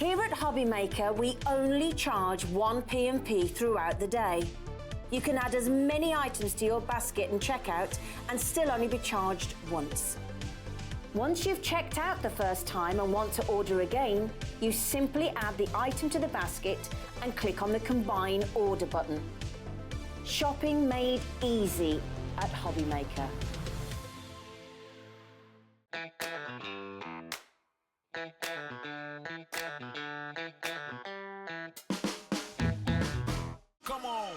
Here at Hobbymaker, we only charge one P&P throughout the day. You can add as many items to your basket and checkout and still only be charged once. Once you've checked out the first time and want to order again, you simply add the item to the basket and click on the Combine Order button. Shopping made easy at Hobbymaker. Come on.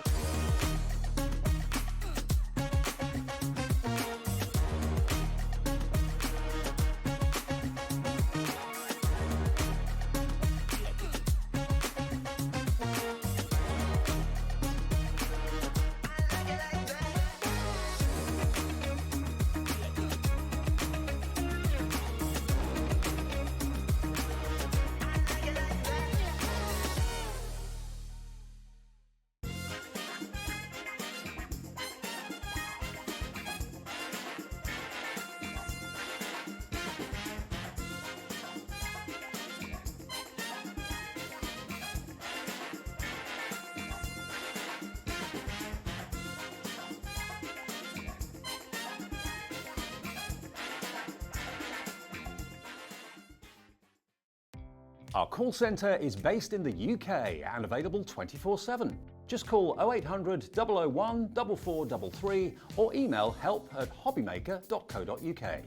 Our call centre is based in the UK and available 24/7. Just call 0800 001 4433 or email help@hobbymaker.co.uk.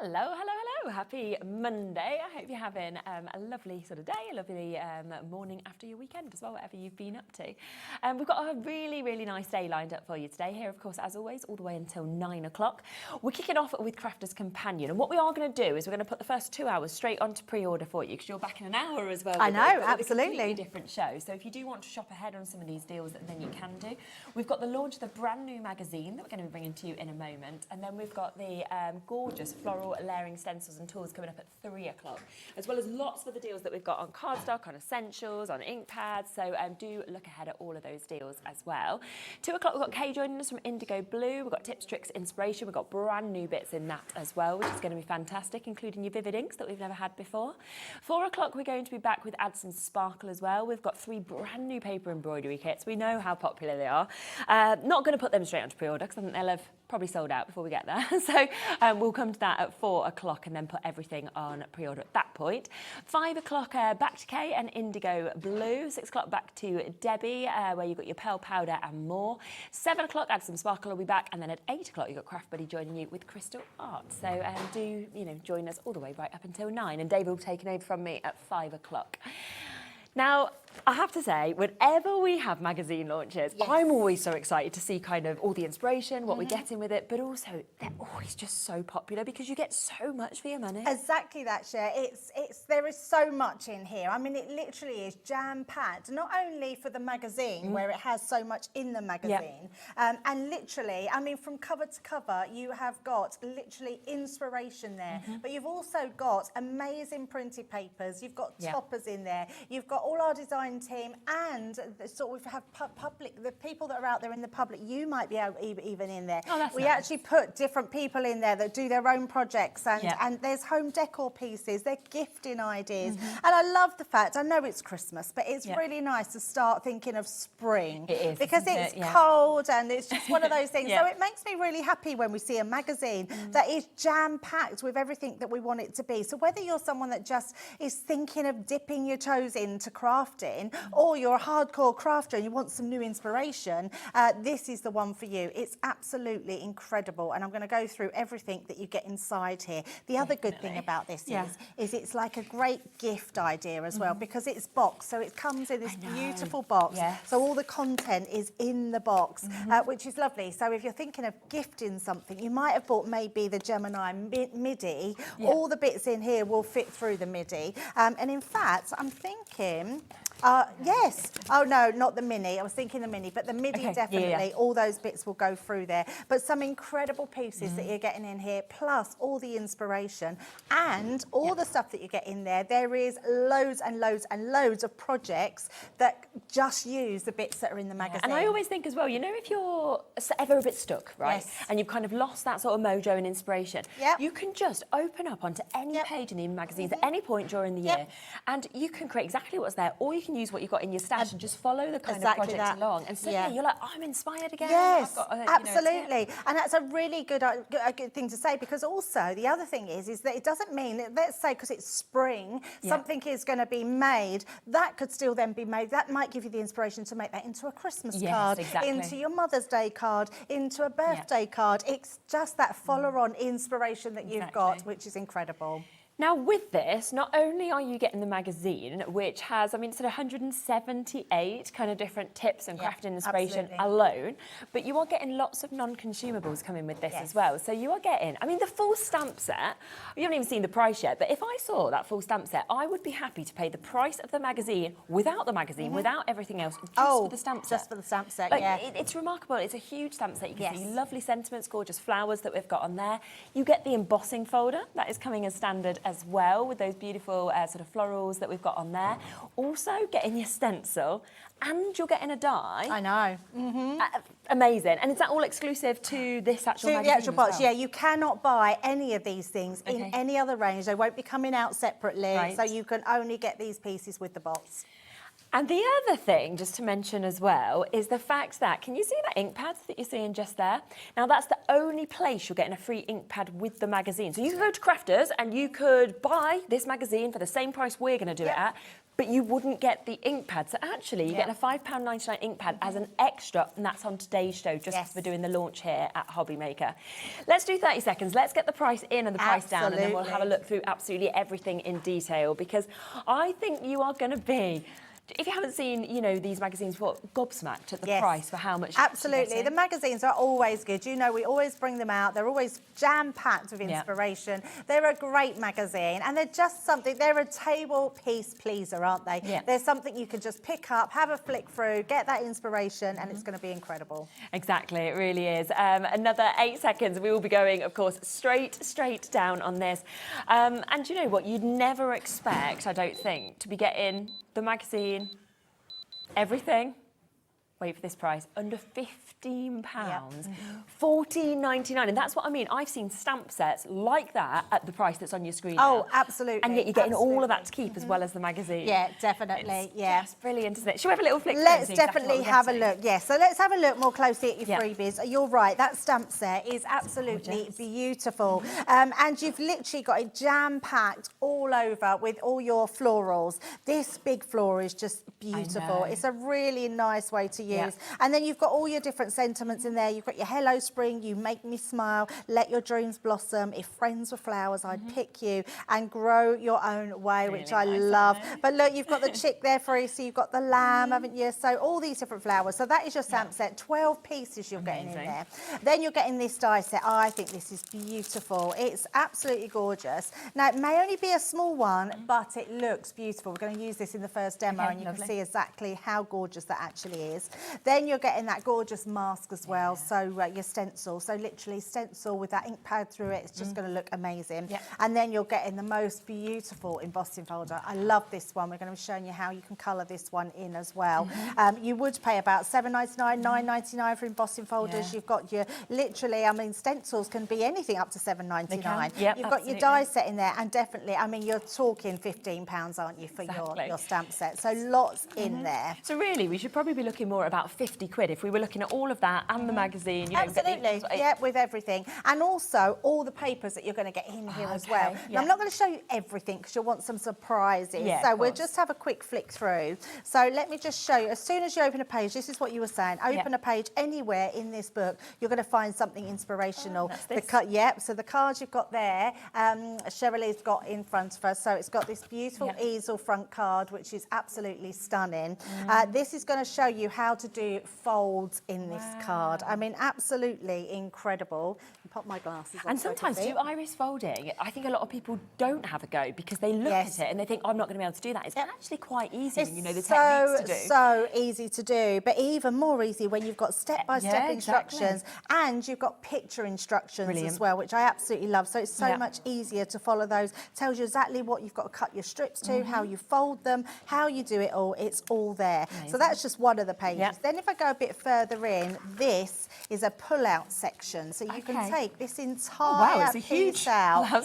Hello, hello, hello. Happy Monday. I hope you're having a lovely sort of day, a lovely morning after your weekend as well, whatever you've been up to. We've got a really, really nice day lined up for you today. Here, of course, as always, all the way until 9 o'clock. We're kicking off with Crafter's Companion. And what we are going to do is we're going to put the first 2 hours straight onto pre-order for you because you're back in an hour as well. I know, absolutely. A completely different show. So if you do want to shop ahead on some of these deals, then you can do. We've got the launch of the brand new magazine that we're going to be bringing to you in a moment. And then we've got the gorgeous floral layering stencils and tools coming up at 3 o'clock, as well as lots of the deals that we've got on cardstock, on essentials, on ink pads. So do look ahead at all of those deals as well. 2 o'clock, we've got Kay joining us from IndigoBlu. We've got tips, tricks, inspiration. We've got brand new bits in that as well, which is going to be fantastic, including your vivid inks that we've never had before. 4 o'clock, we're going to be back with Add Some Sparkle as well. We've got 3 brand new paper embroidery kits. We know how popular they are. Not going to put them straight onto pre-order because I think they'll have probably sold out before we get there. So we'll come to that at 4 o'clock and then put everything on pre-order at that point. 5 o'clock, back to Kay and IndigoBlu. 6 o'clock, back to Debbie, where you've got your pearl powder and more. 7 o'clock, Add Some Sparkle will be back. And then at 8 o'clock, you've got Craft Buddy joining you with crystal art. So do, join us all the way right up until 9. And David will be taking over from me at 5 o'clock. Now, I have to say, whenever we have magazine launches, yes, I'm always so excited to see kind of all the inspiration, what we're getting with it, but also they're always just so popular because you get so much for your money. Exactly that, Cher. There is so much in here. I mean, it literally is jam-packed, not only for the magazine, where it has so much in the magazine, and literally, I mean, from cover to cover, you have got literally inspiration there, but you've also got amazing printed papers, you've got toppers in there, you've got all our design team, and sort of have the people that are out there in the public, you might be even in there. Oh, that's we nice. actually put different people in there that do their own projects, and there's home decor pieces, they're gifting ideas, and I love the fact, I know it's Christmas, but it's really nice to start thinking of spring. It is, because it's cold and it's just one of those things. So it makes me really happy when we see a magazine that is jam-packed with everything that we want it to be. So whether you're someone that just is thinking of dipping your toes into crafting, or you're a hardcore crafter and you want some new inspiration, this is the one for you. It's absolutely incredible, and I'm going to go through everything that you get inside here. The other good thing about this is it's like a great gift idea as well, because it's boxed, so it comes in this beautiful box. So all the content is in the box, which is lovely. So if you're thinking of gifting something, you might have bought maybe the Gemini MIDI. All the bits in here will fit through the MIDI, and in fact, I'm thinking Yes. Oh, no, not the mini. I was thinking the mini, but the midi definitely. All those bits will go through there. But some incredible pieces that you're getting in here, plus all the inspiration and all the stuff that you get in there. There is loads and loads and loads of projects that just use the bits that are in the magazine. And I always think as well, you know, if you're ever a bit stuck, right, and you've kind of lost that sort of mojo and inspiration, you can just open up onto any page in the magazines at any point during the year, and you can create exactly what's there, or you can use what you've got in your stash and just follow the kind of projects along. And suddenly you're like, I'm inspired again. Yes, I've got, absolutely. And that's a really good thing to say, because also the other thing is that it doesn't mean that, let's say, because it's spring, something is going to be made, that could still then be made. That might give you the inspiration to make that into a Christmas card, into your Mother's Day card, into a birthday card. It's just that follow-on inspiration that you've got, which is incredible. Now, with this, not only are you getting the magazine, which has, I mean, it's 178 kind of different tips and crafting inspiration alone, but you are getting lots of non-consumables coming with this as well. So you are getting, I mean, the full stamp set, you haven't even seen the price yet, but if I saw that full stamp set, I would be happy to pay the price of the magazine without the magazine, without everything else, just for the stamp set. Just for the stamp set, It's remarkable. It's a huge stamp set. You can see lovely sentiments, gorgeous flowers that we've got on there. You get the embossing folder that is coming as standard as well, with those beautiful sort of florals that we've got on there. Also getting your stencil, and you're getting a die. I know. Amazing. And is that all exclusive to this actual magazine? The actual box, you cannot buy any of these things in any other range. They won't be coming out separately, so you can only get these pieces with the box. And the other thing, just to mention as well, is the fact that, can you see that ink pad that you're seeing just there? Now, that's the only place you're getting a free ink pad with the magazine. So you can go to Crafters and you could buy this magazine for the same price we're going to do it at, but you wouldn't get the ink pad. So actually, you're getting a £5.99 ink pad as an extra, and that's on today's show, just for doing the launch here at Hobbymaker. Let's do 30 seconds. Let's get the price in and the price down, and then we'll have a look through absolutely everything in detail, because I think you are going to be, if you haven't seen, you know, these magazines before, gobsmacked at the price for how much. Absolutely. The magazines are always good. You know, we always bring them out. They're always jam-packed with inspiration. They're a great magazine, and they're just something, they're a table piece pleaser, aren't they? They're something you can just pick up, have a flick through, get that inspiration, and it's going to be incredible. Exactly, it really is. Another 8 seconds. We will be going, of course, straight down on this. And you know what? You'd never expect, I don't think, to be getting the magazine, everything, wait for this price, under £15, $14.99, and that's what I mean. I've seen stamp sets like that at the price that's on your screen now. Absolutely. And yet you're getting all of that to keep as well as the magazine. Yeah, definitely. It's just brilliant, isn't it? Shall we have a little flick? Let's definitely have a look. So let's have a look more closely at your freebies. You're right, that stamp set is absolutely beautiful. And you've literally got it jam-packed all over with all your florals. This big floral is just beautiful. It's a really nice way to use. And then you've got all your different sentiments in there. You've got your Hello Spring, You Make Me Smile, Let Your Dreams Blossom, If Friends Were Flowers, I'd Pick You, and Grow Your Own Way, which I love. But look, you've got the chick there for you, so you've got the lamb, haven't you? So all these different flowers. So that is your stamp set, 12 pieces you're getting in there. Then you're getting this die set. I think this is beautiful. It's absolutely gorgeous. Now, it may only be a small one, but it looks beautiful. We're going to use this in the first demo, and you can see exactly how gorgeous that actually is. Then you're getting that gorgeous mask as well, so your stencil. So literally stencil with that ink pad through it. It's just going to look amazing. And then you're getting the most beautiful embossing folder. I love this one. We're going to be showing you how you can colour this one in as well. You would pay about $7.99, $9.99 for embossing folders. You've got your, literally, I mean, stencils can be anything up to $7.99. You've got your die set in there, and definitely, I mean, you're talking £15, aren't you, for your stamp set. So lots in there. So really, we should probably be looking more about 50 quid if we were looking at all of that and the magazine. You know, absolutely, with everything. And also all the papers that you're going to get in here as well. Now, I'm not going to show you everything because you'll want some surprises. So we'll just have a quick flick through. So let me just show you. As soon as you open a page, this is what you were saying. Open a page anywhere in this book, you're going to find something inspirational. So the cards you've got there, Cheralene's got in front of us. So it's got this beautiful easel front card, which is absolutely stunning. This is going to show you how to do folds in this card. I mean, absolutely incredible. Pop my glasses on. And sometimes do iris folding, I think a lot of people don't have a go because they look at it and they think, oh, I'm not going to be able to do that. It's actually quite easy when you know the techniques to do. So easy to do, but even more easy when you've got step-by-step instructions and you've got picture instructions as well, which I absolutely love. So it's so much easier to follow those. Tells you exactly what you've got to cut your strips to, how you fold them, how you do it all. It's all there. Amazing. So that's just one of the pages. Then if I go a bit further in, this is a pull-out section. So you can take this entire piece out.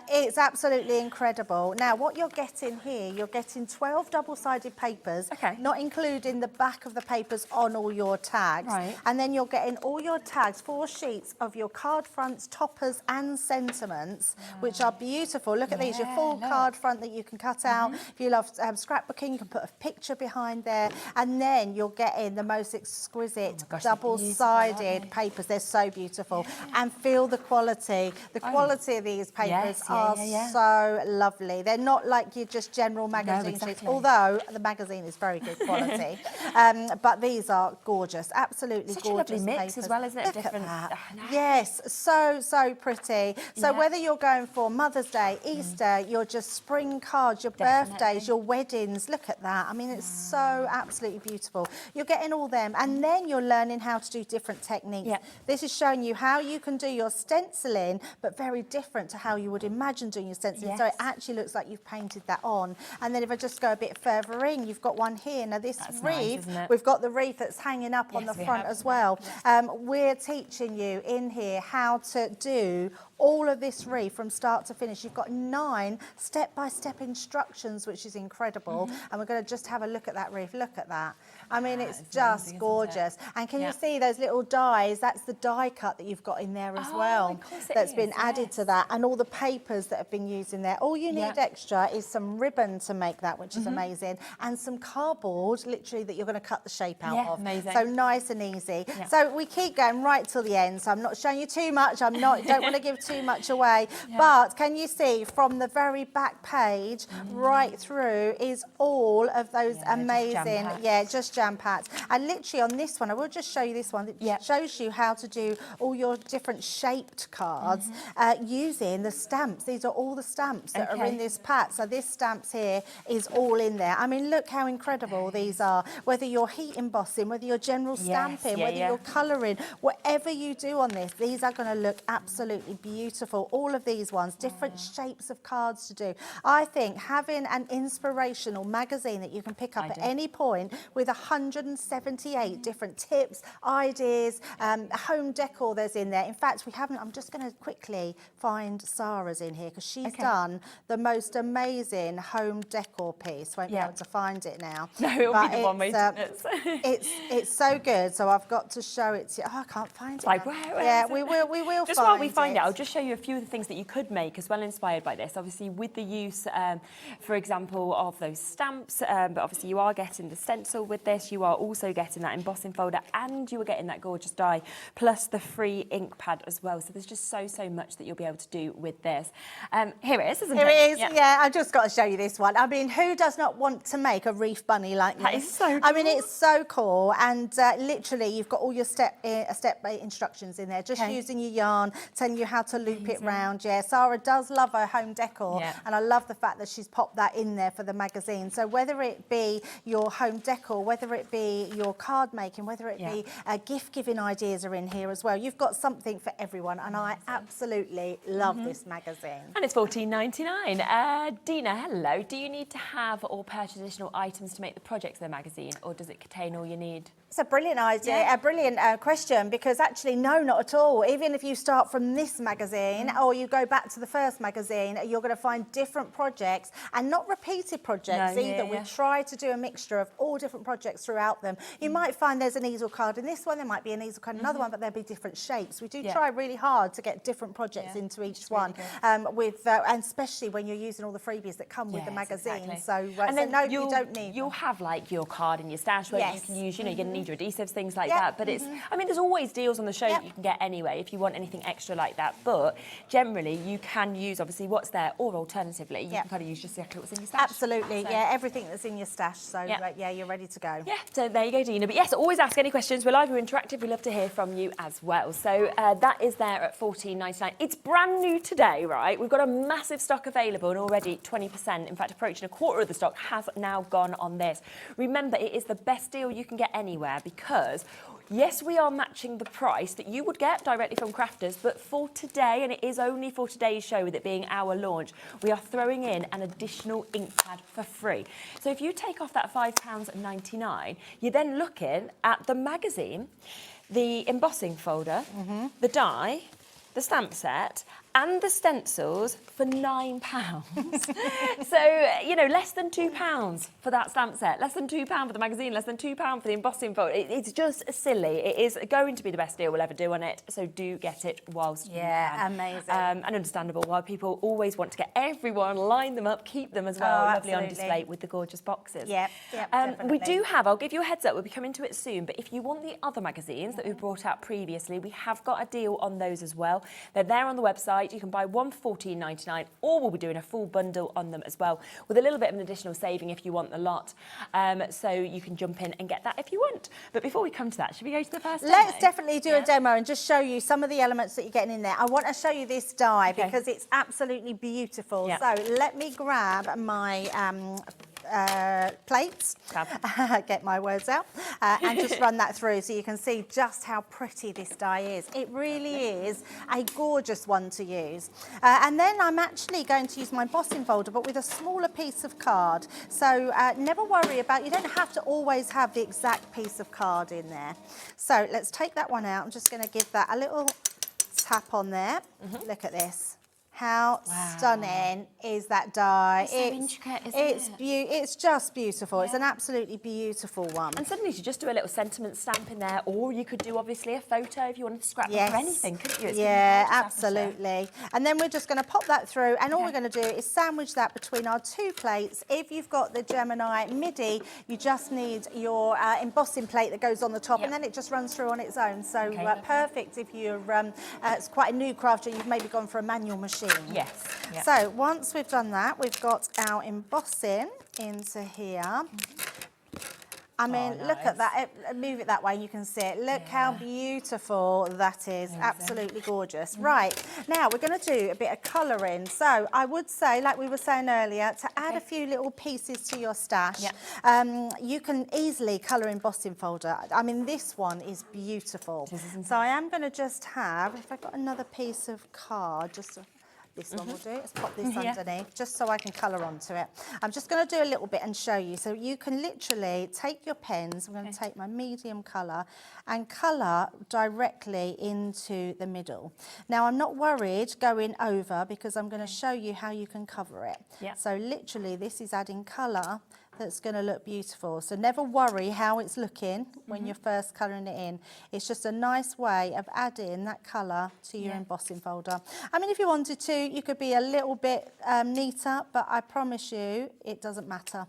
It's absolutely incredible. Now, what you're getting here, you're getting 12 double-sided papers, not including the back of the papers on all your tags. And then you're getting all your tags, 4 sheets of your card fronts, toppers and sentiments, which are beautiful. Look at these, your full card front that you can cut out. If you love scrapbooking, you can put a picture behind there. And then you're getting the most exquisite double-sided papers. They're so beautiful. And feel the quality. The quality of these papers are so lovely. They're not like your just general magazine sheets, although the magazine is very good quality. But these are gorgeous, absolutely gorgeous. Such a lovely mix as well, isn't it? Look at that. Yes, so pretty. So whether you're going for Mother's Day, Easter, your just spring cards, your birthdays, your weddings, look at that. I mean, it's so absolutely beautiful. You're getting all them, and then you're learning how to do different techniques. This is showing you how you can do your stenciling, but very different to how you would imagine doing your stenciling. So it actually looks like you've painted that on. And then if I just go a bit further in, you've got one here. Now this wreath, we've got the wreath that's hanging up on the front as well. We're teaching you in here how to do all of this wreath from start to finish. You've got 9 step-by-step instructions, which is incredible. And we're going to just have a look at that wreath. Look at that. I mean, it's just gorgeous. And can you see those little dies? That's the die cut that you've got in there as well. That's been added to that, and all the papers that have been used in there. All you need extra is some ribbon to make that, which is amazing, and some cardboard, literally, that you're going to cut the shape out of. Amazing. So nice and easy. So we keep going right till the end. So I'm not showing you too much. Don't want to give too much away. But can you see from the very back page right through is all of those amazing, just jam-packed. And literally on this one, I will just show you this one. It shows you how to do all your different shaped cards using the stamps. These are all the stamps that are in this pack. So this stamps here is all in there. I mean, look how incredible these are. Whether you're heat embossing, whether you're general stamping, whether you're colouring, whatever you do on this, these are going to look absolutely beautiful. All of these ones, different shapes of cards to do. I think having an inspirational magazine that you can pick up at any point with 178 different tips, ideas, home decor there's in there. In fact, I'm just going to quickly find Sarah's in here because she's done the most amazing home decor piece. Won't be able to find it now. No, it'll be the one waiting. It's so good, so I've got to show it to you. Oh, I can't find it. Like, where we will just while we find it, I'll just show you a few of the things that you could make as well inspired by this. Obviously, with the use, for example, of those stamps, but obviously you are getting the stencil with this. You are also getting that embossing folder, and you are getting that gorgeous die, plus the free ink pad as well. So there's just so much that you'll be able to do with this. Here it is, isn't it? Here it is, I've just got to show you this one. I mean, who does not want to make a wreath bunny like this? That is so cool. I mean, it's so cool, and literally you've got all your step instructions in there, just using your yarn, telling you how to loop it round. Sarah does love her home decor, and I love the fact that she's popped that in there for the magazine. So whether it be your home decor, whether it be your card making, whether it be gift giving ideas are in here as well. You've got something for everyone, and I absolutely love this magazine. And it's $14.99. Dina, hello. Do you need to have or purchase additional items to make the projects of the magazine, or does it contain all you need? It's a brilliant idea, a brilliant question, because actually, no, not at all. Even if you start from this magazine or you go back to the first magazine, you're going to find different projects and not repeated projects either. We try to do a mixture of all different projects throughout them. You might find there's an easel card in this one, there might be an easel card in another one, but there'll be different shapes. We do try really hard to get different projects into each one, and especially when you're using all the freebies that come with the magazine. So, and then no, you don't need You'll have like your card in your stash where you can use, you're going to need your adhesives, things like that. But it's, I mean, there's always deals on the show that you can get anyway if you want anything extra like that. But but generally you can use obviously what's there, or alternatively you can kind of use just exactly what's in your stash. Absolutely, So, yeah, everything that's in your stash. So yeah, you're ready to go. Yeah, so there you go, Dina. But yes, always ask any questions. We're live, we're interactive. We love to hear from you as well. So that is there at $14.99. It's brand new today, right? We've got a massive stock available, and already 20%, in fact, approaching a quarter of the stock has now gone on this. Remember, it is the best deal you can get anywhere because yes, we are matching the price that you would get directly from crafters, but for today, and it is only for today's show with it being our launch, we are throwing in an additional ink pad for free. So if you take off that £5.99, you're then looking at the magazine, the embossing folder, the die, the stamp set, and the stencils for £9. So, you know, less than £2 for that stamp set, less than £2 for the magazine, less than £2 for the embossing folder. It's just silly. It is going to be the best deal we'll ever do on it, so do get it whilst you can. Amazing. And understandable why people always want to get everyone, line them up, keep them as well, lovely on display with the gorgeous boxes. Yep, we do have, I'll give you a heads up, we'll be coming to it soon, but if you want the other magazines that we've brought out previously, we have got a deal on those as well. They're there on the website. You can buy one for $14.99, or we'll be doing a full bundle on them as well, with a little bit of an additional saving if you want the lot. So you can jump in and get that if you want. But before we come to that, should we go to the first demo? Let's definitely do a demo and just show you some of the elements that you're getting in there. I want to show you this die because it's absolutely beautiful. So let me grab my plates, get my words out, and just run that through so you can see just how pretty this die is. It really is a gorgeous one to use. And then I'm actually going to use my embossing folder, but with a smaller piece of card. So never worry about, you don't have to always have the exact piece of card in there. So let's take that one out. I'm just going to give that a little tap on there. Look at this. How stunning is that die? It's so intricate, isn't it? It's just beautiful. It's an absolutely beautiful one. And suddenly you just do a little sentiment stamp in there, or you could do obviously a photo if you wanted to scrap up or anything, couldn't you? It's absolutely. And then we're just going to pop that through, and all we're going to do is sandwich that between our two plates. If you've got the Gemini midi, you just need your embossing plate that goes on the top, and then it just runs through on its own. So perfect if you're it's quite a new crafter, you've maybe gone for a manual machine. Yes. So once we've done that, we've got our embossing into here. I mean, look at that. Move it that way and you can see it. Look how beautiful that is. Absolutely gorgeous. Right, now we're going to do a bit of colouring. So I would say, like we were saying earlier, to add a few little pieces to your stash, you can easily colour embossing folder. I mean, this one is beautiful. So I am going to just have, if I've got another piece of card, just this one will do. Let's pop this underneath, just so I can colour onto it. I'm just going to do a little bit and show you. So you can literally take your pens, I'm going to take my medium colour, and colour directly into the middle. Now, I'm not worried going over because I'm going to show you how you can cover it. So literally, this is adding colour that's going to look beautiful. So never worry how it's looking when you're first colouring it in. It's just a nice way of adding that colour to your embossing folder. I mean, if you wanted to, you could be a little bit neater, but I promise you it doesn't matter.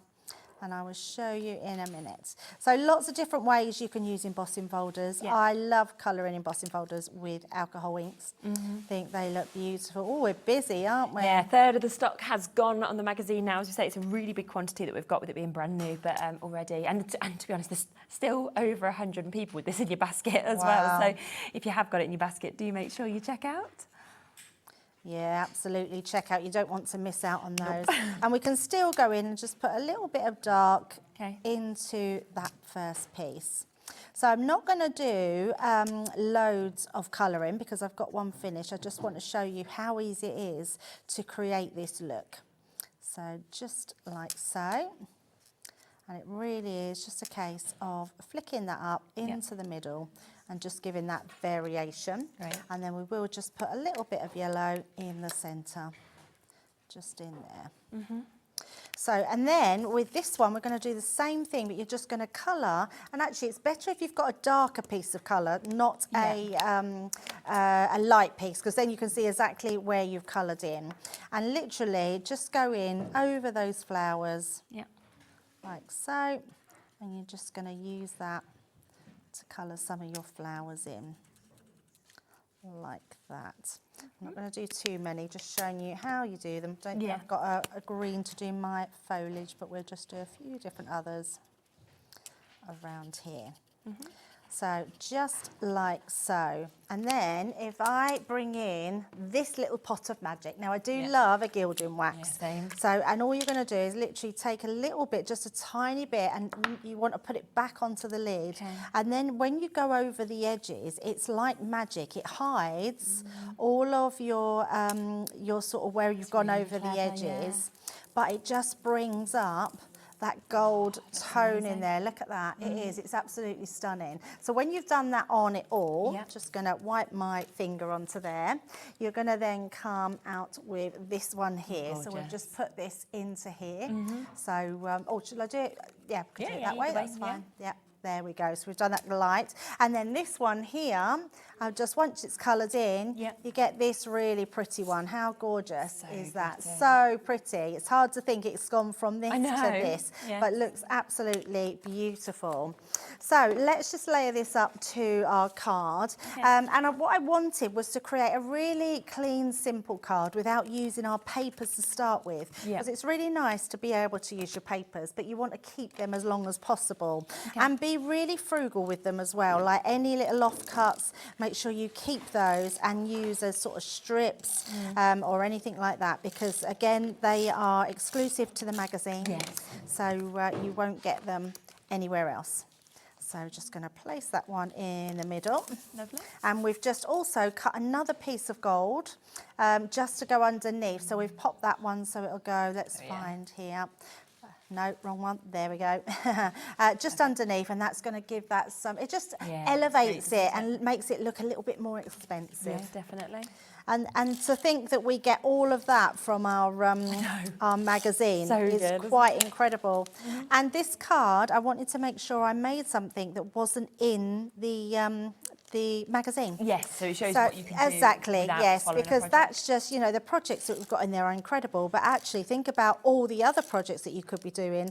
And I will show you in a minute. So lots of different ways you can use embossing folders. I love colouring embossing folders with alcohol inks. Think they look beautiful. Oh, we're busy, aren't we? Yeah, a third of the stock has gone on the magazine now. As you say, it's a really big quantity that we've got with it being brand new, but already. And to be honest, there's still over 100 people with this in your basket as well. So if you have got it in your basket, do make sure you check out. Yeah, absolutely. Check out. You don't want to miss out on those. And we can still go in and just put a little bit of dark into that first piece. So I'm not going to do loads of colouring because I've got one finished. I just want to show you how easy it is to create this look. So just like so. And it really is just a case of flicking that up into the middle and just giving that variation. And then we will just put a little bit of yellow in the centre, just in there. So, and then with this one, we're going to do the same thing, but you're just going to colour. And actually, it's better if you've got a darker piece of colour, not a light piece, because then you can see exactly where you've coloured in. And literally, just go in over those flowers, like so. And you're just going to use that to colour some of your flowers in, like that. I'm not going to do too many, just showing you how you do them. Don't think Yeah. I've got a green to do my foliage, but we'll just do a few different others around here. So just like so. And then if I bring in this little pot of magic, now I do love a gilding wax. Yeah, same. So, and all you're going to do is literally take a little bit, just a tiny bit, and you want to put it back onto the lid. Okay. And then when you go over the edges, it's like magic. It hides all of your sort of where you've gone really over the clever, edges, but it just brings up that gold tone in there. Look at that. It is. It's absolutely stunning. So when you've done that on it all, just going to wipe my finger onto there. You're going to then come out with this one here. So we'll just put this into here. So, oh, should I do it? Yeah, we can do it that way. That's fine. Yeah. There we go. So we've done that light. And then this one here, just once it's coloured in, you get this really pretty one. How gorgeous is that? Pretty. So pretty. It's hard to think it's gone from this to this, Yeah. but looks absolutely beautiful. So let's just layer this up to our card. And what I wanted was to create a really clean, simple card without using our papers to start with. Because it's really nice to be able to use your papers, but you want to keep them as long as possible. And be really frugal with them as well. Like any little offcuts, make sure you keep those and use as sort of strips or anything like that, because again, they are exclusive to the magazine. So you won't get them anywhere else. So just going to place that one in the middle. Lovely. And we've just also cut another piece of gold just to go underneath. So we've popped that one so it'll go, let's find here. No, wrong one. There we go. Just underneath, and that's going to give that some, it just elevates it and makes it look a little bit more expensive. Yeah, definitely. And to think that we get all of that from our magazine is quite incredible. And this card, I wanted to make sure I made something that wasn't in the magazine. Yes, so it shows what you can do. Exactly, yes, because that's just, you know, the projects that we've got in there are incredible, but actually think about all the other projects that you could be doing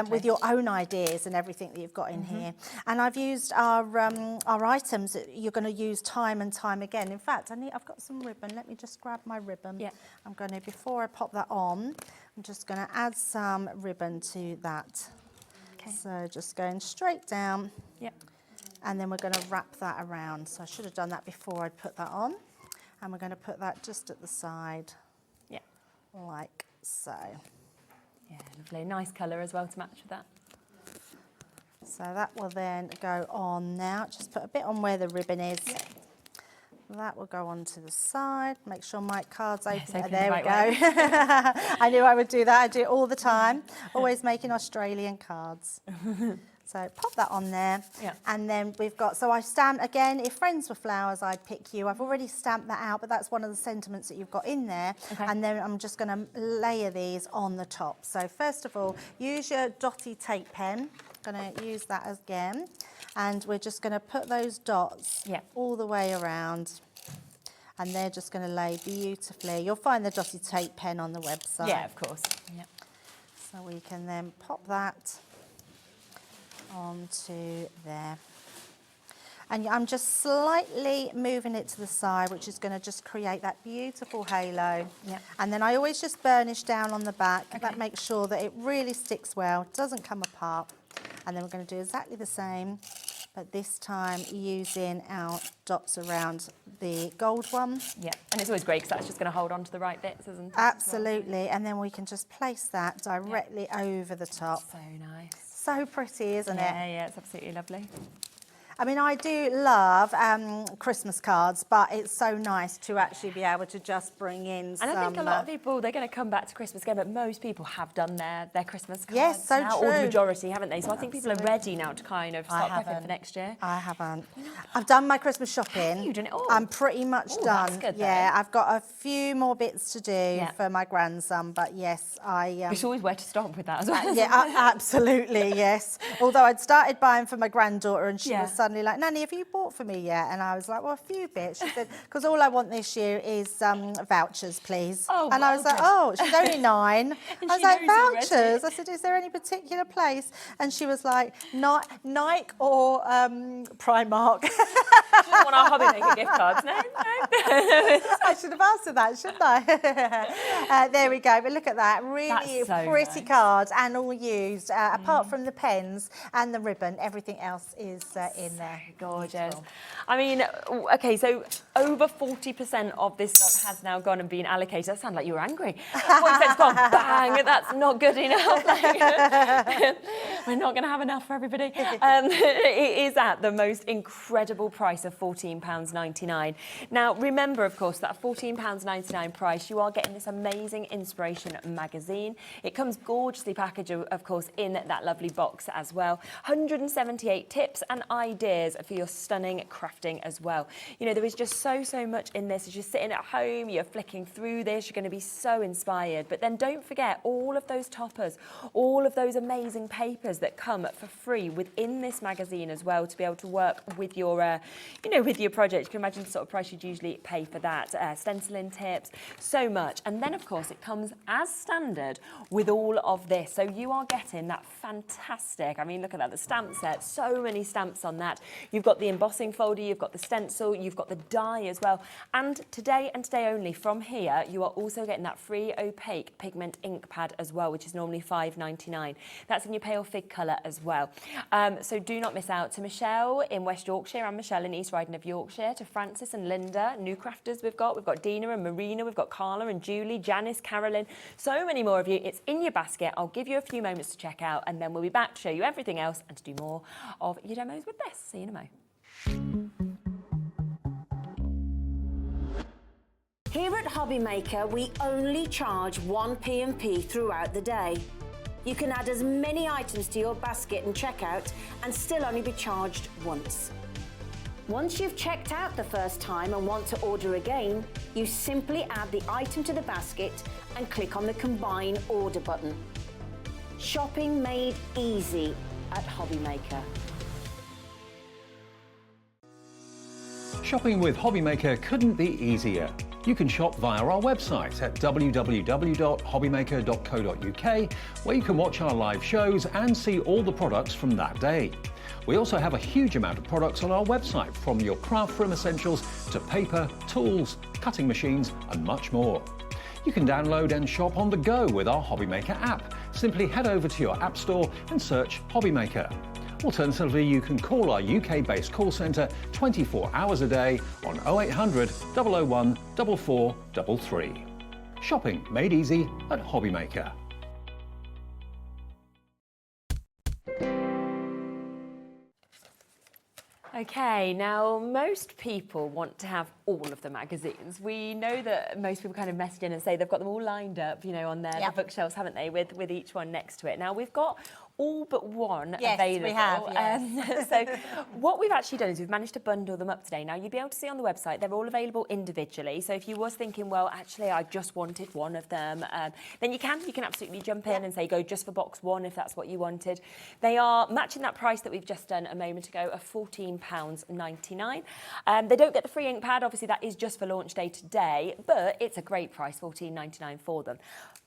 with your own ideas and everything that you've got in here. And I've used our items that you're going to use time and time again. In fact, I've got some ribbon. Let me just grab my ribbon. I'm going to, before I pop that on, I'm just going to add some ribbon to that. So just going straight down. And then we're going to wrap that around. So I should have done that before I put that on. And we're going to put that just at the side. Like so. Yeah, lovely. Nice colour as well to match with that. So that will then go on now. Just put a bit on where the ribbon is. That will go on to the side. Make sure my card's open. There we go. I knew I would do that. I do it all the time. Always making Australian cards. So pop that on there. And then we've got, so I stamped, again, if friends were flowers, I'd pick you. I've already stamped that out, but that's one of the sentiments that you've got in there. And then I'm just going to layer these on the top. So first of all, use your dotty tape pen. I'm going to use that again. And we're just going to put those dots all the way around. And they're just going to lay beautifully. You'll find the dotty tape pen on the website. Yeah, of course. So we can then pop that onto there. And I'm just slightly moving it to the side, which is going to just create that beautiful halo. And then I always just burnish down on the back. That makes sure that it really sticks well, doesn't come apart. And then we're going to do exactly the same, but this time using our dots around the gold one. And it's always great because that's just going to hold on to the right bits, isn't it? Absolutely. And then we can just place that directly over the top. So nice. So pretty, isn't it? Yeah, it's absolutely lovely. I mean, I do love Christmas cards, but it's so nice to actually be able to just bring in some... And I think a lot of people, they're going to come back to Christmas again, but most people have done their Christmas cards. Yes, so now, true. Or the majority, haven't they? So I think people are ready now to kind of start prepping for next year. I haven't. I've done my Christmas shopping. Have you done it all? I'm pretty much done. That's good, yeah, I've got a few more bits to do for my grandson, but yes, It's always where to stop with that as well. absolutely, yes. Although I'd started buying for my granddaughter and she was suddenly suddenly like, Nanny, have you bought for me yet? And I was like, well, a few bits. She said, because all I want this year is vouchers, please. Oh, and I was like, oh, she's only 9. I was like, vouchers? I said, is there any particular place? And she was like, Nike or Primark. She doesn't want our hobby maker gift cards, no. I should have answered that, shouldn't I? There we go. But look at that. Really so pretty nice. cards and all used. Apart from the pens and the ribbon, everything else is in there. Gorgeous. Beautiful. I mean, okay, so over 40% of this stuff has now gone and been allocated. That sounded like you were angry. 40%'s gone, bang, that's not good enough. We're not going to have enough for everybody. It is at the most incredible price of £14.99. Now, remember, of course, that £14.99 price, you are getting this amazing inspiration magazine. It comes gorgeously packaged, of course, in that lovely box as well. 178 tips and ideas for your stunning crafting as well. You know, there is just so much in this. As you're sitting at home, you're flicking through this, you're going to be so inspired. But then don't forget all of those toppers, all of those amazing papers that come for free within this magazine as well to be able to work with your, you know, with your project. You can imagine the sort of price you'd usually pay for that. Stenciling tips, so much. And then, of course, it comes as standard with all of this. So you are getting that fantastic, I mean, look at that, the stamp set, so many stamps on that. You've got the embossing folder, you've got the stencil, you've got the die as well. And today only from here, you are also getting that free opaque pigment ink pad as well, which is normally £5.99. That's in your pale fig colour as well. So do not miss out. To Michelle in West Yorkshire and Michelle in East Riding of Yorkshire, to Francis and Linda, new crafters we've got Dina and Marina, we've got Carla and Julie, Janice, Carolyn, so many more of you. It's in your basket. I'll give you a few moments to check out and then we'll be back to show you everything else and to do more of your demos with this. See you in a mo. Here at Hobbymaker, we only charge 1 P&P throughout the day. You can add as many items to your basket and checkout and still only be charged once. Once you've checked out the first time and want to order again, you simply add the item to the basket and click on the Combine Order button. Shopping made easy at Hobbymaker. Shopping with Hobbymaker couldn't be easier. You can shop via our website at www.hobbymaker.co.uk, where you can watch our live shows and see all the products from that day. We also have a huge amount of products on our website, from your craft room essentials to paper, tools, cutting machines and much more. You can download and shop on the go with our Hobbymaker app. Simply head over to your app store and search Hobbymaker. Alternatively, you can call our UK-based call centre 24 hours a day on 0800 001 4433. Shopping made easy at Hobbymaker. Okay, now most people want to have all of the magazines. We know that most people kind of message in and say they've got them all lined up, you know, on their bookshelves, haven't they, with each one next to it. Now we've got all but one available. We have, yes. So what we've actually done is we've managed to bundle them up today. Now you'll be able to see on the website they're all available individually. So if you was thinking, well, actually I just wanted one of them, then you can absolutely jump in and say go just for box 1 if that's what you wanted. They are matching that price that we've just done a moment ago of £14.99. They don't get the free ink pad, obviously that is just for launch day today, but it's a great price, £14.99 for them.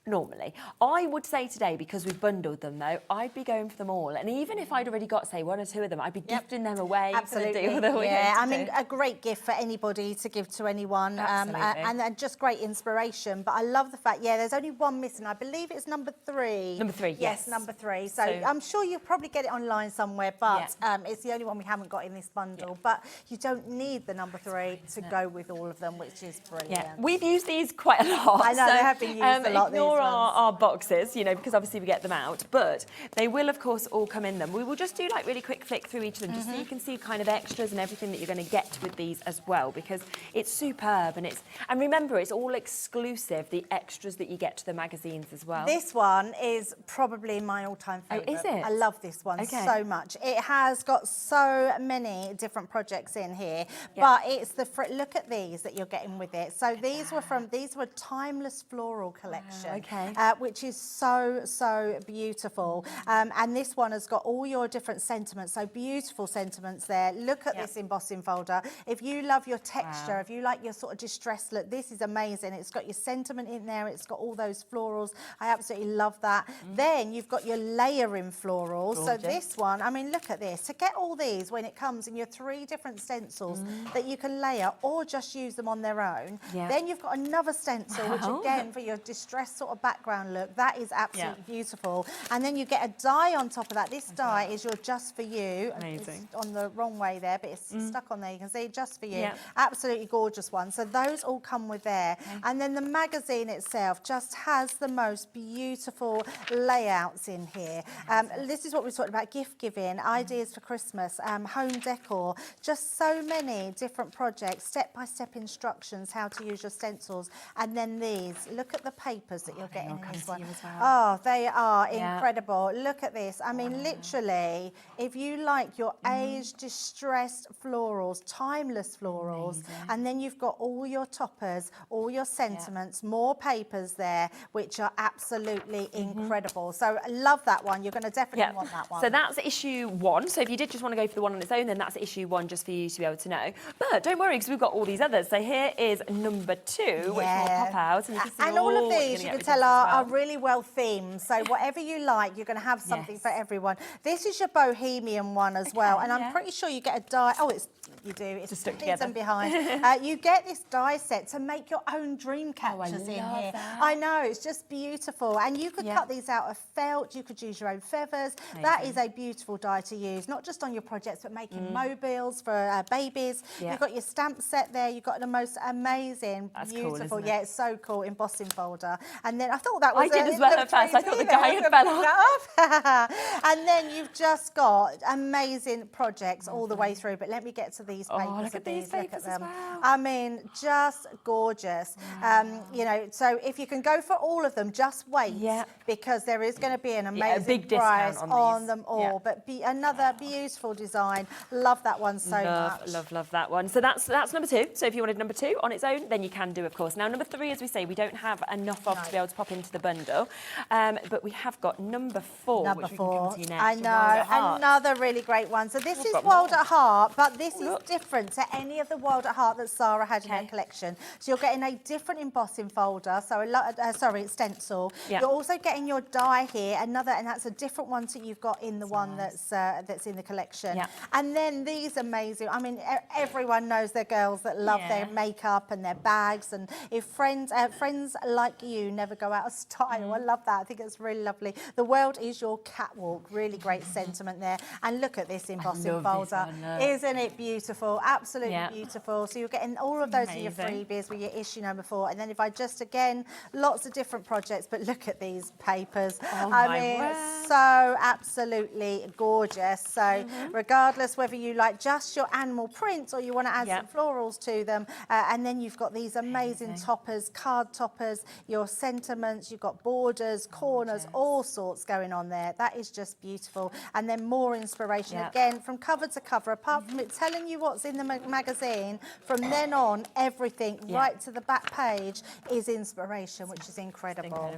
Normally. I would say today, because we've bundled them though, I'd be going for them all. And even if I'd already got, say, 1 or 2 of them, I'd be gifting them away. Absolutely. For the deal that we're yeah, I going to mean, do. a great gift for anybody to give to anyone. And just great inspiration. But I love the fact, there's only one missing. I believe it's number 3. Number 3, yes. Number 3. So I'm sure you'll probably get it online somewhere, but it's the only one we haven't got in this bundle. But you don't need the number 3 to go with all of them, which is brilliant. Yeah, we've used these quite a lot. I know, they have been used a lot. Ignore our boxes, you know, because obviously we get them out, but they will of course all come in them. We will just do like really quick flick through each of them just so you can see kind of extras and everything that you're going to get with these as well, because it's superb and remember it's all exclusive, the extras that you get to the magazines as well. This one is probably my all-time favourite. Oh, is it? I love this one so much. It has got so many different projects in here, but it's look at these that you're getting with it. So these were timeless floral collection. which is so beautiful. And this one has got all your different sentiments, so beautiful sentiments there. Look at this embossing folder. If you love your texture, if you like your sort of distressed look, this is amazing. It's got your sentiment in there. It's got all those florals. I absolutely love that. Then you've got your layering florals. So this one, I mean, look at this. To get all these when it comes in your 3 different stencils that you can layer or just use them on their own. Then you've got another stencil, which again, for your distressed sort of background look, that is absolutely beautiful. And then you get a die on top of that. This die is your just for you. Amazing. It's on the wrong way there, but it's stuck on there. You can see just for you. Absolutely gorgeous one. So those all come with there. And then the magazine itself just has the most beautiful layouts in here. This is what we talked about, gift giving, ideas for Christmas, home decor, just so many different projects, step-by-step instructions how to use your stencils. And then these, look at the papers that you're getting in this one. Oh, they are incredible. Look at this. I mean, literally, if you like your aged, distressed florals, timeless florals, and then you've got all your toppers, all your sentiments, more papers there, which are absolutely incredible. So I love that one. You're going to definitely want that one. So that's issue 1. So if you did just want to go for the one on its own, then that's issue 1 just for you to be able to know. But don't worry, because we've got all these others. So here is number 2, which will pop out. And, you can see and all of these, you can tell, are really well themed. So whatever you like, you're going to have something for everyone. This is your bohemian one as well. And I'm pretty sure you get a die. Oh, you do. It's just stuck together. together. Behind. You get this die set to make your own dream catchers in here. That. I know, it's just beautiful. And you could cut these out of felt. You could use your own feathers. That is a beautiful die to use, not just on your projects, but making mobiles for babies. You've got your stamp set there. You've got the most amazing, beautiful, cool, it's so cool, embossing folder. And then I thought that was I did as well at first. I thought the guy had fell off. And then you've just got amazing projects all the way through. But let me get to these papers. Look at these papers as well. I mean, just gorgeous. You know, so if you can go for all of them, just wait because there is going to be an amazing big price discount on them all. But another beautiful design. Love that one so much. Love that one. So that's number 2. So if you wanted number 2 on its own, then you can do, of course. Now, number 3, as we say, we don't have enough of to be able to pop into the bundle. But we have got number 4, which we can come to you next. I know, another really great one. So this is World at Heart, but this is different to any of the World at Heart that Sarah had in her collection. So you're getting a different embossing folder, so stencil. You're also getting your die here, and that's a different one that you've got in the one that's in the collection. And then these amazing, I mean, everyone knows their girls that love their makeup and their bags, and if friends like you never go out of style. I love that. I think it's really lovely. The world is your catwalk. Really great sentiment there. And look at this embossing folder. Isn't it beautiful? Absolutely beautiful. So you're getting all of those in your freebies with your issue number 4. And then if I just, again, lots of different projects, but look at these papers. I mean, so absolutely gorgeous. So regardless whether you like just your animal prints or you want to add some florals to them, and then you've got these amazing toppers, card toppers, your sentiments, you've got borders, corners, all sorts going on there. That is just beautiful. And then more inspiration again from cover to cover, apart from it telling you what's in the magazine, from then on everything right to the back page is inspiration, which is incredible.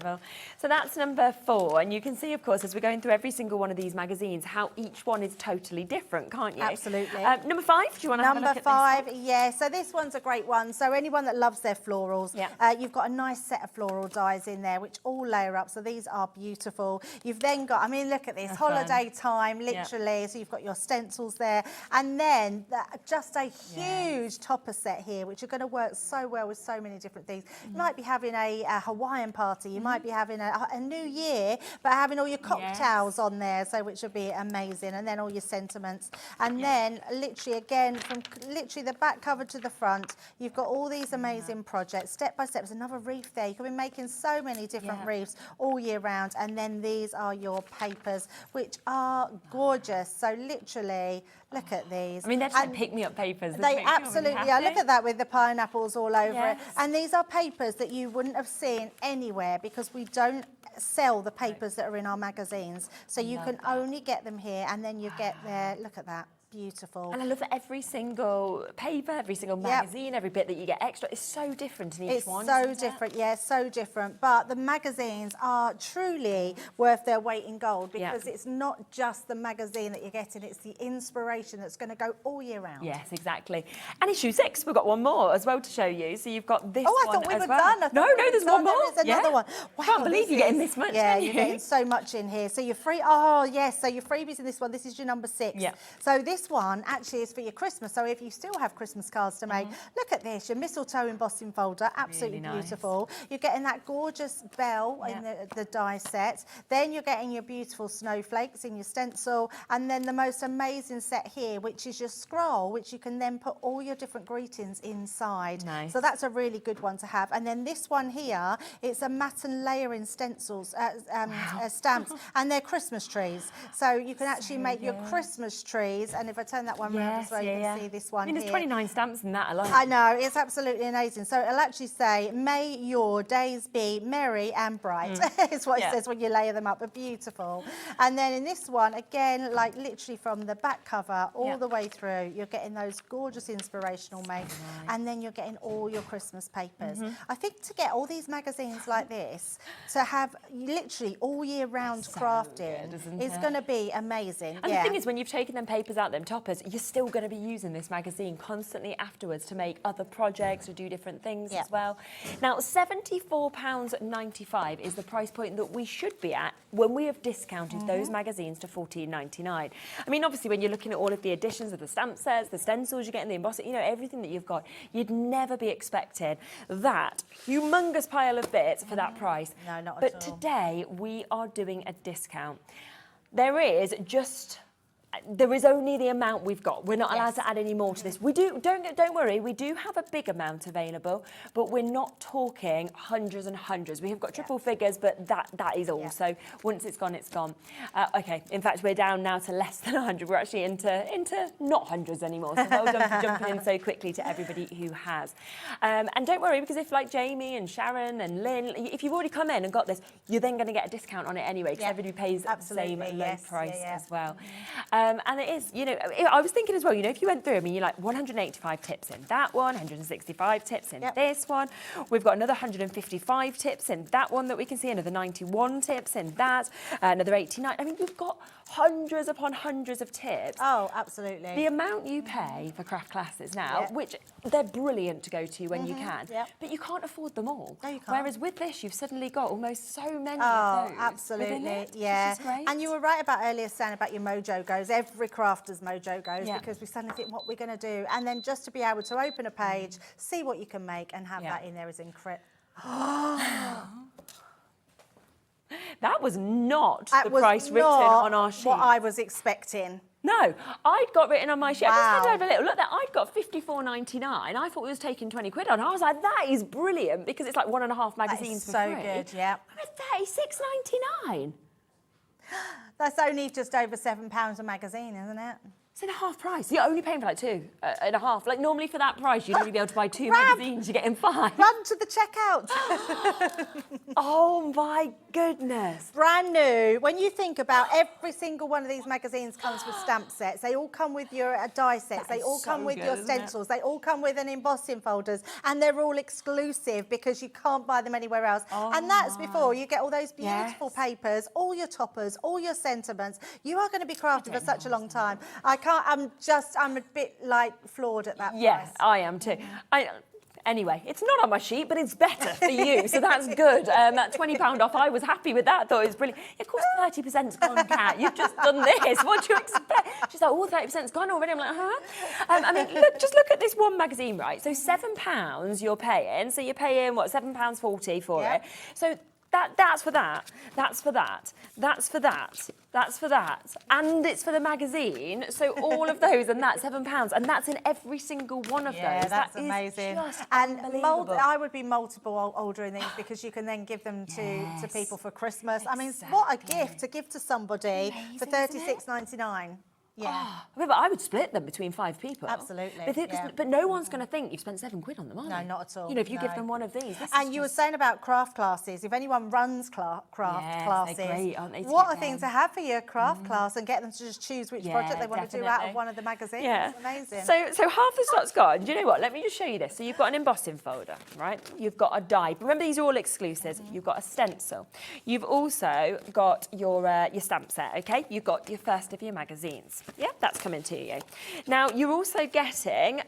So that's number 4, and you can see, of course, as we're going through every single one of these magazines, how each one is totally different, can't you? Absolutely. Number 5, do you want to have a look at this? Number 5, so this one's a great one. So anyone that loves their florals, you've got a nice set of floral dies in there, which all layer up. So these are beautiful. You've then got, I mean, look at this, holiday time, literally. So you've got your stencils there, and then just a huge topper set here, which are going to work so well with so many different things. You might be having a Hawaiian party, you might be having a New Year, but having all your cocktails on there, so which would be amazing, and then all your sentiments. And then literally again, from literally the back cover to the front, you've got all these amazing projects, step by step. There's another reef there. You can be making so many different reefs all year round. And then these are your papers, which are gorgeous. So literally, look at these. I mean, they're just like pick-me-up papers. They absolutely are. Look at that with the pineapples all over it. And these are papers that you wouldn't have seen anywhere because we don't sell the papers that are in our magazines. So you can only get them here, and then you get there. Look at that. beautiful. And I love that every single paper, every single magazine, every bit that you get extra is so different in each one. It's so different, yeah, so different. But the magazines are truly worth their weight in gold because it's not just the magazine that you're getting, it's the inspiration that's going to go all year round. Yes, exactly. And issue 6, we've got one more as well to show you. So you've got this one I thought we were done. No, there's one more. There's another one. Wow, Can't believe you're getting this much, Yeah, can you're you? getting so much in here. So you're free. Oh, yes. So your freebies in this one. This is your number 6. Yeah. So this one actually is for your Christmas. So if you still have Christmas cards to make, look at this. Your mistletoe embossing folder. Absolutely Really nice. beautiful. You're getting that gorgeous bell in the die set. Then you're getting your beautiful snowflakes in your stencil. And then the most amazing set here, which is your scroll, which you can then put all your different greetings inside. Nice. So that's a really good one to have. And then this one here, it's a matte and layering stencils, stamps, and they're Christmas trees. So you can actually make your Christmas trees. And if I turn that one round as well, you can see this one I mean, there's here. 29 stamps in that alone. I know, it's absolutely amazing. So it'll actually say, may your days be merry and bright. It's what it says when you layer them up. They're beautiful. And then in this one, again, like literally from the back cover all the way through, you're getting those gorgeous inspirational makes. And then you're getting all your Christmas papers. I think to get all these magazines like this, to have literally all year round crafting, is going to be amazing. And the thing is, when you've taken them papers out, them toppers, you're still going to be using this magazine constantly afterwards to make other projects or do different things as well. Now, £74.95 is the price point that we should be at when we have discounted those magazines to £14.99. I mean, obviously, when you're looking at all of the editions of the stamp sets, the stencils you're getting, the embossing, you know, everything that you've got, you'd never be expecting that humongous pile of bits for that price. No, not but at all. today, we are doing a discount. There is only the amount we've got. We're not allowed to add any more to this. We do, don't worry, we do have a big amount available, but we're not talking hundreds and hundreds. We have got triple figures, but that is all. So once it's gone, it's gone. Okay, in fact, we're down now to less than 100. We're actually into not hundreds anymore. So well done for jumping in so quickly to everybody who has. And don't worry, because if like Jamie and Sharon and Lynn, if you've already come in and got this, you're then going to get a discount on it anyway, because everybody pays the same low price as well. And it is, you know, I was thinking as well, you know, if you went through, I mean, you're like 185 tips in that one, 165 tips in this one. We've got another 155 tips in that one that we can see, another 91 tips in that, another 89. I mean, you've got hundreds upon hundreds of tips. Oh, absolutely. The amount you pay for craft classes now, which they're brilliant to go to when you can, but you can't afford them all. No, you can't. Whereas with this, you've suddenly got almost so many Oh, of those absolutely, within it, yeah. which is great. And you were right about earlier saying about your mojo goes. Every crafter's mojo goes because we suddenly think what we're going to do. And then just to be able to open a page, see what you can make and have that in there is incredible. That was not the price written on our sheet. What I was expecting. No, I'd got written on my sheet. I just had to Wow. have a little look there. I'd got £54.99. I thought we was taking 20 quid on. I was like, that is brilliant because it's like 1.5 magazines for so free. good, yeah. £36.99. That's only just over £7 a magazine, isn't it? It's in a half price. You're only paying for like 2.5. Like normally for that price, you'd only be able to buy 2 magazines. You're getting 5. Run to the checkout. Oh my goodness. Brand new. When you think about every single one of these magazines comes with stamp sets. They all come with your die sets. They all come with your stencils. They all come with an embossing folders. And they're all exclusive because you can't buy them anywhere else. And that's before you get all those beautiful papers, all your toppers, all your sentiments. You are going to be crafting for such a long time. I'm a bit like floored at that price. Yeah, I am too. Anyway, it's not on my sheet, but it's better for you, so that's good. That £20 off, I was happy with that. Thought it was brilliant. Of course, 30%'s gone, Kat. You've just done this. What do you expect? She's like, oh, 30%'s gone already. I'm like, huh? I mean, just look at this one magazine, right? So £7 you're paying. So you're paying what, £7.40 for it. So that's for that. That's for that. That's for that. That's for that. And it's for the magazine. So all of those and that's £7. And that's in every single one of those. That's that amazing. Just and unbelievable. I would be multiple ordering these because you can then give them to people for Christmas. I mean, what a gift to give to somebody for £36.99. Yeah. Oh, remember, I would split them between 5 people. Absolutely, But no one's going to think you've spent £7 on them, are No, they? not at all. You know, if you give No. them one of these. And you were saying about craft classes. If anyone runs craft classes, they're great, aren't they, to what get a thing them? to have for your craft class and get them to just choose which project they want to do out of one of the magazines. Yeah. It's amazing. So half the stock's gone. Do you know what? Let me just show you this. So you've got an embossing folder, right? You've got a die. Remember, these are all exclusives. You've got a stencil. You've also got your stamp set, okay? You've got your first of your magazines. Yeah, that's coming to you. Now, you're also getting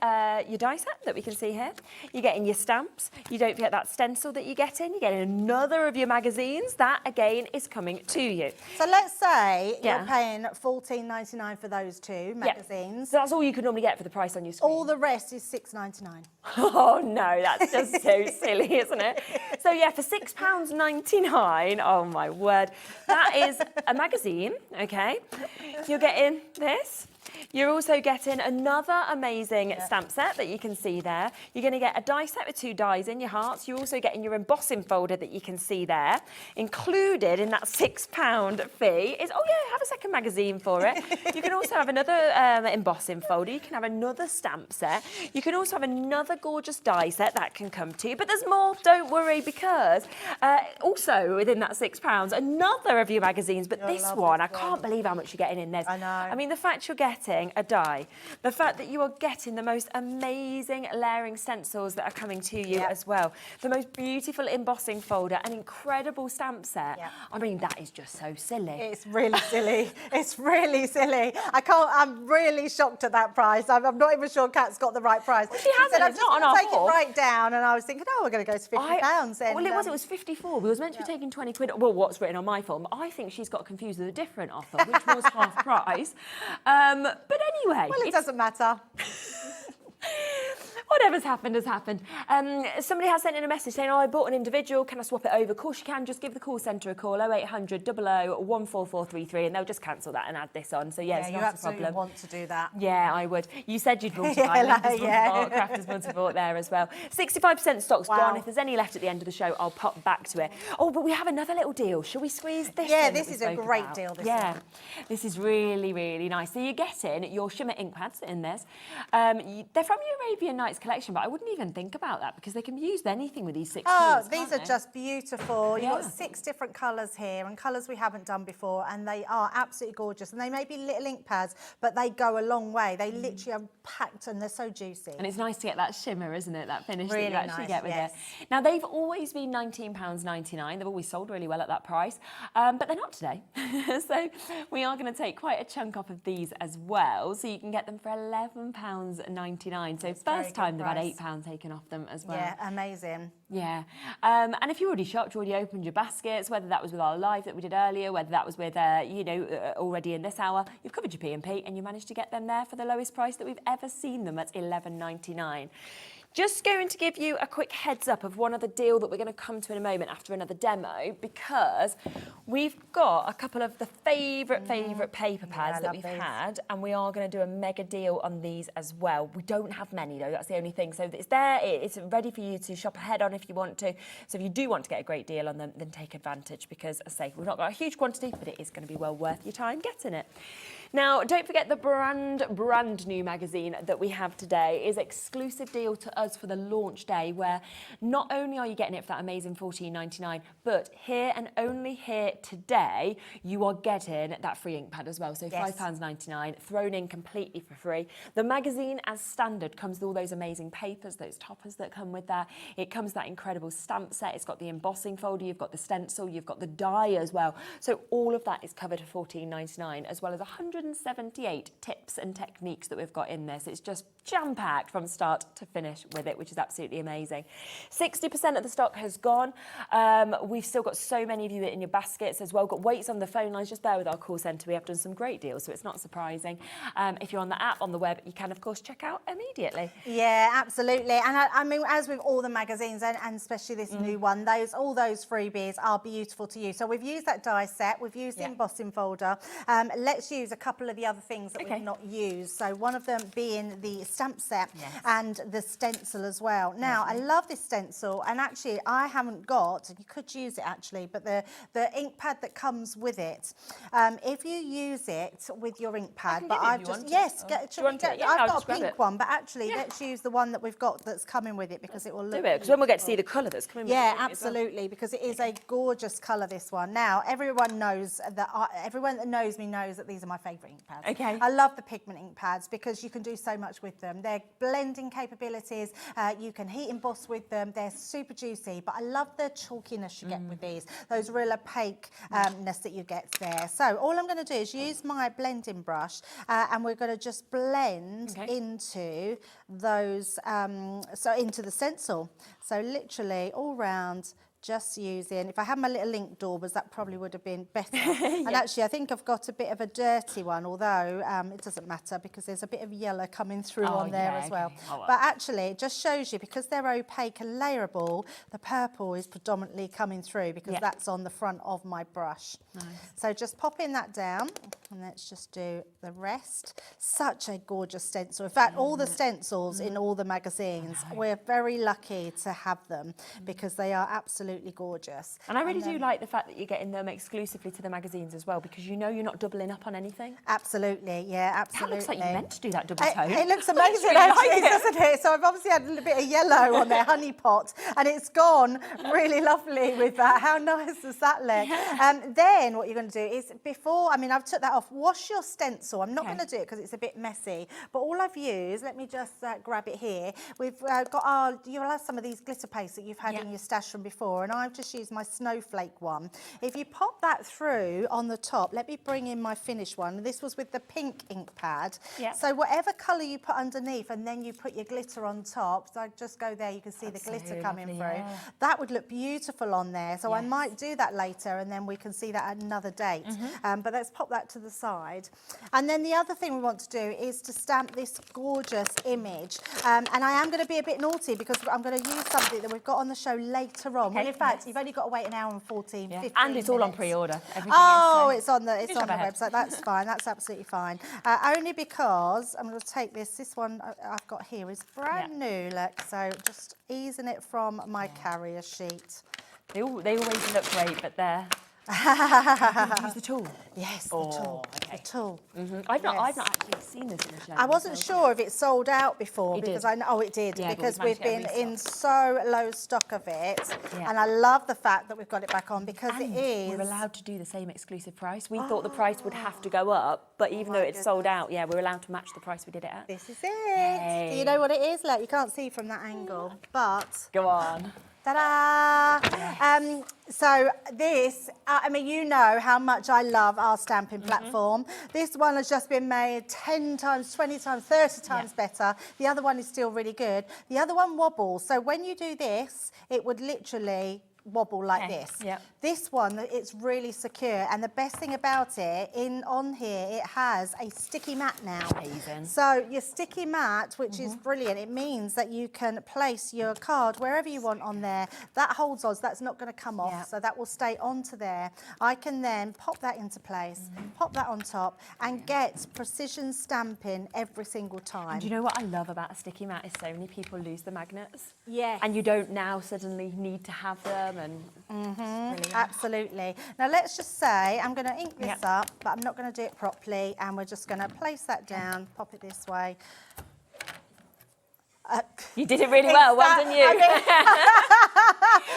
your die set that we can see here. You're getting your stamps. You don't forget that stencil that you get in. You're getting another of your magazines. That, again, is coming to you. So let's say Yeah. you're paying $14.99 for those 2 magazines. So that's all you could normally get for the price on your screen. All the rest is $6.99. Oh no, that's just so silly, isn't it? So yeah, for £6.99, oh my word, that is a magazine, okay? You're getting this. You're also getting another amazing stamp set that you can see there. You're going to get a die set with 2 dies in your hearts. You're also getting your embossing folder that you can see there. Included in that £6 fee is, oh yeah, have a second magazine for it. You can also have another embossing folder. You can have another stamp set. You can also have another gorgeous die set that can come to you. But there's more, don't worry, because also within that £6, another of your magazines. But this one, I can't believe how much you're getting in this. I know. I mean, the fact you're getting a die, the fact that you are getting the most amazing layering stencils that are coming to you as well, the most beautiful embossing folder, an incredible stamp set. I mean, that is just so silly. It's really silly. It's really silly. I'm really shocked at that price. I'm not even sure Kat's got the right price. Well, she hasn't. said, I'm It's just not going on to our take fork. it right down. And I was thinking, oh, we're going to go to £50. Well, it was 54. We was meant to be taking 20 quid. Well, what's written on my form? I think she's got confused with a different offer, which was half price. But anyway. Well, it doesn't matter. Whatever's happened has happened. Somebody has sent in a message saying, oh, I bought an individual, can I swap it over? Of course you can, just give the call centre a call, 0800 00 14433, and they'll just cancel that and add this on. So yeah, it's you not a absolutely problem. want to do that. Yeah, I would. You said you'd multiply. Crafters want to support there as well. 65% stock's gone. If there's any left at the end of the show, I'll pop back to it. Oh, but we have another little deal. Shall we squeeze this in? Yeah, that this we is a spoke great about? deal, this Yeah, one. this is really, really nice. So you're getting your shimmer ink pads in this. They're from your Arabian Nights collection, but I wouldn't even think about that because they can be used with anything with these 6 colours. Oh, these are just beautiful. You've got 6 different colours here and colours we haven't done before, and they are absolutely gorgeous. And they may be little ink pads, but they go a long way. They literally are packed and they're so juicy. And it's nice to get that shimmer, isn't it? That finish Really that you actually nice, get with yes. it. Now, they've always been £19.99. They've always sold really well at that price, but they're not today. So we are going to take quite a chunk off of these as well. So you can get them for £11.99. So first time they've had £8 taken off them as well. Yeah, amazing. Yeah. And if you already shopped, you already opened your baskets, whether that was with our live that we did earlier, whether that was with, already in this hour, you've covered your P&P and you managed to get them there for the lowest price that we've ever seen them at £11.99. Just going to give you a quick heads up of one other deal that we're going to come to in a moment after another demo, because we've got a couple of the favourite paper pads that we've had, and we are going to do a mega deal on these as well. We don't have many though, that's the only thing. So it's there, it's ready for you to shop ahead on if you want to. So if you do want to get a great deal on them, then take advantage, because as I say, we've not got a huge quantity, but it is going to be well worth your time getting it. Now, don't forget the brand new magazine that we have today is exclusive deal to us for the launch day, where not only are you getting it for that amazing $14.99, but here and only here today, you are getting that free ink pad as well. So £5.99 thrown in completely for free. The magazine as standard comes with all those amazing papers, those toppers that come with that. It comes with that incredible stamp set. It's got the embossing folder, you've got the stencil, you've got the die as well. So all of that is covered for $14.99, as well as 178 tips and techniques that we've got in this. It's just jam-packed from start to finish with it, which is absolutely amazing. 60% of the stock has gone. We've still got so many of you in your baskets as well. Got waits on the phone lines just there with our call centre. We have done some great deals, so it's not surprising. If you're on the app, on the web, you can, of course, check out immediately. Yeah, absolutely. And I mean, as with all the magazines, and especially this new one, all those freebies are beautiful to use. So we've used that die set, we've used the embossing folder. Let's use a couple of the other things that we've not used. So one of them being the stamp set and the stencil as well. Now, I love this stencil, and actually I haven't got, you could use it actually, but the ink pad that comes with it, if you use it with your ink pad, but I've just, I've got a pink one, but actually let's use the one that we've got that's coming with it, because it will look because then we'll get to see the colour that's coming with it. Yeah, absolutely, because it is a gorgeous colour, this one. Now, everyone knows that, everyone that knows me knows that these are my favourite ink pads. Okay. I love the pigment ink pads because you can do so much with them. They're blending capabilities, you can heat emboss with them, they're super juicy, but I love the chalkiness you get with these, those real opaqueness that you get there. So all I'm going to do is use my blending brush and we're going to just blend into those, into the stencil. So literally all round, just using, if I had my little ink daubers, that probably would have been better. And actually, I think I've got a bit of a dirty one, although it doesn't matter because there's a bit of yellow coming through on there as well. But actually, it just shows you, because they're opaque and layerable, the purple is predominantly coming through because that's on the front of my brush. So just popping that down, and let's just do the rest. Such a gorgeous stencil. In fact, all the stencils in all the magazines, we're very lucky to have them because they are absolutely gorgeous. And I really do like the fact that you're getting them exclusively to the magazines as well, because you know you're not doubling up on anything. Absolutely, yeah, absolutely. That looks like you meant to do that double tone. It looks amazing, actually, doesn't it? So I've obviously had a little bit of yellow on their honey pot, and it's gone really lovely with that. How nice does that look? Then what you're going to do is, before, I mean, I've took that off, wash your stencil. I'm not going to do it because it's a bit messy, but all I've used, let me just grab it here. We've got you'll have some of these glitter paste that you've had in your stash from before, and I've just used my snowflake one. If you pop that through on the top, let me bring in my finished one. This was with the pink ink pad. So whatever colour you put underneath, and then you put your glitter on top, so I just go there, you can see the glitter coming through. That would look beautiful on there, so I might do that later, and then we can see that at another date. But let's pop that to the side. And then the other thing we want to do is to stamp this gorgeous image. And I am going to be a bit naughty because I'm going to use something that we've got on the show later on. In fact, you've only got to wait an hour and 15, 15 And it's all on minutes. pre-order. It's on the website. That's fine. That's absolutely fine. Only because I'm going to take this one I've got here is brand new, look. So just easing it from my carrier sheet. They always look great, but they're... Use the tool. Yes, the tool. The tool. I've not actually seen this in the show. I wasn't sure if it sold out before because I know. Oh, it did, because we've been in so low stock of it, and I love the fact that we've got it back on because it is. We're allowed to do the same exclusive price. We thought the price would have to go up, but even though it's sold out, we're allowed to match the price we did it at. This is it. Yay. Do you know what it is? Like, you can't see from that angle, but go on. Ta-da! So this, I mean, you know how much I love our stamping platform. This one has just been made 10 times, 20 times, 30 times better. The other one is still really good. The other one wobbles. So when you do this, it would literally wobble like this. This one, it's really secure, and the best thing about it, on here, it has a sticky mat now. Amazing. So your sticky mat, which is brilliant, it means that you can place your card wherever you want on there. That holds on, so that's not going to come off, so that will stay onto there. I can then pop that into place, pop that on top, and get precision stamping every single time. And do you know what I love about a sticky mat is so many people lose the magnets. Yes. And you don't now suddenly need to have them. And absolutely. Now let's just say I'm going to ink this up, but I'm not going to do it properly, and we're just going to place that down, pop it this way. You did it really well. Well done, you.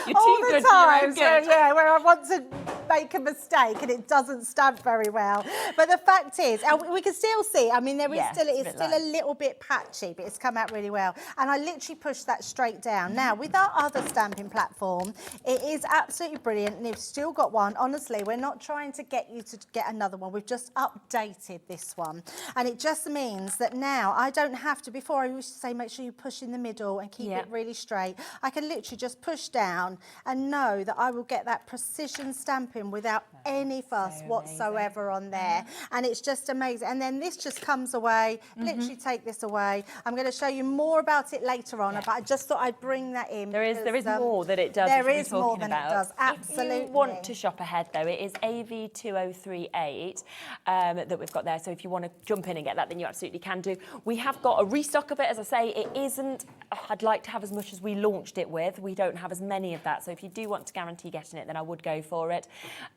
You're all too the good. times, You're good. where I want to make a mistake and it doesn't stamp very well. But the fact is, we can still see. I mean, there is still a little bit patchy, but it's come out really well. And I literally pushed that straight down. Now, with our other stamping platform, it is absolutely brilliant, and you've still got one. Honestly, we're not trying to get you to get another one. We've just updated this one, and it just means that now I don't have to. Before I used to say, make sure you push in the middle and keep it really straight. I can literally just push down and know that I will get that precision stamping stamping without any fuss whatsoever on there. And it's just amazing. And then this just comes away, literally take this away. I'm going to show you more about it later on, but I just thought I'd bring that in. There is more that it does. There is more than it does, absolutely. If you want to shop ahead though, it is AV2038 that we've got there. So if you want to jump in and get that, then you absolutely can do. We have got a restock of it. As I say, it isn't, I'd like to have as much as we launched it with. We don't have as many of that. So if you do want to guarantee getting it, then I would go for it.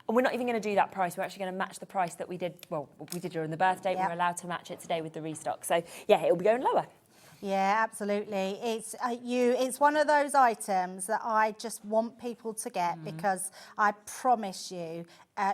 And we're not even going to do that price. We're actually going to match the price that we did, well, we did during the birthday. We're allowed to match it today with the restock. So yeah, it'll be going lower. Yeah, absolutely. It's one of those items that I just want people to get because I promise you,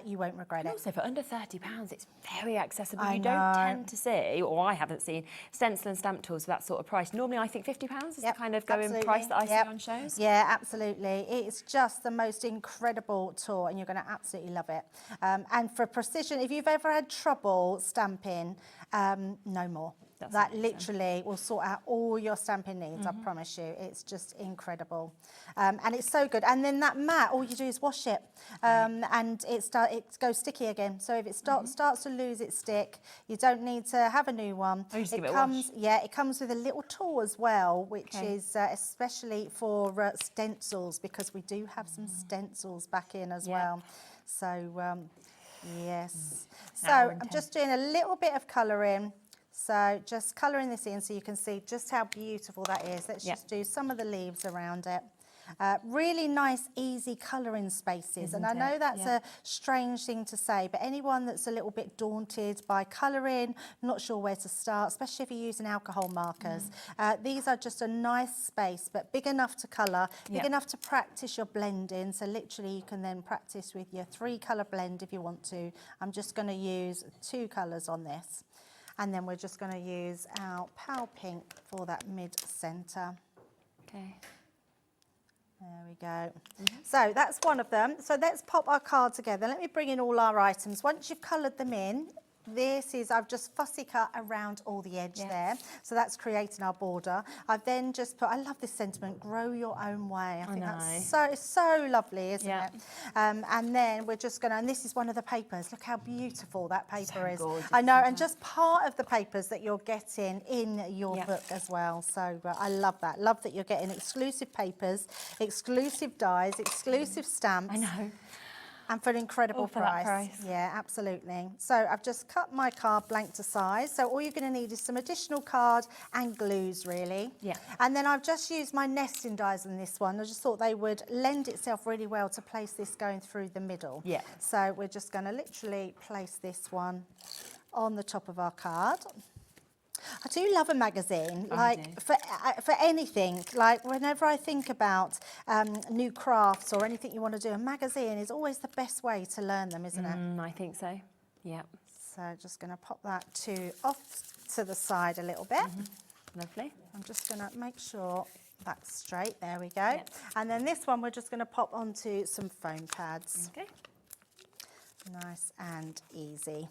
you won't regret it. Also, for under £30, it's very accessible. You don't tend to see, or I haven't seen, stencil and stamp tools for that sort of price. Normally, I think £50 is the kind of going price that I see on shows. Yeah, absolutely. It's just the most incredible tool, and you're going to absolutely love it. And for precision, if you've ever had trouble stamping, no more. That literally will sort out all your stamping needs, I promise you. It's just incredible. And it's so good. And then that mat, all you do is wash it. And it goes sticky again. So if it starts to lose its stick, you don't need to have a new one. Oh, you just give it a wash. Yeah, it comes with a little tool as well, which is especially for stencils, because we do have some stencils back in as well. So, yes. So I'm just doing a little bit of colouring. So just colouring this in so you can see just how beautiful that is. Let's just do some of the leaves around it. Really nice, easy colouring spaces. And I know that's a strange thing to say, but anyone that's a little bit daunted by colouring, not sure where to start, especially if you're using alcohol markers, these are just a nice space, but big enough to colour, big enough to practice your blending. So literally you can then practice with your 3-colour blend if you want to. I'm just going to use 2 colours on this. And then we're just going to use our Pal Pink for that mid-centre. Okay. There we go. So that's one of them. So let's pop our card together. Let me bring in all our items. Once you've coloured them in, I've just fussy cut around all the edge there. So that's creating our border. I've then just put, I love this sentiment, grow your own way. I think that's so lovely, isn't it? And then we're just going to, and this is one of the papers. Look how beautiful that paper is. Gorgeous, I know, and just part of the papers that you're getting in your book as well. So I love that. Love that you're getting exclusive papers, exclusive dies, exclusive stamps. I know. And for an incredible price. Yeah, absolutely. So I've just cut my card blank to size. So all you're going to need is some additional card and glues, really. Yeah. And then I've just used my nesting dies on this one. I just thought they would lend itself really well to place this going through the middle. Yeah. So we're just going to literally place this one on the top of our card. I do love a magazine, like for anything. Like whenever I think about new crafts or anything you want to do, a magazine is always the best way to learn them, isn't it? I think so. Yeah. So just going to pop that off to the side a little bit. Lovely. I'm just going to make sure that's straight. There we go. And then this one we're just going to pop onto some foam pads. Okay. Nice and easy.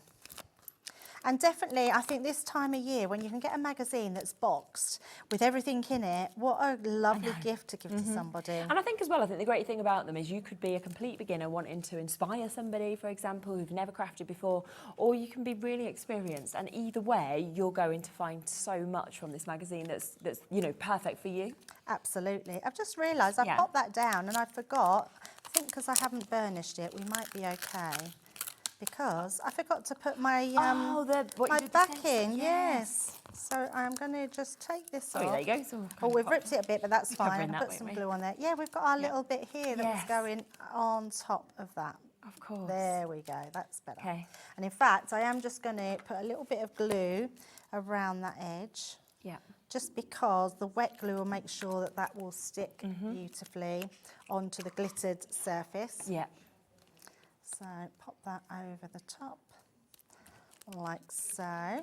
And definitely, I think this time of year, when you can get a magazine that's boxed with everything in it, what a lovely gift to give to somebody. And I think as well, I think the great thing about them is you could be a complete beginner wanting to inspire somebody, for example, who've never crafted before, or you can be really experienced. And either way, you're going to find so much from this magazine that's you know, perfect for you. Absolutely. I've just realised I popped that down and I forgot. I think because I haven't burnished it, we might be okay. Because I forgot to put my my back in, yes. So I'm going to just take this off. There you go. So we've ripped it a bit, but that's fine. I'll put some glue on there. Yeah, we've got our little bit here that's going on top of that. Of course. There we go. That's better. Okay. And in fact, I am just going to put a little bit of glue around that edge. Yeah. Just because the wet glue will make sure that that will stick beautifully onto the glittered surface. Yeah. So pop that over the top, like so.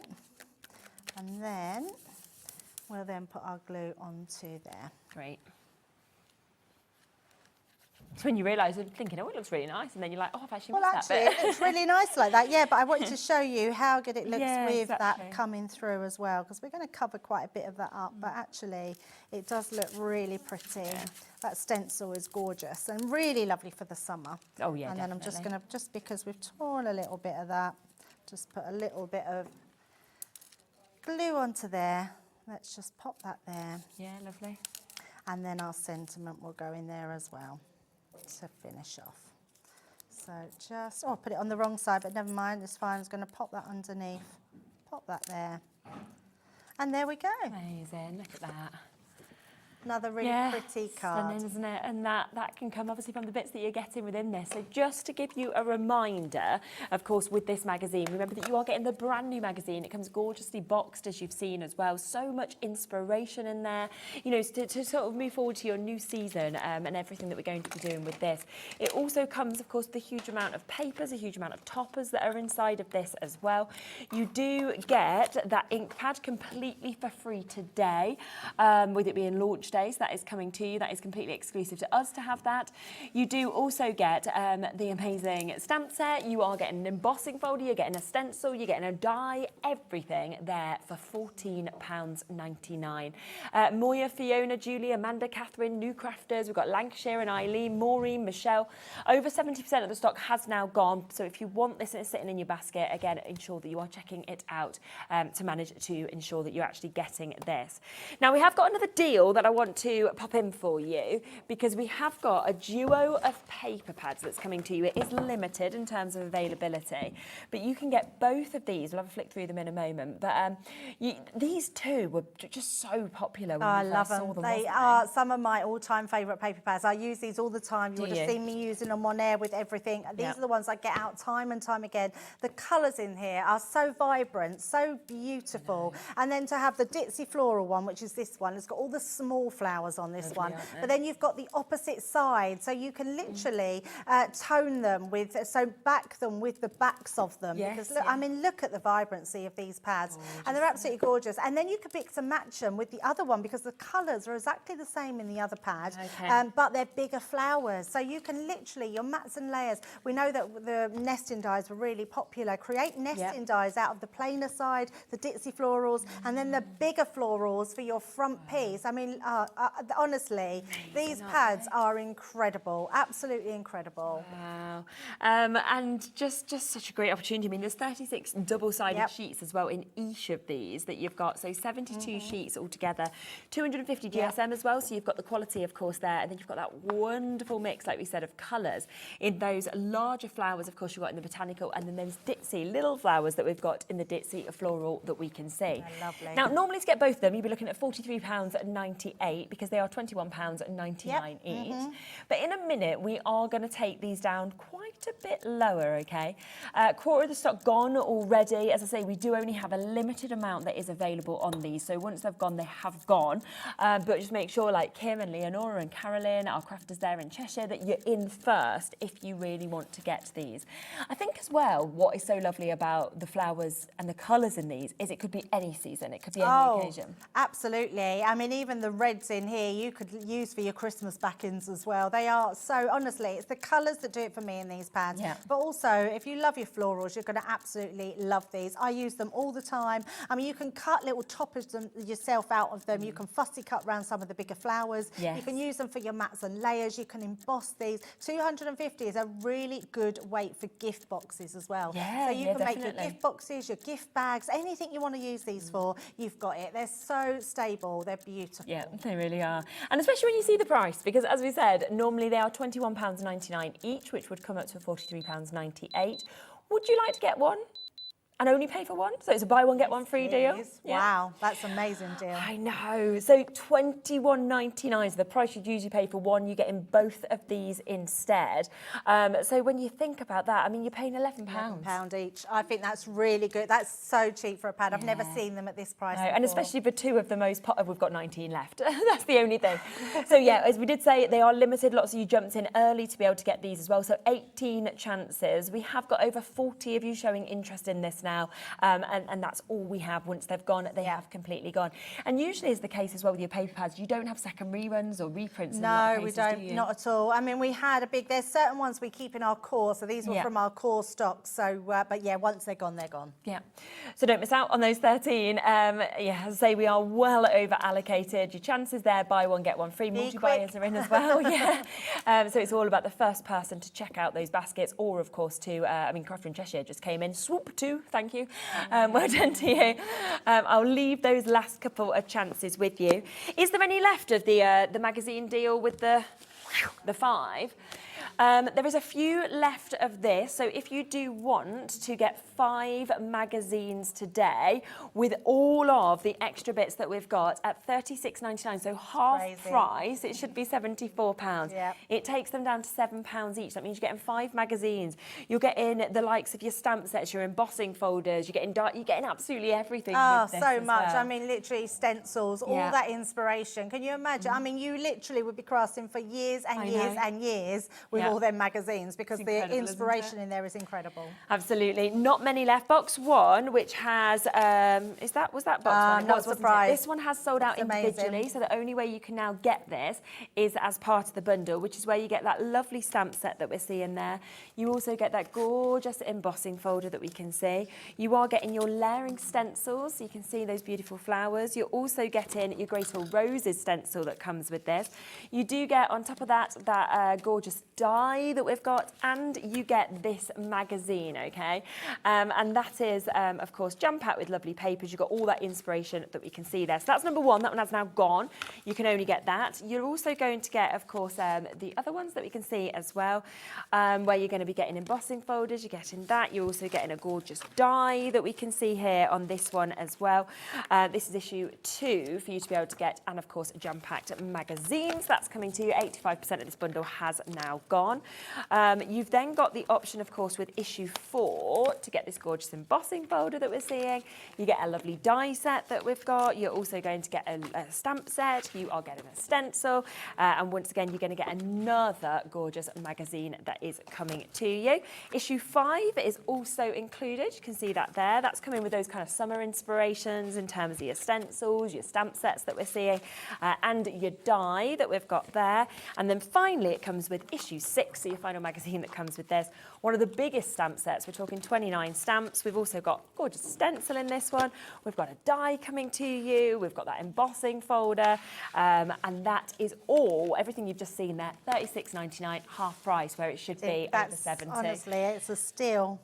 And then we'll then put our glue onto there. Great. It's when you realise, you're thinking, oh, it looks really nice, and then you're like, oh, I've actually Well, missed actually, that bit. it looks really nice like that, yeah, but I wanted to show you how good it looks Yeah, with exactly. that coming through as well, because we're going to cover quite a bit of that up, but actually it does look really pretty. Yeah. That stencil is gorgeous and really lovely for the summer. Oh, yeah, And then I'm just going to, just because we've torn a little bit of that, just put a little bit of glue onto there. Let's just pop that there. Yeah, lovely. And then our sentiment will go in there as well to finish off. So just, oh, I put it on the wrong side, but never mind, it's fine. I'm just going to pop that underneath, pop that there. And there we go. Amazing, look at that. Another really pretty card. Stunning, isn't it? And that can come obviously from the bits that you're getting within this. So just to give you a reminder, of course, with this magazine, remember that you are getting the brand new magazine. It comes gorgeously boxed, as you've seen as well. So much inspiration in there, you know, to sort of move forward to your new season and everything that we're going to be doing with this. It also comes, of course, with a huge amount of papers, a huge amount of toppers that are inside of this as well. You do get that ink pad completely for free today, with it being launch day. So that is coming to you. That is completely exclusive to us to have that. You do also get the amazing stamp set. You are getting an embossing folder, you're getting a stencil, you're getting a die, everything there for £14.99. Moya, Fiona, Julie, Amanda, Catherine, new crafters. We've got Lancashire and Eileen, Maureen, Michelle. Over 70% of the stock has now gone. So if you want this and it's sitting in your basket, again, ensure that you are checking it out to manage to ensure that you're actually getting this. Now, we have got another deal that I want to pop in for you, because we have got a duo of paper pads that's coming to you. It is limited in terms of availability, but you can get both of these. We'll have a flick through them in a moment, but these two were just so popular when I we love first saw them. them. They are some of my all-time favourite paper pads. I use these all the time. You would have seen me using them on air with everything. These are the ones I get out time and time again. The colours in here are so vibrant, so beautiful. And then to have the ditzy floral one, which is this one, it's got all the small flowers on this one. But then you've got the opposite side, so you can literally tone them with, so back them with the backs of them. Because look, I mean, look at the vibrancy of these pads. And they're absolutely gorgeous. And then you can mix and match them with the other one, because the colours are exactly the same in the other pad, but they're bigger flowers. So you can literally, your mats and layers, we know that the nesting dies were really popular. Create nesting dies out of the plainer side, the ditzy florals, and then the bigger florals for your front piece. I mean, honestly, these pads are incredible, absolutely incredible. Wow. And just such a great opportunity. I mean, there's 36 double-sided sheets as well in each of these that you've got. So 72 sheets altogether, 250 GSM as well. So you've got the quality, of course, there. And then you've got that wonderful mix, like we said, of colours. In those larger flowers, of course, you've got in the botanical, and then those ditzy little flowers that we've got in the ditzy floral that we can see. Lovely. Now, normally to get both of them, you'd be looking at £43.98, because they are £21.99 each. But in a minute, we are going to take these down quite a bit lower, okay? Quarter of the stock gone already. As I say, we do only have a limited amount that is available on these. So once they've gone, they have gone. But just make sure, like Kim and Leonora and Cheralene, our crafters there in Cheshire, that you're in first if you really want to get these. I think as well, what is so lovely about the flowers and the colours in these is it could be any season. It could be any occasion. Absolutely. I mean, even the reds in here, you could use for your Christmas back-ins as well. They are so, honestly, it's the colours that do it for me in these pads. But also, if you love your florals, you're going to absolutely love these. I use them all the time. I mean, you can cut little toppers yourself out of them. You can fussy cut around some of the bigger flowers. You can use them for your mats and layers. You can emboss these. 250 is a really good weight for gift boxes as well. So you can make your gift boxes, your gift bags, anything you want to use these for, you've got it. They're so stable. They're beautiful. Yeah, they really are. And especially when you see the price, because as we said, normally they are £21.99 each, which would come up to £43.98. Would you like to get one and only pay for one? So it's a buy one, get one free deal. Wow, that's an amazing deal. I know. So £21.99 is the price you'd usually pay for one. You're getting both of these instead. So when you think about that, I mean, you're paying £11. £11 each. I think that's really good. That's so cheap for a pad. I've never seen them at this price before. And especially for two of the most we've got 19 left. That's the only thing. So yeah, as we did say, they are limited. Lots of you jumped in early to be able to get these as well. So 18 chances. We have got over 40 of you showing interest in this now, and that's all we have. Once they've gone, they have completely gone. And usually is the case as well with your paper pads, you don't have second reruns or reprints in a lot of cases, we don't, do you? not at all. I mean, we had a big, there's certain ones we keep in our core, so these were from our core stock, so, but yeah, once they're gone, they're gone. Yeah, so don't miss out on those 13. Yeah, as I say, we are well over allocated. Your chances there, buy one, get one free. Multi-buyers are in as well, so it's all about the first person to check out those baskets, or of course to, I mean, Craft in Cheshire just came in, swoop two, thank you. Well done to you. I'll leave those last couple of chances with you. Is there any left of the magazine deal with the 5? There is a few left of this, so if you do want to get 5 magazines today with all of the extra bits that we've got at £36.99, so half price, it should be £74. Yep. It takes them down to £7 each. That means you're getting 5 magazines. You're getting the likes of your stamp sets, your embossing folders, you're getting absolutely everything. Oh, with this so as much. well. I mean, literally stencils, all that inspiration. Can you imagine? I mean, you literally would be crafting for years and years and years with all them magazines, because the inspiration in there is incredible. Absolutely. Not many left. Box 1, which has, was that box 1? Not surprised. This one has sold out individually, so the only way you can now get this is as part of the bundle, which is where you get that lovely stamp set that we're seeing there. You also get that gorgeous embossing folder that we can see. You are getting your layering stencils, so you can see those beautiful flowers. You're also getting your Graceful Roses stencil that comes with this. You do get, on top of that, that gorgeous die that we've got, and you get this magazine, okay? And that is, of course, jam packed with lovely papers. You've got all that inspiration that we can see there. So that's number 1. That one has now gone. You can only get that. You're also going to get, of course, the other ones that we can see as well, where you're going to be getting embossing folders. You're getting that. You're also getting a gorgeous die that we can see here on this one as well. This is issue 2 for you to be able to get, and of course, jam-packed magazines. That's coming to you. 85% of this bundle has now gone. You've then got the option, of course, with issue 4 to get this gorgeous embossing folder that we're seeing. You get a lovely die set that we've got. You're also going to get a stamp set. You are getting a stencil. And once again, you're going to get another gorgeous magazine that is coming to you. Issue 5 is also included. You can see that there. That's coming with those kind of summer inspirations in terms of your stencils, your stamp sets that we're seeing, and your die that we've got there. And then finally, it comes with issue 6, so your final magazine that comes with this. One of the biggest stamp sets. We're talking 29 stamps. We've also got gorgeous stencil in this one. We've got a die coming to you. We've got that embossing folder. And that is all, everything you've just seen there, £36.99, half price, where it should be over 70. Honestly, it's a steal.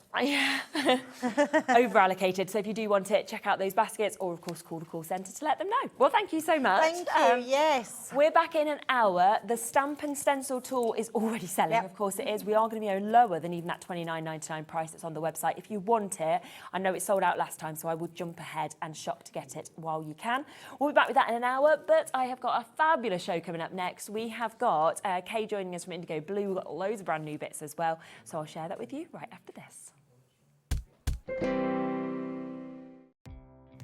Over allocated. So if you do want it, check out those baskets, or of course call the call centre to let them know. Well, thank you so much. Thank you, yes. We're back in an hour. The stamp and stencil tool is already selling. Of course it is. We are going to be lower than even that £29.99 price that's on the website. If you want it, I know it sold out last time, so I would jump ahead and shop to get it while you can. We'll be back with that in an hour, but I have got a fabulous show coming up next. We have got Kay joining us from IndigoBlu. We've got loads of brand new bits as well, so I'll share that with you right after this.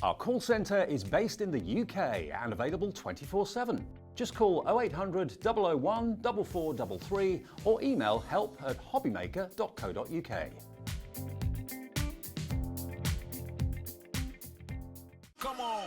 Our call centre is based in the UK and available 24/7. Just call 0800 001 4433 or email help@hobbymaker.co.uk. Come on.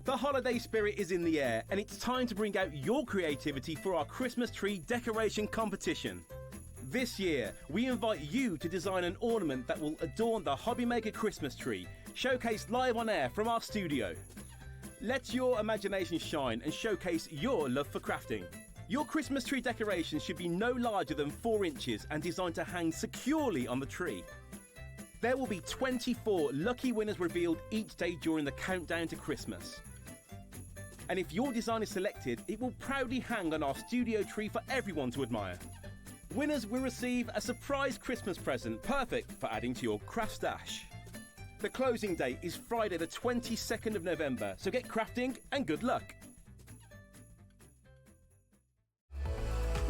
The holiday spirit is in the air, and it's time to bring out your creativity for our Christmas tree decoration competition. This year, we invite you to design an ornament that will adorn the Hobbymaker Christmas tree, showcased live on air from our studio. Let your imagination shine and showcase your love for crafting. Your Christmas tree decoration should be no larger than 4 inches and designed to hang securely on the tree. There will be 24 lucky winners revealed each day during the countdown to Christmas. And if your design is selected, it will proudly hang on our studio tree for everyone to admire. Winners will receive a surprise Christmas present, perfect for adding to your craft stash. The closing date is Friday the 22nd of November, so get crafting and good luck.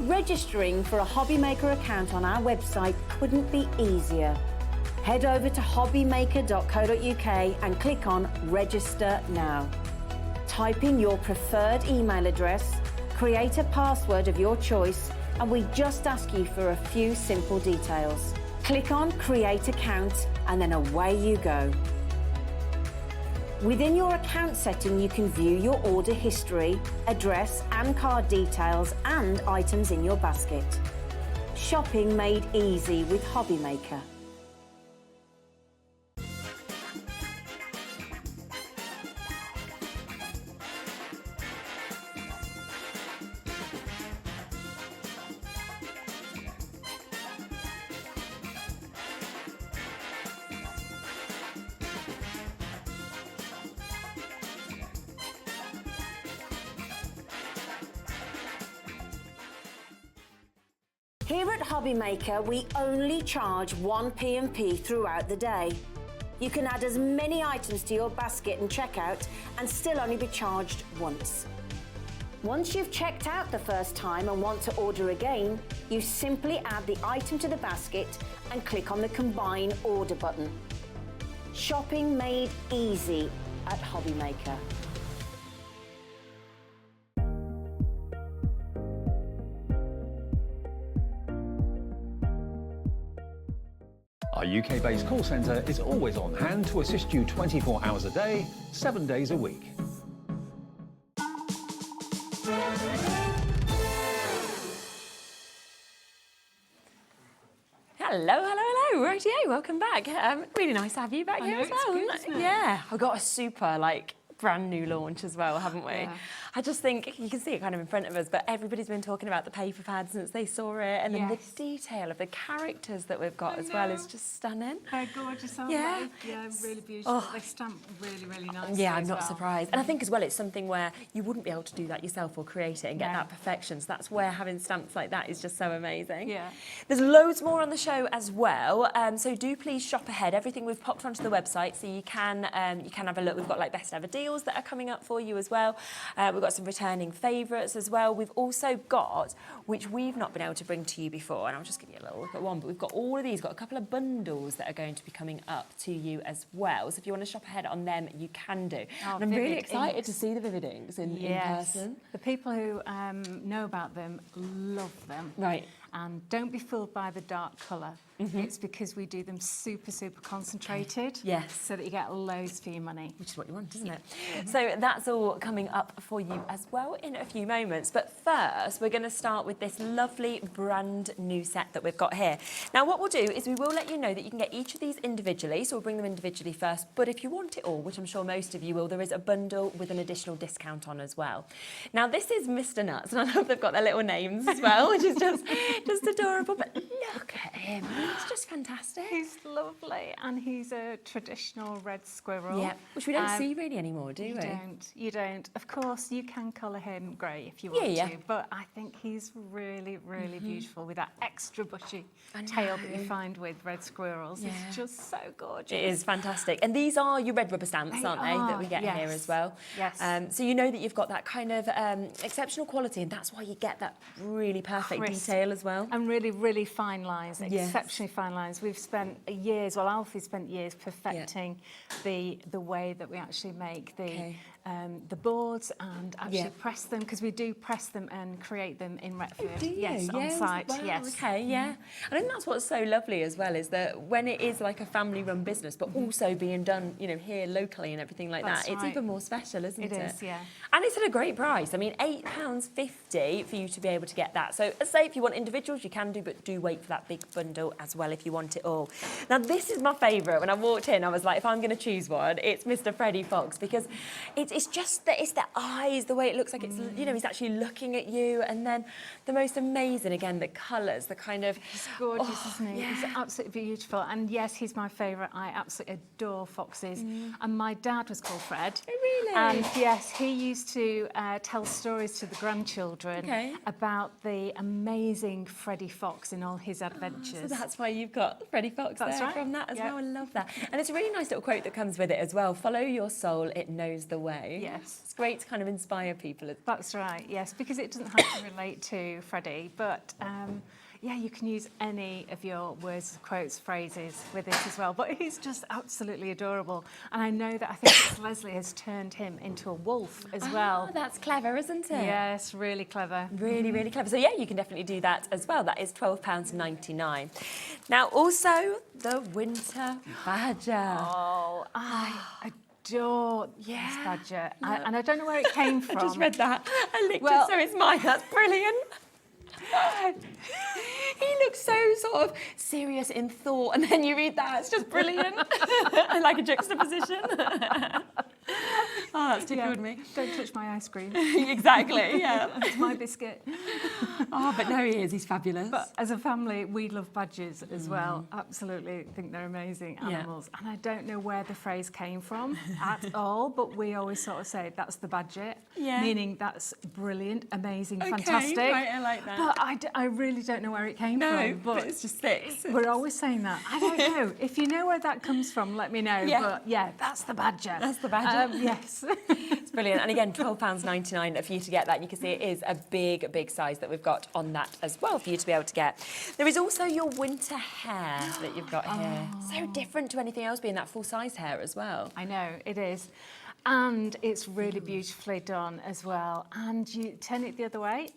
Registering for a Hobbymaker account on our website couldn't be easier. Head over to hobbymaker.co.uk and click on Register Now. Type in your preferred email address, create a password of your choice, and we just ask you for a few simple details. Click on Create Account and then away you go. Within your account setting, you can view your order history, address and card details and items in your basket. Shopping made easy with Hobbymaker. Here at Hobbymaker, we only charge 1 P&P throughout the day. You can add as many items to your basket and checkout and still only be charged once. Once you've checked out the first time and want to order again, you simply add the item to the basket and click on the Combine Order button. Shopping made easy at Hobbymaker. Our UK-based call centre is always on hand to assist you 24 hours a day, 7 days a week. Hello, rightio, welcome back. Really nice to have you back here as well. It's good, isn't it? Yeah, I've got a super brand new launch as well, haven't we? Yeah. I just think you can see it kind of in front of us, but everybody's been talking about the paper pad since they saw it, and then the Yes. detail of the characters that we've got as well is just stunning. They're gorgeous, aren't Yeah. they? Yeah, really beautiful. They stamp really, really nicely. Yeah, I'm as not well. surprised. And I think as well, it's something where you wouldn't be able to do that yourself or create it and get No. that perfection. So that's where having stamps like that is just so amazing. Yeah. There's loads more on the show as well. So do please shop ahead. Everything we've popped onto the website, so you can have a look. We've got best ever deals that are coming up for you as well. We've got some returning favourites as well. We've also got, which we've not been able to bring to you before, and I'll just give you a little look at one, but we've got all of these, got a couple of bundles that are going to be coming up to you as well. So if you want to shop ahead on them, you can do. Oh, and I'm really Vivid excited inks. to see the Vivid inks in person. The people who know about them love them. Right. And don't be fooled by the dark colour. It's because we do them super, super concentrated. Yes. So that you get loads for your money. Which is what you want, isn't it? So that's all coming up for you as well in a few moments. But first, we're going to start with this lovely brand new set that we've got here. Now, what we'll do is we will let you know that you can get each of these individually. So we'll bring them individually first. But if you want it all, which I'm sure most of you will, there is a bundle with an additional discount on as well. Now, this is Mr. Nuts. And I love they've got their little names as well, which is just adorable. But look at him. It's just fantastic. He's lovely, and he's a traditional red squirrel. Yeah, which we don't see really anymore, do we? You don't. Of course, you can colour him grey if you want to, but I think he's really, really beautiful with that extra bushy tail that you find with red squirrels. It's just so gorgeous. It is fantastic. And these are your red rubber stamps, aren't they, that we get here as well? Yes. So you know that you've got that kind of exceptional quality, and that's why you get that really perfect Crisp. detail as well. And really, really fine lines, exceptionally fine lines. We've spent years, well, Alfie spent years perfecting the way that we actually make the boards and actually press them, because we do press them and create them in Retford. Yes, on site. Wow, yes. Okay, yeah. I think that's what's so lovely as well, is that when it is like a family-run business, but also being done, here locally and everything like That's that, it's right. even more special, isn't it? It is, yeah. And it's at a great price. I mean, £8.50 for you to be able to get that. So, as I say, if you want individuals, you can do, but do wait for that big bundle as well if you want it all. Now, this is my favourite. When I walked in, I was like, if I'm going to choose one, it's Mr. Freddie Fox, because it's it's just that it's the eyes, the way it looks like it's, you know, he's actually looking at you, and then the most amazing, again, the colours, the kind of... He's gorgeous, isn't he? He's absolutely beautiful. And yes, he's my favourite. I absolutely adore foxes. And my dad was called Fred. Oh, really? And yes, he used to tell stories to the grandchildren about the amazing Freddie Fox in all his adventures. So that's why you've got Freddie Fox from that as well. I love that. And it's a really nice little quote that comes with it as well. Follow your soul, it knows the way. Yes. It's great to kind of inspire people. That's right, yes, because it doesn't have to relate to Freddie, but yeah, you can use any of your words, quotes, phrases with it as well. But he's just absolutely adorable. And I know that I think Leslie has turned him into a wolf as well. That's clever, isn't it? Yes, really clever. Really, really clever. So yeah, you can definitely do that as well. That is £12.99. Now also the winter badger. Oh, I adore this badger. And I don't know where it came from. I just read that. I licked it, so it's mine. That's brilliant. He looks so sort of serious in thought, and then you read that, it's just brilliant. I like a juxtaposition. Oh, that's tickled me. Don't touch my ice cream. Exactly, yeah. It's my biscuit. Oh, but no, he's fabulous. But as a family, we love badgers as well. Absolutely think they're amazing animals. And I don't know where the phrase came from at all, but we always sort of say that's the badger, meaning that's brilliant, amazing, fantastic. Right, I like that. But I really don't know where it came from. No, but it's just fixed. We're always saying that. I don't know. If you know where that comes from, let me know. Yeah. But yeah, that's the badger. That's the badger. Yes. It's brilliant. And again, £12.99 for you to get that. You can see it is a big, big size that we've got on that as well for you to be able to get. There is also your winter hair that you've got here. So different to anything else, being that full-size hair as well. I know, it is. And it's really beautifully done as well. And you turn it the other way.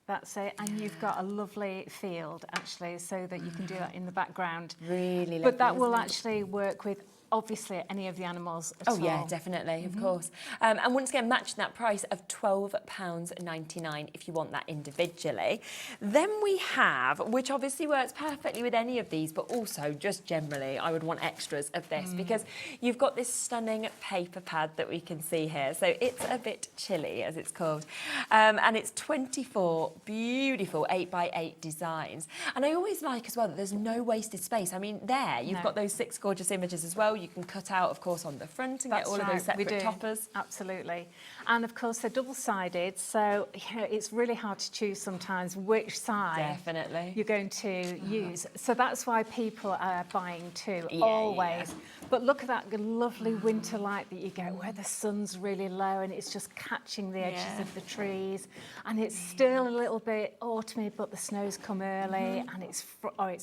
That's it, and you've got a lovely field actually, so that you can do that in the background. Really lovely. But that will actually work with obviously any of the animals at all. Oh yeah, definitely, of course. And once again, matching that price of £12.99 if you want that individually. Then we have, which obviously works perfectly with any of these, but also just generally, I would want extras of this because you've got this stunning paper pad that we can see here. So it's a bit chilly, as it's called. And it's 24 beautiful 8x8 designs. And I always like as well that there's no wasted space. I mean, there, you've got those 6 gorgeous images as well. You can cut out, of course, on the front and get all of those separate toppers. Absolutely. And, of course, they're double-sided, so you know, it's really hard to choose sometimes which side you're going to use. So that's why people are buying two, always. But look at that lovely winter light that you get where the sun's really low and it's just catching the edges of the trees. And it's still a little bit autumny, but the snow's come early and it's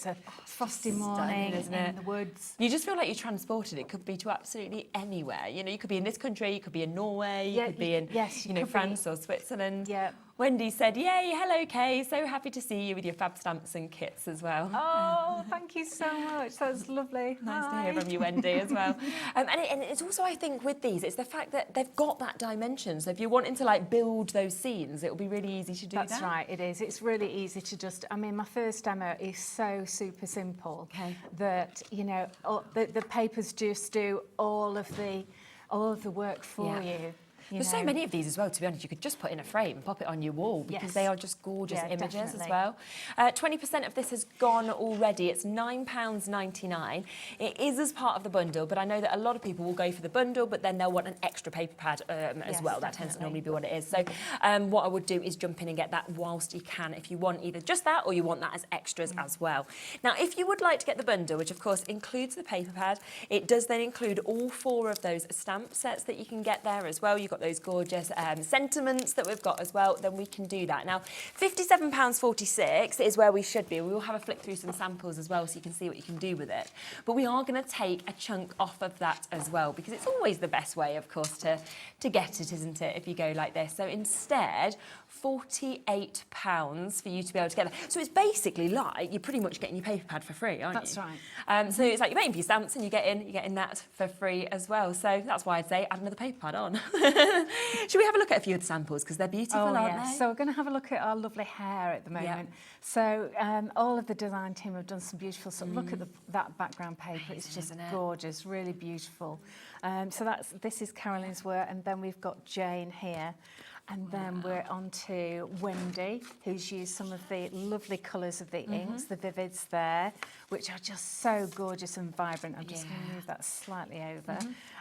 a frosty morning, isn't it? In the woods. You just feel like you're transported. It could be to absolutely anywhere. You know, you could be in this country, you could be in Norway, you could be in, you know, France or Switzerland. Yeah. Wendy said, yay, hello Kay, so happy to see you with your fab stamps and kits as well. Oh, thank you so much, that's lovely. Nice to hear from you, Wendy, as well. And it's also, I think, with these, it's the fact that they've got that dimension. So if you're wanting to, like, build those scenes, it'll be really easy to do that. That's right, it is. It's really easy to just, I mean, my first demo is so super simple that, you know, the papers just do all of the work for you. There's so many of these as well, to be honest. You could just put in a frame and pop it on your wall because they are just gorgeous images as well. 20% of this has gone already. It's £9.99. It is as part of the bundle, but I know that a lot of people will go for the bundle, but then they'll want an extra paper pad as well. That tends to normally be what it is. So what I would do is jump in and get that whilst you can if you want either just that or you want that as extras as well. Now, if you would like to get the bundle, which of course includes the paper pad, it does then include all 4 of those stamp sets that you can get there as well. You've got those gorgeous sentiments that we've got as well, then we can do that. Now, £57.46 is where we should be. We will have a flick through some samples as well so you can see what you can do with it. But we are going to take a chunk off of that as well because it's always the best way, of course, to get it, isn't it, if you go like this. So instead, £48 for you to be able to get that. So it's basically like you're pretty much getting your paper pad for free, aren't you? That's right. So it's like you're paying for your stamps and you're getting that for free as well. So that's why I'd say add another paper pad on. Should we have a look at a few of the samples because they're beautiful, aren't they? So we're going to have a look at our lovely hair at the moment. So all of the design team have done some beautiful stuff. Look at that background paper; it's just gorgeous, really beautiful. So this is Cheralene's work, and then we've got Jane here. And then we're on to Wendy, who's used some of the lovely colours of the inks, the vivids there, which are just so gorgeous and vibrant. I'm just going to move that slightly over.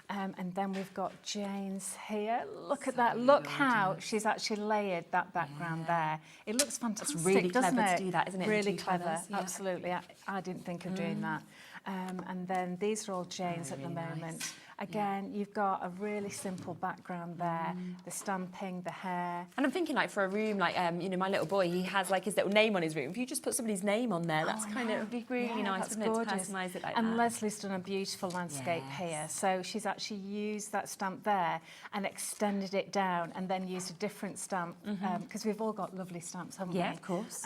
And then we've got Jane's here. Look at that. Look how she's actually layered that background there. It looks fantastic, it's really doesn't clever it? to do that, isn't it? Really clever, absolutely. I didn't think of doing that. And then these are all Jane's at the moment. Nice. Again, you've got a really simple background there, the stamping, the hair. And I'm thinking, like, for a room, like, you know, my little boy, he has, like, his little name on his room. If you just put somebody's name on there, that's kind of, it'd be really nice, wouldn't it, to personalise it like that. And Leslie's done a beautiful landscape here. So she's actually used that stamp there and extended it down and then used a different stamp, because we've all got lovely stamps, haven't we? Yeah, of course.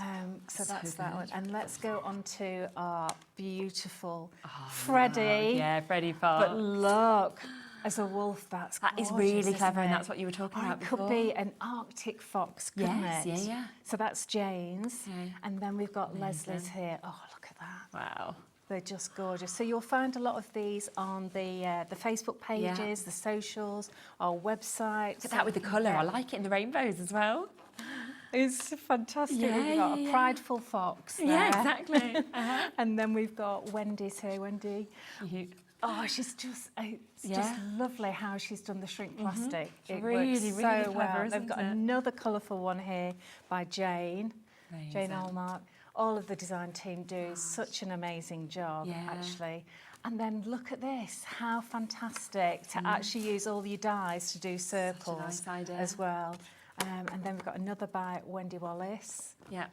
So that's that one. And let's go on to our beautiful Freddie. Yeah, Freddie Fox. But look, as a wolf, that is really clever, and that's what you were talking about before. It could be an Arctic fox, couldn't it? Yeah. So that's Jane's, and then we've got Leslie's here. Oh, look at that! Wow, they're just gorgeous. So you'll find a lot of these on the Facebook pages, the socials, our website. Look at that with the colour. I like it in the rainbows as well. It's fantastic. We've got a prideful fox there. Yeah, exactly. And then we've got Wendy's here. Wendy. Oh, she's just, it's just lovely how she's done the shrink plastic. It really, works really so clever, well. isn't They've got it? another colourful one here by Jane, Amazing. Jane Allmark. All of the design team do such an amazing job, actually. And then look at this, how fantastic to actually use all your dies to do circles as well. And then we've got another by Wendy Wallace. Yeah.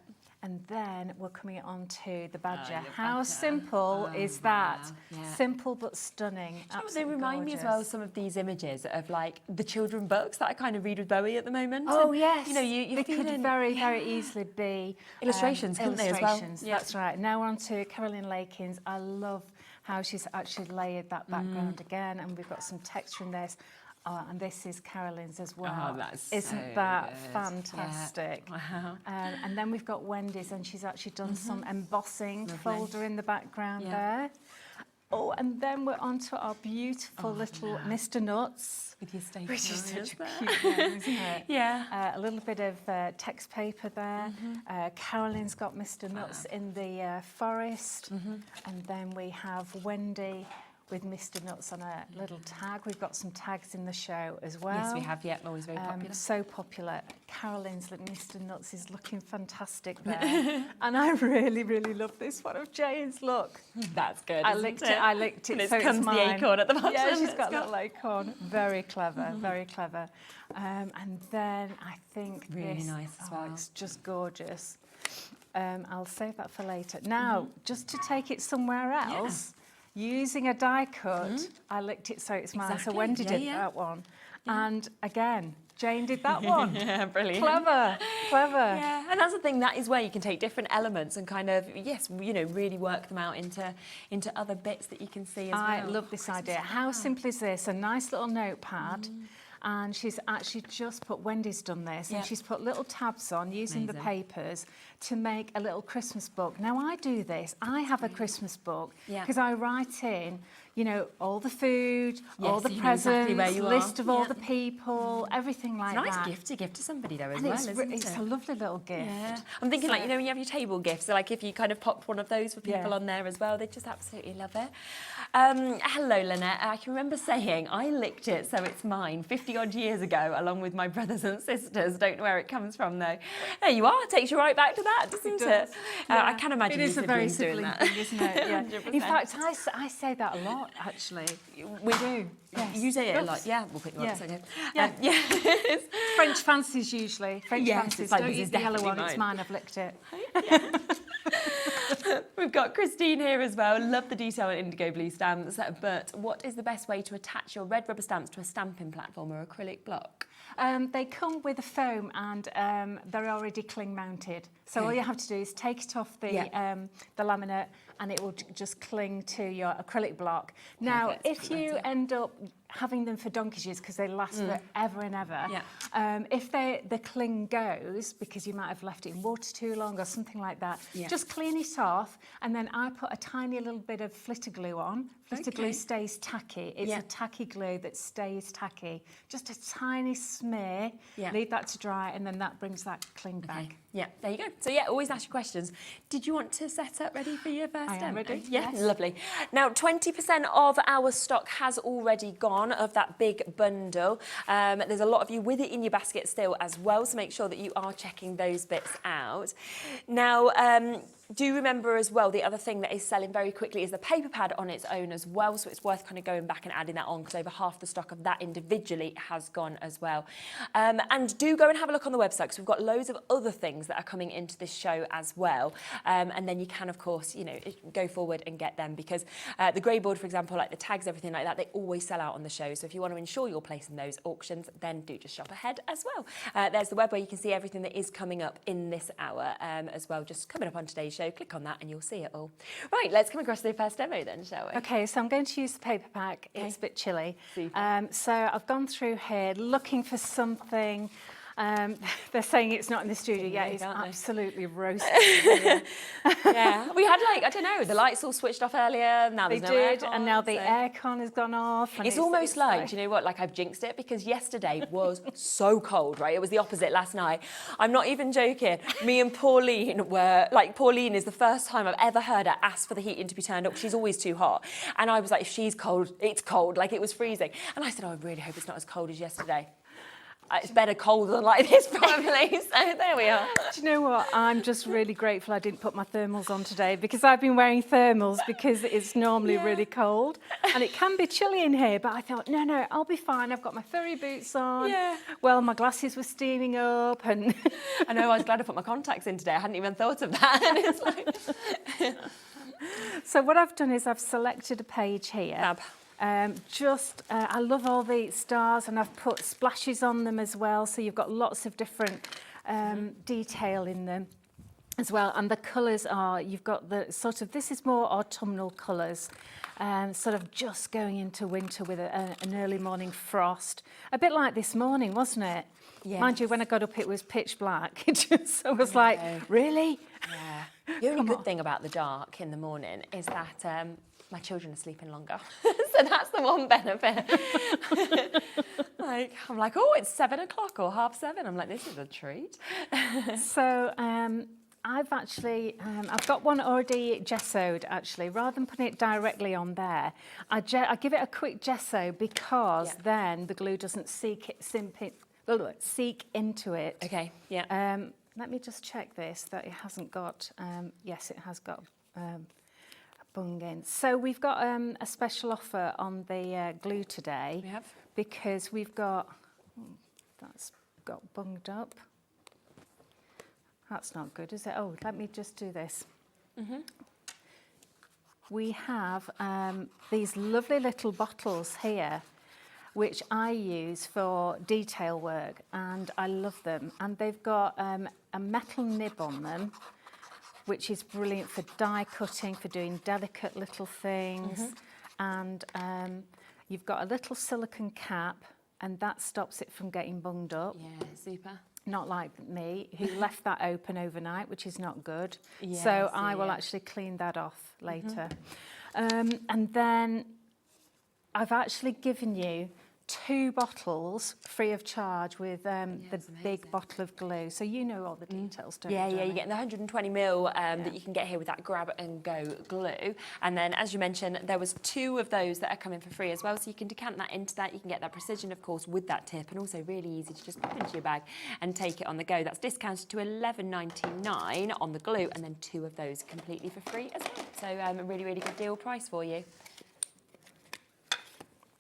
And then we're coming on to the badger. How simple is that? Yeah. Simple but stunning. They remind me as well, some of these images of like the children books that I kind of read with Bowie at the moment. Oh, and, yes. You know, they could very, very easily be illustrations, couldn't they, as well? Yeah. That's right. Now we're on to Cheralene Lakins. I love how she's actually layered that background again, and we've got some texture in this. Oh, and this is Cheralene's as well. Oh, that's Isn't that fantastic? Yeah. Wow. And then we've got Wendy's, and she's actually done some embossing folder in the background there. Oh, and then we're on to our beautiful little Mr. Nuts. With your stationery. Which is such a cute name, isn't it? Yeah. A little bit of text paper there. Cheralene's got Mr. Nuts in the forest. And then we have Wendy with Mr. Nuts on a little tag. We've got some tags in the show as well. Yes, we have, always very popular. So popular. Cheralene's Mr. Nuts is looking fantastic there. And I really, really love this one of Jane's. Look. That's good, I licked it, and so comes it's mine. the acorn at the bottom. Yeah, she's got a little acorn. Very clever, very clever. And then I think really nice as well. It's just gorgeous. I'll save that for later. Now, just to take it somewhere else, using a die cut, I licked it so it's mine. So Wendy did that one. And again, Jane did that one. Yeah, brilliant. Clever. Yeah, and that's the thing, that is where you can take different elements and kind of, really work them out into other bits that you can see as well. I love this idea. How simple is this? A nice little notepad. And she's actually just put, Wendy's done this, and she's put little tabs on using the papers to make a little Christmas book. Now, I do this. I have a Christmas book because I write in, all the food, all the presents, list of all the people, everything like that. It's a nice gift to give to somebody, though, as well, isn't it? It's a lovely little gift. Yeah. I'm thinking, when you have your table gifts, so if you kind of popped one of those for people on there as well, they just absolutely love it. Hello, Lynette. I can remember saying, I licked it, so it's mine, 50-odd years ago, along with my brothers and sisters. Don't know where it comes from, though. There you are. It takes you right back to that, doesn't it? I can imagine it is a very sibling thing, isn't it? Yeah. In fact, I say that a lot, actually. We do. Yes. You say it a lot. Yeah, we'll pick you up. So Yes. French fancies usually. French fancies. Like, don't use the yellow one. It's mine. I've licked it. We've got Christine here as well. Love the detail on IndigoBlu stamps. But what is the best way to attach your red rubber stamps to a stamping platform or acrylic block? They come with a foam and they're already cling mounted. So all you have to do is take it off the laminate and it will just cling to your acrylic block. Now, if you end up having them for donkey's years because they last forever and ever. Yeah. If the cling goes because you might have left it in water too long or something like that, just clean it off, and then I put a tiny little bit of flitter glue on. Flitter glue stays tacky. It's a tacky glue that stays tacky. Just a tiny smear. Leave that to dry, and then that brings that cling back. Yeah, there you go. So yeah, always ask your questions. Did you want to set up ready for your first demo? I am ready. Yeah, yes. Lovely. Now, 20% of our stock has already gone of that big bundle. There's a lot of you with it in your basket still as well, so make sure that you are checking those bits out. Now, do remember as well, the other thing that is selling very quickly is the paper pad on its own as well, so it's worth kind of going back and adding that on because over half the stock of that individually has gone as well. And do go and have a look on the website because we've got loads of other things that are coming into this show as well. And then you can, of course, you know, go forward and get them because the grey board, for example, like the tags, everything like that, they always sell out on the show. So if you want to ensure you're placing those auctions, then do just shop ahead as well. There's the web where you can see everything that is coming up in this hour as well. Just coming up on today's show, click on that and you'll see it all. Right, let's come across to the first demo then, shall we? Okay, so I'm going to use the paper pack. It's a bit chilly. So I've gone through here looking for something. They're saying it's not in the studio yet. It's absolutely roasting. Yeah, we had like, I don't know, the lights all switched off earlier. Now there's no aircon, and now the aircon has gone off. And it's almost like, do you know what, like I've jinxed it because yesterday was so cold, right? It was the opposite last night. I'm not even joking. Me and Pauline were, like Pauline is the first time I've ever heard her ask for the heating to be turned up. She's always too hot. And I was like, if she's cold, it's cold. Like it was freezing. And I said, oh, I really hope it's not as cold as yesterday. It's better cold than like this probably, so there we are. Do you know what? I'm just really grateful I didn't put my thermals on today because I've been wearing thermals because it's normally really cold and it can be chilly in here, but I thought, no, I'll be fine. I've got my furry boots on. Yeah. Well, my glasses were steaming up and... I know, I was glad I put my contacts in today. I hadn't even thought of that. And it's like... So what I've done is I've selected a page here. Fab. I love all the stars and I've put splashes on them as well, so you've got lots of different detail in them as well, and the colours are, you've got the sort of, this is more autumnal colours, sort of just going into winter with an early morning frost, a bit like this morning, wasn't it? Yes. Mind you, when I got up it was pitch black. I was like, really? Yeah. The only good thing about the dark in the morning is that my children are sleeping longer. So that's the one benefit. Like, I'm like, oh, it's 7 o'clock or 7:30. I'm like, this is a treat. So I've actually, I've got one already gessoed actually. Rather than putting it directly on there, I give it a quick gesso because then the glue doesn't seek into it. Okay, yeah. Let me just check this, that it hasn't got, yes, it has got bung in. So we've got a special offer on the glue today. We have. Because we've got, that's got bunged up. That's not good, is it? Oh, let me just do this. We have these lovely little bottles here, which I use for detail work, and I love them. And they've got a metal nib on them, which is brilliant for die cutting, for doing delicate little things. And you've got a little silicone cap, and that stops it from getting bunged up. Yeah, super. Not like me, who left that open overnight, which is not good. Yes, so I will actually clean that off later. And then I've actually given you 2 bottles free of charge with the big bottle of glue. So you know all the details, don't you? Yeah, you're getting the 120 mil that you can get here with that grab and go glue. And then, as you mentioned, there was 2 of those that are coming for free as well. So you can decant that into that. You can get that precision, of course, with that tip, and also really easy to just pop into your bag and take it on the go. That's discounted to $11.99 on the glue, and then 2 of those completely for free as well. So a really, really good deal price for you.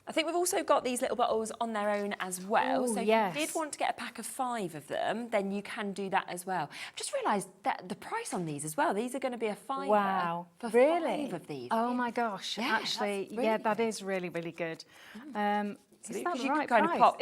I think we've also got these little bottles on their own as well. Ooh, so if you did want to get a pack of 5 of them, then you can do that as well. I've just realised that the price on these as well, these are going to be a £5 for 5 of these. Oh my gosh, actually, that is really, really good. So Is that the you right could kind price? of pop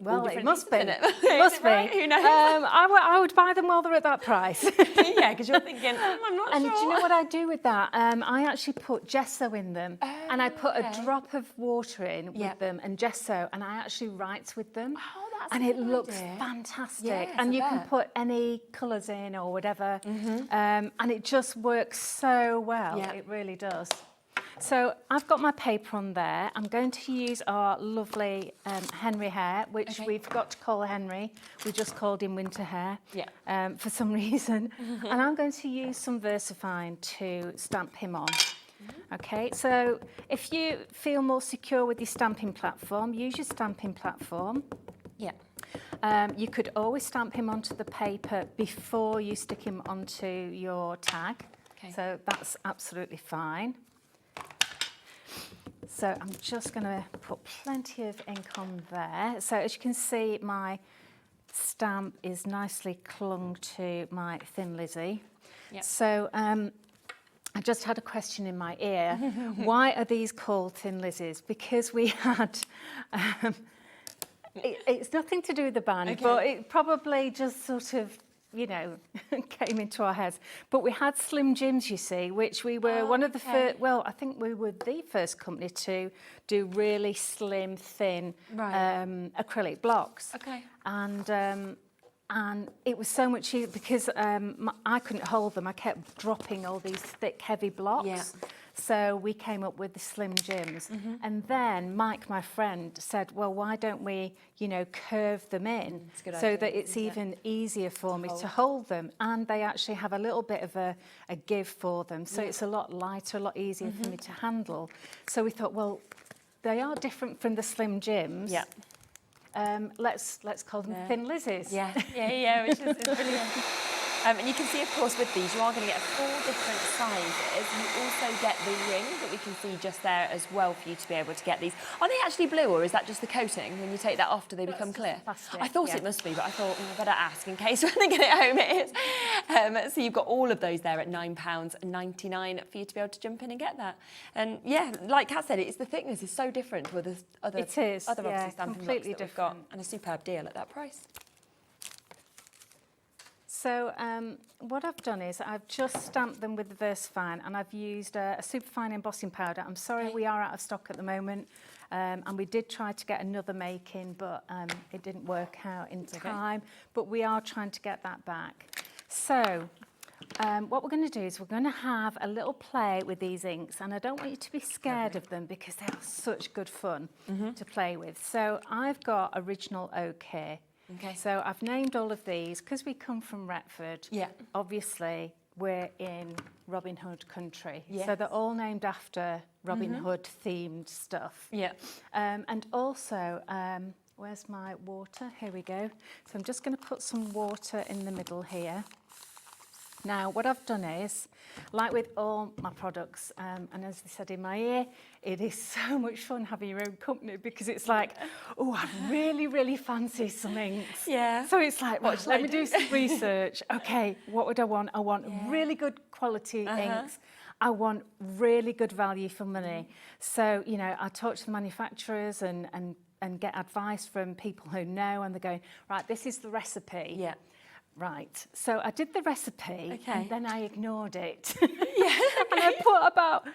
Well, it different must be. pieces in it. It must Is it be. right? Who knows? I would buy them while they're at that price. Yeah, because you're thinking, I'm not And sure. do you know what I do with that? I actually put gesso in them, and I put okay. a drop of water in Yeah. with them and gesso, and I actually write with them. Oh, that's and a it good looks idea. fantastic. Yes, and I you can bet. put any colours in or whatever, and it just works so well. Yeah. It really does. So I've got my paper on there. I'm going to use our lovely Henry hair, which we forgot to call Henry. We just called him Winter Hair for some reason. And I'm going to use some VersaFine to stamp him on. Okay, so if you feel more secure with your stamping platform, use your stamping platform. Yeah. You could always stamp him onto the paper before you stick him onto your tag. Okay. So that's absolutely fine. So I'm just going to put plenty of ink on there. So as you can see, my stamp is nicely clung to my Thin Lizzy. Yep. So I just had a question in my ear. Why are these called Thin Lizzies? Because we had... it's nothing to do with the band, but it probably just sort of, you know, came into our heads. But we had Slim Jims, you see, which we were one of the first, well, I think we were the first company to do really slim, thin acrylic blocks. Okay. And it was so much easier because I couldn't hold them. I kept dropping all these thick, heavy blocks. Yeah. So we came up with the Slim Jims. And then Mike, my friend, said, well, why don't we, you know, curve them in so that it's even easier for me to hold them. And they actually have a little bit of a give for them. So it's a lot lighter, a lot easier for me to handle. So we thought, well, they are different from the Slim Jims. Yeah. Let's call them Thin Lizzies. Yeah, which is brilliant. And you can see, of course, with these, you are going to get 4 different sizes. You also get the ring that we can see just there as well for you to be able to get these. Are they actually blue, or is that just the coating? When you take that off, do they become clear? Plastic, I thought it must be, but I thought, I better ask in case when they get it home it is. So you've got all of those there at £9.99 for you to be able to jump in and get that. And yeah, like Kat said, it's the thickness is so different with the other, obviously stamping completely blocks that we've got, and a superb deal at that price. So what I've done is I've just stamped them with the VersaFine, and I've used a superfine embossing powder. I'm sorry, we are out of stock at the moment, and we did try to get another make-in, but it didn't work out in time. But we are trying to get that back. So what we're going to do is we're going to have a little play with these inks, and I don't want you to be scared of them because they are such good fun to play with. So I've got Original Oak here. Okay. So I've named all of these because we come from Bradford. Yeah. Obviously, we're in Robin Hood country. Yes. So they're all named after Robin Hood themed stuff. Yeah. And also, where's my water? Here we go. So I'm just going to put some water in the middle here. Now, what I've done is, like with all my products, and as they said in my ear, it is so much fun having your own company because it's like, oh, I really, really fancy some inks. Yeah. So it's like, right, let me do some research. Okay, what would I want? I want really good quality inks. I want really good value for money. So, you know, I talk to the manufacturers and get advice from people who know, and they're going, right, this is the recipe. Yeah. Right, so I did the recipe and then I ignored it. And I put about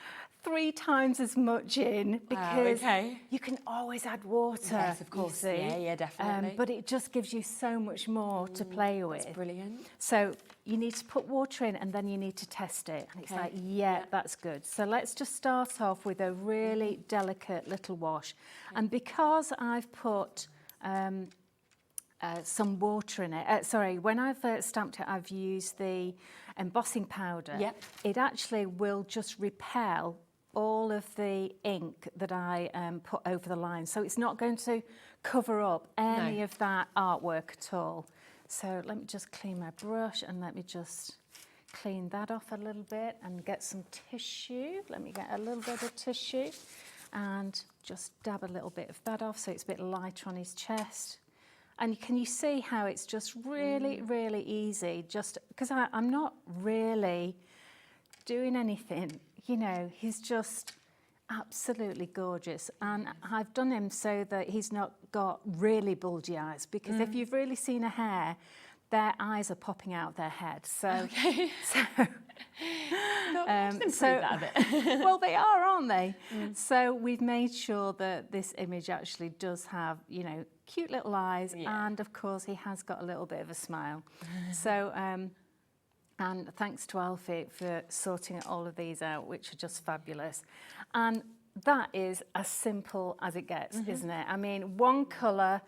3 times as much in because okay. you can always add water. Yes, of course. You see. Yeah, definitely. But it just gives you so much more to play with. That's brilliant. So you need to put water in and then you need to test it. And it's like, that's good. So let's just start off with a really delicate little wash. And because I've put some water in it. Sorry, when I've stamped it, I've used the embossing powder. Yep. It actually will just repel all of the ink that I put over the line. So it's not going to cover up any of that artwork at all. So let me just clean my brush and let me just clean that off a little bit and get some tissue. Let me get a little bit of tissue and just dab a little bit of that off so it's a bit lighter on his chest. And can you see how it's just really, really easy? Just because I'm not really doing anything, you know, he's just, Absolutely gorgeous. And I've done him so that he's not got really bulgy eyes, because if you've really seen a hare, their eyes are popping out their head. So, well, they are, aren't they? So we've made sure that this image actually does have, you know, cute little eyes, and of course he has got a little bit of a smile. So, and thanks to Alfie for sorting all of these out, which are just fabulous. And that is as simple as it gets, isn't it? I mean, one colour,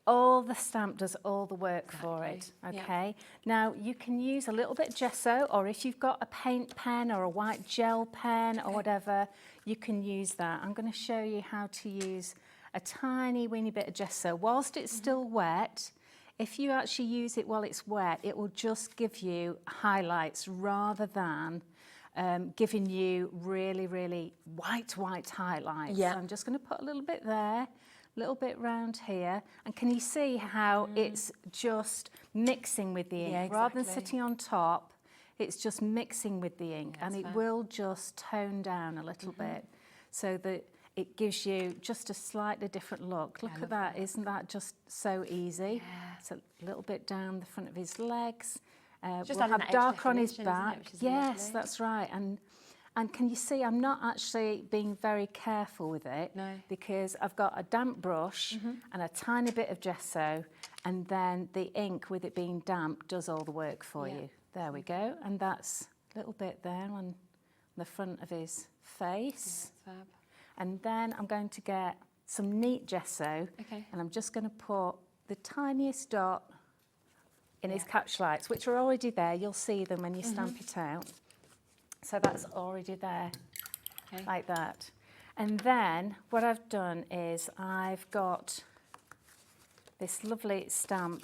all the stamp does all the work for it, okay? Now, you can use a little bit of gesso, or if you've got a paint pen or a white gel pen or whatever, you can use that. I'm going to show you how to use a tiny weeny bit of gesso. Whilst it's still wet, if you actually use it while it's wet, it will just give you highlights rather than giving you really, really white highlights. Yeah. So I'm just going to put a little bit there, a little bit round here. And can you see how it's just mixing with the ink? Rather than sitting on top, it's just mixing with the ink, and it will just tone down a little bit so that it gives you just a slightly different look. Look at that. Isn't that just so easy? It's a little bit down the front of his legs. Just we'll have darker on his definition, isn't it, back. which is Yes, lovely. that's right. And can you see I'm not actually being very careful with it, because I've got a damp brush and a tiny bit of gesso, and then the ink, with it being damp, does all the work for you. There we go. And that's a little bit there on the front of his face. Fab. And then I'm going to get some neat gesso, and I'm just going to put the tiniest dot in his catch lights, which are already there. You'll see them when you stamp it out. So that's already there, like that. And then what I've done is I've got this lovely stamp,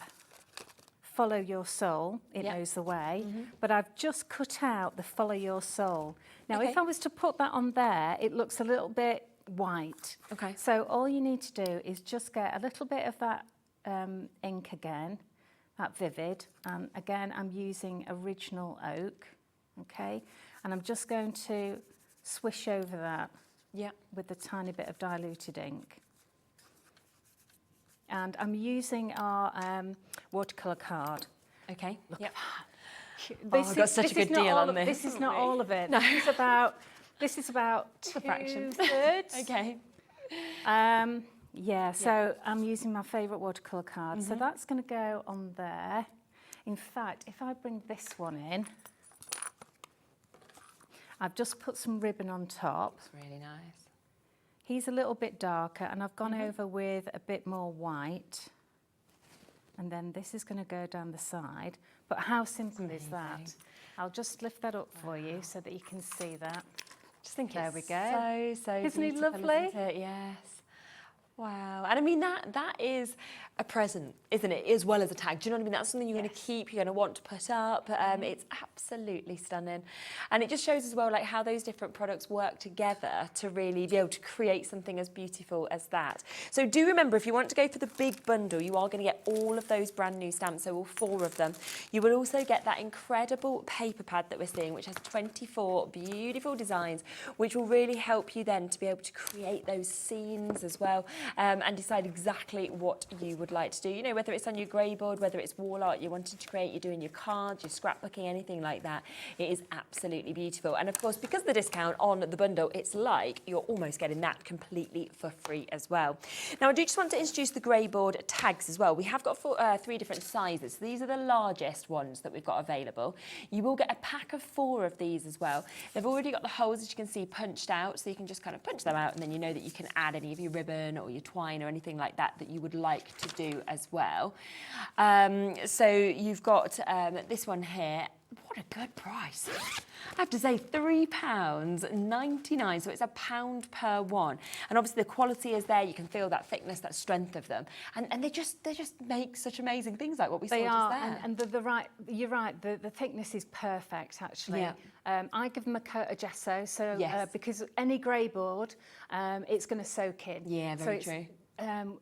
Follow Your Soul, It Knows the Way, but I've just cut out the Follow Your Soul. Now, if I was to put that on there, it looks a little bit white. So all you need to do is just get a little bit of that ink again, that Vivid, and again, I'm using Original Oak, and I'm just going to swish over that with a tiny bit of diluted ink. And I'm using our watercolour card. Look at that. I've got such a good deal on this. This is not all of it. This is about a fraction. 2/3. So I'm using my favourite watercolour card. So that's going to go on there. In fact, if I bring this one in, I've just put some ribbon on top. It's really nice. He's a little bit darker, and I've gone over with a bit more white. And then this is going to go down the side. But how simple is that? I'll just lift that up for you so that you can see that. Just think there we go. So Isn't he beautiful, lovely? isn't it? Yes. Wow. And I mean, that is a present, isn't it, as well as a tag? Do you know what I mean? That's something you're going to keep, you're going to want to put up. It's absolutely stunning. And it just shows as well, like, how those different products work together to really be able to create something as beautiful as that. So do remember, if you want to go for the big bundle, you are going to get all of those brand new stamps, so all 4 of them. You will also get that incredible paper pad that we're seeing, which has 24 beautiful designs, which will really help you then to be able to create those scenes as well. And decide exactly what you would like to do. You know, whether it's on your grey board, whether it's wall art you wanted to create, you're doing your cards, your scrapbooking, anything like that. It is absolutely beautiful. And of course, because of the discount on the bundle, it's like you're almost getting that completely for free as well. Now, I do just want to introduce the grey board tags as well. We have got 3 different sizes. So these are the largest ones that we've got available. You will get a pack of 4 of these as well. They've already got the holes, as you can see, punched out, so you can just kind of punch them out, and then you know that you can add any of your ribbon or your twine or anything like that that you would like to do as well. So you've got this one here. What a good price. I have to say, £3.99, so it's £1 per one. And obviously the quality is there, you can feel that thickness, that strength of them. And they just make such amazing things like what we saw just there. And you're right, the thickness is perfect, actually. I give them a coat of gesso, so because any grey board, it's going to soak in. Yeah, very true.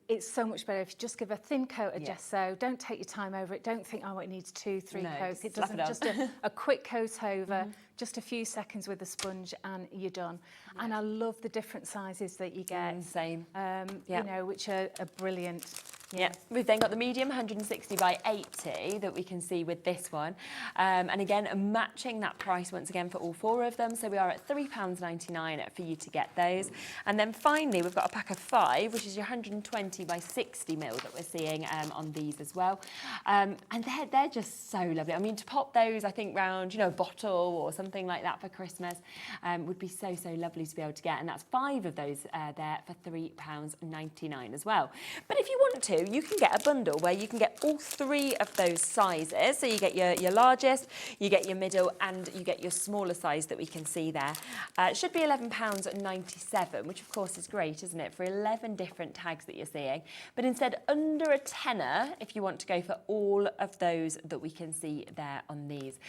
it's so much better if you just give a thin coat of gesso. Don't take your time over it. Don't think, oh, it needs 2-3 coats. It doesn't. Just a quick coat over, just a few seconds with a sponge, and you're done. Yeah. And I love the different sizes that you get. Same. You know, which are brilliant. Yeah, we've then got the medium 160 by 80 that we can see with this one. And again, matching that price once again for all 4 of them. So we are at £3.99 for you to get those. And then finally, we've got a pack of 5, which is your 120 by 60 mil that we're seeing on these as well. And they're just so lovely. I mean, to pop those, I think, round, you know, a bottle or something like that for Christmas would be so, so lovely to be able to get. And that's 5 of those there for £3.99 as well. But if you want to, you can get a bundle where you can get all 3 of those sizes. So you get your largest, you get your middle, and you get your smaller size that we can see there. It should be £11.97, which of course is great, isn't it, for 11 different tags that you're seeing. But instead, under a tenner, if you want to go for all of those that we can see there on these.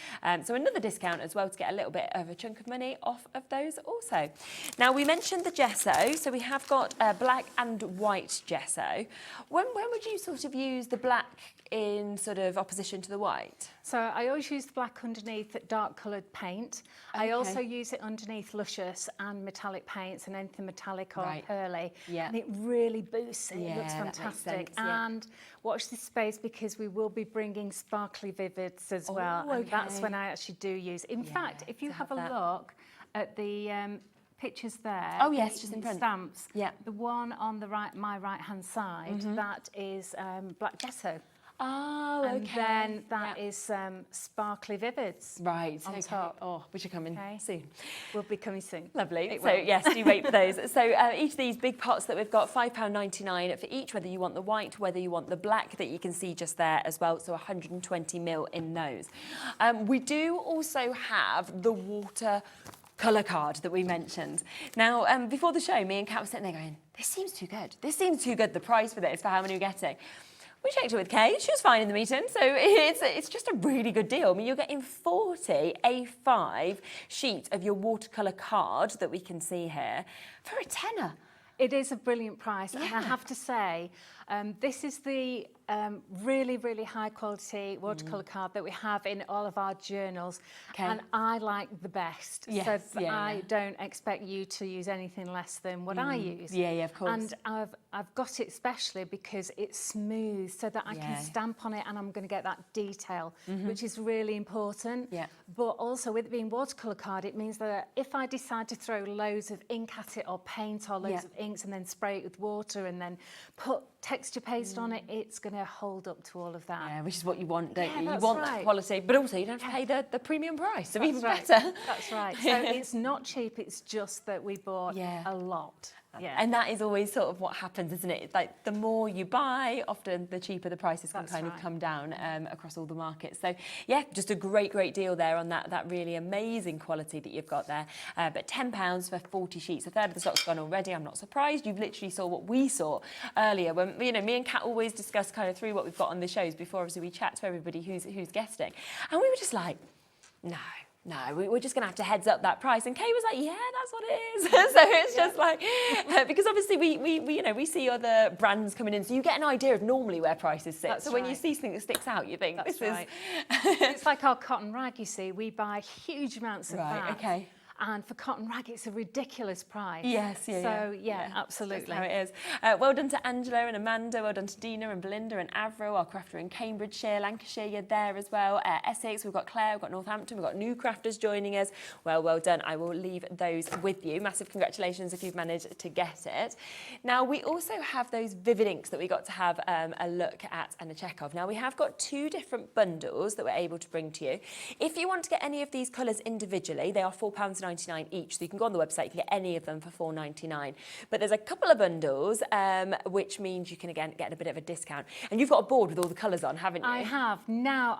So another discount as well to get a little bit of a chunk of money off of those also. Now, we mentioned the gesso, so we have got black and white gesso. When would you sort of use the black in sort of opposition to the white? So I always use the black underneath dark coloured paint. Okay. I also use it underneath luscious and metallic paints and anything metallic or pearly. Yeah. And it really boosts it. It looks fantastic. And watch this space because we will be bringing sparkly vivids as well. And that's when I actually do use. In fact, if you have a look at the pictures there. Oh yes, just in front. Stamps. Yeah. The one on the my right-hand side, that is black gesso. Oh, and then that is sparkly vivids. Right. On top. Oh, which are coming soon. Will be coming soon. Lovely. So yes, do wait for those. So each of these big pots that we've got, £5.99 for each, whether you want the white, whether you want the black that you can see just there as well. So 120 mil in those. We do also have the water colour card that we mentioned. Now, before the show, me and Kat were sitting there going, this seems too good. This seems too good, the price for this, for how many we're getting. We checked it with Kay. She was fine in the meeting, so it's just a really good deal. I mean, you're getting 40 A5 sheets of your watercolour card that we can see here for a tenner. It is a brilliant price, and I have to say, this is the really, really high quality watercolour card that we have in all of our journals, and I like the best. Yes, so I don't expect you to use anything less than what I use. Yeah, of course. And I've got it specially because it's smooth, so that I can stamp on it, and I'm going to get that detail, which is really important. Yeah. But also, with it being watercolour card, it means that if I decide to throw loads of ink at it, or paint, or loads of inks, and then spray it with water, and then put texture paste on it, it's going to hold up to all of that. Yeah, which is what you want, don't you? You want that quality, but also you don't have to pay the premium price, so even better. That's right. So it's not cheap, it's just that we bought a lot. Yeah. And that is always sort of what happens, isn't it? It's like the more you buy, often the cheaper the prices can kind of come down across all the markets. So yeah, just a great deal there on that really amazing quality that you've got there. But £10 for 40 sheets. A third of the stock's gone already. I'm not surprised. You've literally saw what we saw earlier when, you know, me and Kat always discuss kind of through what we've got on the shows before obviously we chat to everybody who's guesting. And we were just like, no, we're just going to have to heads up that price. And Kay was like, yeah, that's what it is. So it's just like, because obviously we see other brands coming in, so you get an idea of normally where prices sit. So when you see something that sticks out, you think, this is... It's like our cotton rag, you see. We buy huge amounts of that. Okay. And for cotton rag, it's a ridiculous price. Yes, absolutely. That's how it is. Well done to Angela and Amanda, well done to Dina and Belinda and Avril, our crafter in Cambridgeshire, Lancashire, you're there as well. Essex, we've got Claire, we've got Northampton, we've got new crafters joining us. Well done. I will leave those with you. Massive congratulations if you've managed to get it. Now, we also have those vivid inks that we got to have a look at and a check of. Now, we have got 2 different bundles that we're able to bring to you. If you want to get any of these colours individually, they are £4.99 each, so you can go on the website, you can get any of them for $4.99. But there's a couple of bundles, which means you can again get a bit of a discount. And you've got a board with all the colours on, haven't you? I have. Now,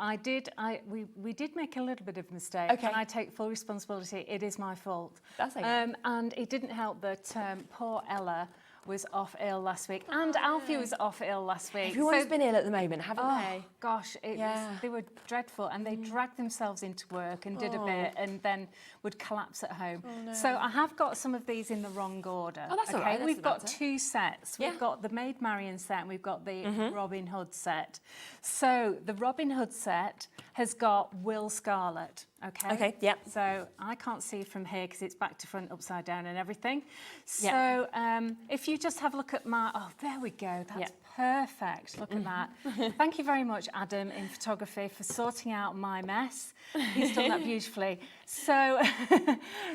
we did make a little bit of a mistake, and I take full responsibility. It is my fault. That's okay. And it didn't help that poor Ella was off ill last week, and Alfie was off ill last week. Everyone's been ill at the moment, haven't Oh they? gosh, they were dreadful, and they dragged themselves into work and did a bit, and then would collapse at home. So I have got some of these in the wrong order. Oh, that's all right, that We've doesn't got matter. 2 sets. Yeah. We've got the Maid Marian set, and we've got the Robin Hood set. So the Robin Hood set has got Will Scarlet. Okay, yeah. So I can't see from here because it's back to front, upside down and everything. So if you just have a look at my, oh, there we go. That's perfect. Look at that. Thank you very much, Adam, in photography, for sorting out my mess. He's done that beautifully. So,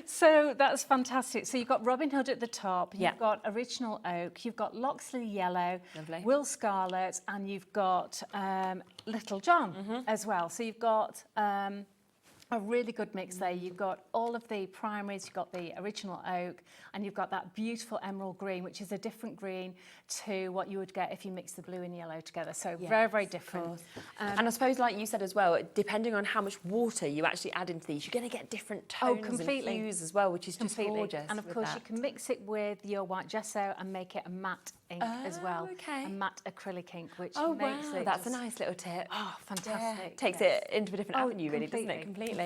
so that's fantastic. So you've got Robin Hood at the top. You've got Original Oak. You've got Loxley Yellow, Lovely. Will Scarlet, and you've got Little John as well. So you've got a really good mix there. You've got all of the primaries, you've got the Original Oak, and you've got that beautiful emerald green, which is a different green to what you would get if you mix the blue and yellow together. So very, very different. And I suppose, like you said as well, depending on how much water you actually add into these, you're going to get different tones and hues as well, which is just gorgeous. And of course, you can mix it with your white gesso and make it a matte ink as well. A matte acrylic ink, which makes it that's a nice little tip. Oh, fantastic. Takes it into a different avenue, really, doesn't it? Completely.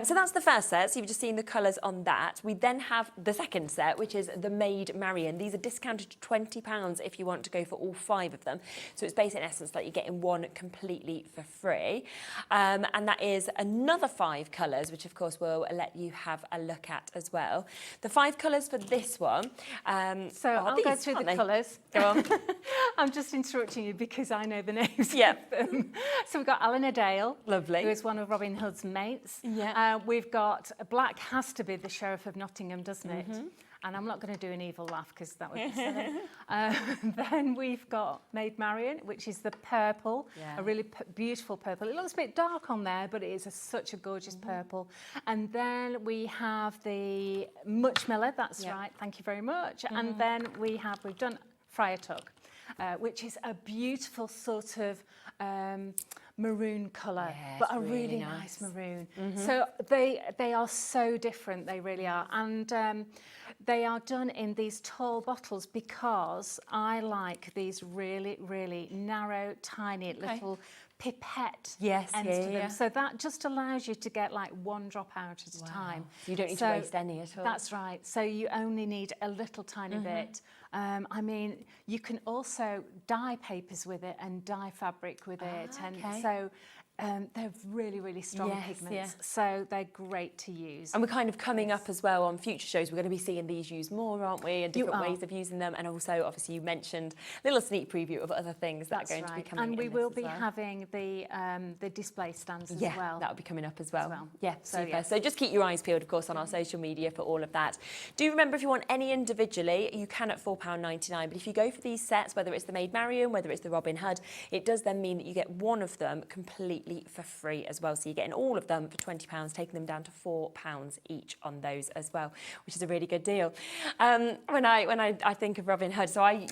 So that's the first set. So you've just seen the colours on that. We then have the second set, which is the Maid Marian. These are discounted to £20 if you want to go for all 5 of them. So it's based in essence that you're getting one completely for free. And that is another 5 colours, which of course we'll let you have a look at as well. The 5 colours for this one. So I'll go through the colours. Go on. I'm just interrupting you because I know the names. Yeah. So we've got Eleanor Dale. Lovely. Who is one of Robin Hood's mates. Yeah. We've got black has to be the Sheriff of Nottingham, doesn't it? And I'm not going to do an evil laugh because that would be silly. Then we've got Maid Marian, which is the purple, a really beautiful purple. It looks a bit dark on there, but it is such a gorgeous purple. And then we have the Much Miller, that's right, thank you very much. And then we've done Friar Tuck, which is a beautiful sort of maroon colour, but a really nice maroon. So they are so different, they really are. And they are done in these tall bottles because I like these really, really narrow, tiny little pipette ends to them. So that just allows you to get like 1 drop out at a time. So you don't need to waste any at all. That's right. So you only need a little tiny bit. I mean, you can also dye papers with it and dye fabric with it. And so they're really, really strong pigments, so they're great to use. And we're kind of coming up as well on future shows. We're going to be seeing these used more, aren't we? And different ways of using them. And also, obviously, you mentioned a little sneak preview of other things that are going to be coming. And we will be having the display stands as well. That will be coming up as well. Yeah, so super. So just keep your eyes peeled, of course, on our social media for all of that. Do remember, if you want any individually, you can at £4.99. But if you go for these sets, whether it's the Maid Marian, whether it's the Robin Hood, it does then mean that you get one of them completely for free as well. So you're getting all of them for £20, taking them down to £4 each on those as well, which is a really good deal. When I think of Robin Hood, so I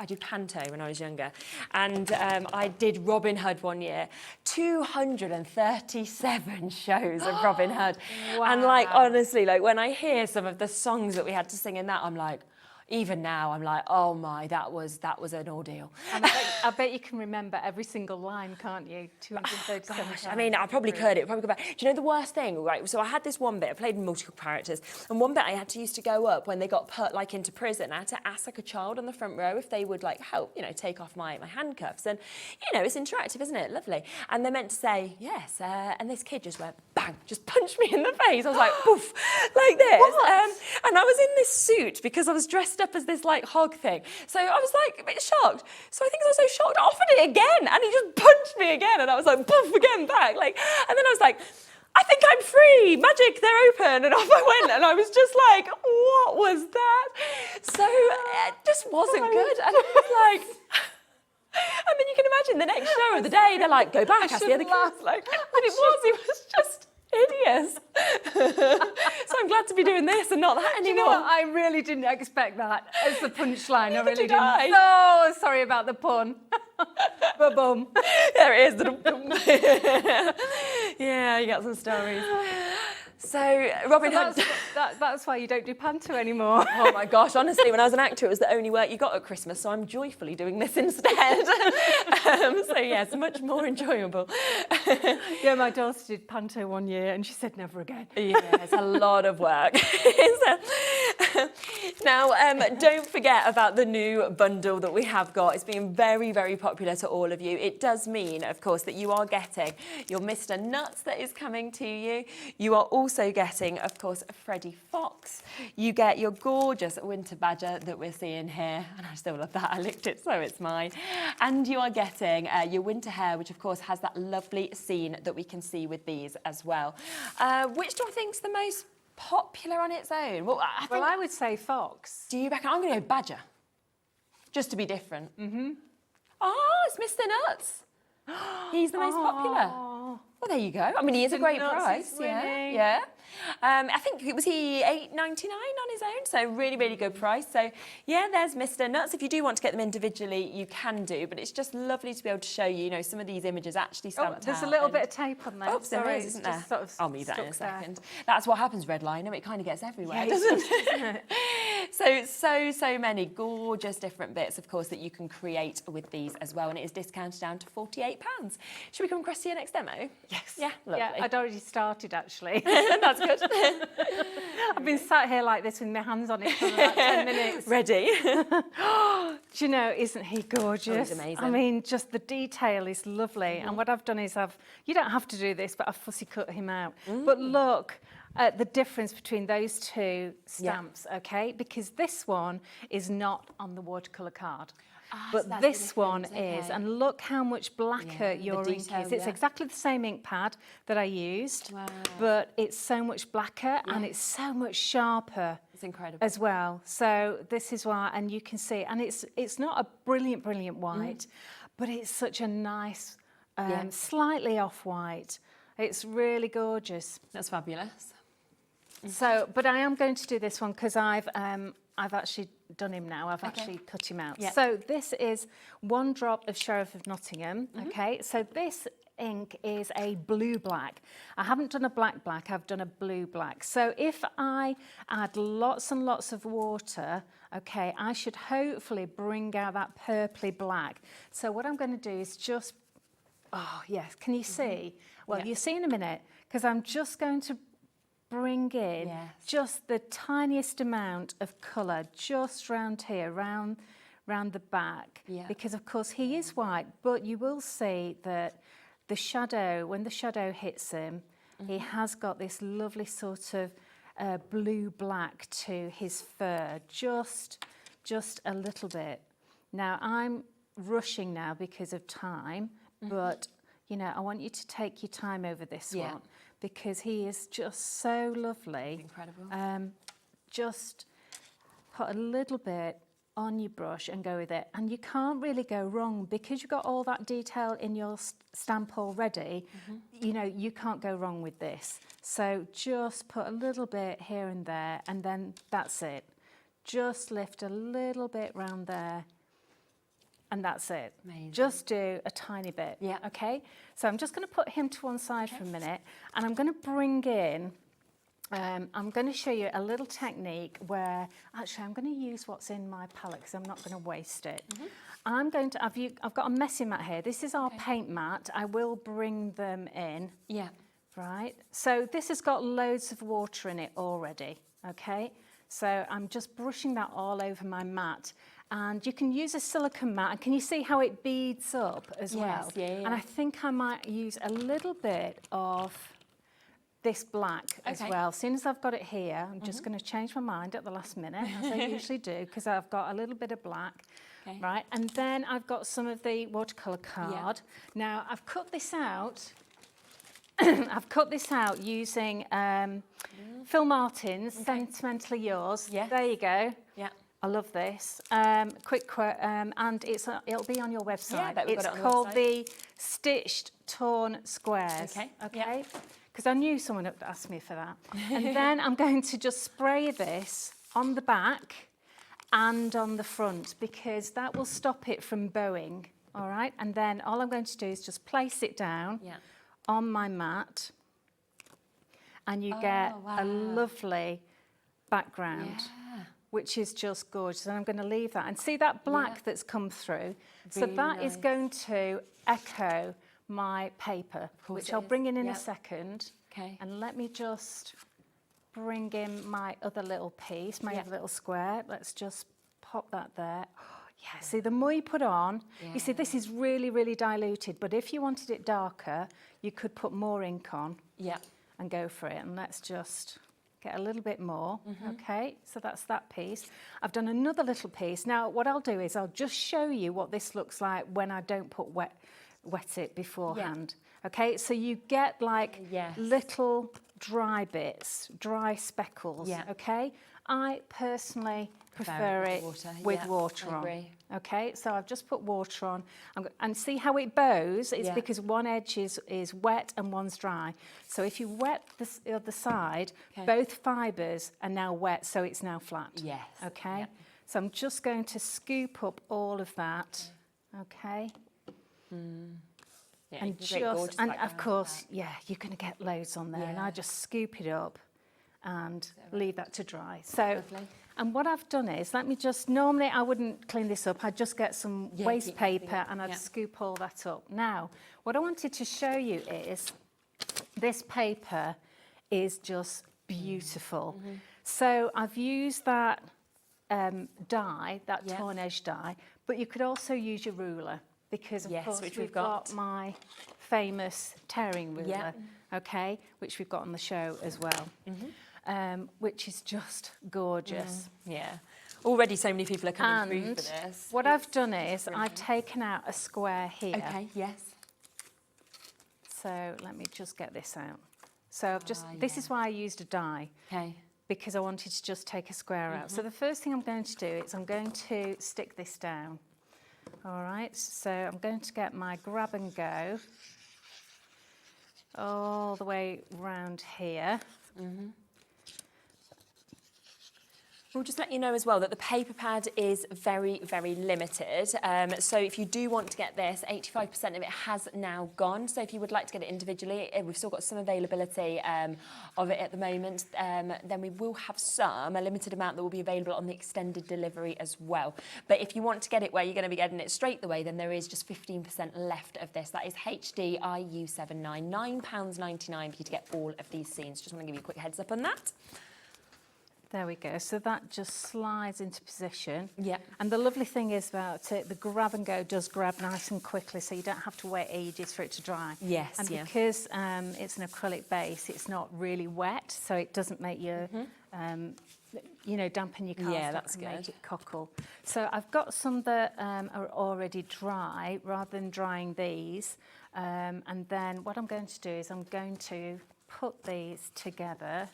did panto when I was younger, and I did Robin Hood one year, 237 shows of Robin Hood. And like, honestly, like when I hear some of the songs that we had to sing in that, I'm like, even now, I'm like, oh my, that was an ordeal. And I bet you can remember every single line, can't you? 237 times. I mean, I probably could. It probably go back. Do you know the worst thing, right? So I had this one bit. I played multiple characters, and one bit I had to used to go up when they got put like into prison. I had to ask like a child on the front row if they would like help, take off my handcuffs. And it's interactive, isn't it? Lovely. And they're meant to say yes. And this kid just went bang, just punched me in the face. I was like, poof, like this. And I was in this suit because I was dressed up as this like hog thing. So I was like a bit shocked. So I think I was so shocked, I offered it again, and he just punched me again, and I was like, poof, again back. Like, and then I was like, I think I'm free, magic, they're open, and off I went, and I was just like, what was that? So it just wasn't good, and I was like, and then you can imagine the next show of the day, they're like, go back, ask the other kids, like, and it was just hideous. So I'm glad to be doing this and not that anymore. Do you know what? I really didn't expect that as the punchline. I really didn't. I. So sorry about the pun. Ba-boom. There it is. Yeah, you got some stories. So Robin Hood. That's why you don't do panto anymore. Oh my gosh, honestly, when I was an actor, it was the only work you got at Christmas, so I'm joyfully doing this instead. So yeah, it's much more enjoyable. Yeah, my daughter did panto one year and she said never again. Yeah, it's a lot of work. Now, don't forget about the new bundle that we have got. It's been very, very popular to all of you. It does mean, of course, that you are getting your Mr. Nuts that is coming to you. You are also getting, of course, a Freddie Fox. You get your gorgeous winter badger that we're seeing here. And I still love that. I licked it, so it's mine. And you are getting your winter hare, which, of course, has that lovely scene that we can see with these as well. Which do I think's the most popular on its own? Well, I would say fox. Do you reckon? I'm going to go badger, just to be different. Oh, it's Mr. Nuts. He's the most popular. Well, there you go. I mean, he is a great price. Yeah. I think it was he $8.99 on his own, so really, really good price. So yeah, there's Mr. Nuts. If you do want to get them individually, you can do, but it's just lovely to be able to show you, some of these images actually stamped out. There's a little bit of tape on there. Oh, there is, isn't there? Sort of I'll move that in a second. There. That's what happens, red liner. It kind of gets everywhere, doesn't it? So many gorgeous different bits, of course, that you can create with these as well, and it is discounted down to £48. Should we come across to your next demo? Yes. Yeah, lovely. Yeah, I'd already started actually. That's good. I've been sat here like this with my hands on it for about 10 minutes. Ready? Do you know, isn't he gorgeous? Oh, he's amazing. I mean, just the detail is lovely. And what I've done is you don't have to do this, but I've fussy cut him out. But look at the difference between those two stamps, okay? Because this one is not on the watercolour card. But so this one is, and look how much blacker your ink is. It's exactly the same ink pad that I used, but it's so much blacker and it's so much sharper. It's incredible. As well. So this is why, and you can see, and it's not a brilliant white, but it's such a nice, slightly off-white. It's really gorgeous. That's fabulous. So, but I am going to do this one because I've actually done him now. I've actually cut him out. Yeah. So this is one drop of Sheriff of Nottingham. Okay, so this ink is a blue-black. I haven't done a black-black, I've done a blue-black. So if I add lots and lots of water, okay, I should hopefully bring out that purpley black. So what I'm going to do is just, oh yes, can you see? Well, you'll see in a minute, because I'm just going to bring in just the tiniest amount of colour just round here, round the back, because of course he is white, but you will see that the shadow, when the shadow hits him, he has got this lovely sort of blue-black to his fur, just a little bit. Now I'm rushing now because of time, but I want you to take your time over this one, because he is just so lovely. Incredible. Just put a little bit on your brush and go with it. And you can't really go wrong because you've got all that detail in your stamp already. You can't go wrong with this. So just put a little bit here and there, and then that's it. Just lift a little bit round there. And that's it. Amazing. Just do a tiny bit. Yeah. Okay. So I'm just going to put him to one side for a minute, and I'm going to bring in. I'm going to show you a little technique where actually I'm going to use what's in my palette because I'm not going to waste it. I'm going to. I've got a messy mat here. This is our paint mat. I will bring them in. Yeah. Right. So this has got loads of water in it already. Okay. So I'm just brushing that all over my mat. And you can use a silicone mat, and can you see how it beads up as well? And I think I might use a little bit of this black as well. As soon as I've got it here, I'm just going to change my mind at the last minute, as I usually do, because I've got a little bit of black, right? And then I've got some of the watercolour card. Now, I've cut this out. I've cut this out using Phil Martin's Sentimentally Yours. There you go. Yeah. I love this. Quick quote, and it'll be on your website. It's called the Stitched Torn Squares. Okay. Because I knew someone would ask me for that. And then I'm going to just spray this on the back and on the front, because that will stop it from bowing. All right. And then all I'm going to do is just place it down on my mat. and you get a lovely background, which is just gorgeous. And I'm going to leave that. And see that black that's come through? So that is going to echo my paper, which I'll bring in a second. Okay. And let me just bring in my other little piece, my other little square. Let's just pop that there. Yeah, see, the more you put on, you see, this is really, really diluted. But if you wanted it darker, you could put more ink on and go for it. And let's just get a little bit more. Okay, so that's that piece. I've done another little piece. Now, what I'll do is I'll just show you what this looks like when I don't put wet it beforehand. Okay, so you get like little dry bits, dry speckles. Okay, I personally prefer it with water on. Okay, so I've just put water on, and see how it bows. It's because one edge is wet and one's dry. So if you wet the other side, both fibres are now wet, so it's now flat. Yes. Okay, so I'm just going to scoop up all of that. Okay. Yeah, And just, and of course, you're going to get loads on there, and I just scoop it up and leave that to dry. So, and what I've done is, let me just, normally I wouldn't clean this up, I'd just get some waste paper and I'd scoop all that up. Now, what I wanted to show you is, this paper is just beautiful. So I've used that dye, that torn edge dye, but you could also use your ruler, because of course we've got my famous tearing ruler, okay, which we've got on the show as well, which is just gorgeous. Already so many people are coming through for this. What I've done is I've taken out a square here. Okay, yes. So let me just get this out. So I've just, this is why I used a die. Okay. Because I wanted to just take a square out. So the first thing I'm going to do is I'm going to stick this down. All right, so I'm going to get my grab and go all the way round here. We'll just let you know as well that the paper pad is very, very limited. So if you do want to get this, 85% of it has now gone. So if you would like to get it individually, we've still got some availability of it at the moment. Then we will have a limited amount that will be available on the extended delivery as well. But if you want to get it where you're going to be getting it straight away, then there is just 15% left of this. That is HD IU79, £9.99 for you to get all of these scenes. Just want to give you a quick heads up on that. There we go. So that just slides into position. Yeah. And the lovely thing is about it, the grab and go does grab nice and quickly, so you don't have to wait ages for it to dry. Yes. And because it's an acrylic base, it's not really wet, so it doesn't make your, you know, dampen your cardstock. Yeah, that's good. Make it cockle. So I've got some that are already dry, rather than drying these. And then what I'm going to do is I'm going to put these together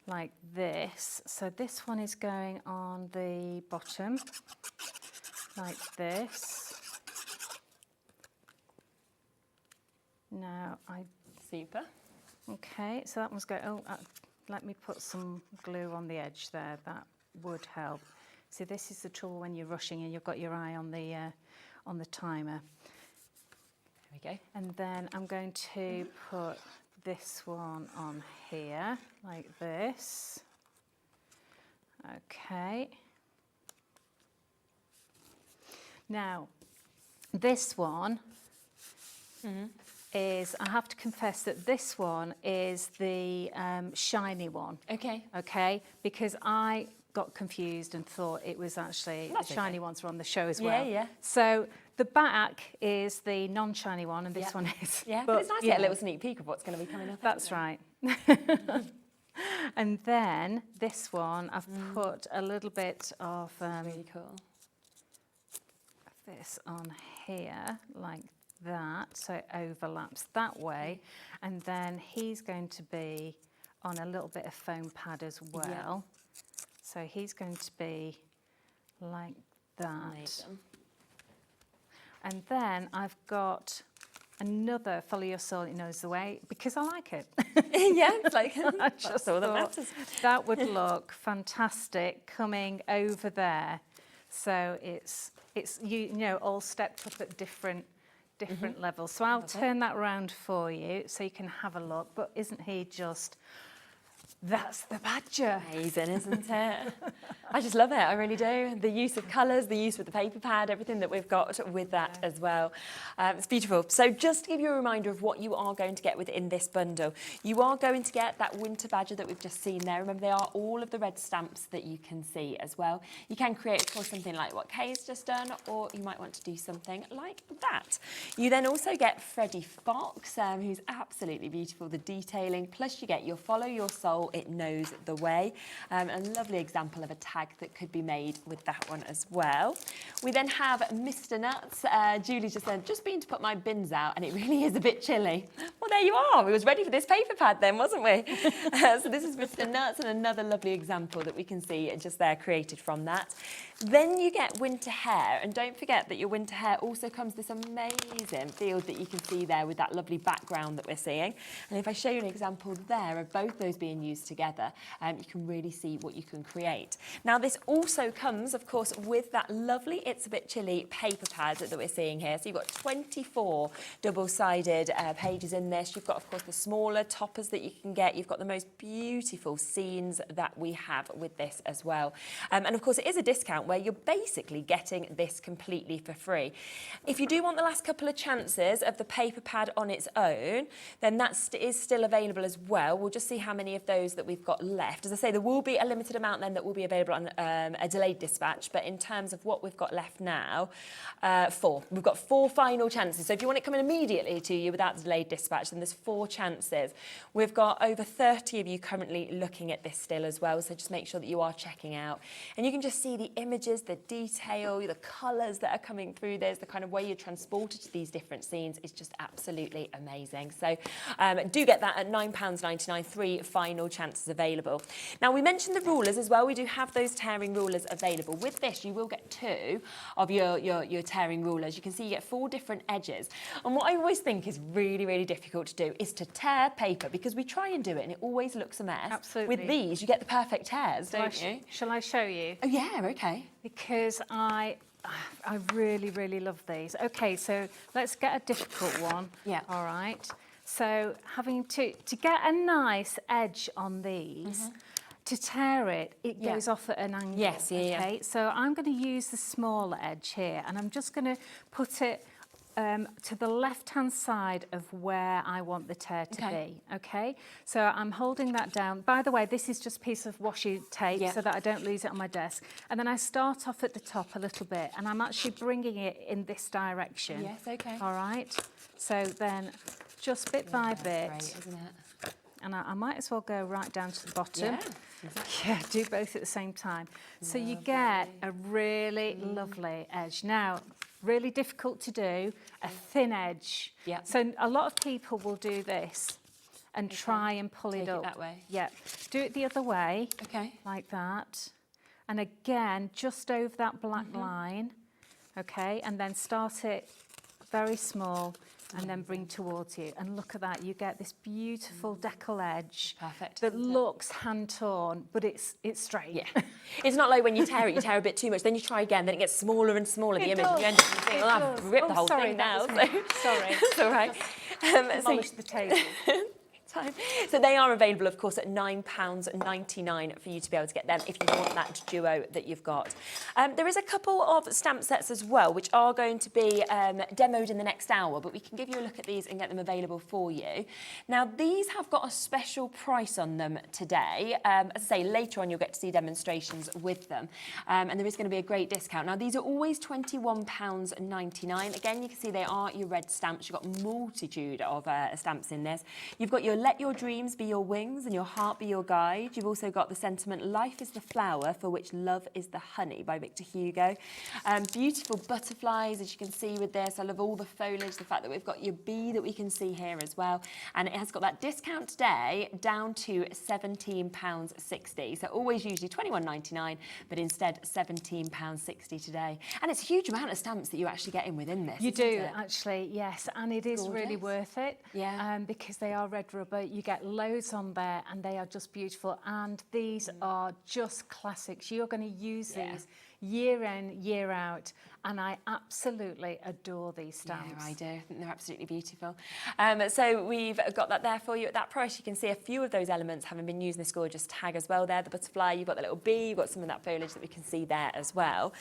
like this. So this one is going on the bottom, like this. Now Super. Okay, so that one's going, let me put some glue on the edge there, that would help. See, this is the trouble when you're rushing and you've got your eye on the timer. There we go. And then I'm going to put this one on here, like this. Okay. Now, this one is, I have to confess that this one is the shiny one. Okay. Okay, because I got confused and thought it was actually the shiny ones were on the show as well. Yeah. So the back is the non-shiny one, and this one is. Yeah, but it's nice to get a little sneak peek of what's going to be coming up. That's right. And then this one, I've put a little bit of Really cool. this on here, like that, so it overlaps that way. And then he's going to be on a little bit of foam pad as well. So he's going to be like that. Amazing. And then I've got another follow your soul, it knows the way, because I like it. Yeah, it's like, I just that's all that thought matters. that would look fantastic coming over there. So it's you know, all stepped up at different levels. So I'll turn that around for you so you can have a look. But isn't he just That's the badger. Amazing, isn't it? I just love it, I really do. The use of colours, the use with the paper pad, everything that we've got with that as well. It's beautiful. So just to give you a reminder of what you are going to get within this bundle, you are going to get that winter badger that we've just seen there. Remember, they are all of the red stamps that you can see as well. You can create, of course, something like what Kay's just done, or you might want to do something like that. You then also get Freddie Fox, who's absolutely beautiful, the detailing, plus you get your Follow Your Soul, It Knows the Way, a lovely example of a tag that could be made with that one as well. We then have Mr. Nuts. Julie just said, just been to put my bins out and it really is a bit chilly. Well, there you are. We was ready for this paper pad then, wasn't we? So this is Mr. Nuts, and another lovely example that we can see just there created from that. Then you get winter hair, and don't forget that your winter hair also comes this amazing field that you can see there with that lovely background that we're seeing. And if I show you an example there of both those being used together, you can really see what you can create. Now this also comes, of course, with that lovely It's a Bit Chilly paper pad that we're seeing here. So you've got 24 double-sided pages in this. You've got, of course, the smaller toppers that you can get. You've got the most beautiful scenes that we have with this as well. And of course, it is a discount where you're basically getting this completely for free. If you do want the last couple of chances of the paper pad on its own, then that is still available as well. We'll just see how many of those that we've got left. As I say, there will be a limited amount then that will be available on a delayed dispatch, but in terms of what we've got left now, 4. We've got 4 final chances. So if you want it coming immediately to you without the delayed dispatch, then there's 4 chances. We've got over 30 of you currently looking at this still as well, so just make sure that you are checking out. And you can just see the images, the detail, the colours that are coming through this, the kind of way you're transported to these different scenes is just absolutely amazing. So do get that at £9.99, 3 final chances available. Now we mentioned the rulers as well. We do have those tearing rulers available. With this, you will get 2 of your tearing rulers. You can see you get 4 different edges. And what I always think is really, really difficult to do is to tear paper, because we try and do it and it always looks a mess. Absolutely. With these, you get the perfect tears, don't you? Shall I show you? Oh yeah, okay. Because I really, really love these. Okay, so let's get a difficult one. Yeah. All right. So having to get a nice edge on these, to tear it, it goes off at an angle. Yes, yeah, okay? So I'm going to use the smaller edge here, and I'm just going to put it to the left-hand side of where I want the tear to be, okay? So I'm holding that down. By the way, this is just a piece of washi tape so that I don't lose it on my desk. And then I start off at the top a little bit, and I'm actually bringing it in this direction. Yes, okay. All right? So then just bit by bit. Great, isn't it? And I might as well go right down to the bottom. Yeah, exactly. Yeah, do both at the same time. So you get a really lovely edge. Now, really difficult to do, a thin edge. Yeah. So a lot of people will do this and try and pull Take it up. it that way. Yeah. Do it the other way. Okay. Like that. And again, just over that black line. Okay. And then start it very small and then bring towards you. And look at that, you get this beautiful decal edge. Perfect, that isn't it? looks hand-torn, but it's straight. Yeah. It's not like when you tear it, you tear a bit too much, then you try again, then it gets smaller and smaller, the image, and you end up thinking, oh, I've ripped the whole thing now. So. Sorry. It's all right. Demolish the table. Time. So they are available, of course, at £9.99 for you to be able to get them if you want that duo that you've got. There is a couple of stamp sets as well, which are going to be demoed in the next hour, but we can give you a look at these and get them available for you. Now, these have got a special price on them today. As I say, later on you'll get to see demonstrations with them, and there is going to be a great discount. Now, these are always £21.99. Again, you can see they are your red stamps. You've got a multitude of stamps in this. You've got your Let Your Dreams Be Your Wings and Your Heart Be Your Guide. You've also got the sentiment Life is the Flower for Which Love is the Honey by Victor Hugo. Beautiful butterflies, as you can see with this. I love all the foliage, the fact that we've got your bee that we can see here as well. And it has got that discount today down to £17.60. So always usually £21.99, but instead £17.60 today. And it's a huge amount of stamps that you actually get in within this. You do, actually, yes. And it is really worth it. Yeah. Because they are red rubber. You get loads on there and they are just beautiful. And these are just classics. You're going to use these year in, year out. and I absolutely adore these stamps. Yeah, I do. I think they're absolutely beautiful. So we've got that there for you at that price. You can see a few of those elements having been used in this gorgeous tag as well there. The butterfly, you've got the little bee, you've got some of that foliage that we can see there as well.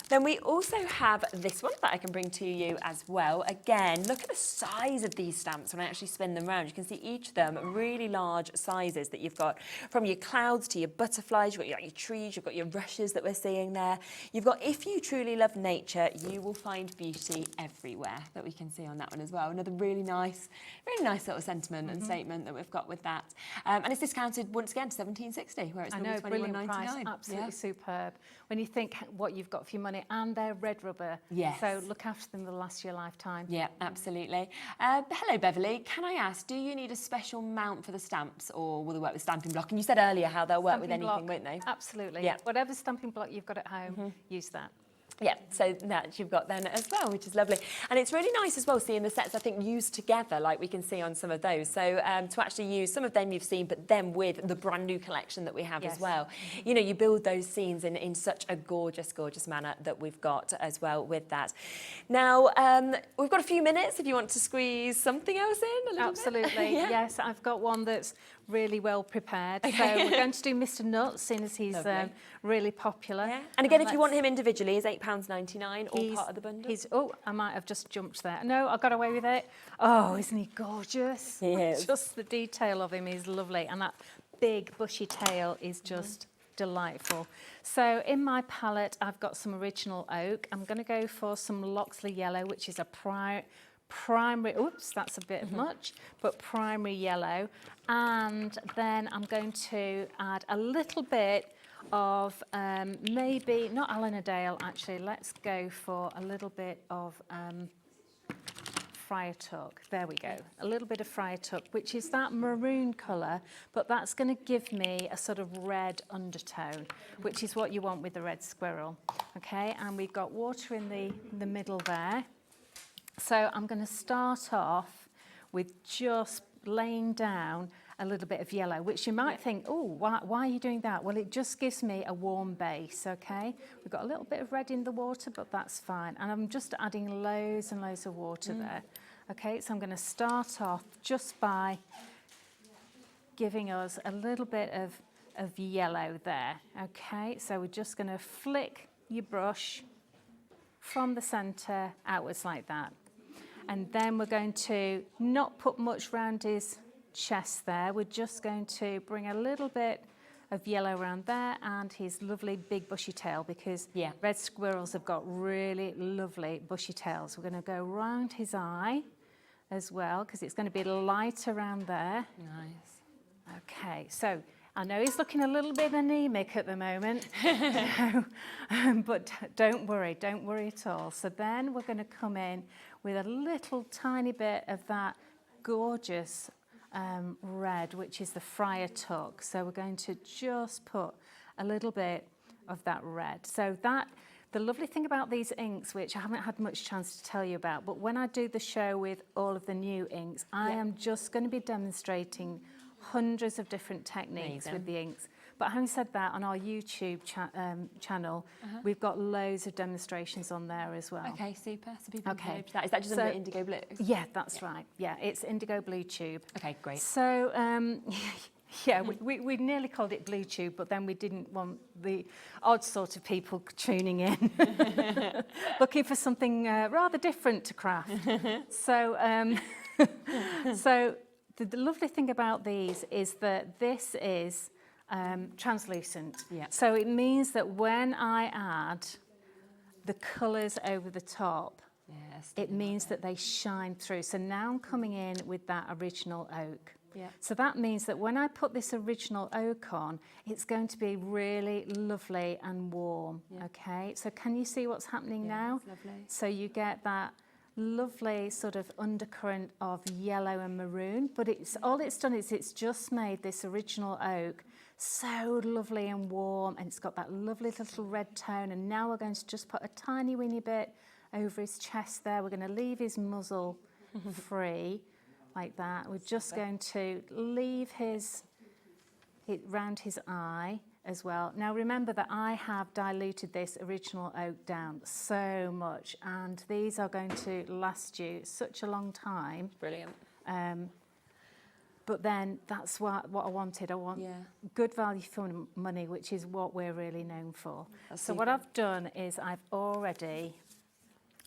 Then we also have this one that I can bring to you as well. Again, look at the size of these stamps when I actually spin them around. You can see each of them really large sizes that you've got, from your clouds to your butterflies, you've got your trees, you've got your rushes that we're seeing there. You've got, if you truly love nature, you will find beauty everywhere, that we can see on that one as well. Another really nice little sentiment and statement that we've got with that. And it's discounted once again to £17.60, where it's normally brilliant price, £21.99. absolutely superb. When you think what you've got for your money, and they're red rubber, Yes. so look after them, they'll last your lifetime. Yeah, absolutely. Hello, Beverly. Can I ask, do you need a special mount for the stamps, or will they work with stamping block? And you said earlier how they'll work with Stamping anything, block, won't they? Absolutely. Yeah. Whatever stamping block you've got at home, use that. Yeah, so that you've got then as well, which is lovely. And it's really nice as well seeing the sets, I think, used together, like we can see on some of those. So to actually use some of them you've seen, but then with the brand new collection that we have as well. You know, you build those scenes in such a gorgeous, gorgeous manner that we've got as well with that. Now, we've got a few minutes if you want to squeeze something else in a little Absolutely, bit. Yeah. yes. I've got one that's really well prepared. So we're going to do Mr. Nuts, seeing as he's really popular. Yeah. And again, if you want him individually, it's £8.99, all part of the bundle. Oh, I might have just jumped there. No, I got away with it. Oh, isn't he gorgeous? He is. Just the detail of him is lovely. And that big bushy tail is just delightful. So in my palette, I've got some original oak. I'm going to go for some Loxley yellow, which is a primary, oops, that's a bit much, but primary yellow. And then I'm going to add a little bit of maybe, not Alanadale actually, let's go for a little bit of Friar Tuck. There we go. A little bit of Friar Tuck, which is that maroon colour, but that's going to give me a sort of red undertone, which is what you want with the red squirrel. Okay, and we've got water in the middle there. So I'm going to start off with just laying down a little bit of yellow, which you might think, oh, why are you doing that? Well, it just gives me a warm base, okay? We've got a little bit of red in the water, but that's fine. And I'm just adding loads and loads of water there. Okay, so I'm going to start off just by giving us a little bit of yellow there, okay? So we're just going to flick your brush from the centre outwards like that. And then we're going to not put much round his chest there. We're just going to bring a little bit of yellow around there and his lovely big bushy tail, because red squirrels have got really lovely bushy tails. We're going to go round his eye as well, because it's going to be light around there. Nice. Okay, so I know he's looking a little bit anemic at the moment, but don't worry at all. So then we're going to come in with a little tiny bit of that gorgeous red, which is the Friar Tuck. So we're going to just put a little bit of that red. So that, the lovely thing about these inks, which I haven't had much chance to tell you about, but when I do the show with all of the new inks, I am just going to be demonstrating hundreds of different techniques with the inks. But having said that, on our YouTube channel, we've got loads of demonstrations on there as well. Okay, super. So people can go to that. Is that just under IndigoBlu? Yeah, that's right. Yeah, it's IndigoBlu Tube. Okay, great. So, yeah, we nearly called it Blue Tube, but then we didn't want the odd sort of people tuning in, looking for something rather different to craft. So, so the lovely thing about these is that this is translucent. Yeah. So it means that when I add the colours over the top, it means that they shine through. So now I'm coming in with that original oak. Yeah. So that means that when I put this original oak on, it's going to be really lovely and warm. Yeah. Okay. So can you see what's happening now? It's lovely. So you get that lovely sort of undercurrent of yellow and maroon, but all it's done is it's just made this original oak so lovely and warm, and it's got that lovely little red tone. And now we're going to just put a tiny weeny bit over his chest there. We're going to leave his muzzle free like that. We're just going to leave it round his eye, as well. Now remember that I have diluted this original oak down so much, and these are going to last you such a long time. Brilliant. But then that's what I wanted. I want good value for money, which is what we're really known for. So what I've done is I've already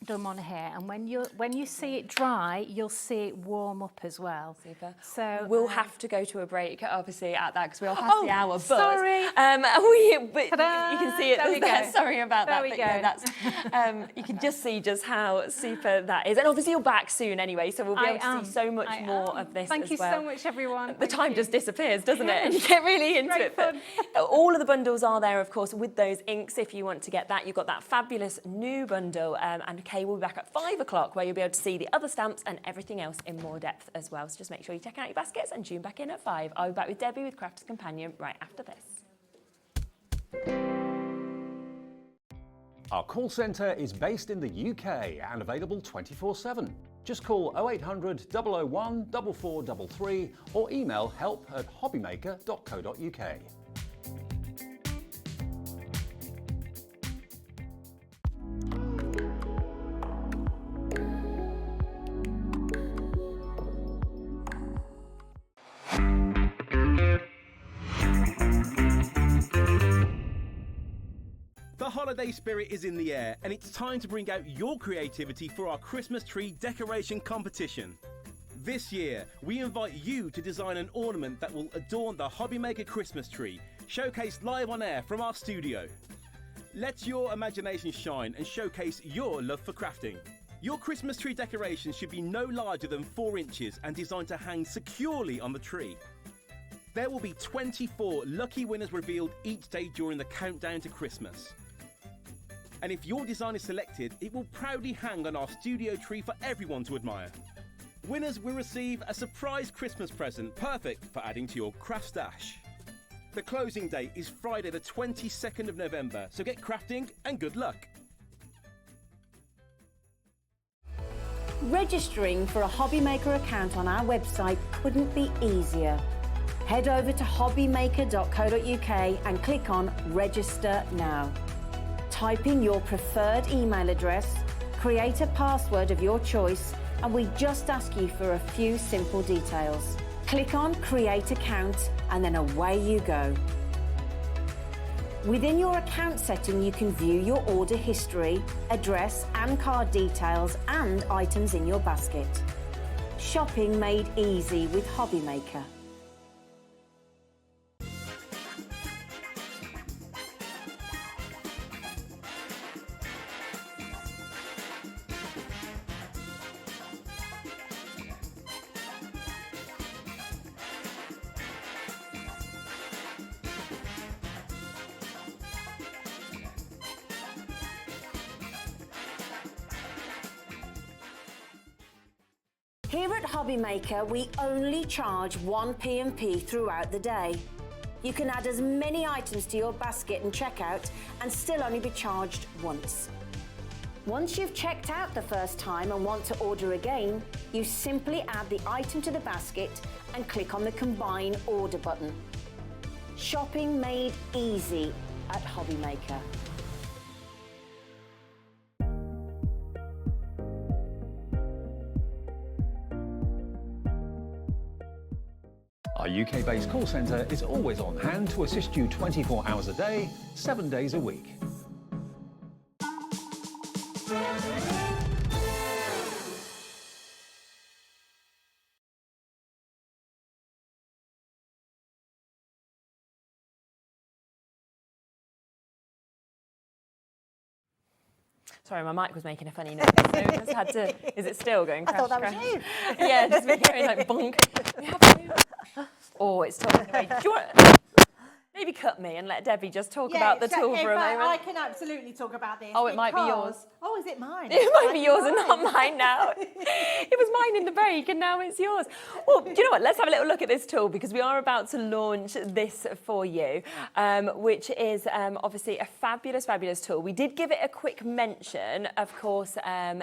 done one here, and when you see it dry, you'll see it warm up as well. Super. So we'll have to go to a break, obviously, at that, because we're past the hour. But sorry. But you can see it. There we go. Sorry about there that. We but go. Yeah, that's you can just see just how super that is. And obviously you're back soon anyway, so we'll be able to see so much more of this. Thank you so much, everyone. The time just disappears, doesn't it? And you get really into it. But all of the bundles are there, of course, with those inks. If you want to get that, you've got that fabulous new bundle. And Kay will be back at 5 o'clock, where you'll be able to see the other stamps and everything else in more depth as well. So just make sure you check out your baskets and tune back in at 5. I'll be back with Debbie with Crafter's Companion right after this. Our call centre is based in the UK and available 24/7. Just call 0800 001 4433 or email help@hobbymaker.co.uk. The holiday spirit is in the air, and it's time to bring out your creativity for our Christmas tree decoration competition. This year, we invite you to design an ornament that will adorn the Hobbymaker Christmas tree, showcased live on air from our studio. Let your imagination shine and showcase your love for crafting. Your Christmas tree decoration should be no larger than 4 inches and designed to hang securely on the tree. There will be 24 lucky winners revealed each day during the countdown to Christmas. And if your design is selected, it will proudly hang on our studio tree for everyone to admire. Winners will receive a surprise Christmas present, perfect for adding to your craft stash. The closing date is Friday the 22nd of November, so get crafting and good luck. Registering for a Hobbymaker account on our website couldn't be easier. Head over to hobbymaker.co.uk and click on Register Now. Type in your preferred email address, create a password of your choice, and we just ask you for a few simple details. Click on Create Account and then away you go. Within your account setting, you can view your order history, address and card details and items in your basket. Shopping made easy with Hobbymaker. Here at Hobbymaker, we only charge 1 P&P throughout the day. You can add as many items to your basket and checkout and still only be charged once. Once you've checked out the first time and want to order again, you simply add the item to the basket and click on the Combine Order button. Shopping made easy at Hobbymaker. Our UK-based call centre is always on hand to assist you 24 hours a day, 7 days a week. Sorry, my mic was making a funny noise, so I just had to... Is it still going crash, I thought that was crash? you. Yeah, just me going like bonk. Oh, it's talking away. Do you want... Maybe cut me and let Debbie just talk about the tool for a moment. I can absolutely talk about this. Oh, it might be yours. Oh, is it mine? It might be yours and not mine now. It was mine in the break and now it's yours. Well, do you know what? Let's have a little look at this tool because we are about to launch this for you, which is obviously a fabulous, fabulous tool. We did give it a quick mention, of course,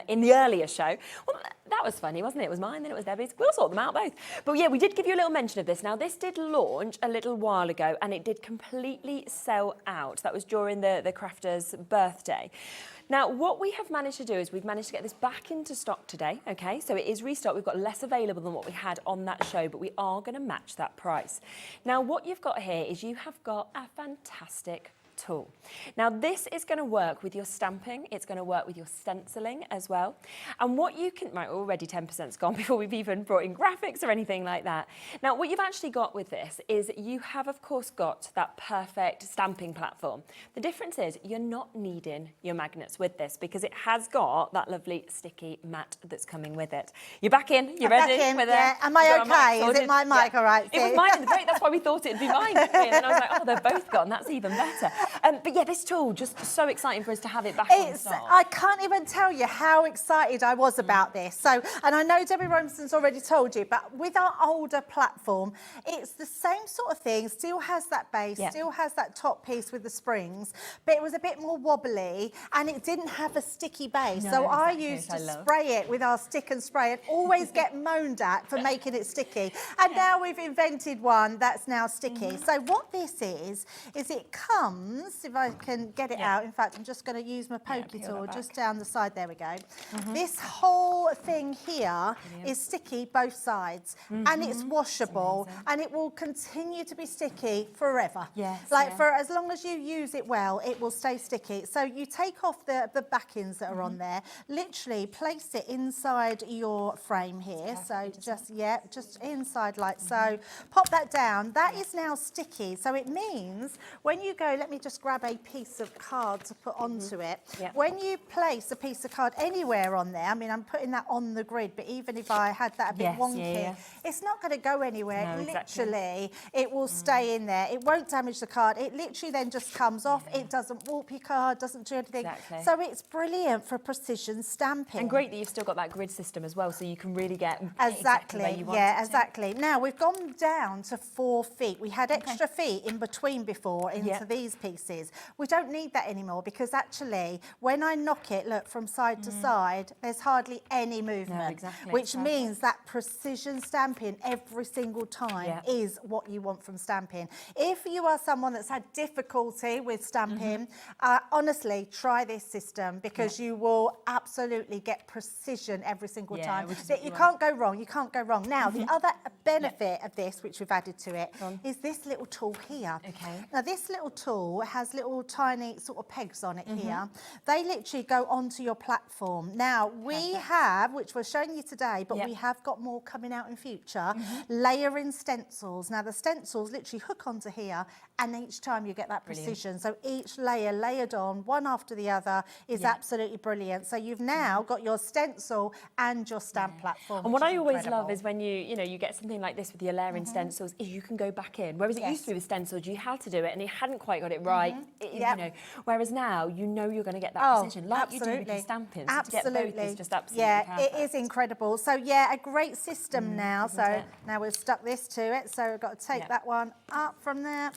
in the earlier show. Well, that was funny, wasn't it? It was mine, then it was Debbie's. We'll sort them out both. But yeah, we did give you a little mention of this. Now, this did launch a little while ago and it did completely sell out. That was during the crafter's birthday. Now, what we have managed to do is we've managed to get this back into stock today, okay? So it is restocked. We've got less available than what we had on that show, but we are going to match that price. Now, what you've got here is you have got a fantastic tool. Now, this is going to work with your stamping. It's going to work with your stenciling as well. And what you can, right, already 10%'s gone before we've even brought in graphics or anything like that. Now, what you've actually got with this is you have, of course, got that perfect stamping platform. The difference is you're not needing your magnets with this because it has got that lovely sticky mat that's coming with it. You're back in. You're ready? Back in, with yeah. Am I okay? Is it my mic all right? It was mine. Great. That's why we thought it'd be mine. And then I was like, oh, they're both gone. That's even better. But yeah, this tool, just so exciting for us to have it back on stock. I can't even tell you how excited I was about this. So, and I know Debbie Romerson's already told you, but with our older platform, it's the same sort of thing, still has that base, still has that top piece with the springs, but it was a bit more wobbly and it didn't have a sticky base. No, so I exactly, used to spray it with our stick and spray and always get moaned at for making it sticky. And now we've invented one that's now sticky. So what this is it comes, if I can get it out. In fact, I'm just going to use my pokey tool just down the side. There we go. This whole thing here is sticky both sides and it's washable and it will continue to be sticky forever. For as long as you use it well, it will stay sticky. So you take off the backings that are on there, literally place it inside your frame here. So just inside like so. Pop that down. That is now sticky. So it means when you go, let me just grab a piece of card to put onto it. When you place a piece of card anywhere on there, I mean, I'm putting that on the grid, but even if I had that a bit wonky, it's not going to go anywhere. No, literally, it will stay in there. It won't damage the card. It literally then just comes off. It doesn't warp your card, doesn't do anything. So it's brilliant for precision stamping. And great that you've still got that grid system as well, so you can really get exactly where you want exactly. Now, we've gone down to 4 feet. We had extra feet in between before into these pieces. We don't need that anymore because actually when I knock it, look, from side to side, there's hardly any movement, which means that precision stamping every single time is what you want from stamping. If you are someone that's had difficulty with stamping, honestly, try this system because you will absolutely get precision every single time. You can't go wrong. You can't go wrong. Now, the other benefit of this, which we've added to it, is this little tool here. Now, this little tool has little tiny sort of pegs on it here. They literally go onto your platform. Now, we have, which we're showing you today, but we have got more coming out in future, layering stencils. Now, the stencils literally hook onto here, and each time you get that precision. So each layer layered on, one after the other, is absolutely brilliant. So you've now got your stencil and your stamp platform. And what I always love is when you get something like this with your layering stencils, is you can go back in. Whereas it used to be with stencils, you had to do it and you hadn't quite got it right. You know, whereas now you know you're going to get that precision, like you do with your stamping. So to get both is just absolutely perfect. It is incredible. So a great system now. So now we've stuck this to it. So we've got to take that one up from there.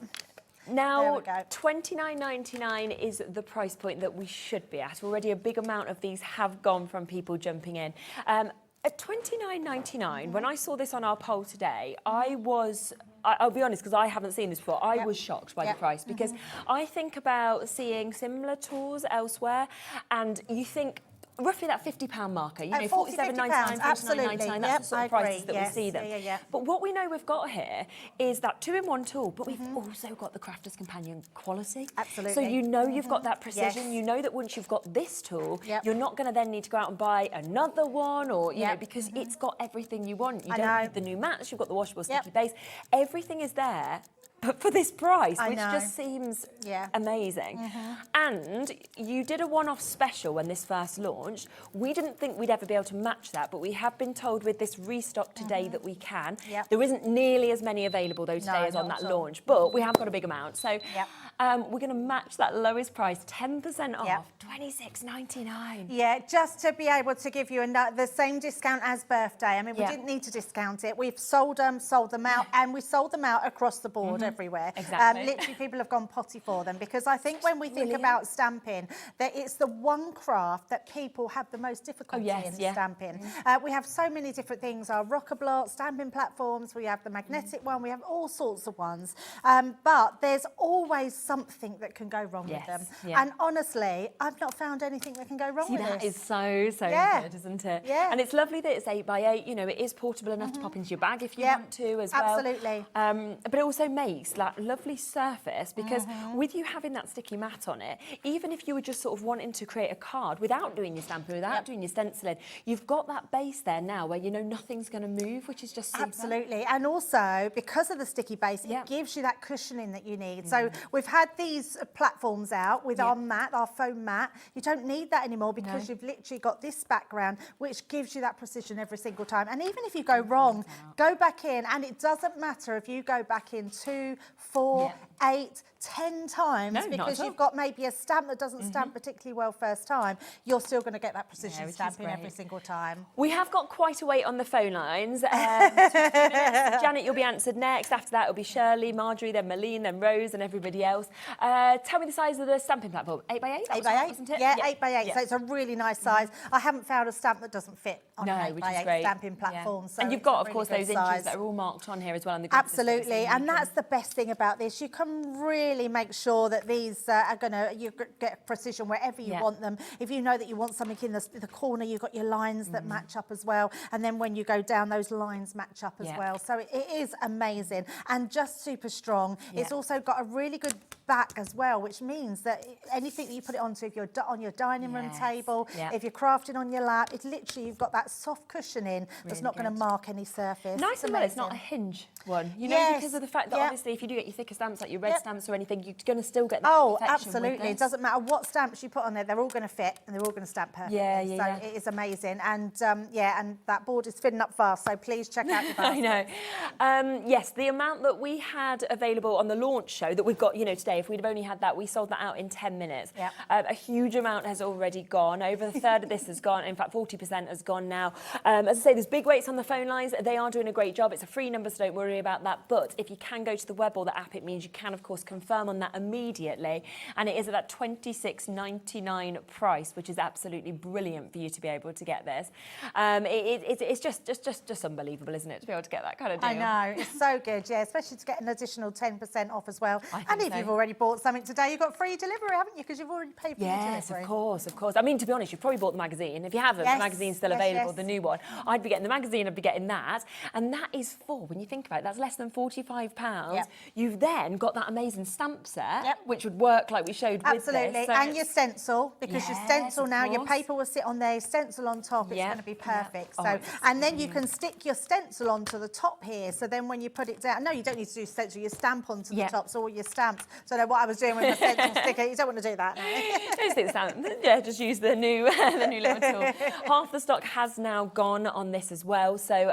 Now, $29.99 is the price point that we should be at. Already a big amount of these have gone from people jumping in. At $29.99, when I saw this on our poll today, I'll be honest, because I haven't seen this before, I was shocked by the price because I think about seeing similar tools elsewhere and you think, roughly that £50 marker, you know, £47.99, £49.99, that's the sort of prices that we see them. But what we know we've got here is that 2-in-1 tool, but we've also got the Crafter's Companion quality. So you know you've got that precision, you know that once you've got this tool, you're not going to then need to go out and buy another one or, you know, because it's got everything you want. You don't need the new mats, you've got the washable sticky base, everything is there. But for this price, which just seems amazing. And you did a one-off special when this first launched. We didn't think we'd ever be able to match that, but we have been told with this restock today that we can. There isn't nearly as many available though today as on that launch, but we have got a big amount. So we're going to match that lowest price, 10% off, $26.99. Yeah, just to be able to give you the same discount as birthday. I mean, we didn't need to discount it. We've sold them out, and we sold them out across the board. everywhere. Exactly. Literally, people have gone potty for them, because I think when we think about stamping, that it's the one craft that people have the most difficulty in stamping. We have so many different things, our rocker block, stamping platforms, we have the magnetic one, we have all sorts of ones. But there's always something that can go wrong with them. And honestly, I've not found anything that can go wrong with that this. is so good, isn't it? Yeah. And it's lovely that it's 8x8. You know, it is portable enough to pop into your bag if you want to as well. Absolutely. But it also makes that lovely surface, because with you having that sticky mat on it, even if you were just sort of wanting to create a card without doing your stamping, without doing your stenciling, you've got that base there now where you know nothing's going to move, which is just super. Absolutely. And also, because of the sticky base, it gives you that cushioning that you need. So we've had these platforms out with our mat, our foam mat. You don't need that anymore, because you've literally got this background, which gives you that precision every single time. And even if you go wrong, go back in, and it doesn't matter if you go back in 2, 4, 8, 10 times, because you've got maybe a stamp that doesn't stamp particularly well first time, you're still going to get that precision stamping every single time. We have got quite a wait on the phone lines. 2 minutes. Janet, you'll be answered next. After that, it'll be Shirley, Marjorie, then Malene, then Rose, and everybody else. Tell me the size of the stamping platform. 8x8? 8x8, isn't it? yeah, 8x8. So it's a really nice size. I haven't found a stamp that doesn't fit on an 8x8 stamping platform. So and you've got, of course, those inches that are all marked on here as well. On the absolutely, and that's the best thing about this. You can really make sure that these are going to, you get precision wherever you want them. If you know that you want something in the corner, you've got your lines that match up as well. And then when you go down, those lines match up as well. So it is amazing and just super strong. It's also got a really good back as well, which means that anything that you put it onto, if you're on your dining room table, if you're crafting on your lap, it's literally, you've got that soft cushioning that's not going to mark any surface. Nice and well, it's not a hinge one, you know, because of the fact that obviously if you do get your thicker stamps, like your red stamps or anything, you're going to still get that perfection absolutely. It doesn't matter what stamps you put on there, they're all going to fit and they're all going to stamp perfectly. So it is amazing. And and that board is filling up fast, so please check out your basket. I know. Yes, the amount that we had available on the launch show that we've got, you know, today, if we'd have only had that, we sold that out in 10 minutes. A huge amount has already gone. Over a third of this has gone. In fact, 40% has gone now. As I say, there's big waits on the phone lines. They are doing a great job. It's a free number, so don't worry about that. But if you can go to the web or the app, it means you can, of course, confirm on that immediately. And it is at that $26.99 price, which is absolutely brilliant for you to be able to get this. It's just unbelievable, isn't it, to be able to get that kind of deal? I know, it's so good, especially to get an additional 10% off as well. And if you've already bought something today, you've got free delivery, haven't you? Because you've already paid for your delivery. Yes, of course, of course. I mean, to be honest, you've probably bought the magazine. If you haven't, the magazine's still available, the new one. I'd be getting the magazine, I'd be getting that. And that is for, when you think about it, that's less than £45. You've then got that amazing stamp set, which would work like we showed with this. Absolutely, and your stencil, because your stencil now, your paper will sit on there, your stencil on top, it's going to be perfect. So, and then you can stick your stencil onto the top here, so then when you put it down, no, you don't need to do stencil, you stamp onto the top, so all your stamps. So I know what I was doing with my stencil sticker, you don't want to do that. Don't stick the stamp, just use the new little tool. Half the stock has now gone on this as well, so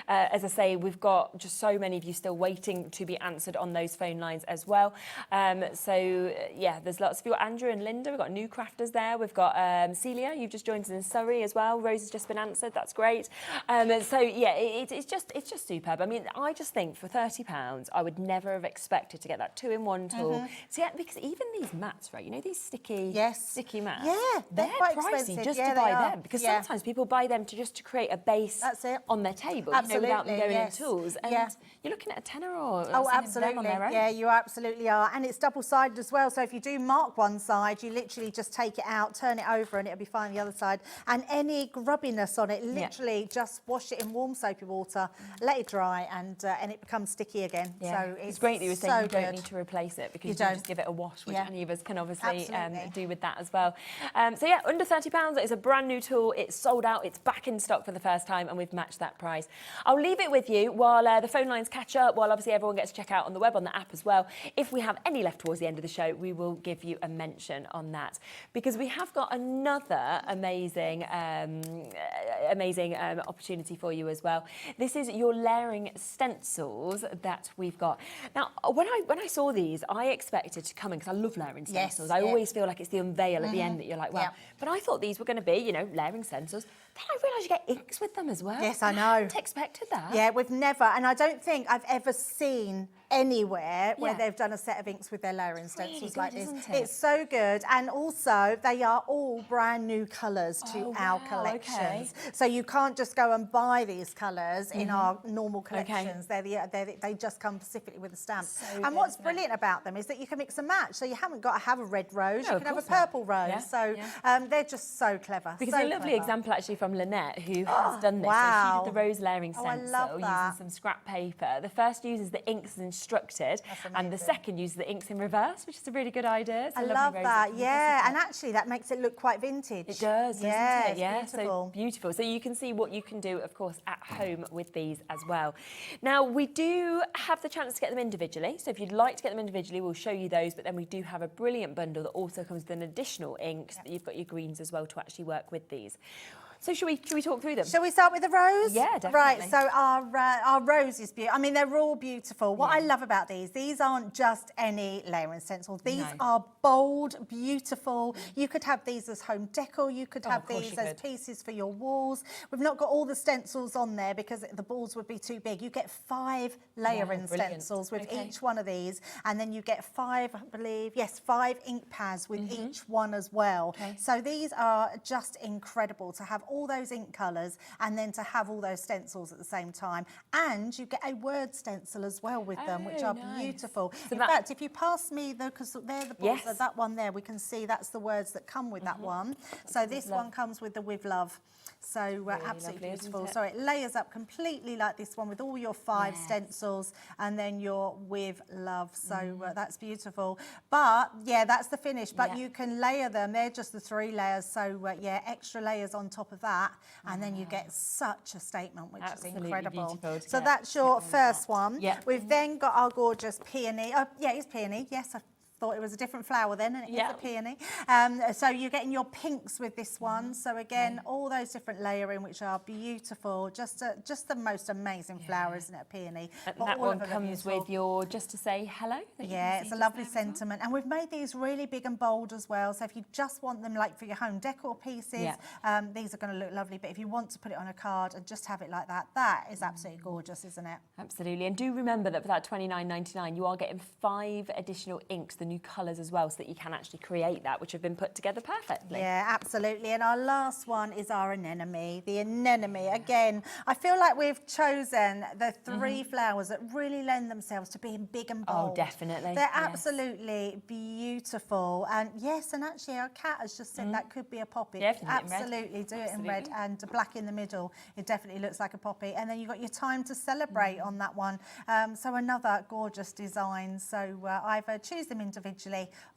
as I say, we've got just so many of you still waiting to be answered on those phone lines as well. There's lots of you. Andrew and Linda, we've got new crafters there. We've got Celia, you've just joined us in Surrey as well. Rose has just been answered. That's great. It's just superb. I mean, I just think for £30, I would never have expected to get that 2-in-1 tool. So because even these mats, right? You know these sticky mats. Yeah, they're quite pricey expensive. just to buy them, because sometimes people buy them to create a base on their table, without them going in tools. And you're looking at a tenner or absolutely on their own. Yeah, you absolutely are. And it's double-sided as well, so if you do mark one side, you literally just take it out, turn it over, and it'll be fine the other side. And any grubbiness on it, literally just wash it in warm soapy water, let it dry, and it becomes sticky again. So it's great that you were saying you don't need to replace it, because you just give it a wash, which any of us can obviously do with that as well. Under £30, it's a brand new tool. It's sold out. It's back in stock for the first time, and we've matched that price. I'll leave it with you while the phone lines catch up, while obviously everyone gets to check out on the web, on the app as well. If we have any left towards the end of the show, we will give you a mention on that, because we have got another amazing opportunity for you as well. This is your layering stencils that we've got. Now, when I saw these, I expected to come in, because I love layering stencils. I always feel like it's the unveil at the end that you're like, wow. But I thought these were going to be, layering stencils. Then I realised you get inks with them as well. Yes, I know. I hadn't expected that. Yeah, we've never, and I don't think I've ever seen anywhere where they've done a set of inks with their layering stencils like this. Isn't it? It's so good, and also they are all brand new colours to our collections. So you can't just go and buy these colours in our normal collections. They just come specifically with a stamp. And what's brilliant about them is that you can mix and match. So you haven't got to have a red rose, you can have a purple rose. So they're just so clever. Because a lovely example actually from Lynette, who has done this. So she did the rose layering stencil using some scrap paper. The first uses the inks as instructed, and the second uses the inks in reverse, which is a really good idea. I love that, and actually that makes it look quite vintage. It does, doesn't it? Yeah, beautiful. So beautiful. So you can see what you can do, of course, at home with these as well. Now, we do have the chance to get them individually, so if you'd like to get them individually, we'll show you those, but then we do have a brilliant bundle that also comes with an additional ink, so that you've got your greens as well to actually work with these. So should we talk through them? Shall we start with the rose? Yeah, definitely. Right, so our rose is beautiful. I mean, they're all beautiful. What I love about these aren't just any layering stencils. These are bold, beautiful. You could have these as home decor. You could have these as pieces for your walls. We've not got all the stencils on there because the balls would be too big. You get 5 layering stencils with each one of these, and then you get 5, I believe, 5 ink pads with each one as well. So these are just incredible to have all those ink colours and then to have all those stencils at the same time. And you get a word stencil as well with them, which are beautiful. So in fact, if you pass me, because they're the balls, that one there, we can see that's the words that come with that one. So this one comes with the with love. So absolutely beautiful. So it layers up completely like this one with all your 5 stencils and then your with love. So that's beautiful. But yeah, that's the finish. But you can layer them. They're just the 3 layers. So extra layers on top of that, and then you get such a statement, which is incredible. So that's your first one. We've then got our gorgeous peony. Oh, yeah, it's peony. Yes, I thought it was a different flower then, and it is a peony. So you're getting your pinks with this one. So again, all those different layering, which are beautiful. Just the most amazing flower, isn't it, a peony? And that one comes with your just to say hello. Yeah, it's a lovely sentiment. And we've made these really big and bold as well. So if you just want them like for your home decor pieces, these are going to look lovely. But if you want to put it on a card and just have it like that, that is absolutely gorgeous, isn't it? Absolutely. And do remember that for that $29.99, you are getting 5 additional inks, the new colours as well, so that you can actually create that, which have been put together perfectly. Yeah, absolutely. And our last one is our anemone. The anemone, again, I feel like we've chosen the 3 flowers that really lend themselves to being big and bold. Oh, definitely. They're absolutely beautiful. And yes, and actually our cat has just said that could be a poppy. Yeah, absolutely, do it in red and black in the middle. It definitely looks like a poppy. And then you've got your time to celebrate on that one. So another gorgeous design. So either choose them individually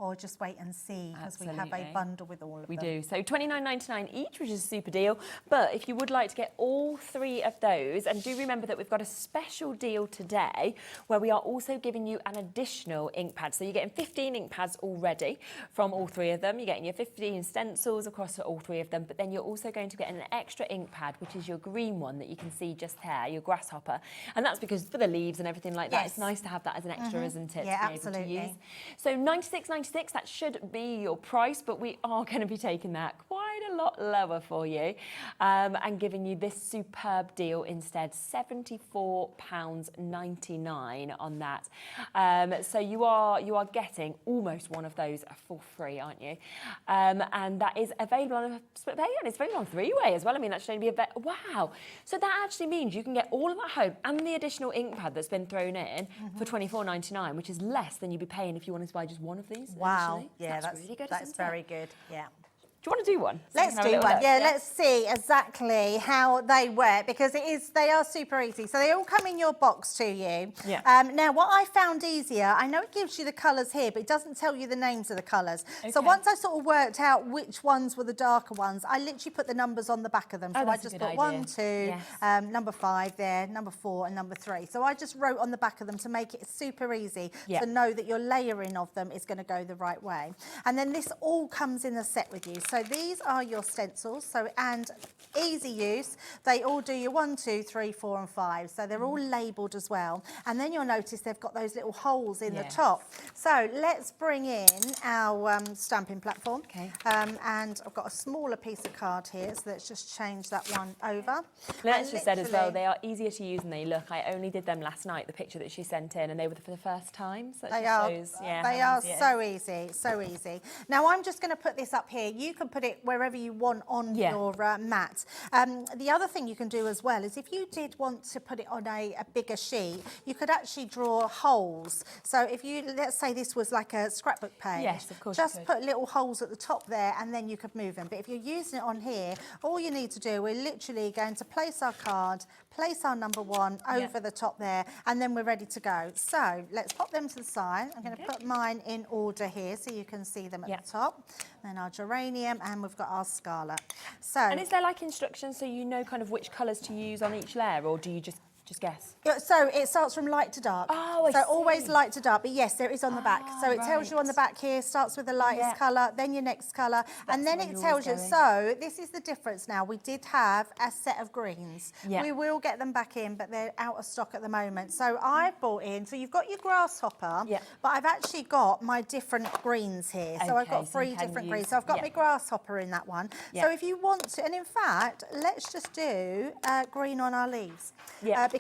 or just wait and see, because we have a bundle with all of them. We do. So $29.99 each, which is a super deal. But if you would like to get all 3 of those, and do remember that we've got a special deal today where we are also giving you an additional ink pad. So you're getting 15 ink pads already from all 3 of them. You're getting your 15 stencils across all 3 of them, but then you're also going to get an extra ink pad, which is your green one that you can see just there, your grasshopper. And that's because for the leaves and everything like that, it's nice to have that as an extra, isn't it? Yeah, to be absolutely. Able to use. So $96.96, that should be your price, but we are going to be taking that quite a lot lower for you and giving you this superb deal instead, £74.99 on that. So you are getting almost one of those for free, aren't you? And that is available on a split pay, and it's available on 3-way as well. I mean, that should only be wow. So that actually means you can get all of that home and the additional ink pad that's been thrown in for $24.99, which is less than you'd be paying if you wanted to buy just one of these. Wow. Initially. Yeah, that's really good. That's very good. Yeah. Do you want to do one? Let's do one. Yeah, let's see exactly how they work, because they are super easy. So they all come in your box to you. Yeah. Now, what I found easier, I know it gives you the colours here, but it doesn't tell you the names of the colours. So once I sort of worked out which ones were the darker ones, I literally put the numbers on the back of them. So I just put 1, 2, number 5 there, number 4 and number 3. So I just wrote on the back of them to make it super easy to know that your layering of them is going to go the right way. And then this all comes in a set with you. So these are your stencils. So, and easy use. They all do your 1, 2, 3, 4 and 5. So they're all labelled as well. And then you'll notice they've got those little holes in the top. So let's bring in our stamping platform. Okay. And I've got a smaller piece of card here, so let's just change that one over. Let's just said as well, they are easier to use than they look. I only did them last night, the picture that she sent in, and they were for the first time. So They shows, are so easy, so easy. Now I'm just going to put this up here. You can put it wherever you want on your mat. The other thing you can do as well is if you did want to put it on a bigger sheet, you could actually draw holes. So if you, let's say this was like a scrapbook page, yes, of course, just put little holes at the top there and then you could move them. But if you're using it on here, all you need to do, we're literally going to place our card, place our number 1 over the top there, and then we're ready to go. So let's pop them to the side. I'm going to put mine in order here so you can see them at the top. Then our geranium, and we've got our scarlet. So, and is there like instructions so you know kind of which colours to use on each layer, or do you just guess? So it starts from light to dark. Oh, I see. So always light to dark, but yes, there is on the back. So it tells you on the back here, starts with the lightest colour, then your next colour, and then it tells you. So this is the difference now. We did have a set of greens. We will get them back in, but they're out of stock at the moment. So I've bought in, so you've got your grasshopper, but I've actually got my different greens here. So I've got 3 different greens. So I've got my grasshopper in that one. So if you want to, and in fact, let's just do green on our leaves.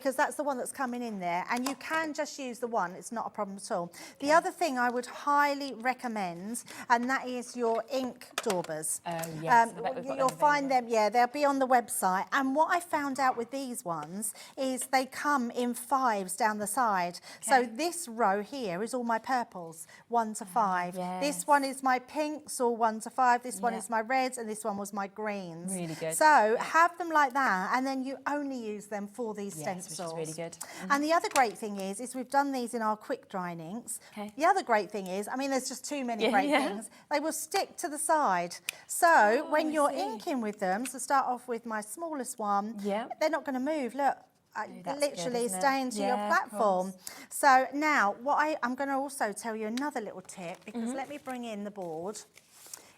Because that's the one that's coming in there, and you can just use the one, it's not a problem at all. The other thing I would highly recommend, and that is your ink daubers. You'll find them, they'll be on the website. And what I found out with these ones is they come in 5s down the side. So this row here is all my purples, 1 to 5. This one is my pinks, all 1 to 5. This one is my reds, and this one was my greens. Really good. So have them like that, and then you only use them for these stencils. Which is really good. And the other great thing is we've done these in our quick drying inks. The other great thing is, I mean, there's just too many great things. They will stick to the side. So when you're inking with them, so start off with my smallest one, they're not going to move. Look, literally staying to your platform. So now, I'm going to also tell you another little tip, because let me bring in the board.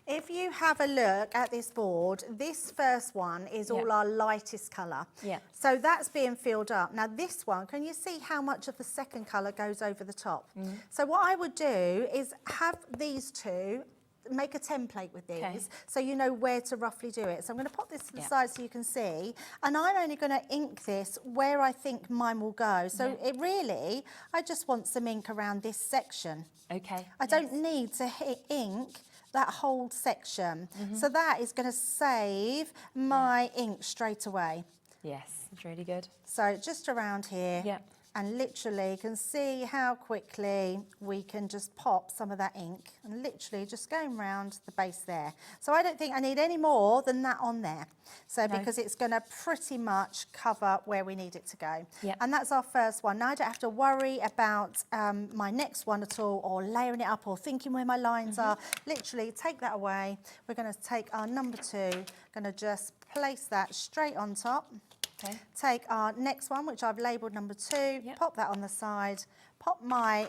If you have a look at this board, this first one is all our lightest colour. So that's being filled up. Now this one, can you see how much of the second colour goes over the top? So what I would do is have these 2, make a template with these so you know where to roughly do it. So I'm going to pop this to the side so you can see, and I'm only going to ink this where I think mine will go. So it really, I just want some ink around this section. I don't need to ink that whole section. So that is going to save my ink straight away. Yes, it's really good. So just around here, and literally you can see how quickly we can just pop some of that ink, and literally just going around the base there. So I don't think I need any more than that on there. So because it's going to pretty much cover where we need it to go. And that's our first one. Now I don't have to worry about my next one at all, or layering it up, or thinking where my lines are. Literally take that away. We're going to take our number 2, going to just place that straight on top. Take our next one, which I've labelled number 2, pop that on the side, pop my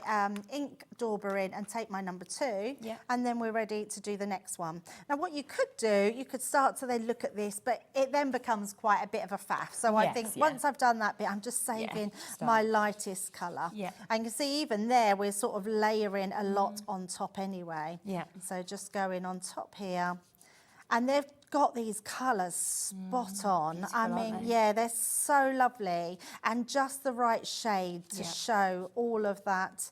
ink dauber in and take my number 2, and then we're ready to do the next one. Now what you could do, you could start to then look at this, but it then becomes quite a bit of a faff. So I think once I've done that bit, I'm just saving my lightest colour. And you can see even there, we're sort of layering a lot on top anyway. So just going on top here. And they've got these colours spot on. I mean, they're so lovely, and just the right shade to show all of that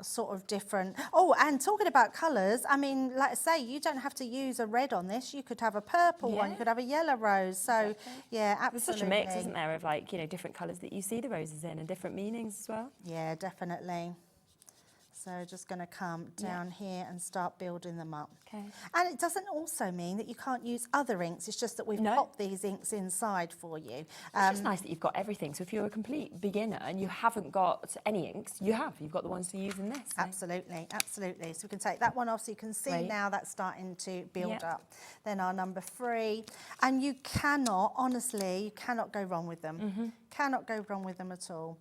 sort of different. Oh, and talking about colours, I mean, like I say, you don't have to use a red on this. You could have a purple one, you could have a yellow rose. So, yeah, absolutely. There's such a mix, isn't there, of like, you know, different colours that you see the roses in, and different meanings as well. Yeah, definitely. So just going to come down here and start building them up. And it doesn't also mean that you can't use other inks. It's just that we've popped these inks inside for you. It's just nice that you've got everything. So if you're a complete beginner and you haven't got any inks, you've got the ones to use in this. Absolutely, absolutely. So we can take that one off, so you can see now that's starting to build up. Then our number 3. And you cannot, honestly, you cannot go wrong with them. Cannot go wrong with them at all.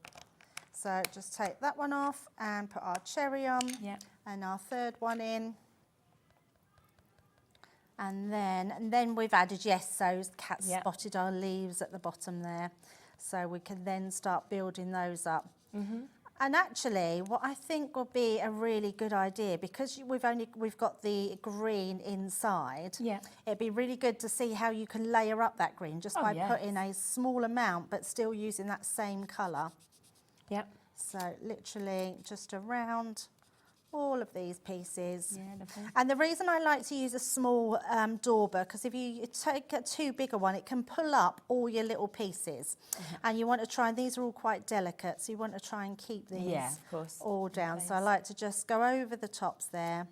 So just take that one off and put our cherry on, and our third one in. And then we've added those cat spotted our leaves at the bottom there. So we can then start building those up. And actually, what I think will be a really good idea, because we've got the green inside, it'd be really good to see how you can layer up that green just by putting a small amount, but still using that same colour. Yep. So literally just around all of these pieces. Yeah, lovely. And the reason I like to use a small dauber, because if you take a too big a one, it can pull up all your little pieces. And you want to try, and these are all quite delicate, so you want to try and keep these all down. So I like to just go over the tops there.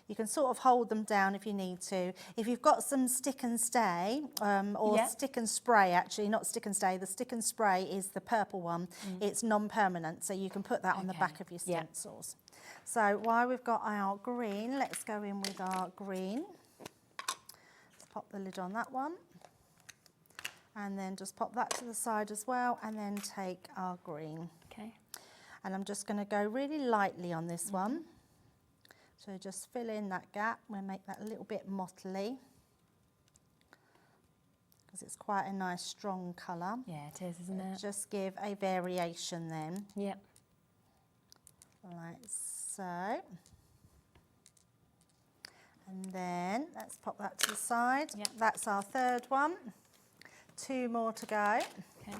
You can sort of hold them down if you need to. If you've got some stick and stay, or stick and spray, actually, not stick and stay, the stick and spray is the purple one. It's non-permanent, so you can put that on the back of your stencils. So while we've got our green, let's go in with our green. Let's pop the lid on that one. And then just pop that to the side as well, and then take our green. Okay. And I'm just going to go really lightly on this one. So just fill in that gap. We'll make that a little bit mottly, because it's quite a nice strong colour. Yeah, it is, isn't it? Just give a variation then. Yep. Like so. And then let's pop that to the side. Yep. That's our third one. 2 more to go. Okay.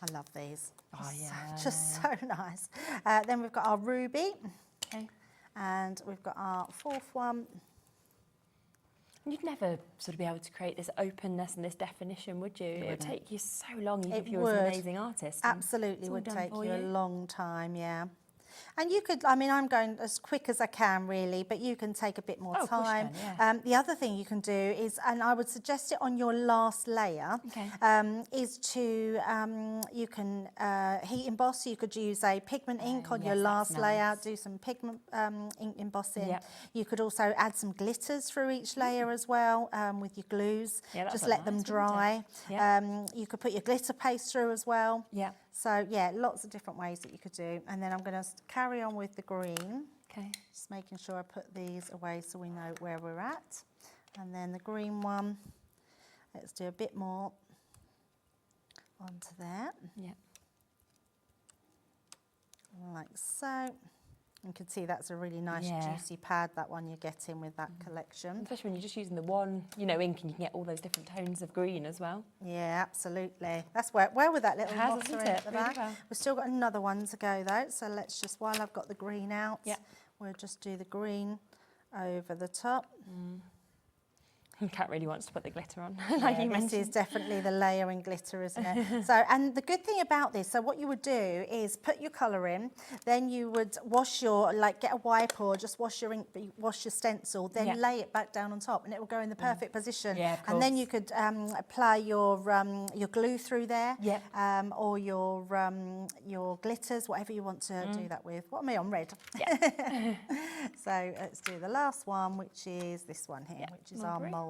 I love these. Oh, yeah. Just so nice. Then we've got our ruby. Okay. And we've got our 4th one. You'd never sort of be able to create this openness and this definition, would you? It would take you so long, even if you were an amazing artist. Absolutely, would take you a long time, yeah. And you could, I mean, I'm going as quick as I can really, but you can take a bit more time. Of course you can, the other thing you can do is, and I would suggest it on your last layer, is to, you can heat emboss. You could use a pigment ink on your last layer, do some pigment ink embossing. You could also add some glitters through each layer as well, with your glues. Just let them dry. You could put your glitter paste through as well. So yeah, lots of different ways that you could do. And then I'm going to carry on with the green. Okay. Just making sure I put these away so we know where we're at. And then the green one, let's do a bit more onto there. Yeah. Like so. You can see that's a really nice juicy pad, that one you're getting with that collection. Especially when you're just using the one, ink, and you can get all those different tones of green as well. Yeah, absolutely. That's where with that little motter in at the back. Really well. We've still got another one to go though, so let's just, while I've got the green out, we'll just do the green over the top. Kat really wants to put the glitter on, like you mentioned. This is definitely the layering glitter, isn't it? So, and the good thing about this, so what you would do is put your colour in, then you would wash your, get a wipe or just wash your ink, wash your stencil, then lay it back down on top, and it will go in the perfect position. And then you could apply your glue through there, or your glitters, whatever you want to do that with. What am I on? Red. So let's do the last one, which is this one here, which is our mulberry.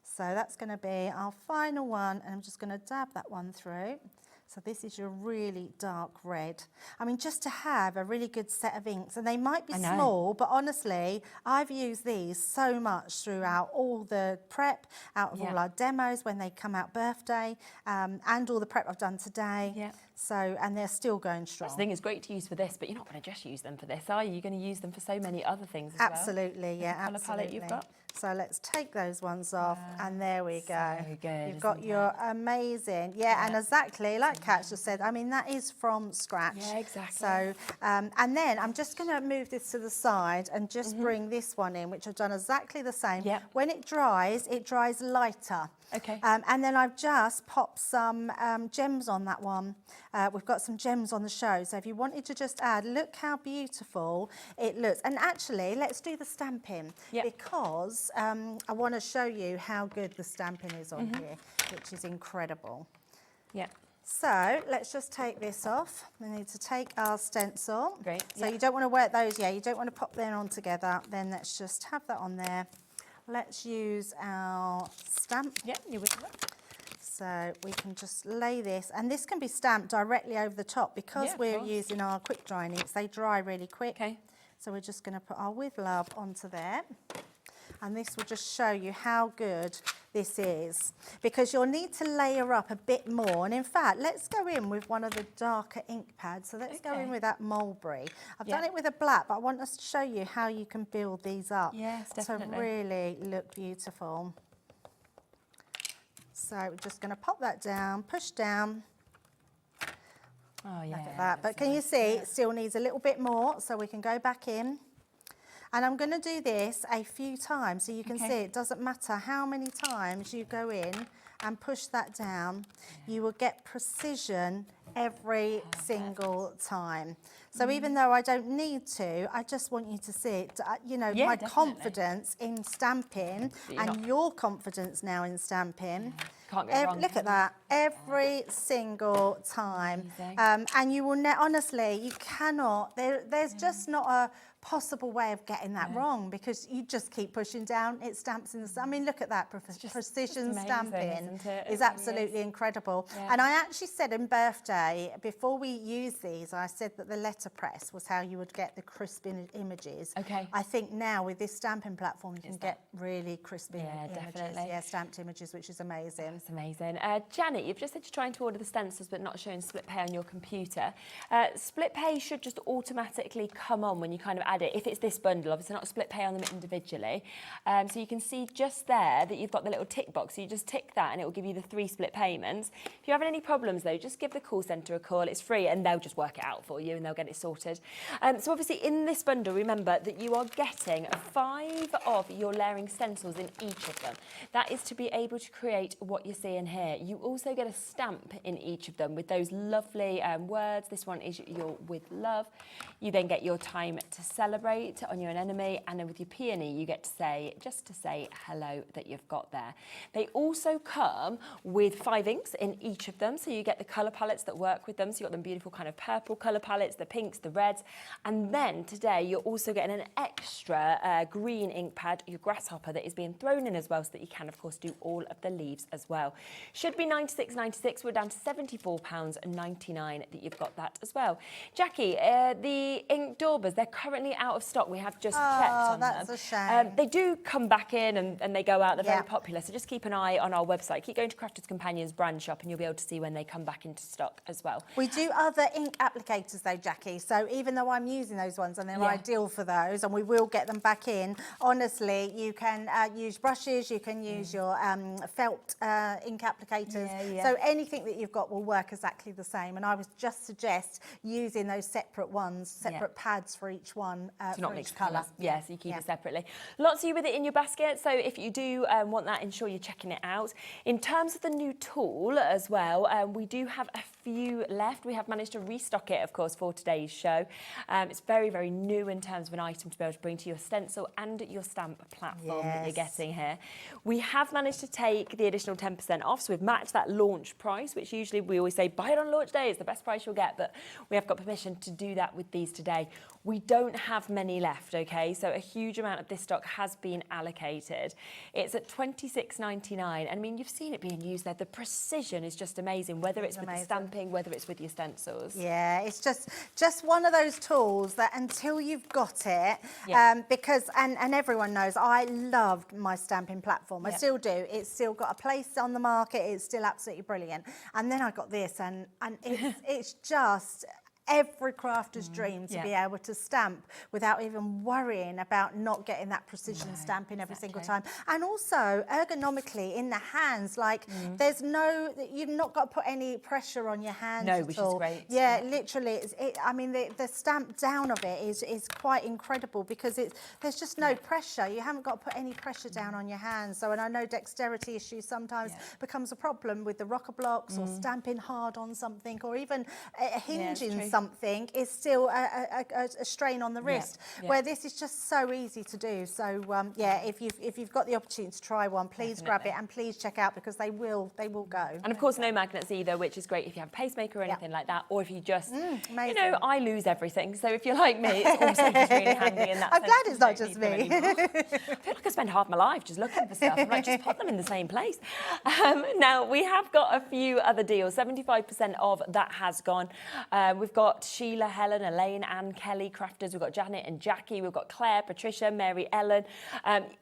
So that's going to be our final one, and I'm just going to dab that one through. So this is your really dark red. I mean, just to have a really good set of inks, and they might be small, but honestly, I've used these so much throughout all the prep, out of all our demos when they come out birthday, and all the prep I've done today. So, and they're still going strong. That's the thing, it's great to use for this, but you're not going to just use them for this, are you? You're going to use them for so many other things as well. Absolutely, yeah, absolutely. Colour palette you've got. So let's take those ones off, and there we go. So good. You've got your amazing, and exactly like Kat just said. I mean, that is from scratch. Yeah, exactly. So, and then I'm just going to move this to the side and just bring this one in, which I've done exactly the same. When it dries lighter. Okay. And then I've just popped some gems on that one. We've got some gems on the show, so if you wanted to just add, look how beautiful it looks. And actually, let's do the stamping, because I want to show you how good the stamping is on here, which is incredible. So let's just take this off. We need to take our stencil. Great. So you don't want to work those, you don't want to pop them on together. Then let's just have that on there. Let's use our stamp. You're with that. So we can just lay this, and this can be stamped directly over the top because we're using our quick drying inks. They dry really quick. Okay. So we're just going to put our With Love onto there. And this will just show you how good this is, because you'll need to layer up a bit more. And in fact, let's go in with one of the darker ink pads. So let's go in with that mulberry. I've done it with a black, but I want us to show you how you can build these up to really look beautiful. So we're just going to pop that down, push down. Oh yeah, look at that. But can you see it still needs a little bit more, so we can go back in. And I'm going to do this a few times so you can see it doesn't matter how many times you go in and push that down, you will get precision every single time. So even though I don't need to, I just want you to see it, you know, my confidence in stamping and your confidence now in stamping. Can't go wrong. Look at that, every single time. And you will, honestly, you cannot, there's just not a possible way of getting that wrong, because you just keep pushing down, it stamps in the, I mean, look at that, precision stamping is absolutely incredible. And I actually said in birthday, before we use these, I said that the letterpress was how you would get the crisp images. I think now with this stamping platform, you can get really crisp images. Definitely. Stamped images, which is amazing. That's amazing. Janet, you've just said you're trying to order the stencils but not showing split pay on your computer. Split pay should just automatically come on when you kind of add it, if it's this bundle, obviously not split pay on them individually. So you can see just there that you've got the little tick box, so you just tick that and it will give you the 3 split payments. If you're having any problems though, just give the call centre a call, it's free, and they'll just work it out for you and they'll get it sorted. So obviously in this bundle, remember that you are getting 5 of your layering stencils in each of them. That is to be able to create what you're seeing here. You also get a stamp in each of them with those lovely words. This one is your With Love. You then get your Time to Celebrate on your anemone, and then with your peony you get to say, just to say hello, that you've got there. They also come with 5 inks in each of them, so you get the colour palettes that work with them. So you've got them beautiful kind of purple colour palettes, the pinks, the reds, and then today you're also getting an extra green ink pad, your grasshopper, that is being thrown in as well, so that you can of course do all of the leaves as well. Should be £96.96, we're down to £74.99 that you've got that as well. Jackie, the ink daubers, they're currently out of stock. We have just checked on them. That's a shame. They do come back in and they go out. They're very popular. So just keep an eye on our website. Keep going to Crafters Companions brand shop and you'll be able to see when they come back into stock as well. We do other ink applicators though, Jackie. So even though I'm using those ones and they're ideal for those, and we will get them back in, honestly, you can use brushes, you can use your felt ink applicators. So anything that you've got will work exactly the same. And I would just suggest using those separate ones, separate pads for each one, for each colour. Yes, you keep it separately. Lots of you with it in your basket, so if you do want that, ensure you're checking it out. In terms of the new tool as well, we do have a few left. We have managed to restock it, of course, for today's show. It's very, very new in terms of an item to be able to bring to your stencil and your stamp platform that you're getting here. We have managed to take the additional 10% off, so we've matched that launch price, which usually we always say, buy it on launch day, it's the best price you'll get, but we have got permission to do that with these today. We don't have many left, okay? So a huge amount of this stock has been allocated. It's at £26.99. I mean, you've seen it being used there. The precision is just amazing, whether it's with the stamping, whether it's with your stencils. Yeah, it's just one of those tools that until you've got it, because, and everyone knows, I loved my stamping platform. I still do. It's still got a place on the market. It's still absolutely brilliant. And then I got this, and it's just every crafter's dream to be able to stamp without even worrying about not getting that precision stamping every single time. And also ergonomically in the hands, like there's no, you've not got to put any pressure on your hands at which all. is great. Yeah, literally, I mean, the stamp down of it is quite incredible, because there's just no pressure. You haven't got to put any pressure down on your hands. So, and I know dexterity issues sometimes becomes a problem with the rocker blocks or stamping hard on something, or even hinging something is still a strain on the wrist, where this is just so easy to do. So if you've got the opportunity to try one, please grab it and please check out, because they will go. And of course no magnets either, which is great if you have a pacemaker or anything like that, or if you just, you know, I lose everything. So if you're like me, it's also just really handy in that I'm sense. glad it's not just me. I feel like I spend half my life just looking for stuff. I'm like, just put them in the same place. Now we have got a few other deals. 75% of that has gone. We've got got Sheila, Helen, Elaine, Anne, Kelly, crafters. We've got Janet and Jackie. We've got Claire, Patricia, Mary, Ellen.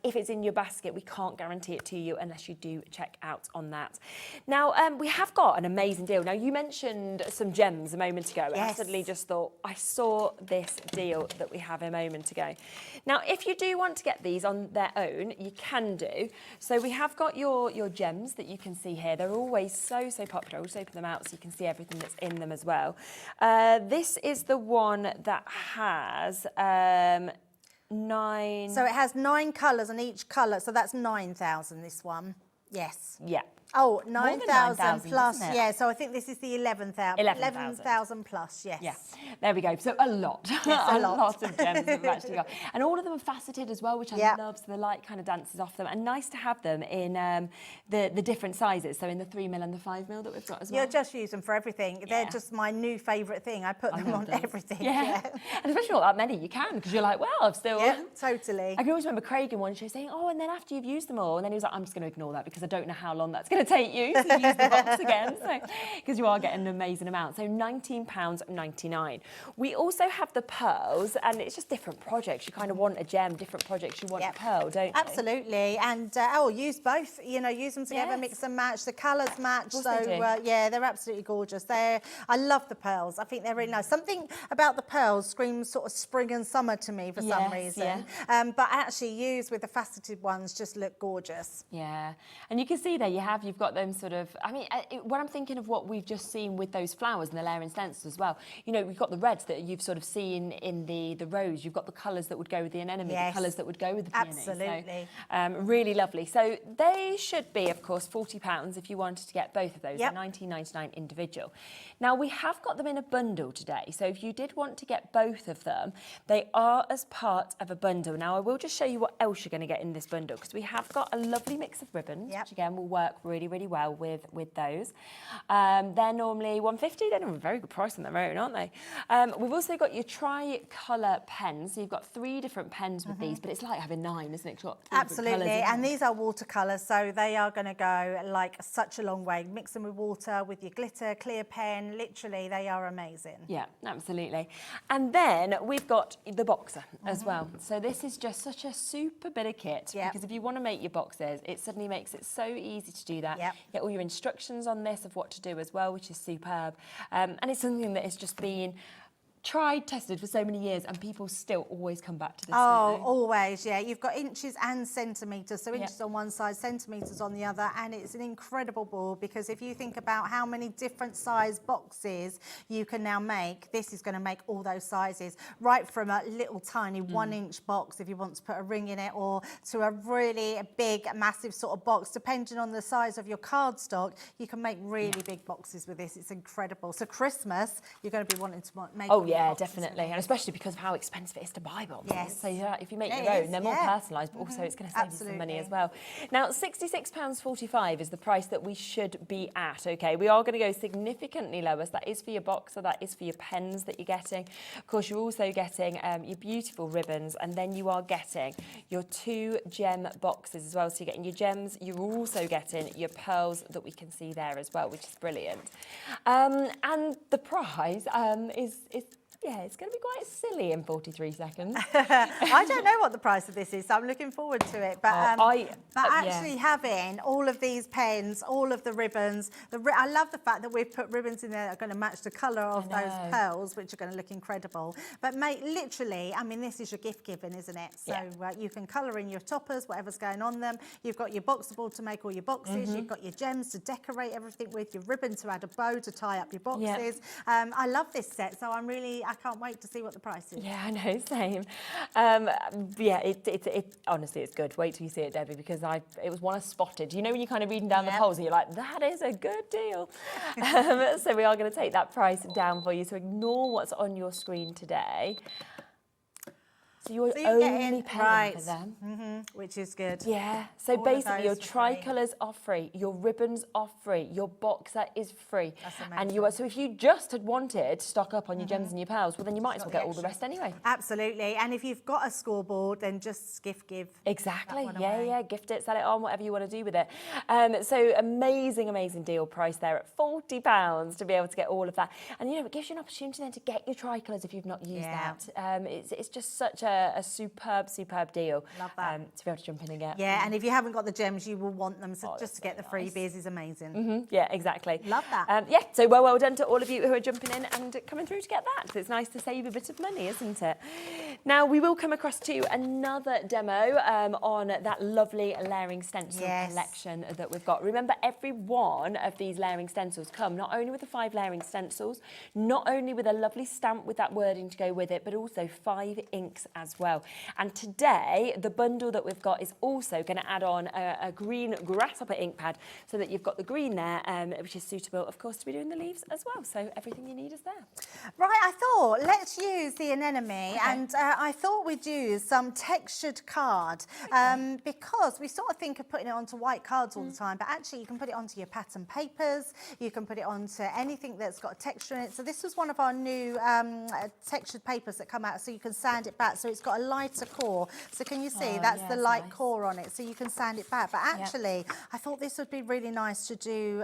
If it's in your basket, we can't guarantee it to you unless you do check out on that. Now, we have got an amazing deal. Now, you mentioned some gems a moment ago. And I suddenly just thought, I saw this deal that we have a moment ago. Now, if you do want to get these on their own, you can do. So we have got your gems that you can see here. They're always so popular. I'll just open them out so you can see everything that's in them as well. This is the one that has 9. So it has 9 colours on each colour, so that's 9,000, this one. Yes. Yeah. Oh, 9,000 plus, isn't it? yeah, so I think this is the 11,000. 11,000 plus, yes. Yeah, there we go. So a lot. Yes, a lot of gems that we've actually got. And all of them are faceted as well, which I love, so the light kind of dances off them. And nice to have them in the different sizes, so in the 3mm and the 5mm that we've got as well. You'll just use them for everything. Yeah. They're just my new favourite thing. I put them on everything. Yeah. And especially not that many, you can, because you're like, well, I've still... Yeah, totally. I can always remember Craig in one show saying, oh, and then after you've used them all, and then he was like, I'm just going to ignore that because I don't know how long that's going to take you to use the box again, so because you are getting an amazing amount. So £19.99. We also have the pearls, and it's just different projects. You kind of want a gem, different projects you want a pearl, don't you? Absolutely, and use both. You know, use them together, mix and match. The colours match. So yeah, they're absolutely gorgeous. I love the pearls. I think they're really nice. Something about the pearls screams sort of spring and summer to me for some reason. But actually, used with the faceted ones, just look gorgeous. Yeah, and you can see there you've got them sort of. I mean, when I'm thinking of what we've just seen with those flowers and the layering stencils as well, you know, we've got the reds that you've sort of seen in the rose. You've got the colours that would go with the anemone, the colours that would go with the peony. Absolutely. So, really lovely. So they should be, of course, £40 if you wanted to get both of those. They're £19.99 individual. Now, we have got them in a bundle today. So if you did want to get both of them, they are as part of a bundle. Now, I will just show you what else you're going to get in this bundle, because we have got a lovely mix of ribbons, which again will work really, really well with those. They're normally £150. They're a very good price on their own, aren't they? We've also got your tri-colour pens. So you've got 3 different pens with these, but it's like having 9, isn't it? Absolutely, and these are watercolours, so they are going to go like such a long way. Mix them with water, with your glitter, clear pen, literally, they are amazing. Yeah, absolutely. And then we've got the boxer as well. So this is just such a super bit of kit, because if you want to make your boxes, it suddenly makes it so easy to do that. Get all your instructions on this of what to do as well, which is superb. And it's something that has just been tried, tested for so many years, and people still always come back to this. Oh, always, yeah. You've got inches and centimetres, so inches on one side, centimetres on the other, and it's an incredible board, because if you think about how many different size boxes you can now make, this is going to make all those sizes, right from a little tiny 1-inch box if you want to put a ring in it, or to a really big, massive sort of box. Depending on the size of your cardstock, you can make really big boxes with this. It's incredible. So Christmas, you're going to be wanting to make yeah, definitely, and especially because of how expensive it is to buy boxes. Yes. So if you make your own, they're more personalised, but also it's going to save you some money as well. Now, £66.45 is the price that we should be at, okay? We are going to go significantly lower, so that is for your boxer, that is for your pens that you're getting. Of course, you're also getting your beautiful ribbons, and then you are getting your 2 gem boxes as well. So you're getting your gems, you're also getting your pearls that we can see there as well, which is brilliant. And the prize is yeah, it's going to be quite silly in 43 seconds. I don't know what the price of this is, so I'm looking forward to it. But, actually having all of these pens, all of the ribbons, I love the fact that we've put ribbons in there that are going to match the colour of those pearls, which are going to look incredible. But mate, literally, I mean, this is your gift giving, isn't it? So you can colour in your toppers, whatever's going on them. You've got your boxer board to make all your boxes. You've got your gems to decorate everything with, your ribbon to add a bow to tie up your boxes. I love this set, so I can't wait to see what the price is. Yeah, I know, same. It honestly, it's good. Wait till you see it, Debbie, because it was one I spotted. You know when you're kind of reading down the polls and you're like, that is a good deal. So we are going to take that price down for you. So ignore what's on your screen today. So you're getting only paying for them. which is good. Yeah, so All of basically your those for free. tricolours are free, your ribbons are free, your boxer is free. That's And you are, so if you just had wanted to stock up on your gems and your pearls, well then you might as well got get the all the rest anyway. Absolutely. And if you've got a scoreboard, then just give. Exactly, that one yeah, away. yeah, gift it, sell it on, whatever you want to do with it. So amazing deal price there at £40 to be able to get all of that. And you know, it gives you an opportunity then to get your tricolours if you've not used that. It's just such a superb deal. Love that. To be able to jump in and get. Yeah, and if you haven't got the gems, you will want them. So Oh, just to that's get the so nice. freebies is amazing. Yeah, exactly. Love that. Yeah, so well done to all of you who are jumping in and coming through to get that. It's nice to save a bit of money, isn't it? Now, we will come across to another demo on that lovely layering stencil collection that we've got. Remember, every one of these layering stencils come not only with the 5 layering stencils, not only with a lovely stamp with that wording to go with it, but also 5 inks as well. And today, the bundle that we've got is also going to add on a green grasshopper ink pad so that you've got the green there, which is suitable, of course, to be doing the leaves as well. So everything you need is there. Right, I thought, let's use the anemone, and I thought we'd use some textured card because we sort of think of putting it onto white cards all the time, but actually you can put it onto your pattern papers, you can put it onto anything that's got a texture in it. So this was one of our new textured papers that come out, so you can sand it back. So it's got a lighter core. So can you see, that's the light core on it, so you can sand it back. But actually, I thought this would be really nice to do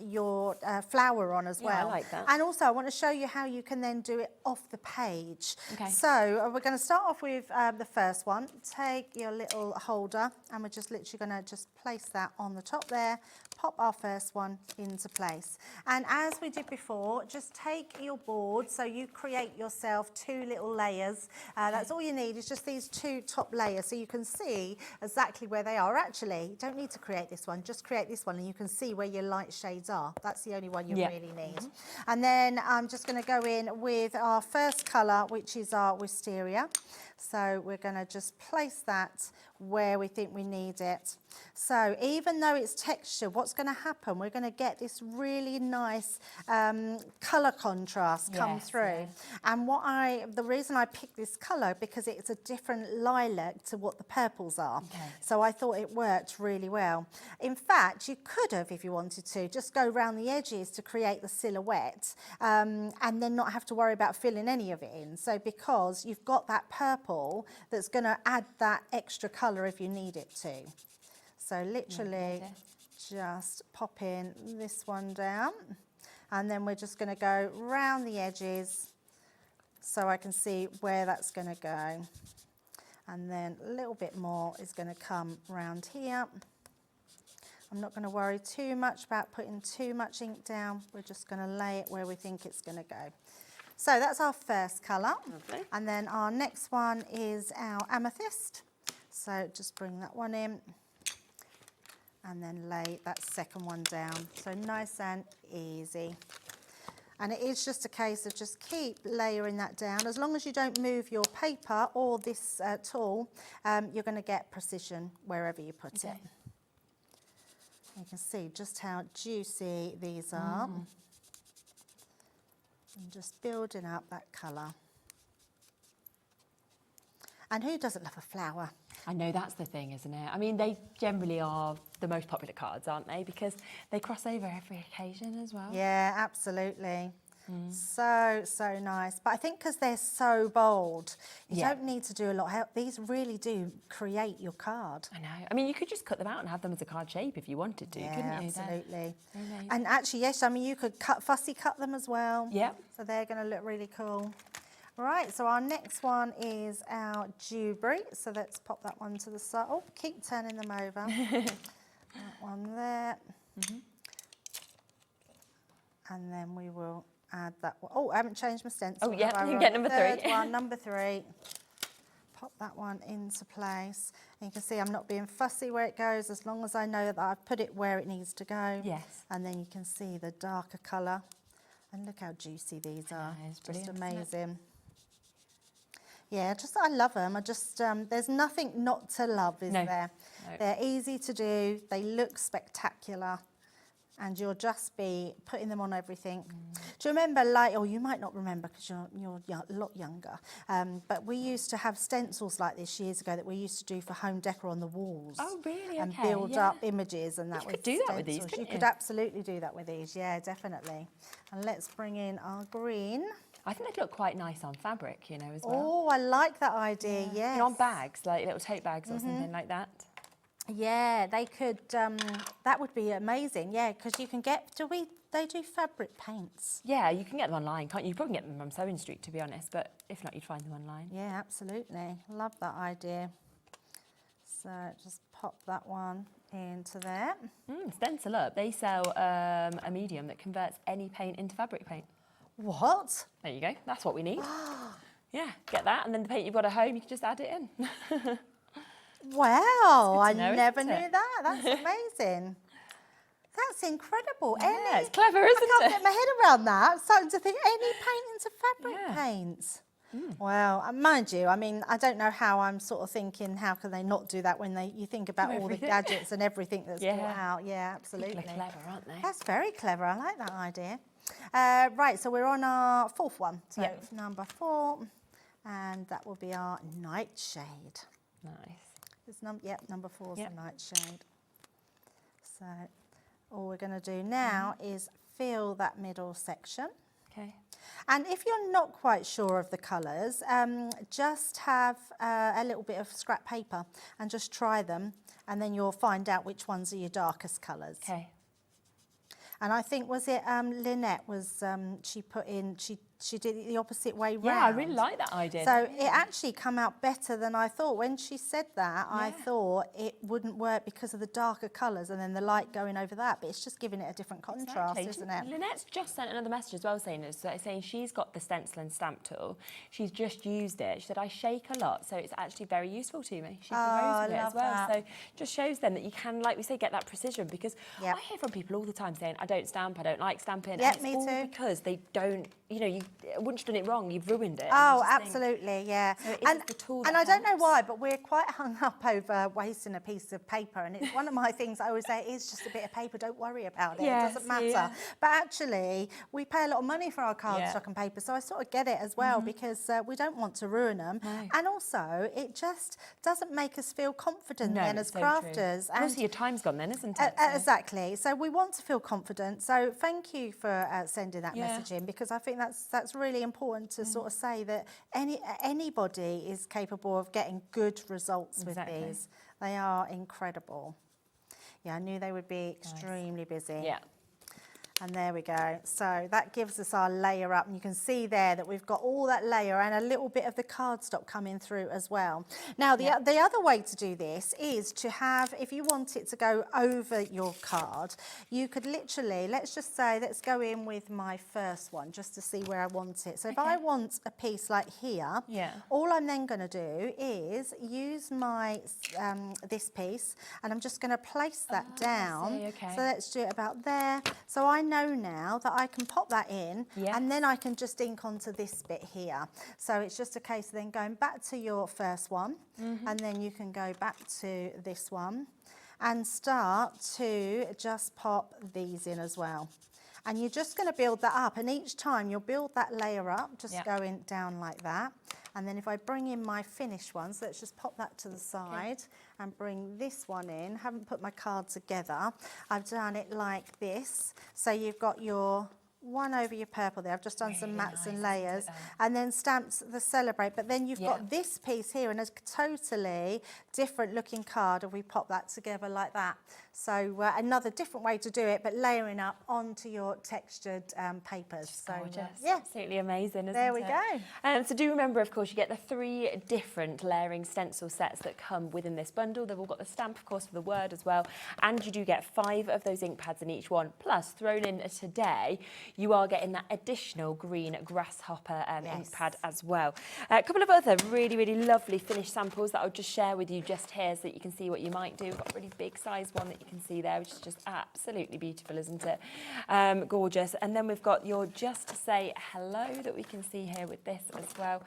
your flower on as well. I like that. And also, I want to show you how you can then do it off the page. Okay. So we're going to start off with the first one. Take your little holder, and we're just literally going to just place that on the top there. Pop our first one into place. And as we did before, just take your board, so you create yourself 2 little layers. That's all you need, is just these 2 top layers, so you can see exactly where they are. Actually, you don't need to create this one, just create this one, and you can see where your light shades are. That's the only one you really need. And then I'm just going to go in with our first colour, which is our wisteria. So we're going to just place that where we think we need it. So even though it's texture, what's going to happen? We're going to get this really nice colour contrast come through. And the reason I picked this colour, because it's a different lilac to what the purples are. So I thought it worked really well. In fact, you could have, if you wanted to, just go around the edges to create the silhouette and then not have to worry about filling any of it in. So because you've got that purple that's going to add that extra colour if you need it to. So literally just pop in this one down, and then we're just going to go round the edges so I can see where that's going to go. And then a little bit more is going to come round here. I'm not going to worry too much about putting too much ink down. We're just going to lay it where we think it's going to go. So that's our first colour. And then our next one is our amethyst. So just bring that one in and then lay that second one down. So nice and easy. And it is just a case of just keep layering that down. As long as you don't move your paper or this tool, you're going to get precision wherever you put it. You can see just how juicy these are. And just building up that colour. And who doesn't love a flower? I know, that's the thing, isn't it? I mean, they generally are the most popular cards, aren't they? Because they cross over every occasion as well. Yeah, absolutely. So nice. But I think because they're so bold, you don't need to do a lot. These really do create your card. I know. I mean, you could just cut them out and have them as a card shape if you wanted to, couldn't you? Absolutely. And actually, yes, I mean, you could fussy cut them as well. Yeah. So they're going to look really cool. Right, so our next one is our dewberry. So let's pop that one to the side. Oh, keep turning them over. That one there. And then we will add that one. Oh, I haven't changed my stencil. Oh, yeah, you get number 3. Third one, number 3. Pop that one into place. And you can see I'm not being fussy where it goes, as long as I know that I've put it where it needs to go. Yes. And then you can see the darker colour. And look how juicy these are. It's just brilliant, amazing. Yeah, I love them. There's nothing not to love, is there? No. They're easy to do. They look spectacular. and you'll just be putting them on everything. Do you remember, like, or you might not remember because you're a lot younger, but we used to have stencils like this years ago that we used to do for home decor on the walls. Oh, really? And Okay, build up images and that. You could do that with these, stencils. couldn't You could you? absolutely do that with these, yeah, definitely. And let's bring in our green. I think they'd look quite nice on fabric, you know, as well. Oh, I like that idea, yes. And on bags, like little tote bags or something like that. Yeah, they could, that would be amazing, yeah, because you can get, they do fabric paints. Yeah, you can get them online, can't you? You probably get them from Sewing Street, to be honest, but if not, you'd find them online. Yeah, absolutely. Love that idea. So just pop that one into there. Stencil Up, they sell a medium that converts any paint into fabric paint. What? There you go, that's what we need. Yeah, get that, and then the paint you've got at home, you can just add it in. Wow, I know, never isn't knew it? that. That's amazing. That's incredible. Yeah, it's clever, isn't I can't it? get my head around that. I'm starting to think any paint into fabric Yeah. paints. Wow, and mind you, I mean, I don't know how I'm sort of thinking, how can they not do that when you think about all the everything. gadgets and everything that's Yeah. brought out. Yeah, absolutely. People are clever, aren't they? That's very clever. I like that idea. Right, so we're on our fourth one. So Yeah. number 4, and that will be our nightshade. Nice. It's number 4 is Yep. the nightshade. So all we're going to do now is fill that middle section. Okay. And if you're not quite sure of the colours, just have a little bit of scrap paper and just try them, and then you'll find out which ones are your darkest colours. Okay. And I think, was it Lynette, she did it the opposite way round. Yeah, I really like that idea. So it actually come out better than I thought. When she said that, I thought it wouldn't work because of the darker colours and then the light going over that. But it's just giving it a different contrast, Exactly. isn't it? Lynette's just sent another message as well saying she's got the stencil and stamp tool. She's just used it. She said, I shake a lot, so it's actually very useful to me. She I with it as love well. that. So just shows them that you can, like we say, get that precision, because Yep. I hear from people all the time saying, I don't stamp, I don't like stamping. Yep, and it's me all too. because they don't, once you've done it wrong, you've ruined it. Oh, And you just think, absolutely, yeah. So it is the tool and that I don't know helps. why, but we're quite hung up over wasting a piece of paper. And it's one of my things I always say, it's just a bit of paper, don't worry about it, Yes, it doesn't matter. yeah. But actually, we pay a lot of money for our cardstock and paper, so I sort of get it as well, because we don't want to ruin them. No. And also, it just doesn't make us feel confident No, then it's as so crafters. true. And also your time's gone then, isn't it? Exactly. So we want to feel confident. So thank you for sending that Yeah. message in, because I think that's really important to sort of say that anybody is capable of getting good results Exactly. with these. They are incredible. Yeah, I knew they would be extremely busy. Yeah. And there we go. So that gives us our layer up, and you can see there that we've got all that layer and a little bit of the cardstock coming through as well. Now, the other way to do this is to have, if you want it to go over your card, you could literally, let's just say, let's go in with my first one just to see where I want it. So if I want a piece like here, all I'm then going to do is use my this piece, and I'm just going to place that down. So let's do it about there. So I know now that I can pop that in, and then I can just ink onto this bit here. So it's just a case of then going back to your first one, and then you can go back to this one and start to just pop these in as well. And you're just going to build that up, and each time you'll build that layer up, just going down like that. And then if I bring in my finished ones, let's just pop that to the side and bring this one in. Haven't put my card together. I've done it like this. So you've got your one over your purple there. I've just done some mats and layers, and then stamped the Celebrate. But then you've got this piece here, and a totally different looking card if we pop that together like that. So another different way to do it, but layering up onto your textured papers. Just so gorgeous. yeah, Absolutely amazing, isn't there we it? go. So do remember, of course, you get the 3 different layering stencil sets that come within this bundle. They've all got the stamp, of course, for the word as well. And you do get 5 of those ink pads in each one. Plus, thrown in today, you are getting that additional green grasshopper ink pad as well. A couple of other really, really lovely finished samples that I'll just share with you just here so that you can see what you might do. We've got a really big size one that you can see there, which is just absolutely beautiful, isn't it? Gorgeous. And then we've got your Just Say Hello that we can see here with this as well.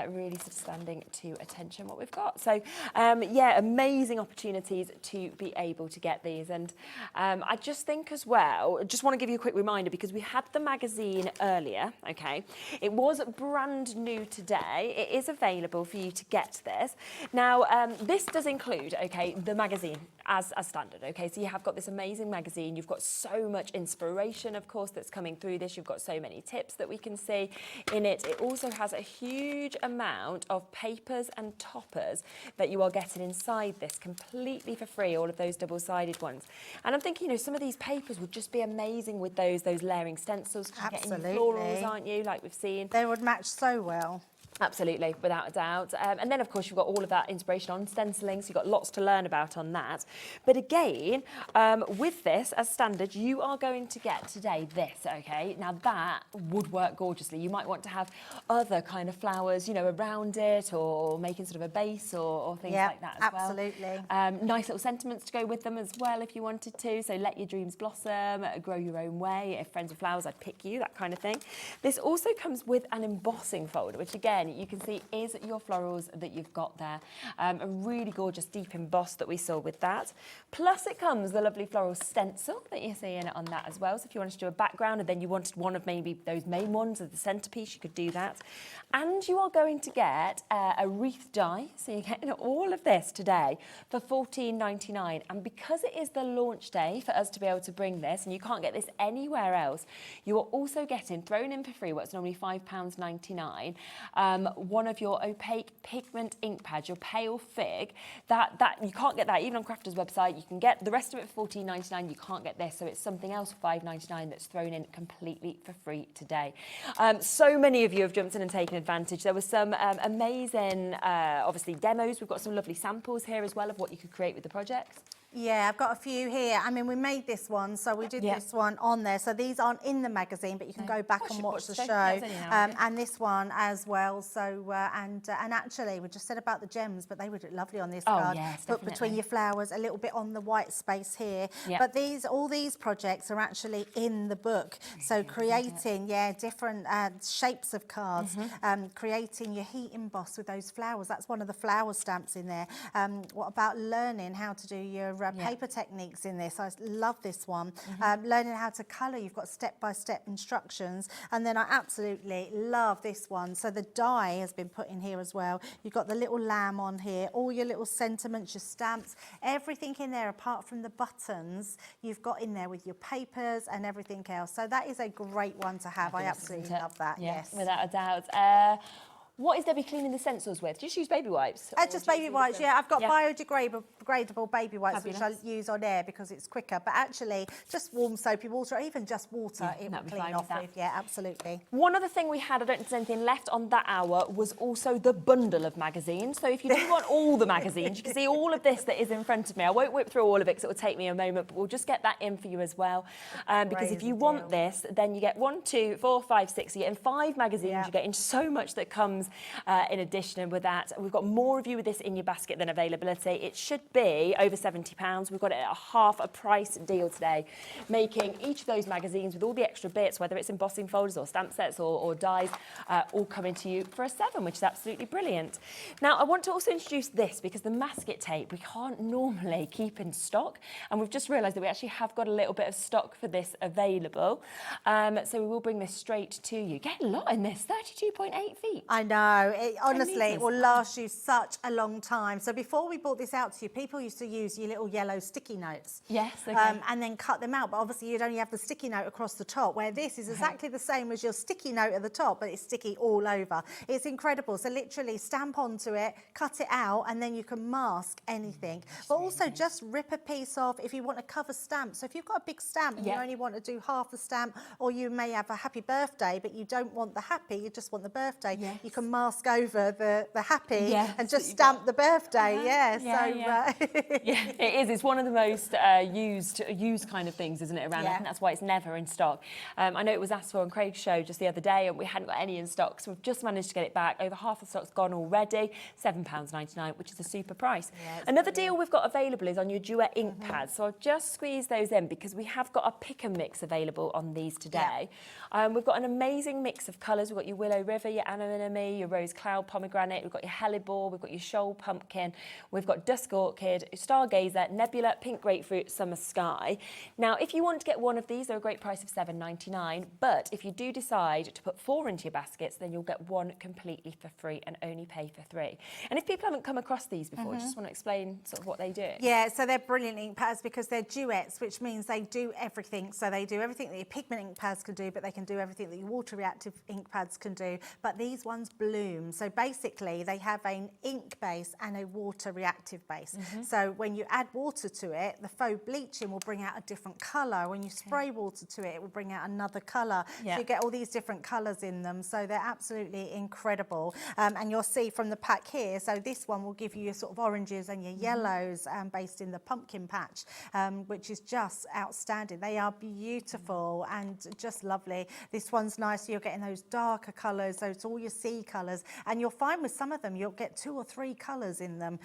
Really sort of standing to attention what we've got. So yeah, amazing opportunities to be able to get these. And I just think as well, just want to give you a quick reminder, because we had the magazine earlier, okay? It was brand new today. It is available for you to get this. Now, this does include, okay, the magazine as standard, okay? So you have got this amazing magazine. You've got so much inspiration, of course, that's coming through this. You've got so many tips that we can see in it. It also has a huge amount of papers and toppers that you are getting inside this completely for free, all of those double-sided ones. And I'm thinking, you know, some of these papers would just be amazing with those layering stencils. Absolutely. You're getting florals, aren't you, like we've seen? They would match so well. Absolutely, without a doubt. And then, of course, you've got all of that inspiration on stenciling, so you've got lots to learn about on that. But again, with this, as standard, you are going to get today this, okay? Now, that would work gorgeously. You might want to have other kind of flowers, you know, around it, or making sort of a base or things like that as absolutely. well. Nice little sentiments to go with them as well if you wanted to. So let your dreams blossom, grow your own way. If friends with flowers, I'd pick you, that kind of thing. This also comes with an embossing folder, which again, you can see is your florals that you've got there. A really gorgeous deep emboss that we saw with that. Plus it comes the lovely floral stencil that you're seeing on that as well. So if you wanted to do a background and then you wanted one of maybe those main ones as the centerpiece, you could do that. And you are going to get a wreath die. So you're getting all of this today for $14.99. And because it is the launch day for us to be able to bring this, and you can't get this anywhere else, you are also getting thrown in for free what's normally £5.99. One of your opaque pigment ink pads, your pale fig, that you can't get that even on Crafter's website. You can get the rest of it for $14.99. You can't get this, so it's something else for $5.99 that's thrown in completely for free today. So many of you have jumped in and taken advantage. There was some amazing, obviously, demos. We've got some lovely samples here as well of what you could create with the projects. Yeah, I've got a few here. I mean, we made this one, so we did this one on there. So these aren't in the magazine, but you can go back and watch the show. And this one as well. So, and actually, we just said about the gems, but they would look lovely on this card. Yes, Put between your flowers, a little bit on the white space here. Yep. But all these projects are actually in the book. So creating, different shapes of cards, creating your heat emboss with those flowers. That's one of the flower stamps in there. What about learning how to do your paper techniques in this? I love this one. Learning how to colour, you've got step-by-step instructions. And then I absolutely love this one. So the die has been put in here as well. You've got the little lamb on here, all your little sentiments, your stamps, everything in there apart from the buttons you've got in there with your papers and everything else. So that is a great one to have. I absolutely love that, yes. Without a doubt. What is Debbie cleaning the stencils with? Just use baby wipes? Just baby wipes, yeah. I've got biodegradable baby wipes, which I use on air because it's quicker. But actually, just warm soapy water, or even just water, it will clean off with. Yeah, absolutely. One other thing we had, I don't think there's anything left on that hour, was also the bundle of magazines. So if you do want all the magazines, you can see all of this that is in front of me. I won't whip through all of it because it will take me a moment, but we'll just get that in for you as well. Because if you want this, then you get 1, 2, 4, 5, 6. You're getting 5 magazines. You're getting so much that comes in addition with that. We've got more of you with this in your basket than availability. It should be over £70. We've got it at a half a price deal today, making each of those magazines with all the extra bits, whether it's embossing folders or stamp sets or dies, all coming to you for a £7, which is absolutely brilliant. Now, I want to also introduce this because the masket tape we can't normally keep in stock, and we've just realised that we actually have got a little bit of stock for this available. So we will bring this straight to you. Get a lot in this, 32.8 feet. I know. Honestly, it will last you such a long time. So before we brought this out to you, people used to use your little yellow sticky notes. Yes, okay. And then cut them out. But obviously, you'd only have the sticky note across the top, where this is exactly the same as your sticky note at the top, but it's sticky all over. It's incredible. So literally stamp onto it, cut it out, and then you can mask anything. But also just rip a piece off if you want a cover stamp. So if you've got a big stamp and you only want to do half the stamp, or you may have a happy birthday, but you don't want the happy, you just want the birthday, you can can mask over the happy and just stamp the birthday. Yeah, it is. It's one of the most used kind of things, isn't it, around? I think that's why it's never in stock. I know it was asked for on Craig's show just the other day, and we hadn't got any in stock, so we've just managed to get it back. Over half the stock's gone already, £7.99, which is a super price. Another deal we've got available is on your Duet ink pads. So I've just squeezed those in because we have got a pick and mix available on these today. We've got an amazing mix of colours. We've got your Willow River, your Anemone, your Rose Cloud Pomegranate, we've got your Hellebore, we've got your Shoal Pumpkin, we've got Dusk Orchid, Stargazer, Nebula, Pink Grapefruit, Summer Sky. Now, if you want to get one of these, they're a great price of £7.99, but if you do decide to put 4 into your baskets, then you'll get 1 completely for free and only pay for 3. And if people haven't come across these before, just want to explain sort of what they do. Yeah, so they're brilliant ink pads because they're duets, which means they do everything. So they do everything that your pigment ink pads can do, but they can do everything that your water reactive ink pads can do. But these ones bloom. So basically they have an ink base and a water reactive base. So when you add water to it, the faux bleaching will bring out a different colour. When you spray water to it, it will bring out another colour. So you get all these different colours in them. So they're absolutely incredible. And you'll see from the pack here, so this one will give you your sort of oranges and your yellows based in the pumpkin patch, which is just outstanding. They are beautiful and just lovely. This one's nice, so you're getting those darker colours, so it's all your sea colours. And you'll find with some of them, you'll get 2 or 3 colours in them.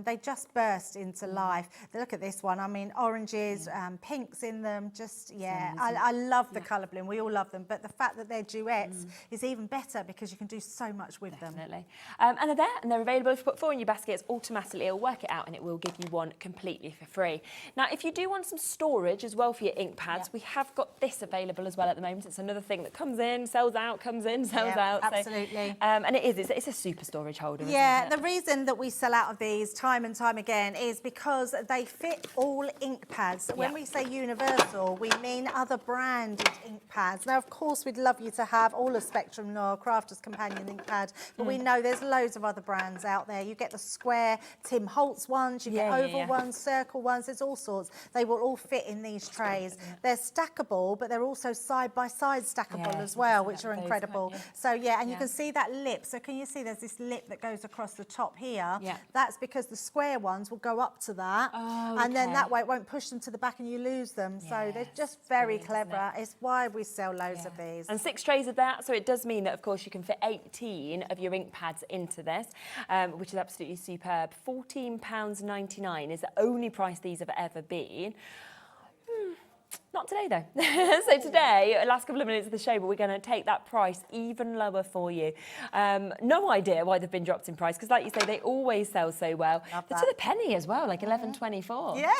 They just burst into life. Look at this one, I mean, oranges, pinks in them, just, I love the colour bloom. We all love them, but the fact that they're duets is even better because you can do so much with them. Definitely. And they're there, and they're available. If you put 4 in your baskets, automatically it'll work it out and it will give you 1 completely for free. Now, if you do want some storage as well for your ink pads, we have got this available as well at the moment. It's another thing that comes in, sells out, comes in, sells out. Absolutely. So, and it's a super storage holder, isn't it? The reason that we sell out of these time and time again is because they fit all ink pads. So when we say universal, we mean other branded ink pads. Now, of course, we'd love you to have all of Spectrum Noir, Crafter's Companion ink pad, but we know there's loads of other brands out there. You get the square Tim Holtz ones, you get oval ones, circle ones, there's all sorts. They will all fit in these trays. They're stackable, but they're also side-by-side stackable as well, which are incredible. So, and you can see that lip. So can you see there's this lip that goes across the top here? That's because the square ones will go up to that, and then that way it won't push them to the back and you lose them. So they're just very clever. It's why we sell loads of these. And 6 trays of that, so it does mean that, of course, you can fit 18 of your ink pads into this, which is absolutely superb. £14.99 is the only price these have ever been. Not today, though. So today, last couple of minutes of the show, but we're going to take that price even lower for you. No idea why they've been dropped in price, because like you say, they always sell so well. They're to the penny as well, like £11.24.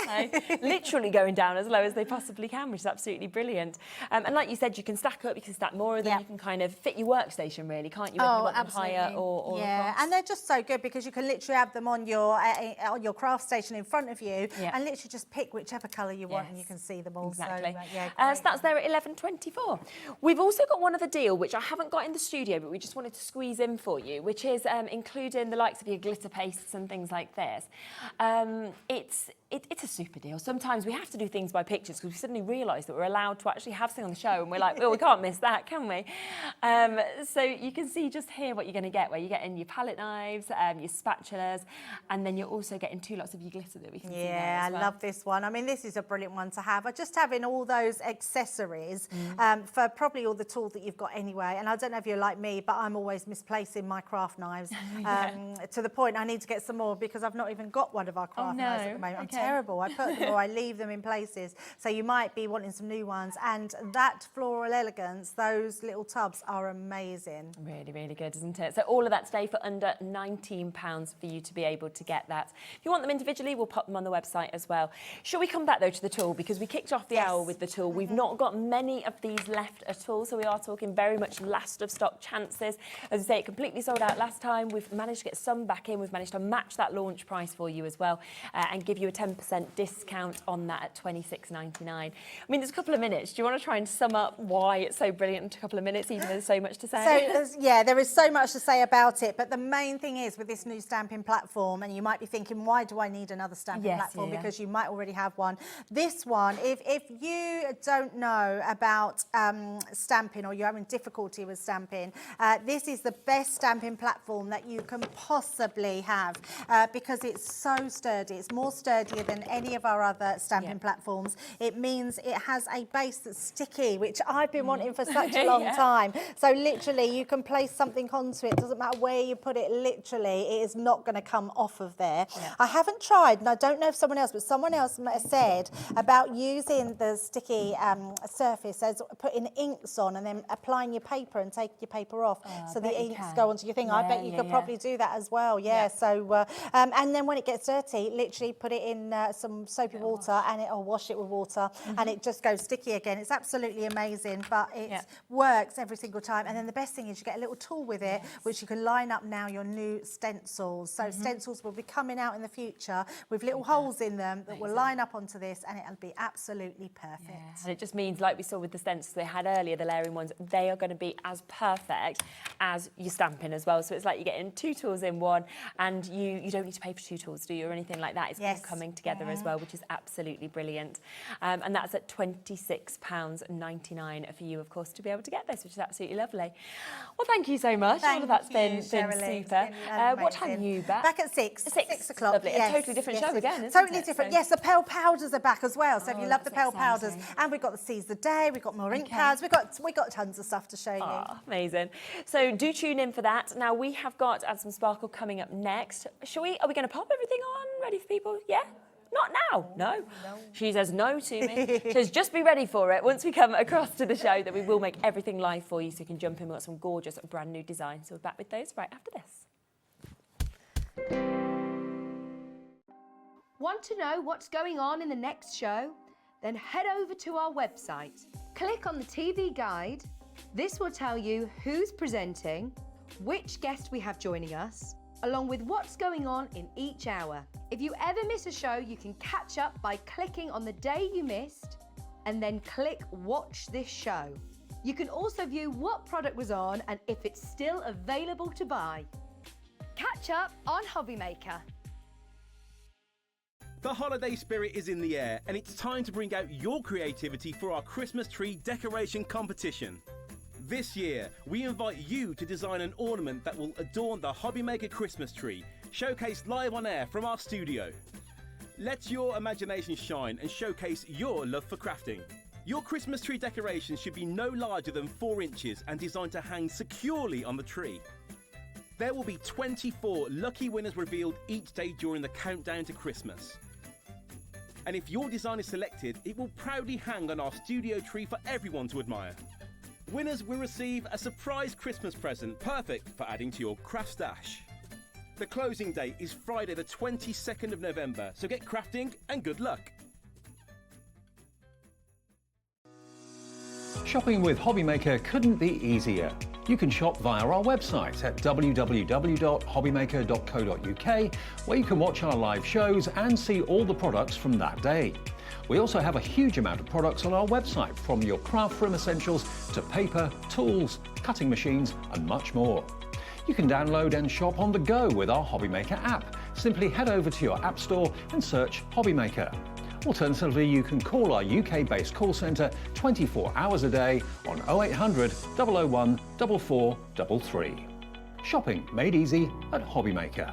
So literally going down as low as they possibly can, which is absolutely brilliant. And like you said, you can stack up, you can stack more of them, you can kind of fit your workstation really, can't you? Whether you want them higher or across. And they're just so good because you can literally have them on your craft station in front of you and literally just pick whichever colour you want and you can see them all. Exactly. So that's there at £11.24. We've also got one other deal which I haven't got in the studio, but we just wanted to squeeze in for you, which is including the likes of your glitter pastes and things like this. It's a super deal. Sometimes we have to do things by pictures because we suddenly realise that we're allowed to actually have something on the show, and we're like, well, we can't miss that, can we? So you can see just here what you're going to get, where you're getting your palette knives, your spatulas, and then you're also getting 2 lots of your glitter that we can see there as well. I love this one. I mean, this is a brilliant one to have. Just having all those accessories for probably all the tools that you've got anyway. And I don't know if you're like me, but I'm always misplacing my craft knives to the point I need to get some more because I've not even got one of our craft knives at the moment. I'm terrible. I put them or I leave them in places. So you might be wanting some new ones. And that floral elegance, those little tubs are amazing. Really, really good, isn't it? So all of that today for under £19 for you to be able to get that. If you want them individually, we'll pop them on the website as well. Shall we come back though to the tool, because we kicked off the hour with the tool. We've not got many of these left at all, so we are talking very much last of stock chances. As I say, it completely sold out last time. We've managed to get some back in. We've managed to match that launch price for you as well and give you a 10% discount on that at £26.99. I mean, there's a couple of minutes. Do you want to try and sum up why it's so brilliant in a couple of minutes, even though there's so much to say? So, there is so much to say about it, but the main thing is with this new stamping platform, and you might be thinking, why do I need another stamping platform? Because you might already have one. This one, if you you don't know about stamping, or you're having difficulty with stamping, this is the best stamping platform that you can possibly have because it's so sturdy. It's more sturdier than any of our other stamping platforms. It means it has a base that's sticky, which I've been wanting for such a long time. So literally you can place something onto it. Doesn't matter where you put it, literally it is not going to come off of there. I haven't tried, and I don't know if someone else, but someone else said about using the sticky surface as putting inks on and then applying your paper and taking your paper off so the inks go onto your thing. I bet you could probably do that as well. So and then when it gets dirty, literally put it in some soapy water and it'll wash it with water and it just goes sticky again. It's absolutely amazing, but it works every single time. And then the best thing is you get a little tool with it which you can line up now your new stencils. So stencils will be coming out in the future with little holes in them that will line up onto this, and it'll be absolutely perfect. And it just means, like we saw with the stencils they had earlier, the layering ones, they are going to be as perfect as your stamping as well. So it's like you're getting two tools in one, and you don't need to pay for two tools, do you, or anything like that. It's all coming together as well, which is absolutely brilliant. And that's at £26.99 for you, of course, to be able to get this, which is absolutely lovely. Well, thank you so much. All of that's been super. What time are you back? Back at 6 o'clock. Lovely. A totally different show again, isn't totally it? different. Yes, the Pale Powders are back as well. So if you love the Pale Powders, and we've got the Seize the Day, we've got more ink pads, we've got tons of stuff to show you. Amazing. So do tune in for that. Now we have got Add Some Sparkle coming up next. Are we going to pop everything on? Ready for people? Yeah? Not now. No. She says no to me. She says just be ready for it. Once we come across to the show, that we will make everything live for you so you can jump in. We've got some gorgeous brand new designs. So we're back with those right after this. Want to know what's going on in the next show? Then head over to our website. Click on the TV guide. This will tell you who's presenting, which guest we have joining us, along with what's going on in each hour. If you ever miss a show, you can catch up by clicking on the day you missed and then click Watch This Show. You can also view what product was on and if it's still available to buy. Catch up on Hobbymaker. The holiday spirit is in the air, and it's time to bring out your creativity for our Christmas tree decoration competition. This year, we invite you to design an ornament that will adorn the Hobbymaker Christmas tree, showcased live on air from our studio. Let your imagination shine and showcase your love for crafting. Your Christmas tree decoration should be no larger than 4 inches and designed to hang securely on the tree. There will be 24 lucky winners revealed each day during the countdown to Christmas. And if your design is selected, it will proudly hang on our studio tree for everyone to admire. Winners will receive a surprise Christmas present, perfect for adding to your craft stash. The closing date is Friday the 22nd of November, so get crafting and good luck. Shopping with Hobbymaker couldn't be easier. You can shop via our website at www.hobbymaker.co.uk, where you can watch our live shows and see all the products from that day. We also have a huge amount of products on our website, from your craft room essentials to paper, tools, cutting machines and much more. You can download and shop on the go with our Hobbymaker app. Simply head over to your app store and search Hobbymaker. Alternatively, you can call our UK-based call centre 24 hours a day on 0800 001 4433. Shopping made easy at Hobbymaker.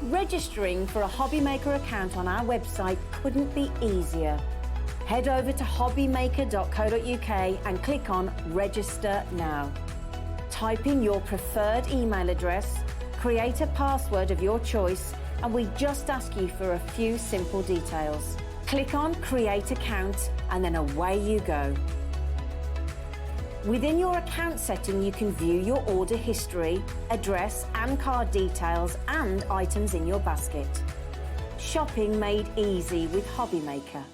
Registering for a Hobbymaker account on our website couldn't be easier. Head over to hobbymaker.co.uk and click on Register Now. Type in your preferred email address, create a password of your choice, and we just ask you for a few simple details. Click on Create Account and then away you go. Within your account setting, you can view your order history, address and card details and items in your basket. Shopping made easy with HobbyMaker.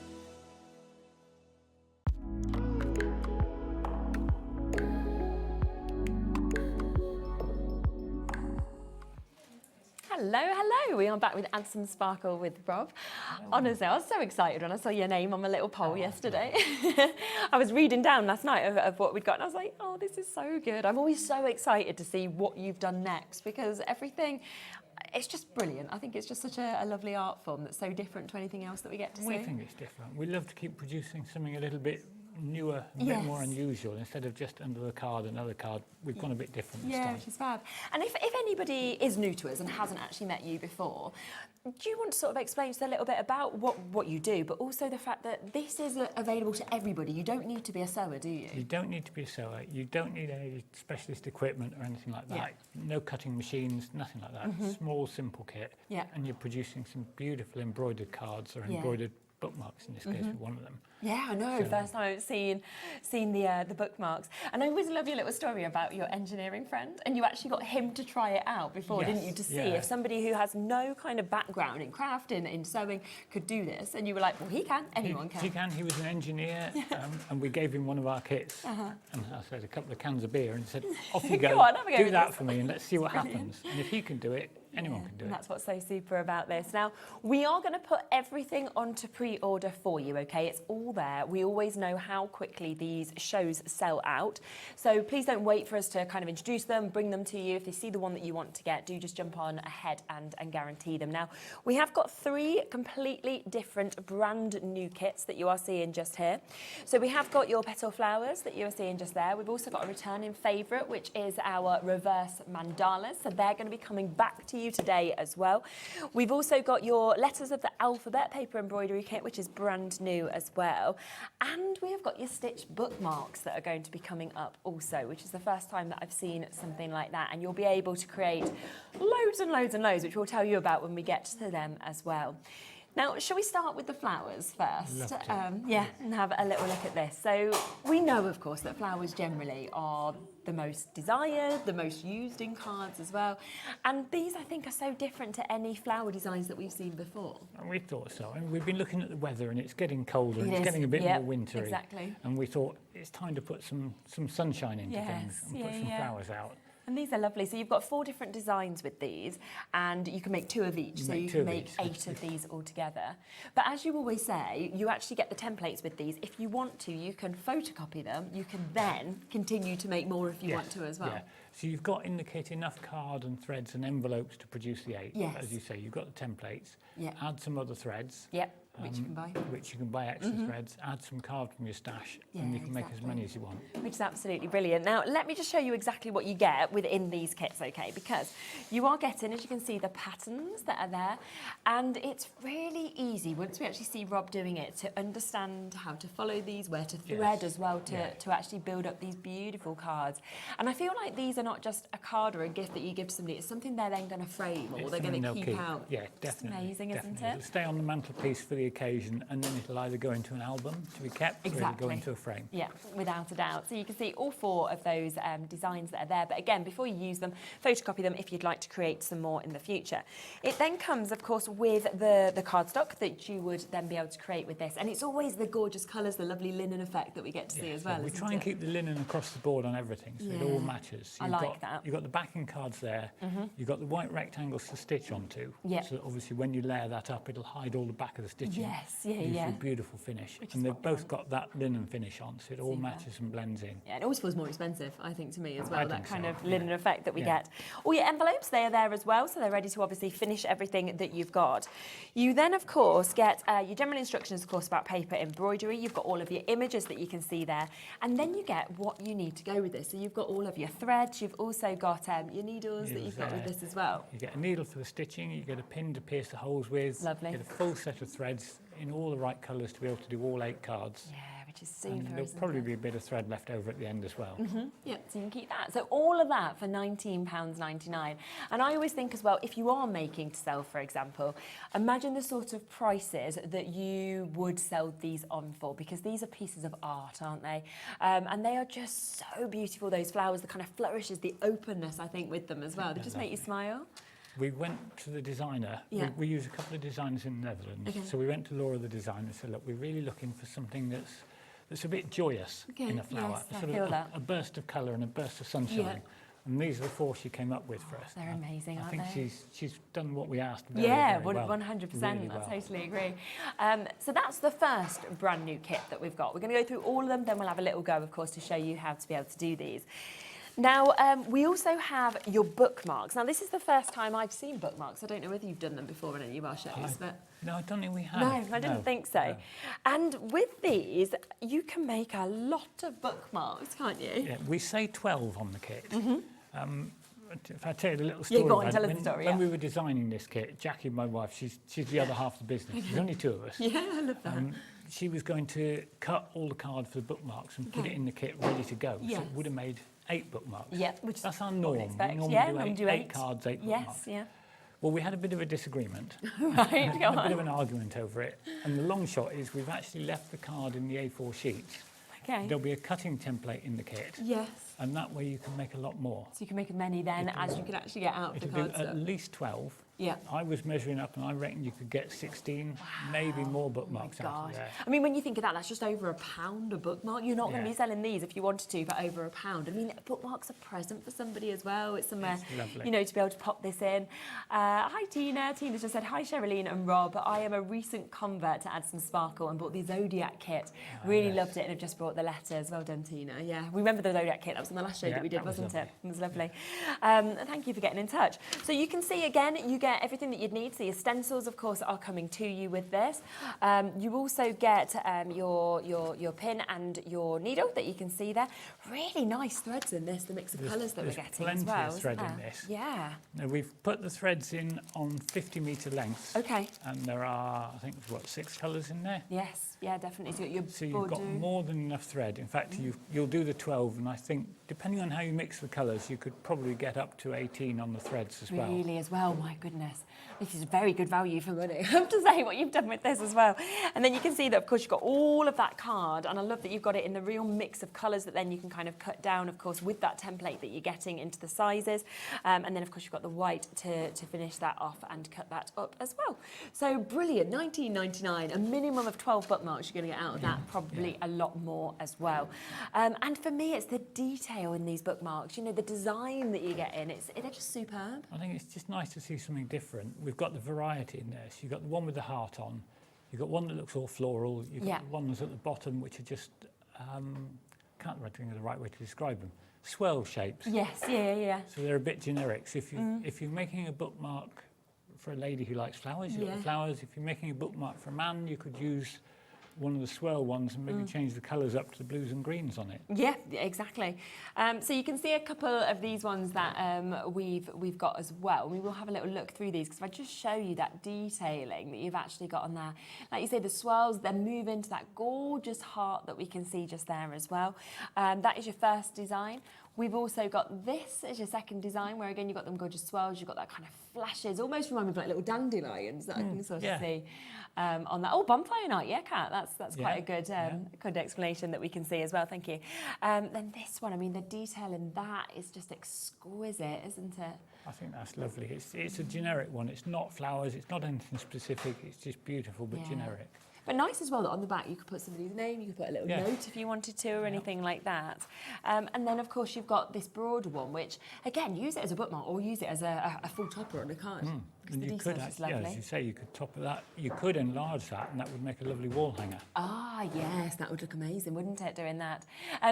Hello, hello. We are back with Add Some Sparkle with Rob. Honestly, I was so excited when I saw your name on my little poll yesterday. I was reading down last night of what we'd got and I was like, oh, this is so good. I'm always so excited to see what you've done next because everything, it's just brilliant. I think it's just such a lovely art form that's so different to anything else that we get to see. We think it's different. We love to keep producing something a little bit newer, a bit more unusual. Instead of just under the card, another card, we've gone a bit different this time. Yeah, which is fab. And if anybody is new to us and hasn't actually met you before, do you want to sort of explain just a little bit about what you do, but also the fact that this is available to everybody? You don't need to be a sewer, do you? You don't need to be a sewer. You don't need any specialist equipment or anything like that. No cutting machines, nothing like that. Small, simple kit. And you're producing some beautiful embroidered cards or embroidered bookmarks in this case with one of them. Yeah, I know. So, first time I've seen the bookmarks. And I always love your little story about your engineering friend, and you actually got him to try it out before, didn't you, to see if somebody who has no kind of background in crafting, in sewing, could do this. And you were like, well, he can. Anyone can. He can. He was an engineer, and we gave him one of our kits. And I said a couple of cans of beer, and he said, off you go. Go on, have a go do with that this. for me, and let's see what happens. And if he can do it, anyone can do it. And that's what's so super about this. Now, we are going to put everything onto pre-order for you, okay? It's all there. We always know how quickly these shows sell out. So please don't wait for us to kind of introduce them, bring them to you. If you see the one that you want to get, do just jump on ahead and guarantee them. Now, we have got 3 completely different brand new kits that you are seeing just here. So we have got your petal flowers that you are seeing just there. We've also got a returning favourite, which is our reverse mandalas. So they're going to be coming back to you today as well. We've also got your letters of the alphabet paper embroidery kit, which is brand new as well. And we have got your stitched bookmarks that are going to be coming up also, which is the first time that I've seen something like that. And you'll be able to create loads and loads and loads, which we'll tell you about when we get to them as well. Now, shall we start with the flowers first? And have a little look at this. So we know, of course, that flowers generally are the most desired, the most used in cards as well. And these, I think, are so different to any flower designs that we've seen before. And we thought so. And we've been looking at the weather, and it's getting colder, and it's getting a bit more wintry. Exactly. And we thought it's time to put some sunshine into things and put some flowers out. And these are lovely. So you've got 4 different designs with these, and you can make 2 of each. So you can make 8 of these all together. But as you always say, you actually get the templates with these. If you want to, you can photocopy them. You can then continue to make more if you want to as well. Yeah. So you've got in the kit enough card and threads and envelopes to produce the 8. Yes. As you say, you've got the templates. Add some other threads. Which you can buy. Which you can buy extra threads, add some card from your stash, and you can make as many as you want. Which is absolutely brilliant. Now, let me just show you exactly what you get within these kits, okay? Because you are getting, as you can see, the patterns that are there. And it's really easy, once we actually see Rob doing it, to understand how to follow these, where to thread as well, to actually build up these beautiful cards. And I feel like these are not just a card or a gift that you give to somebody, it's something they're then going to frame or they're going to keep out. Yeah, definitely. It's amazing, isn't it? It'll stay on the mantelpiece for the occasion, and then it'll either go into an album to be kept or it'll go into a frame. Yeah, without a doubt. So you can see all 4 of those designs that are there. But again, before you use them, photocopy them if you'd like to create some more in the future. It then comes, of course, with the cardstock that you would then be able to create with this. And it's always the gorgeous colours, the lovely linen effect that we get to see as well. We try and keep the linen across the board on everything, so it all matches. I like that. You've got the backing cards there. You've got the white rectangles to stitch onto. So obviously when you layer that up, it'll hide all the back of the stitching. A beautiful finish. And they've both got that linen finish on, so it all matches and blends in. Yeah, it always feels more expensive, I think, to me as well, that kind of so, linen effect that we get. All your envelopes, they are there as well, so they're ready to obviously finish everything that you've got. You then, of course, get your general instructions, of course, about paper embroidery. You've got all of your images that you can see there. And then you get what you need to go with this. So you've got all of your threads. You've also got your needles that you've got with this as well. You get a needle for the stitching. You get a pin to pierce the holes with. Lovely. You get a full set of threads. these in all the right colours to be able to do all 8 cards. Yeah, which is super, And there'll probably be a bit of thread left over at the end as well. Yeah, so you can keep that. So all of that for £19.99. And I always think as well, if you are making to sell, for example, imagine the sort of prices that you would sell these on for, because these are pieces of art, aren't they? And they are just so beautiful, those flowers, the kind of flourishes, the openness, I think, with them as well. They just make you smile. We went to the designer. Yeah. We use a couple of designers in the Netherlands. Okay. So we went to Laura, the designer, and said, look, we're really looking for something that's a bit joyous in a flower. Yes, Sort of a burst of colour and a burst of sunshine. Yeah. And these are the 4 she came up with for us. They're amazing, aren't I think they? she's done what we asked very, Yeah, very well. 100%. Really I well. totally agree. So that's the first brand new kit that we've got. We're going to go through all of them, then we'll have a little go, of course, to show you how to be able to do these. Now, we also have your bookmarks. Now, this is the first time I've seen bookmarks. I don't know whether you've done them before in any of our shows, but... No, I don't think we have. No, I didn't think so. No. And with these, you can make a lot of bookmarks, can't you? Yeah, we say 12 on the kit. If I tell you the little story, go on, tell us the story, when we were designing this kit, Jackie, my wife, she's the other half of the business. There's only 2 of us. Yeah, I love that. She was going to cut all the card for the bookmarks and put it in the kit ready to go. Yes. So it would have made 8 bookmarks. Yeah, which that's our is norm. what we'd expect. We normally Yeah, do we do 8 cards, 8 bookmarks. Yes, yeah. Well, we had a bit of a disagreement. Right, go A bit of on. an argument over it. And the long shot is we've actually left the card in the A4 sheet. Okay. There'll be a cutting template in the kit. Yes. And that way you can make a lot more. So you can make as many then as you can actually get out of the It'll do cards. at least 12. Yeah. I was measuring up and I reckon you could get 16, maybe more bookmarks out of God. there. I mean, when you think of that, that's just over £1 a bookmark. You're not going to Yeah. be selling these if you wanted to for over £1. I mean, bookmarks are present for somebody as well. It's somewhere, It's lovely. you know, to be able to pop this in. Hi, Tina. Tina just said, hi, Cheralene and Rob. I am a recent convert to add some sparkle and bought the Zodiac kit. Really loved it and have just brought the letters. Well done, Tina. Yeah, we remember the Zodiac kit. That was on the last show that we did, wasn't it? It was lovely. Thank you for getting in touch. So you can see, again, you get everything that you'd need. So your stencils, of course, are coming to you with this. You also get your pin and your needle that you can see there. Really nice threads in this, the mix of colours that we're getting as well. Plenty of thread isn't in there? this. Yeah. Now, we've put the threads in on 50-metre lengths. Okay. And there are, I think, what, 6 colours in there? Yes, yeah, definitely. So you've got So your you've got more than enough thread. In fact, you'll do the 12, and I think, depending on how you mix the colours, you could probably get up to 18 on the threads as well. Really, as well. My goodness. This is very good value for money, I have to say, what you've done with this as well. And then you can see that, of course, you've got all of that card, and I love that you've got it in the real mix of colours that then you can kind of cut down, of course, with that template that you're getting into the sizes. And then, of course, you've got the white to finish that off and cut that up as well. So brilliant, £19.99, a minimum of 12 bookmarks you're going to get out of that, probably a lot more as well. And for me, it's the detail in these bookmarks, you know, the design that you get in, they're just superb. I think it's just nice to see something different. We've got the variety in there. So you've got the one with the heart on. You've got one that looks all floral. You've got the ones at the bottom, which are just, can't think of the right way to describe them, swirl shapes. Yes, yeah. So they're a bit generic. So if you're making a bookmark for a lady who likes flowers, you've got the flowers. If you're making a bookmark for a man, you could use one of the swirl ones and maybe change the colours up to the blues and greens on it. Yeah, exactly. So you can see a couple of these ones that we've got as well. We will have a little look through these because if I just show you that detailing that you've actually got on there, like you say, the swirls then move into that gorgeous heart that we can see just there as well. That is your first design. We've also got this as your second design, where again you've got them gorgeous swirls, you've got that kind of flashes, almost remind me of like little dandelions that I can sort of see on that. Oh, bonfire night, yeah, Kat, that's quite a good good explanation that we can see as well, thank you. Then this one, I mean, the detail in that is just exquisite, isn't it? I think that's lovely. It's a generic one. It's not flowers, it's not anything specific, it's just beautiful but generic. But nice as well that on the back you could put somebody's name, you could put a little note if you wanted to or anything like that. And then, of course, you've got this broader one, which, again, use it as a bookmark or use it as a full topper on a card. And you could actually, as you say, you could top of that, you could enlarge that and that would make a lovely wall hanger. Ah, yes, that would look amazing, wouldn't it, doing that?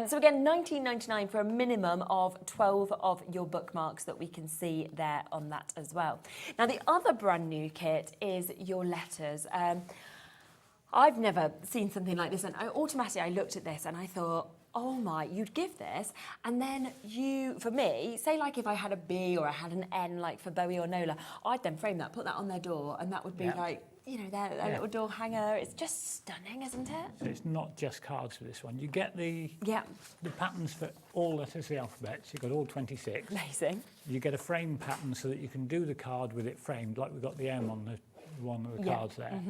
So again, £19.99 for a minimum of 12 of your bookmarks that we can see there on that as well. Now, the other brand new kit is your letters. I've never seen something like this, and automatically I looked at this and I thought, oh my, you'd give this, and then you, for me, say like if I had a B or I had an N, like for Bowie or Nola, I'd then frame that, put that on their door, and that would be like, you know, their little door hanger. It's just stunning, isn't it? So it's not just cards for this one. You get the patterns for all letters of the alphabet. So you've got all 26. Amazing. You get a frame pattern so that you can do the card with it framed, like we've got the M on the one of the cards there.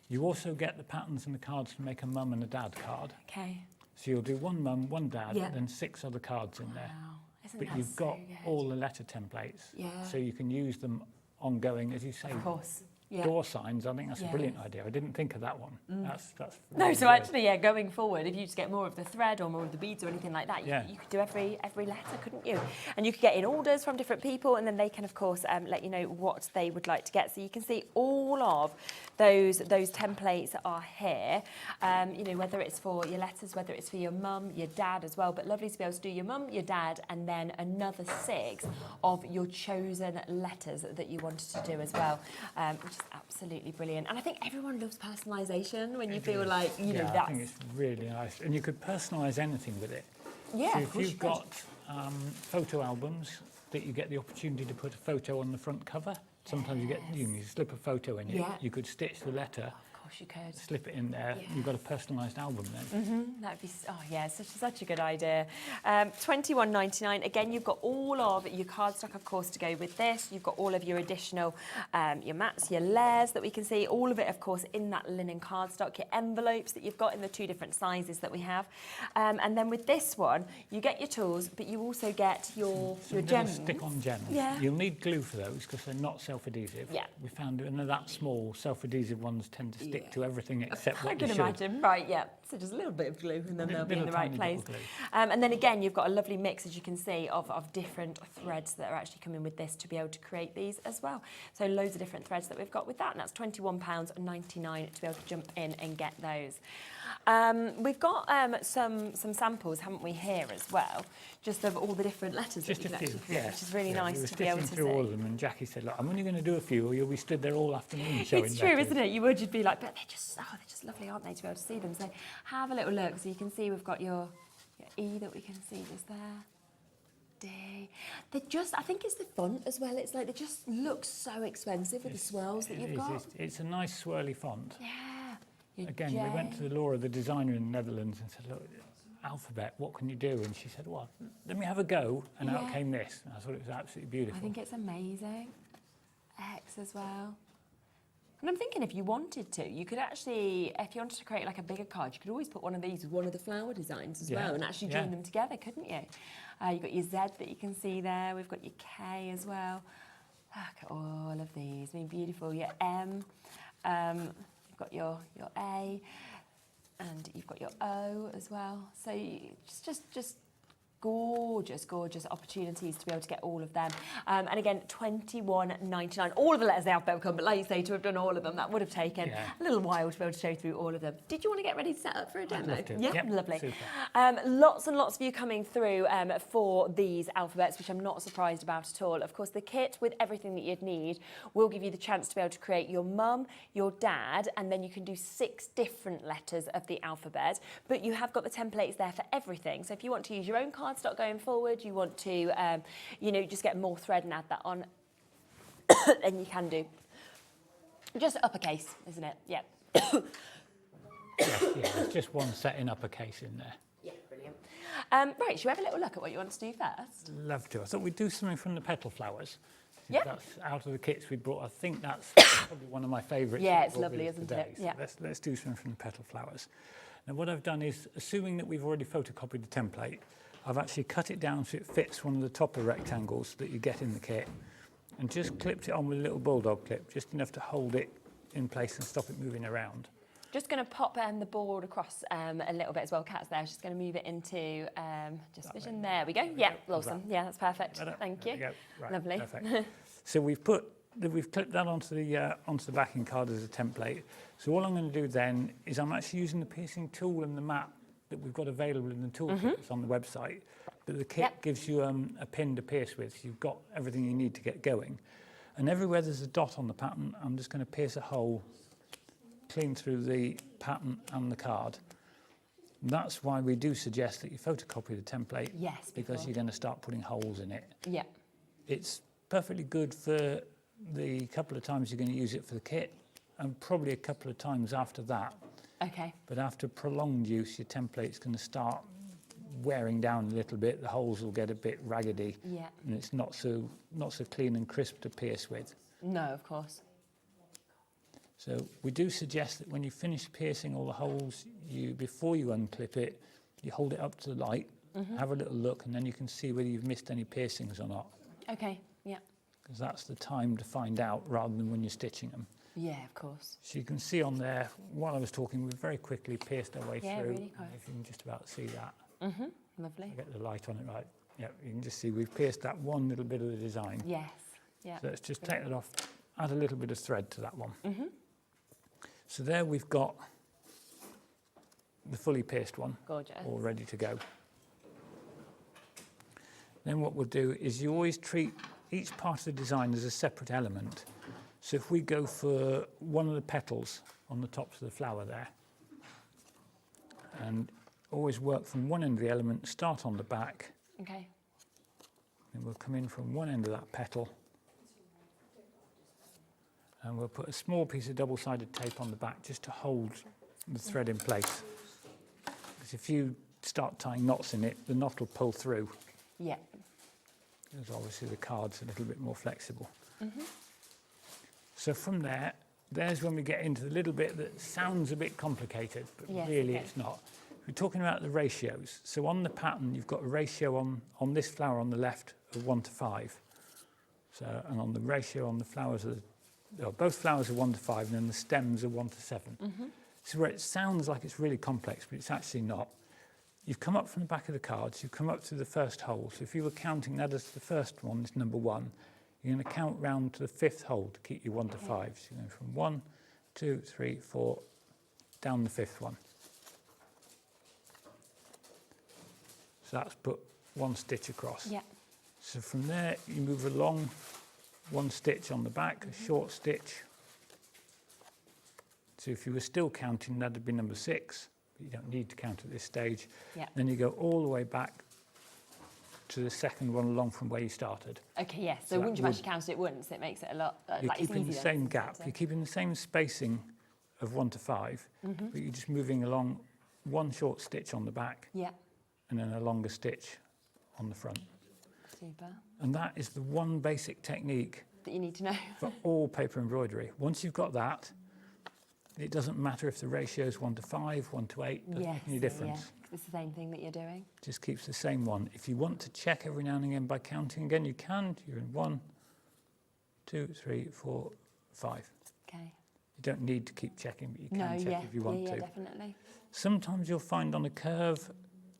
You also get the patterns and the cards to make a mum and a dad card. Okay. So you'll do one mum, one dad, and then 6 other cards in there. Isn't But that you've got so good? all the letter templates, Yeah. so you can use them ongoing, as you say. Of course. Yeah. Door signs, I think that's a brilliant idea. I didn't think of that one. That's No, really so good. actually, going forward, if you just get more of the thread or more of the beads or anything like that, you could do every letter, couldn't you? And you could get in orders from different people, and then they can, of course, let you know what they would like to get. So you can see all of those templates are here. You know, whether it's for your letters, whether it's for your mum, your dad as well. But lovely to be able to do your mum, your dad, and then another 6 of your chosen letters that you wanted to do as well, which is absolutely brilliant. And I think everyone loves personalisation when you feel like, you know, I think it's really nice. And you could personalise anything with it. Yeah, so of if course you've got photo albums that you get the opportunity to put a photo on the front cover, sometimes you can slip a photo in it. You could stitch the letter. Of course you could. Slip it in there. You've got a personalised album then. That'd be, such a good idea. $21.99. Again, you've got all of your cardstock, of course, to go with this. You've got all of your additional, your mats, your layers that we can see. All of it, of course, in that linen cardstock. Your envelopes that you've got in the 2 different sizes that we have. And then with this one, you get your tools, but you also get your gems. Stick-on gems. Yeah. You'll need glue for those because they're not self-adhesive. Yeah. We found when they're that small, self-adhesive ones tend to stick to everything except what I they can should. imagine. Right, yeah. So just a little bit of glue and then they'll be in the right tiny place. bit of glue. And then again, you've got a lovely mix, as you can see, of different threads that are actually coming with this to be able to create these as well. So loads of different threads that we've got with that, and that's £21.99 to be able to jump in and get those. We've got some samples, haven't we, here as well, just of all the different letters Just that you a can few, actually create, which is really nice we were to be able to through see. all of them, and Jackie said, "Look, I'm only going to do a few, or you'll be stood there all afternoon showing It's true, letters." isn't it? You would, you'd be like, but they're just lovely, aren't they, to be able to see them? So have a little look. So you can see we've got your E that we can see just there. D. They're just, I think it's the font as well. It's like they just look so expensive with the swirls that you've got. It's a nice swirly font. Yeah. Your Again, J. we went to Laura, the designer in the Netherlands, and said, "Look, alphabet, what can you do?" And she said, "Well, let me have a go." And out came this. And I thought it was absolutely beautiful. I think it's amazing. X as well. And I'm thinking if you wanted to, you could actually, if you wanted to create like a bigger card, you could always put one of these with one of the flower designs as well and actually join them together, couldn't you? You've got your Z that you can see there. We've got your K as well. Look at all of these. I mean, beautiful. Your M. You've got your A. And you've got your O as well. So just gorgeous opportunities to be able to get all of them. And again, £21.99. All of the letters of the alphabet come, but like you say, to have done all of them, that would have taken a little while to be able to show through all of them. Did you want to get ready to set up for a demo? Yeah, yep, lovely. Super. Lots and lots of you coming through for these alphabets, which I'm not surprised about at all. Of course, the kit with everything that you'd need will give you the chance to be able to create your mum, your dad, and then you can do 6 different letters of the alphabet. But you have got the templates there for everything. So if you want to use your own cardstock going forward, you want to, just get more thread and add that on, then you can do. Just uppercase, isn't it? Yeah. There's just one set in uppercase in there. Yeah, brilliant. Right, should we have a little look at what you want to do first? Love to. I thought we'd do something from the petal flowers. Yeah. That's out of the kits we brought. I think that's probably one of my favourites. Yeah, it's lovely, isn't today. it? Yeah. So let's do something from the petal flowers. Now, what I've done is, assuming that we've already photocopied the template, I've actually cut it down so it fits one of the topper rectangles that you get in the kit, and just clipped it on with a little bulldog clip, just enough to hold it in place and stop it moving around. Just going to pop the board across a little bit as well. Kat's there. Just going to move it into just vision. There we go. Yeah, awesome. Yeah, that's perfect. Thank you. Right, lovely. Perfect. So we've clipped that onto the backing card as a template. So all I'm going to do then is I'm actually using the piercing tool and the mat that we've got available in the toolkit that's on the website. But the kit gives you a pin to pierce with. So you've got everything you need to get going. And everywhere there's a dot on the pattern, I'm just going to pierce a hole clean through the pattern and the card. That's why we do suggest that you photocopy the template. Yes, because you're going to start putting holes in it. Yeah. It's perfectly good for the couple of times you're going to use it for the kit, and probably a couple of times after that. Okay. But after prolonged use, your template's going to start wearing down a little bit. The holes will get a bit raggedy. Yeah. And it's not so clean and crisp to pierce with. No, of course. So we do suggest that when you finish piercing all the holes, before you unclip it, you hold it up to the light, have a little look, and then you can see whether you've missed any piercings or not. Okay, yeah. Because that's the time to find out rather than when you're stitching them. Yeah, of course. So you can see on there, while I was talking, we've very quickly pierced our way through. Really quick. If you can just about see that. Lovely. I'll get the light on it right. Yeah, you can just see we've pierced that one little bit of the design. Yes, yeah. So let's just take that off, add a little bit of thread to that one. So there we've got the fully pierced one. Gorgeous. All ready to go. Then what we'll do is you always treat each part of the design as a separate element. So if we go for one of the petals on the tops of the flower there, and always work from one end of the element, start on the back, Okay. and we'll come in from one end of that petal, and we'll put a small piece of double-sided tape on the back just to hold the thread in place. Because if you start tying knots in it, the knot will pull through. Yeah. Because obviously the card's a little bit more flexible. So from there's when we get into the little bit that sounds a bit complicated, but Yes, really okay. it's not. We're talking about the ratios. So on the pattern, you've got a ratio on this flower on the left of 1 to 5. So, and on the ratio on the flowers, both flowers are 1 to 5, and then the stems are 1 to 7. This is where it sounds like it's really complex, but it's actually not. You've come up from the back of the cards, you've come up to the first hole. So if you were counting that as the first one, it's number 1. You're going to count round to the 5th hole to keep you 1 to 5. So you're going from 1, 2, 3, 4, down the 5th one. So that's put 1 stitch across. Yeah. So from there, you move along 1 stitch on the back, a short stitch. So if you were still counting, that'd be number 6, but you don't need to count at this stage. Yeah. Then you go all the way back to the second one along from where you started. Okay, yes. So So once that you've actually counted it once, it makes it a lot You're like it's keeping the easier, same isn't it? gap, So- you're keeping the same spacing of 1 to 5, but you're just moving along 1 short stitch on the back Yeah. and then a longer stitch on the front. Super. And that is the one basic technique That you need to know. for all paper embroidery. Once you've got that, it doesn't matter if the ratio is 1 to 5, 1 to 8, doesn't make any difference. Yeah. It's the same thing that you're doing. Just keeps the same one. If you want to check every now and again by counting again, you can. You're in 1, 2, 3, 4, 5. Okay. You don't need to keep checking, but you can No, check yeah. if you want yeah, to. definitely. Sometimes you'll find on a curve,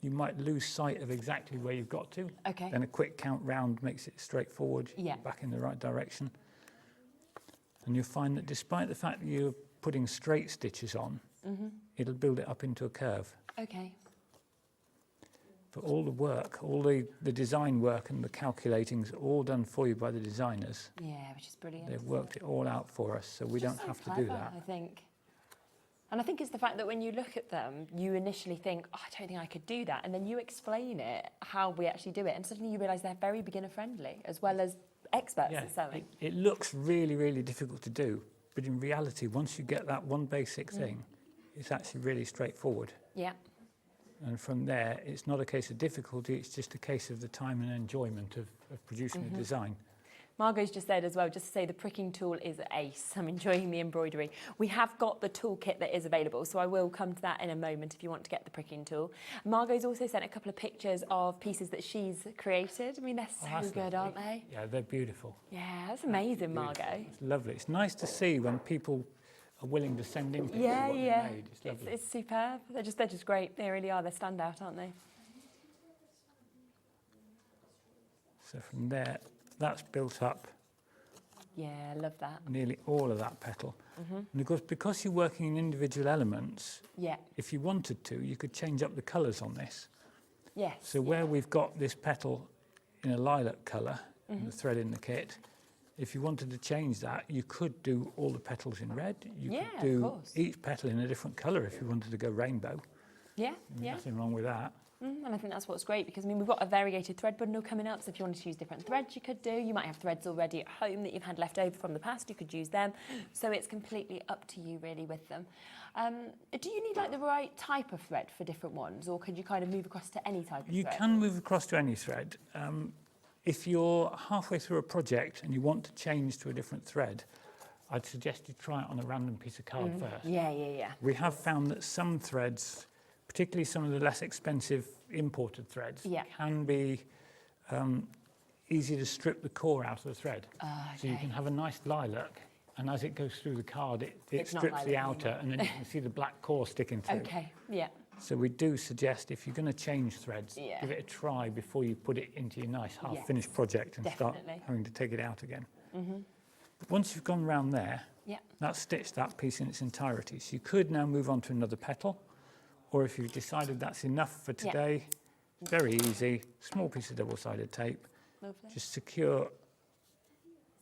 you might lose sight of exactly where you've got to. Okay. Then a quick count round makes it straightforward, Yeah. back in the right direction. And you'll find that despite the fact that you're putting straight stitches on, it'll build it up into a curve. Okay. But all the work, all the design work and the calculating is all done for you by the designers. Yeah, which is brilliant. They've worked it all out for us, so we Just don't so have to clever, do that. I think. And I think it's the fact that when you look at them, you initially think, oh, I don't think I could do that. And then you explain it, how we actually do it. And suddenly you realise they're very beginner friendly, as well as experts at sewing. It looks really, really difficult to do. But in reality, once you get that one basic thing, it's actually really straightforward. Yeah. And from there, it's not a case of difficulty, it's just a case of the time and enjoyment of producing a design. Margot's just said as well, just to say the pricking tool is ace. I'm enjoying the embroidery. We have got the toolkit that is available, so I will come to that in a moment if you want to get the pricking tool. Margot's also sent a couple of pictures of pieces that she's created. I mean, they're so good, aren't they? Yeah, they're beautiful. Yeah, that's amazing, Margot. It's lovely. It's nice to see when people are willing to send in pictures of what they made. It's lovely. It's superb. They're just great. They really are. They're standout, aren't they? So from there, that's built up Yeah, I love that. nearly all of that petal. And of course, because you're working in individual elements, Yeah. if you wanted to, you could change up the colours on this. Yes. So where we've got this petal in a lilac colour, and the thread in the kit, if you wanted to change that, you could do all the petals in red. You Yeah, could of do course. each petal in a different colour if you wanted to go rainbow. Yeah, yeah. Nothing wrong with that. And I think that's what's great because, I mean, we've got a variegated thread bundle coming up, so if you wanted to use different threads, you could do. You might have threads already at home that you've had left over from the past, you could use them. So it's completely up to you, really, with them. Do you need, like, the right type of thread for different ones, or could you kind of move across to any type of thread? You can move across to any thread. If you're halfway through a project and you want to change to a different thread, I'd suggest you try it on a random piece of card first. Yeah. We have found that some threads, particularly some of the less expensive imported threads, can be easy to strip the core out of the thread. So you can have a nice lilac, and as it goes through the card, it strips the outer, and then you can see the black core sticking through. Okay, yeah. So we do suggest, if you're going to change threads, give it a try before you put it into your nice half-finished project and start having to take it out again. But once you've gone round there, that's stitched that piece in its entirety. So you could now move on to another petal, or if you've decided that's enough for today, very easy, small piece of double-sided tape. Lovely. Just secure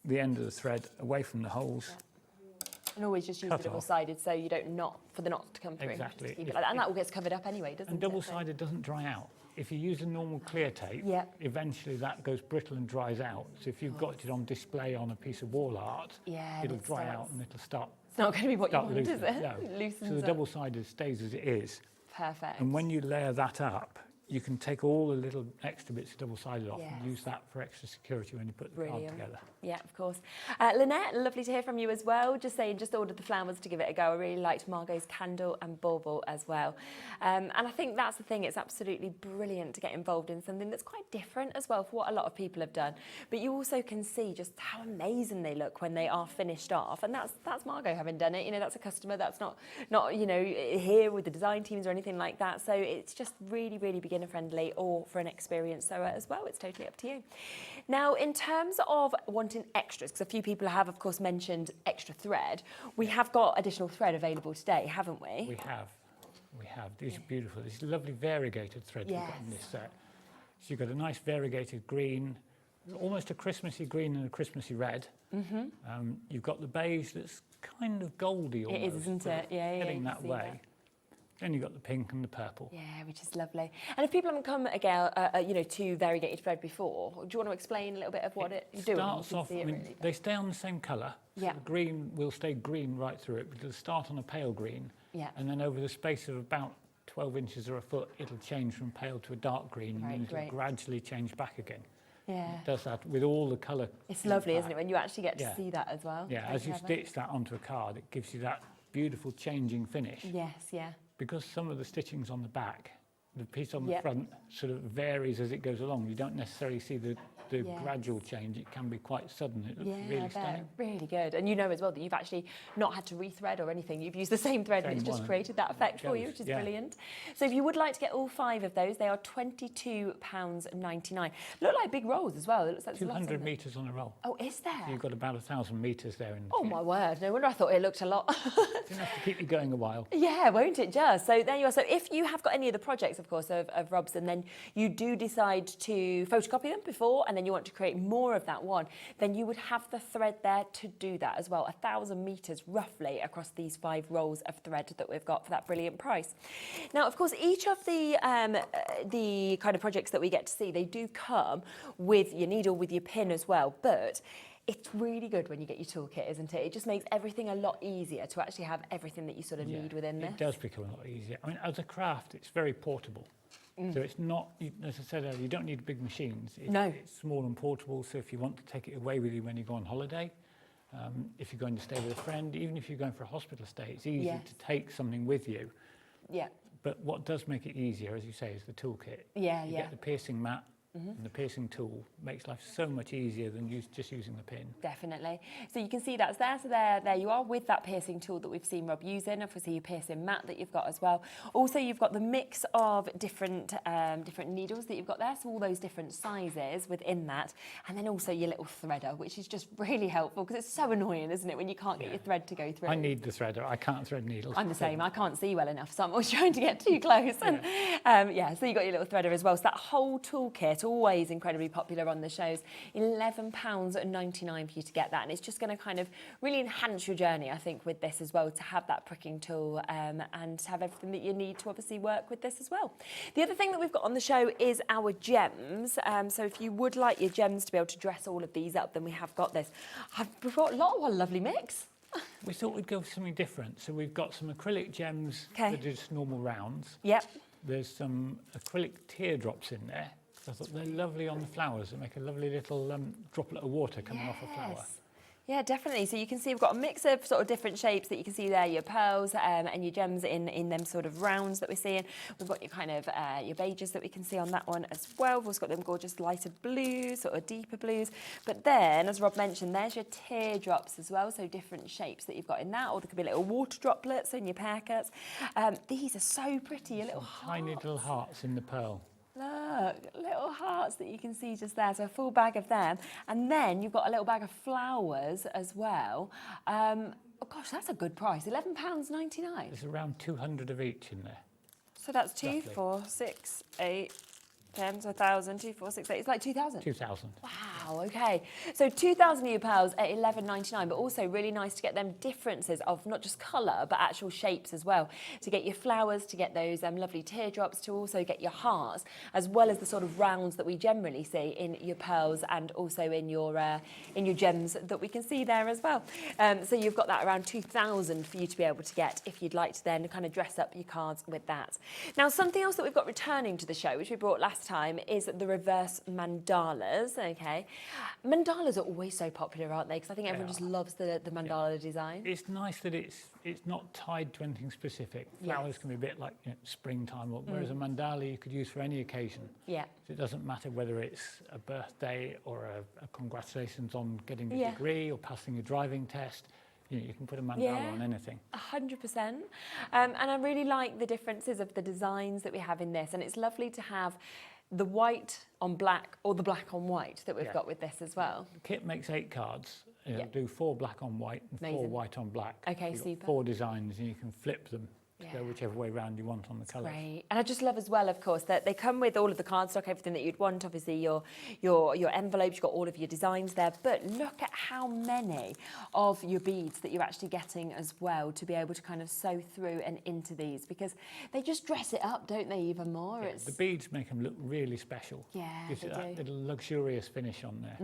the end of the thread away from the holes. And always just use the double-sided so you don't knot, for the knots to come through. Exactly. Keep it like that. And that all gets covered up anyway, doesn't it? And double-sided doesn't dry out. If you use a normal clear tape, eventually that goes brittle and dries out. So if you've got it on display on a piece of wall art, it'll dry out and it'll start. It's not going to be what you want, loosening. is it? No. Loosens So the up. double-sided stays as it is. Perfect. And when you layer that up, you can take all the little extra bits of double-sided off and use that for extra security when you put the card together. Yeah, of course. Lynette, lovely to hear from you as well. Just saying, just ordered the flowers to give it a go. I really liked Margot's candle and bauble as well. And I think that's the thing. It's absolutely brilliant to get involved in something that's quite different as well for what a lot of people have done. But you also can see just how amazing they look when they are finished off. And that's Margot having done it. You know, that's a customer. That's not you know, here with the design teams or anything like that. So it's just really, really beginner friendly, or for an experienced sewer as well. It's totally up to you. Now, in terms of wanting extras, because a few people have, of course, mentioned extra thread, we have got additional thread available today, haven't we? We have. These are beautiful. This lovely variegated thread we've got in this set. So you've got a nice variegated green, almost a Christmassy green and a Christmassy red. You've got the beige that's kind of goldy almost. It is, isn't it? Yeah, heading that way. Then you've got the pink and the purple. Yeah, which is lovely. And if people haven't come again, you know, to variegated thread before, do you want to explain a little bit of what you're doing? Starts off, they stay on the same colour. So the green will stay green right through it, but it'll start on a pale green. And then over the space of about 12 inches or a foot, it'll change from pale to a dark green, and then it'll gradually change back again. Yeah. It does that with all the colour. It's lovely, isn't it, when you actually get to see that as well? Yeah, as you stitch that onto a card, it gives you that beautiful changing finish. Yes, yeah. Because some of the stitching's on the back, the piece on the front sort of varies as it goes along. You don't necessarily see the gradual change. It can be quite sudden. It looks really stunning. Really good. And you know as well that you've actually not had to rethread or anything. You've used the same thread and it's just created that effect for you, which is brilliant. So if you would like to get all 5 of those, they are £22.99. Look like big rolls as well. It looks like 200 metres on a roll. Oh, is there? So you've got about 1,000 metres there. Oh my word, no wonder I thought it looked a lot. It's enough to keep you going a while. Yeah, won't it just? So there you are. So if you have got any of the projects, of course, of Rob's, and then you do decide to photocopy them before, and then you want to create more of that one, then you would have the thread there to do that as well. 1,000 metres roughly across these 5 rolls of thread that we've got for that brilliant price. Now, of course, each of the kind of projects that we get to see, they do come with your needle, with your pin as well, but it's really good when you get your toolkit, isn't it? It just makes everything a lot easier to actually have everything that you sort of need within this. It does become a lot easier. I mean, as a craft, it's very portable. So it's not, as I said earlier, you don't need big machines. It's small and portable, so if you want to take it away with you when you go on holiday, if you're going to stay with a friend, even if you're going for a hospital stay, it's easy to take something with you. Yeah. But what does make it easier, as you say, is the toolkit. Yeah, you get the piercing mat, and the piercing tool makes life so much easier than just using the pin. Definitely. So you can see that's there. So there you are with that piercing tool that we've seen Rob using. Obviously, your piercing mat that you've got as well. Also, you've got the mix of different needles that you've got there. So all those different sizes within that. And then also your little threader, which is just really helpful because it's so annoying, isn't it, when you can't get your thread to go through. I need the threader. I can't thread needles. I'm the same. I can't see well enough, so I'm always trying to get too close. And so you got your little threader as well. So that whole toolkit kit, always incredibly popular on the shows. £11.99 for you to get that, and it's just going to kind of really enhance your journey, I think, with this as well, to have that pricking tool and to have everything that you need to obviously work with this as well. The other thing that we've got on the show is our gems. So if you would like your gems to be able to dress all of these up, then we have got this. We've got a lot of a lovely mix. We thought we'd go for something different. So we've got some acrylic gems that are just normal rounds. Yep. There's some acrylic teardrops in there. I thought they're lovely on the flowers. They make a lovely little droplet of water coming off a flower. Yeah, definitely. So you can see we've got a mix of sort of different shapes that you can see there, your pearls and your gems in them sort of rounds that we're seeing. We've got your kind of your beiges that we can see on that one as well. We've also got them gorgeous lighter blues, sort of deeper blues. But then, as Rob mentioned, there's your teardrops as well, so different shapes that you've got in that, or there could be little water droplets in your pear cuts. These are so pretty, your little hearts. Tiny little hearts in the pearl. Look, little hearts that you can see just there, so a full bag of them. And then you've got a little bag of flowers as well. Oh gosh, that's a good price, £11.99. There's around 200 of each in there. So that's 2, 4, 6, 8, 10, so 1,000, 2, 4, 6, 8. It's like 2,000. 2,000. Wow, okay. So 2,000 of your pearls at £11.99, but also really nice to get them differences of not just colour, but actual shapes as well. To get your flowers, to get those lovely teardrops, to also get your hearts, as well as the sort of rounds that we generally see in your pearls and also in your gems that we can see there as well. So you've got that around 2,000 for you to be able to get if you'd like to then kind of dress up your cards with that. Now, something else that we've got returning to the show, which we brought last time, is the reverse mandalas. Okay, mandalas are always so popular, aren't they? Because I think everyone just loves the mandala design. It's nice that it's not tied to anything specific. Flowers can be a bit like springtime, whereas a mandala you could use for any occasion. Yeah. So it doesn't matter whether it's a birthday or a congratulations on getting a degree or passing a driving test. You can put a mandala on anything. 100%. And I really like the differences of the designs that we have in this. And it's lovely to have the white on black or the black on white that we've got with this as well. The kit makes 8 cards. It'll do 4 black on white and 4 white on black. Okay, You've super. got 4 designs and you can flip them to go whichever way round you want on the colours. Great. And I just love as well, of course, that they come with all of the cardstock, everything that you'd want. Obviously, your envelopes, you've got all of your designs there. But look at how many of your beads that you're actually getting as well to be able to kind of sew through and into these, because they just dress it up, don't they, even more? Yeah, the beads make them look really special. Yeah, Gives it that do. little luxurious finish on there.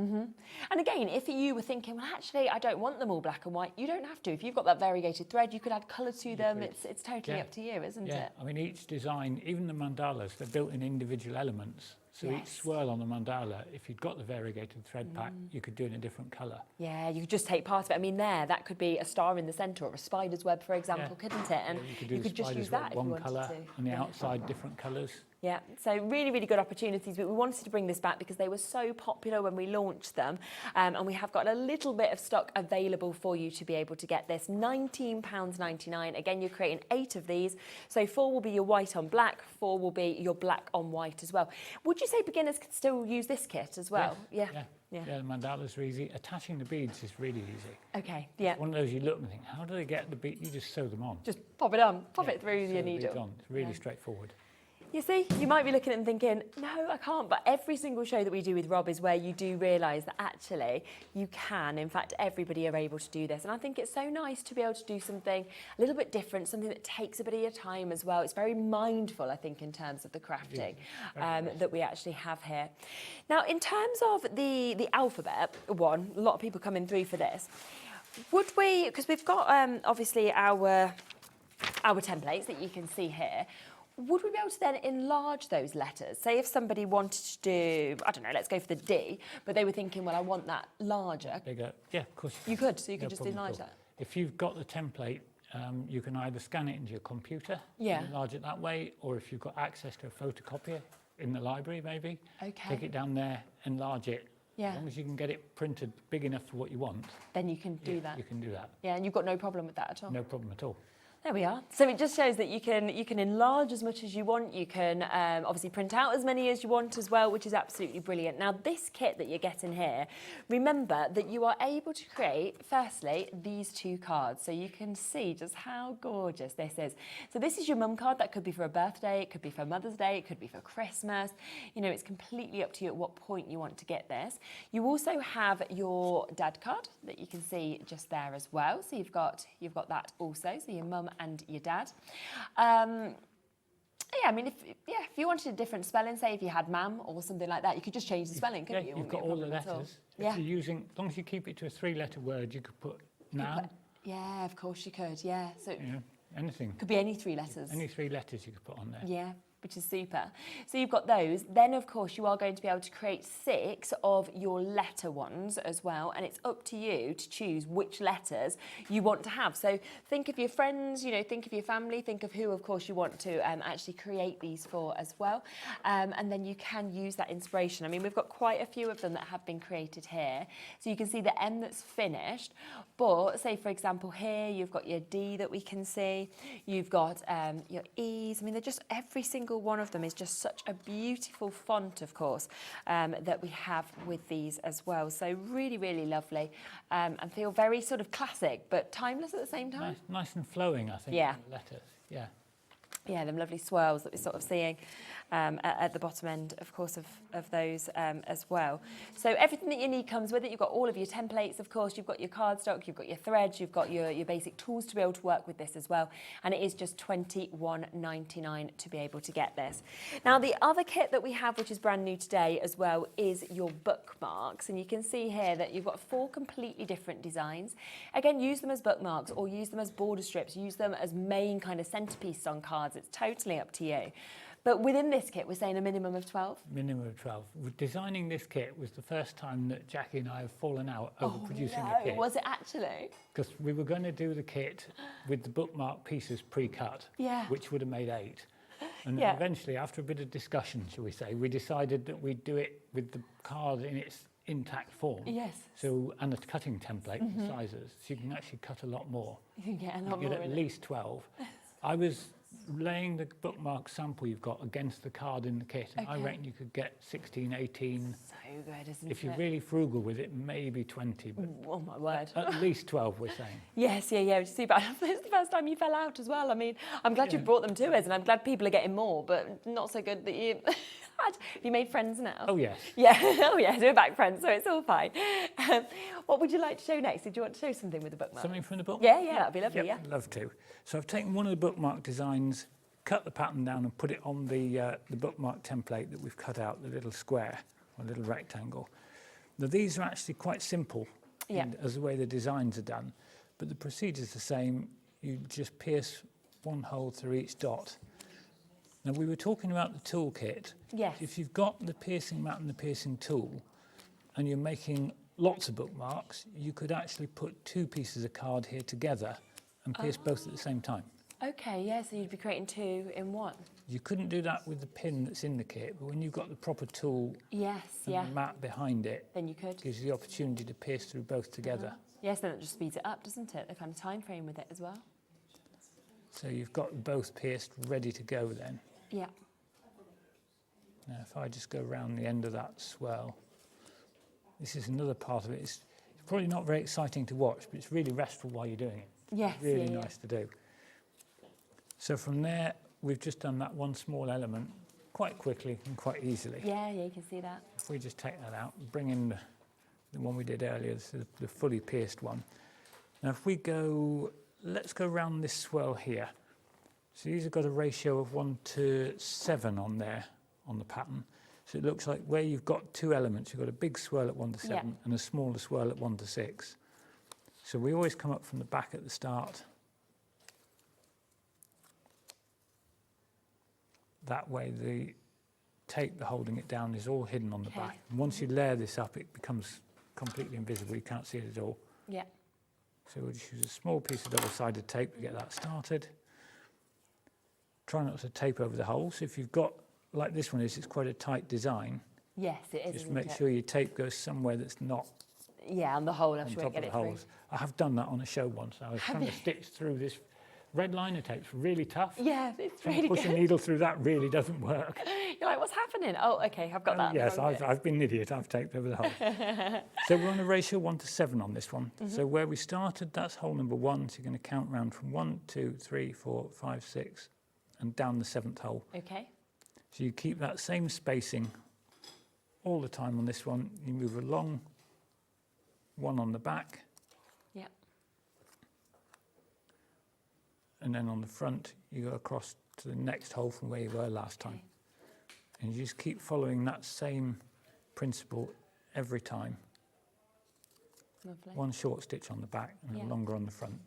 And again, if you were thinking, well, actually, I don't want them all black and white, you don't have to. If you've got that variegated thread, you could add colour to them. It's totally up to you, isn't it? I mean, each design, even the mandalas, they're built in individual elements. So each swirl on the mandala, if you'd got the variegated thread pack, you could do it in a different colour. Yeah, you could just take part of it. I mean, that could be a star in the centre or a spider's web, for example, couldn't it? And you could just use that if you one wanted colour, to. and the outside different colours. Yeah, so really, really good opportunities. But we wanted to bring this back because they were so popular when we launched them. And we have got a little bit of stock available for you to be able to get this. £19.99. Again, you're creating 8 of these. So 4 will be your white on black, 4 will be your black on white as well. Would you say beginners can still use this kit as well? Yeah, the mandalas are easy. Attaching the beads is really easy. Okay, yeah. It's one of those you look and think, how do they get the bead? You just sew them on. Just pop it on, pop it through your needle. It's really straightforward. You see, you might be looking at it and thinking, no, I can't. But every single show that we do with Rob is where you do realise that actually you can. In fact, everybody are able to do this. And I think it's so nice to be able to do something a little bit different, something that takes a bit of your time as well. It's very mindful, I think, in terms of the crafting that we actually have here. Now, in terms of the alphabet one, a lot of people coming through for this. Would we, because we've got obviously our templates that you can see here, would we be able to then enlarge those letters? Say if somebody wanted to do, I don't know, let's go for the D, but they were thinking, well, I want that larger. Bigger. Yeah, of course. You could, so you could just enlarge that. If you've got the template, you can either scan it into your computer, and enlarge it that way, or if you've got access to a photocopier in the library, maybe, take it down there, enlarge it. Yeah. As long as you can get it printed big enough for what you want, then you can do that. You can do that. Yeah, and you've got no problem with that at all. No problem at all. There we are. So it just shows that you can enlarge as much as you want. You can obviously print out as many as you want as well, which is absolutely brilliant. Now, this kit that you're getting here, remember that you are able to create, firstly, these 2 cards. So you can see just how gorgeous this is. So this is your mum card. That could be for a birthday. It could be for Mother's Day. It could be for Christmas. You know, it's completely up to you at what point you want to get this. You also have your dad card that you can see just there as well. So you've got that also. So your mum and your dad. Yeah, I mean, if you wanted a different spelling, say if you had mam or something like that, you could just change the spelling, couldn't you? You've got all the letters. If you're using, as long as you keep it to a 3-letter word, you could put now. Yeah, of course you could. Yeah, so anything. Could be any 3 letters. Any 3 letters you could put on there. Yeah. Which is super. So you've got those. Then, of course, you are going to be able to create 6 of your letter ones as well. And it's up to you to choose which letters you want to have. So think of your friends, you know, think of your family, think of who, of course, you want to actually create these for as well. And then you can use that inspiration. I mean, we've got quite a few of them that have been created here. So you can see the M that's finished. But say, for example, here you've got your D that we can see. You've got your E's. I mean, they're just every single one of them is just such a beautiful font, of course, that we have with these as well. So really, really lovely and feel very sort of classic, but timeless at the same time. Nice and flowing, I think, yeah. The letters. Yeah. Yeah, them lovely swirls that we're sort of seeing at the bottom end, of course, of those as well. So everything that you need comes with it. You've got all of your templates, of course. You've got your cardstock, you've got your threads, you've got your basic tools to be able to work with this as well. And it is just $21.99 to be able to get this. Now, the other kit that we have, which is brand new today as well, is your bookmarks. And you can see here that you've got 4 completely different designs. Again, use them as bookmarks or use them as border strips. Use them as main kind of centerpiece on cards. It's totally up to you. But within this kit, we're saying a minimum of 12? Minimum of 12. Designing this kit was the first time that Jackie and I have fallen out over producing a kit. Was it actually? Because we were going to do the kit with the bookmark pieces pre-cut, which would have made 8. And eventually, after a bit of discussion, shall we say, we decided that we'd do it with the card in its intact form. Yes. So, and the cutting template and sizes, so you can actually cut a lot more. You can get a lot more. You get at least 12. I was laying the bookmark sample you've got against the card in the kit, and I reckon you could get 16, 18. So good, isn't it? If you're really frugal with it, maybe 20. But oh my word. At least 12, we're saying. Yes, yeah, which is super. It's the first time you fell out as well. I mean, I'm glad you brought them to us, and I'm glad people are getting more, but not so good that you had. You made friends now? Oh, yes. Yeah, oh yes, we're back friends, so it's all fine. What would you like to show next? Did you want to show something with the bookmark? Something from the book? Yeah, that'd be lovely, I'd love to. So I've taken one of the bookmark designs, cut the pattern down and put it on the bookmark template that we've cut out, the little square or little rectangle. Now these are actually quite simple as the way the designs are done, but the procedure's the same. You just pierce one hole through each dot. Now we were talking about the toolkit. Yes. If you've got the piercing mat and the piercing tool and you're making lots of bookmarks, you could actually put 2 pieces of card here together and pierce both at the same time. Okay, yeah, so you'd be creating 2 in 1. You couldn't do that with the pin that's in the kit, but when you've got the proper tool and the mat behind it, then you could. Gives you the opportunity to pierce through both together. Yes, then it just speeds it up, doesn't it? The kind of time frame with it as well. So you've got both pierced, ready to go then. Yeah. Now if I just go around the end of that swell, this is another part of it. It's probably not very exciting to watch, but it's really restful while you're doing it. Yes, really nice to do. So from there, we've just done that one small element quite quickly and quite easily. Yeah, you can see that. If we just take that out, bring in the one we did earlier, this is the fully pierced one. Now if we go, let's go around this swirl here. So these have got a ratio of 1:7 on there, on the pattern. So it looks like where you've got 2 elements, you've got a big swirl at 1:7 and a smaller swirl at 1:6. So we always come up from the back at the start. That way the tape holding it down is all hidden on the back. And once you layer this up, it becomes completely invisible. You can't see it at all. Yeah. So we'll just use a small piece of double-sided tape to get that started. Try not to tape over the holes. If you've got, like this one is, it's quite a tight design. Yes, it is. Just make sure your tape goes somewhere that's not on the hole. I'm on sure top get of it the holes. through. I have done that on a show once. I was trying to stitch through this red liner tape's really tough. Yeah, it's Trying really to push good. a needle through that really doesn't work. You're like, what's happening? Oh, okay, I've got that. Yes, I've been an idiot. I've taped over the hole. So we're on a ratio 1:7 on this one. So where we started, that's hole number 1. So you're going to count round from 1, 2, 3, 4, 5, 6, and down the 7th hole. Okay. So you keep that same spacing all the time on this one. You move along, 1 on the back. Yeah. And then on the front, you go across to the next hole from where you were last time. And you just keep following that same principle every time. Lovely. 1 short stitch on the back and a longer on the front.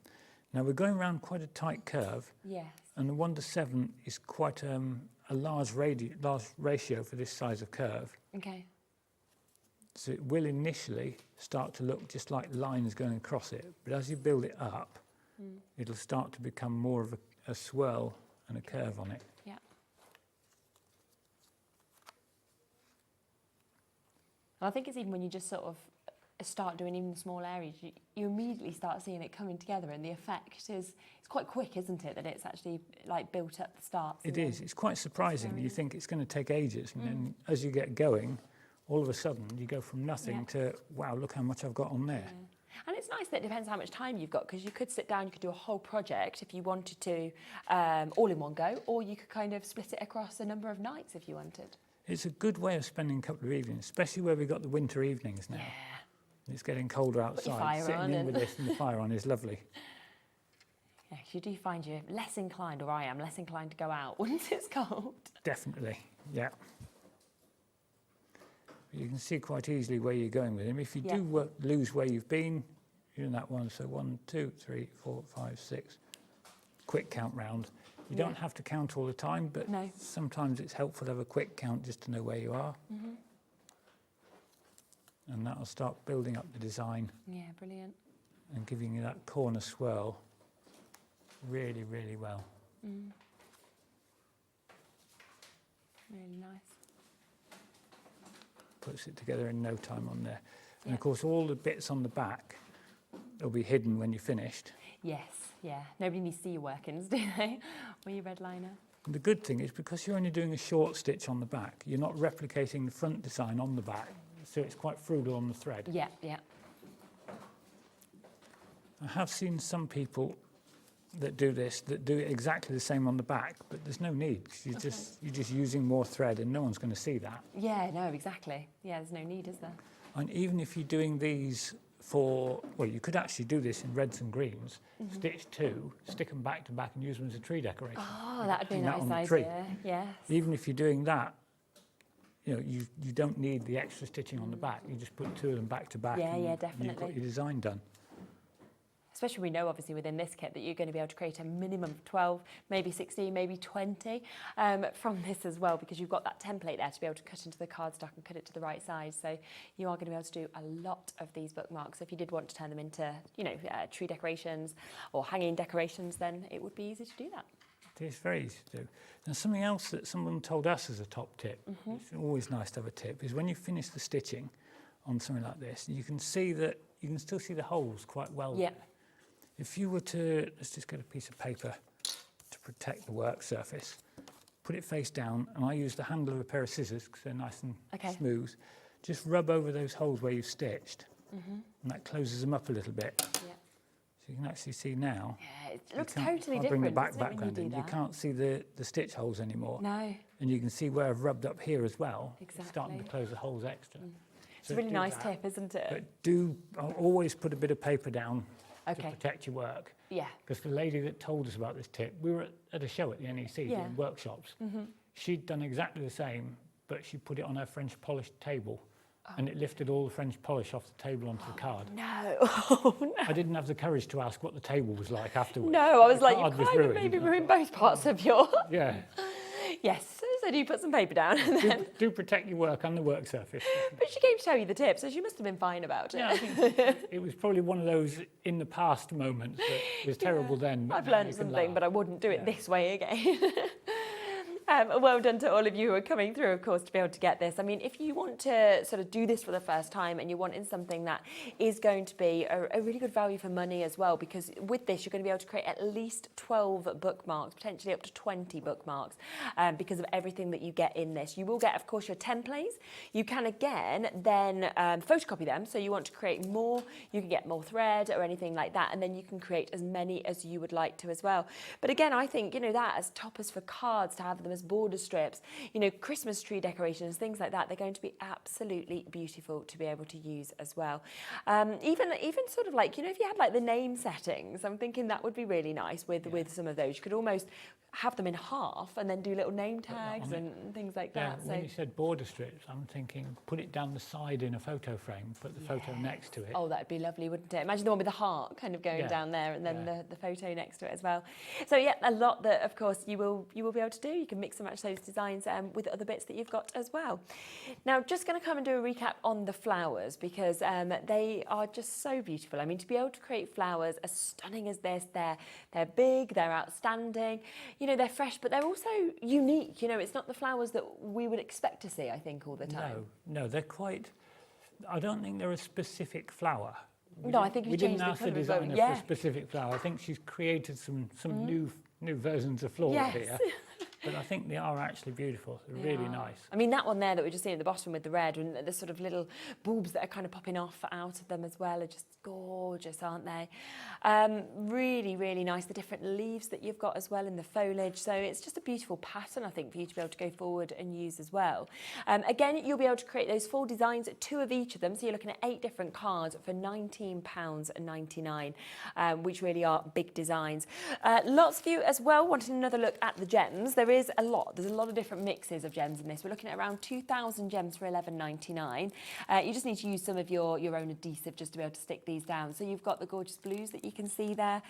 Now we're going around quite a tight curve. Yes. And the 1:7 is quite a large ratio for this size of curve. Okay. So it will initially start to look just like lines going across it. But as you build it up, it'll start to become more of a swirl and a curve on it. Yeah. And I think it's even when you just sort of start doing even small areas, you immediately start seeing it coming together, and the effect is, it's quite quick, isn't it, that it's actually like built up the start. It is. It's quite surprising. You think it's going to take ages, and then as you get going, all of a sudden you go from nothing to, wow, look how much I've got on there. Yeah. And it's nice that it depends how much time you've got, because you could sit down, you could do a whole project if you wanted to, all in one go, or you could kind of split it across a number of nights if you wanted. It's a good way of spending a couple of evenings, especially where we've got the winter evenings now. Yeah. It's getting colder outside. fire Sitting on in with this and the fire on is lovely. Yeah, 'cause you do find you're less inclined, or I am less inclined to go out once it's cold. Definitely, yeah. You can see quite easily where you're going with them. If you do lose where you've been, you're in that one. So 1, 2, 3, 4, 5, 6. Quick count round. You don't have to count all the time, but sometimes it's helpful to have a quick count just to know where you are. And that'll start building up the design. Yeah, brilliant. And giving you that corner swirl really, really well. Really nice. Puts it together in no time on there. And of course, all the bits on the back will be hidden when you're finished. Yes, yeah. Nobody needs to see your workings, do they? Or your red liner. And the good thing is, because you're only doing a short stitch on the back, you're not replicating the front design on the back, so it's quite frugal on the thread. Yeah, yeah. I have seen some people that do this, that do it exactly the same on the back, but there's no need, because you're just using more thread and no one's going to see that. Yeah, no, exactly. Yeah, there's no need, is there? And even if you're doing these for, well, you could actually do this in reds and greens, stitch 2, stick them back to back and use them as a tree decoration. Oh, that would be a Hang that on the nice tree. idea, yes. Even if you're doing that, you know, you don't need the extra stitching on the back. You just put 2 of them back to back. Yeah, and yeah, you've definitely. got your design done. Especially we know, obviously, within this kit that you're going to be able to create a minimum of 12, maybe 16, maybe 20 from this as well, because you've got that template there to be able to cut into the cardstock and cut it to the right size. So you are going to be able to do a lot of these bookmarks. If you did want to turn them into, you know, tree decorations or hanging decorations, then it would be easy to do that. It is very easy to do. Now, something else that someone told us as a top tip, it's always nice to have a tip, is when you finish the stitching on something like this, you can see that, you can still see the holes quite well. Yeah. If you were to, let's just get a piece of paper to protect the work surface, put it face down, and I use the handle of a pair of scissors because they're nice and smooth. Just rub over those holes where you've stitched, and that closes them up a little bit. Yeah. So you can actually see now. Yeah, it looks totally different. I'll bring the doesn't it, when background you in. do You that? can't see the stitch holes anymore. No. And you can see where I've rubbed up here as well. Exactly. It's starting to close the holes extra. It's a really nice tip, isn't it? But I'll always put a bit of paper down to protect your work. Yeah. Because the lady that told us about this tip, we were at a show at the NEC doing workshops. She'd done exactly the same, but she put it on her French polish table, and it lifted all the French polish off the table onto the card. No. Oh, no. I didn't have the courage to ask what the table was like afterwards. No, I was The like, you card was kind of ruined. maybe ruined both parts of your... Yeah. Yes, so do you put some paper down and then... Do protect your work and the work surface. But she came to tell you the tip, so she must have been fine about it. Yeah, I think it was probably one of those in the past moments that was terrible then. But I've now learned you can something, laugh. but I wouldn't do it this way again. Well done to all of you who are coming through, of course, to be able to get this. I mean, if you want to sort of do this for the first time and you're wanting something that is going to be a really good value for money as well, because with this you're going to be able to create at least 12 bookmarks, potentially up to 20 bookmarks, because of everything that you get in this. You will get, of course, your templates. You can again then photocopy them. So you want to create more, you can get more thread or anything like that, and then you can create as many as you would like to as well. But again, I think, you know, that as toppers for cards, to have them as border strips, you know, Christmas tree decorations, things like that, they're going to be absolutely beautiful to be able to use as well. Even sort of like, you know, if you had like the name settings, I'm thinking that would be really nice with some of those. You could almost have them in half and then do little name tags and things like that. When you said border strips, I'm thinking put it down the side in a photo frame, put the photo next to it. Oh, that'd be lovely, wouldn't it? Imagine the one with the heart kind of going down there, and then the photo next to it as well. So yeah, a lot that, of course, you will be able to do. You can mix and match those designs with other bits that you've got as well. Now, just going to come and do a recap on the flowers, because they are just so beautiful. I mean, to be able to create flowers as stunning as this, they're big, they're outstanding. You know, they're fresh, but they're also unique. You know, it's not the flowers that we would expect to see, I think, all the time. No, they're quite... I don't think they're a specific flower. No, I think we didn't ask the designer for a specific flower. I think she's created some new versions of floral here. But I think they are actually beautiful. They're really nice. I mean, that one there that we just see at the bottom with the red, and the sort of little bulbs that are kind of popping off out of them as well, are just gorgeous, aren't they? Really, really nice. The different leaves that you've got as well in the foliage. So it's just a beautiful pattern, I think, for you to be able to go forward and use as well. Again, you'll be able to create those 4 designs, 2 of each of them. So you're looking at 8 different cards for £19.99, which really are big designs. Lots of you as well wanting another look at the gems. There is a lot. There's a lot of different mixes of gems in this. We're looking at around 2,000 gems for £11.99. You just need to use some of your own adhesive just to be able to stick these down. So you've got the gorgeous blues that you can see there,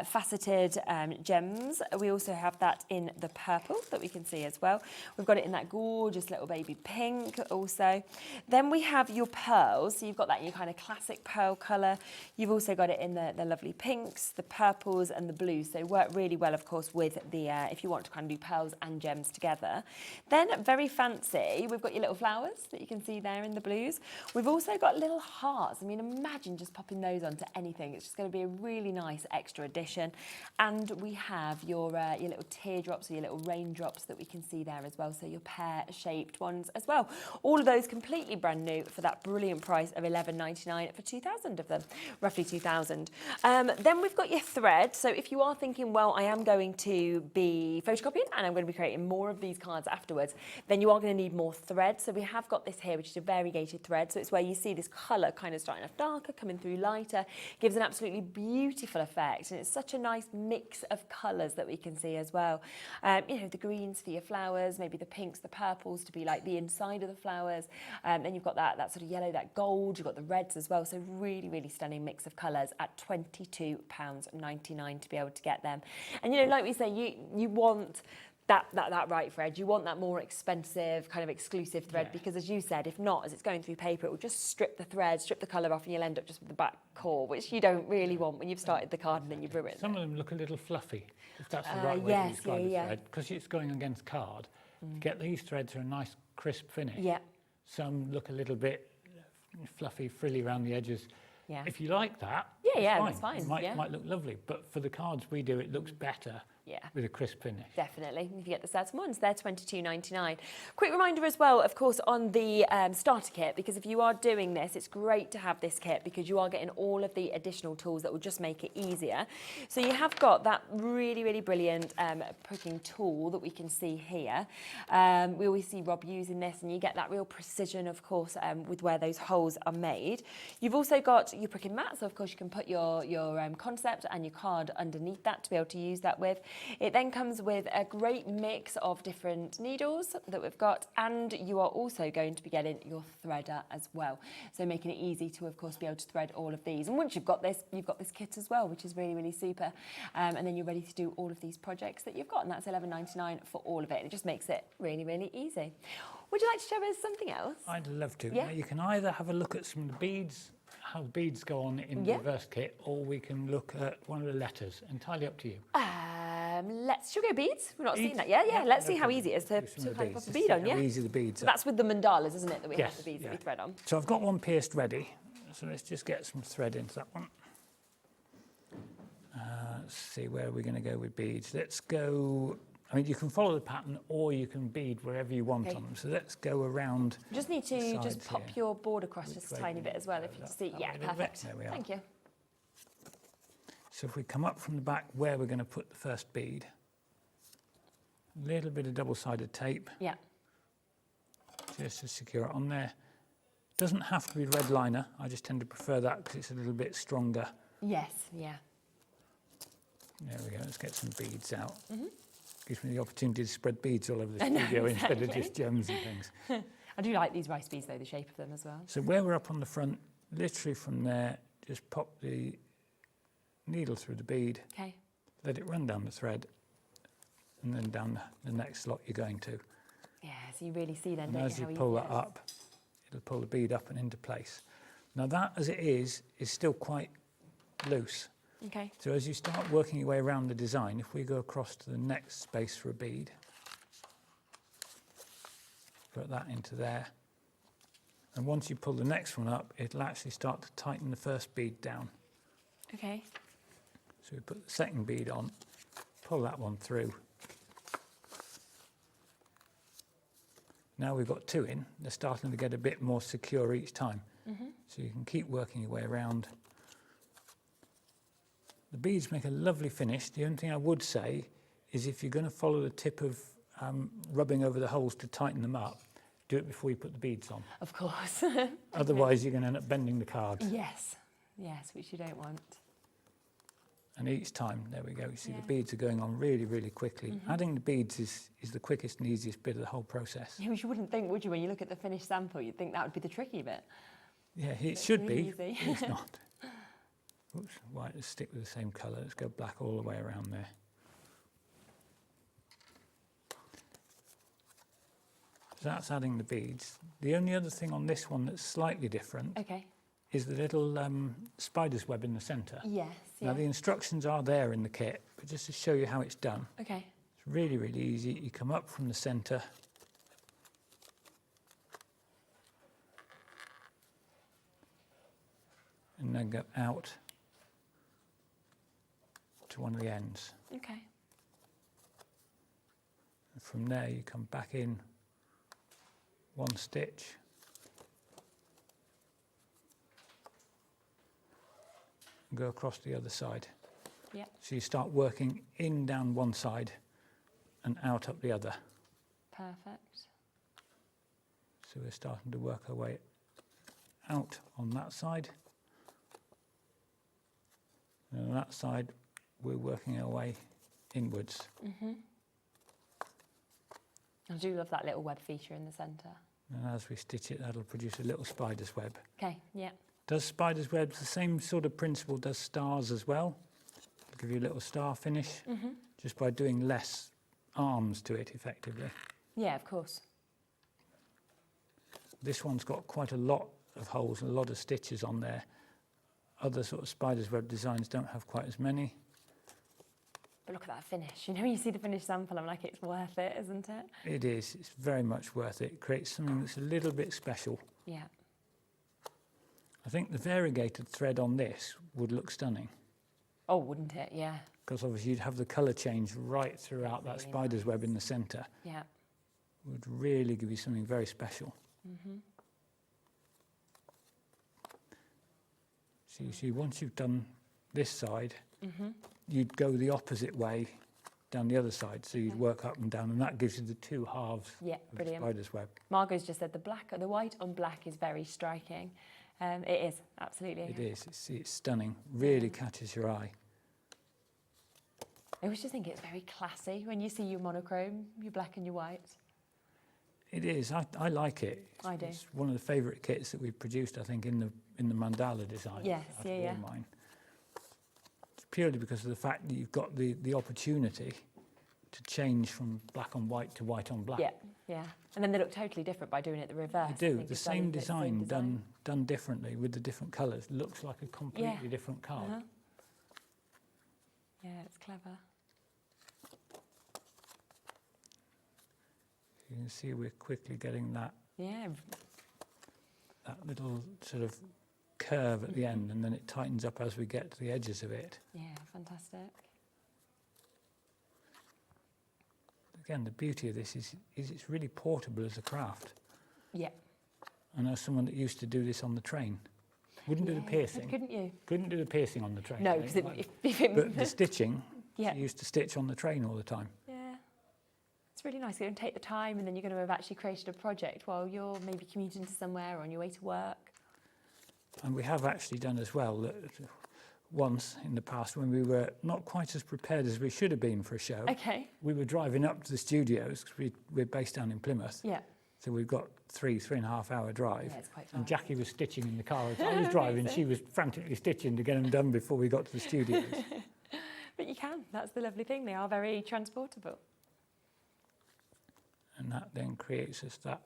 faceted gems. We also have that in the purple that we can see as well. We've got it in that gorgeous little baby pink also. Then we have your pearls. So you've got that in your kind of classic pearl colour. You've also got it in the lovely pinks, the purples and the blues. So work really well, of course, with the, if you want to kind of do pearls and gems together. Then very fancy, we've got your little flowers that you can see there in the blues. We've also got little hearts. I mean, imagine just popping those onto anything. It's just going to be a really nice extra addition. And we have your little teardrops or your little raindrops that we can see there as well. So your pear-shaped ones as well. All of those completely brand new for that brilliant price of £11.99 for 2,000 of them, roughly 2,000. Then we've got your thread. So if you are thinking, well, I am going to be photocopying and I'm going to be creating more of these cards afterwards, then you are going to need more thread. So we have got this here, which is a variegated thread. So it's where you see this colour kind of starting off darker, coming through lighter, gives an absolutely beautiful effect. And it's such a nice mix of colours that we can see as well. You know, the greens for your flowers, maybe the pinks, the purples to be like the inside of the flowers. Then you've got that sort of yellow, that gold, you've got the reds as well. So really, really stunning mix of colours at £22.99 to be able to get them. And, you know, like we say, you want that right thread. You want that more expensive, kind of exclusive thread, because as you said, if not, as it's going through paper, it will just strip the thread, strip the colour off, and you'll end up just with the back core, which you don't really want when you've started the card and then you've ruined it. Some of them look a little fluffy, if that's the right way to describe the thread, because it's going against card. To get these threads are a nice crisp finish. Yeah. Some look a little bit fluffy, frilly around the edges. Yeah. If you like that, that's fine. It might look lovely, but for the cards we do, it looks better. With a crisp finish. Definitely. If you get the certain ones, they're £22.99. Quick reminder as well, of course, on the starter kit, because if you are doing this, it's great to have this kit because you are getting all of the additional tools that will just make it easier. So you have got that really, really brilliant pricking tool that we can see here. We always see Rob using this, and you get that real precision, of course, with where those holes are made. You've also got your pricking mat, so of course you can put your concept and your card underneath that to be able to use that with. It then comes with a great mix of different needles that we've got, and you are also going to be getting your threader as well. So making it easy to, of course, be able to thread all of these. And once you've got this kit as well, which is really, really super. And then you're ready to do all of these projects that you've got, and that's £11.99 for all of it. It just makes it really, really easy. Would you like to show us something else? I'd love to. Yeah. Now, you can either have a look at some of the beads, how the beads go on in the reverse kit, or we can look at one of the letters. Entirely up to you. Should we go beads? We've not Beads? seen that yet. Yeah, Yeah, let's no see how problem. easy it is to Do some of kind the of pop a beads, bead just on, see yeah? how easy the beads So are. that's with the mandalas, isn't it, that we have Yes, the beads that we yeah. thread on? So I've got one pierced ready. So let's just get some thread into that one. Let's see, where are we going to go with beads? Let's go, I mean, you can follow the pattern or you can bead wherever you want on them. So let's go around. You just need to just sides pop here. your board across Which just a way tiny do we bit as well, go? if you just That see. way Yeah, a little bit. perfect. There we are. Thank you. So if we come up from the back where we're going to put the first bead, a little bit of double-sided tape. Yeah. Just to secure it on there. Doesn't have to be red liner. I just tend to prefer that because it's a little bit stronger. Yes, yeah. There we go. Let's get some beads out. Gives me the opportunity to spread beads all over the studio instead of just gems and things. I do like these rice beads though, the shape of them as well. So where we're up on the front, literally from there, just pop the needle through the bead, Okay. let it run down the thread, and then down the next slot you're going to. Yeah, so you really see then, And don't as you, you how pull easy that it is? up, it'll pull the bead up and into place. Now that, as it is still quite loose. Okay. So as you start working your way around the design, if we go across to the next space for a bead, put that into there, and once you pull the next one up, it'll actually start to tighten the first bead down. Okay. So we put the second bead on, pull that one through. Now we've got two in, they're starting to get a bit more secure each time. So you can keep working your way around. The beads make a lovely finish. The only thing I would say is if you're going to follow the tip of rubbing over the holes to tighten them up, do it before you put the beads on. Of course. Otherwise you're going to end up bending the cards. Yes. Yes, which you don't want. And each time, there we go, you see the beads are going on really, really quickly. Adding the beads is the quickest and easiest bit of the whole process. Yeah, which you wouldn't think, would you, when you look at the finished sample, you'd think that would be the tricky bit. Yeah, it should really be, easy. but it's not. Oops, right, let's stick with the same colour. Let's go black all the way around there. So that's adding the beads. The only other thing on this one that's slightly different Okay. is the little spider's web in the centre. Yes. Now the instructions are there in the kit, but just to show you how it's done. Okay. It's really, really easy. You come up from the centre, and then go out to one of the ends. Okay. And from there you come back in one stitch, and go across the other side. Yeah. So you start working in down one side and out up the other. Perfect. So we're starting to work our way out on that side. And on that side, we're working our way inwards. I do love that little web feature in the centre. And as we stitch it, that'll produce a little spider's web. Okay, yeah. Does spider's webs, the same sort of principle does stars as well. It'll give you a little star finish, just by doing less arms to it effectively. Yeah, of course. This one's got quite a lot of holes and a lot of stitches on there. Other sort of spider's web designs don't have quite as many. But look at that finish. You know, when you see the finished sample, I'm like, it's worth it, isn't it? It is. It's very much worth it. It creates something that's a little bit special. Yeah. I think the variegated thread on this would look stunning, Oh, wouldn't it? Yeah. because obviously you'd have the colour change right throughout that Really spider's web in the centre. Yeah. Would really give you something very special. So you see, once you've done this side, you'd go the opposite way down the other side. So you'd work up and down, and that gives you the two halves Yeah, of the brilliant. spider's web. Margot's just said the white on black is very striking. It is, absolutely. It is. It's stunning. Really catches your eye. I always just think it's very classy when you see your monochrome, your black and your white. It is. I like it. I do. It's one of the favourite kits that we've produced, I think, in the mandala design. Yes, out of yeah, all mine. It's purely because of the fact that you've got the opportunity to change from black on white to white on black. Yeah, yeah. And then they look totally different by doing it the reverse. They I do. think The it's done same in the design done differently with the different colours. Looks like a completely different card. Yeah, it's clever. you can see we're quickly getting that that little sort of curve at the end, and then it tightens up as we get to the edges of it. Yeah, fantastic. Again, the beauty of this is it's really portable as a craft. Yeah. I know someone that used to do this on the train. Wouldn't do the piercing. Couldn't you? Couldn't do the piercing on the train. No, because but the stitching, yeah. she used to stitch on the train all the time. Yeah. It's really nice. You're going to take the time, and then you're going to have actually created a project while you're maybe commuting to somewhere or on your way to work. And we have actually done as well that once in the past when we were not quite as prepared as we should have been for a show. Okay. We were driving up to the studios because we're based down in Plymouth. Yeah. So we've got three and a half hour drive. Yeah, it's quite far. And Jackie was stitching in the car as I was driving. She was frantically stitching to get them done before we got to the studios. But you can. That's the lovely thing. They are very transportable. And that then creates us that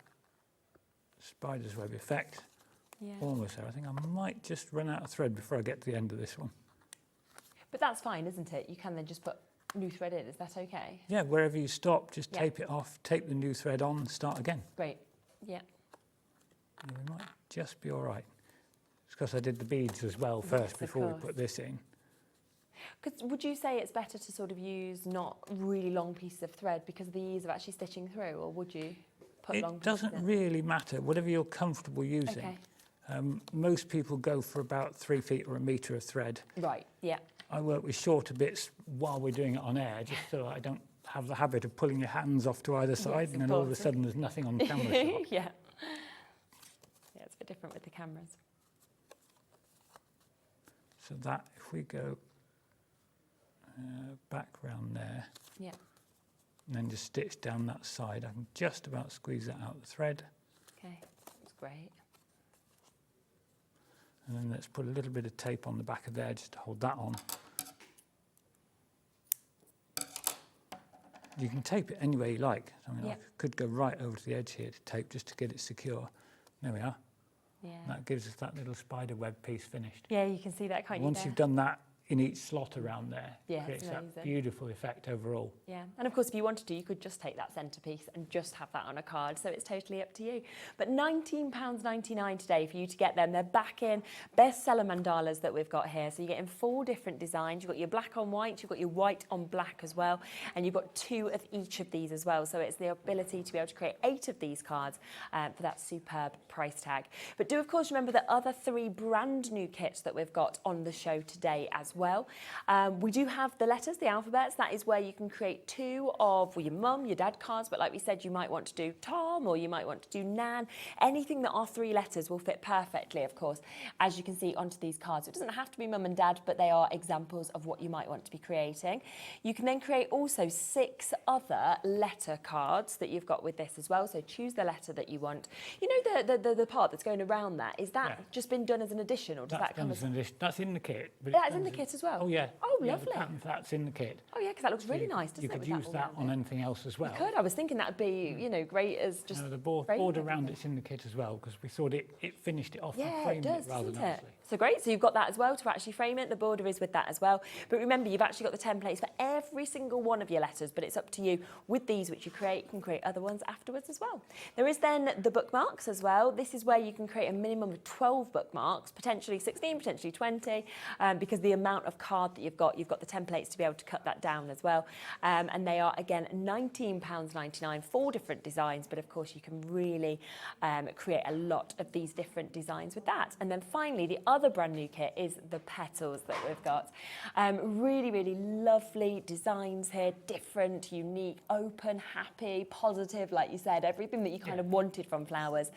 spider's web effect. Yeah. Almost there. I think I might just run out of thread before I get to the end of this one. But that's fine, isn't it? You can then just put new thread in. Is that okay? Yeah, wherever you stop, just tape it off, tape the new thread on, and start again. Great. Yeah. And we might just be all right. It's because I did the beads as well first before we put this in. Because would you say it's better to sort of use not really long pieces of thread because of the ease of actually stitching through, or would you put long pieces in? It doesn't really matter, whatever you're comfortable using. Okay. Most people go for about 3 feet or a metre of thread. Right, yeah. I work with shorter bits while we're doing it on air, just so I don't have the habit of pulling your hands off to either side, and then all of a sudden there's nothing on the camera shot. Yeah. Yeah, it's a bit different with the cameras. So that, if we go back round there, yeah, and then just stitch down that side, I can just about squeeze that out of the thread. Okay, that's great. And then let's put a little bit of tape on the back of there just to hold that on. You can tape it any way you like. I mean, I could go right over to the edge here to tape just to get it secure. There we are. Yeah. That gives us that little spider web piece finished. Yeah, you can see that, can't you? Once you've done that in each slot around there, yeah, it creates that beautiful effect overall. Yeah, and of course if you wanted to, you could just take that centrepiece and just have that on a card, so it's totally up to you. But £19.99 today for you to get them. They're back in bestseller mandalas that we've got here, so you're getting 4 different designs. You've got your black on white, you've got your white on black as well, and you've got 2 of each of these as well, so it's the ability to be able to create 8 of these cards for that superb price tag. But do of course remember the other 3 brand new kits that we've got on the show today as well. We do have the letters, the alphabets. That is where you can create 2 of your mum, your dad cards, but like we said, you might want to do Tom or you might want to do Nan. Anything that are 3 letters will fit perfectly, of course, as you can see onto these cards. It doesn't have to be mum and dad, but they are examples of what you might want to be creating. You can then create also 6 other letter cards that you've got with this as well. So choose the letter that you want. You know the part that's going around that, is that just been done as an addition, or does that come as an addition? That's in the kit. But that's in the kit as well? Oh, yeah. Oh, yeah, lovely. The pattern for that's in the kit. Oh, yeah, because that looks really nice, doesn't it? You could use that on anything else as well. You could. I was thinking that would be, you know, great as just... No, the border around it's in the kit as well, because we thought it finished it off and framed it rather nicely. So great, so you've got that as well to actually frame it. The border is with that as well. But remember, you've actually got the templates for every single one of your letters, but it's up to you. With these, which you can create other ones afterwards as well. There is then the bookmarks as well. This is where you can create a minimum of 12 bookmarks, potentially 16, potentially 20, because the amount of card that you've got the templates to be able to cut that down as well. And they are, again, £19.99, 4 different designs, but of course you can really create a lot of these different designs with that. And then finally, the other brand new kit is the petals that we've got. Really, really lovely designs here, different, unique, open, happy, positive, like you said, everything that you kind of wanted from flowers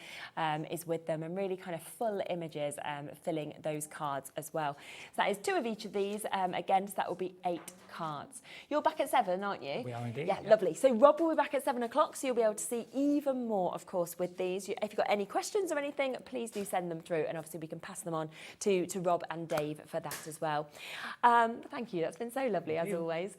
is with them, and really kind of full images filling those cards as well. So that is 2 of each of these. Again, so that will be 8 cards. You're back at 7, aren't you? We are indeed. Yeah, lovely. So Rob will be back at 7 o'clock, so you'll be able to see even more, of course, with these. If you've got any questions or anything, please do send them through, and obviously we can pass them on to Rob and Dave for that as well. Thank you, that's been so lovely as always.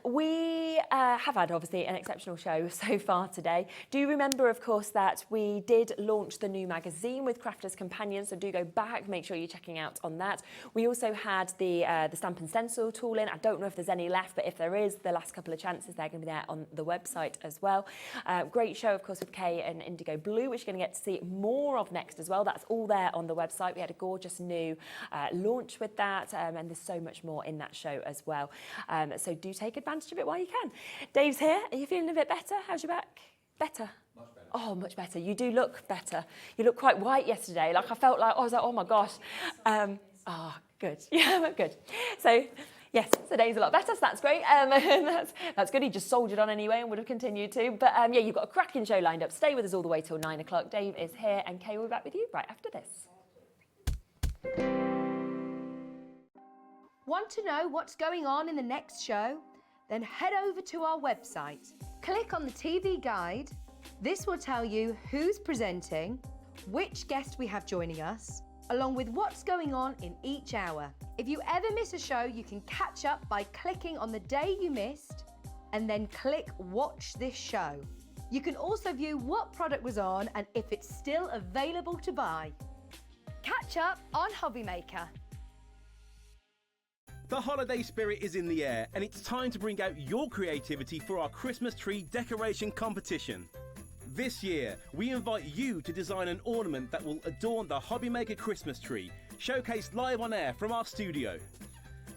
We have had obviously an exceptional show so far today. Do remember, of course, that we did launch the new magazine with Crafters Companion, so do go back, make sure you're checking out on that. We also had the stamp and stencil tool in. I don't know if there's any left, but if there is, the last couple of chances, they're going to be there on the website as well. Great show, of course, with Kay and IndigoBlu, which you're going to get to see more of next as well. That's all there on the website. We had a gorgeous new launch with that, and there's so much more in that show as well. So do take advantage of it while you can. Dave's here. Are you feeling a bit better? How's your back? Better? Much better. Oh, much better. You do look better. You look quite white yesterday. Like I felt like, I was like, oh my gosh. Good. Yeah, good. So, yes, so Dave's a lot better, so that's great. That's good. He just soldiered on anyway and would have continued to. But yeah, you've got a cracking show lined up. Stay with us all the way till 9 o'clock. Dave is here and Kay will be back with you right after this. Want to know what's going on in the next show? Then head over to our website. Click on the TV guide. This will tell you who's presenting, which guest we have joining us, along with what's going on in each hour. If you ever miss a show, you can catch up by clicking on the day you missed and then click Watch This Show. You can also view what product was on and if it's still available to buy. Catch up on Hobbymaker. The holiday spirit is in the air, and it's time to bring out your creativity for our Christmas tree decoration competition. This year, we invite you to design an ornament that will adorn the Hobbymaker Christmas tree, showcased live on air from our studio.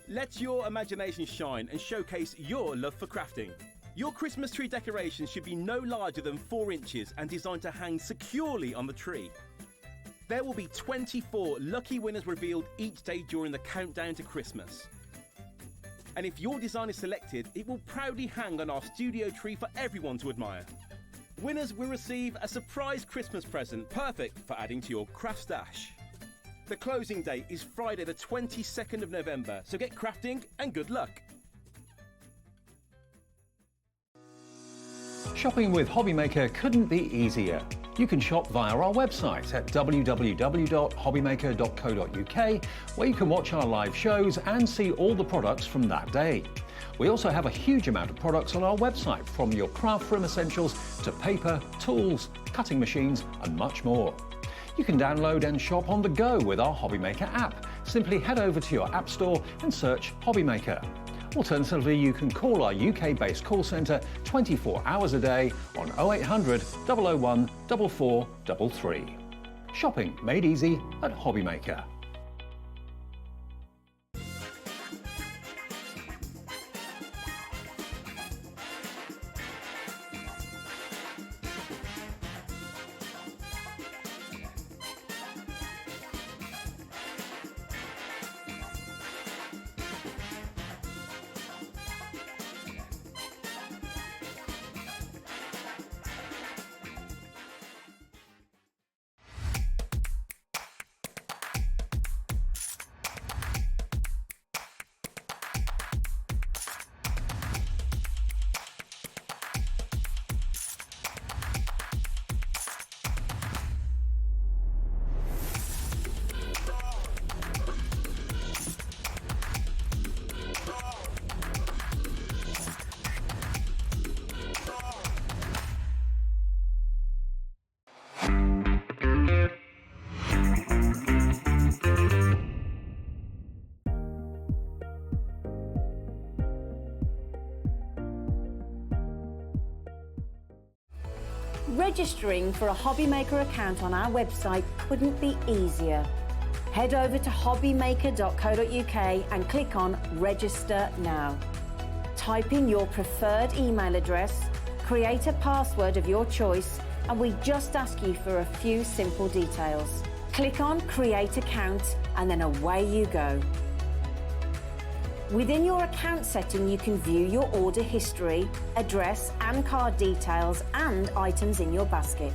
Let your imagination shine and showcase your love for crafting. Your Christmas tree decoration should be no larger than 4 inches and designed to hang securely on the tree. There will be 24 lucky winners revealed each day during the countdown to Christmas. And if your design is selected, it will proudly hang on our studio tree for everyone to admire. Winners will receive a surprise Christmas present, perfect for adding to your craft stash. The closing date is Friday the 22nd of November, so get crafting and good luck. Shopping with Hobbymaker couldn't be easier. You can shop via our website at www.hobbymaker.co.uk, where you can watch our live shows and see all the products from that day. We also have a huge amount of products on our website, from your craft room essentials to paper, tools, cutting machines and much more. You can download and shop on the go with our Hobbymaker app. Simply head over to your app store and search Hobbymaker. Alternatively, you can call our UK-based call centre 24 hours a day on 0800 001 4433. Shopping made easy at Hobbymaker. Registering for a Hobbymaker account on our website couldn't be easier. Head over to hobbymaker.co.uk and click on Register Now. Type in your preferred email address, create a password of your choice, and we just ask you for a few simple details. Click on Create Account and then away you go. Within your account setting, you can view your order history, address and card details and items in your basket.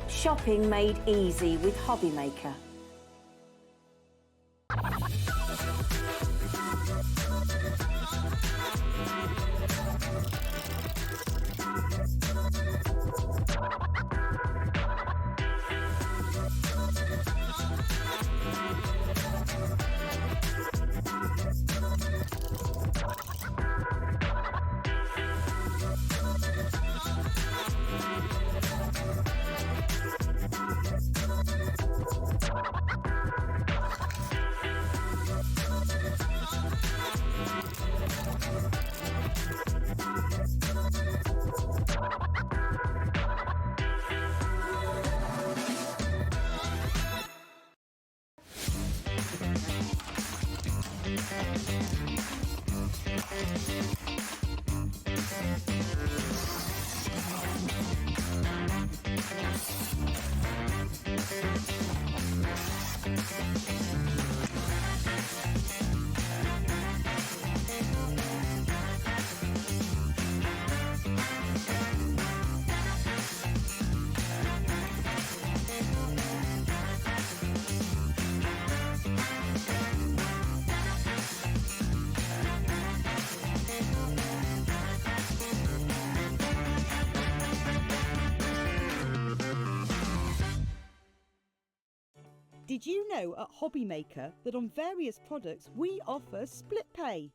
Shopping made easy with Hobbymaker. Did you know at Hobbymaker that on various products we offer split pay?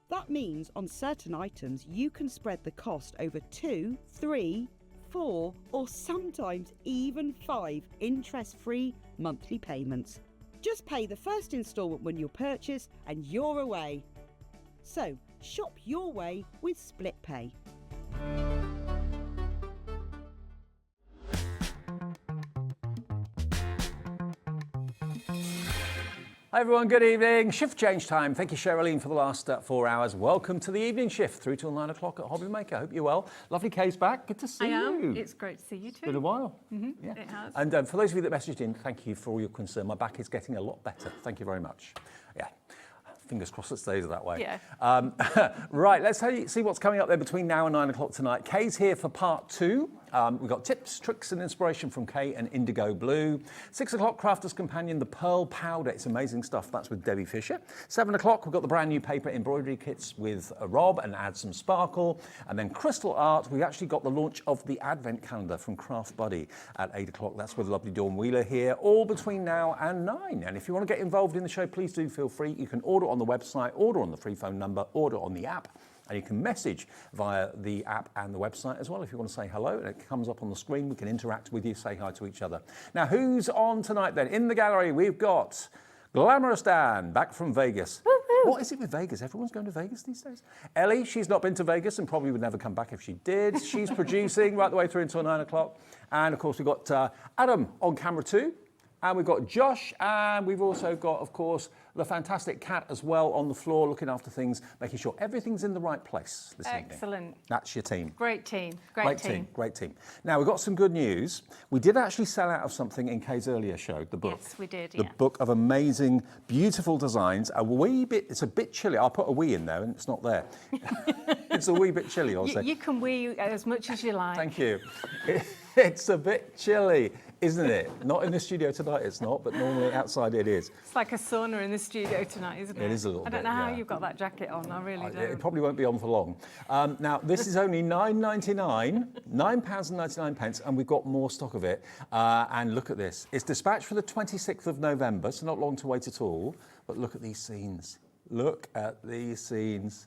That means on certain items you can spread the cost over 2, 3, 4 or sometimes even 5 interest-free monthly payments. Just pay the first instalment when you purchase and you're away. So shop your way with split pay. Hi everyone, good evening. Shift change time. Thank you, Cheralene, for the last 4 hours. Welcome to the evening shift through till 9 o'clock at Hobbymaker. Hope you're well. Lovely Kay's back. Good to see you. I am. It's great to see you too. It's been a while. Yeah. It has. And for those of you that messaged in, thank you for all your concern. My back is getting a lot better. Thank you very much. Yeah. Fingers crossed it stays that way. Yeah. Right, let's see what's coming up there between now and 9 o'clock tonight. Kay's here for part 2. We've got tips, tricks and inspiration from Kay and IndigoBlu. 6 o'clock, Crafter's Companion, the Pearl Powder. It's amazing stuff. That's with Debbie Fisher. 7 o'clock, we've got the brand new Paper Embroidery Kits with Rob and Add Some Sparkle. And then Crystal Art, we've actually got the launch of the Advent Calendar from Craft Buddy at 8 o'clock. That's with lovely Dawn Wheeler here, all between now and 9. And if you want to get involved in the show, please do feel free. You can order on the website, order on the free phone number, order on the app. And you can message via the app and the website as well if you want to say hello. And it comes up on the screen. We can interact with you, say hi to each other. Now, who's on tonight then? In the gallery, we've got Glamorous Dan, back from Vegas. Woo-hoo. What is it with Vegas? Everyone's going to Vegas these days. Ellie, she's not been to Vegas and probably would never come back if she did. She's producing right the way through until 9 o'clock. And, of course, we've got Adam on camera too. And we've got Josh, and we've also got, of course, the fantastic Kat as well on the floor, looking after things, making sure everything's in the right place this evening. Excellent. That's your team. Great team. Great team. Now, we've got some good news. We did actually sell out of something in Kay's earlier show, the book. Yes, we did, The book of amazing, beautiful designs. It's a bit chilly. I'll put a wee in there, and it's not there. It's a wee bit chilly, I'll say. You can wee as much as you like. Thank you. It's a bit chilly, isn't it? Not in the studio tonight, it's not, but normally outside it is. It's like a sauna in the studio tonight, isn't it? It is a little bit, I don't know how yeah. you've got that jacket on, I really don't. It probably won't be on for long. Now, this is only £9.99, £9.99, and we've got more stock of it. And look at this. It's dispatched for the 26th of November, so not long to wait at all. But look at these scenes. Look at these scenes.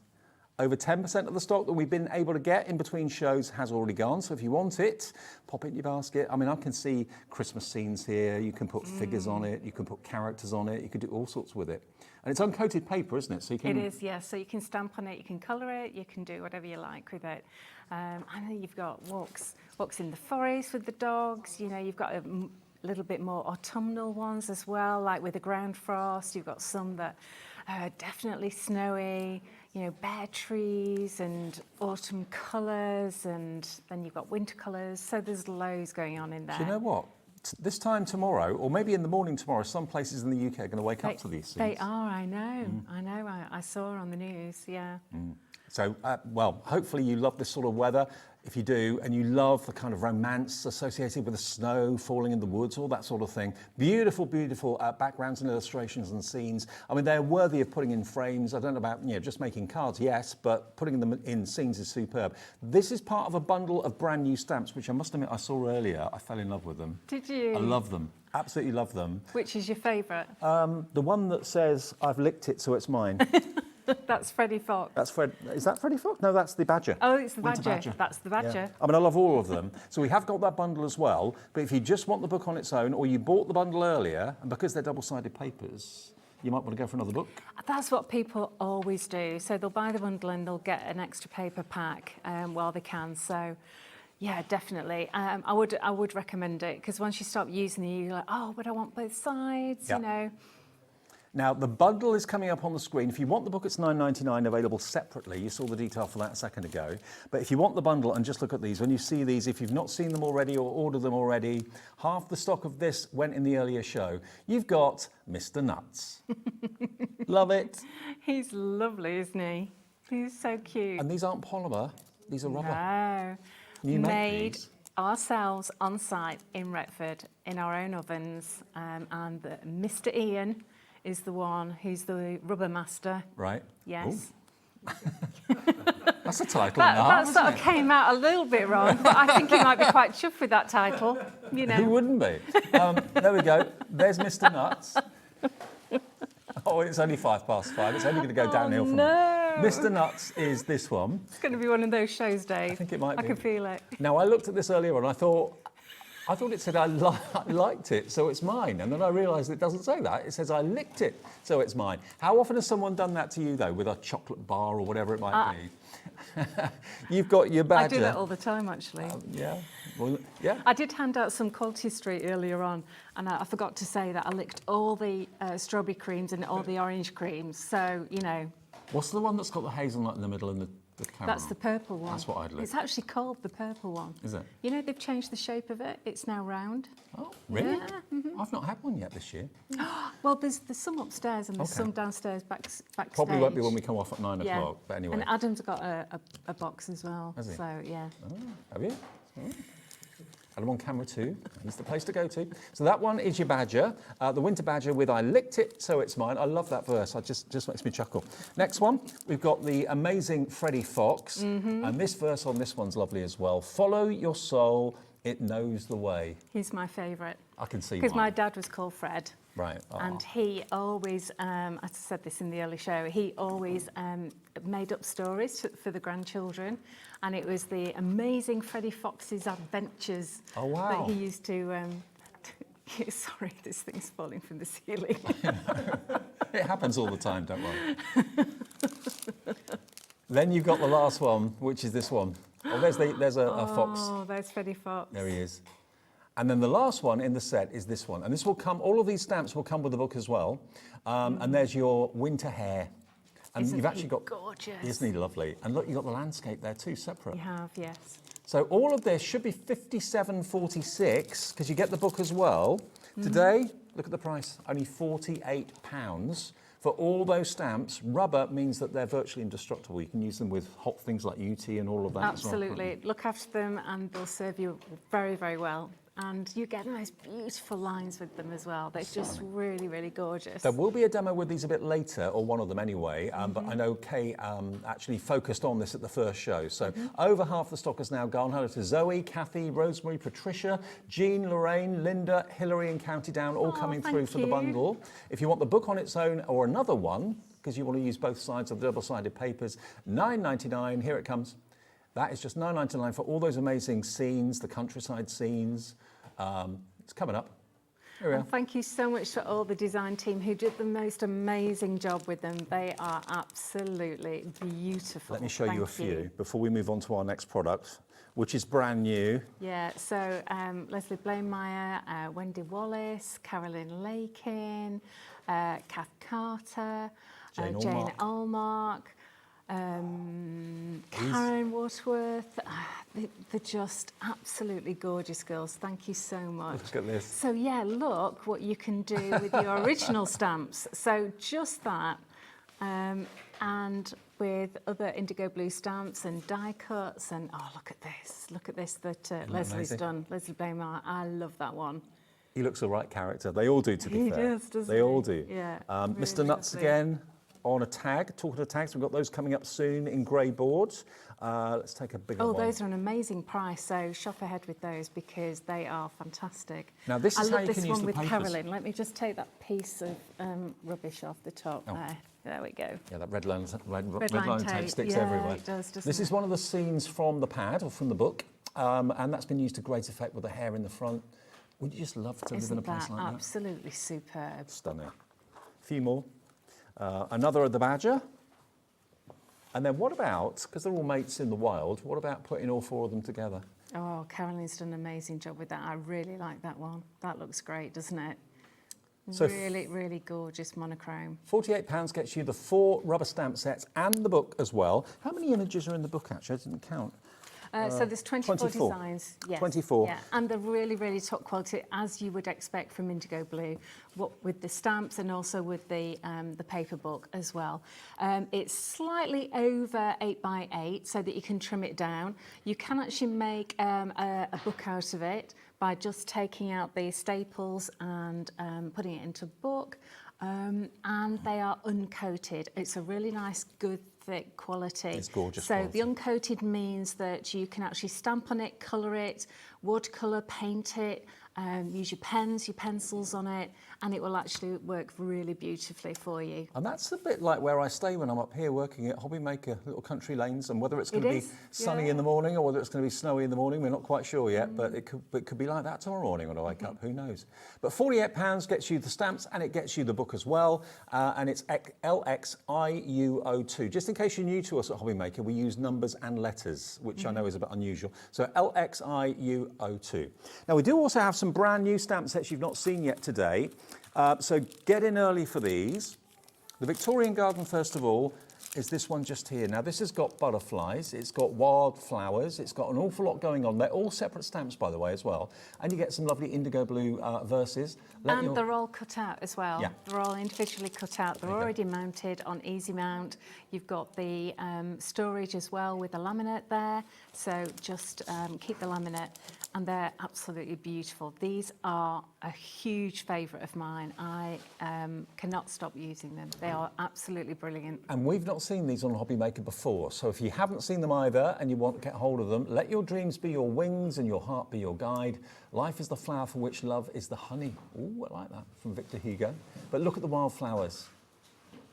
Over 10% of the stock that we've been able to get in between shows has already gone. So if you want it, pop it in your basket. I mean, I can see Christmas scenes here. You can put figures on it. You can put characters on it. You can do all sorts with it. And it's uncoated paper, isn't it? So you can... It is, yes. So you can stamp on it, you can colour it, you can do whatever you like with it. And then you've got walks in the forest with the dogs. You know, you've got a little bit more autumnal ones as well, like with the ground frost. You've got some that are definitely snowy. You know, bare trees and autumn colours, and then you've got winter colours. So there's loads going on in there. Do you know what? This time tomorrow, or maybe in the morning tomorrow, some places in the UK are going to wake up to these scenes. They are, I know. I saw on the news, yeah. So, well, hopefully you love this sort of weather. If you do, and you love the kind of romance associated with the snow falling in the woods, all that sort of thing. Beautiful, beautiful backgrounds and illustrations and scenes. I mean, they're worthy of putting in frames. I don't know about, just making cards, yes, but putting them in scenes is superb. This is part of a bundle of brand new stamps, which I must admit I saw earlier. I fell in love with them. Did you? I love them. Absolutely love them. Which is your favourite? The one that says, I've licked it, so it's mine. That's Freddie Fox. That's Fred. Is that Freddie Fox? No, that's the Badger. Oh, it's the Winter Badger. That's the Badger. Yeah. I mean, I love all of them. So we have got that bundle as well. But if you just want the book on its own, or you bought the bundle earlier, and because they're double-sided papers, you might want to go for another book. That's what people always do. So they'll buy the bundle and they'll get an extra paper pack while they can. So, yeah, definitely. I would recommend it, because once you start using it, you're like, oh, but I want both sides, you know. Now, the bundle is coming up on the screen. If you want the book, it's $9.99, available separately. You saw the detail for that a second ago. But if you want the bundle, and just look at these, when you see these, if you've not seen them already or ordered them already, half the stock of this went in the earlier show. You've got Mr. Nuts. Love it. He's lovely, isn't he? He's so cute. And these aren't polymer, these are rubber. No. You made ourselves on site in Bradford in our own ovens, and Mr. Ian is the one who's the rubber master. Right. Yes. That's a title. That sort of came out a little bit wrong, but I think he might be quite chuffed with that title. You know. Who wouldn't be? There we go. There's Mr. Nuts. Oh, it's only 5:05. It's only going to go downhill from no. Mr. Nuts is this one. It's going to be one of those shows, Dave. I think it might be. I can feel it. Now, I looked at this earlier and I thought it said I liked it, so it's mine. And then I realised it doesn't say that. It says I licked it, so it's mine. How often has someone done that to you, though, with a chocolate bar or whatever it might be? You've got your badger. I do that all the time, actually. Yeah. Well, yeah. I did hand out some Quality Street earlier on, and I forgot to say that I licked all the strawberry creams and all the orange creams. So, you know. What's the one that's got the hazelnut in the middle and the caramel? That's the purple one. That's what I'd lick. It's actually called the purple one. Is it? You know, they've changed the shape of it. It's now round. Oh, really? Yeah. Mm-hmm. I've not had one yet this year. Well, there's some upstairs and there's some downstairs backstage. Probably won't be when we come off at 9 Yeah. o'clock, but anyway. And Adam's got a box as well. Has he? So, yeah. Oh, have you? Oh. Adam on camera too. He's the place to go to. So that one is your badger, the winter badger with I licked it, so it's mine. I love that verse. It just makes me chuckle. Next one, we've got the amazing Freddie Fox, and this verse on this one's lovely as well. Follow your soul, it knows the way. He's my favourite. I can see because why. my dad was called Fred. Right. And he always, I said this in the early show, he always made up stories for the grandchildren. And it was the amazing Freddie Fox's adventures that he used to... sorry, this thing's falling from the ceiling. It happens all the time, don't worry. Then you've got the last one, which is this one. Oh, there's a fox. Oh, there's Freddie Fox. There he is. And then the last one in the set is this one. And this will come, all of these stamps will come with the book as well. And there's your winter hare. And Isn't you've actually got... gorgeous? Isn't he lovely? And look, you've got the landscape there too, separate. You have, yes. So all of this should be £57.46, because you get the book as well. Today, look at the price, only £48 for all those stamps. Rubber means that they're virtually indestructible. You can use them with hot things like UT and all of that as well. Absolutely. Look after them and they'll serve you very, very well. And you get the most beautiful lines with them as well. They're just really, really gorgeous. There will be a demo with these a bit later, or one of them anyway, but I know Kay actually focused on this at the first show. So over half the stock has now gone. Hello to Zoe, Kathy, Rosemary, Patricia, Jean, Lorraine, Linda, Hillary and County Down, all coming through for the bundle. If you want the book on its own or another one, because you want to use both sides of the double-sided papers, £9.99, here it comes. That is just £9.99 for all those amazing scenes, the countryside scenes. It's coming up. Here we are. Thank you so much to all the design team who did the most amazing job with them. They are absolutely beautiful. Let me show you a few before we move on to our next product, which is brand new. Yeah, so Leslie Blamemeyer, Wendy Wallace, Carolyn Lakin, Kath Carter, Jane Allmark, Karen Waterworth. They're just absolutely gorgeous girls. Thank you so much. Look at this. So yeah, look what you can do with your original stamps. So just that, and with other IndigoBlu stamps and die cuts, and oh, look at this that Leslie's done. Leslie Blamemeyer, I love that one. He looks the right character. They all do, to be fair. He does, doesn't he? They all do. Yeah. Mr. Nuts again on a tag. Talking of tags, we've got those coming up soon in grey boards. Let's take a bigger one. Oh, those are an amazing price, so shop ahead with those because they are fantastic. Now, this is how you can use the papers. I love this one with Carolyn. Let me just take that piece of rubbish off the top there. There we go. Yeah, that red line tape sticks yeah, everywhere. It does, doesn't this is one of the scenes from the pad or from the book, and that's been used to great effect with the hair in the front. Would you just love to live in a place like that? Absolutely superb. Stunning. A few more. Another of the badger. And then what about, because they're all mates in the wild, what about putting all four of them together? Oh, Carolyn's done an amazing job with that. I really like that one. That looks great, doesn't it? So really, really gorgeous monochrome. £48 gets you the 4 rubber stamp sets and the book as well. How many images are in the book, actually? I didn't count. So there's 24 designs. Yes. 24. Yeah, and they're really, really top quality, as you would expect from IndigoBlu, with the stamps and also with the paper book as well. It's slightly over 8x8 so that you can trim it down. You can actually make a book out of it by just taking out the staples and putting it into book. And they are uncoated. It's a really nice, good, thick quality. It's gorgeous. So quality. The uncoated means that you can actually stamp on it, colour it, watercolour, paint it, use your pens, your pencils on it, and it will actually work really beautifully for you. And that's a bit like where I stay when I'm up here working at Hobbymaker, little country lanes, and whether it's going to be sunny in the morning or whether it's going to be snowy in the morning, we're not quite sure yet, but it could be like that tomorrow morning when I wake up, who knows. But £48 gets you the stamps and it gets you the book as well, and it's LXIUO2. Just in case you're new to us at Hobbymaker, we use numbers and letters, which I know is a bit unusual. So LXIUO2. Now we do also have some brand new stamp sets you've not seen yet today. So get in early for these. The Victorian Garden, first of all, is this one just here. Now, this has got butterflies, it's got wildflowers, it's got an awful lot going on. They're all separate stamps, by the way, as well. And you get some lovely IndigoBlu verses. And they're all cut out as well. Yeah. They're all individually cut out. They're already mounted on Easy Mount. You've got the storage as well with the laminate there. So just keep the laminate. And they're absolutely beautiful. These are a huge favourite of mine. I cannot stop using them. They are absolutely brilliant. And we've not seen these on Hobbymaker before, so if you haven't seen them either and you want to get hold of them, let your dreams be your wings and your heart be your guide. Life is the flower for which love is the honey. Ooh, I like that, from Victor Hugo. But look at the wildflowers.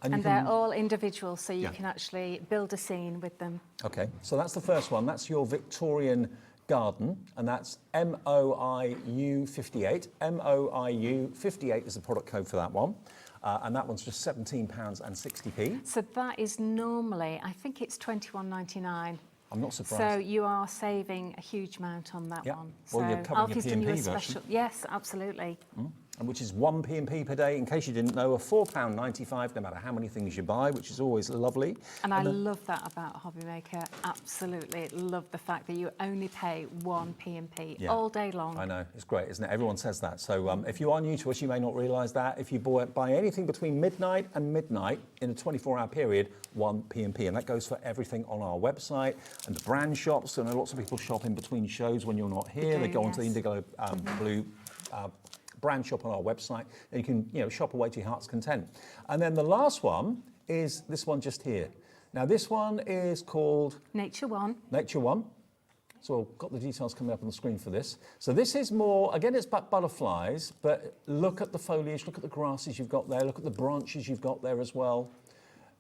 And they're all individual, so you can actually build a scene with them. Okay, so that's the first one. That's your Victorian Garden, and that's MOIU58. MOIU58 is the product code for that one. And that one's just £17.60p. So that is normally, I think it's £21.99. I'm not surprised. So you are saving a huge amount on that one. Well, so you're covering your P&P version. Yes, absolutely. And which is 1 P&P per day. In case you didn't know, a £4.95, no matter how many things you buy, which is always lovely. And I love that about Hobbymaker. Absolutely love the fact that you only pay 1 P&P all day long. I know, it's great, isn't it? Everyone says that. So if you are new to us, you may not realise that. If you buy anything between midnight and midnight in a 24-hour period, 1 P&P. And that goes for everything on our website and the brand shops. So I know lots of people shop in between shows when you're not here. They go onto the IndigoBlu brand shop on our website, and you can shop away to your heart's content. And then the last one is this one just here. Now this one is called Nature One. Nature One. So I've got the details coming up on the screen for this. So this is more, again, it's butterflies, but look at the foliage, look at the grasses you've got there, look at the branches you've got there as well.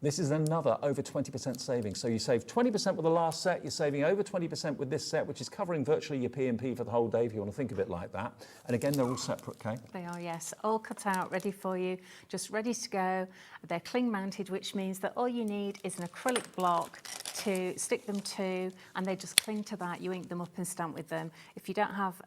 This is another over 20% savings. So you save 20% with the last set, you're saving over 20% with this set, which is covering virtually your P&P for the whole day, if you want to think of it like that. And again, they're all separate, Kay? They are, yes. All cut out, ready for you, just ready to go. They're cling mounted, which means that all you need is an acrylic block to stick them to, and they just cling to that. You ink them up and stamp with them. If you don't have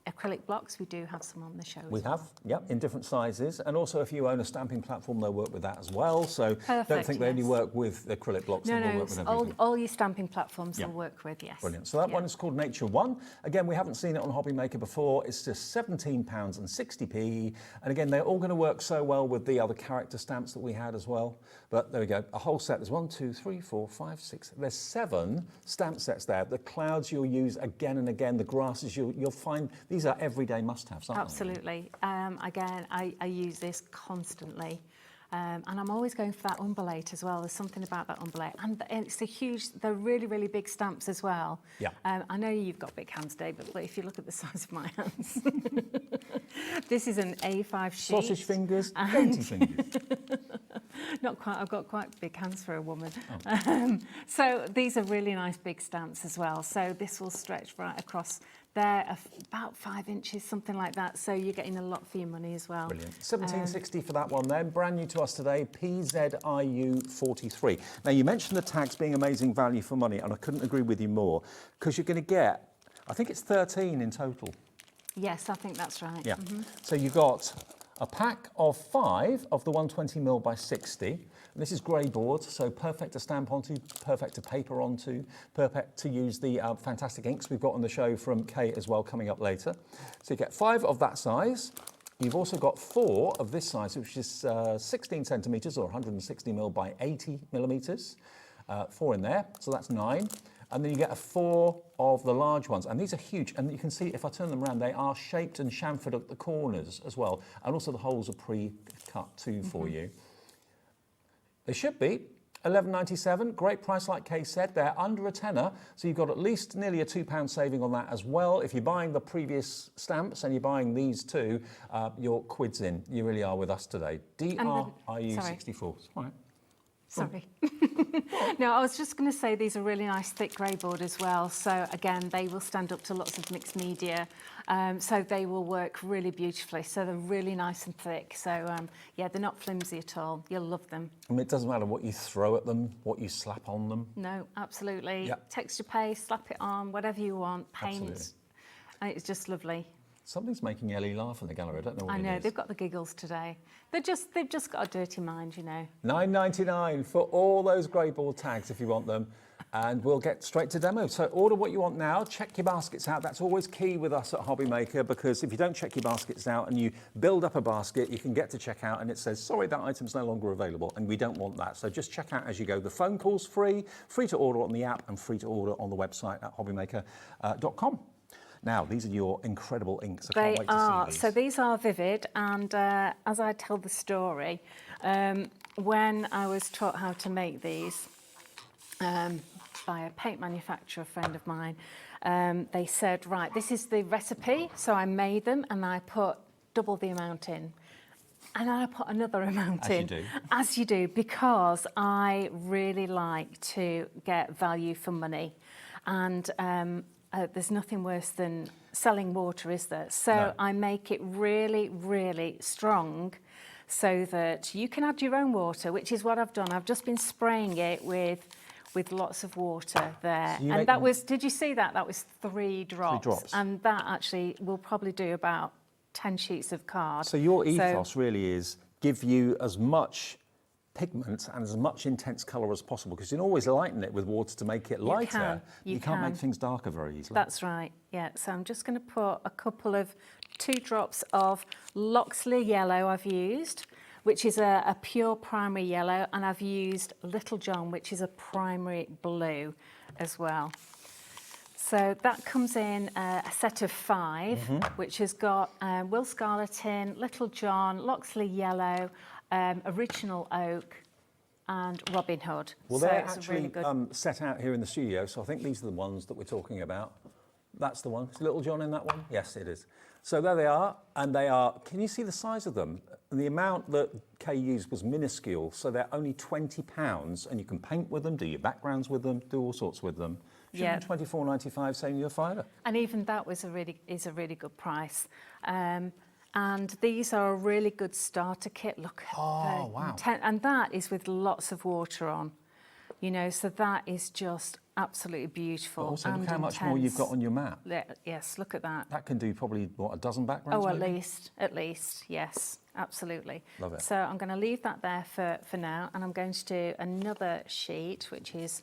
acrylic blocks, we do have some on the show. We have, in different sizes. And also, if you own a stamping platform, they'll work with that as well. So don't think they only work with acrylic blocks. No, they will work with everything. all your stamping platforms will work with, yes. Brilliant. So that one is called Nature One. Again, we haven't seen it on Hobbymaker before. It's just £17.60p. And again, they're all going to work so well with the other character stamps that we had as well. But there we go, a whole set. There's 1, 2, 3, 4, 5, 6. There's 7 stamp sets there. The clouds you'll use again and again. The grasses you'll find. These are everyday must-haves, aren't they? Absolutely. Again, I use this constantly. And I'm always going for that undulate as well. There's something about that undulate. And it's a huge, they're really, really big stamps as well. Yeah. I know you've got big hands, David, but if you look at the size of my hands, this is an A5 sheet. Sausage fingers, dainty fingers. Not quite, I've got quite big hands for a woman. Oh. So these are really nice big stamps as well. So this will stretch right across there, about 5 inches, something like that. So you're getting a lot for your money as well. Brilliant. £17.60 for that one then. Brand new to us today, PZIU43. Now, you mentioned the tags being amazing value for money, and I couldn't agree with you more, because you're going to get, I think it's 13 in total. Yes, I think that's right. Yeah. So you've got a pack of 5 of the 120mm by 60. And this is grey board, so perfect to stamp onto, perfect to paper onto, perfect to use the fantastic inks we've got on the show from Kate as well coming up later. So you get 5 of that size. You've also got 4 of this size, which is 16 centimetres or 160mm by 80mm. 4 in there, so that's 9. And then you get a 4 of the large ones. And these are huge. And you can see, if I turn them around, they are shaped and chamfered at the corners as well. And also the holes are pre-cut too for you. They should be £11.97, great price like Kay said, they're under a tenner, so you've got at least nearly a £2 saving on that as well. If you're buying the previous stamps and you're buying these two, you're quids in. You really are with us today. DRIU64. Right. Sorry. No, I was just going to say these are really nice thick grey board as well. So again, they will stand up to lots of mixed media. So they will work really beautifully. So they're really nice and thick. So yeah, they're not flimsy at all. You'll love them. I mean, it doesn't matter what you throw at them, what you slap on them. No, absolutely. Yep. Texture paste, slap it on, whatever you want, paint. Absolutely. And it's just lovely. Something's making Ellie laugh in the gallery. I don't know what I it know, is. they've got the giggles today. They've just got a dirty mind, you know. £9.99 for all those grey board tags if you want them. And we'll get straight to demo. So order what you want now, check your baskets out. That's always key with us at Hobby Maker, because if you don't check your baskets out and you build up a basket, you can get to checkout and it says, sorry, that item's no longer available, and we don't want that. So just check out as you go. The phone call's free to order on the app and free to order on the website at hobbymaker.com. Now, these are your incredible inks. I can't wait to see these. So these are Vivid, and as I tell the story, when I was taught how to make these by a paint manufacturer friend of mine, they said, right, this is the recipe. So I made them and I put double the amount in. And then I put another amount in. As you do, because I really like to get value for money. And there's nothing worse than selling water, is there? So no. I make it really, really strong so that you can add your own water, which is what I've done. I've just been spraying it with lots of water there. So and that was, did you see that? That was 3 drops. 3 drops. And that actually will probably do about 10 sheets of card. So your ethos really is give you as much pigment and as much intense colour as possible, because you can always lighten it with water to make it lighter. You can't make things darker very easily. That's right, yeah. So I'm just going to put a couple of 2 drops of Loxley yellow I've used, which is a pure primary yellow, and I've used Little John, which is a primary blue as well. So that comes in a set of 5, which has got Will Scarletin, Little John, Loxley yellow, Original Oak and Robin Hood. Well, so they're it's actually really good... set out here in the studio, so I think these are the ones that we're talking about. That's the one. Is Little John in that one? Yes, it is. So there they are, and they are, can you see the size of them? The amount that Kay used was minuscule, so they're only £20, and you can paint with them, do your backgrounds with them, do all sorts with them. Yeah. £24.95, saving you a fiver. And even that was is a really good price. And these are a really good starter kit. Look at wow. And that is with lots of water on. You know, so that is just absolutely beautiful. But also, and look how much more you've got on your map. Yes, look at that. That can do probably, what, a dozen backgrounds? Oh, maybe? at least, yes, absolutely. Love it. So I'm going to leave that there for now, and I'm going to do another sheet, which is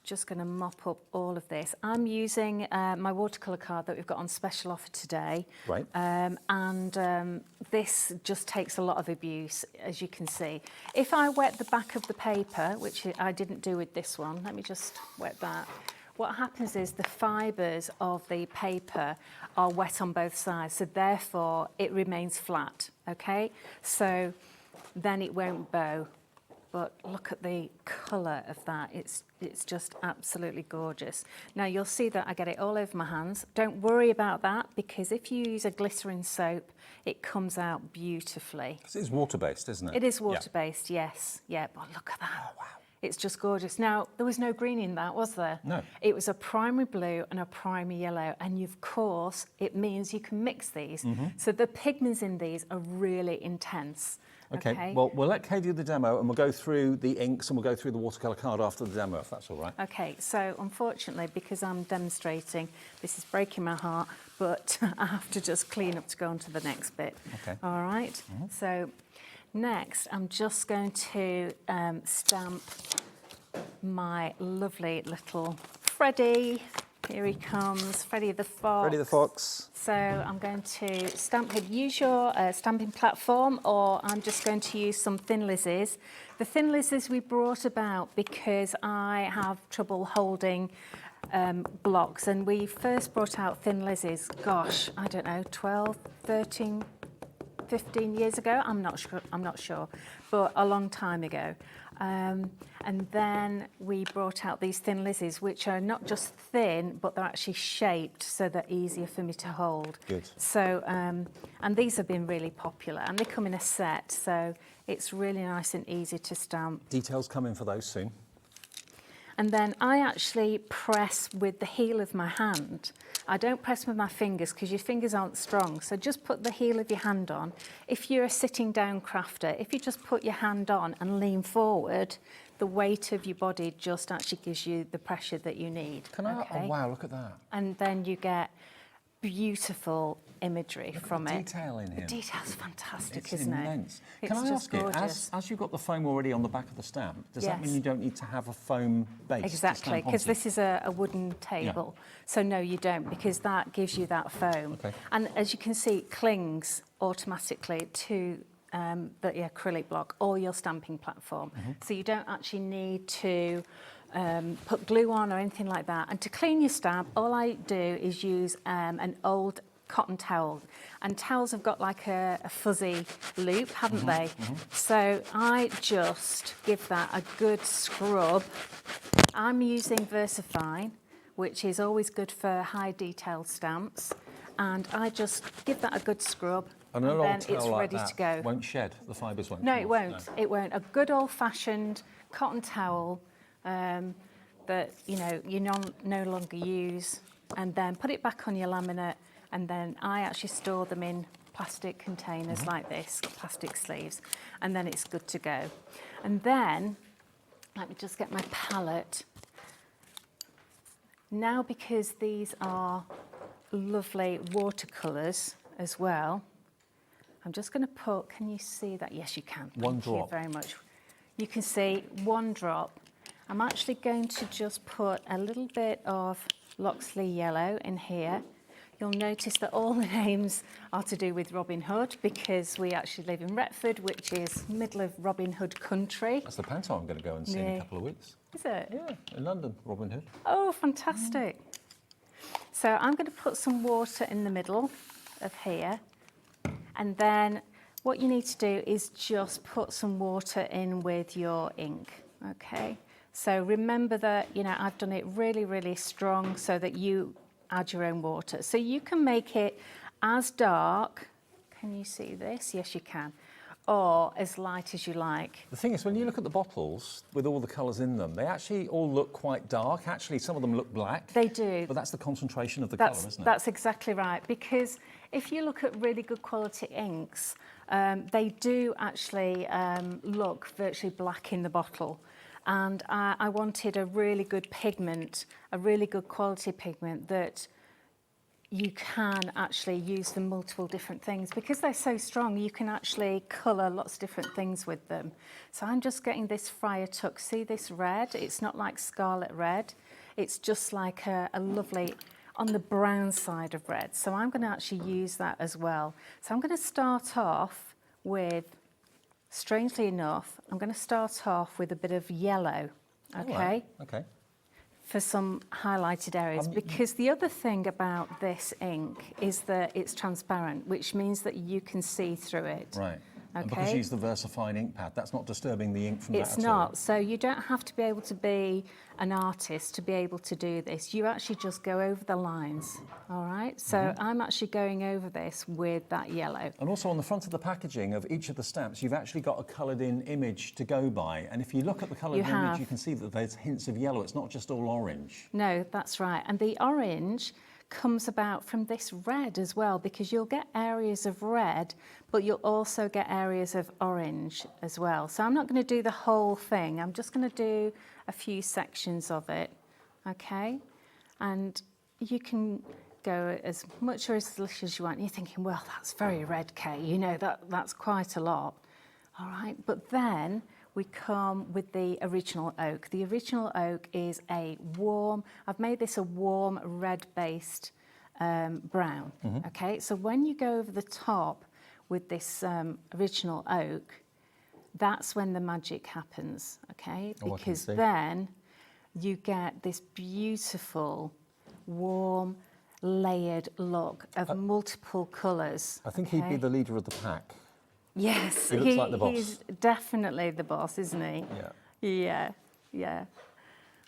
just going to mop up all of this. I'm using my watercolour card that we've got on special offer today. Right. This just takes a lot of abuse, as you can see. If I wet the back of the paper, which I didn't do with this one, let me just wet that. What happens is the fibres of the paper are wet on both sides, so therefore it remains flat, okay? So then it won't bow. But look at the colour of that. It's just absolutely gorgeous. Now you'll see that I get it all over my hands. Don't worry about that, because if you use a glycerin soap, it comes out beautifully. It's water-based, isn't it? It is water-based, yes. Yeah, but look at that. Oh, wow. It's just gorgeous. Now, there was no green in that, was there? No. It was a primary blue and a primary yellow, and of course, it means you can mix these. So the pigments in these are really intense. Okay, well, we'll let Kay do the demo, and we'll go through the inks and we'll go through the watercolour card after the demo, if that's all right. Okay, so unfortunately, because I'm demonstrating, this is breaking my heart, but I have to just clean up to go on to the next bit. Okay. All right, so next I'm just going to stamp my lovely little Freddie. Here he comes, Freddie the Fox. Freddie the Fox. So I'm going to stamp it. Use your stamping platform, or I'm just going to use some Thin Lizzies. The Thin Lizzies we brought about because I have trouble holding blocks, and we first brought out Thin Lizzies, gosh, I don't know, 12, 13, 15 years ago. I'm not sure, but a long time ago. And then we brought out these thin Lizzies, which are not just thin, but they're actually shaped so they're easier for me to hold. Good. So, and these have been really popular, and they come in a set, so it's really nice and easy to stamp. Details coming for those soon. And then I actually press with the heel of my hand. I don't press with my fingers because your fingers aren't strong. So just put the heel of your hand on. If you're a sitting down crafter, if you just put your hand on and lean forward, the weight of your body just actually gives you the pressure that you need. Can I? Oh, wow, look at that. And then you get beautiful imagery from it. Detail in here. The detail's fantastic, It's isn't immense. it? Can It's I just ask gorgeous. you, as you've got the foam already on the back of the stamp, does that Yes. mean you don't need to have a foam base? Exactly, because this is a wooden table. So no, you don't, because that gives you that foam. Okay. And as you can see, it clings automatically to the acrylic block or your stamping platform. So you don't actually need to put glue on or anything like that. And to clean your stamp, all I do is use an old cotton towel, and towels have got like a fuzzy loop, haven't they? So I just give that a good scrub. I'm using VersaFine, which is always good for high detailed stamps, and I just give that a good scrub, And then it's ready to go. Won't shed, the fibres won't No, come it off, won't. It won't. A good old-fashioned cotton towel that you no longer use, and then put it back on your laminate, and then I actually store them in plastic containers like this, plastic sleeves, and then it's good to go. And then, let me just get my palette. Now, because these are lovely watercolours as well, I'm just going to put, can you see that? Yes, you can. One Thank you drop. very much. You can see one drop. I'm actually going to just put a little bit of Loxley yellow in here. You'll notice that all the names are to do with Robin Hood, because we actually live in Bradford, which is middle of Robin Hood country. That's the panto I'm going to go and see in a couple of weeks. Is it? Yeah, in London, Robin Hood. Oh, fantastic. So I'm going to put some water in the middle of here, and then what you need to do is just put some water in with your ink, okay? So remember that, I've done it really, really strong so that you add your own water. So you can make it as dark, can you see this? Yes, you can. Or as light as you like. The thing is, when you look at the bottles with all the colours in them, they actually all look quite dark. Actually, some of them look black. They do. But that's the concentration of the colour, isn't it? That's exactly right. Because if you look at really good quality inks, they do actually look virtually black in the bottle. And I wanted a really good pigment, a really good quality pigment that you can actually use for multiple different things. Because they're so strong, you can actually colour lots of different things with them. So I'm just getting this Friar Tuck. See this red? It's not like scarlet red. It's just like a lovely, on the brown side of red. So I'm going to actually use that as well. So I'm going to start off with, strangely enough, I'm going to start off with a bit of yellow, okay? Right. Okay. For some highlighted areas, because the other thing about this ink is that it's transparent, which means that you can see through it. Right. Okay. And because you use the VersaFine ink pad, that's not disturbing the ink from It's that at all. not. So you don't have to be able to be an artist to be able to do this. You actually just go over the lines, all right? So I'm actually going over this with that yellow. And also on the front of the packaging of each of the stamps, you've actually got a coloured-in image to go by. And if you look at the coloured image, you can see that there's hints of yellow. It's not just all orange. No, that's right. And the orange comes about from this red as well, because you'll get areas of red, but you'll also get areas of orange as well. So I'm not going to do the whole thing. I'm just going to do a few sections of it, okay? And you can go as much or as little as you want. You're thinking, well, that's very red, Kay. That's quite a lot, all right? But then we come with the original oak. The original oak is a warm, I've made this a warm red-based brown, okay? So when you go over the top with this original oak, that's when the magic happens, okay? Because then you get this beautiful, warm, layered look of multiple colours. I think he'd be the leader of the pack. Yes, He looks like the boss. He's definitely the boss, isn't he? Yeah. Yeah.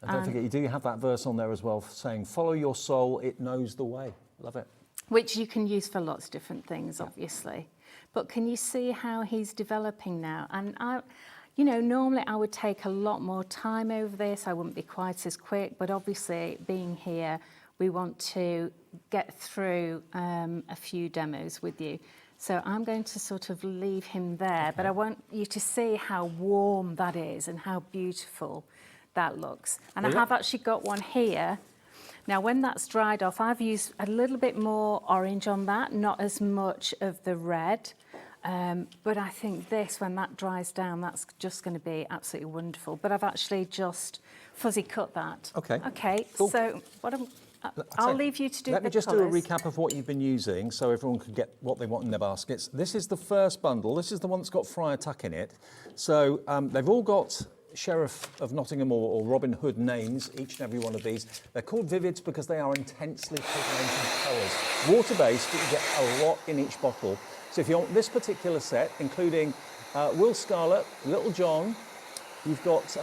And don't forget, you do have that verse on there as well saying, follow your soul, it knows the way. Love it. Which you can use for lots of different things, obviously. But can you see how he's developing now? And normally I would take a lot more time over this. I wouldn't be quite as quick, but obviously being here, we want to get through a few demos with you. So I'm going to sort of leave him there, but I want you to see how warm that is and how beautiful that looks. And I have actually got one here. Now, when that's dried off, I've used a little bit more orange on that, not as much of the red. But I think this, when that dries down, that's just going to be absolutely wonderful. But I've actually just fuzzy cut that. Okay. Okay, Cool. so I'll leave you to do the Let me just colours. do a recap of what you've been using so everyone can get what they want in their baskets. This is the first bundle. This is the one that's got Friar Tuck in it. So they've all got Sheriff of Nottingham or Robin Hood names, each and every one of these. They're called Vivids because they are intensely pigmented colours. Water-based, but you get a lot in each bottle. So if you want this particular set, including Will Scarlet, Little John, you've got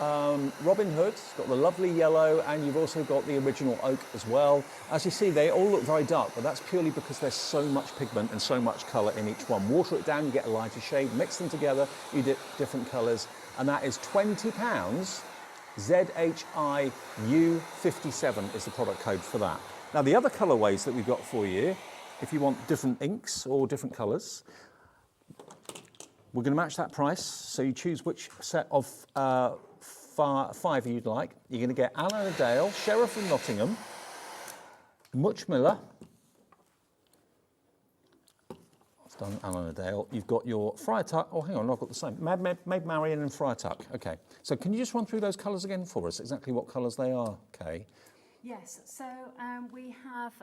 Robin Hood, it's got the lovely yellow, and you've also got the original oak as well. As you see, they all look very dark, but that's purely because there's so much pigment and so much colour in each one. Water it down, you get a lighter shade, mix them together, you get different colours, and that is £20. ZHIU57 is the product code for that. Now, the other colourways that we've got for you, if you want different inks or different colours, we're going to match that price, so you choose which set of five you'd like. You're going to get Alan Dale, Sheriff of Nottingham, Much Miller. I've done Alan Dale. You've got your Friar Tuck. Oh, hang on, I've got the same. Maid Marian and Friar Tuck. Okay. So can you just run through those colours again for us? Exactly what colours they are, Kay? Yes. So we have.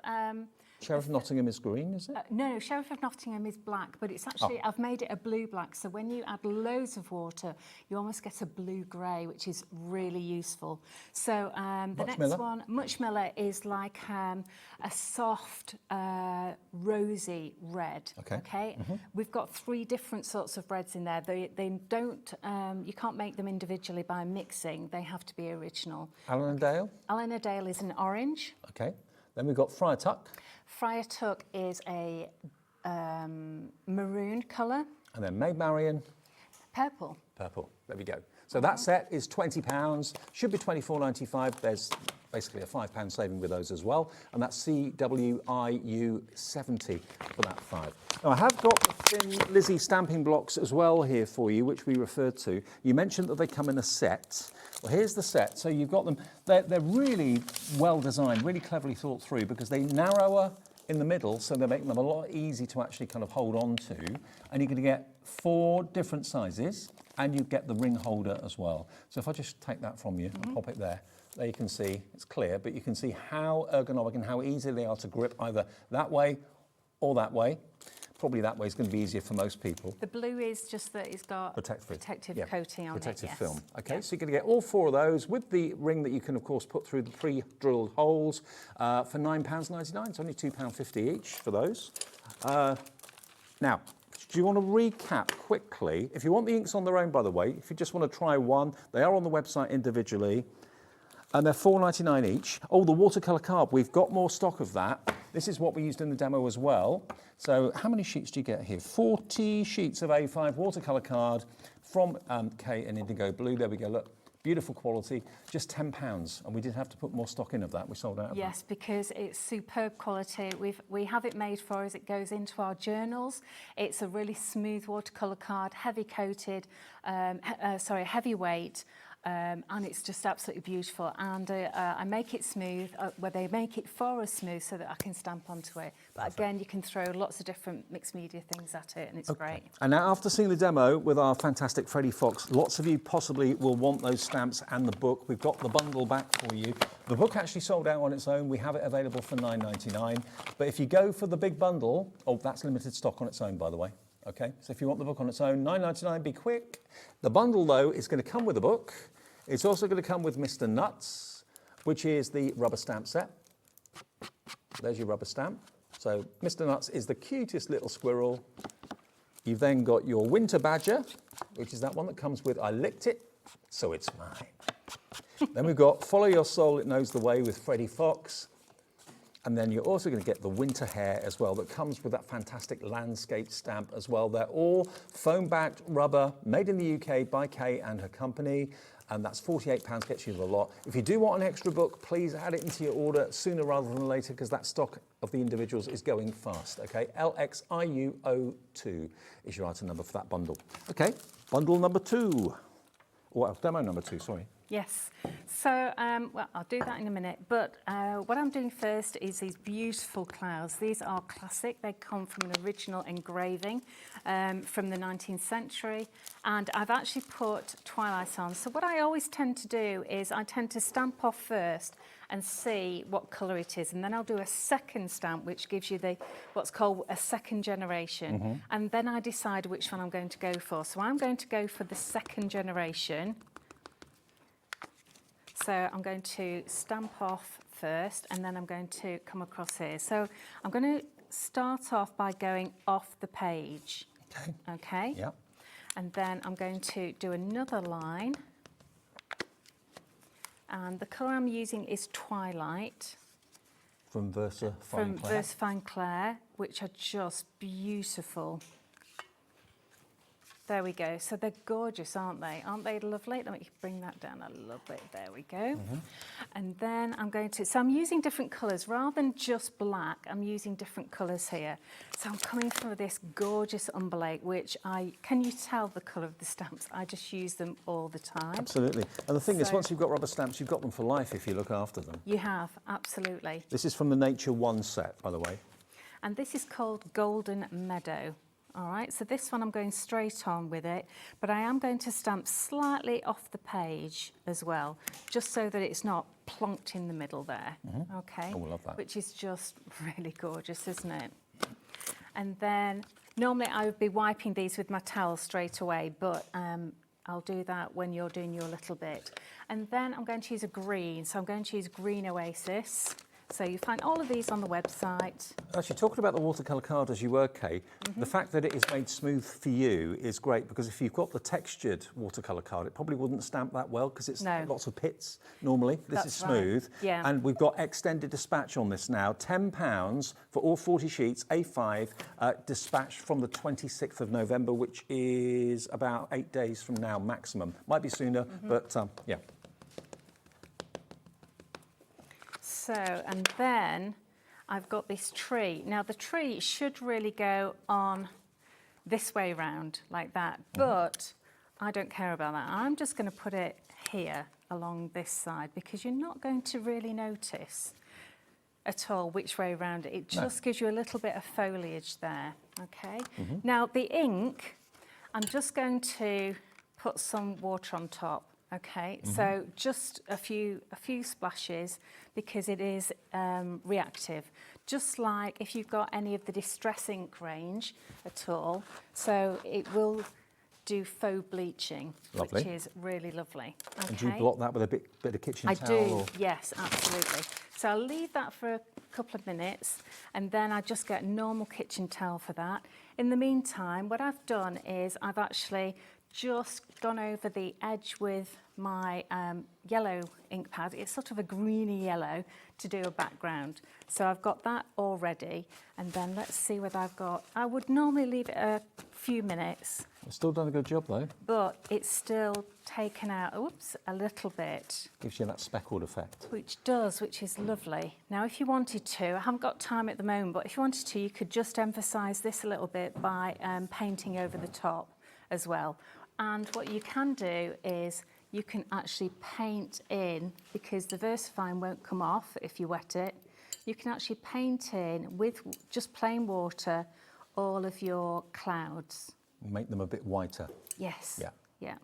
Sheriff of Nottingham is green, is it? No, Sheriff of Nottingham is black, but it's actually, I've made it a blue-black, so when you add loads of water, you almost get a blue-grey, which is really useful. So the next one, Much Miller, is like a soft, rosy red. Okay. We've got 3 different sorts of reds in there. They don't, you can't make them individually by mixing. They have to be original. Alan Dale? Alan Dale is an orange. Okay. Then we've got Friar Tuck. Friar Tuck is a maroon colour. And then Maid Marian. Purple. Purple. There we go. So that set is £20. Should be £24.95. There's basically a £5 saving with those as well. And that's CWIU70 for that 5. Now, I have got the thin Lizzie stamping blocks as well here for you, which we referred to. You mentioned that they come in a set. Well, here's the set. So you've got them. They're really well designed, really cleverly thought through, because they narrower in the middle, so they make them a lot easy to actually kind of hold on to. And you're going to get 4 different sizes, and you get the ring holder as well. So if I just take that from you and pop it there, there you can see, it's clear, but you can see how ergonomic and how easy they are to grip either that way or that way. Probably that way is going to be easier for most people. The blue is just that it's got protective coating on protective it. film. Okay, so you're going to get all 4 of those with the ring that you can, of course, put through the pre-drilled holes for £9.99. It's only £2.50 each for those. Now, do you want to recap quickly? If you want the inks on their own, by the way, if you just want to try one, they are on the website individually. And they're £4.99 each. Oh, the watercolour card, we've got more stock of that. This is what we used in the demo as well. So how many sheets do you get here? 40 sheets of A5 watercolour card from Kay and IndigoBlu. There we go, look. Beautiful quality, just £10. And we did have to put more stock in of that. We sold out of Yes, because it's superb quality. We have it made for us. It goes into our journals. It's a really smooth watercolour card, heavy coated, heavy weight. And it's just absolutely beautiful, and I make it smooth, where they make it for us smooth so that I can stamp onto it. But again, you can throw lots of different mixed media things at it, and it's great. And now, after seeing the demo with our fantastic Freddie Fox, lots of you possibly will want those stamps and the book. We've got the bundle back for you. The book actually sold out on its own. We have it available for £9.99. But if you go for the big bundle, that's limited stock on its own, by the way. Okay, so if you want the book on its own, £9.99, be quick. The bundle, though, is going to come with a book. It's also going to come with Mr. Nuts, which is the rubber stamp set. There's your rubber stamp. So Mr. Nuts is the cutest little squirrel. You've then got your winter badger, which is that one that comes with I licked it, so it's mine. Then we've got Follow Your Soul, It Knows the Way with Freddie Fox. And then you're also going to get the winter hare as well that comes with that fantastic landscape stamp as well. They're all foam-backed rubber, made in the UK by Kay and her company. And that's £48, gets you the lot. If you do want an extra book, please add it into your order sooner rather than later, because that stock of the individuals is going fast, okay? LXIU02 is your item number for that bundle. Okay, bundle number 2. Or demo number 2, sorry. Yes, so well, I'll do that in a minute, but what I'm doing first is these beautiful clouds. These are classic. They come from an original engraving from the 19th century, and I've actually put twilight on. So what I always tend to do is I tend to stamp off first and see what colour it is, and then I'll do a second stamp which gives you what's called a second generation, and then I decide which one I'm going to go for. So I'm going to go for the second generation. So I'm going to stamp off first, and then I'm going to come across here. So I'm going to start off by going off the page. Okay. Okay? Yeah. And then I'm going to do another line. And the colour I'm using is Twilight. From Versa Fine Clair. From Versa Fine Clair, which are just beautiful. There we go. So they're gorgeous, aren't they? Aren't they lovely? Let me bring that down a little bit. There we go. And then I'm going to, so I'm using different colours. Rather than just black, I'm using different colours here. So I'm coming for this gorgeous umbrellate, which can you tell the colour of the stamps? I just use them all the time. Absolutely. And the thing is, once you've got rubber stamps, you've got them for life if you look after them. You have, absolutely. This is from the Nature One set, by the way. And this is called Golden Meadow. All right, so this one I'm going straight on with it, but I am going to stamp slightly off the page as well, just so that it's not plonked in the middle there, okay? Oh, I love that. Which is just really gorgeous, isn't it? And then, normally I would be wiping these with my towel straight away, but I'll do that when you're doing your little bit. And then I'm going to use a green, so I'm going to use Green Oasis. So you find all of these on the website. Actually, talking about the watercolour card as you were, Kay, the fact that it is made smooth for you is great, because if you've got the textured watercolour card, it probably wouldn't stamp that well because it's lots of pits normally. This is smooth. Right. Yeah. And we've got extended dispatch on this now, £10 for all 40 sheets, A5, dispatched from the 26th of November, which is about 8 days from now maximum. Might be sooner, but yeah. So, and then I've got this tree. Now the tree should really go on this way round like that, but I don't care about that. I'm just going to put it here along this side, because you're not going to really notice at all which way around it. It just gives you a little bit of foliage there, okay? Now the ink, I'm just going to put some water on top. Okay, so just a few splashes, because it is reactive. Just like if you've got any of the Distress ink range at all, so it will do faux bleaching, which is really lovely. Okay. And do you block that with a bit of kitchen towel? I do, or? yes, absolutely. So I'll leave that for a couple of minutes, and then I just get a normal kitchen towel for that. In the meantime, what I've done is I've actually just gone over the edge with my yellow ink pad. It's sort of a greeny yellow to do a background. So I've got that all ready, and then let's see what I've got. I would normally leave it a few minutes. It's still done a good job though. But it's still taken out, a little bit. Gives you that speckled effect. Which is lovely. Now, if you wanted to, I haven't got time at the moment, but if you wanted to, you could just emphasise this a little bit by painting over the top as well. And what you can do is you can actually paint in, because the VersaFine won't come off if you wet it, you can actually paint in with just plain water all of your clouds. Make them a bit whiter. Yes. Yeah. Yeah.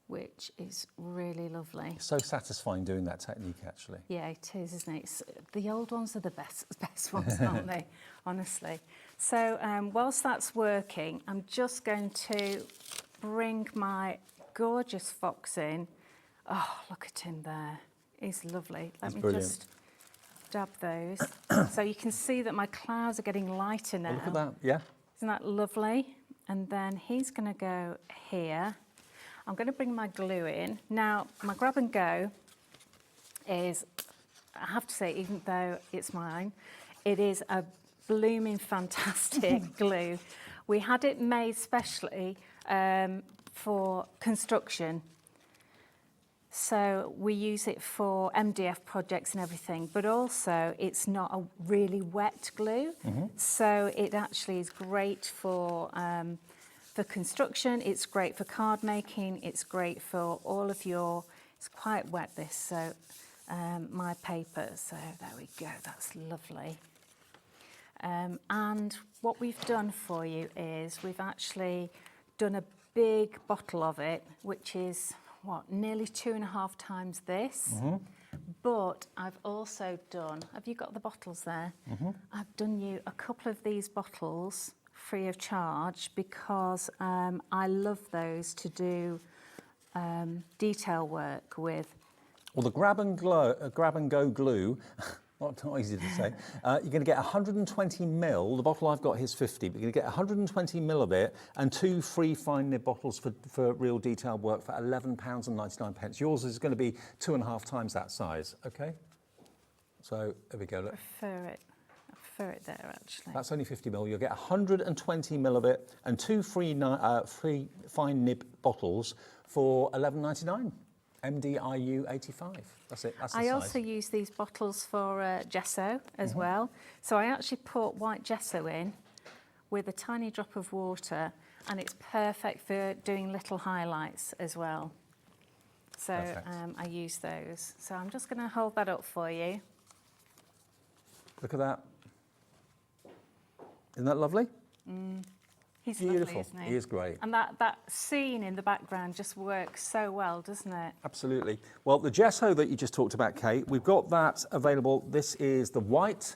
Which is really lovely. It's so satisfying doing that technique, actually. Yeah, it is, isn't it? The old ones are the best ones, aren't they? Honestly. So whilst that's working, I'm just going to bring my gorgeous fox in. Oh, look at him there. He's lovely. Let me just dab those. So you can see that my clouds are getting lighter now. Oh, look at that, yeah. Isn't that lovely? And then he's going to go here. I'm going to bring my glue in. Now, my grab and go is, I have to say, even though it's mine, it is a blooming fantastic glue. We had it made specially for construction. So we use it for MDF projects and everything, but also it's not a really wet glue. So it actually is great for construction, it's great for card making, it's great for all of your, it's quite wet this, so my paper, so there we go, that's lovely. And what we've done for you is we've actually done a big bottle of it, which is, what, nearly 2.5 times this. But I've also done, have you got the bottles there? I've done you a couple of these bottles free of charge because I love those to do detail work with. Well, the grab and go glue, not easy to say. You're going to get 120 ml. The bottle I've got here is 50, but you're going to get 120 ml of it and 2 free fine nib bottles for real detailed work for £11.99. Yours is going to be 2.5 times that size. Okay. So there we go. Look. I prefer it there actually. That's only 50 ml. You'll get 120 ml of it and 2 free fine nib bottles for £11.99. MDIU 85. That's it. That's the size. I also use these bottles for gesso as well. So I actually put white gesso in with a tiny drop of water, and it's perfect for doing little highlights as well. So I use those. So I'm just going to hold that up for you. Look at that. Isn't that lovely? He's beautiful. Lovely, isn't he? He is great. And that scene in the background just works so well, doesn't it? Absolutely. Well, the gesso that you just talked about, Kate, we've got that available. This is the white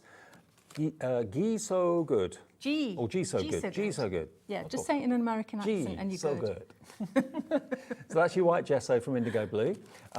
G So Good. G. Or G So Good. G So Good. Yeah, just say it in an American accent and you're so good. So that's your white gesso from IndigoBlu.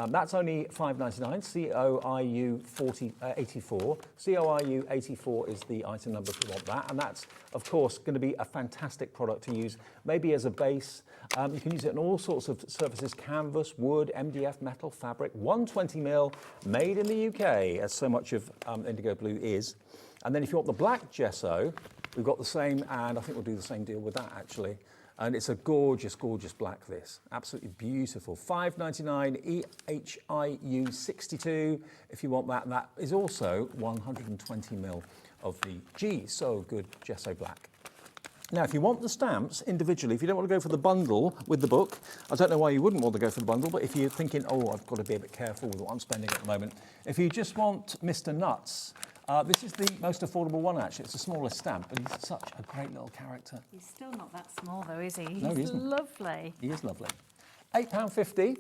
That's only $5.99, COIU 84. COIU 84 is the item number if you want that. And that's, of course, going to be a fantastic product to use, maybe as a base. You can use it on all sorts of surfaces, canvas, wood, MDF, metal, fabric, 120 mil, made in the UK, as so much of IndigoBlu is. And then if you want the black gesso, we've got the same, and I think we'll do the same deal with that actually. And it's a gorgeous, gorgeous black this. Absolutely beautiful. $5.99 EHIU 62 if you want that. And that is also 120 mil of the G So Good Gesso Black. Now, if you want the stamps individually, if you don't want to go for the bundle with the book, I don't know why you wouldn't want to go for the bundle, but if you're thinking, oh, I've got to be a bit careful with what I'm spending at the moment. If you just want Mr. Nuts, this is the most affordable one, actually. It's the smallest stamp, but he's such a great little character. He's still not that small, though, is he? No, he isn't. Lovely. He is lovely. £8.50.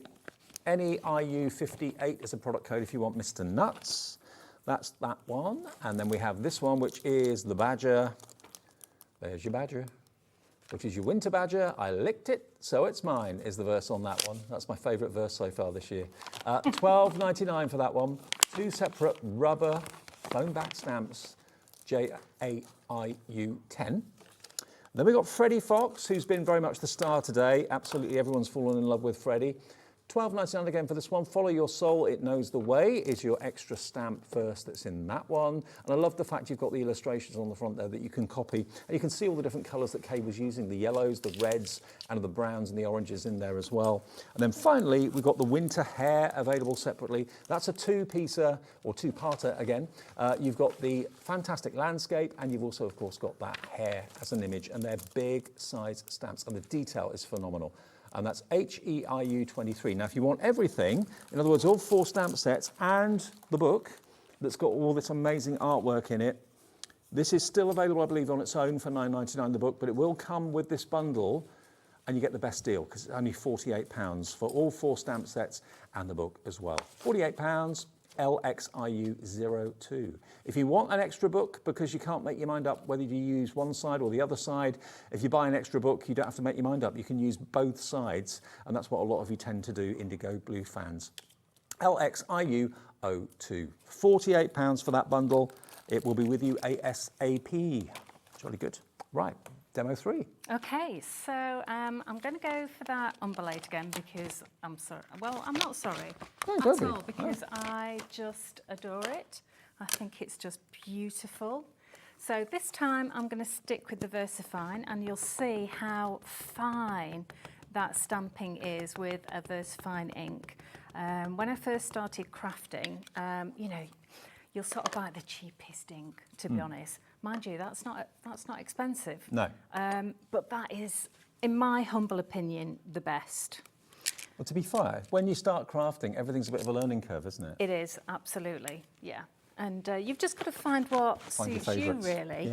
NEIU 58 is a product code if you want Mr. Nuts. That's that one. And then we have this one, which is the Badger. There's your Badger, which is your winter Badger. I licked it, so it's mine, is the verse on that one. That's my favourite verse so far this year. $12.99 for that one. 2 separate rubber foam back stamps, JAIU 10. Then we've got Freddie Fox, who's been very much the star today. Absolutely everyone's fallen in love with Freddie. $12.99 again for this one. Follow Your Soul, It Knows the Way is your extra stamp first that's in that one. And I love the fact you've got the illustrations on the front there that you can copy. And you can see all the different colours that Kay was using, the yellows, the reds, and the browns and the oranges in there as well. And then finally, we've got the winter hare available separately. That's a two-piecer, or two-parter again. You've got the fantastic landscape, and you've also, of course, got that hare as an image. And they're big size stamps, and the detail is phenomenal. And that's HEIU 23. Now, if you want everything, in other words, all 4 stamp sets and the book that's got all this amazing artwork in it, this is still available, I believe, on its own for £9.99 the book, but it will come with this bundle, and you get the best deal because it's only £48 for all 4 stamp sets and the book as well. £48. LXIU 02. If you want an extra book because you can't make your mind up whether you use one side or the other side, if you buy an extra book, you don't have to make your mind up. You can use both sides, and that's what a lot of you tend to do, IndigoBlu fans. LXIU 02. £48 for that bundle. It will be with you ASAP. Jolly good. Right, Demo 3. Okay, so I'm going to go for that undulate again because I'm sorry. Well, I'm not sorry at all because I just adore it. I think it's just beautiful. So this time I'm going to stick with the VersaFine, and you'll see how fine that stamping is with a VersaFine ink. When I first started crafting, you know, you'll sort of buy the cheapest ink, to be honest. Mind you, that's not expensive. No. But that is, in my humble opinion, the best. Well, to be fair, when you start crafting, everything's a bit of a learning curve, isn't it? It is, absolutely, yeah. And you've just got to find what suits you, really.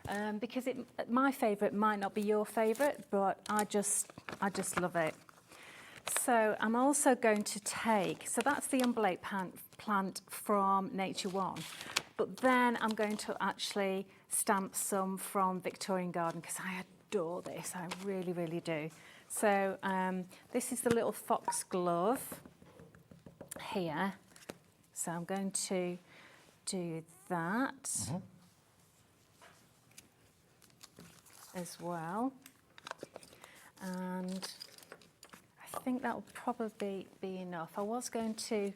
Yeah. Because my favourite might not be your favourite, but I just love it. So I'm also going to take, so that's the undulate plant from Nature One, but then I'm going to actually stamp some from Victorian Garden because I adore this, I really, really do. So this is the little foxglove here. So I'm going to do that as well. And I think that will probably be enough. I was going to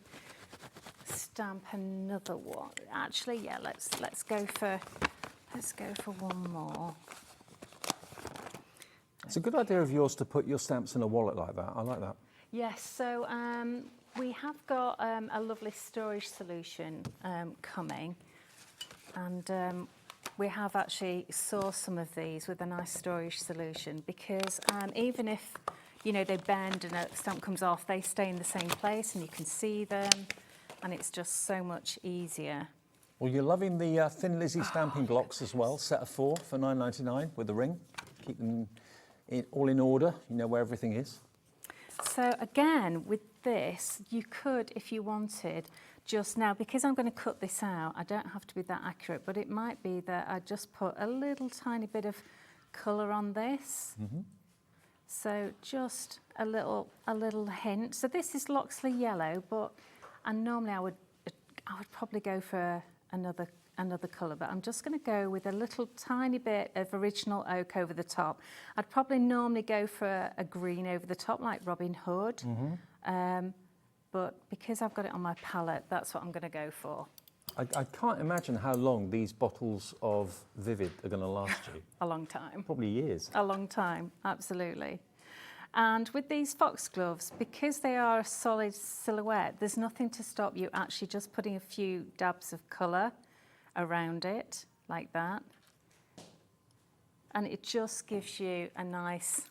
stamp another one. Actually, yeah, let's go for one more. It's a good idea of yours to put your stamps in a wallet like that. I like that. Yes, so we have got a lovely storage solution coming, and we have actually sourced some of these with a nice storage solution because even if, you know, they bend and a stamp comes off, they stay in the same place and you can see them, and it's just so much easier. Well, you're loving the Thin Lizzy stamping blocks as well, set of 4 for $9.99 with the ring. Keep them all in order, you know where everything is. So again, with this, you could, if you wanted, just now, because I'm going to cut this out, I don't have to be that accurate, but it might be that I just put a little tiny bit of colour on this. So just a little hint. So this is Loxley yellow, but normally I would probably go for another colour, but I'm just going to go with a little tiny bit of original oak over the top. I'd probably normally go for a green over the top, like Robin Hood, but because I've got it on my palette, that's what I'm going to go for. I can't imagine how long these bottles of Vivid are going to last you. A long time. Probably years. A long time, absolutely. And with these foxgloves, because they are a solid silhouette, there's nothing to stop you actually just putting a few dabs of colour around it, like that. And it just gives you a nice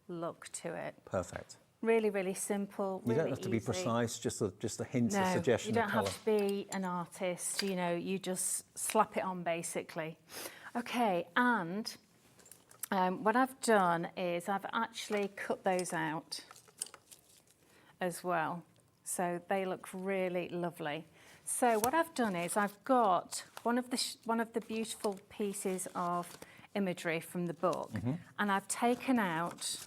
look to it. Perfect. Really, really simple, really You don't have to be easy. precise, just a hint, No, a suggestion you don't of colour. have to be an artist, you know, you just slap it on basically. Okay, and what I've done is I've actually cut those out as well. So they look really lovely. So what I've done is I've got one of the beautiful pieces of imagery from the book, and I've taken out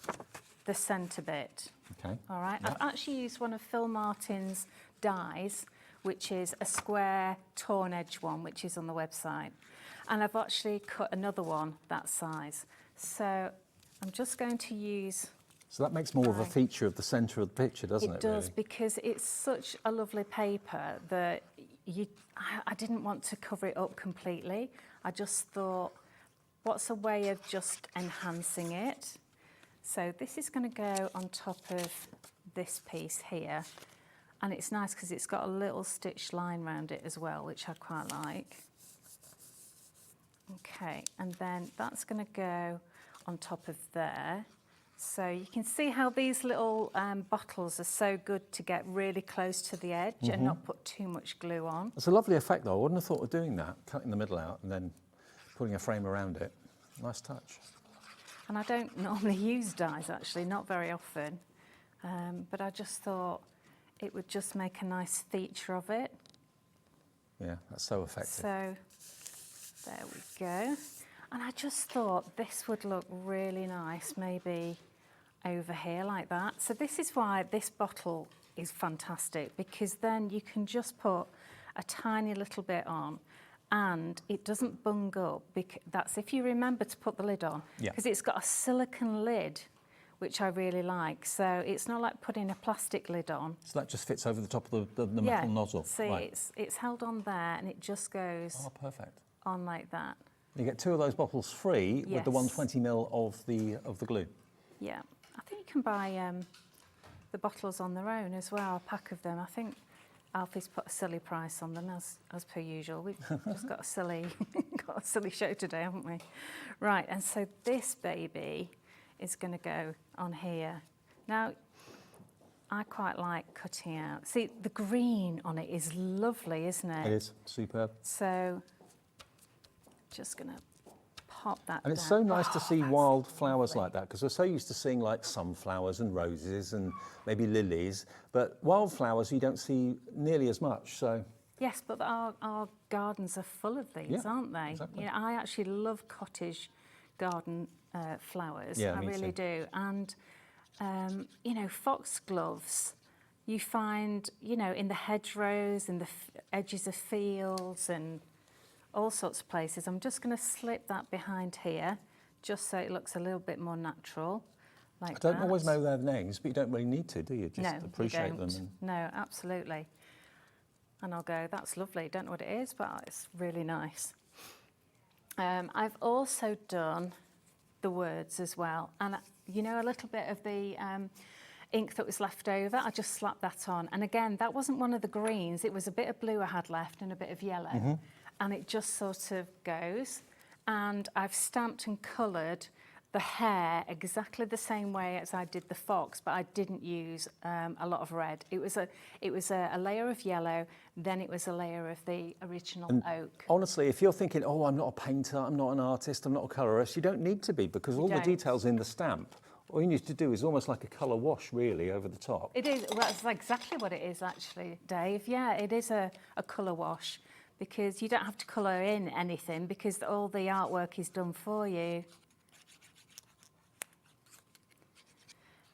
the centre bit. Okay. All right. Yep. I've actually used one of Phil Martin's dies, which is a square torn edge one, which is on the website. And I've actually cut another one that size. So I'm just going to use... So that makes more of a feature of the centre of the picture, doesn't it? It does, really? because it's such a lovely paper that I didn't want to cover it up completely. I just thought, what's a way of just enhancing it? So this is going to go on top of this piece here. And it's nice because it's got a little stitched line around it as well, which I quite like. Okay, and then that's going to go on top of there. So you can see how these little bottles are so good to get really close to the edge and not put too much glue on. It's a lovely effect, though. I wouldn't have thought of doing that, cutting the middle out and then putting a frame around it. Nice touch. And I don't normally use dies, actually, not very often. But I just thought it would just make a nice feature of it. Yeah, that's so effective. So there we go. And I just thought this would look really nice, maybe over here like that. So this is why this bottle is fantastic, because then you can just put a tiny little bit on and it doesn't bung up. That's if you remember to put the lid on, because it's got a silicone lid, which I really like. So it's not like putting a plastic lid on. So that just fits over the top of the metal nozzle. See, it's held on there, and it just goes perfect. on like that. You get 2 of those bottles free with the 120ml of the glue. Yeah, I think you can buy the bottles on their own as well, a pack of them. I think Alfie's put a silly price on them as per usual. We've just got a silly show today, haven't we? Right, and so this baby is going to go on here. Now, I quite like cutting out. See, the green on it is lovely, isn't it? It is superb. So, just going to pop that And it's down. so nice to see wild flowers like that, because we're so used to seeing like sunflowers and roses and maybe lilies, but wildflowers you don't see nearly as much. So yes, but our gardens are full of these, aren't they? Exactly. You know, I actually love cottage garden flowers. Yeah, I me really too. do. And you know, foxgloves you find, you know, in the hedgerows, in the edges of fields, and all sorts of places. I'm just going to slip that behind here, just so it looks a little bit more natural, like that. I don't always know their names, but you don't really need to, do you? Just appreciate you don't. them. No, absolutely. And I'll go, that's lovely. Don't know what it is, but it's really nice. I've also done the words as well. And, you know, a little bit of the ink that was left over, I just slapped that on. And again, that wasn't one of the greens. It was a bit of blue I had left and a bit of yellow. And it just sort of goes. And I've stamped and coloured the hair exactly the same way as I did the fox, but I didn't use a lot of red. It was a layer of yellow, then it was a layer of the original oak. Honestly, if you're thinking, oh, I'm not a painter, I'm not an artist, I'm not a colourist, you don't need to be, because all the details in the stamp, all you need to do is almost like a colour wash, really, over the top. It is, well, that's exactly what it is, actually, Dave. Yeah, it is a colour wash, because you don't have to colour in anything, because all the artwork is done for you.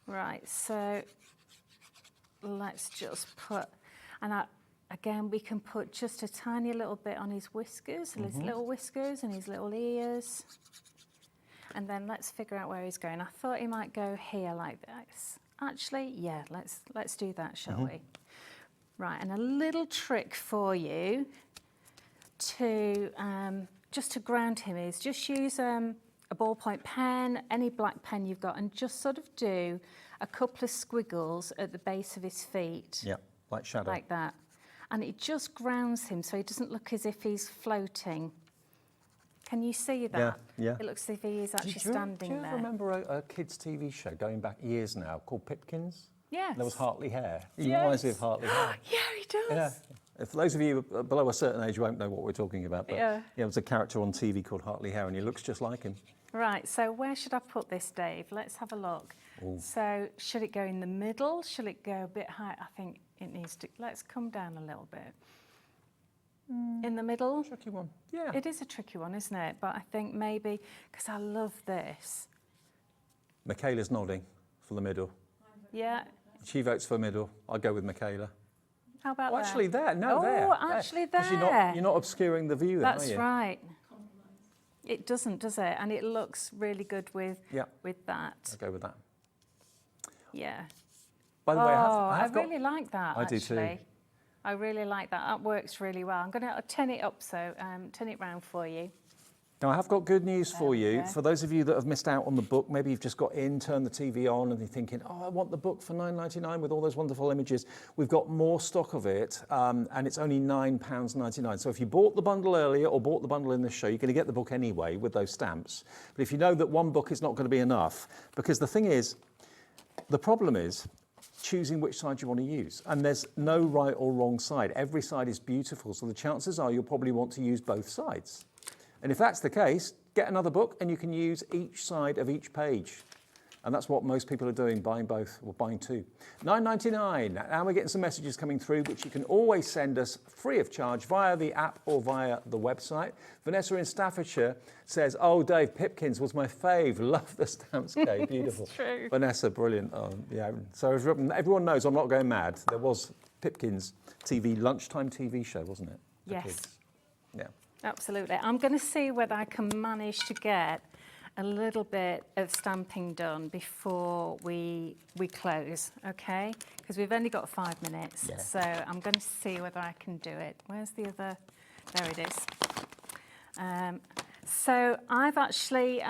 Right, so let's just put, and again, we can put just a tiny little bit on his whiskers, his little whiskers and his little ears. And then let's figure out where he's going. I thought he might go here like this. Actually, yeah, let's do that, shall we? Right, and a little trick for you to, just to ground him is just use a ballpoint pen, any black pen you've got, and just sort of do a couple of squiggles at the base of his feet. Yeah, like shadow. Like that. And it just grounds him so he doesn't look as if he's floating. Can you see that? Yeah, yeah. It looks as if he is actually standing there. Do you remember a kids' TV show going back years now called Pipkins? Yes. There was Hartley Hare. He reminds me of Hartley Hare. Yeah, he does. Yeah. For those of you below a certain age, won't know what we're talking about. But yeah, there was a character on TV called Hartley Hare, and he looks just like him. Right, so where should I put this, Dave? Let's have a look. Ooh. So should it go in the middle? Should it go a bit high? I think it needs to, let's come down a little bit. In the middle? Tricky one. Yeah. It is a tricky one, isn't it? But I think maybe, because I love this. Michaela's nodding for the middle. Yeah. She votes for middle. I'll go with Michaela. How about that? Actually there, no, oh, there. Oh, actually there. Because you're not obscuring the view then, are you? That's right. It doesn't, does it? And it looks really good with that. I'll go with that. Yeah. By the way, I really like that, I actually. do too. I really like that. That works really well. I'm going to turn it up, so turn it round for you. Now, I have got good news for you. For those of you that have missed out on the book, maybe you've just got in, turned the TV on, and you're thinking, oh, I want the book for £9.99 with all those wonderful images. We've got more stock of it, and it's only £9.99. So if you bought the bundle earlier or bought the bundle in this show, you're going to get the book anyway with those stamps. But if you know that one book is not going to be enough, because the thing is, the problem is choosing which side you want to use. And there's no right or wrong side. Every side is beautiful, so the chances are you'll probably want to use both sides. And if that's the case, get another book and you can use each side of each page. And that's what most people are doing, buying both, or buying two. £9.99. Now we're getting some messages coming through, which you can always send us free of charge via the app or via the website. Vanessa in Staffordshire says, oh, Dave, Pipkins was my fave. Love the stamps, Kay. Beautiful. It's true. Vanessa, brilliant. Yeah. So everyone knows I'm not going mad. There was Pipkins lunchtime TV show, wasn't it? Yes. Kids. Yeah. absolutely. I'm going to see whether I can manage to get a little bit of stamping done before we close, okay? Because we've only got 5 minutes, so I'm going to see whether I can do it. Where's the other? There it is. So I've actually,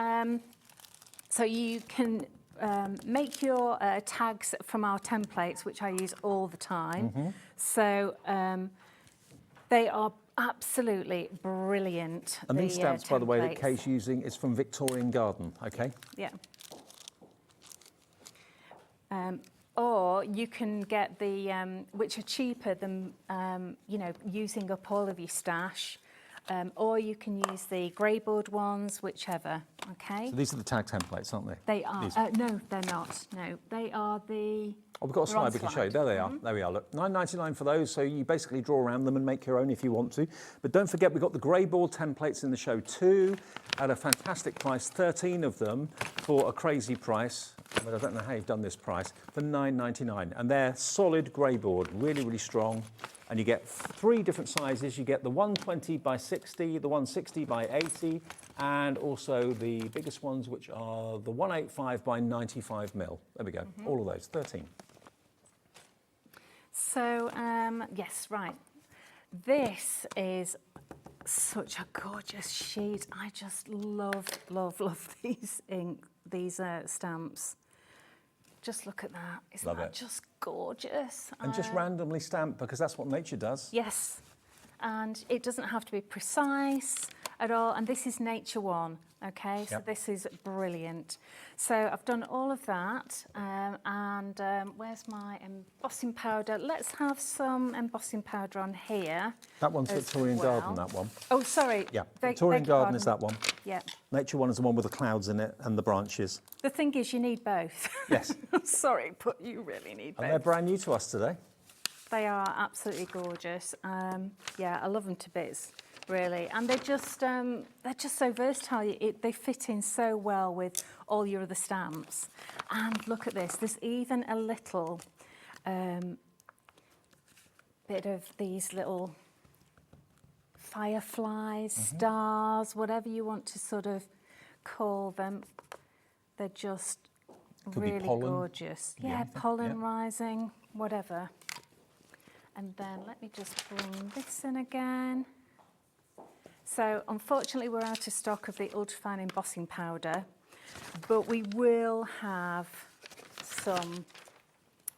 so you can make your tags from our templates, which I use all the time. So they are absolutely brilliant. And these stamps, by the way, that Kay's using is from Victorian Garden, okay? Yeah. Or you can get the, which are cheaper than, you know, using up all of your stash. Or you can use the greyboard ones, whichever, okay? So these are the tag templates, aren't they? They are. No, they're not. No, they are the... Oh, we've got a slide we can show you. There they are. There we are. Look, £9.99 for those. So you basically draw around them and make your own if you want to. But don't forget, we've got the greyboard templates in the show too, at a fantastic price. 13 of them for a crazy price. But I don't know how you've done this price, for £9.99. And they're solid greyboard, really, really strong. And you get 3 different sizes. You get the 120 by 60, the 160 by 80, and also the biggest ones, which are the 185 by 95 mil. There we go, all of those, 13. So, yes, right. This is such a gorgeous sheet. I just love, love, love these stamps. Just look at that. Isn't that just gorgeous? And just randomly stamped, because that's what nature does. Yes. And it doesn't have to be precise at all. And this is Nature One, okay? So this is brilliant. So I've done all of that. Where's my embossing powder? Let's have some embossing powder on here. That one's Victorian Garden, that one. Oh, sorry. Yeah, Victorian Garden is that one. Yeah. Nature One is the one with the clouds in it and the branches. The thing is, you need both. Yes. Sorry, but you really need both. And they're brand new to us today. They are absolutely gorgeous. Yeah, I love them to bits, really. And they're just so versatile. They fit in so well with all your other stamps. And look at this. There's even a little bit of these little fireflies, stars, whatever you want to sort of call them. They're just really gorgeous. Yeah, pollen rising, whatever. And then let me just bring this in again. So unfortunately we're out of stock of the ultrafine embossing powder, but we will have some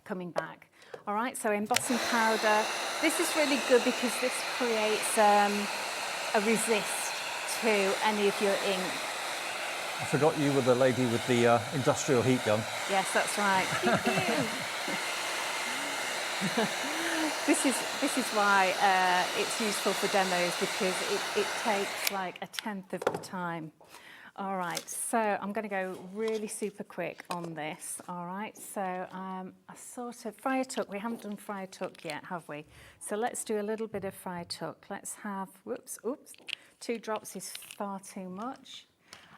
coming back. All right, so embossing powder. This is really good because this creates a resist to any of your ink. I forgot you were the lady with the industrial heat gun. Yes, that's right. This is why it's useful for demos, because it takes like 1/10 of the time. All right, so I'm going to go really super quick on this. All right, so a sort of friar tuck. We haven't done friar tuck yet, have we? So let's do a little bit of friar tuck. Let's have, oops, 2 drops is far too much.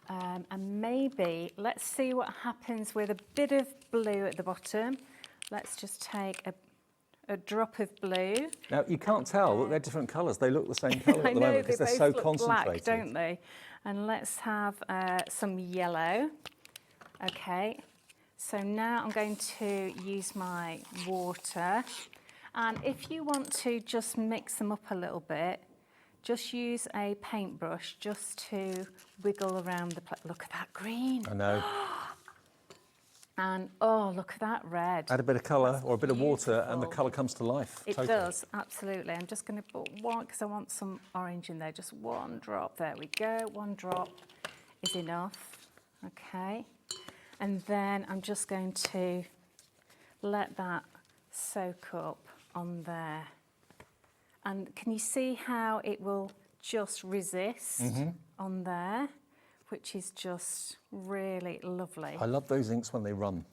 And maybe let's see what happens with a bit of blue at the bottom. Let's just take a drop of blue. Now, you can't tell that they're different colours. They look the same colour at the moment because they're so concentrated. Black, don't they? And let's have some yellow. Okay, so now I'm going to use my water. And if you want to just mix them up a little bit, just use a paintbrush just to wiggle around the look at that green. I know. And oh, look at that red. Add a bit of colour or a bit of water and the colour comes to life. It does, absolutely. I'm just going to put one, because I want some orange in there, just 1 drop. There we go, 1 drop is enough. Okay. And then I'm just going to let that soak up on there. And can you see how it will just resist on there, which is just really lovely. I love those inks when they run.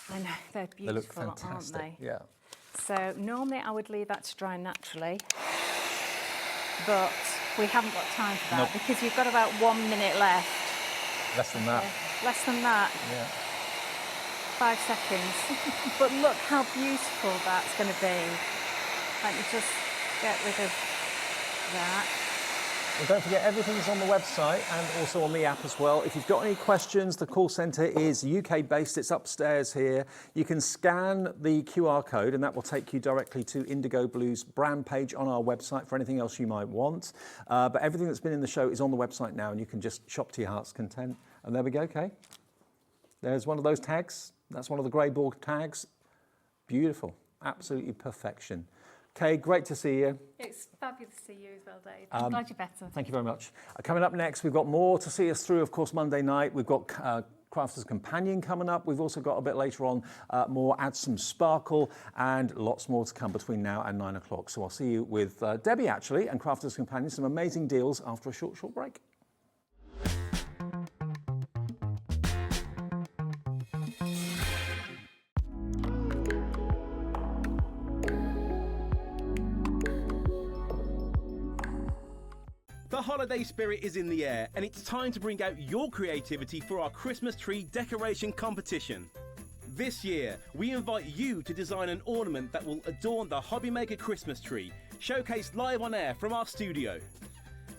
I know, they're beautiful, they look fantastic, aren't they? Yeah. So normally I would leave that to dry naturally, but we haven't got time for that because you've got about 1 minute left. Less than that. Less than that. Yeah. 5 seconds. But look how beautiful that's going to be. Let me just get rid of that. Well, don't forget, everything's on the website and also on the app as well. If you've got any questions, the call centre is UK-based. It's upstairs here. You can scan the QR code and that will take you directly to IndigoBlu's brand page on our website for anything else you might want. But everything that's been in the show is on the website now and you can just shop to your heart's content. And there we go, Kay. There's one of those tags. That's one of the grey ball tags. Beautiful. Absolutely perfection. Kay, great to see you. It's fabulous to see you as well, Dave. I'm glad you're better. Thank you very much. Coming up next, we've got more to see us through, of course, Monday night. We've got Crafter's Companion coming up. We've also got a bit later on more Add Some Sparkle and lots more to come between now and 9 o'clock. So I'll see you with Debbie, actually, and Crafter's Companion. Some amazing deals after a short break. The holiday spirit is in the air, and it's time to bring out your creativity for our Christmas tree decoration competition. This year, we invite you to design an ornament that will adorn the Hobbymaker Christmas tree, showcased live on air from our studio.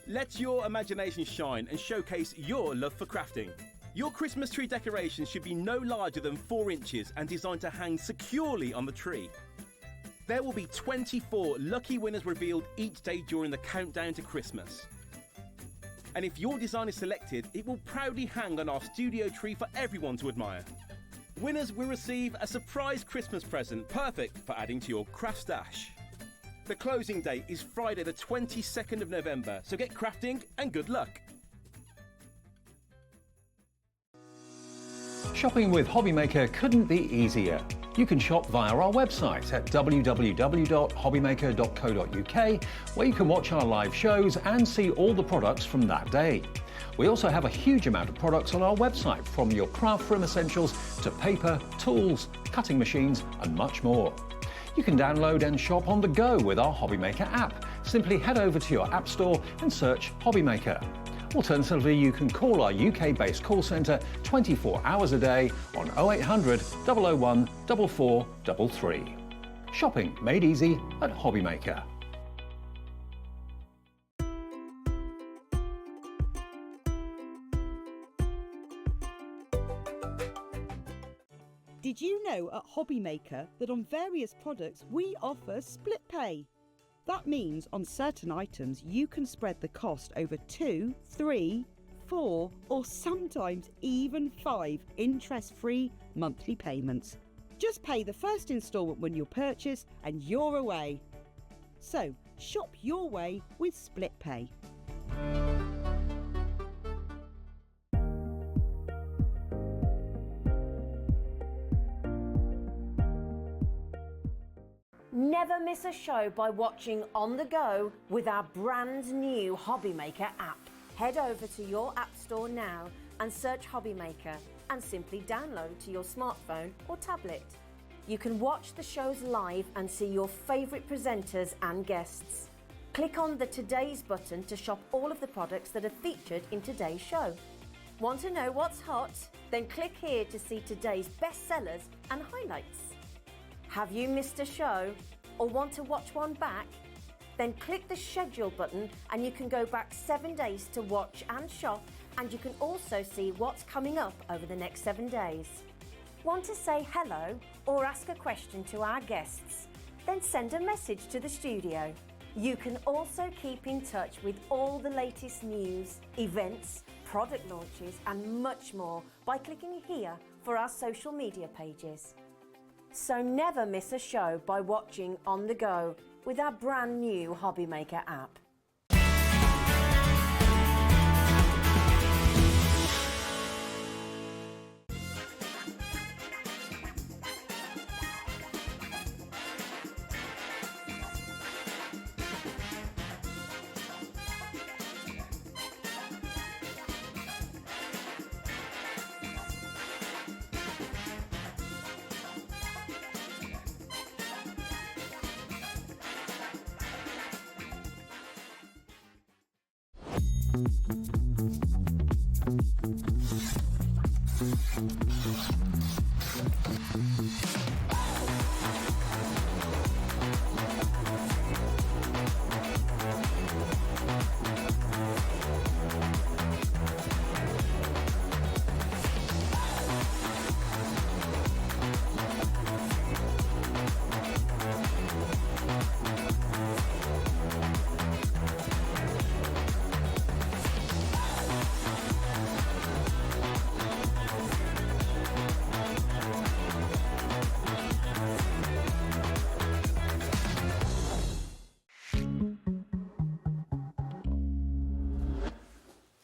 Let your imagination shine and showcase your love for crafting. Your Christmas tree decoration should be no larger than 4 inches and designed to hang securely on the tree. There will be 24 lucky winners revealed each day during the countdown to Christmas. And if your design is selected, it will proudly hang on our studio tree for everyone to admire. Winners will receive a surprise Christmas present, perfect for adding to your craft stash. The closing date is Friday the 22nd of November, so get crafting and good luck. Shopping with Hobbymaker couldn't be easier. You can shop via our website at www.hobbymaker.co.uk, where you can watch our live shows and see all the products from that day. We also have a huge amount of products on our website, from your craft room essentials to paper, tools, cutting machines and much more. You can download and shop on the go with our Hobbymaker app. Simply head over to your app store and search Hobbymaker. Alternatively, you can call our UK-based call centre 24 hours a day on 0800 001 4433. Shopping made easy at Hobbymaker. Did you know at Hobbymaker that on various products we offer split pay? That means on certain items you can spread the cost over 2, 3, 4 or sometimes even 5 interest-free monthly payments. Just pay the first instalment when you purchase and you're away. So shop your way with split pay. Never miss a show by watching On The Go with our brand new Hobbymaker app. Head over to your app store now and search Hobbymaker and simply download to your smartphone or tablet. You can watch the shows live and see your favourite presenters and guests. Click on the Today's button to shop all of the products that are featured in today's show. Want to know what's hot? Then click here to see today's bestsellers and highlights. Have you missed a show or want to watch one back? Then click the schedule button and you can go back 7 days to watch and shop, and you can also see what's coming up over the next 7 days. Want to say hello or ask a question to our guests? Then send a message to the studio. You can also keep in touch with all the latest news, events, product launches and much more by clicking here for our social media pages. So never miss a show by watching On The Go with our brand new Hobbymaker app.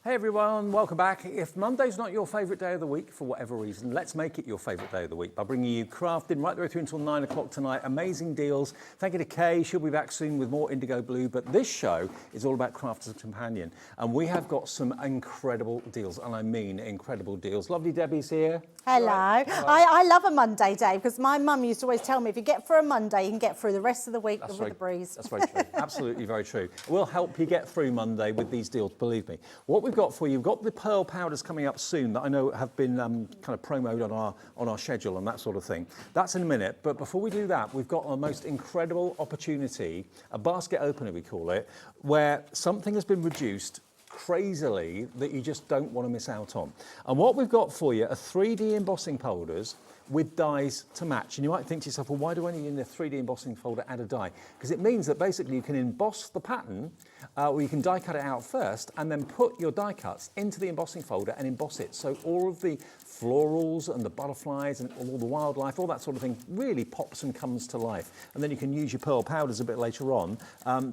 Hey everyone, welcome back. If Monday's not your favourite day of the week, for whatever reason, let's make it your favourite day of the week by bringing you crafting right the way through until 9 o'clock tonight. Amazing deals. Thank you to Kay. She'll be back soon with more IndigoBlu. But this show is all about craft as a companion. And we have got some incredible deals, and I mean incredible deals. Lovely Debbie's here. Hello. Right. I love a Monday, Dave, because my mum used to always tell me if you get through a Monday, you can get through the rest of the week with a breeze. That's very true. Absolutely very true. We'll help you get through Monday with these deals, believe me. What we've got for you, we've got the pearl powders coming up soon that I know have been kind of promoted on our schedule and that sort of thing. That's in a minute. But before we do that, we've got a most incredible opportunity, a basket opener we call it, where something has been reduced crazily that you just don't want to miss out on. And what we've got for you are 3D embossing folders with dies to match. And you might think to yourself, well, why do I need in a 3D embossing folder add a die? Because it means that basically you can emboss the pattern, or you can die cut it out first, and then put your die cuts into the embossing folder and emboss it. So all of the florals and the butterflies and all the wildlife, all that sort of thing really pops and comes to life. And then you can use your pearl powders a bit later on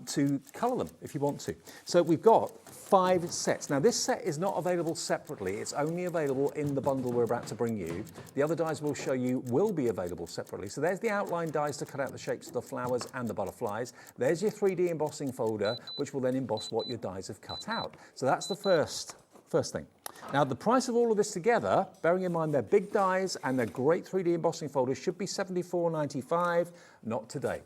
to colour them if you want to. So we've got 5 sets. Now this set is not available separately, it's only available in the bundle we're about to bring you. The other dies we'll show you will be available separately. So there's the outline dies to cut out the shapes of the flowers and the butterflies. There's your 3D embossing folder, which will then emboss what your dies have cut out. So that's the first thing. Now the price of all of this together, bearing in mind they're big dies and they're great 3D embossing folders, should be $74.95, not today.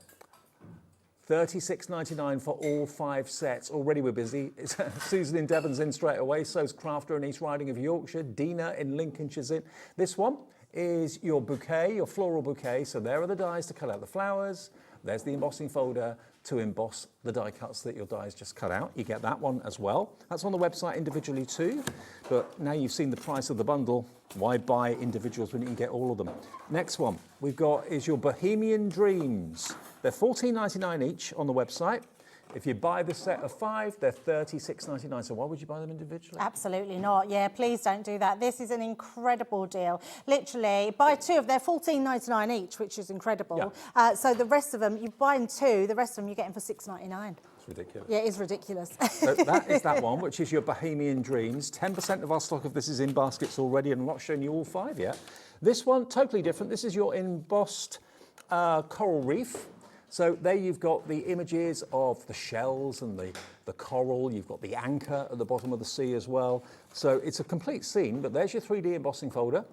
$36.99 for all 5 sets. Already we're busy. Susan in Devon's in straight away, so's Crafter in East Riding of Yorkshire, Dina in Lincolnshire's in. This one is your bouquet, your floral bouquet. So there are the dies to cut out the flowers. There's the embossing folder to emboss the die cuts that your dies just cut out. You get that one as well. That's on the website individually too. But now you've seen the price of the bundle, why buy individuals when you can get all of them? Next one we've got is your Bohemian Dreams. They're $14.99 each on the website. If you buy the set of 5, they're $36.99. So why would you buy them individually? Absolutely not. Yeah, please don't do that. This is an incredible deal. Literally, buy 2 of them, $14.99 each, which is incredible. Yeah. So the rest of them, you buy 2, the rest of them you're getting for $6.99. It's ridiculous. Yeah, it is ridiculous. So that is that one, which is your Bohemian Dreams. 10% of our stock of this is in baskets already, and I'm not showing you all 5 yet. This one, totally different. This is your embossed coral reef. So there you've got the images of the shells and the coral. You've got the anchor at the bottom of the sea as well. So it's a complete scene, but there's your 3D embossing folder.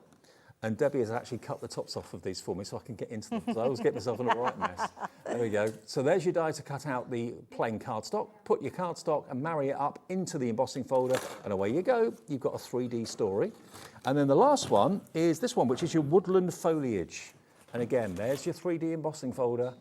And Debbie has actually cut the tops off of these for me so I can get into them. So I always get myself in a right mess. There we go. So there's your die to cut out the plain cardstock. Put your cardstock and marry it up into the embossing folder. And away you go. You've got a 3D story. And then the last one is this one, which is your woodland foliage. And again, there's your 3D embossing folder.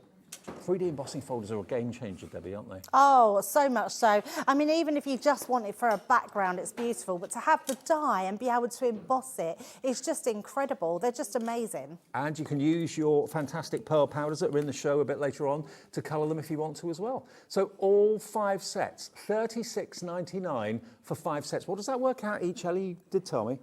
3D embossing folders are a game changer, Debbie, aren't they? Oh, so much so. I mean, even if you just want it for a background, it's beautiful. But to have the die and be able to emboss it is just incredible. They're just amazing. And you can use your fantastic pearl powders that are in the show a bit later on to colour them if you want to as well. So all 5 sets, $36.99 for 5 sets. What does that work out each? Ellie did tell me.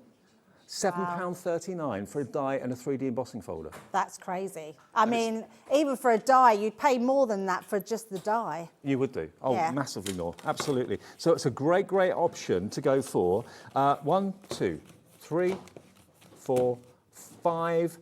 £7.39 for a die and a 3D embossing folder. That's crazy. I mean, even for a die, you'd pay more than that for just the die. You would do. Oh, yeah. Massively more. Absolutely. So it's a great, great option to go for. 1, 2, 3, 4, 5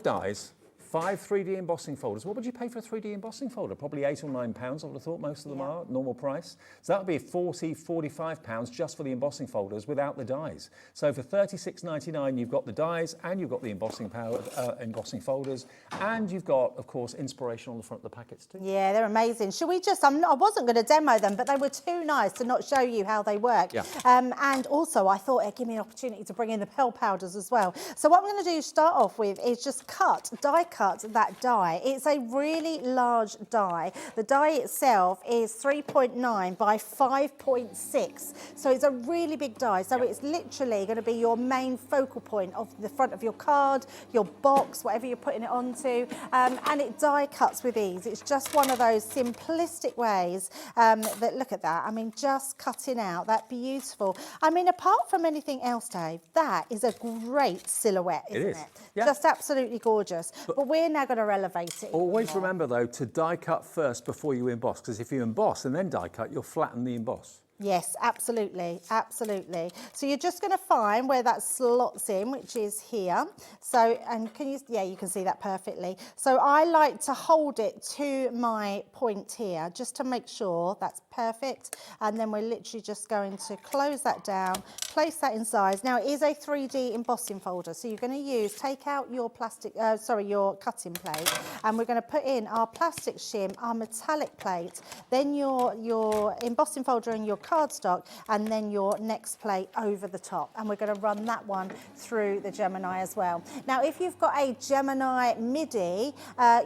dies. 5 3D embossing folders. What would you pay for a 3D embossing folder? Probably £8 or £9, I would have thought most of them are, normal price. So that would be £40, £45 just for the embossing folders without the dies. So for $36.99, you've got the dies and you've got the embossing folders, and you've got, of course, inspiration on the front of the packets too. Yeah, they're amazing. Should we just, I wasn't going to demo them, but they were too nice to not show you how they work. Yeah. And also, I thought it'd give me an opportunity to bring in the pearl powders as well. So what I'm going to do to start off with is just die cut that die. It's a really large die. The die itself is 3.9 by 5.6. So it's a really big die. So it's literally going to be your main focal point of the front of your card, your box, whatever you're putting it onto. And it die cuts with ease. It's just one of those simplistic ways that, look at that. I mean, just cutting out that beautiful. I mean, apart from anything else, Dave, that is a great silhouette, isn't it? Yeah. Just absolutely gorgeous. But we're now going to elevate it. Always remember, though, to die cut first before you emboss, because if you emboss and then die cut, you'll flatten the emboss. Yes, absolutely, absolutely. So you're just going to find where that slots in, which is here. So, and can you, yeah, you can see that perfectly. So I like to hold it to my point here, just to make sure that's perfect. And then we're literally just going to close that down, place that inside. Now it is a 3D embossing folder. So you're going to take out your plastic, your cutting plate, and we're going to put in our plastic shim, our metallic plate, then your embossing folder and your cardstock, and then your next plate over the top, and we're going to run that one through the Gemini as well. Now if you've got a Gemini MIDI,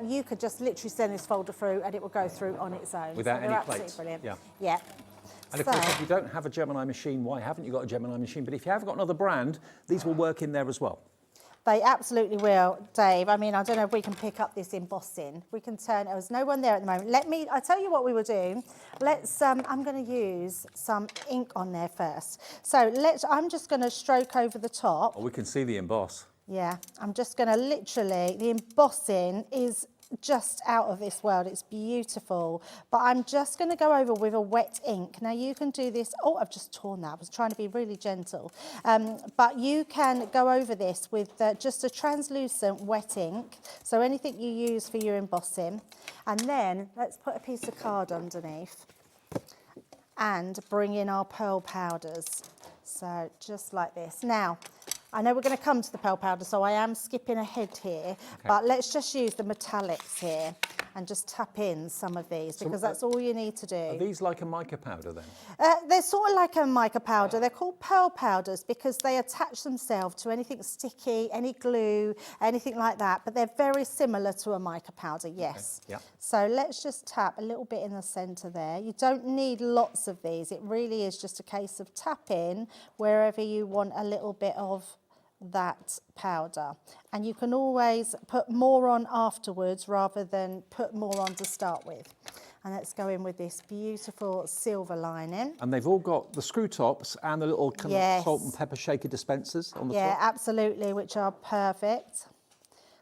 you could just literally send this folder through and it will go through on its own. Without so any plates. Brilliant. Yeah. Yeah. And of course, if you don't have a Gemini machine, why haven't you got a Gemini machine? But if you have got another brand, these will work in there as well. They absolutely will, Dave. I mean, I don't know if we can pick up this embossing. We can turn, there's no one there at the moment. I'll tell you what we will do. I'm going to use some ink on there first. So I'm just going to stroke over the top. Oh, we can see the emboss. Yeah, I'm just going to literally, the embossing is just out of this world. It's beautiful, but I'm just going to go over with a wet ink. Now you can do this. Oh, I've just torn that. I was trying to be really gentle, but you can go over this with just a translucent wet ink, so anything you use for your embossing. And then let's put a piece of card underneath and bring in our pearl powders, so just like this. Now I know we're going to come to the pearl powder, so I am skipping ahead here, but let's just use the metallics here and just tap in some of these, because that's all you need to do. Are these like a mica powder then? They're sort of like a mica powder. They're called pearl powders because they attach themselves to anything sticky, any glue, anything like that, but they're very similar to a mica powder, yes. Okay. Yeah. So let's just tap a little bit in the centre there. You don't need lots of these. It really is just a case of tapping wherever you want a little bit of that powder, and you can always put more on afterwards rather than put more on to start with. And let's go in with this beautiful silver lining. And they've all got the screw tops and the little kind of salt and pepper shaker dispensers on the top. Yeah, absolutely, which are perfect.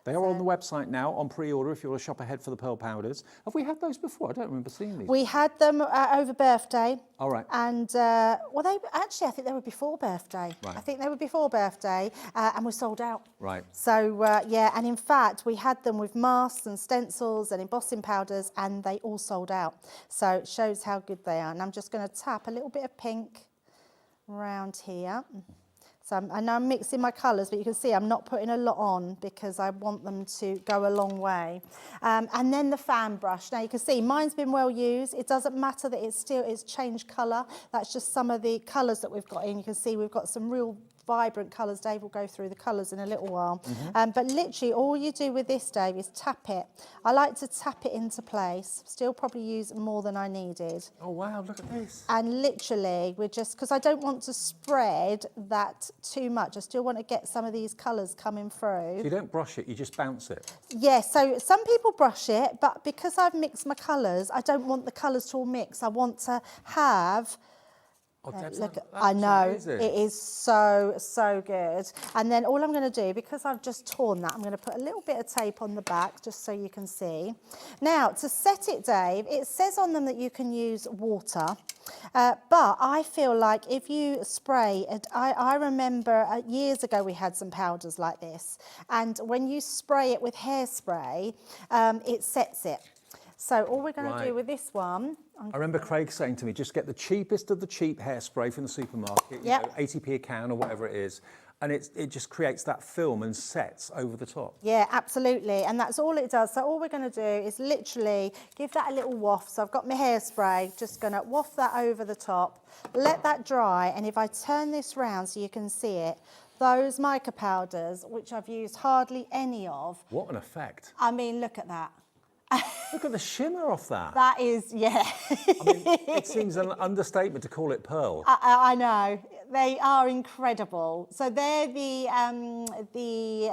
They are on the website now on pre-order if you want to shop ahead for the pearl powders. Have we had those before? I don't remember seeing these. We had them over birthday. All right. And, well, I think they were before birthday. Right. I think they were before birthday, and were sold out. Right. So, yeah, and in fact, we had them with masks and stencils and embossing powders, and they all sold out. So it shows how good they are. And I'm just going to tap a little bit of pink around here. So I know I'm mixing my colours, but you can see I'm not putting a lot on because I want them to go a long way. And then the fan brush. Now you can see mine's been well used. It doesn't matter that it's changed colour. That's just some of the colours that we've got in. You can see we've got some real vibrant colours. Dave will go through the colours in a little while. But literally all you do with this, Dave, is tap it. I like to tap it into place. Still probably use more than I needed. Oh, wow, look at this. And literally, we're just, because I don't want to spread that too much. I still want to get some of these colours coming through. So you don't brush it, you just bounce it? Yeah, so some people brush it, but because I've mixed my colours, I don't want the colours to all mix. I want to have... look, I know, amazing. It is so, so good. And then all I'm going to do, because I've just torn that, I'm going to put a little bit of tape on the back just so you can see. Now, to set it, Dave, it says on them that you can use water, but I feel like if you spray, I remember years ago we had some powders like this, and when you spray it with hairspray, it sets it. So all we're going to do with this one... I remember Craig saying to me, just get the cheapest of the cheap hairspray from the supermarket, you know, 80p a can or whatever it is, and it just creates that film and sets over the top. Yeah, absolutely, and that's all it does. So all we're going to do is literally give that a little waft. So I've got my hairspray, just going to waft that over the top, let that dry, and if I turn this round so you can see it, those mica powders, which I've used hardly any of. What an effect. I mean, look at that. Look at the shimmer off that. That is, yeah. I mean, it seems an understatement to call it pearl. I know. They are incredible. So they're the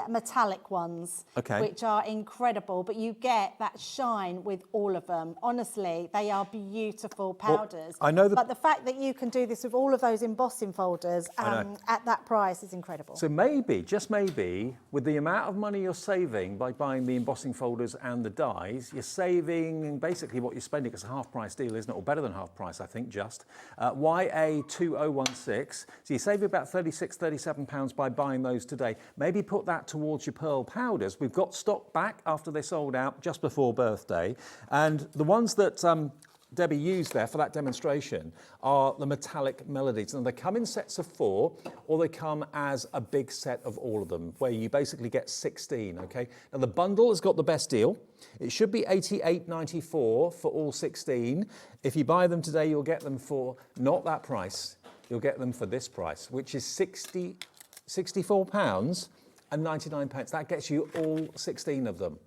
metallic ones, which are incredible, but you get that shine with all of them. Honestly, they are beautiful powders. Well, I know but the fact that you can do this with all of those embossing folders at that price is incredible. So maybe, just maybe, with the amount of money you're saving by buying the embossing folders and the dies, you're saving basically what you're spending. It's a half price deal, isn't it? Or better than half price, I think, just. YA2016. So you're saving about £36, £37 by buying those today. Maybe put that towards your pearl powders. We've got stock back after they sold out just before birthday. And the ones that Debbie used there for that demonstration are the metallic melodies. And they come in sets of 4, or they come as a big set of all of them, where you basically get 16, okay? Now the bundle has got the best deal. It should be £88.94 for all 16. If you buy them today, you'll get them for not that price. You'll get them for this price, which is £64.99. That gets you all 16 of them.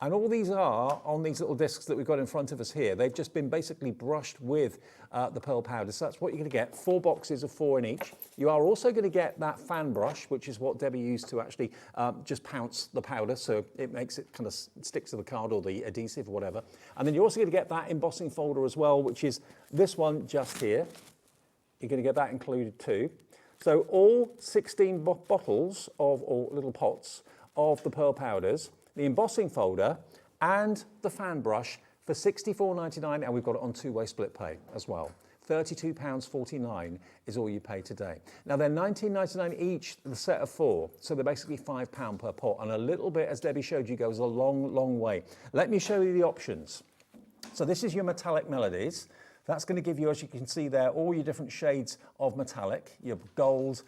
And all these are on these little discs that we've got in front of us here. They've just been basically brushed with the pearl powder. So that's what you're going to get, 4 boxes of 4 in each. You are also going to get that fan brush, which is what Debbie used to actually just pounce the powder, so it makes it kind of stick to the card or the adhesive or whatever. And then you're also going to get that embossing folder as well, which is this one just here. You're going to get that included too. So all 16 bottles of, or little pots of the pearl powders, the embossing folder and the fan brush for £64.99, and we've got it on 2-way split pay as well. £32.49 is all you pay today. Now they're £19.99 each, the set of 4, so they're basically £5 per pot, and a little bit, as Debbie showed you, goes a long, long way. Let me show you the options. So this is your metallic melodies. That's going to give you, as you can see there, all your different shades of metallic, your gold,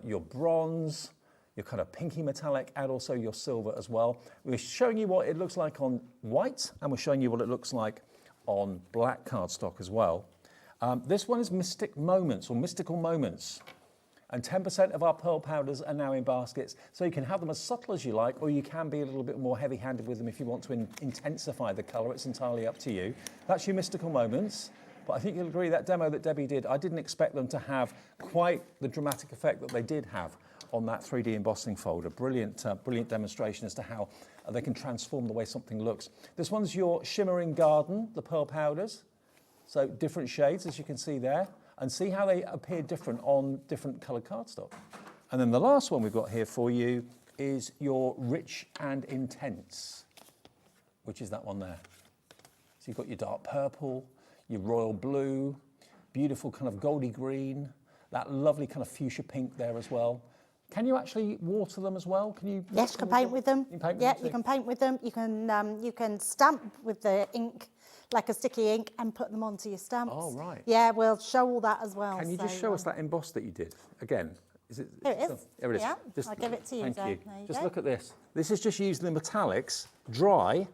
your bronze, your kind of pinky metallic, and also your silver as well. We're showing you what it looks like on white, and we're showing you what it looks like on black cardstock as well. This one is Mystic Moments, or Mystical Moments. And 10% of our pearl powders are now in baskets, so you can have them as subtle as you like, or you can be a little bit more heavy-handed with them if you want to intensify the colour. It's entirely up to you. That's your Mystical Moments. But I think you'll agree that demo that Debbie did, I didn't expect them to have quite the dramatic effect that they did have on that 3D embossing folder. Brilliant, brilliant demonstration as to how they can transform the way something looks. This one's your Shimmering Garden, the pearl powders. So different shades, as you can see there, and see how they appear different on different coloured cardstock. And then the last one we've got here for you is your Rich and Intense, which is that one there. So you've got your dark purple, your royal blue, beautiful kind of goldy green, that lovely kind of fuchsia pink there as well. Can you actually water them as well? Can you? Yes, you can paint with them. You can paint with yeah, them you can paint with them. You can stamp with the ink, like a sticky ink, and put them onto your stamps. Oh, right. Yeah, we'll show all that as well. Can you just show us that emboss that you did again? Is it? Here it is. Here it is. Yeah, just, I'll give it to you. Thank There you. you Just go. look at this. This is just using the metallics, dry.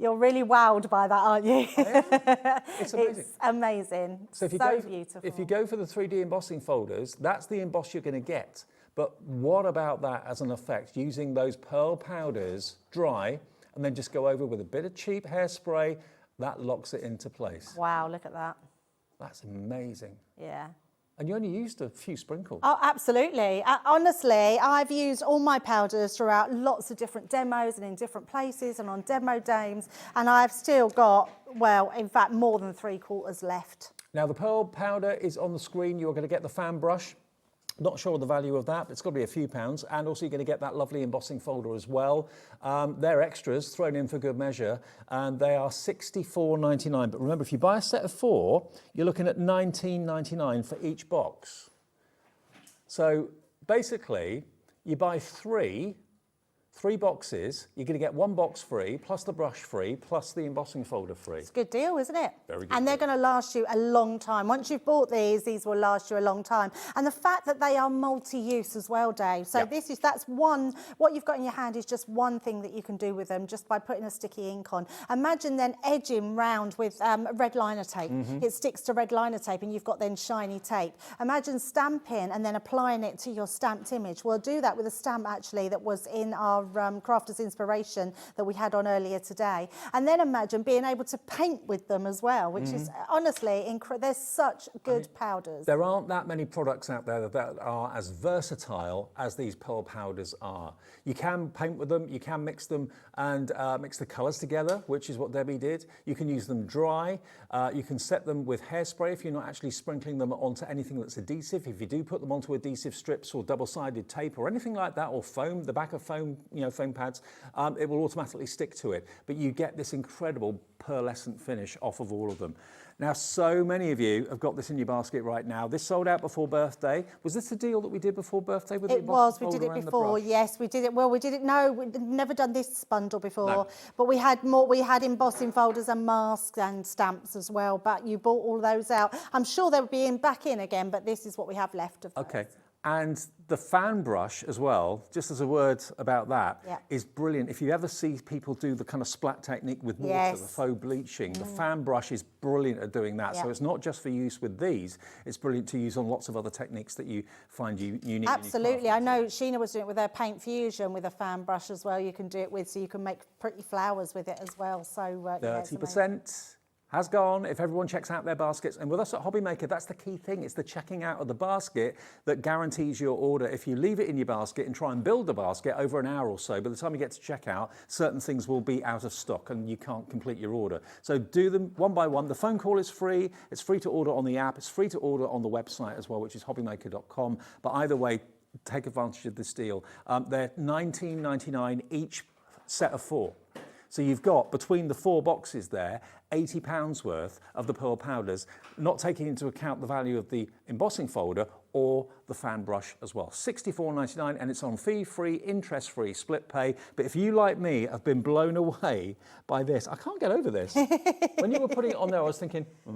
You're really wowed by that, aren't you? It's amazing. It's amazing. So if you beautiful. If you go for the 3D embossing folders, that's the emboss you're going to get. But what about that as an effect? Using those pearl powders dry, and then just go over with a bit of cheap hairspray, that locks it into place. Wow, look at that. That's amazing. Yeah. And you only used a few sprinkles. Oh, absolutely. Honestly, I've used all my powders throughout lots of different demos and in different places and on demo days, and I've still got, well, in fact, more than 3/4 left. Now, the pearl powder is on the screen. You're going to get the fan brush. Not sure of the value of that, but it's got to be a few pounds. And also you're going to get that lovely embossing folder as well. They're extras thrown in for good measure, and they are £64.99. But remember, if you buy a set of 4, you're looking at £19.99 for each box. So basically, you buy 3 boxes, you're going to get 1 box free, plus the brush free, plus the embossing folder free. It's a good deal, isn't it? Very good. And they're going to last you a long time. Once you've bought these will last you a long time. And the fact that they are multi-use as well, Dave. So that's one, what you've got in your hand is just one thing that you can do with them just by putting a sticky ink on. Imagine then edging round with red liner tape. It sticks to red liner tape and you've got then shiny tape. Imagine stamping and then applying it to your stamped image. We'll do that with a stamp actually that was in our Crafters Inspiration that we had on earlier today. And then imagine being able to paint with them as well, which is honestly incredible. They're such good powders. There aren't that many products out there that are as versatile as these pearl powders are. You can paint with them, you can mix them and mix the colours together, which is what Debbie did. You can use them dry. You can set them with hairspray if you're not actually sprinkling them onto anything that's adhesive. If you do put them onto adhesive strips or double-sided tape or anything like that, or foam, the back of foam foam pads, it will automatically stick to it. But you get this incredible pearlescent finish off of all of them. Now, so many of you have got this in your basket right now. This sold out before birthday. Was this the deal that we did before birthday? With it was, we did it before, yes, we did it. Well, we did it, no, we'd never done this bundle before, no. But we had more, we had embossing folders and masks and stamps as well, but you bought all those out. I'm sure they'll be back in again, but this is what we have left of those. Okay. And the fan brush as well, just as a word about that, is brilliant. If you ever see people do the kind of splat technique with water, the faux bleaching, the fan brush is brilliant at doing that. So it's not just for use with these, it's brilliant to use on lots of other techniques that you find unique. Absolutely. I know Sheena was doing it with her paint fusion with a fan brush as well. You can do it with, so you can make pretty flowers with it as well. So 30%. Has gone if everyone checks out their baskets. And with us at Hobbymaker, that's the key thing. It's the checking out of the basket that guarantees your order. If you leave it in your basket and try and build a basket over an hour or so, by the time you get to checkout, certain things will be out of stock and you can't complete your order. So do them one by one. The phone call is free. It's free to order on the app. It's free to order on the website as well, which is hobbymaker.com. But either way, take advantage of this deal. They're $19.99 each set of 4. So you've got, between the 4 boxes there, £80 worth of the pearl powders, not taking into account the value of the embossing folder or the fan brush as well. $64.99, and it's on fee-free, interest-free, split pay. But if you, like me, have been blown away by this, I can't get over this. When you were putting it on there, I was thinking, it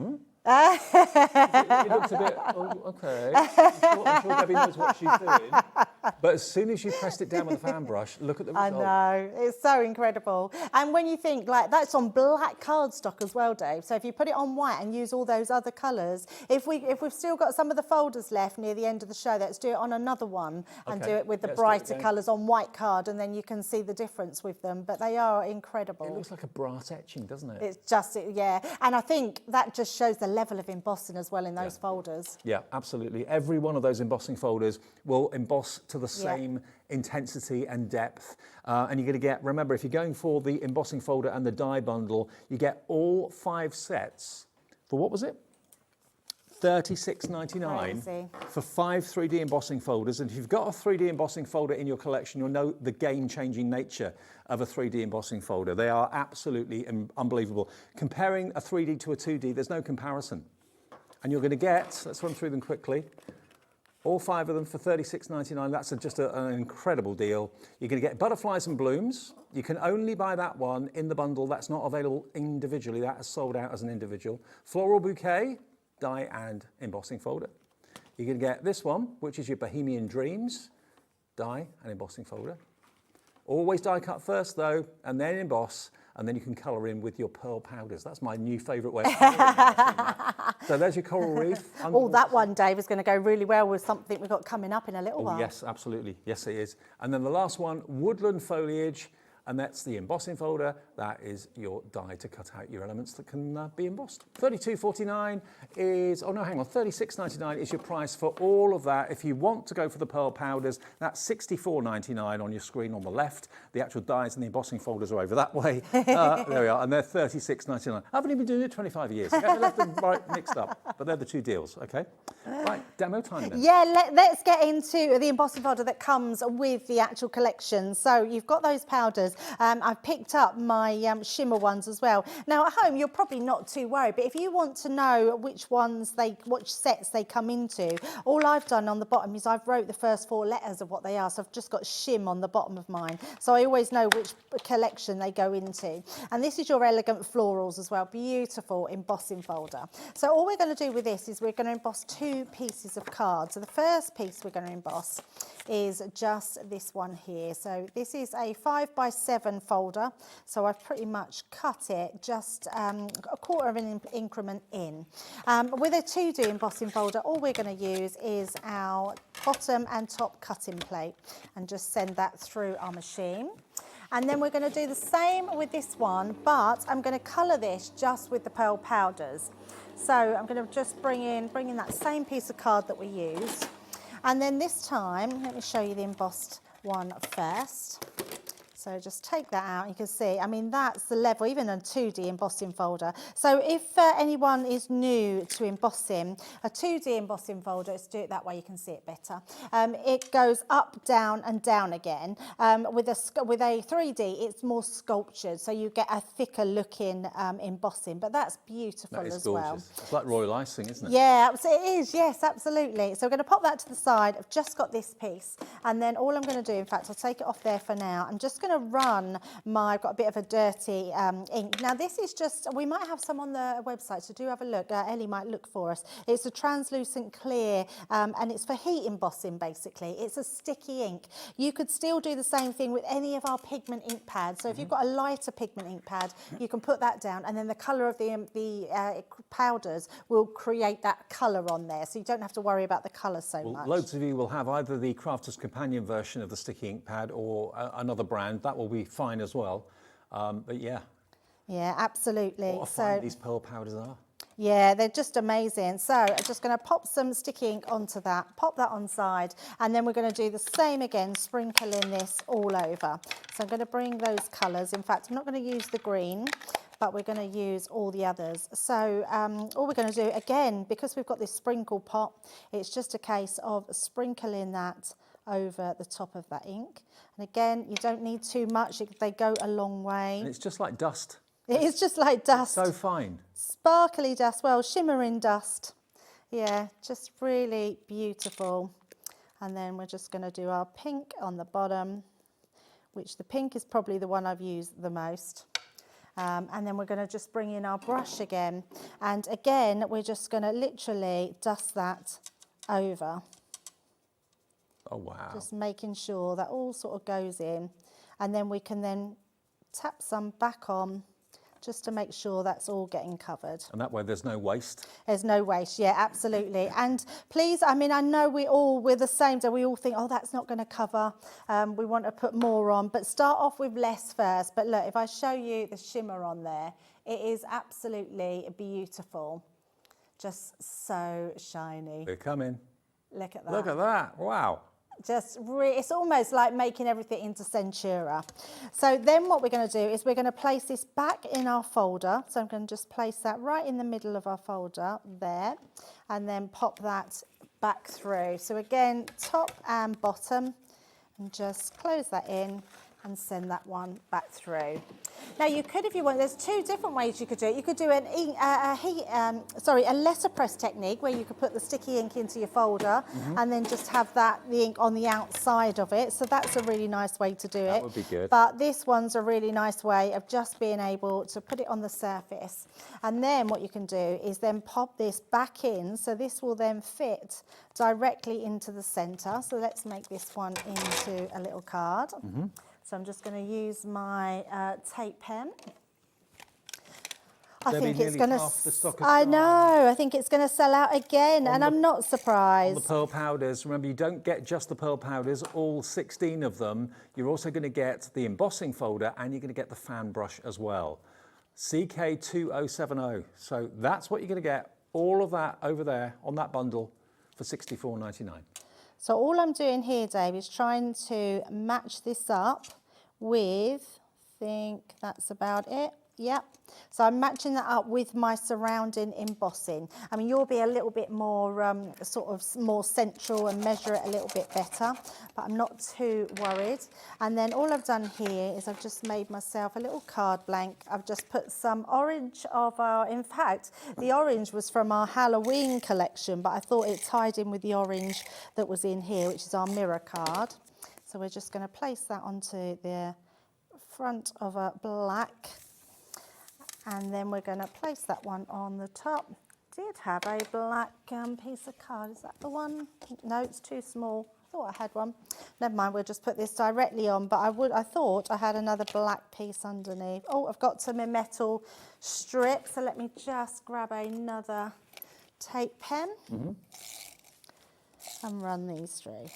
looks a bit, okay. I'm sure Debbie knows what she's doing. But as soon as you pressed it down with the fan brush, look at the result. I know, it's so incredible. And when you think, like, that's on black cardstock as well, Dave. So if you put it on white and use all those other colours, if we've still got some of the folders left near the end of the show, let's do it on another one and do it with the brighter colours on white card, and then you can see the difference with them. But they are incredible. It looks like a brass etching, doesn't it? It's just, yeah. And I think that just shows the level of embossing as well in those folders. Yeah, absolutely. Every one of those embossing folders will emboss to the same intensity and depth. And you're going to get, remember, if you're going for the embossing folder and the die bundle, you get all 5 sets for, what was it? $36.99 for 5 3D embossing folders. And if you've got a 3D embossing folder in your collection, you'll know the game-changing nature of a 3D embossing folder. They are absolutely unbelievable. Comparing a 3D to a 2D, there's no comparison. And you're going to get, let's run through them quickly, all 5 of them for $36.99. That's just an incredible deal. You're going to get butterflies and blooms. You can only buy that one in the bundle. That's not available individually. That is sold out as an individual. Floral bouquet, die and embossing folder. You're going to get this one, which is your Bohemian Dreams, die and embossing folder. Always die cut first though, and then emboss, and then you can colour in with your pearl powders. That's my new favourite way of colouring. So there's your coral reef. Oh, that one, Dave, is going to go really well with something we've got coming up in a little while. Yes, absolutely. Yes, it is. And then the last one, woodland foliage. And that's the embossing folder. That is your die to cut out your elements that can be embossed. $32.49 is, oh no, hang on, $36.99 is your price for all of that. If you want to go for the pearl powders, that's $64.99 on your screen on the left. The actual dies and the embossing folders are over that way. There we are, and they're $36.99. I haven't even been doing it 25 years. I got left and right mixed up, but they're the 2 deals, okay? Right, demo time then. Yeah, let's get into the embossing folder that comes with the actual collection. So you've got those powders. I've picked up my shimmer ones as well. Now at home you're probably not too worried, but if you want to know which sets they come into, all I've done on the bottom is I've wrote the first 4 letters of what they are. So I've just got shim on the bottom of mine, so I always know which collection they go into. And this is your elegant florals as well, beautiful embossing folder. So all we're going to do with this is we're going to emboss 2 pieces of card. So the first piece we're going to emboss is just this one here. So this is a 5x7 folder, so I've pretty much cut it just a quarter of an increment in. With a 2D embossing folder, all we're going to use is our bottom and top cutting plate and just send that through our machine. And then we're going to do the same with this one, but I'm going to colour this just with the pearl powders. So I'm going to just bring in that same piece of card that we used. And then this time, let me show you the embossed one first. So just take that out. You can see, I mean, that's the level, even a 2D embossing folder. So if anyone is new to embossing, a 2D embossing folder, let's do it that way, you can see it better. It goes up, down and down again. With a 3D, it's more sculptured, so you get a thicker looking embossing, but that's beautiful as well. That is gorgeous. It's like royal icing, isn't it? Yeah, it is, yes, absolutely. So we're going to pop that to the side. I've just got this piece, and then all I'm going to do, in fact, I'll take it off there for now. I'm just going to run I've got a bit of a dirty ink. Now this is just, we might have some on the website, so do have a look. Ellie might look for us. It's a translucent clear, and it's for heat embossing basically. It's a sticky ink. You could still do the same thing with any of our pigment ink pads. So if you've got a lighter pigment ink pad, you can put that down, and then the colour of the powders will create that colour on there, so you don't have to worry about the colour so much. Loads of you will have either the Crafter's Companion version of the sticky ink pad or another brand. That will be fine as well. But yeah. Yeah, absolutely. What a find these pearl powders are. Yeah, they're just amazing. So I'm just going to pop some sticky ink onto that, pop that on side, and then we're going to do the same again, sprinkling this all over. So I'm going to bring those colours. In fact, I'm not going to use the green, but we're going to use all the others. So all we're going to do, again, because we've got this sprinkle pot, it's just a case of sprinkling that over the top of that ink. And again, you don't need too much, they go a long way. And it's just like dust. It is just like dust. So fine. Sparkly dust, well, shimmering dust. Yeah, just really beautiful. And then we're just going to do our pink on the bottom, which the pink is probably the one I've used the most. And then we're going to just bring in our brush again. And again, we're just going to literally dust that over. Oh, wow. Just making sure that all sort of goes in. And then we can then tap some back on just to make sure that's all getting covered. And that way there's no waste. There's no waste, yeah, absolutely. And please, I mean, I know we're the same, so we all think, oh, that's not going to cover. We want to put more on, but start off with less first. But look, if I show you the shimmer on there, it is absolutely beautiful. Just so shiny. They're coming. Look at that. Look at that, wow. It's almost like making everything into Centura. So then what we're going to do is we're going to place this back in our folder. So I'm going to just place that right in the middle of our folder there, and then pop that back through. So again, top and bottom, and just close that in and send that one back through. Now you could, if you want, there's two different ways you could do it. You could do a letterpress technique where you could put the sticky ink into your folder and then just have the ink on the outside of it. So that's a really nice way to do it. That would be good. But this one's a really nice way of just being able to put it on the surface. And then what you can do is then pop this back in. So this will then fit directly into the centre. So let's make this one into a little card. So I'm just going to use my tape pen. I think it's going to. I know. I think it's going to sell out again, and I'm not surprised. On the pearl powders, remember, you don't get just the pearl powders, all 16 of them. You're also going to get the embossing folder, and you're going to get the fan brush as well. CK2070. So that's what you're going to get. All of that over there on that bundle for $64.99. So all I'm doing here, Dave, is trying to match this up with, I think that's about it. Yep. So I'm matching that up with my surrounding embossing. I mean, you'll be a little bit more sort of more central and measure it a little bit better, but I'm not too worried. And then all I've done here is I've just made myself a little card blank. I've just put some orange of our, in fact, the orange was from our Halloween collection, but I thought it tied in with the orange that was in here, which is our mirror card. So we're just going to place that onto the front of a black. And then we're going to place that one on the top. Did have a black piece of card. Is that the one? No, it's too small. I thought I had one. Never mind, we'll just put this directly on. But I thought I had another black piece underneath. Oh, I've got some metal strips. So let me just grab another tape pen and run these through.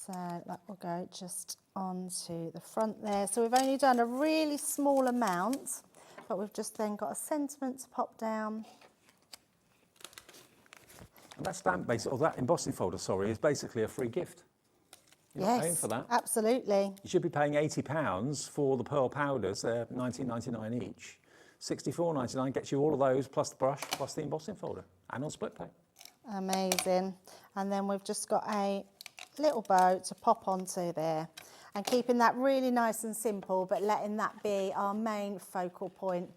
So that will go just onto the front there. So we've only done a really small amount, but we've just then got a sentiment to pop down. And that stamp base, or that embossing folder, sorry, is basically a free gift. You're not paying for that. Absolutely. You should be paying £80 for the pearl powders. They're $19.99 each. $64.99 gets you all of those, plus the brush, plus the embossing folder, and on split pay. Amazing. And then we've just got a little bow to pop onto there. And keeping that really nice and simple, but letting that be our main focal point.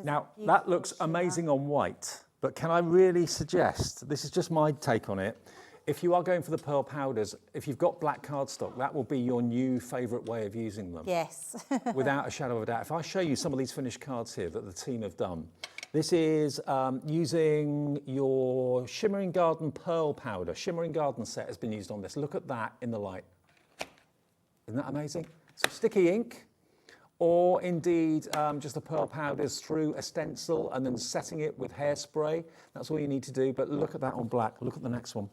Now, that looks amazing on white, but can I really suggest, this is just my take on it, if you are going for the pearl powders, if you've got black cardstock, that will be your new favourite way of using them. Yes. Without a shadow of a doubt. If I show you some of these finished cards here that the team have done, this is using your Shimmering Garden pearl powder. Shimmering Garden set has been used on this. Look at that in the light. Isn't that amazing? So sticky ink, or indeed just the pearl powders through a stencil and then setting it with hairspray. That's all you need to do, but look at that on black. Look at the next one.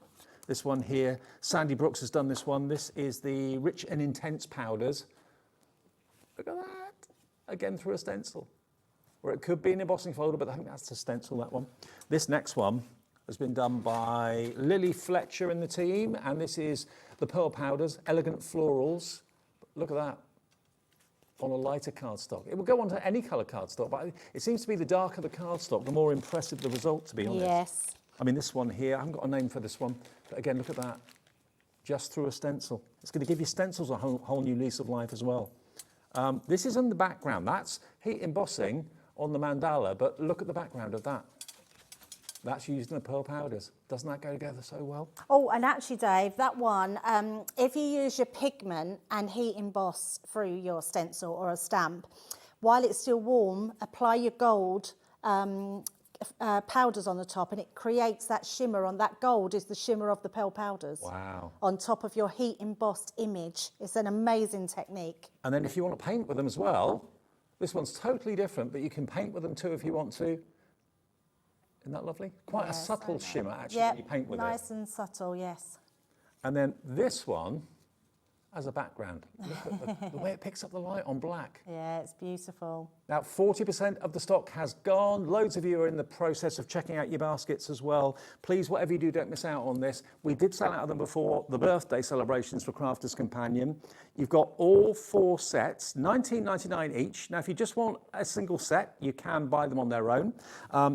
This one here, Sandy Brooks has done this one. This is the Rich and Intense powders. Look at that, again through a stencil. Or it could be an embossing folder, but I think that's a stencil, that one. This next one has been done by Lily Fletcher and the team, and this is the pearl powders, Elegant Florals. Look at that, on a lighter cardstock. It will go onto any colour cardstock, but it seems to be the darker the cardstock, the more impressive the result, to be honest. Yes. I mean, this one here, I haven't got a name for this one, but again, look at that, just through a stencil. It's going to give your stencils a whole new lease of life as well. This is in the background. That's heat embossing on the mandala, but look at the background of that. That's used in the pearl powders. Doesn't that go together so well? Oh, and actually, Dave, that one, if you use your pigment and heat emboss through your stencil or a stamp, while it's still warm, apply your gold powders on the top, and it creates that shimmer on that gold is the shimmer of the pearl powders. Wow. On top of your heat embossed image. It's an amazing technique. And then if you want to paint with them as well, this one's totally different, but you can paint with them too if you want to. Isn't that lovely? Quite a subtle shimmer, actually, when you paint with it. Nice and subtle, yes. And then this one as a background. Look at the way it picks up the light on black. Yeah, it's beautiful. Now, 40% of the stock has gone. Loads of you are in the process of checking out your baskets as well. Please, whatever you do, don't miss out on this. We did sell out of them before the birthday celebrations for Crafter's Companion. You've got all 4 sets, $19.99 each. Now, if you just want a single set, you can buy them on their own.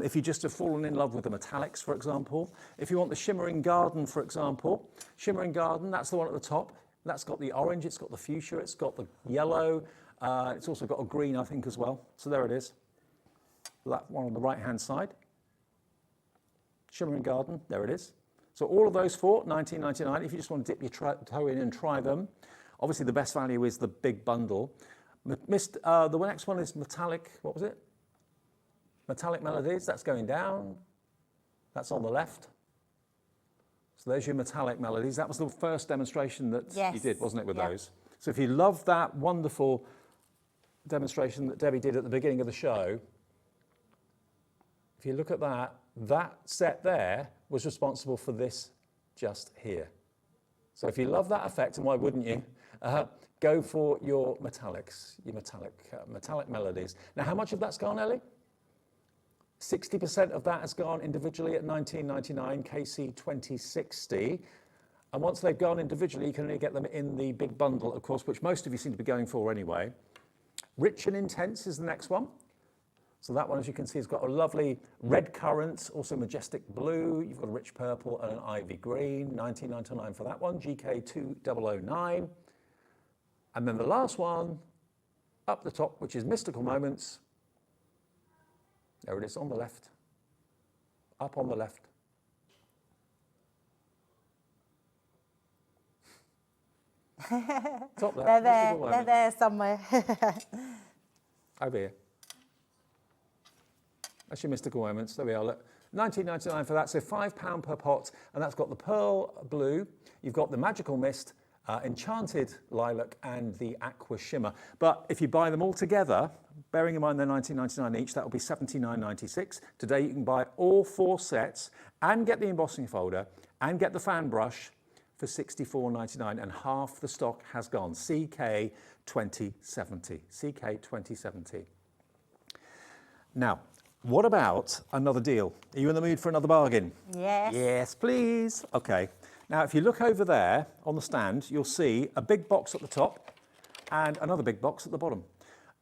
If you just have fallen in love with the metallics, for example. If you want the Shimmering Garden, for example. Shimmering Garden, that's the one at the top. That's got the orange, it's got the fuchsia, it's got the yellow, it's also got a green, I think, as well. So there it is. That one on the right-hand side. Shimmering Garden, there it is. So all of those 4, $19.99. If you just want to dip your toe in and try them. Obviously, the best value is the big bundle. The next one is Metallic, what was it? Metallic Melodies, that's going down. That's on the left. So there's your Metallic Melodies. That was the first demonstration that you did, wasn't it, with those? So if you love that wonderful demonstration that Debbie did at the beginning of the show, if you look at that, that set there was responsible for this just here. So if you love that effect, and why wouldn't you, go for your metallics, your metallic melodies. Now, how much of that's gone, Ellie? 60% of that has gone individually at $19.99, KC 2060. And once they've gone individually, you can only get them in the big bundle, of course, which most of you seem to be going for anyway. Rich and Intense is the next one. So that one, as you can see, has got a lovely red currant, also majestic blue. You've got a rich purple and an ivy green, $19.99 for that one, GK 2009. And then the last one, up the top, which is Mystical Moments. There it is on the left, up on the left. Top there. They're there somewhere. Over here. That's your Mystical Moments. There we are. Look, $19.99 for that. So £5 per pot, and that's got the pearl blue. You've got the Magical Mist, Enchanted Lilac, and the Aqua Shimmer. But if you buy them all together, bearing in mind they're $19.99 each, that will be $79.96. Today you can buy all 4 sets and get the embossing folder and get the fan brush for $64.99, and half the stock has gone. CK 2070. CK 2070. Now, what about another deal? Are you in the mood for another bargain? Yes. Yes, please. Okay. Now, if you look over there on the stand, you'll see a big box at the top and another big box at the bottom.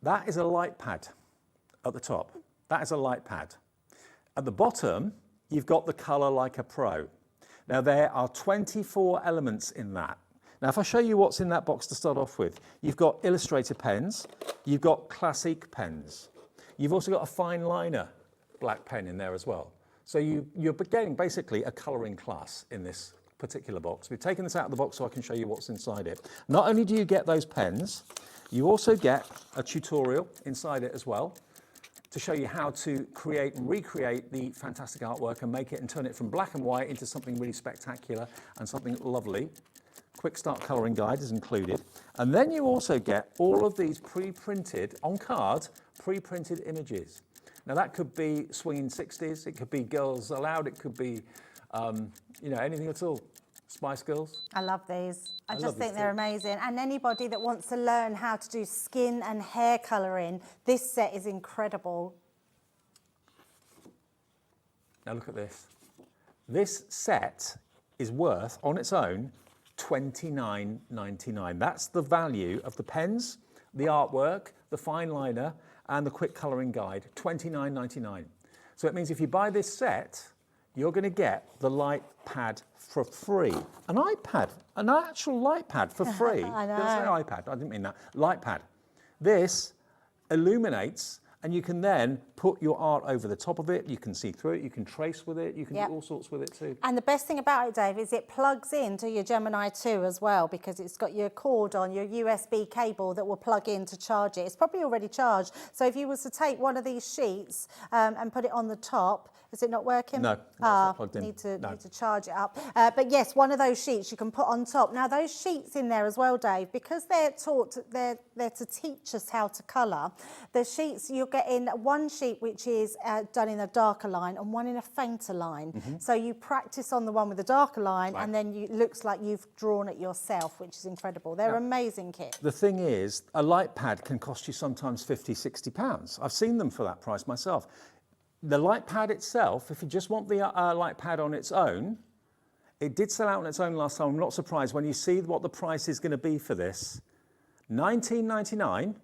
That is a light pad at the top. That is a light pad. At the bottom, you've got the Colour Like a Pro. Now, there are 24 elements in that. Now, if I show you what's in that box to start off with, you've got illustrator pens, you've got classic pens. You've also got a fine liner black pen in there as well. So you're getting basically a colouring class in this particular box. We've taken this out of the box so I can show you what's inside it. Not only do you get those pens, you also get a tutorial inside it as well to show you how to create and recreate the fantastic artwork and make it and turn it from black and white into something really spectacular and something lovely. Quick start colouring guide is included. And then you also get all of these pre-printed, on card, pre-printed images. Now that could be swinging 60s, it could be Girls Aloud, it could be, you know, anything at all. Spice Girls. I love these. I just think they're amazing. And anybody that wants to learn how to do skin and hair colouring, this set is incredible. Now look at this. This set is worth, on its own, $29.99. That's the value of the pens, the artwork, the fine liner, and the quick colouring guide, $29.99. So it means if you buy this set, you're going to get the light pad for free. An iPad, an actual light pad for free. I know. Did I say iPad? I didn't mean that. Light pad. This illuminates, and you can then put your art over the top of it. You can see through it. You can trace with it. You can do all sorts with it too. And the best thing about it, Dave, is it plugs into your Gemini 2 as well, because it's got your cord on, your USB cable that will plug in to charge it. It's probably already charged. So if you was to take one of these sheets and put it on the top, is it not working? No, it's not plugged in. Need to charge it up. But yes, one of those sheets you can put on top. Now those sheets in there as well, Dave, because they're to teach us how to colour. The sheets, you're getting one sheet which is done in a darker line and one in a fainter line. So you practice on the one with the darker line, and then it looks like you've drawn it yourself, which is incredible. They're amazing kits. The thing is, a light pad can cost you sometimes £50, £60. I've seen them for that price myself. The light pad itself, if you just want the light pad on its own, it did sell out on its own last time. I'm not surprised when you see what the price is going to be for this. $19.99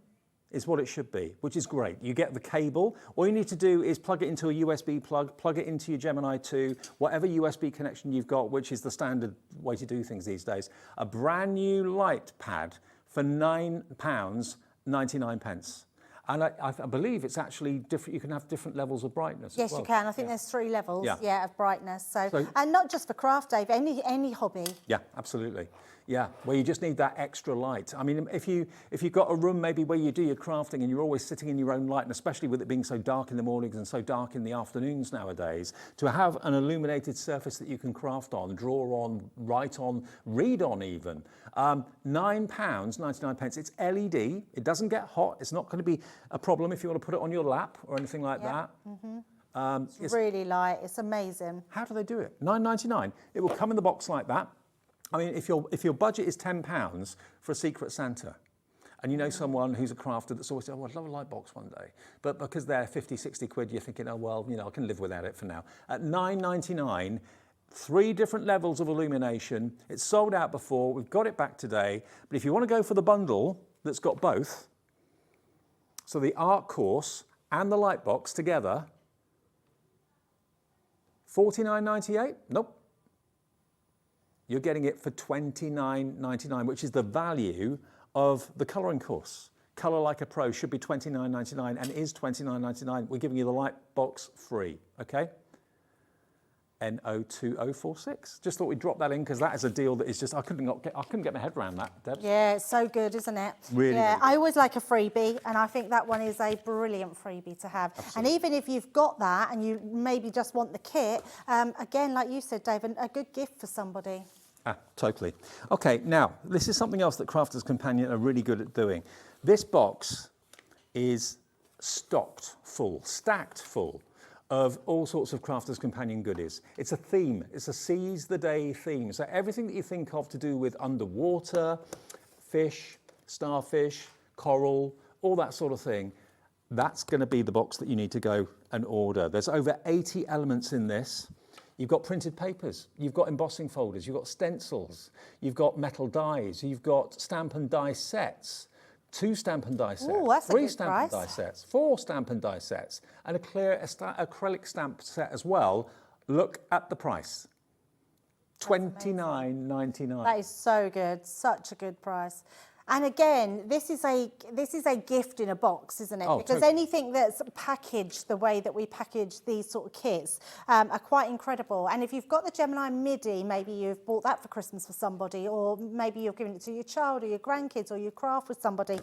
is what it should be, which is great. You get the cable. All you need to do is plug it into a USB plug, plug it into your Gemini 2, whatever USB connection you've got, which is the standard way to do things these days. A brand new light pad for £9.99. And I believe it's actually different. You can have different levels of brightness. Yes, as well. you can. I think there's 3 levels, of brightness. So, and not just for craft, Dave. Any hobby. Yeah, absolutely. Yeah, where you just need that extra light. I mean, if you've got a room maybe where you do your crafting and you're always sitting in your own light, and especially with it being so dark in the mornings and so dark in the afternoons nowadays, to have an illuminated surface that you can craft on, draw on, write on, read on even. £9.99. It's LED. It doesn't get hot. It's not going to be a problem if you want to put it on your lap or anything like that. It's really light. It's amazing. How do they do it? £9.99. It will come in the box like that. I mean, if your budget is £10 for a Secret Santa, and you know someone who's a crafter that's always said, oh, I'd love a light box one day. But because they're 50, 60 quid, you're thinking, oh, well, you know, I can live without it for now. At £9.99, 3 different levels of illumination. It's sold out before. We've got it back today. But if you want to go for the bundle that's got both, so the art course and the light box together, $49.98? Nope. You're getting it for $29.99, which is the value of the colouring course. Colour Like a Pro should be $29.99 and is $29.99. We're giving you the light box free, okay? NO2046. Just thought we'd drop that in because that is a deal that is just, I couldn't get my head around that, Deb. Yeah, it's so good, isn't it? Really, yeah, really good. I always like a freebie, and I think that one is a brilliant freebie to have. Absolutely. And even if you've got that and you maybe just want the kit, again, like you said, Dave, a good gift for somebody. Totally. Okay, now, this is something else that Crafters Companion are really good at doing. This box is stacked full of all sorts of Crafters Companion goodies. It's a theme. It's a Seize the Day theme. So everything that you think of to do with underwater, fish, starfish, coral, all that sort of thing, that's going to be the box that you need to go and order. There's over 80 elements in this. You've got printed papers, you've got embossing folders, you've got stencils, you've got metal dies, you've got stamp and die sets, 2 stamp and die sets, Ooh, that's a 3 good stamp price. and die sets, 4 stamp and die sets, and a clear acrylic stamp set as well. Look at the price. $29.99. That is so good, such a good price. And again, this is a gift in a box, isn't it? Oh, because totally. anything that's packaged the way that we package these sort of kits are quite incredible. And if you've got the Gemini Midi, maybe you've bought that for Christmas for somebody, or maybe you're giving it to your child or your grandkids, or you craft with somebody.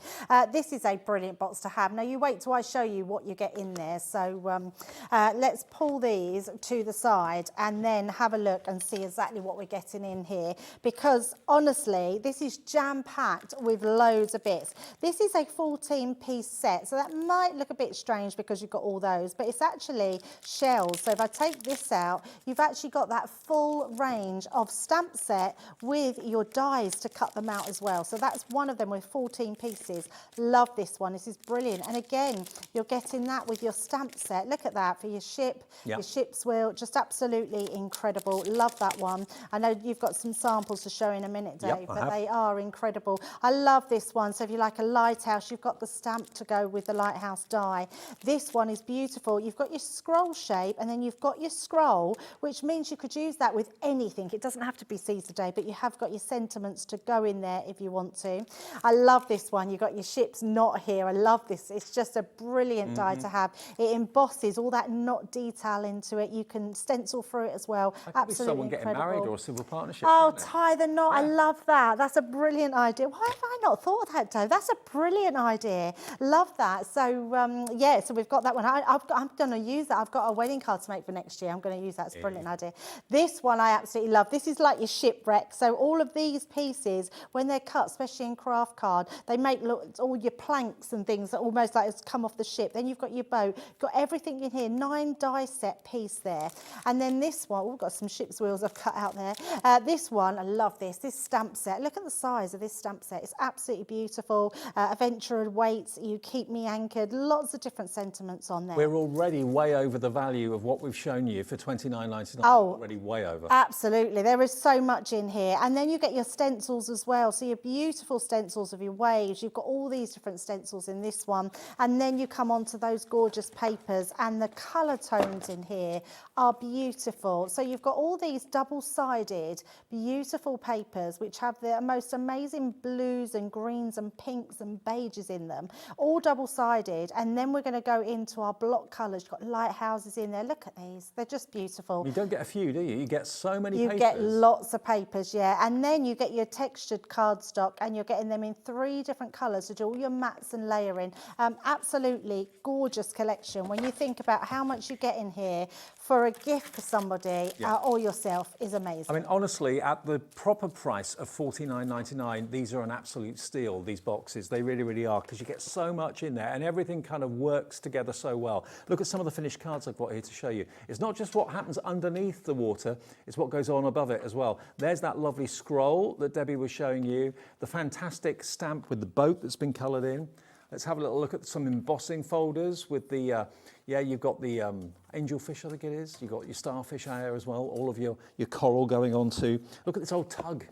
This is a brilliant box to have. Now, you wait till I show you what you get in there. So let's pull these to the side and then have a look and see exactly what we're getting in here. Because honestly, this is jam-packed with loads of bits. This is a 14-piece set, so that might look a bit strange because you've got all those, but it's actually shells. So if I take this out, you've actually got that full range of stamp set with your dies to cut them out as well. So that's one of them with 14 pieces. Love this one. This is brilliant. And again, you're getting that with your stamp set. Look at that for your ship, your ship's wheel. Just absolutely incredible. Love that one. I know you've got some samples to show in a minute, Dave, but they are incredible. I love this one. So if you like a lighthouse, you've got the stamp to go with the lighthouse die. This one is beautiful. You've got your scroll shape, and then you've got your scroll, which means you could use that with anything. It doesn't have to be Caesar Day, but you have got your sentiments to go in there if you want to. I love this one. You've got your ship's knot here. I love this. It's just a brilliant die to have. It embosses all that knot detail into it. You can stencil through it as well. Absolutely someone getting incredible. married or a civil partnership. Oh, tie the knot. I love that. That's a brilliant idea. Why have I not thought of that, Dave? That's a brilliant idea. Love that. So, yeah, so we've got that one. I'm going to use that. I've got a wedding card to make for next year. I'm going to use that. It's a brilliant idea. This one I absolutely love. This is like your shipwreck. So all of these pieces, when they're cut, especially in craft card, they make all your planks and things that almost like it's come off the ship. Then you've got your boat. Got everything in here. 9 die set piece there. And then this one, we've got some ship's wheels I've cut out there. This one, I love this. This stamp set. Look at the size of this stamp set. It's absolutely beautiful. Adventure waits, you keep me anchored. Lots of different sentiments on there. We're already way over the value of what we've shown you for $29.99. Oh, already way over. Absolutely. There is so much in here. And then you get your stencils as well. So your beautiful stencils of your waves. You've got all these different stencils in this one. And then you come on to those gorgeous papers, and the colour tones in here are beautiful. So you've got all these double-sided, beautiful papers which have the most amazing blues and greens and pinks and beiges in them, all double-sided. And then we're going to go into our block colours. You've got lighthouses in there. Look at these. They're just beautiful. You don't get a few, do you? You get so many papers. You get lots of papers, yeah. And then you get your textured cardstock, and you're getting them in 3 different colours to do all your mats and layering. Absolutely gorgeous collection. When you think about how much you get in here for a gift for somebody or yourself is amazing. I mean, honestly, at the proper price of $49.99, these are an absolute steal, these boxes. They really, really are, because you get so much in there and everything kind of works together so well. Look at some of the finished cards I've got here to show you. It's not just what happens underneath the water, it's what goes on above it as well. There's that lovely scroll that Debbie was showing you, the fantastic stamp with the boat that's been coloured in. Let's have a little look at some embossing folders with the, you've got the angelfish, I think it is. You've got your starfish here as well, all of your coral going on too. Look at this old tug.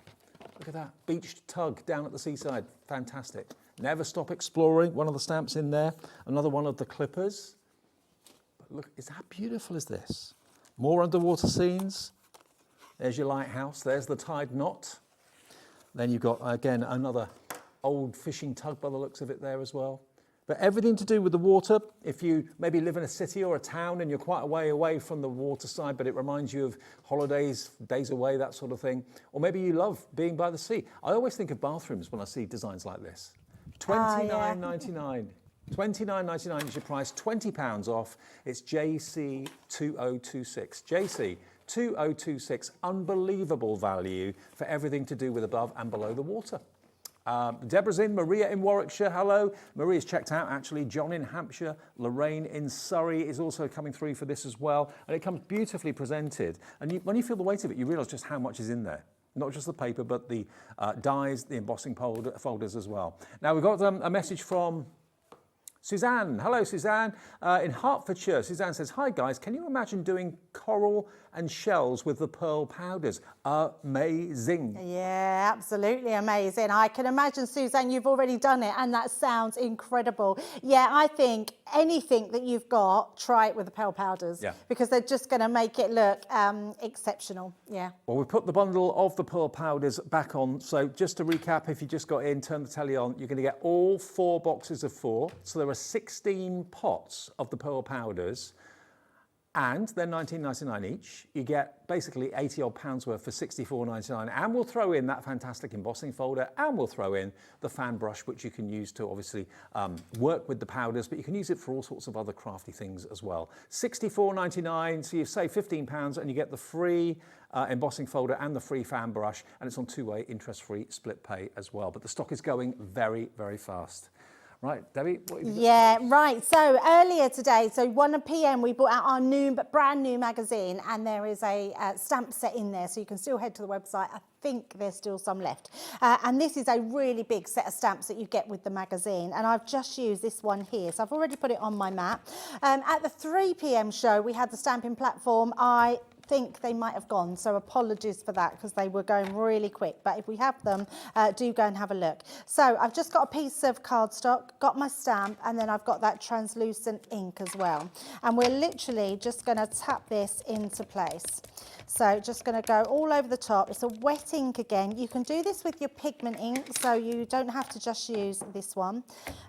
Look at that, beached tug down at the seaside. Fantastic. Never stop exploring, one of the stamps in there. Another one of the clippers. But look, is that beautiful as this? More underwater scenes. There's your lighthouse, there's the tide knot. Then you've got, again, another old fishing tug by the looks of it there as well. But everything to do with the water. If you maybe live in a city or a town and you're quite a way away from the water side, but it reminds you of holidays, days away, that sort of thing. Or maybe you love being by the sea. I always think of bathrooms when I see designs like this. $29.99. $29.99 is your price, £20 off. It's JC2026. JC2026, unbelievable value for everything to do with above and below the water. Deborah's in, Maria in Warwickshire, hello. Maria's checked out actually, John in Hampshire, Lorraine in Surrey is also coming through for this as well. And it comes beautifully presented. And when you feel the weight of it, you realise just how much is in there. Not just the paper, but the dies, the embossing folders as well. Now we've got a message from Suzanne, hello Suzanne, in Hertfordshire. Suzanne says, hi guys, can you imagine doing coral and shells with the pearl powders? Amazing. Yeah, absolutely amazing. I can imagine, Suzanne, you've already done it and that sounds incredible. Yeah, I think anything that you've got, try it with the pearl powders because they're just going to make it look exceptional. Yeah. Well, we've put the bundle of the pearl powders back on. So just to recap, if you just got in, turn the telly on, you're going to get all 4 boxes of 4. So there are 16 pots of the pearl powders and they're $19.99 each. You get basically 80 odd pounds worth for $64.99, and we'll throw in that fantastic embossing folder, and we'll throw in the fan brush, which you can use to obviously work with the powders, but you can use it for all sorts of other crafty things as well. $64.99, so you save £15 and you get the free embossing folder and the free fan brush, and it's on 2-way interest-free split pay as well. But the stock is going very, very fast. Right, Debbie? What have you got? Yeah, right. So earlier today, so 1 p.m, we brought out our brand new magazine, and there is a stamp set in there, so you can still head to the website. I think there's still some left. And this is a really big set of stamps that you get with the magazine, and I've just used this one here. So I've already put it on my mat. At the 3 p.m. show, we had the stamping platform. I think they might have gone, so apologies for that because they were going really quick, but if we have them, do go and have a look. So I've just got a piece of cardstock, got my stamp, and then I've got that translucent ink as well, and we're literally just going to tap this into place. So just going to go all over the top. It's a wet ink again. You can do this with your pigment ink, so you don't have to just use this one.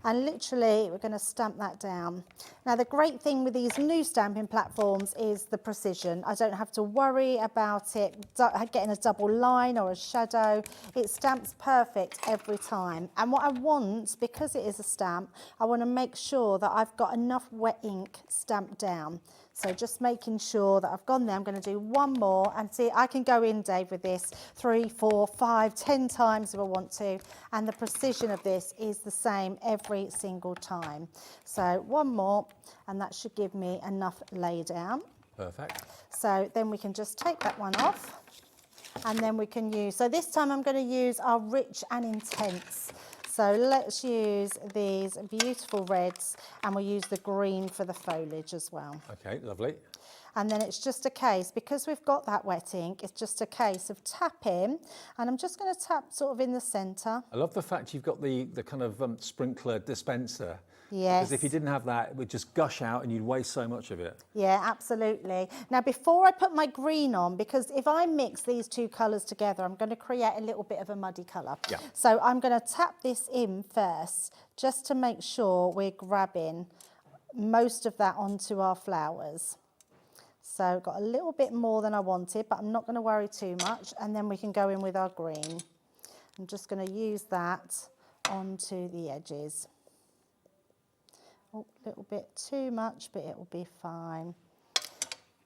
And literally, we're going to stamp that down. Now, the great thing with these new stamping platforms is the precision. I don't have to worry about it getting a double line or a shadow. It stamps perfect every time. And what I want, because it is a stamp, I want to make sure that I've got enough wet ink stamped down. So just making sure that I've gone there. I'm going to do one more, and see, I can go in, Dave, with this 3, 4, 5, 10 times if I want to, and the precision of this is the same every single time. So one more, and that should give me enough lay down. Perfect. So then we can just take that one off, and then we can use, so this time I'm going to use our rich and intense. So let's use these beautiful reds, and we'll use the green for the foliage as well. Okay, lovely. And then it's just a case, because we've got that wet ink, it's just a case of tapping, and I'm just going to tap sort of in the centre. I love the fact you've got the kind of sprinkler dispenser. Yes. Because if you didn't have that, it would just gush out and you'd waste so much of it. Yeah, absolutely. Now, before I put my green on, because if I mix these two colours together, I'm going to create a little bit of a muddy colour. Yeah. So I'm going to tap this in first, just to make sure we're grabbing most of that onto our flowers. So got a little bit more than I wanted, but I'm not going to worry too much. And then we can go in with our green. I'm just going to use that onto the edges. Oh, a little bit too much, but it will be fine.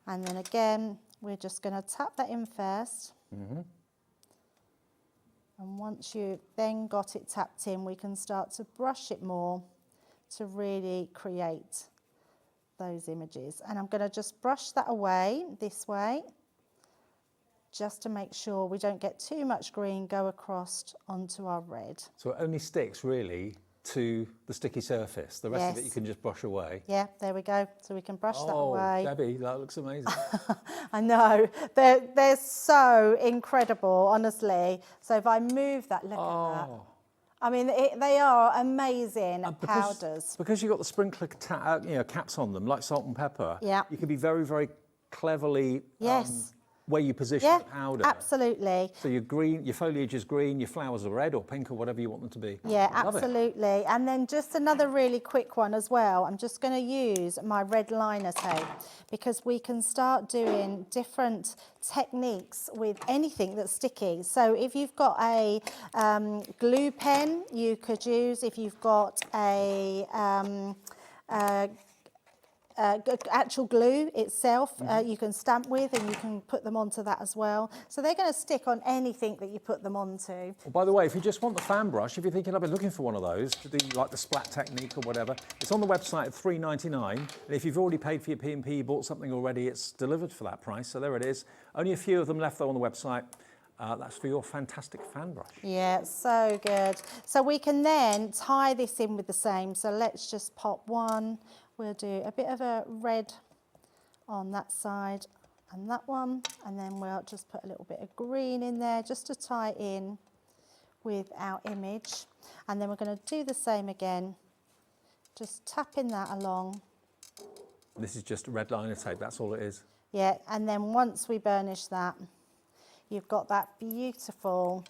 And then again, we're just going to tap that in first. Mm-hmm. And once you've then got it tapped in, we can start to brush it more to really create those images. And I'm going to just brush that away this way, just to make sure we don't get too much green go across onto our red. So it only sticks really to the sticky surface. The rest of it you can just brush away. Yeah, there we go. So we can brush that away. Oh, Debbie, that looks amazing. I know. They're so incredible, honestly. So if I move that, look at that. I mean, they are amazing powders. Because you've got the sprinkler caps on them, like salt and pepper, yeah, you can be very, very cleverly where you position the powder. Absolutely. So your green, your foliage is green, your flowers are red or pink or whatever you want them to be. Yeah, absolutely. And then just another really quick one as well. I'm just going to use my red liner tape, because we can start doing different techniques with anything that's sticky. So if you've got a glue pen, you could use. If you've got a actual glue itself, you can stamp with, and you can put them onto that as well. So they're going to stick on anything that you put them onto. Well, by the way, if you just want the fan brush, if you're thinking I've been looking for one of those to do like the splat technique or whatever, it's on the website at $3.99. And if you've already paid for your P&P, you bought something already, it's delivered for that price. So there it is. Only a few of them left though on the website. That's for your fantastic fan brush. Yeah, so good. So we can then tie this in with the same. So let's just pop one. We'll do a bit of a red on that side and that one. And then we'll just put a little bit of green in there just to tie in with our image. And then we're going to do the same again. Just tapping that along. This is just red liner tape, that's all it is. Yeah, and then once we burnish that, you've got that beautiful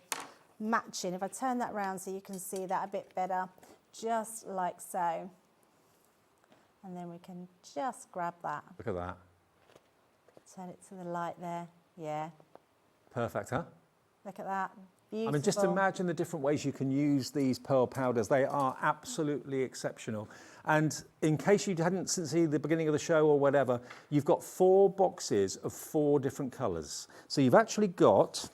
matching. If I turn that around so you can see that a bit better, just like so. And then we can just grab that. Look at that. Turn it to the light there. Yeah. Perfect, huh? Look at that. Beautiful. I mean, just imagine the different ways you can use these pearl powders. They are absolutely exceptional. And in case you hadn't seen the beginning of the show or whatever, you've got 4 boxes of 4 different colours. So you've actually got,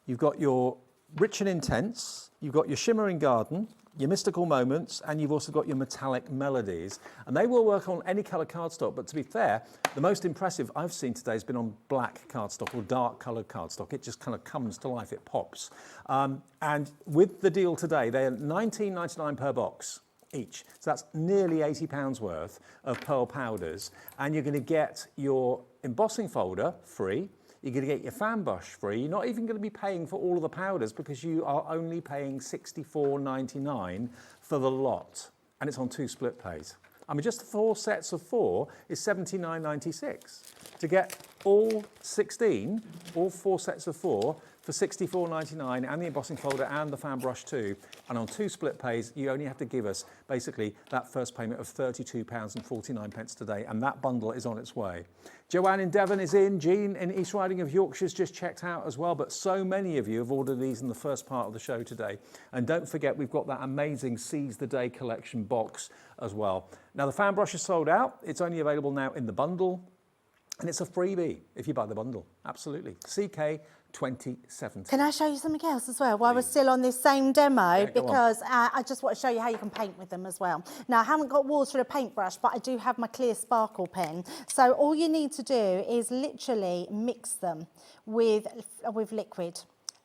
your Rich and Intense, you've got your Shimmering Garden, your Mystical Moments, and you've also got your Metallic Melodies. And they will work on any colour cardstock, but to be fair, the most impressive I've seen today has been on black cardstock or dark coloured cardstock. It just kind of comes to life, it pops. And with the deal today, they're £19.99 per box each. So that's nearly £80 worth of pearl powders. And you're going to get your embossing folder free. You're going to get your fan brush free. You're not even going to be paying for all of the powders because you are only paying £64.99 for the lot. And it's on 2 split pays. I mean, just 4 sets of 4 is £79.96. To get all 16, all 4 sets of 4 for £64.99 and the embossing folder and the fan brush too. And on 2 split pays, you only have to give us basically that first payment of £32.49 today. And that bundle is on its way. Joanne in Devon is in. Jean in East Riding of Yorkshire's just checked out as well. But so many of you have ordered these in the first part of the show today. And don't forget, we've got that amazing Seize the Day collection box as well. Now, the fan brush is sold out. It's only available now in the bundle. And it's a freebie if you buy the bundle. Absolutely. CK 2070. Can I show you something else as well while we're still on this same demo? Yeah, because I just want to show you how you can paint with them as well. Now, I haven't got water and a paintbrush, but I do have my clear sparkle pen. So all you need to do is literally mix them with liquid.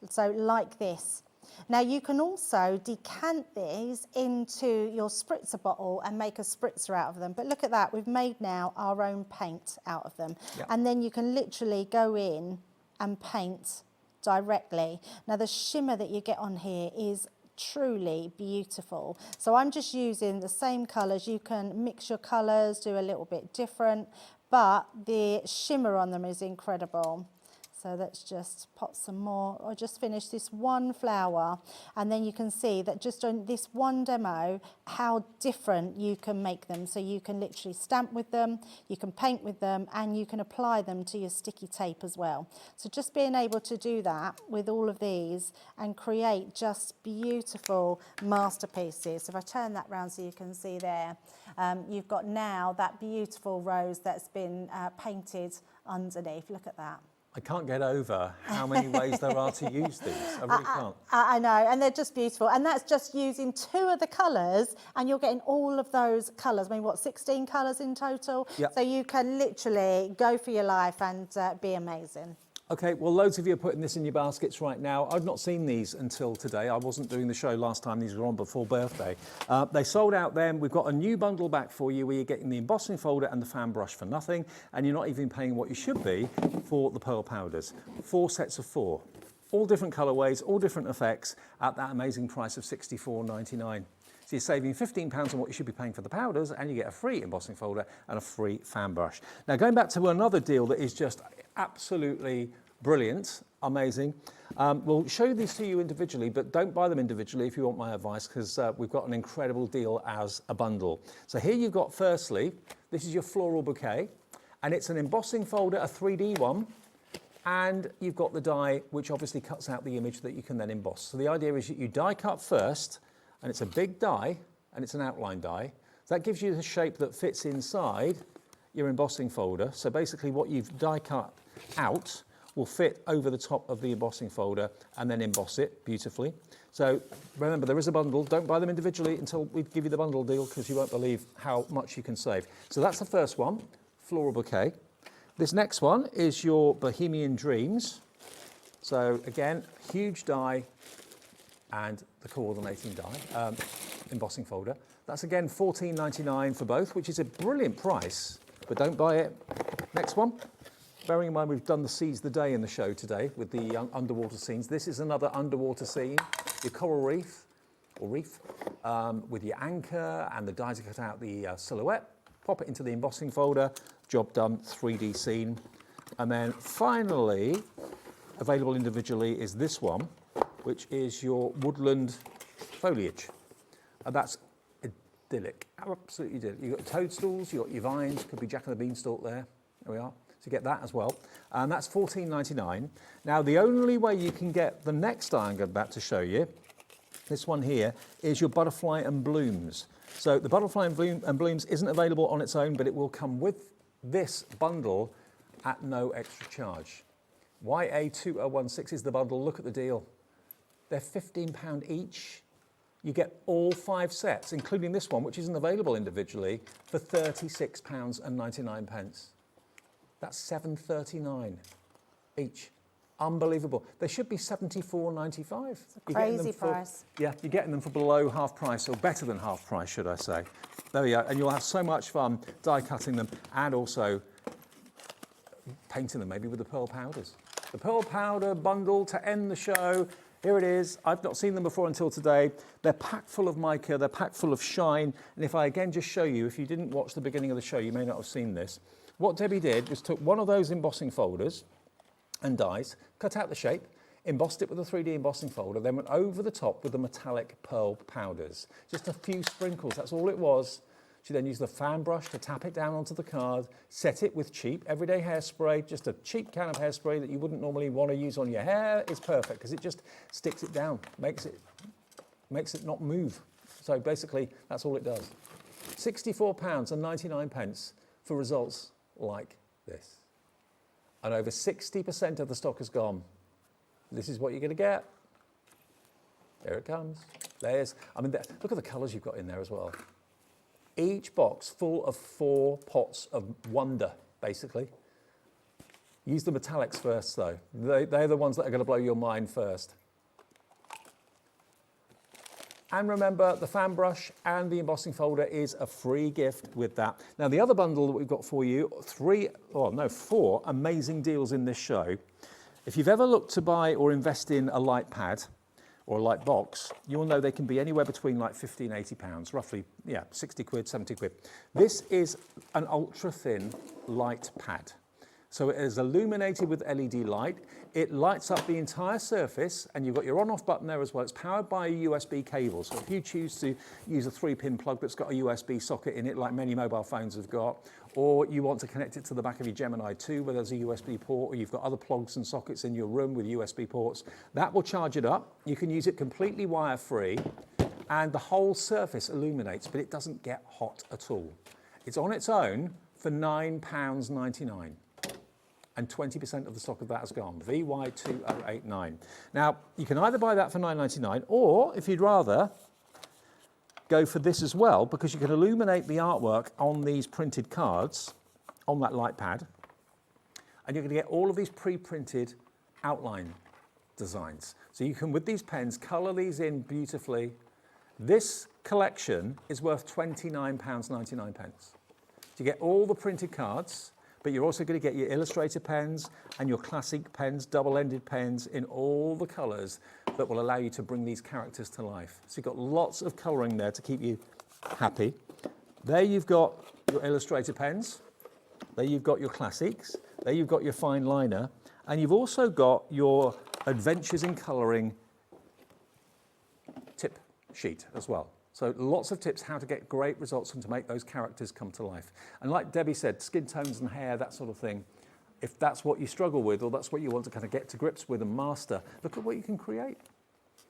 So like this. Now you can also decant these into your spritzer bottle and make a spritzer out of them. But look at that, we've made now our own paint out of them. Yep. And then you can literally go in and paint directly. Now the shimmer that you get on here is truly beautiful. So I'm just using the same colours. You can mix your colours, do a little bit different, but the shimmer on them is incredible. So let's just pop some more, or just finish this one flower, and then you can see that just on this one demo, how different you can make them. So you can literally stamp with them, you can paint with them, and you can apply them to your sticky tape as well. So just being able to do that with all of these and create just beautiful masterpieces. So if I turn that round so you can see there, you've got now that beautiful rose that's been painted underneath. Look at that. I can't get over how many ways there are to use these. I really can't. I know, and they're just beautiful. And that's just using 2 of the colours, and you're getting all of those colours. I mean, what, 16 colours in total? Yep. So you can literally go for your life and be amazing. Okay, well, loads of you are putting this in your baskets right now. I've not seen these until today. I wasn't doing the show last time. These were on before birthday. They sold out then. We've got a new bundle back for you where you're getting the embossing folder and the fan brush for nothing, and you're not even paying what you should be for the pearl powders. 4 sets of 4. All different colourways, all different effects at that amazing price of £64.99. So you're saving £15 on what you should be paying for the powders, and you get a free embossing folder and a free fan brush. Now, going back to another deal that is just absolutely brilliant, amazing. We'll show these to you individually, but don't buy them individually if you want my advice, because we've got an incredible deal as a bundle. So here you've got, firstly, this is your floral bouquet, and it's an embossing folder, a 3D one, and you've got the die, which obviously cuts out the image that you can then emboss. So the idea is that you die cut first, and it's a big die, and it's an outline die. So that gives you the shape that fits inside your embossing folder. So basically what you've die cut out will fit over the top of the embossing folder and then emboss it beautifully. So remember, there is a bundle. Don't buy them individually until we give you the bundle deal, because you won't believe how much you can save. So that's the first one, floral bouquet. This next one is your Bohemian Dreams. So again, huge die and the coordinating die, embossing folder. That's again $14.99 for both, which is a brilliant price, but don't buy it. Next one. Bearing in mind we've done the Seize the Day in the show today with the underwater scenes. This is another underwater scene. Your coral reef, or reef, with your anchor and the die to cut out the silhouette. Pop it into the embossing folder. Job done, 3D scene. And then finally, available individually is this one, which is your woodland foliage. And that's idyllic, absolutely idyllic. You've got toadstools, you've got your vines, could be Jack and the Beanstalk there. There we are. So you get that as well. And that's $14.99. Now, the only way you can get the next die I'm about to show you, this one here, is your butterfly and blooms. So the butterfly and blooms isn't available on its own, but it will come with this bundle at no extra charge. YA2016 is the bundle. Look at the deal. They're £15 each. You get all 5 sets, including this one, which isn't available individually, for £36.99. That's $7.39 each. Unbelievable. They should be $74.95. It's a crazy price. Yeah, you're getting them for below half price, or better than half price, should I say. There we go. And you'll have so much fun die cutting them and also painting them maybe with the pearl powders. The pearl powder bundle to end the show. Here it is. I've not seen them before until today. They're packed full of mica, they're packed full of shine. And if I again just show you, if you didn't watch the beginning of the show, you may not have seen this. What Debbie did was took one of those embossing folders and dies, cut out the shape, embossed it with a 3D embossing folder, then went over the top with the metallic pearl powders. Just a few sprinkles, that's all it was. She then used the fan brush to tap it down onto the card, set it with cheap everyday hairspray, just a cheap can of hairspray that you wouldn't normally want to use on your hair. It's perfect because it just sticks it down, makes it not move. So basically, that's all it does. £64.99 for results like this. And over 60% of the stock is gone. This is what you're going to get. There it comes. Look at the colours you've got in there as well. Each box full of 4 pots of wonder, basically. Use the metallics first, though. They're the ones that are going to blow your mind first. And remember, the fan brush and the embossing folder is a free gift with that. Now, the other bundle that we've got for you, 4 amazing deals in this show. If you've ever looked to buy or invest in a light pad or a light box, you'll know they can be anywhere between like £50 and £80, roughly, 60 quid, 70 quid. This is an ultra-thin light pad. So it is illuminated with LED light. It lights up the entire surface, and you've got your on-off button there as well. It's powered by a USB cable. So if you choose to use a 3-pin plug that's got a USB socket in it, like many mobile phones have got, or you want to connect it to the back of your Gemini 2 where there's a USB port, or you've got other plugs and sockets in your room with USB ports, that will charge it up. You can use it completely wire-free, and the whole surface illuminates, but it doesn't get hot at all. It's on its own for £9.99. And 20% of the stock of that has gone, VY2089. Now, you can either buy that for $9.99, or if you'd rather, go for this as well, because you can illuminate the artwork on these printed cards, on that light pad, and you're going to get all of these pre-printed outline designs. So you can, with these pens, colour these in beautifully. This collection is worth £29.99. You get all the printed cards, but you're also going to get your illustrator pens and your classic pens, double-ended pens in all the colours that will allow you to bring these characters to life. So you've got lots of colouring there to keep you happy. There you've got your illustrator pens. There you've got your classics. There you've got your fine liner. And you've also got your Adventures in Colouring tip sheet as well. So lots of tips how to get great results and to make those characters come to life. And like Debbie said, skin tones and hair, that sort of thing, if that's what you struggle with or that's what you want to kind of get to grips with and master, look at what you can create.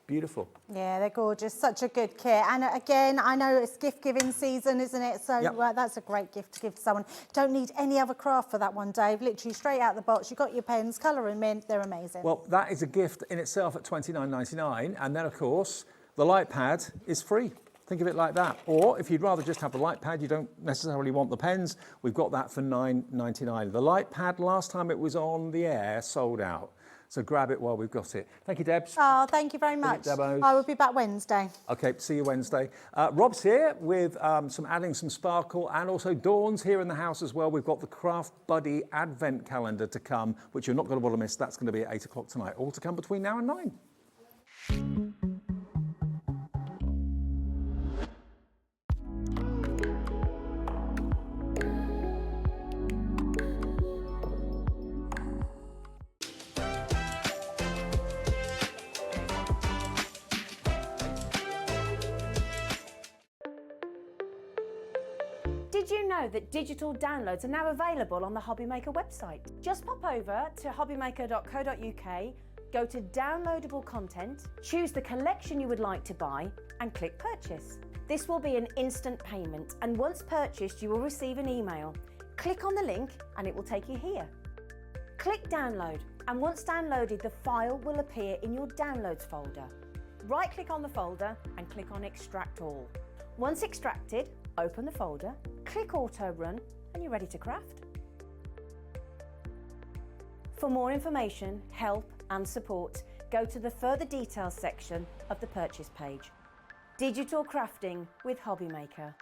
Beautiful. Yeah, they're gorgeous. Such a good kit. And again, I know it's gift-giving season, isn't it? So that's a great gift to give to someone. Don't need any other craft for that one, Dave. Literally straight out the box. You've got your pens, colour them in. They're amazing. Well, that is a gift in itself at $29.99. And then, of course, the light pad is free. Think of it like that. Or if you'd rather just have the light pad, you don't necessarily want the pens, we've got that for $9.99. The light pad, last time it was on the air, sold out. So grab it while we've got it. Thank you, Debs. Oh, thank you very much. Demos. I will be back Wednesday. Okay, see you Wednesday. Rob's here with adding some sparkle, and also Dawn's here in the house as well. We've got the Craft Buddy Advent Calendar to come, which you're not going to want to miss. That's going to be at 8 o'clock tonight. All to come between now and 9. Did you know that digital downloads are now available on the Hobbymaker website? Just pop over to hobbymaker.co.uk, go to downloadable content, choose the collection you would like to buy and click purchase. This will be an instant payment, and once purchased you will receive an email. Click on the link and it will take you here. Click download, and once downloaded the file will appear in your downloads folder. Right click on the folder and click on extract all. Once extracted, open the folder, click auto run and you're ready to craft. For more information, help and support, go to the further details section of the purchase page. Digital crafting with Hobbymaker.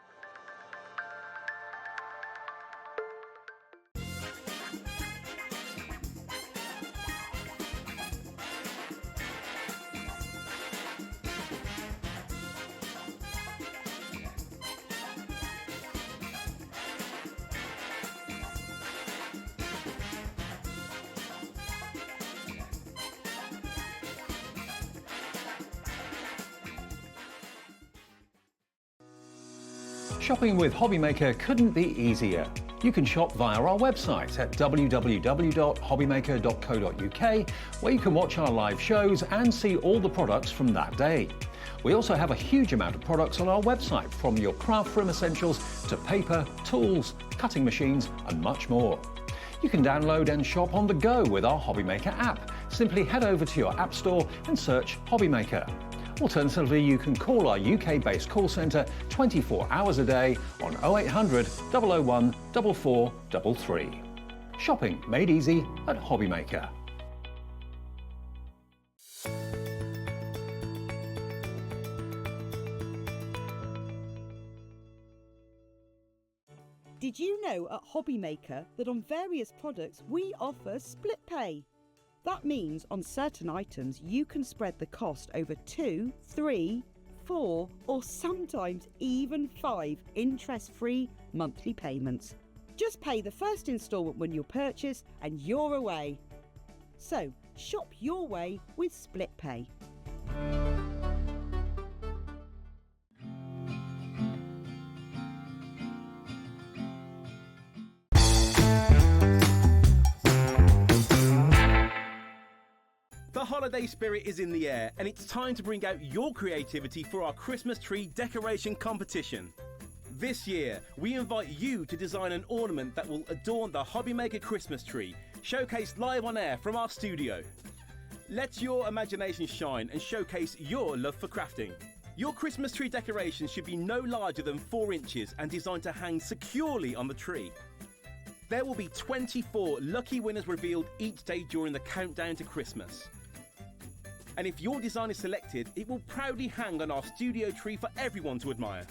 Shopping with Hobbymaker couldn't be easier. You can shop via our website at www.hobbymaker.co.uk, where you can watch our live shows and see all the products from that day. We also have a huge amount of products on our website, from your craft room essentials to paper, tools, cutting machines and much more. You can download and shop on the go with our Hobbymaker app. Simply head over to your app store and search Hobbymaker. Alternatively, you can call our UK-based call centre 24 hours a day on 0800 001 4433. Shopping made easy at Hobbymaker. Did you know at Hobbymaker that on various products we offer split pay? That means on certain items you can spread the cost over 2, 3, 4 or sometimes even 5 interest-free monthly payments. Just pay the first instalment when you purchase and you're away. So shop your way with split pay. The holiday spirit is in the air, and it's time to bring out your creativity for our Christmas tree decoration competition. This year, we invite you to design an ornament that will adorn the Hobbymaker Christmas tree, showcased live on air from our studio. Let your imagination shine and showcase your love for crafting. Your Christmas tree decoration should be no larger than 4 inches and designed to hang securely on the tree. There will be 24 lucky winners revealed each day during the countdown to Christmas. And if your design is selected, it will proudly hang on our studio tree for everyone to admire.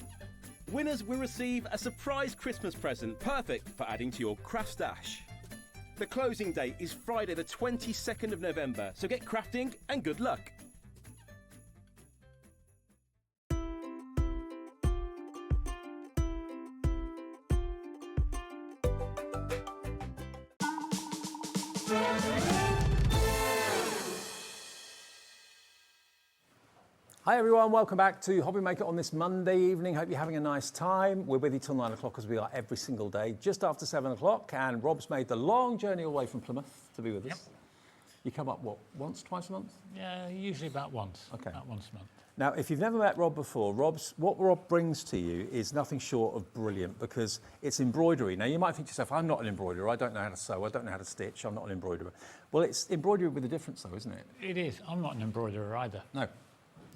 Winners will receive a surprise Christmas present, perfect for adding to your craft stash. The closing date is Friday the 22nd of November, so get crafting and good luck. Hi everyone, welcome back to Hobbymaker on this Monday evening. Hope you're having a nice time. We're with you till 9 o'clock, as we are every single day, just after 7 o'clock, and Rob's made the long journey away from Plymouth to be with us. You come up, what, once, twice a month? Yeah, usually about once. Okay. About once a month. Now, if you've never met Rob before, what Rob brings to you is nothing short of brilliant, because it's embroidery. Now, you might think to yourself, I'm not an embroiderer, I don't know how to sew, I don't know how to stitch, I'm not an embroiderer. Well, it's embroidery with a difference though, isn't it? It is. I'm not an embroiderer either. No.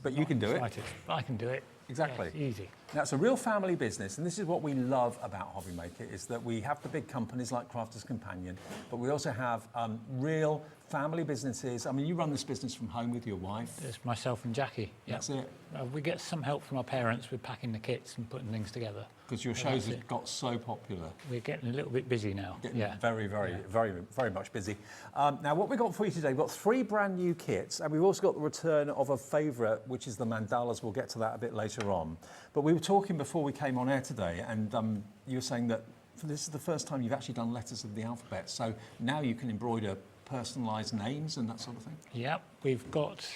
But you can do it. I can do it. Exactly. Yeah, it's easy. Now, it's a real family business, and this is what we love about Hobby Maker, is that we have the big companies like Crafter's Companion, but we also have real family businesses. I mean, you run this business from home with your wife. It's myself and Jackie. That's it. We get some help from our parents with packing the kits and putting things together. Because your shows have got so popular. We're getting a little bit busy now. Very much busy. Now, what we've got for you today, we've got 3 brand new kits, and we've also got the return of a favourite, which is the mandalas. We'll get to that a bit later on. But we were talking before we came on air today, and you were saying that this is the first time you've actually done letters of the alphabet, so now you can embroider personalised names and that sort of thing? Yep, we've got,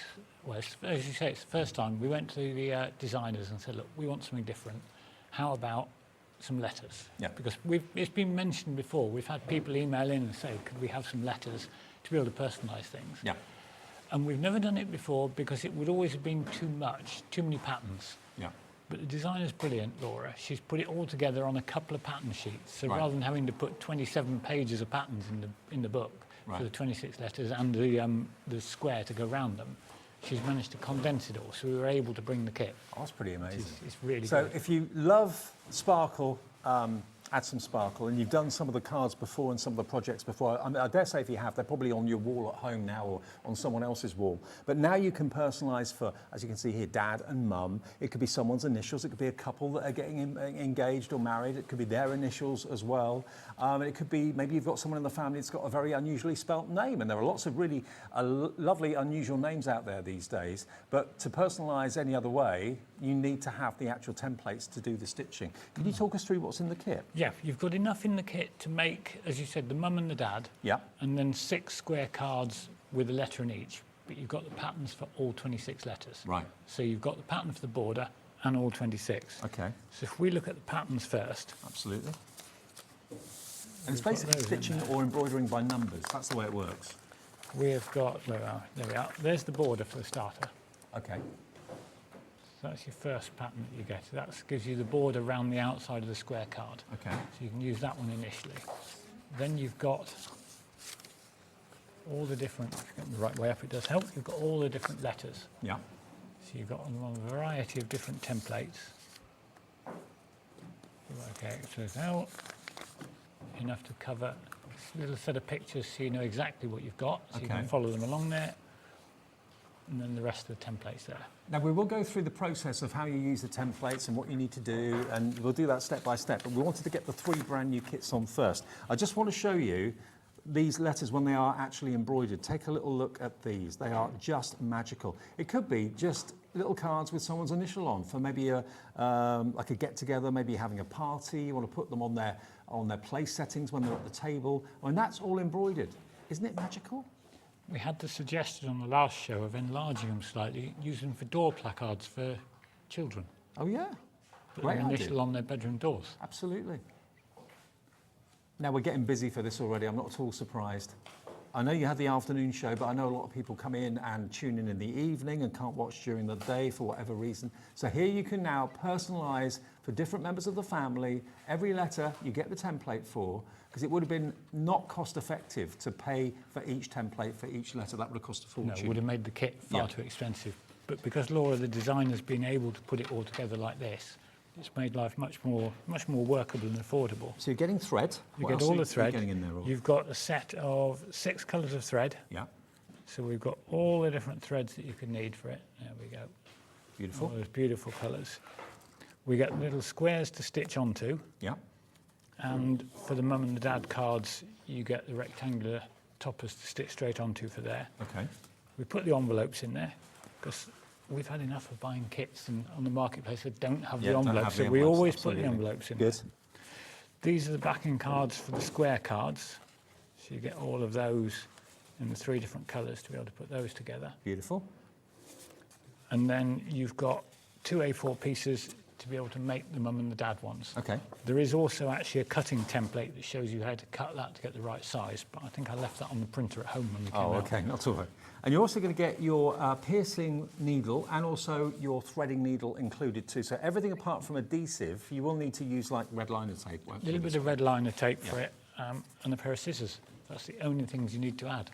well, as you say, it's the first time. We went to the designers and said, look, we want something different. How about some letters? Yeah. Because it's been mentioned before. We've had people email in and say, could we have some letters to be able to personalise things? Yeah. And we've never done it before because it would always have been too much, too many patterns. Yeah. But the designer's brilliant, Laura. She's put it all together on a couple of pattern sheets. So rather than having to put 27 pages of patterns in the book for the 26 letters and the square to go around them, she's managed to condense it all. So we were able to bring the kit. Oh, that's pretty amazing. It's really so good. If you love sparkle, add some sparkle, and you've done some of the cards before and some of the projects before. I dare say if you have, they're probably on your wall at home now or on someone else's wall. But now you can personalise for, as you can see here, dad and mum. It could be someone's initials. It could be a couple that are getting engaged or married. It could be their initials as well. It could be maybe you've got someone in the family that's got a very unusually spelt name, and there are lots of really lovely, unusual names out there these days. But to personalise any other way, you need to have the actual templates to do the stitching. Can you talk us through what's in the kit? Yeah, you've got enough in the kit to make, as you said, the mum and the dad. Yeah. And then 6 square cards with a letter in each. But you've got the patterns for all 26 letters. Right. So you've got the pattern for the border and all 26. Okay. So if we look at the patterns first. Absolutely. And it's basically stitching or embroidering by numbers. That's the way it works. We have got, there we are. There's the border for the starter. Okay. So that's your first pattern that you get. So that gives you the border around the outside of the square card. Okay. So you can use that one initially. Then you've got all the different, if you get them the right way up, it does help. You've got all the different letters. Yeah. So you've got a variety of different templates. Okay, so it's out enough to cover a little set of pictures so you know exactly what you've got. So you can follow them along there. And then the rest of the templates there. Now, we will go through the process of how you use the templates and what you need to do, and we'll do that step by step, but we wanted to get the 3 brand new kits on first. I just want to show you these letters when they are actually embroidered. Take a little look at these. They are just magical. It could be just little cards with someone's initial on for maybe like a get-together, maybe having a party. You want to put them on their place settings when they're at the table. And that's all embroidered. Isn't it magical? We had the suggestion on the last show of enlarging them slightly, using them for door placards for children. Oh, yeah. Put their initial on their bedroom doors. Absolutely. Now, we're getting busy for this already. I'm not at all surprised. I know you had the afternoon show, but I know a lot of people come in and tune in the evening and can't watch during the day for whatever reason. So here you can now personalise for different members of the family. Every letter you get the template for, because it would have been not cost effective to pay for each template for each letter. That would have cost a fortune. No, it would have made the kit far too expensive. But because Laura, the designer's been able to put it all together like this, it's made life much more workable and affordable. So you're getting thread. You get all the thread. Getting in there all? You've got a set of 6 colours of thread. Yeah. So we've got all the different threads that you could need for it. There we go. Beautiful. All those beautiful colours. We get little squares to stitch onto. Yeah. And for the mum and the dad cards, you get the rectangular toppers to stitch straight onto for there. Okay. We put the envelopes in there because we've had enough of buying kits and on the marketplace that don't have the envelopes, so we always put the envelopes in. Good. These are the backing cards for the square cards, so you get all of those in the 3 different colours to be able to put those together. Beautiful. And then you've got 2 A4 pieces to be able to make the mum and the dad ones. Okay. There is also actually a cutting template that shows you how to cut that to get the right size, but I think I left that on the printer at home when we came out. Oh, okay, not all right. And you're also going to get your piercing needle and also your threading needle included too. So everything apart from adhesive, you will need to use like red liner tape. A little bit of red liner tape for it, and a pair of scissors. That's the only things you need to add.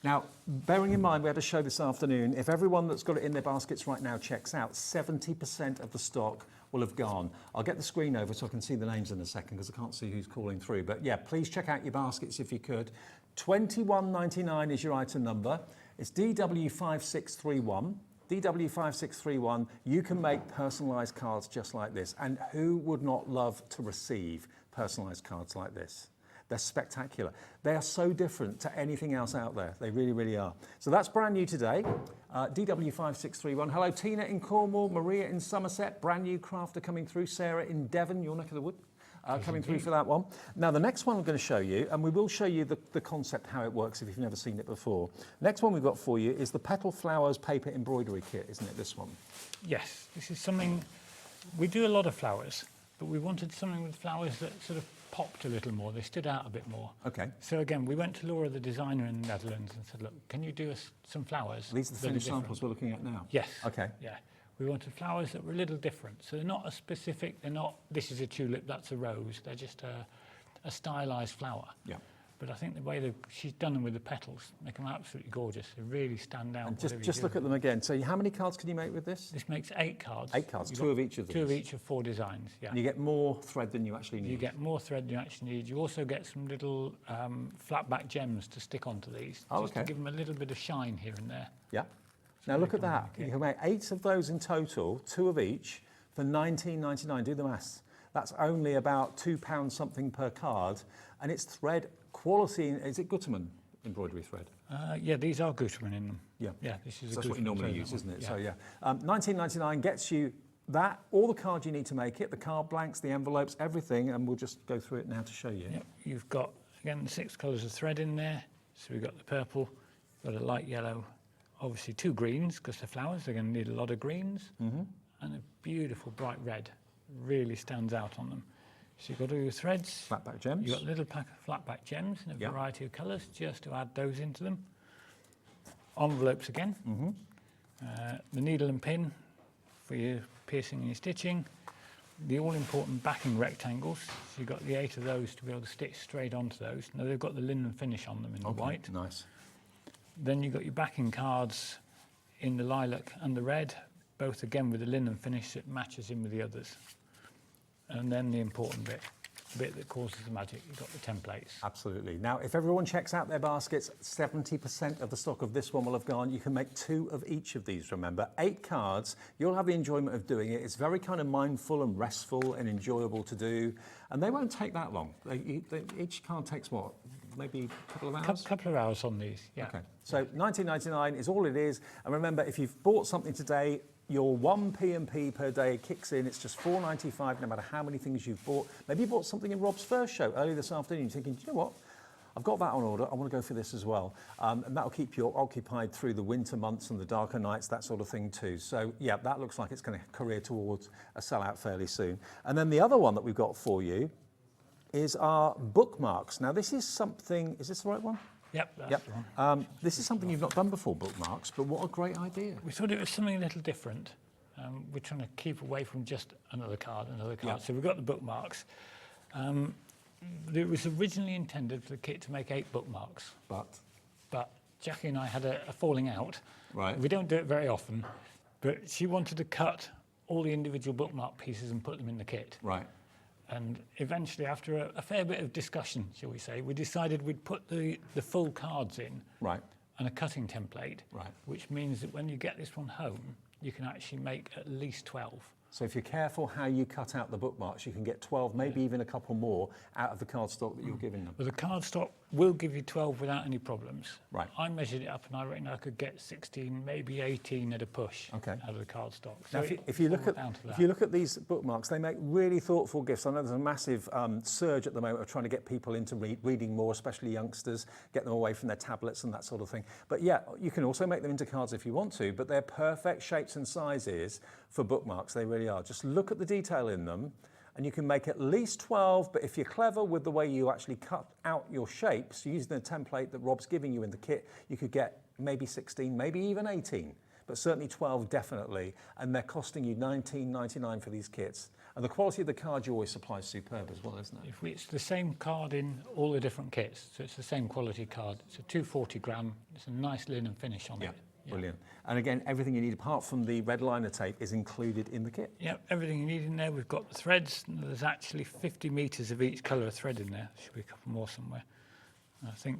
Now, bearing in mind we had a show this afternoon, if everyone that's got it in their baskets right now checks out, 70% of the stock will have gone. I'll get the screen over so I can see the names in a second because I can't see who's calling through. But yeah, please check out your baskets if you could. 21.99 is your item number. It's DW5631. DW5631, you can make personalised cards just like this. And who would not love to receive personalised cards like this? They're spectacular. They are so different to anything else out there. They really, really are. So that's brand new today. DW5631. Hello, Tina in Cornwall, Maria in Somerset, brand new crafter coming through, Sarah in Devon, your neck of the wood. Coming through for that one. Now the next one I'm going to show you, and we will show you the concept, how it works if you've never seen it before. Next one we've got for you is the Petal Flowers Paper Embroidery Kit, isn't it, this one? Yes, this is something, we do a lot of flowers, but we wanted something with flowers that sort of popped a little more, they stood out a bit more. Okay. So again, we went to Laura, the designer in the Netherlands, and said, look, can you do us some flowers? These are the finished samples we're looking at now? Yes. Okay. Yeah. We wanted flowers that were a little different. So they're not as specific, they're not, this is a tulip, that's a rose. They're just a stylised flower. Yeah. But I think the way that she's done them with the petals make them absolutely gorgeous. They really stand out. And just look at them again. So how many cards can you make with this? This makes 8 cards. 8 cards, 2 of each of these. 2 of each of 4 designs, yeah. And you get more thread than you actually need. You get more thread than you actually need. You also get some little flat back gems to stick onto these. Just to give them a little bit of shine here and there. Yeah. Now look at that. You can make 8 of those in total, 2 of each, for £19.99. Do the maths. That's only about £2 something per card, and it's thread quality. Is it Gutermann embroidery thread? Yeah, these are Gutermann in them. Yeah. Yeah, this is. So that's what you normally use, isn't it? Yeah. So yeah, £19.99 gets you that, all the cards you need to make it, the card blanks, the envelopes, everything, and we'll just go through it now to show you. Yep. You've got again the 6 colours of thread in there. So we've got the purple, got a light yellow. Obviously 2 greens, because they're flowers, they're going to need a lot of greens. And a beautiful bright red, really stands out on them. So you've got all your threads. Flat back gems. You've got a little pack of flat back gems in a variety of colours, just to add those into them. Envelopes again. The needle and pin for your piercing and your stitching. The all-important backing rectangles. So you've got the 8 of those to be able to stitch straight onto those. Now they've got the linen finish on them in the white. Nice. Then you've got your backing cards in the lilac and the red, both again with the linen finish that matches in with the others. And then the important bit, the bit that causes the magic, you've got the templates. Absolutely. Now, if everyone checks out their baskets, 70% of the stock of this one will have gone. You can make 2 of each of these, remember. 8 cards. You'll have the enjoyment of doing it. It's very kind of mindful and restful and enjoyable to do. And they won't take that long. Each card takes what? Maybe a couple of hours? Couple of hours on these, yeah. Okay. So £19.99 is all it is. And remember, if you've bought something today, your 1 P&P per day kicks in. It's just £4.95 no matter how many things you've bought. Maybe you bought something in Rob's first show earlier this afternoon. You're thinking, do you know what? I've got that on order. I want to go for this as well. And that'll keep you occupied through the winter months and the darker nights, that sort of thing too. So yeah, that looks like it's going to career towards a sellout fairly soon. And then the other one that we've got for you is our bookmarks. Now this is something, is this the right one? Yep, that's the one. This is something you've not done before, bookmarks, but what a great idea. We thought it was something a little different. We're trying to keep away from just another card. Yeah. So we've got the bookmarks. It was originally intended for the kit to make 8 bookmarks. But Jackie and I had a falling out. Right. We don't do it very often, but she wanted to cut all the individual bookmark pieces and put them in the kit. Right. And eventually, after a fair bit of discussion, shall we say, we decided we'd put the full cards in. Right. And a cutting template. Right. Which means that when you get this one home, you can actually make at least 12. So if you're careful how you cut out the bookmarks, you can get 12, maybe even a couple more out of the cardstock that you're giving them. Well, the cardstock will give you 12 without any problems. Right. I measured it up and I reckon I could get 16, maybe 18 at a push out of the cardstock. So now, if you look at these bookmarks, they make really thoughtful gifts. I know there's a massive surge at the moment of trying to get people into reading more, especially youngsters, get them away from their tablets and that sort of thing. But yeah, you can also make them into cards if you want to, but they're perfect shapes and sizes for bookmarks. They really are. Just look at the detail in them. And you can make at least 12, but if you're clever with the way you actually cut out your shapes, using the template that Rob's giving you in the kit, you could get maybe 16, maybe even 18, but certainly 12 definitely, and they're costing you £19.99 for these kits. And the quality of the card you always supply is superb as well, isn't it? It's the same card in all the different kits, so it's the same quality card. It's a 240 gram, it's a nice linen finish on it. Brilliant. And again, everything you need apart from the red liner tape is included in the kit. Yep, everything you need in there. We've got the threads. There's actually 50 metres of each colour of thread in there. Should be a couple more somewhere. I think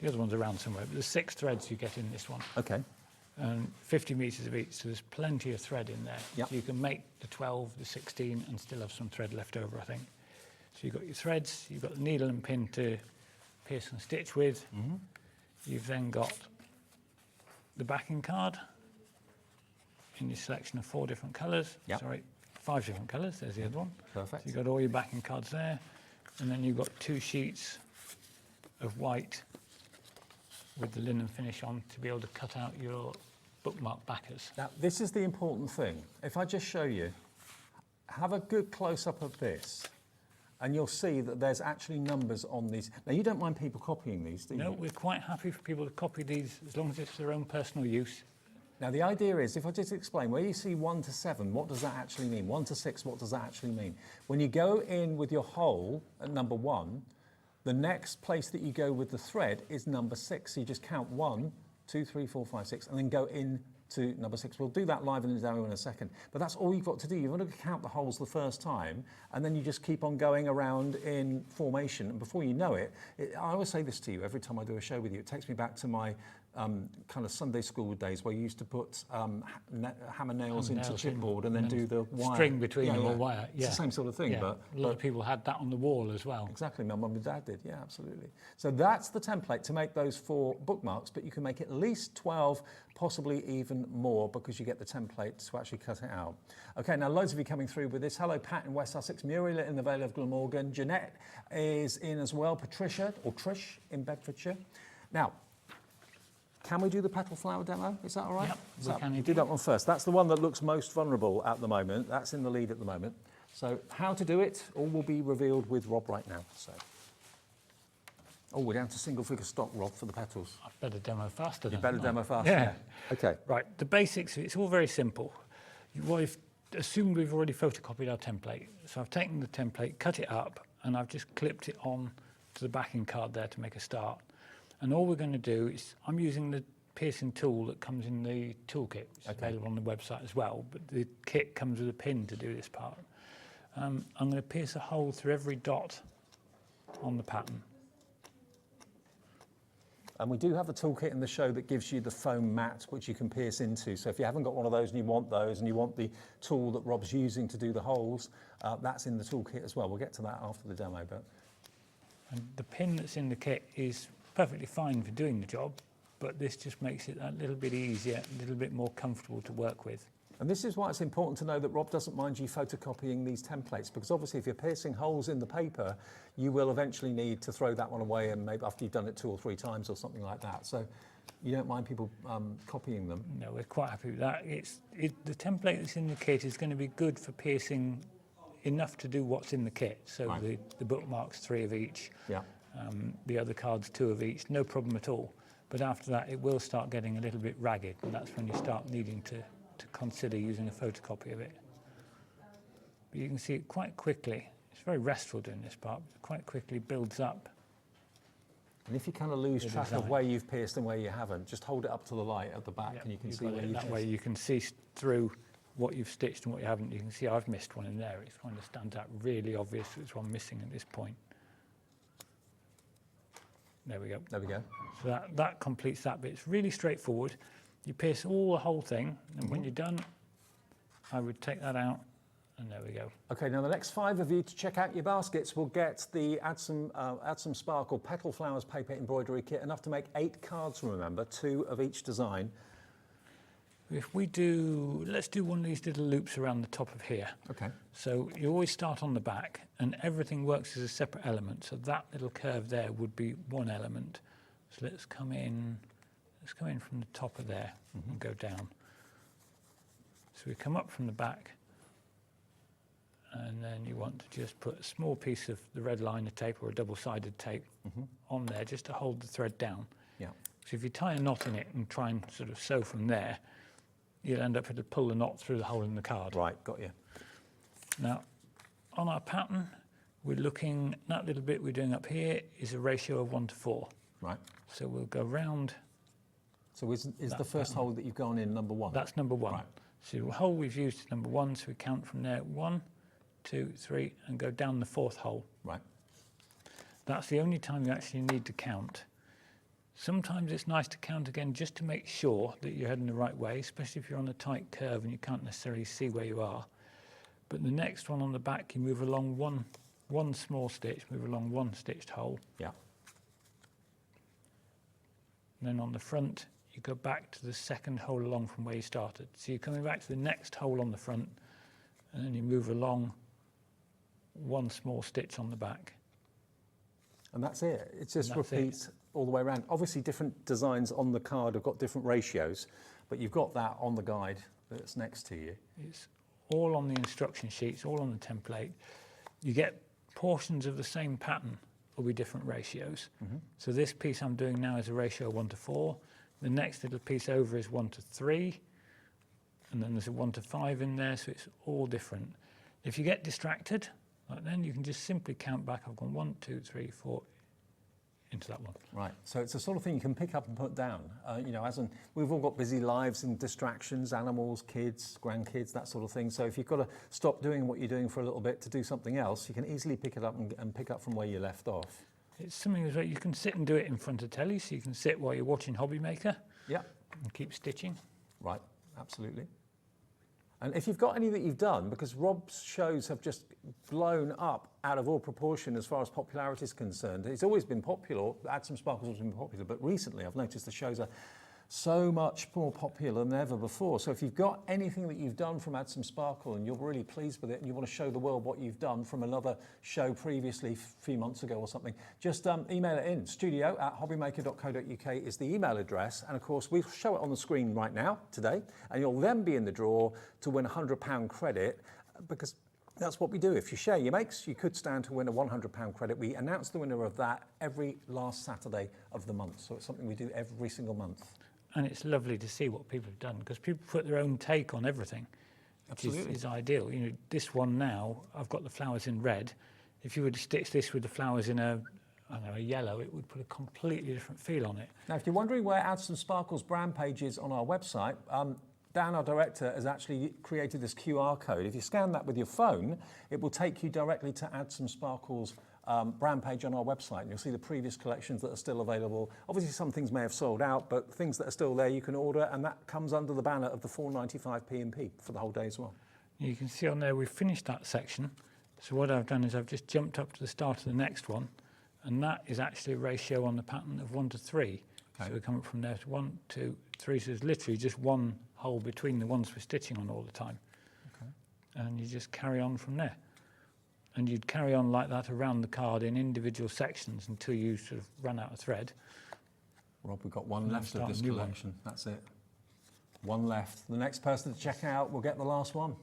the other one's around somewhere, but there's 6 threads you get in this one. Okay. And 50 metres of each, so there's plenty of thread in there. Yep. So you can make the 12, the 16, and still have some thread left over, I think. So you've got your threads, you've got the needle and pin to pierce and stitch with. You've then got the backing card in your selection of 4 different colours. Yep. Sorry, 5 different colours, there's the other one. Perfect. So you've got all your backing cards there. And then you've got 2 sheets of white with the linen finish on to be able to cut out your bookmark backers. Now, this is the important thing. If I just show you, have a good close-up of this, and you'll see that there's actually numbers on these. Now, you don't mind people copying these, do you? No, we're quite happy for people to copy these as long as it's for their own personal use. Now, the idea is, if I just explain, where you see 1 to 7, what does that actually mean? 1 to 6, what does that actually mean? When you go in with your hole at number 1, the next place that you go with the thread is number 6. So you just count 1, 2, 3, 4, 5, 6, and then go in to number 6. We'll do that live in the demo in a second. But that's all you've got to do. You've got to count the holes the first time, and then you just keep on going around in formation. And before you know it, I always say this to you every time I do a show with you. It takes me back to my kind of Sunday school days where you used to put hammer nails into chipboard and then do the wire. String between them or wire. It's the same sort of thing. But a lot of people had that on the wall as well. Exactly, my mum and dad did, yeah, absolutely. So that's the template to make those 4 bookmarks, but you can make at least 12, possibly even more, because you get the template to actually cut it out. Okay, now loads of you coming through with this. Hello, Pat in West Sussex, Muriel in the Vale of Glamorgan, Jeanette is in as well, Patricia, or Trish in Bedfordshire. Now, can we do the petal flower demo? Is that all right? Yep, we can do that one first. That's the one that looks most vulnerable at the moment. That's in the lead at the moment. So how to do it, all will be revealed with Rob right now. So, oh, we're down to single figure stock, Rob, for the petals. I better demo faster. You better demo faster. Yeah. Okay. Right, the basics, it's all very simple. I've assumed we've already photocopied our template. So I've taken the template, cut it up, and I've just clipped it on to the backing card there to make a start. And all we're going to do is, I'm using the piercing tool that comes in the toolkit, which is available on the website as well, but the kit comes with a pin to do this part. I'm going to pierce a hole through every dot on the pattern. And we do have a toolkit in the show that gives you the foam mat, which you can pierce into. So if you haven't got one of those and you want those, and you want the tool that Rob's using to do the holes, that's in the toolkit as well. We'll get to that after the demo. And the pin that's in the kit is perfectly fine for doing the job, but this just makes it a little bit easier, a little bit more comfortable to work with. And this is why it's important to know that Rob doesn't mind you photocopying these templates, because obviously if you're piercing holes in the paper, you will eventually need to throw that one away, and maybe after you've done it 2 or 3 times or something like that. So you don't mind people copying them? No, we're quite happy with that. The template that's in the kit is going to be good for piercing enough to do what's in the kit. So right. the bookmarks, 3 of each. Yeah. The other cards, 2 of each, no problem at all. But after that, it will start getting a little bit ragged, and that's when you start needing to consider using a photocopy of it. But you can see it quite quickly. It's very restful doing this part, but it quite quickly builds up. And if you kind of lose track of where you've pierced and where you haven't, just hold it up to the light at the back, and you can see where you've that way you can see through what you've stitched and what you haven't. You can see I've missed one in there. It's kind of stands out really obvious. There's one missing at this point. There we go. There we go. So that completes that bit. It's really straightforward. You pierce the whole thing, and when you're done, I would take that out, and there we go. Okay, now the next 5 of you to check out your baskets will get the Add Some Sparkle Petal Flowers Paper Embroidery Kit, enough to make 8 cards, remember, 2 of each design. If we do, let's do one of these little loops around the top of here. Okay. So you always start on the back, and everything works as a separate element. So that little curve there would be one element. So let's come in from the top of there and go down. So we come up from the back, and then you want to just put a small piece of the red liner tape or a double-sided tape on there just to hold the thread down. Yeah. So if you tie a knot in it and try and sort of sew from there, you'll end up having to pull the knot through the hole in the card. Right, got you. Now, on our pattern, we're looking, that little bit we're doing up here is a ratio of 1 to 4. Right. So we'll go round So is the first hole that you've gone in number 1? That's number 1. Right. So the hole we've used is number 1, so we count from there 1, 2, 3, and go down the 4th hole. Right. That's the only time you actually need to count. Sometimes it's nice to count again just to make sure that you're heading the right way, especially if you're on a tight curve and you can't necessarily see where you are. But the next one on the back, you move along one small stitch, move along 1 stitched hole. Yeah. And then on the front, you go back to the 2nd hole along from where you started. So you're coming back to the next hole on the front, and then you move along 1 small stitch on the back. And that's it. It just repeats all the way around. Obviously, different designs on the card have got different ratios, but you've got that on the guide that's next to you. It's all on the instruction sheets, all on the template. You get portions of the same pattern will be different ratios. So this piece I'm doing now is a ratio 1:4. The next little piece over is 1:3, and then there's a 1:5 in there, so it's all different. If you get distracted, like then you can just simply count back. I've gone 1, 2, 3, 4 into that one. Right, so it's the sort of thing you can pick up and put down. You know, we've all got busy lives and distractions, animals, kids, grandkids, that sort of thing. So if you've got to stop doing what you're doing for a little bit to do something else, you can easily pick it up and pick up from where you left off. It's something that you can sit and do it in front of telly, so you can sit while you're watching Hobby Maker. Yeah. And keep stitching. Right, absolutely. And if you've got any that you've done, because Rob's shows have just blown up out of all proportion as far as popularity is concerned. It's always been popular, Add Some Sparkles has been popular, but recently I've noticed the shows are so much more popular than ever before. So if you've got anything that you've done from Add Some Sparkle and you're really pleased with it and you want to show the world what you've done from another show previously, a few months ago or something, just email it in. studio@hobbymaker.co.uk is the email address. And of course, we'll show it on the screen right now today, and you'll then be in the draw to win £100 credit, because that's what we do. If you share your makes, you could stand to win a £100 credit. We announce the winner of that every last Saturday of the month. So it's something we do every single month. And it's lovely to see what people have done, because people put their own take on everything, which is ideal. You know, this one now, I've got the flowers in red. If you were to stitch this with the flowers in a yellow, it would put a completely different feel on it. Now, if you're wondering where Add Some Sparkle's brand page is on our website, Dan, our director, has actually created this QR code. If you scan that with your phone, it will take you directly to Add Some Sparkle's brand page on our website, and you'll see the previous collections that are still available. Obviously, some things may have sold out, but things that are still there you can order, and that comes under the banner of the £4.95 P&P for the whole day as well. You can see on there we've finished that section. So what I've done is I've just jumped up to the start of the next one, and that is actually a ratio on the pattern of 1:3. Okay. So we're coming from there to 1, 2, 3. So there's literally just one hole between the ones we're stitching on all the time. Okay. And you just carry on from there. And you'd carry on like that around the card in individual sections until you sort of run out of thread. Rob, we've got one left of this collection. That's it. One left. The next person to check out will get the last one.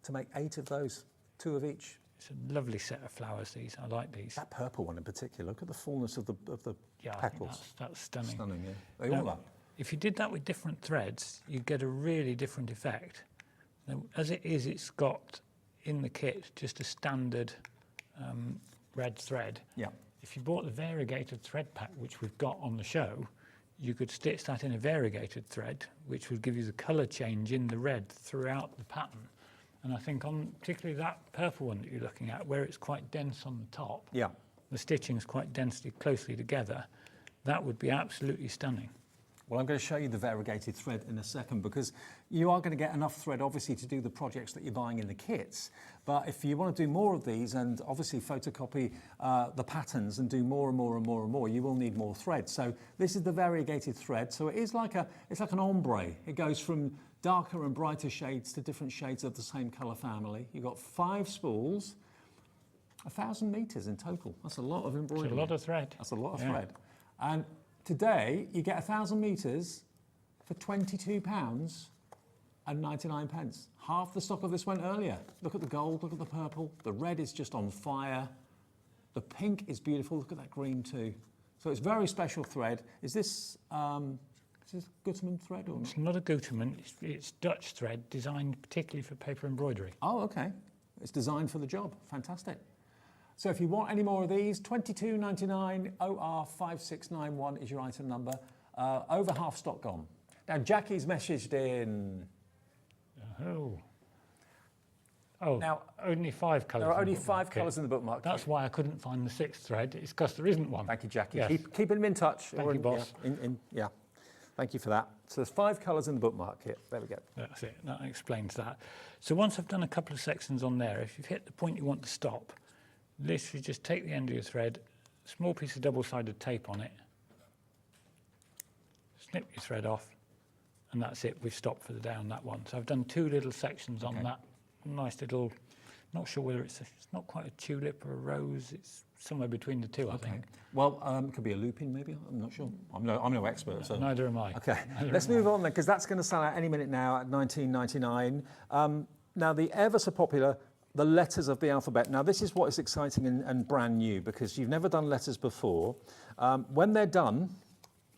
To make 8 of those, 2 of each. It's a lovely set of flowers, these. I like these. That purple one in particular. Look at the fullness of the petals. That's stunning. Stunning, yeah. They all are. If you did that with different threads, you get a really different effect. Now, as it is, it's got in the kit just a standard red thread. Yeah. If you bought the variegated thread pack, which we've got on the show, you could stitch that in a variegated thread, which would give you the colour change in the red throughout the pattern. And I think on particularly that purple one that you're looking at, where it's quite dense on the top, yeah, the stitching is quite densely closely together, that would be absolutely stunning. Well, I'm going to show you the variegated thread in a second, because you are going to get enough thread, obviously, to do the projects that you're buying in the kits. But if you want to do more of these and obviously photocopy the patterns and do more and more and more and more, you will need more thread. So this is the variegated thread. So it's like an ombre. It goes from darker and brighter shades to different shades of the same colour family. You've got 5 spools, 1,000 metres in total. That's a lot of embroidery. It's a lot of thread. That's a lot of thread. And today, you get 1,000 metres for £22.99. Half the stock of this went earlier. Look at the gold, look at the purple. The red is just on fire. The pink is beautiful. Look at that green too. So it's very special thread. Is this Gutermann thread or not? It's not a Gutermann. It's Dutch thread designed particularly for paper embroidery. Oh, okay. It's designed for the job. Fantastic. So if you want any more of these, £22.99 OR5691 is your item number. over half stock gone. Now, Jackie's messaged in... Now, only 5 colours. There are only 5 colours in the bookmark. That's why I couldn't find the 6th thread. It's because there isn't one. Thank you, Jackie. Yes. Keep them in touch. Thank you, boss. Yeah. Thank you for that. So there's 5 colours in the bookmark kit. There we go. That's it. That explains that. So once I've done a couple of sections on there, if you've hit the point you want to stop, literally just take the end of your thread, small piece of double-sided tape on it, snip your thread off, and that's it. We've stopped for the day on that one. So I've done 2 little sections on that. Nice little, not sure whether it's not quite a tulip or a rose. It's somewhere between the two, I think. Well, it could be a lupin, maybe. I'm not sure. I'm no expert. So. Neither am I. Okay, let's move on then, because that's going to sell out any minute now at $19.99. Now, the ever so popular, the letters of the alphabet. Now, this is what is exciting and brand new, because you've never done letters before. When they're done,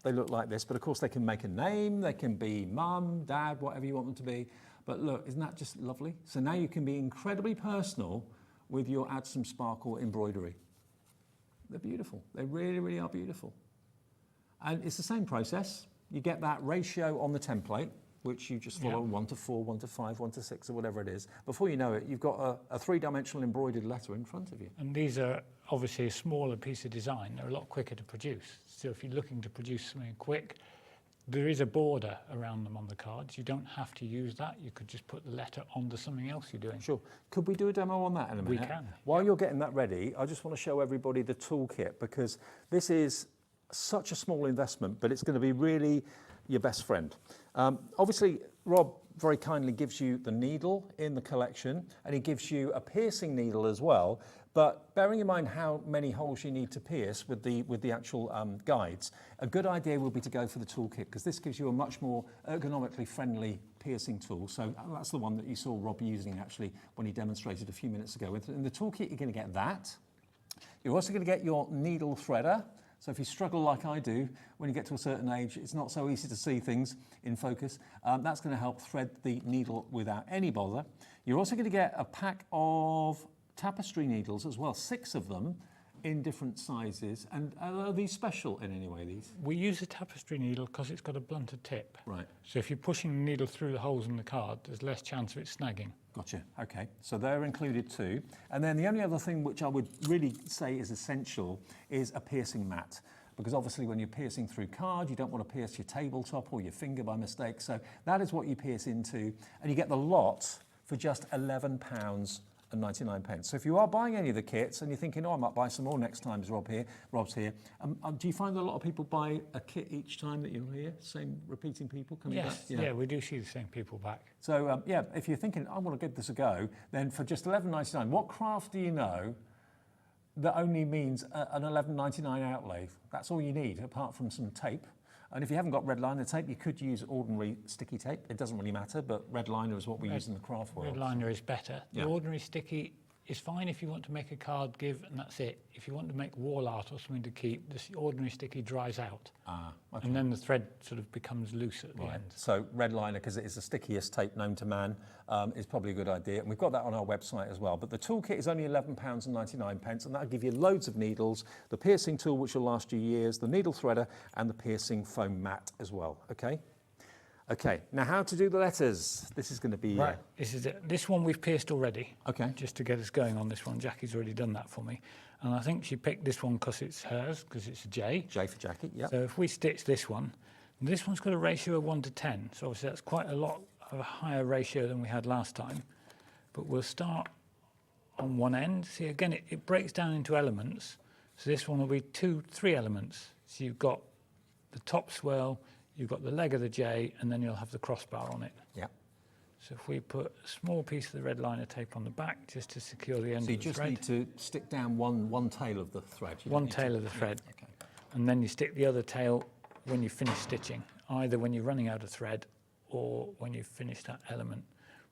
they look like this, but of course they can make a name. They can be mum, dad, whatever you want them to be. But look, isn't that just lovely? So now you can be incredibly personal with your Add Some Sparkle embroidery. They're beautiful. They really, really are beautiful. And it's the same process. You get that ratio on the template, which you just follow 1 to 4, 1 to 5, 1 to 6, or whatever it is. Before you know it, you've got a 3-dimensional embroidered letter in front of you. And these are obviously a smaller piece of design. They're a lot quicker to produce. So if you're looking to produce something quick, there is a border around them on the cards. You don't have to use that. You could just put the letter onto something else you're doing. Sure. Could we do a demo on that in a minute? We can. While you're getting that ready, I just want to show everybody the toolkit, because this is such a small investment, but it's going to be really your best friend. Obviously, Rob very kindly gives you the needle in the collection, and he gives you a piercing needle as well. But bearing in mind how many holes you need to pierce with the actual guides, a good idea would be to go for the toolkit, because this gives you a much more ergonomically friendly piercing tool. So that's the one that you saw Rob using actually when he demonstrated a few minutes ago. In the toolkit, you're going to get that. You're also going to get your needle threader. So if you struggle like I do, when you get to a certain age, it's not so easy to see things in focus. That's going to help thread the needle without any bother. You're also going to get a pack of tapestry needles as well, 6 of them in different sizes. And are these special in any way, these? We use a tapestry needle because it's got a blunter tip. Right. So if you're pushing the needle through the holes in the card, there's less chance of it snagging. Gotcha. Okay. So they're included too. And then the only other thing which I would really say is essential is a piercing mat. Because obviously when you're piercing through card, you don't want to pierce your tabletop or your finger by mistake. So that is what you pierce into. And you get the lot for just £11.99. So if you are buying any of the kits and you're thinking, oh, I might buy some more next time as Rob's here, do you find that a lot of people buy a kit each time that you're here? Same repeating people coming back? Yeah, we do see the same people back. So yeah, if you're thinking, I want to give this a go, then for just £11.99, what craft do you know that only means an £11.99 outlay? That's all you need, apart from some tape. And if you haven't got red liner tape, you could use ordinary sticky tape. It doesn't really matter, but red liner is what we use in the craft world. Red liner is better. Yeah. The ordinary sticky is fine if you want to make a card give, and that's it. If you want to make wall art or something to keep, this ordinary sticky dries out. Okay. And then the thread sort of becomes loose at the end. So red liner, because it is the stickiest tape known to man, is probably a good idea. And we've got that on our website as well. But the toolkit is only £11.99, and that'll give you loads of needles, the piercing tool, which will last you years, the needle threader, and the piercing foam mat as well. Okay? Okay, now how to do the letters. This is going to be... Right, this is it. This one we've pierced already. Okay. Just to get us going on this one. Jackie's already done that for me. And I think she picked this one because it's hers, because it's a J. J for Jackie, yeah. So if we stitch this one's got a ratio of 1 to 10. So obviously that's quite a lot of a higher ratio than we had last time. But we'll start on one end. See, again, it breaks down into elements. So this one will be 3 elements. So you've got the top swirl, you've got the leg of the J, and then you'll have the crossbar on it. Yeah. So if we put a small piece of the red liner tape on the back, just to secure the end of the thread. So you just need to stick down one tail of the thread. One tail of the thread. Okay. And then you stick the other tail when you finish stitching, either when you're running out of thread or when you've finished that element.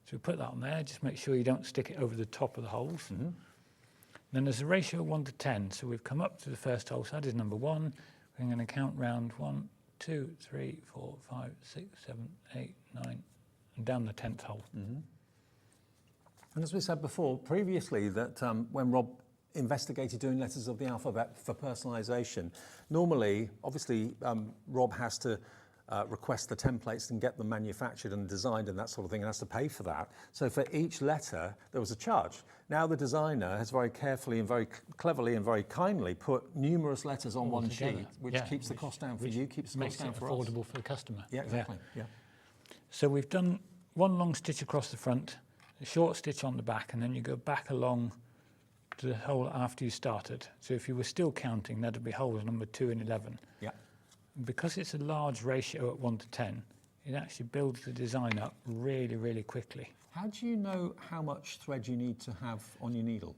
So we put that on there, just make sure you don't stick it over the top of the holes. Mm-hmm. Then there's a ratio of 1 to 10. So we've come up to the first hole, so that is number 1. We're going to count round 1, 2, 3, 4, 5, 6, 7, 8, 9, and down the 10th hole. Mm-hmm. And as we said before, previously, that when Rob investigated doing letters of the alphabet for personalisation. Normally, obviously, Rob has to request the templates and get them manufactured and designed and that sort of thing, and has to pay for that. So for each letter, there was a charge. Now the designer has very carefully and very cleverly and very kindly put numerous letters on one sheet, which keeps the cost down for you, keeps the cost down for us. Makes it affordable for the customer. Yeah, exactly. Yeah. So we've done one long stitch across the front, a short stitch on the back, and then you go back along to the hole after you started. So if you were still counting, that'd be holes number 2 and 11. Yeah. Because it's a large ratio at 1 to 10, it actually builds the design up really, really quickly. How do you know how much thread you need to have on your needle?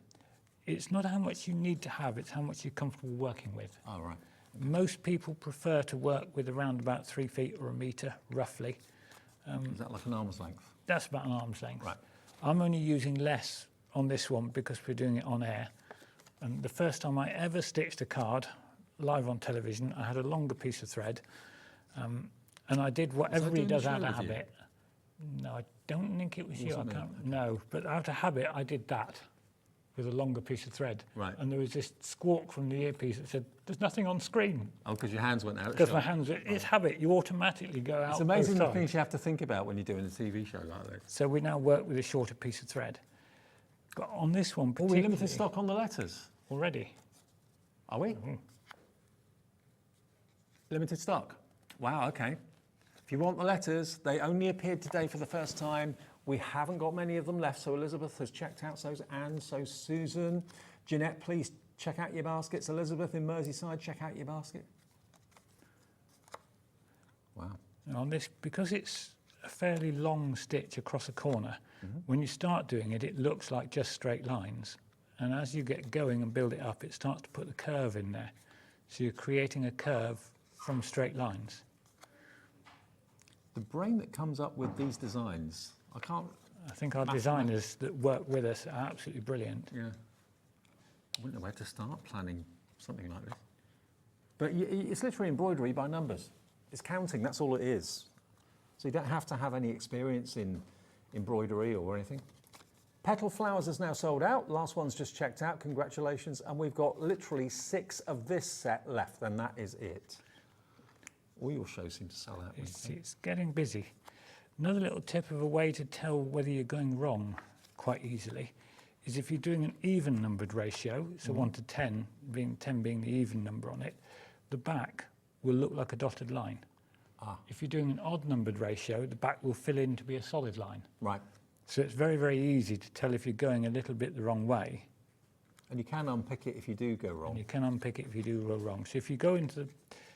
It's not how much you need to have, it's how much you're comfortable working with. Oh, right. Most people prefer to work with around about 3 feet or a metre, roughly. Is that like an arm's length? That's about an arm's length. Right. I'm only using less on this one because we're doing it on air. And the first time I ever stitched a card live on television, I had a longer piece of thread, and I did what everybody does out of habit. No, I don't think it was you. I can't. No, but out of habit, I did that with a longer piece of thread. Right. And there was this squawk from the earpiece that said, "There's nothing on screen." Oh, because your hands went out. Because my hands. It's habit. You automatically go out. It's amazing the things you have to think about when you're doing a TV show like this. So we now work with a shorter piece of thread. But on this one, Are we particularly, limited stock on the letters? already. Are we? Limited stock. Wow, okay. If you want the letters, they only appeared today for the first time. We haven't got many of them left, so Elizabeth has checked out, so's Anne, so's Susan. Jeanette, please check out your baskets. Elizabeth in Merseyside, check out your basket. Wow. And on this, because it's a fairly long stitch across a corner, when you start doing it, it looks like just straight lines. And as you get going and build it up, it starts to put the curve in there. So you're creating a curve from straight lines. The brain that comes up with these designs, I think our designers that work with us are absolutely brilliant. Yeah. I wouldn't know where to start planning something like this. But it's literally embroidery by numbers. It's counting, that's all it is. So you don't have to have any experience in embroidery or anything. Petal Flowers is now sold out. Last one's just checked out, congratulations. And we've got literally 6 of this set left, and that is it. All your shows seem to sell out. It's getting busy. Another little tip of a way to tell whether you're going wrong quite easily is if you're doing an even numbered ratio, so 1 to 10 being the even number on it, the back will look like a dotted line. If you're doing an odd numbered ratio, the back will fill in to be a solid line. Right. So it's very, very easy to tell if you're going a little bit the wrong way. And you can unpick it if you do go wrong. And you can unpick it if you do go wrong. So if you go into the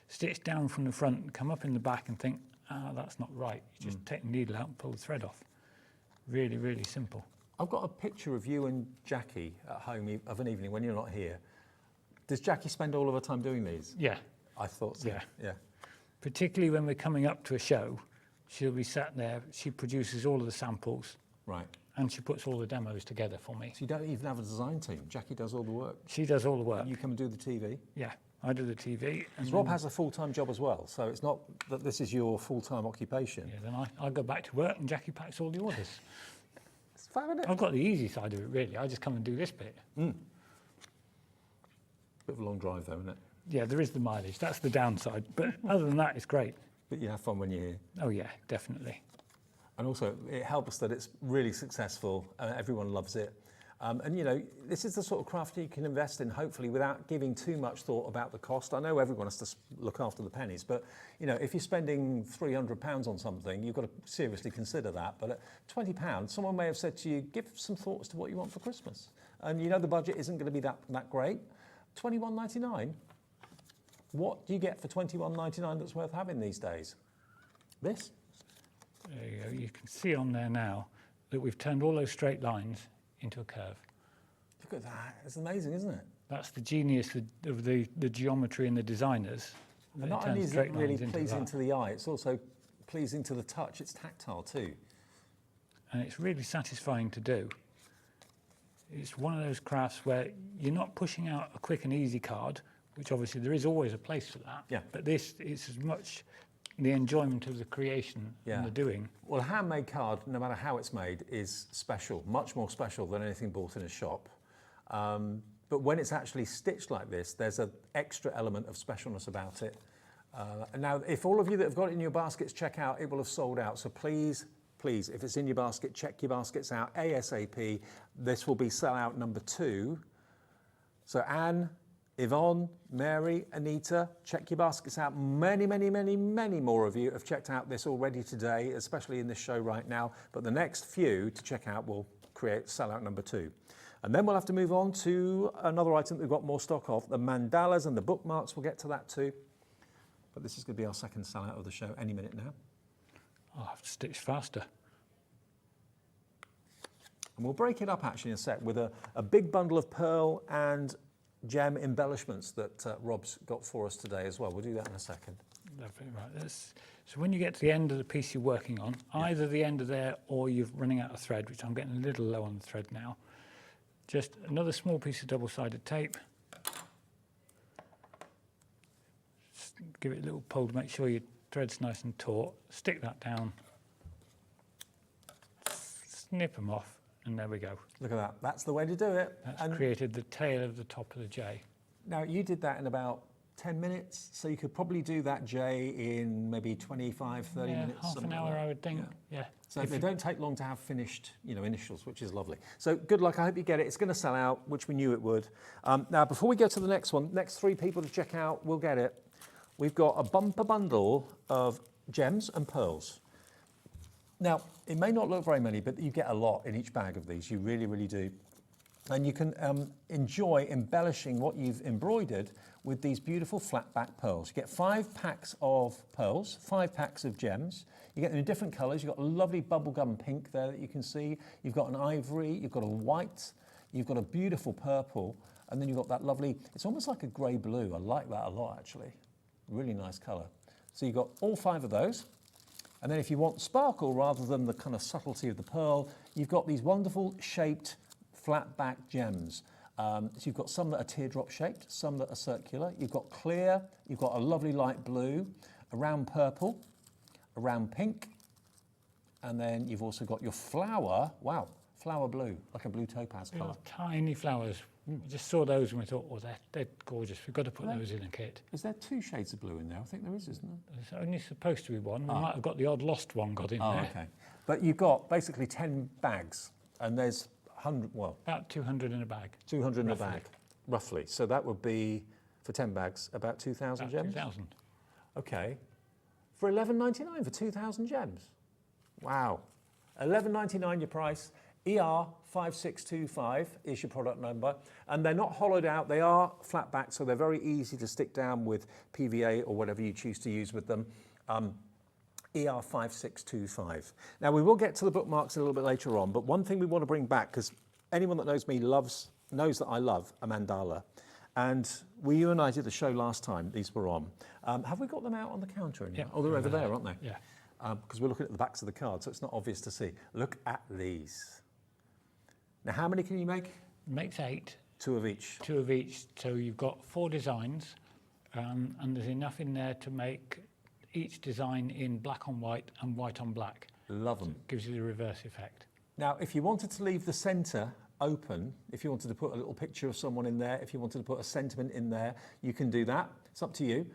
stitch down from the front and come up in the back and think, that's not right, you just take the needle out and pull the thread off. Really, really simple. I've got a picture of you and Jackie at home of an evening when you're not here. Does Jackie spend all of her time doing these? Yeah. I thought so. Yeah. Particularly when we're coming up to a show, she'll be sat there, she produces all of the samples. Right. And she puts all the demos together for me. So you don't even have a design team? Jackie does all the work? She does all the work. And you come and do the TV? Yeah, I do the TV. And Rob has a full-time job as well, so it's not that this is your full-time occupation. Yeah, then I go back to work and Jackie packs all the orders. It's fun, isn't it? I've got the easy side of it, really. I just come and do this bit. Bit of a long drive, though, isn't it? Yeah, there is the mileage. That's the downside. But other than that, it's great. But you have fun when you're here. Oh, yeah, definitely. And also, it helps that it's really successful. Everyone loves it. And, you know, this is the sort of craft you can invest in, hopefully, without giving too much thought about the cost. I know everyone has to look after the pennies, but, you know, if you're spending £300 on something, you've got to seriously consider that. But at £20, someone may have said to you, give some thoughts to what you want for Christmas. And, you know, the budget isn't going to be that great. $21.99? What do you get for $21.99 that's worth having these days? This? There you go. You can see on there now that we've turned all those straight lines into a curve. Look at that. It's amazing, isn't it? That's the genius of the geometry and the designers. And not only is it really pleasing to the eye, it's also pleasing to the touch. It's tactile too. And it's really satisfying to do. It's one of those crafts where you're not pushing out a quick and easy card, which obviously there is always a place for that. Yeah. But this is as much the enjoyment of the creation and the doing. Well, a handmade card, no matter how it's made, is special, much more special than anything bought in a shop. But but when it's actually stitched like this, there's an extra element of specialness about it. And now, if all of you that have got it in your baskets check out, it will have sold out. So please, please, if it's in your basket, check your baskets out ASAP. This will be sellout number 2. So Anne, Yvonne, Mary, Anita, check your baskets out. Many, many, many, many more of you have checked out this already today, especially in this show right now. But the next few to check out will create sellout number 2. And then we'll have to move on to another item that we've got more stock of, the mandalas and the bookmarks. We'll get to that too. But this is going to be our second sellout of the show any minute now. I'll have to stitch faster. And we'll break it up actually in a sec with a big bundle of pearl and gem embellishments that Rob's got for us today as well. We'll do that in a second. Lovely, right. So when you get to the end of the piece you're working on, either the end of there or you're running out of thread, which I'm getting a little low on the thread now, just another small piece of double-sided tape. Just give it a little pull to make sure your thread's nice and taut. Stick that down, snip them off, and there we go. Look at that. That's the way to do it. That's created the tail of the top of the J. Now, you did that in about 10 minutes, so you could probably do that J in maybe 25, 30 minutes. Half an hour, I would think, yeah. So they don't take long to have finished, initials, which is lovely. So good luck, I hope you get it. It's going to sell out, which we knew it would. Now, before we go to the next one, next 3 people to check out will get it. We've got a bumper bundle of gems and pearls. Now, it may not look very many, but you get a lot in each bag of these. You really, really do. And you can enjoy embellishing what you've embroidered with these beautiful flat back pearls. You get 5 packs of pearls, 5 packs of gems. You get them in different colours. You've got a lovely bubblegum pink there that you can see. You've got an ivory, you've got a white, you've got a beautiful purple, and then you've got that lovely, it's almost like a grey blue. I like that a lot, actually. Really nice colour. So you've got all 5 of those. And then if you want sparkle rather than the kind of subtlety of the pearl, you've got these wonderful shaped flat back gems. So you've got some that are teardrop shaped, some that are circular. You've got clear, you've got a lovely light blue, a round purple, a round pink, and then you've also got your flower, wow, flower blue, like a blue topaz colour. Tiny flowers. We just saw those and we thought, oh, they're gorgeous. We've got to put those in a kit. Is there 2 shades of blue in there? I think there is, isn't there? There's only supposed to be one. We might have got the odd lost one got in there. Okay. But you've got basically 10 bags, and there's 100, well... About 200 in a bag. 200 in a bag, roughly. So that would be, for 10 bags, about 2,000 gems? 2,000. Okay. For $11.99 for 2,000 gems? Wow. $11.99 your price. ER5625 is your product number, and they're not hollowed out, they are flat back, so they're very easy to stick down with PVA or whatever you choose to use with them. ER5625. Now we will get to the bookmarks a little bit later on, but one thing we want to bring back, because anyone that knows me knows that I love a mandala, and you and I did the show last time these were on. Have we got them out on the counter anymore? Yeah. Oh, they're over there, aren't they? Yeah. Because we're looking at the backs of the card, so it's not obvious to see. Look at these. Now, how many can you make? Makes 8. 2 of each. 2 of each. So you've got 4 designs, and there's enough in there to make each design in black on white and white on black. Love them. So it gives you the reverse effect. Now, if you wanted to leave the centre open, if you wanted to put a little picture of someone in there, if you wanted to put a sentiment in there, you can do that. It's up to you.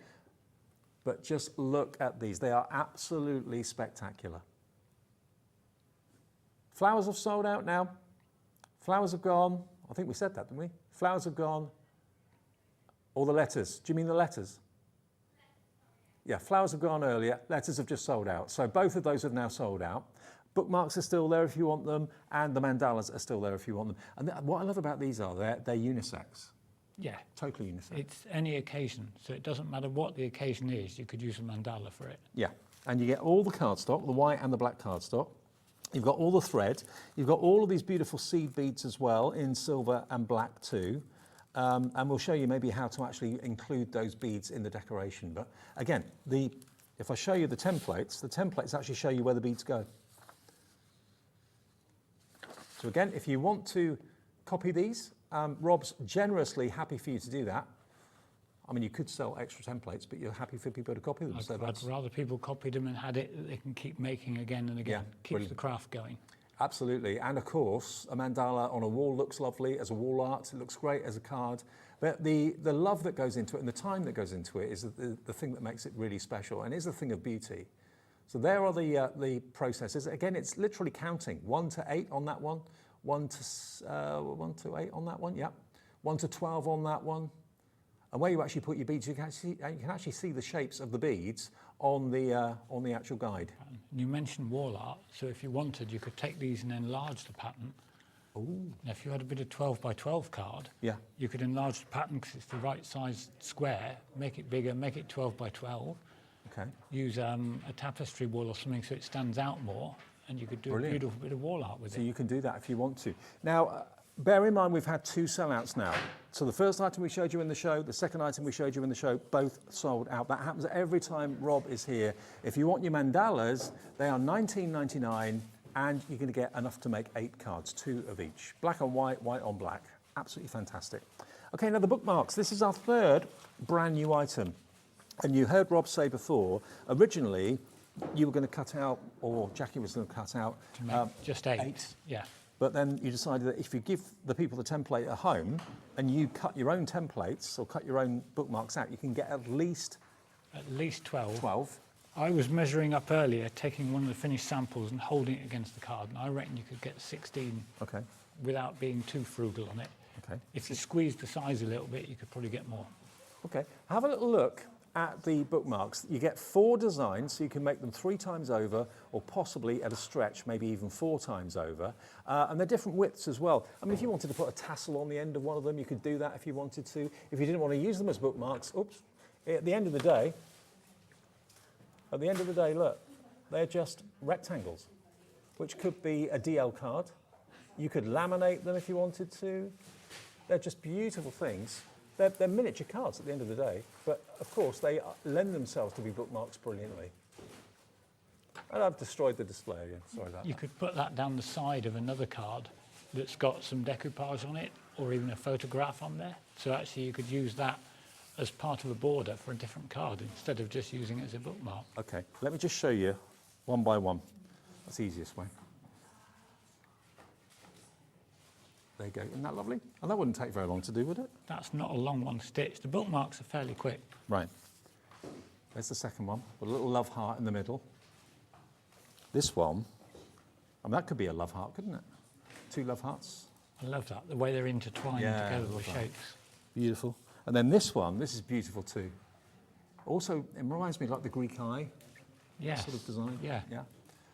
But just look at these. They are absolutely spectacular. Flowers have sold out now. Flowers have gone. I think we said that, didn't we? Flowers have gone. Or the letters. Do you mean the letters? Yeah, flowers have gone earlier. Letters have just sold out. So both of those have now sold out. Bookmarks are still there if you want them, and the mandalas are still there if you want them. And what I love about these are they're unisex. Yeah. Totally unisex. It's any occasion, so it doesn't matter what the occasion is, you could use a mandala for it. Yeah, and you get all the cardstock, the white and the black cardstock. You've got all the thread. You've got all of these beautiful seed beads as well in silver and black too. And we'll show you maybe how to actually include those beads in the decoration. But again, if I show you the templates actually show you where the beads go. So again, if you want to copy these, Rob's generously happy for you to do that. I mean, you could sell extra templates, but you're happy for people to copy them. I'd rather people copied them and had it that they can keep making again and again. Yeah, Keeps the craft going. Absolutely, and of course, a mandala on a wall looks lovely as a wall art. It looks great as a card. But the love that goes into it and the time that goes into it is the thing that makes it really special, and is the thing of beauty. So there are the processes. Again, it's literally counting 1 to 8 on that one, 1 to 8 on that one. Yep, 1 to 12 on that one. And where you actually put your beads, you can actually see the shapes of the beads on the actual guide. You mentioned wall art, so if you wanted, you could take these and enlarge the pattern. Ooh. Now, if you had a bit of 12 by 12 card, yeah, you could enlarge the pattern because it's the right size square, make it bigger, make it 12 by 12. Okay. Use a tapestry wall or something so it stands out more, and you could do a beautiful bit of wall art with it. So you can do that if you want to. Now, bear in mind we've had 2 sellouts now. So the first item we showed you in the show, the second item we showed you in the show, both sold out. That happens every time Rob is here. If you want your mandalas, they are $19.99. And you're going to get enough to make 8 cards, 2 of each. Black on white, white on black. Absolutely fantastic. Okay, now the bookmarks. This is our 3rd brand new item. And you heard Rob say before, originally you were going to cut out, or Jackie was going to cut out... just 8. Yeah. But then you decided that if you give the people the template at home and you cut your own templates or cut your own bookmarks out, you can get at least... At least 12. 12. I was measuring up earlier, taking one of the finished samples and holding it against the card, and I reckon you could get 16 without being too frugal on it. Okay. If you squeezed the size a little bit, you could probably get more. Okay. Have a little look at the bookmarks. You get 4 designs, so you can make them 3 times over, or possibly at a stretch, maybe even 4 times over. And they're different widths as well. I mean, if you wanted to put a tassel on the end of one of them, you could do that if you wanted to. If you didn't want to use them as bookmarks, at the end of the day, look, they're just rectangles, which could be a DL card. You could laminate them if you wanted to. They're just beautiful things. They're miniature cards at the end of the day, but of course they lend themselves to be bookmarks brilliantly. And I've destroyed the display again, sorry about that. You could put that down the side of another card that's got some decoupage on it, or even a photograph on there. So actually you could use that as part of a border for a different card instead of just using it as a bookmark. Okay, let me just show you one by one. That's the easiest way. There you go, isn't that lovely? And that wouldn't take very long to do, would it? That's not a long one stitch. The bookmarks are fairly quick. Right. There's the second one, with a little love heart in the middle. This one, I mean, that could be a love heart, couldn't it? 2 love hearts. I love that, the way they're intertwined together, the shapes. Beautiful. And then this one, this is beautiful too. Also, it reminds me like the Greek eye sort of design. Yeah.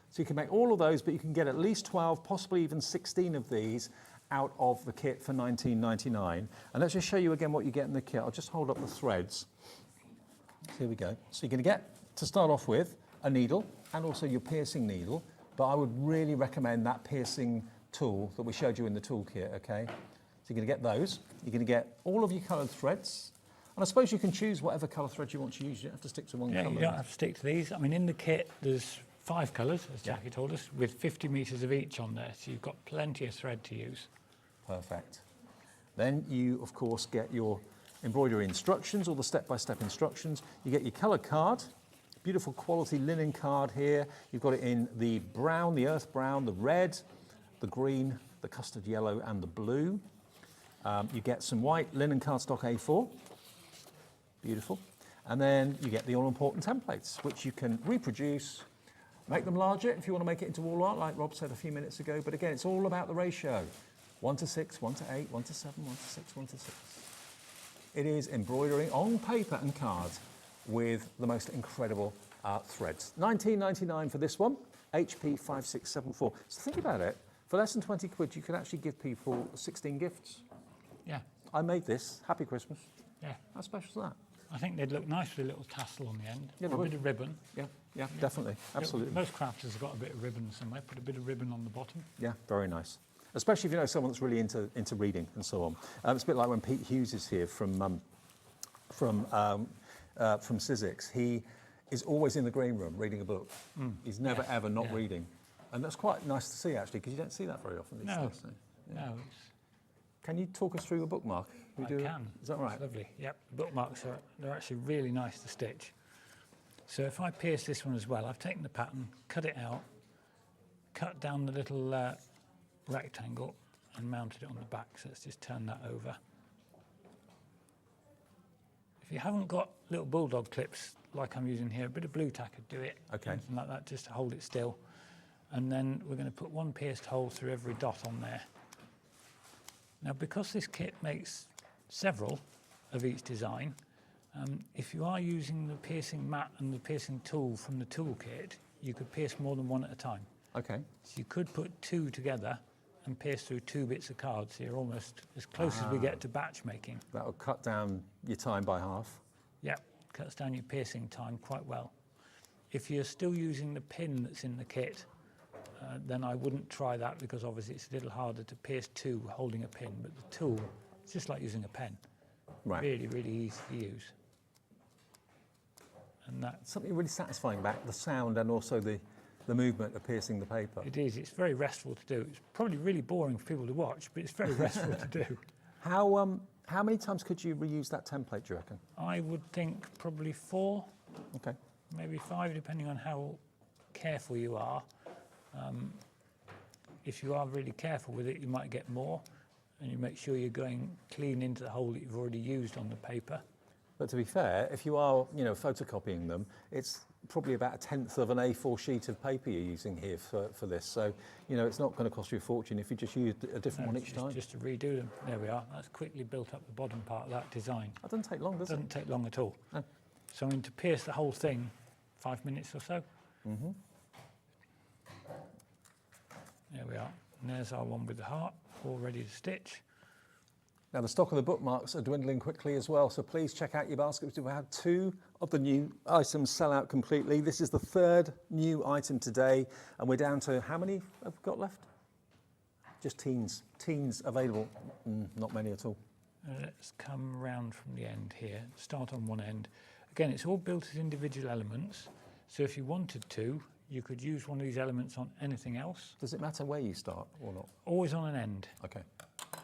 So you can make all of those, but you can get at least 12, possibly even 16 of these out of the kit for $19.99. And let's just show you again what you get in the kit. I'll just hold up the threads. Here we go. So you're going to get, to start off with, a needle and also your piercing needle. But I would really recommend that piercing tool that we showed you in the toolkit, okay? So you're going to get those. You're going to get all of your coloured threads. And I suppose you can choose whatever colour thread you want to use. You don't have to stick to one colour. You don't have to stick to these. I mean, in the kit, there's 5 colours, as Jackie told us, with 50 metres of each on there. So you've got plenty of thread to use. Perfect. Then you, of course, get your embroidery instructions, all the step-by-step instructions. You get your colour card, beautiful quality linen card here. You've got it in the brown, the earth brown, the red, the green, the custard yellow and the blue. You get some white linen cardstock A4, beautiful. And then you get the all-important templates, which you can reproduce, make them larger if you want to make it into wall art, like Rob said a few minutes ago. But again, it's all about the ratio. 1 to 6, 1 to 8, 1 to 7, 1 to 6, 1 to 6. It is embroidering on paper and card with the most incredible threads. $19.99 for this one, HP 5674. So think about it, for less than 20 quid, you could actually give people 16 gifts. Yeah. I made this, happy Christmas. Yeah. How special is that? I think they'd look nice with a little tassel on the end, Yeah, or a bit of ribbon. Yeah, definitely, absolutely. Most crafters have got a bit of ribbon somewhere, put a bit of ribbon on the bottom. Yeah, very nice. Especially if you know someone that's really into reading and so on. It's a bit like when Pete Hughes is here from Sizzix. He is always in the green room reading a book. He's never ever not reading. And that's quite nice to see actually, because you don't see that very often these days. So, No. Can you talk us through the bookmark? I can. Is that right? It's lovely. Yep. The bookmarks they're actually really nice to stitch. So if I pierce this one as well, I've taken the pattern, cut it out, cut down the little rectangle and mounted it on the back. So let's just turn that over. If you haven't got little bulldog clips like I'm using here, a bit of blue tack would do it. Okay. Something like that, just to hold it still. And then we're going to put one pierced hole through every dot on there. Now, because this kit makes several of each design, if you are using the piercing mat and the piercing tool from the toolkit, you could pierce more than one at a time. Okay. So you could put two together and pierce through two bits of card, so you're almost as close as we get to batch making. That will cut down your time by half. Yeah, cuts down your piercing time quite well. If you're still using the pin that's in the kit, then I wouldn't try that, because obviously it's a little harder to pierce two holding a pin, but the tool, it's just like using a pen. Right. Really, really easy to use. And that's something really satisfying about the sound and also the movement of piercing the paper. It is. It's very restful to do. It's probably really boring for people to watch, but it's very restful to do. How many times could you reuse that template, do you reckon? I would think probably 4. Okay. Maybe 5, depending on how careful you are. If you are really careful with it, you might get more, and you make sure you're going clean into the hole that you've already used on the paper. But to be fair, if you are, photocopying them, it's probably about 1/10 of an A4 sheet of paper you're using here for this. So, it's not going to cost you a fortune if you just use a different one each time. Just to redo them. There we are. That's quickly built up the bottom part of that design. That doesn't take long, does it? Doesn't take long at all. No. So, to pierce the whole thing, 5 minutes or so. Mm-hmm. There we are. And there's our one with the heart, all ready to stitch. Now, the stock of the bookmarks are dwindling quickly as well, so please check out your baskets. We've had 2 of the new items sell out completely. This is the 3rd new item today, and we're down to how many have we got left? Just teens. Teens available. Not many at all. Let's come round from the end here. Start on one end. Again, it's all built as individual elements, so if you wanted to, you could use one of these elements on anything else. Does it matter where you start or not? Always on an end. Okay.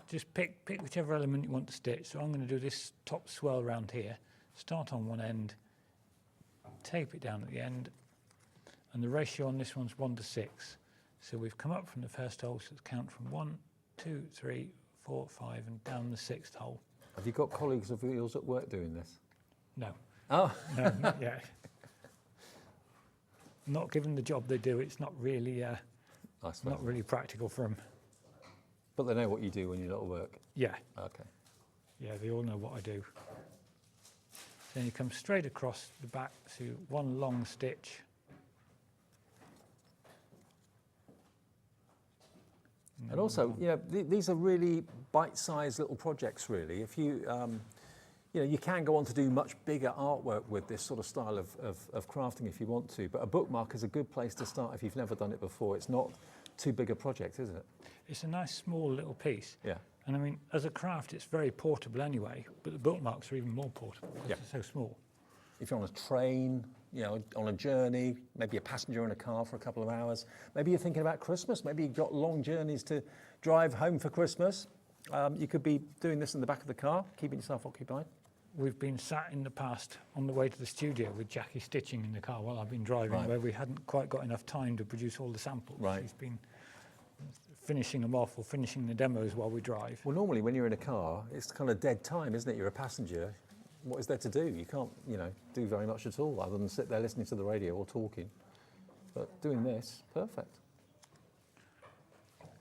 Just pick whichever element you want to stitch. So I'm going to do this top swirl round here. Start on one end, tape it down at the end, and the ratio on this one's 1:6. So we've come up from the first hole, so let's count from 1, 2, 3, 4, 5, and down the 6th hole. Have you got colleagues of yours at work doing this? No. Oh. No, not yet. Not given the job they do, it's not really, not really practical for them. But they know what you do when you're not at work? Yeah. Okay. Yeah, they all know what I do. Then you come straight across the back to one long stitch. And also, these are really bite-sized little projects, really. If you, you can go on to do much bigger artwork with this sort of style of crafting if you want to, but a bookmark is a good place to start if you've never done it before. It's not too big a project, is it? It's a nice small little piece. Yeah. And I mean, as a craft, it's very portable anyway, but the bookmarks are even more portable because they're so small. If you're on a train, on a journey, maybe a passenger in a car for a couple of hours, maybe you're thinking about Christmas, maybe you've got long journeys to drive home for Christmas, you could be doing this in the back of the car, keeping yourself occupied. We've been sat in the past on the way to the studio with Jackie stitching in the car while I've been driving, where we hadn't quite got enough time to produce all the samples. Right. She's been finishing them off or finishing the demos while we drive. Well, normally when you're in a car, it's kind of dead time, isn't it? You're a passenger. What is there to do? You can't, do very much at all other than sit there listening to the radio or talking. But doing this, perfect.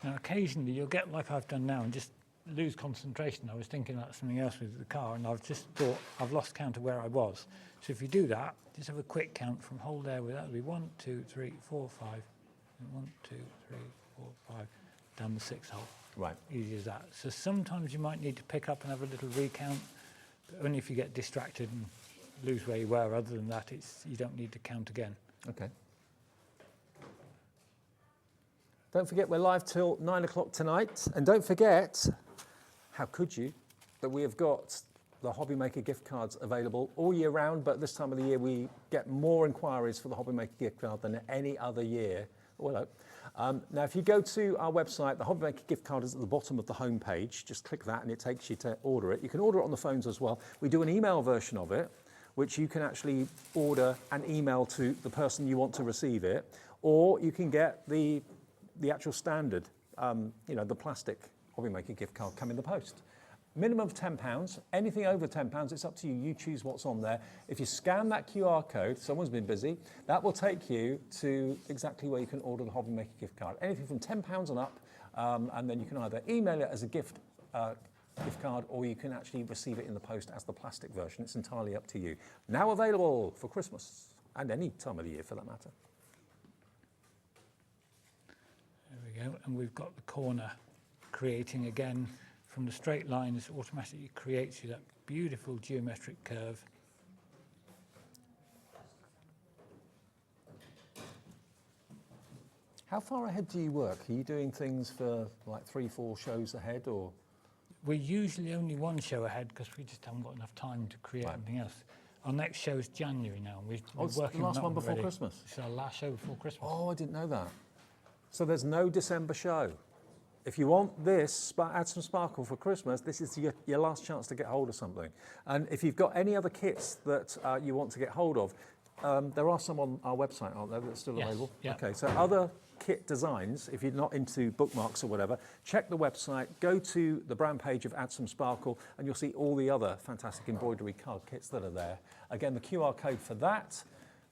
Now, occasionally you'll get like I've done now and just lose concentration. I was thinking about something else with the car and I've just thought I've lost count of where I was. So if you do that, just have a quick count from hold there where that would be 1, 2, 3, 4, 5, and 1, 2, 3, 4, 5, down the 6th hole. Right. Easy as that. So sometimes you might need to pick up and have a little recount, but only if you get distracted and lose where you were. Other than that, you don't need to count again. Okay. Don't forget we're live till 9 o'clock tonight, and don't forget, how could you, that we have got the Hobby Maker gift cards available all year round, but this time of the year we get more inquiries for the Hobby Maker gift card than any other year. Oh, hello. Now, if you go to our website, the Hobby Maker gift card is at the bottom of the home page. Just click that and it takes you to order it. You can order it on the phones as well. We do an email version of it, which you can actually order and email to the person you want to receive it, or you can get the the actual standard, you know, the plastic hobby maker gift card come in the post. Minimum of £10. Anything over £10, it's up to you. You choose what's on there. If you scan that QR code, someone's been busy, that will take you to exactly where you can order the hobby maker gift card. Anything from £10 on up, and then you can either email it as a gift card, or you can actually receive it in the post as the plastic version. It's entirely up to you. Now available for Christmas and any time of the year for that matter. There we go, and we've got the corner creating again from the straight lines, automatically creates you that beautiful geometric curve. How far ahead do you work? Are you doing things for like 3-4 shows ahead, or? We're usually only one show ahead because we just haven't got enough time to create anything else. Our next show is January now. We're working the last on that one before already. Christmas? It's our last show before Christmas. Oh, I didn't know that. So there's no December show. If you want this, add some sparkle for Christmas, this is your last chance to get hold of something. And if you've got any other kits that you want to get hold of, there are some on our website, aren't there, that's still available? Yeah. Okay, so other kit designs, if you're not into bookmarks or whatever, check the website, go to the brand page of Add Some Sparkle, and you'll see all the other fantastic embroidery card kits that are there. Again, the QR code for that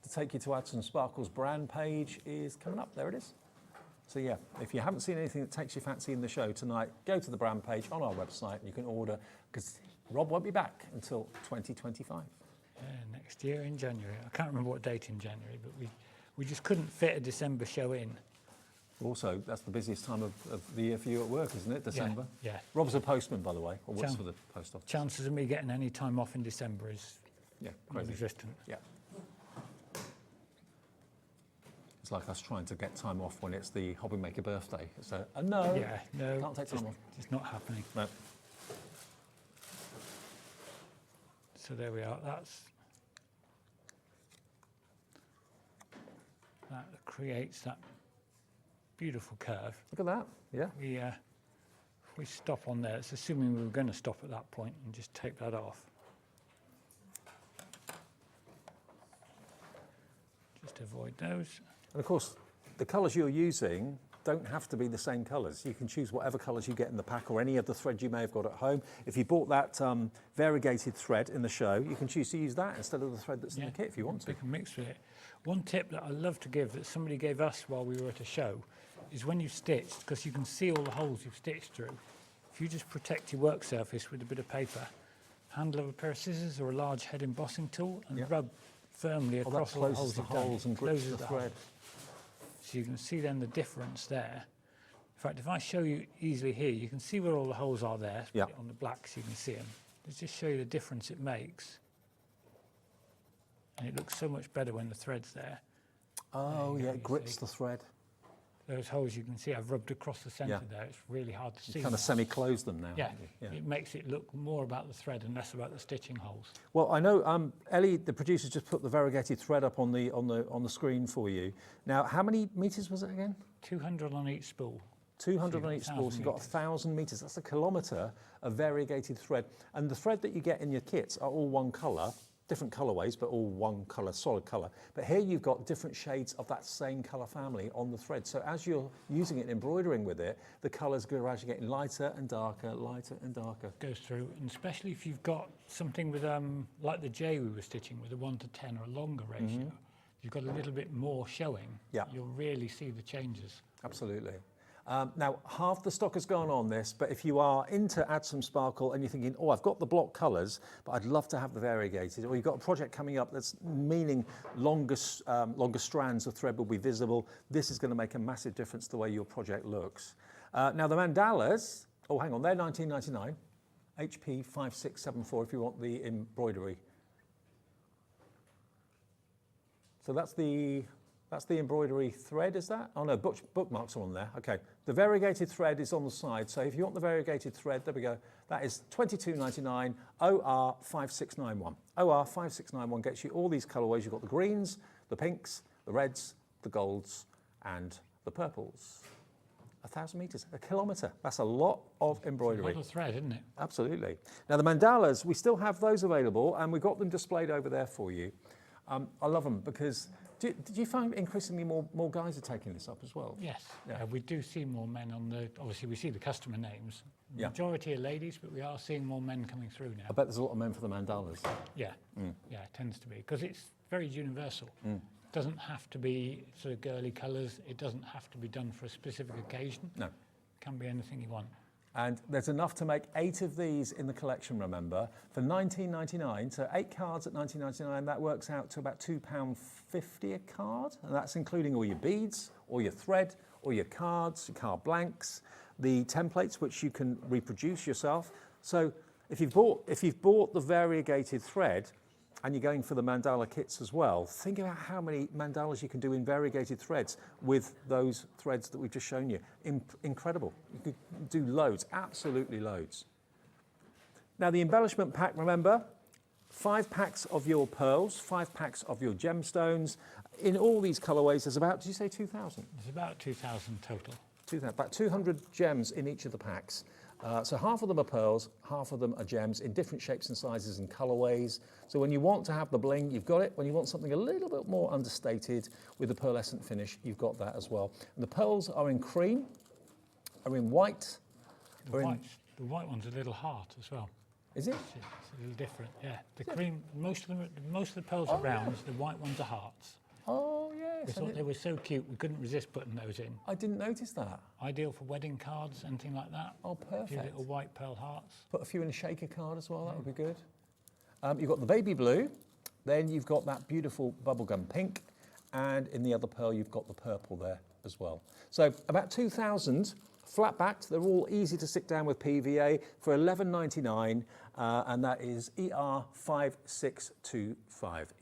to take you to Add Some Sparkle's brand page is coming up. There it is. So yeah, if you haven't seen anything that takes your fancy in the show tonight, go to the brand page on our website and you can order, because Rob won't be back until 2025. Yeah, next year in January. I can't remember what date in January, but we just couldn't fit a December show in. Also, that's the busiest time of the year for you at work, isn't it, December? Yeah. Rob's a postman, by the way, or works for the post office. Chances of me getting any time off in December is crazy. non-existent. Yeah. It's like us trying to get time off when it's the hobby maker birthday. It's a no. Yeah, no. Can't take time off. It's not happening. No. So there we are. That creates that beautiful curve. Look at that. Yeah. If we stop on there, it's assuming we were going to stop at that point and just take that off. Just avoid those. And of course, the colours you're using don't have to be the same colours. You can choose whatever colours you get in the pack or any of the thread you may have got at home. If you bought that variegated thread in the show, you can choose to use that instead of the thread that's in the kit if you want to. We can mix with it. One tip that I love to give that somebody gave us while we were at a show is when you've stitched, because you can see all the holes you've stitched through, if you just protect your work surface with a bit of paper, handle of a pair of scissors or a large head embossing tool and rub firmly across all the holes you've done. And grips the thread. So you can see then the difference there. In fact, if I show you easily here, you can see where all the holes are there. Put it on the black so you can see them. Let's just show you the difference it makes. And it looks so much better when the thread's there. Oh, yeah, it grips the thread. Those holes you can see I've rubbed across the centre there. It's really hard to see. You kind of semi-close them now. Yeah, it makes it look more about the thread and less about the stitching holes. Well, I know Ellie, the producer, just put the variegated thread up on the screen for you. Now, how many metres was it again? 200 on each spool. 200 on each spool, so you've got 1,000 metres. That's a kilometre of variegated thread. And the thread that you get in your kits are all one colour, different colourways, but all one colour, solid colour. But here you've got different shades of that same colour family on the thread. So as you're using it and embroidering with it, the colours go gradually getting lighter and darker, lighter and darker. Goes through, and especially if you've got something with, like the J we were stitching with a 1:10 or a longer ratio, you've got a little bit more showing, you'll really see the changes. Absolutely. Now, half the stock has gone on this, but if you are into Add Some Sparkle and you're thinking, oh, I've got the block colours, but I'd love to have the variegated, or you've got a project coming up that's meaning longer strands of thread will be visible, this is going to make a massive difference to the way your project looks. Now, the mandalas, oh, hang on, they're $19.99, HP 5674 if you want the embroidery. So that's the embroidery thread, is that? Oh no, bookmarks are on there. Okay, the variegated thread is on the side. So if you want the variegated thread, there we go. That is $22.99, OR 5691. OR 5691 gets you all these colourways. You've got the greens, the pinks, the reds, the golds, and the purples. 1,000 metres, a kilometre. That's a lot of embroidery. It's a lot of thread, isn't it? Absolutely. Now the mandalas, we still have those available, and we've got them displayed over there for you. I love them because do you find increasingly more guys are taking this up as well? Yes, we do see more men on the, obviously we see the customer names. Yeah. Majority are ladies, but we are seeing more men coming through now. I bet there's a lot of men for the mandalas. Yeah, yeah, it tends to be, because it's very universal. It doesn't have to be sort of girly colours, it doesn't have to be done for a specific occasion. No. It can be anything you want. And there's enough to make 8 of these in the collection, remember, for £19.99. So 8 cards at £19.99, that works out to about £2.50 a card. And that's including all your beads, all your thread, all your cards, your card blanks, the templates, which you can reproduce yourself. So if you've bought the variegated thread, and you're going for the mandala kits as well, think about how many mandalas you can do in variegated threads with those threads that we've just shown you. Incredible. You could do loads, absolutely loads. Now the embellishment pack, remember, 5 packs of your pearls, 5 packs of your gemstones. In all these colourways, there's about, did you say 2,000? There's about 2,000 total. 2,000, about 200 gems in each of the packs. So half of them are pearls, half of them are gems in different shapes and sizes and colourways. So when you want to have the bling, you've got it. When you want something a little bit more understated with the pearlescent finish, you've got that as well. And the pearls are in cream, are in white. The white one's a little heart as well. Is it? It's a little different, yeah. The cream, most of the pearls are rounds, the white ones are hearts. Oh, yes. We thought they were so cute, we couldn't resist putting those in. I didn't notice that. Ideal for wedding cards, anything like that. Oh, perfect. A few little white pearl hearts. Put a few in a shaker card as well, that would be good. You've got the baby blue, then you've got that beautiful bubblegum pink, and in the other pearl, you've got the purple there as well. So about 2,000, flat backed, they're all easy to stick down with PVA for £11.99, and that is ER5625,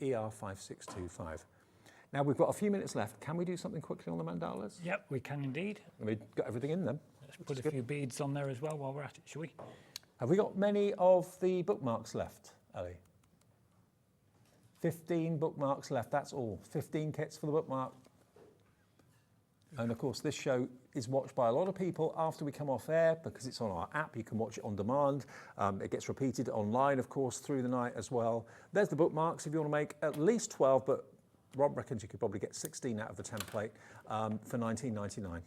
ER5625. Now we've got a few minutes left. Can we do something quickly on the mandalas? Yep, we can indeed. We've got everything in them. Let's put a few beads on there as well while we're at it, shall we? Have we got many of the bookmarks left, Ellie? 15 bookmarks left, that's all. 15 kits for the bookmark. And of course, this show is watched by a lot of people after we come off air because it's on our app. You can watch it on demand. It gets repeated online, of course, through the night as well. There's the bookmarks if you want to make at least 12, but Rob reckons you could probably get 16 out of the template for £19.99.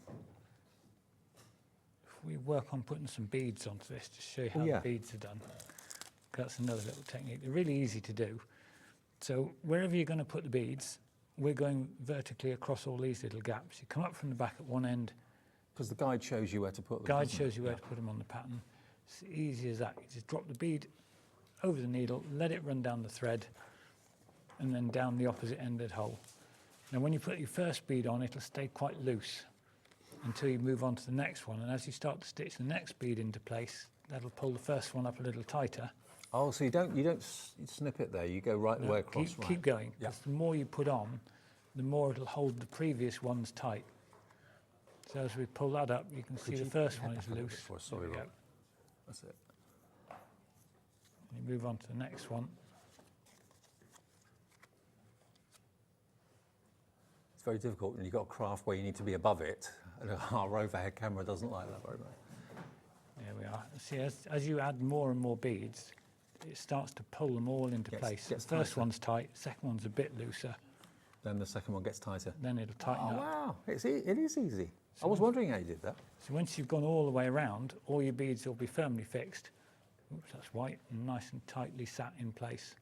If we work on putting some beads onto this to show you how the beads are done. That's another little technique. They're really easy to do. So wherever you're going to put the beads, we're going vertically across all these little gaps. You come up from the back at one end. Because the guide shows you where to put them. Guide shows you where to put them on the pattern. It's easy as that. You just drop the bead over the needle, let it run down the thread, and then down the opposite ended hole. Now when you put your first bead on, it'll stay quite loose until you move on to the next one. And as you start to stitch the next bead into place, that'll pull the first one up a little tighter. Oh, so you don't snip it there, you go right the way across. Keep going, because the more you put on, the more it'll hold the previous ones tight. So as we pull that up, you can see the first one is loose. Sorry, Rob. That's it. And you move on to the next one. It's very difficult when you've got a craft where you need to be above it, and our overhead camera doesn't like that very much. There we are. See, as you add more and more beads, it starts to pull them all into place. The first one's tight, second one's a bit looser. Then the second one gets tighter. Then it'll tighten up. Oh, wow. It is easy. So I was wondering how you did that. So once you've gone all the way around, all your beads will be firmly fixed. Oops, that's white, and nice and tightly sat in place.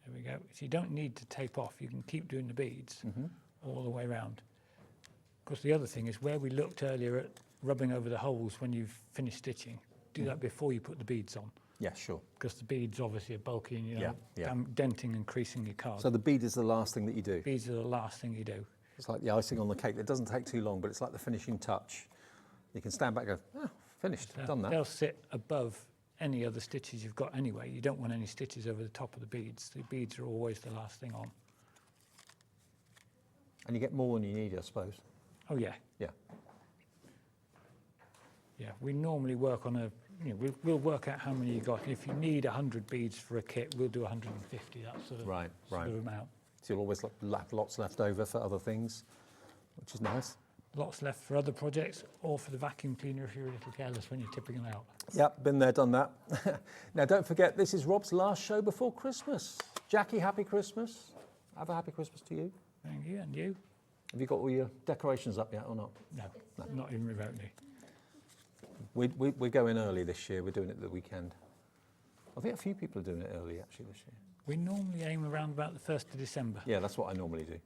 There we go. So you don't need to tape off. You can keep doing the beads all the way around. Of course, the other thing is where we looked earlier at rubbing over the holes when you've finished stitching, do that before you put the beads on. Yeah, sure. Because the beads obviously are bulky and you're denting and creasing your card. So the bead is the last thing that you do? Beads are the last thing you do. It's like the icing on the cake. It doesn't take too long, but it's like the finishing touch. You can stand back and go, oh, finished, done that. They'll sit above any other stitches you've got anyway. You don't want any stitches over the top of the beads. The beads are always the last thing on. And you get more than you need, I suppose. Oh, yeah. Yeah. Yeah, we normally work on we'll work out how many you got. If you need 100 beads for a kit, we'll do 150, that sort of, sort of amount. So you'll always have lots left over for other things, which is nice. lots left for other projects or for the vacuum cleaner if you're a little careless when you're tipping them out. Yep, been there, done that. Now, don't forget, this is Rob's last show before Christmas. Jackie, happy Christmas. Have a happy Christmas to you. Thank you, and you? Have you got all your decorations up yet or not? No, not even remotely. We're going early this year. We're doing it the weekend. I think a few people are doing it early, actually, this year. We normally aim around about the 1st of December. Yeah, that's what I normally do.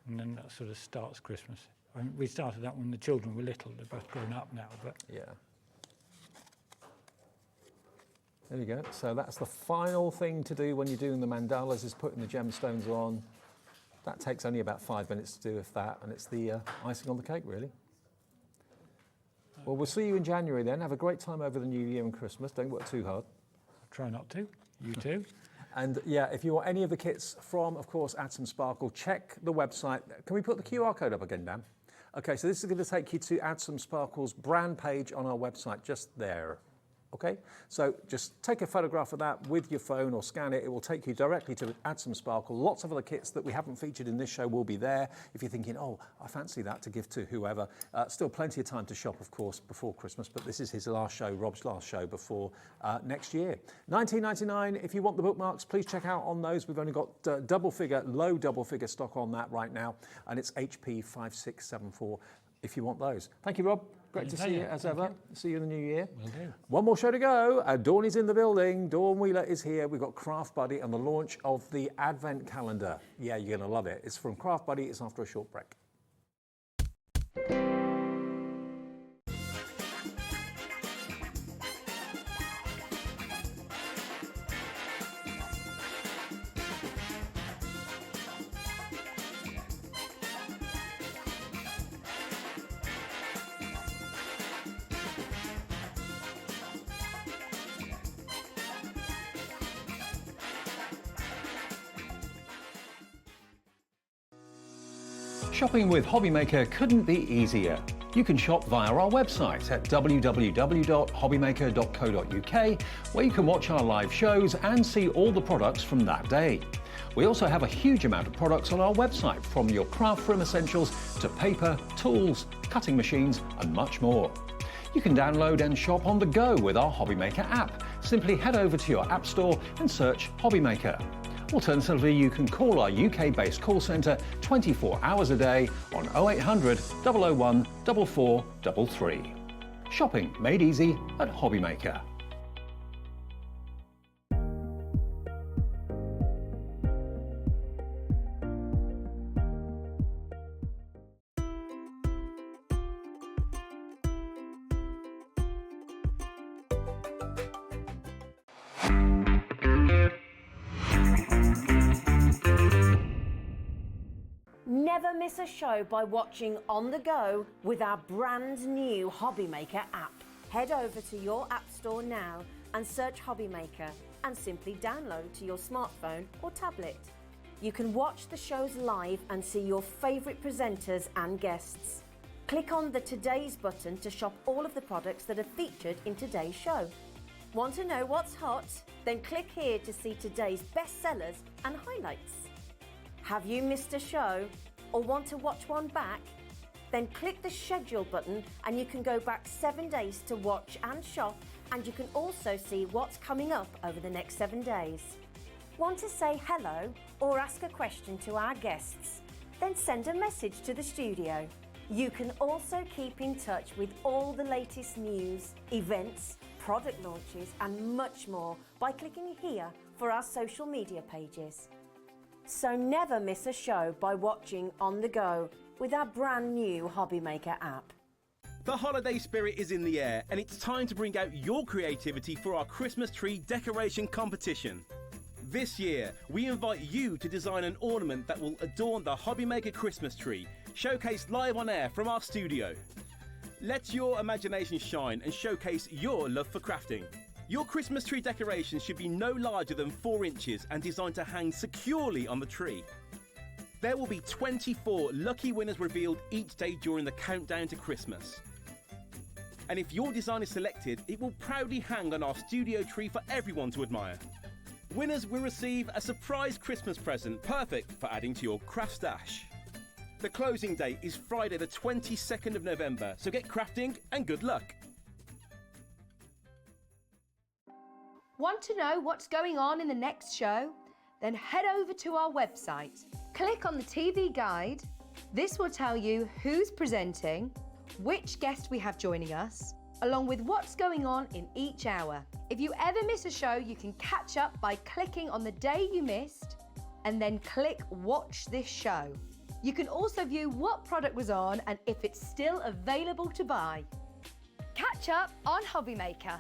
And then that sort of starts Christmas. I mean, we started that when the children were little. They're both grown up now, but... Yeah. There you go. So that's the final thing to do when you're doing the mandalas, is putting the gemstones on. That takes only about 5 minutes to do, if that, and it's the icing on the cake, really. Well, we'll see you in January then. Have a great time over the New Year and Christmas. Don't work too hard. Try not to. You too. And yeah, if you want any of the kits from, of course, Add Some Sparkle, check the website. Can we put the QR code up again, Dan? Okay, so this is going to take you to Add Some Sparkle's brand page on our website, just there. Okay, so just take a photograph of that with your phone or scan it. It will take you directly to Add Some Sparkle. Lots of other kits that we haven't featured in this show will be there. If you're thinking, oh, I fancy that to give to whoever. Still plenty of time to shop, of course, before Christmas, but this is his last show, Rob's last show before next year. $19.99. If you want the bookmarks, please check out on those. We've only got low double figure stock on that right now, and it's HP 5674 if you want those. Thank you, Rob. Great to see you as ever. See you in the new year. Will do. One more show to go. Dawn is in the building. Dawn Wheeler is here. We've got Craft Buddy and the launch of the Advent calendar. Yeah, you're going to love it. It's from Craft Buddy. It's after a short break. Shopping with Hobbymaker couldn't be easier. You can shop via our website at www.hobbymaker.co.uk, where you can watch our live shows and see all the products from that day. We also have a huge amount of products on our website, from your craft room essentials to paper, tools, cutting machines and much more. You can download and shop on the go with our Hobbymaker app. Simply head over to your app store and search Hobbymaker. Alternatively, you can call our UK-based call centre 24 hours a day on 0800 001 4433. Shopping made easy at Hobbymaker. Never miss a show by watching on the go with our brand new Hobbymaker app. Head over to your app store now and search Hobbymaker and simply download to your smartphone or tablet. You can watch the shows live and see your favourite presenters and guests. Click on the Today's button to shop all of the products that are featured in today's show. Want to know what's hot? Then click here to see today's bestsellers and highlights. Have you missed a show or want to watch one back? Then click the schedule button and you can go back 7 days to watch and shop, and you can also see what's coming up over the next 7 days. Want to say hello or ask a question to our guests? Then send a message to the studio. You can also keep in touch with all the latest news, events, product launches and much more by clicking here for our social media pages. So never miss a show by watching on the go with our brand new Hobbymaker app. The holiday spirit is in the air, and it's time to bring out your creativity for our Christmas tree decoration competition. This year, we invite you to design an ornament that will adorn the Hobbymaker Christmas tree, showcased live on air from our studio. Let your imagination shine and showcase your love for crafting. Your Christmas tree decoration should be no larger than 4 inches and designed to hang securely on the tree. There will be 24 lucky winners revealed each day during the countdown to Christmas. And if your design is selected, it will proudly hang on our studio tree for everyone to admire. Winners will receive a surprise Christmas present, perfect for adding to your craft stash. The closing date is Friday the 22nd of November, so get crafting and good luck. Want to know what's going on in the next show? Then head over to our website. Click on the TV guide. This will tell you who's presenting, which guest we have joining us, along with what's going on in each hour. If you ever miss a show, you can catch up by clicking on the day you missed and then click Watch This Show. You can also view what product was on and if it's still available to buy. Catch up on Hobby Maker.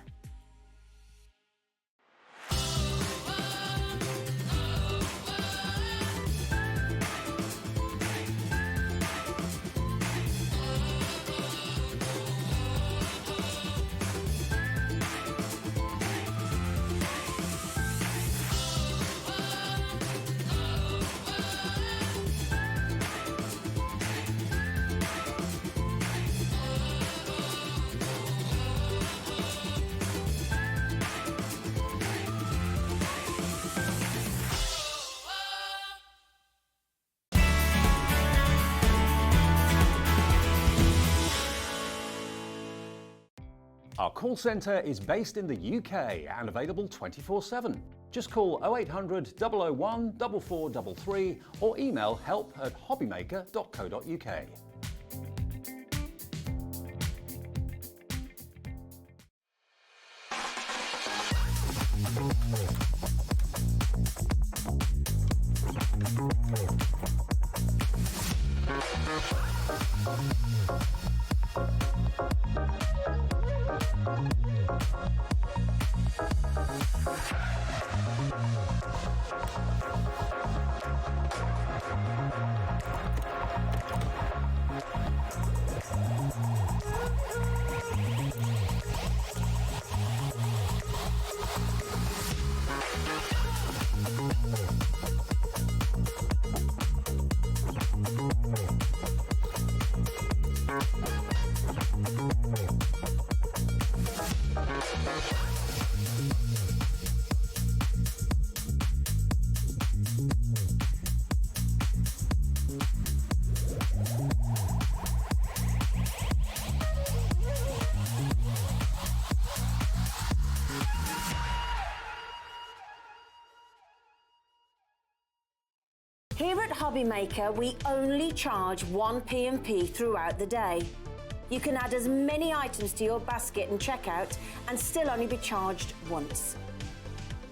Our call centre is based in the UK and available 24/7. Just call 0800 001 4433 or email help@hobbymaker.co.uk. Here at Hobby Maker, we only charge one P&P throughout the day. You can add as many items to your basket and checkout and still only be charged once.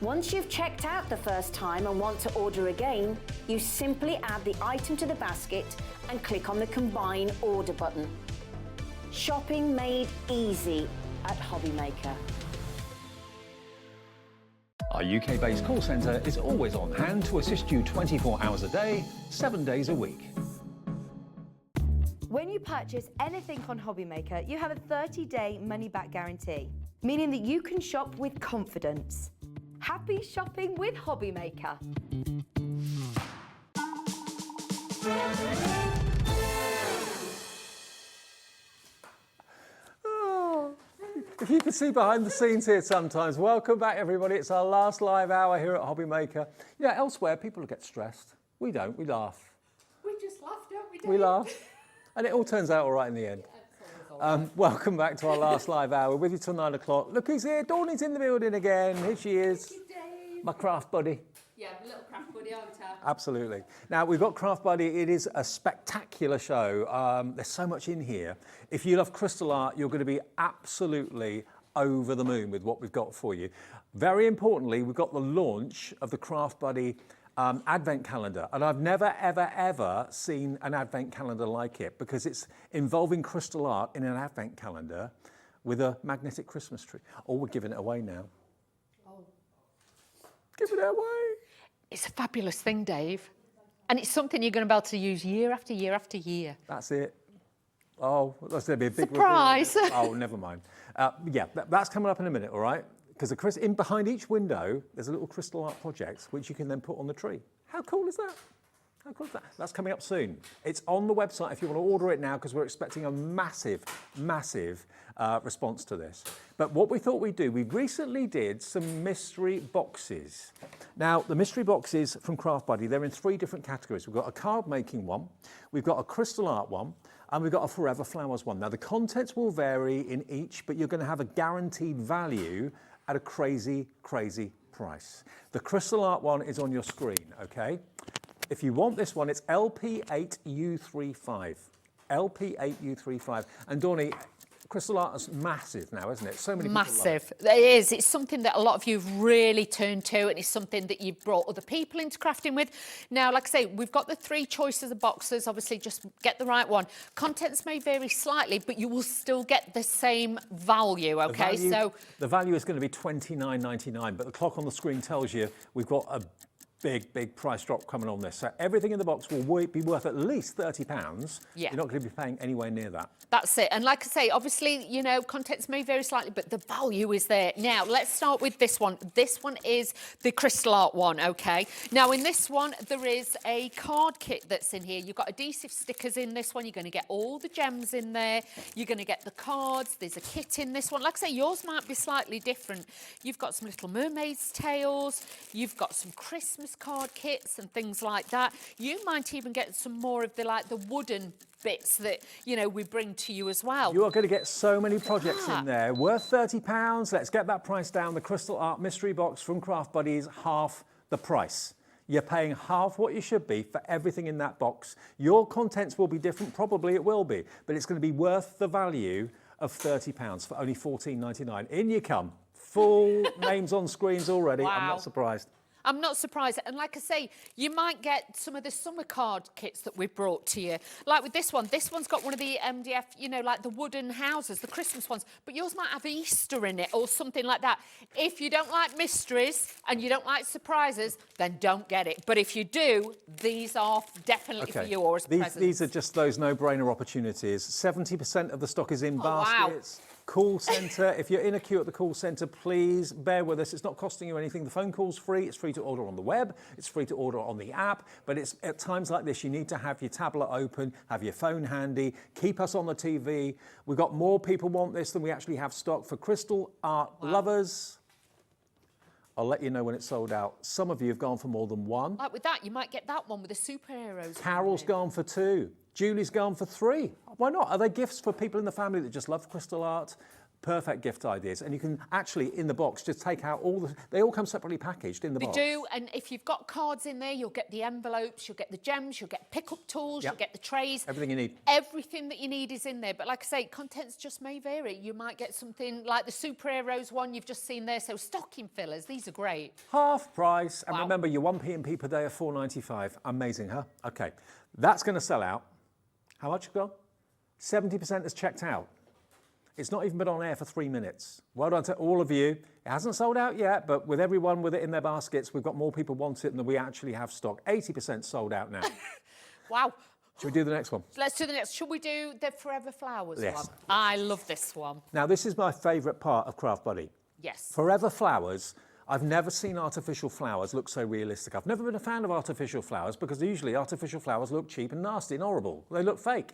Once you've checked out the first time and want to order again, you simply add the item to the basket and click on the Combine Order button. Shopping made easy at Hobby Maker. Our UK-based call centre is always on hand to assist you 24 hours a day, 7 days a week. When you purchase anything on Hobby Maker, you have a 30-day money-back guarantee, meaning that you can shop with confidence. Happy shopping with Hobby Maker. If you can see behind the scenes here sometimes, welcome back everybody. It's our last live hour here at Hobby Maker. Yeah, elsewhere people get stressed. We don't, we laugh. We just laugh, don't we, Dave? We laugh. And it all turns out all right in the end. Welcome back to our last live hour. With you till 9 o'clock. Look who's here. Dawning's in the building again. Here she is. Thank you, Dave. My craft buddy. Yeah, little craft buddy, aren't I? Absolutely. Now, we've got Craft Buddy. It is a spectacular show. There's so much in here. If you love crystal art, you're going to be absolutely over the moon with what we've got for you. Very importantly, we've got the launch of the Craft Buddy advent calendar. And I've never, ever, ever seen an advent calendar like it because it's involving crystal art in an advent calendar with a magnetic Christmas tree. Oh, we're giving it away now. Oh. Giving it away. It's a fabulous thing, Dave. And it's something you're going to be able to use year after year after year. That's it. Oh, that's going to be a big surprise. Oh, never mind. Yeah, that's coming up in a minute, all right? Because in behind each window, there's a little crystal art project which you can then put on the tree. How cool is that? How cool is that? That's coming up soon. It's on the website if you want to order it now, because we're expecting a massive, massive response to this. But what we thought we'd do, we recently did some mystery boxes. Now, the mystery boxes from Craft Buddy, they're in 3 different categories. We've got a card making one, we've got a crystal art one, and we've got a Forever Flowers one. Now, the contents will vary in each, but you're going to have a guaranteed value at a crazy, crazy price. The crystal art one is on your screen, okay? If you want this one, it's LP8U35. LP8U35. And Dawney, crystal art is massive now, isn't it? So many people Massive. love It is. It's something that a lot of you have really turned to, and it's something that you've brought other people into crafting with. Now, like I say, we've got the 3 choices of boxes. Obviously, just get the right one. Contents may vary slightly, but you will still get the same value, okay? The value is going to be $29.99, but the clock on the screen tells you we've got a big price drop coming on this. So everything in the box will be worth at least £30. Yeah. You're not going to be paying anywhere near that. That's it. And like I say, obviously, you know, contents may vary slightly, but the value is there. Now, let's start with this one. This one is the crystal art one, okay? Now, in this one, there is a card kit that's in here. You've got adhesive stickers in this one. You're going to get all the gems in there. You're going to get the cards. There's a kit in this one. Like I say, yours might be slightly different. You've got some Little Mermaid's tails. You've got some Christmas card kits and things like that. You might even get some more of the wooden bits that, you know, we bring to you as well. You are going to get so many projects in there. Worth £30. Let's get that price down. The Crystal Art Mystery Box from Craft Buddy is half the price. You're paying half what you should be for everything in that box. Your contents will be different, probably it will be, but it's going to be worth the value of £30 for only $14.99. In you come. Full names on screens already. Wow. I'm not surprised. I'm not surprised. And like I say, you might get some of the summer card kits that we've brought to you. Like with this one's got one of the MDF, you know, like the wooden houses, the Christmas ones, but yours might have Easter in it or something like that. If you don't like mysteries and you don't like surprises, then don't get it. But if you do, these are definitely for you or as presents. These are just those no-brainer opportunities. 70% of the stock is in baskets. Wow. Call centre, if you're in a queue at the call centre, please bear with us. It's not costing you anything. The phone call's free. It's free to order on the web. It's free to order on the app. But it's at times like this, you need to have your tablet open, have your phone handy, keep us on the TV. We've got more people want this than we actually have stock. For crystal art lovers, I'll let you know when it's sold out. Some of you have gone for more than one. Like with that, you might get that one with the superheroes. Carol's gone for 2. Julie's gone for 3. Why not? Are they gifts for people in the family that just love crystal art? Perfect gift ideas. And you can actually, in the box, just take out they all come separately packaged in the box. They do, and if you've got cards in there, you'll get the envelopes, you'll get the gems, you'll get pick-up tools, you'll get the trays. Everything you need. Everything that you need is in there. But like I say, contents just may vary. You might get something like the superheroes one you've just seen there. So stocking fillers, these are great. Half price. And remember, your 1 P&P per day of $4.95. Amazing, huh? Okay, that's going to sell out. How much have gone? 70% has checked out. It's not even been on air for 3 minutes. Well done to all of you. It hasn't sold out yet, but with everyone with it in their baskets, we've got more people want it than we actually have stock. 80% sold out now. Wow. Should we do the next one? Let's do the next. Should we do the Forever Flowers Yes. one? I love this one. Now, this is my favourite part of Craft Buddy. Yes. Forever Flowers. I've never seen artificial flowers look so realistic. I've never been a fan of artificial flowers because usually artificial flowers look cheap and nasty and horrible. They look fake.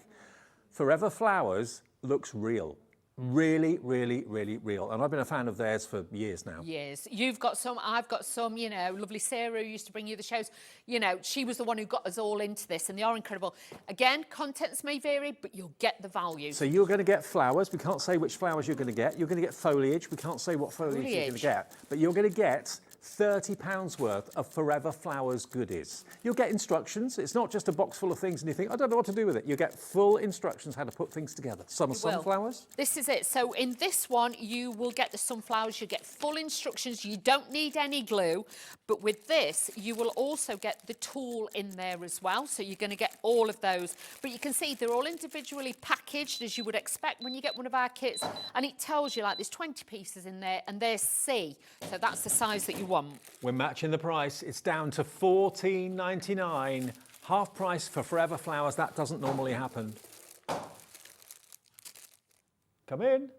Forever Flowers looks real. Really, really, really real. And I've been a fan of theirs for years now. Years. You've got some, I've got some, you know, lovely Sarah who used to bring you the shows. You know, she was the one who got us all into this and they are incredible. Again, contents may vary, but you'll get the value. So you're going to get flowers. We can't say which flowers you're going to get. You're going to get foliage. We can't say what foliage you're going to get. But you're going to get £30 worth of Forever Flowers goodies. You'll get instructions. It's not just a box full of things and you think, I don't know what to do with it. You get full instructions how to put things together. Some are sunflowers. This is it. So in this one, you will get the sunflowers. You get full instructions. You don't need any glue. But with this, you will also get the tool in there as well. So you're going to get all of those. But you can see they're all individually packaged, as you would expect when you get one of our kits. And it tells you, like, there's 20 pieces in there, and there's C. So that's the size that you want. We're matching the price. It's down to $14.99. Half price for Forever Flowers. That doesn't normally happen. Come in.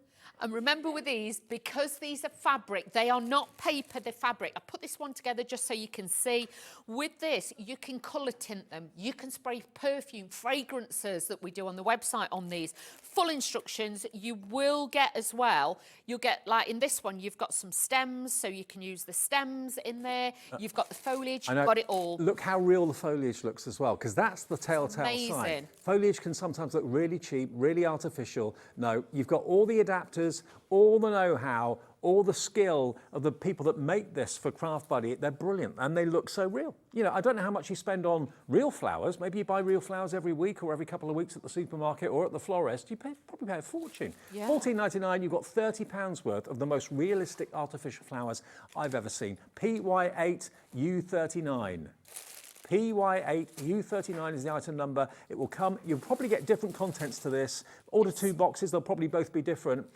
And remember with these, because these are fabric, they are not paper, they're fabric. I put this one together just so you can see. With this, you can colour tint them. You can spray perfume, fragrances that we do on the website on these. Full instructions. You will get as well, you'll get, like in this one, you've got some stems, so you can use the stems in there. You've got the foliage, you've got it all. Look how real the foliage looks as well, because that's the telltale sign. Foliage can sometimes look really cheap, really artificial. No, you've got all the adapters, all the know-how, all the skill of the people that make this for Craft Buddy. They're brilliant and they look so real. You know, I don't know how much you spend on real flowers. Maybe you buy real flowers every week or every couple of weeks at the supermarket or at the florist. You probably pay a fortune. Yeah. $14.99, you've got £30 worth of the most realistic artificial flowers I've ever seen. PY8U39. PY8U39 is the item number. It will come, you'll probably get different contents to this. Order 2 boxes, they'll probably both be different.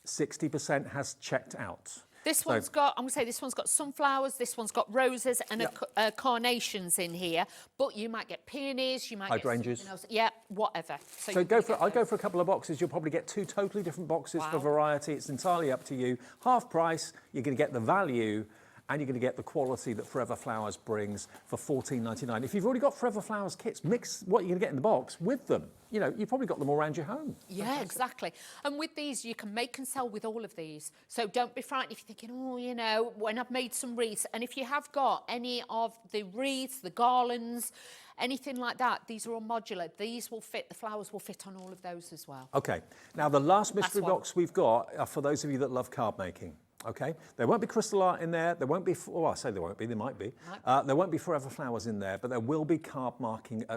60% has checked out. This one's got, I'm going to say, this one's got sunflowers, this one's got roses and carnations in here, but you might get peonies, you might hydrangeas. Get something else. Yeah, whatever. So I'd go for a couple of boxes. You'll probably get 2 totally different boxes for variety. It's entirely up to you. Half price, you're going to get the value, and you're going to get the quality that Forever Flowers brings for $14.99. If you've already got Forever Flowers kits, mix what you're going to get in the box with them. You know, you've probably got them all around your home. Yeah, fantastic. Exactly. And with these, you can make and sell with all of these. So don't be frightened if you're thinking, oh, you know, when I've made some wreaths. And if you have got any of the wreaths, the garlands, anything like that, these are all modular. These will fit, the flowers will fit on all of those as well. Okay. Now, the last mystery box we've got are for those of you that love card making. Okay, there won't be crystal art in there. There won't be, well, I say there won't be, there might be. There won't be Forever Flowers in there, but there will be card making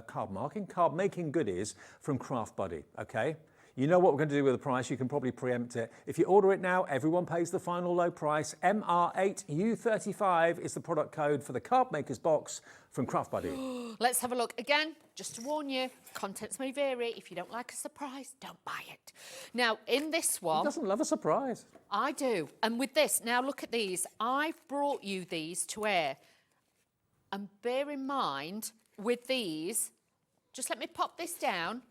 goodies from Craft Buddy, okay? You know what we're going to do with the price. You can probably preempt it. If you order it now, everyone pays the final low price. MR8U35 is the product code for the Card Makers box from Craft Buddy. Let's have a look. Again, just to warn you, contents may vary. If you don't like a surprise, don't buy it. Now, in this one... Who doesn't love a surprise? I do. And with this, now look at these. I've brought you these to air. And bear in mind, with these, just let me pop this down.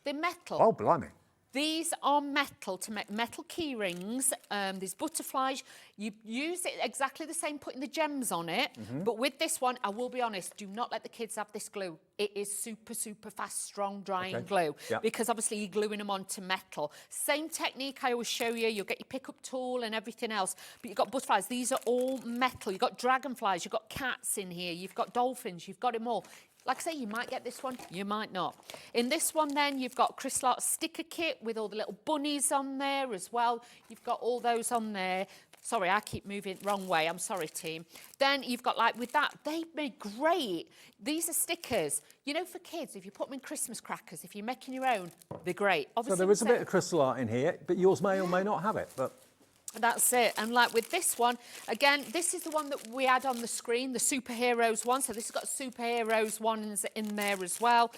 They're metal. Oh, blimey. These are metal to make metal key rings. These butterflies. You use it exactly the same, putting the gems on it. But with this one, I will be honest, do not let the kids have this glue. It is super, super fast, strong drying glue. Because obviously you're gluing them onto metal. Same technique I always show you. You'll get your pickup tool and everything else. But you've got butterflies. These are all metal. You've got dragonflies. You've got cats in here. You've got dolphins. You've got them all. Like I say, you might get this one, you might not. In this one then, you've got crystal art sticker kit with all the little bunnies on there as well. You've got all those on there. Sorry, I keep moving wrong way. I'm sorry, team. Then you've got, like, with that, they make great. These are stickers. You know, for kids, if you put them in Christmas crackers, if you're making your own, they're great. Obviously, so there is a bit of crystal art in here, but yours may or may not have it. But that's it. And like with this one, again, this is the one that we had on the screen, the superheroes one. So this has got superheroes ones in there as well.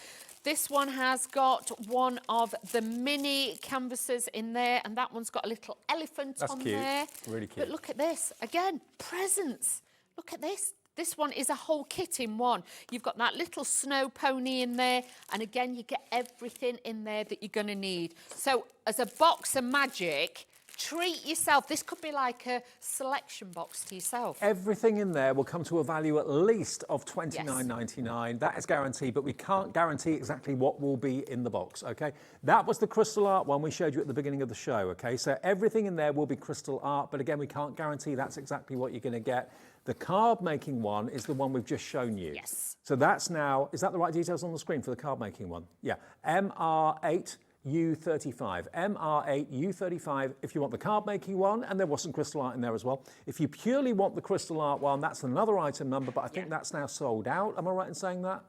This one has got one of the mini canvases in there, and that one's got a little elephant on there. Really cute. But look at this. Again, presents. Look at this. This one is a whole kit in one. You've got that little snow pony in there, and again, you get everything in there that you're going to need. So as a box of magic, treat yourself. This could be like a selection box to yourself. Everything in there will come to a value at least of $29.99. That is guaranteed, but we can't guarantee exactly what will be in the box, okay? That was the crystal art one we showed you at the beginning of the show, okay? So everything in there will be crystal art, but again, we can't guarantee that's exactly what you're going to get. The card making one is the one we've just shown you. Yes. So that's now, is that the right details on the screen for the card making one? Yeah. MR8U35. MR8U35 if you want the card making one, and there was some crystal art in there as well. If you purely want the crystal art one, that's another item number, but I think that's now sold out. Am I right in saying that?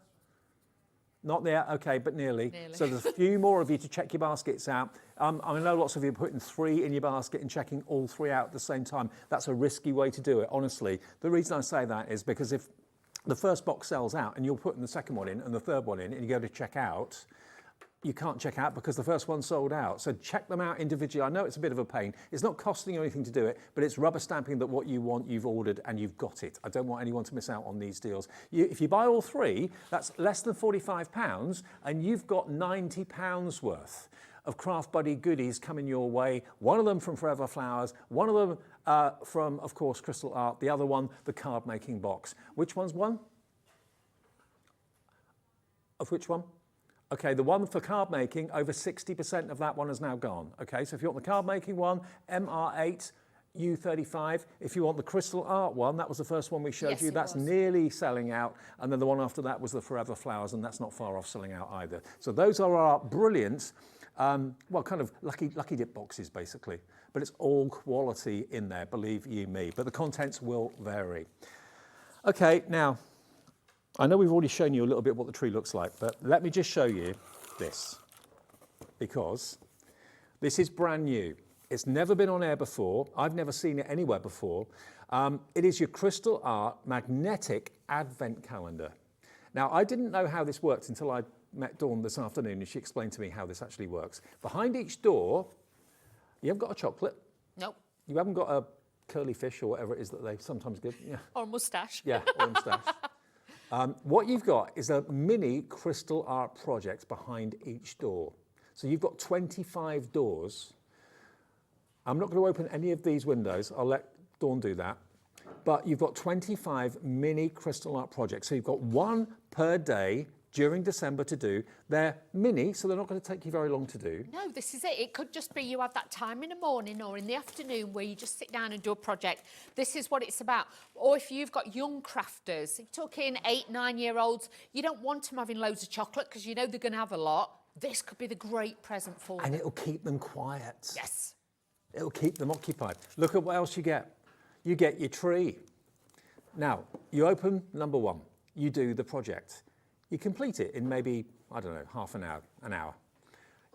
Not there, okay, but nearly. So there's a few more of you to check your baskets out. I know lots of you are putting 3 in your basket and checking all 3 out at the same time. That's a risky way to do it, honestly. The reason I say that is because if the first box sells out and you're putting the second one in and the third one in and you go to check out, you can't check out because the first one sold out. So check them out individually. I know it's a bit of a pain. It's not costing you anything to do it, but it's rubber stamping that what you want, you've ordered and you've got it. I don't want anyone to miss out on these deals. If you buy all 3, that's less than £45 and you've got £90 worth. of Craft Buddy goodies coming your way. One of them from Forever Flowers, one of them from, of course, Crystal Art, the other one, the card making box. Which one's one? Of which one? Okay, the one for card making, over 60% of that one is now gone. Okay, so if you want the card making one, MR8, U35. If you want the Crystal Art one, that was the first one we showed you. That's nearly selling out. And then the one after that was the Forever Flowers, and that's not far off selling out either. So those are our brilliant, well, kind of lucky dip boxes, basically. But it's all quality in there, believe you me. But the contents will vary. Okay, now, I know we've already shown you a little bit what the tree looks like, but let me just show you this, because this is brand new. It's never been on air before. I've never seen it anywhere before. It is your Crystal Art magnetic advent calendar. Now, I didn't know how this worked until I met Dawn this afternoon, and she explained to me how this actually works. Behind each door, you haven't got a chocolate. Nope. You haven't got a curly fish or whatever it is that they sometimes give. Yeah. Or a moustache. Yeah, or a moustache. What you've got is a mini Crystal Art project behind each door. So you've got 25 doors. I'm not going to open any of these windows. I'll let Dawn do that. But you've got 25 mini Crystal Art projects. So you've got one per day during December to do. They're mini, so they're not going to take you very long to do. No, this is it. It could just be you have that time in the morning or in the afternoon where you just sit down and do a project. This is what it's about. Or if you've got young crafters, you're talking 8, 9-year-olds, you don't want them having loads of chocolate because you know they're going to have a lot. This could be the great present for them. And it'll keep them quiet. Yes. It'll keep them occupied. Look at what else you get. You get your tree. Now, you open number one. You do the project. You complete it in maybe, I don't know, half an hour, an hour.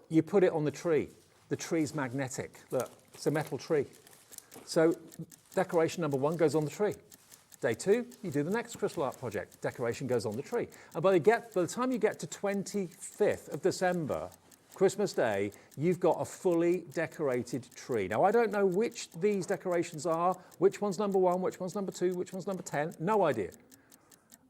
You put it on the tree. The tree's magnetic. Look, it's a metal tree. So decoration number one goes on the tree. Day two, you do the next Crystal Art project. Decoration goes on the tree. And by the time you get to 25th of December, Christmas Day, you've got a fully decorated tree. Now, I don't know which these decorations are, which one's number one, which one's number two, which one's number 10, no idea.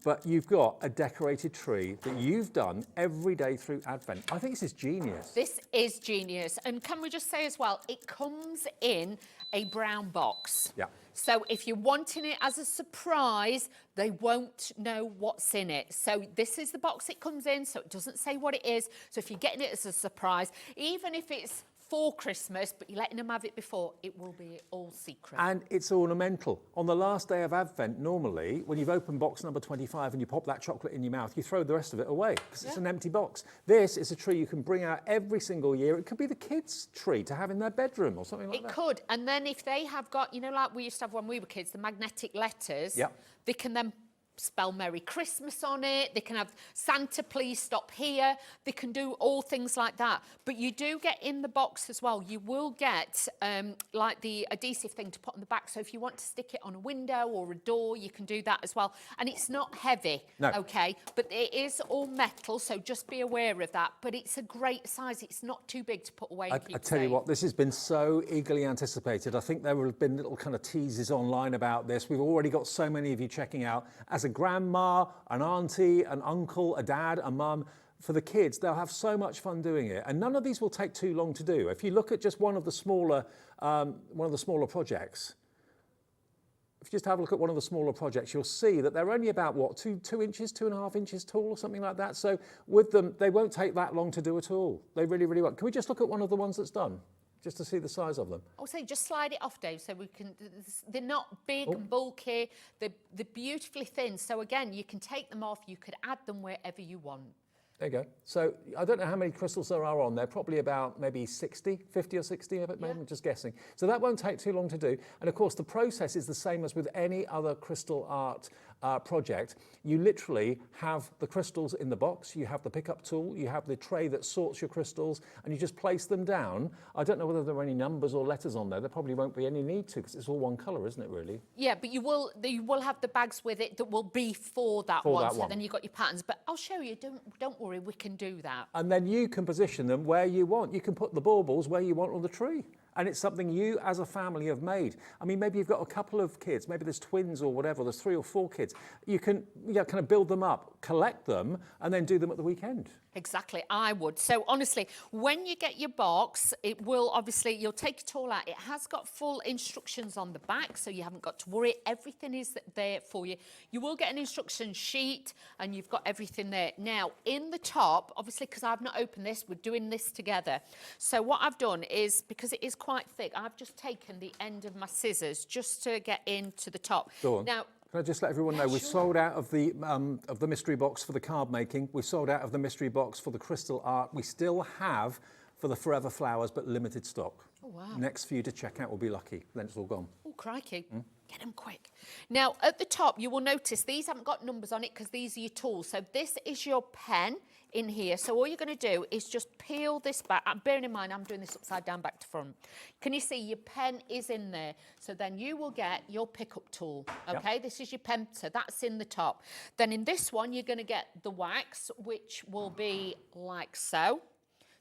But you've got a decorated tree that you've done every day through Advent. I think this is genius. This is genius. And can we just say as well, it comes in a brown box. Yeah. So if you're wanting it as a surprise, they won't know what's in it. So this is the box it comes in, so it doesn't say what it is. So if you're getting it as a surprise, even if it's for Christmas, but you're letting them have it before, it will be all secret. And it's ornamental. On the last day of Advent, normally, when you've opened box number 25 and you pop that chocolate in your mouth, you throw the rest of it away because it's an empty box. This is a tree you can bring out every single year. It could be the kids' tree to have in their bedroom or something like that. It could. And then if they have got, you know, like we used to have when we were kids, the magnetic letters, they can then spell Merry Christmas on it. They can have Santa, please stop here. They can do all things like that. But you do get in the box as well, you will get like the adhesive thing to put on the back. So if you want to stick it on a window or a door, you can do that as well. And it's not heavy, okay? But it is all metal, so just be aware of that. But it's a great size. It's not too big to put away and keep I tell you what, this has been so eagerly anticipated. I think there have been little kind of teases online about this. We've already got so many of you checking out. As a grandma, an auntie, an uncle, a dad, a mum, for the kids, they'll have so much fun doing it. And none of these will take too long to do. If you look at just one of the smaller projects, if you just have a look at one of the smaller projects, you'll see that they're only about, what, 2 inches, 2.5 inches tall or something like that. So with them, they won't take that long to do at all. They really, really won't. Can we just look at one of the ones that's done? Just to see the size of them. Also, just slide it off, Dave, so we can. They're not big and bulky. They're beautifully thin. So again, you can take them off. You could add them wherever you want. There you go. So I don't know how many crystals there are on there. Probably about maybe 50 or 60 of it, maybe, I'm just guessing. So that won't take too long to do. And of course, the process is the same as with any other crystal art project. You literally have the crystals in the box, you have the pickup tool, you have the tray that sorts your crystals, and you just place them down. I don't know whether there are any numbers or letters on there. There probably won't be any need to, because it's all one colour, isn't it, really? Yeah, but you will have the bags with it that will be for that one. So then you've got your patterns. But I'll show you. Don't worry, we can do that. And then you can position them where you want. You can put the baubles where you want on the tree. And it's something you as a family have made. I mean, maybe you've got a couple of kids, maybe there's twins or whatever, there's 3 or 4 kids. You can kind of build them up, collect them, and then do them at the weekend. Exactly, I would. So honestly, when you get your box, it will obviously, you'll take it all out. It has got full instructions on the back, so you haven't got to worry. Everything is there for you. You will get an instruction sheet, and you've got everything there. Now, in the top, obviously, because I've not opened this, we're doing this together. So what I've done is, because it is quite thick, I've just taken the end of my scissors just to get into the top. Dawn, now, can I just let everyone know, we've sold out of the mystery box for the card making. We've sold out of the mystery box for the crystal art. We still have for the forever flowers, but limited stock. Oh, wow. Next few to check out will be lucky. Then it's all gone. Oh, crikey. Get them quick. Now, at the top, you will notice these haven't got numbers on it because these are your tools. So this is your pen in here. So all you're going to do is just peel this back. Bearing in mind, I'm doing this upside down back to front. Can you see your pen is in there? So then you will get your pickup tool. Okay, yep. This is your pen. So that's in the top. Then in this one, you're going to get the wax, which will be like so.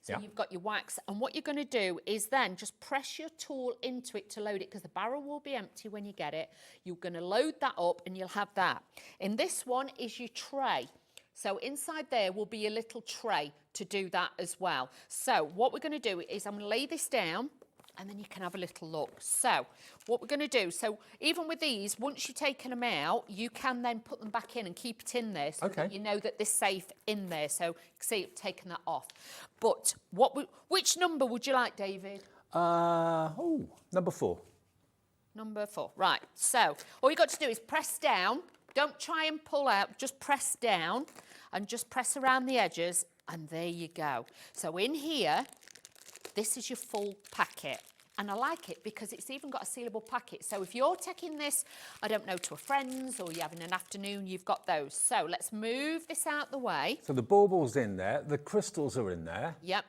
So yep. You've got your wax, and what you're going to do is then just press your tool into it to load it, because the barrel will be empty when you get it. You're going to load that up and you'll have that. In this one is your tray. So inside there will be a little tray to do that as well. So what we're going to do is I'm going to lay this down, and then you can have a little look. So what we're going to do, so even with these, once you've taken them out, you can then put them back in and keep it in there, so that you know that they're safe in there. So you can see I've taken that off. But which number would you like, David? Number 4. Number 4, right. So all you've got to do is press down. Don't try and pull out, just press down and just press around the edges, and there you go. So in here, this is your full packet. And I like it because it's even got a sealable packet. So if you're taking this, I don't know, to a friend's, or you're having an afternoon, you've got those. So let's move this out the way. So the baubles in there, the crystals are in there. Yep.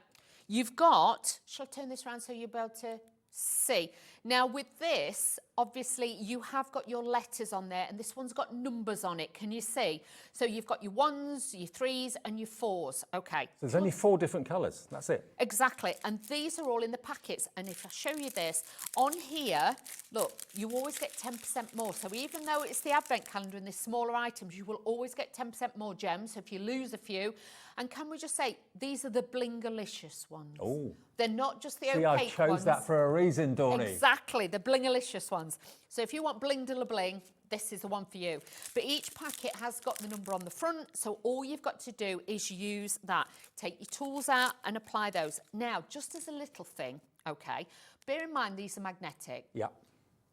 You've got, shall I turn this around so you'll be able to see? Now with this, obviously you have got your letters on there, and this one's got numbers on it. Can you see? So you've got your 1s, your 3s and your 4s. Okay. So there's only 4 different colours. That's it. Exactly. And these are all in the packets. And if I show you this, on here, look, you always get 10% more. So even though it's the advent calendar and there's smaller items, you will always get 10% more gems. So if you lose a few, and can we just say, these are the blingalicious ones. Oh. They're not just the opaque ones. See, I chose that for a reason, Dawnie. Exactly, the blingalicious ones. So if you want bling de la bling, this is the one for you. But each packet has got the number on the front, so all you've got to do is use that. Take your tools out and apply those. Now, just as a little thing, okay, bear in mind these are magnetic. Yeah.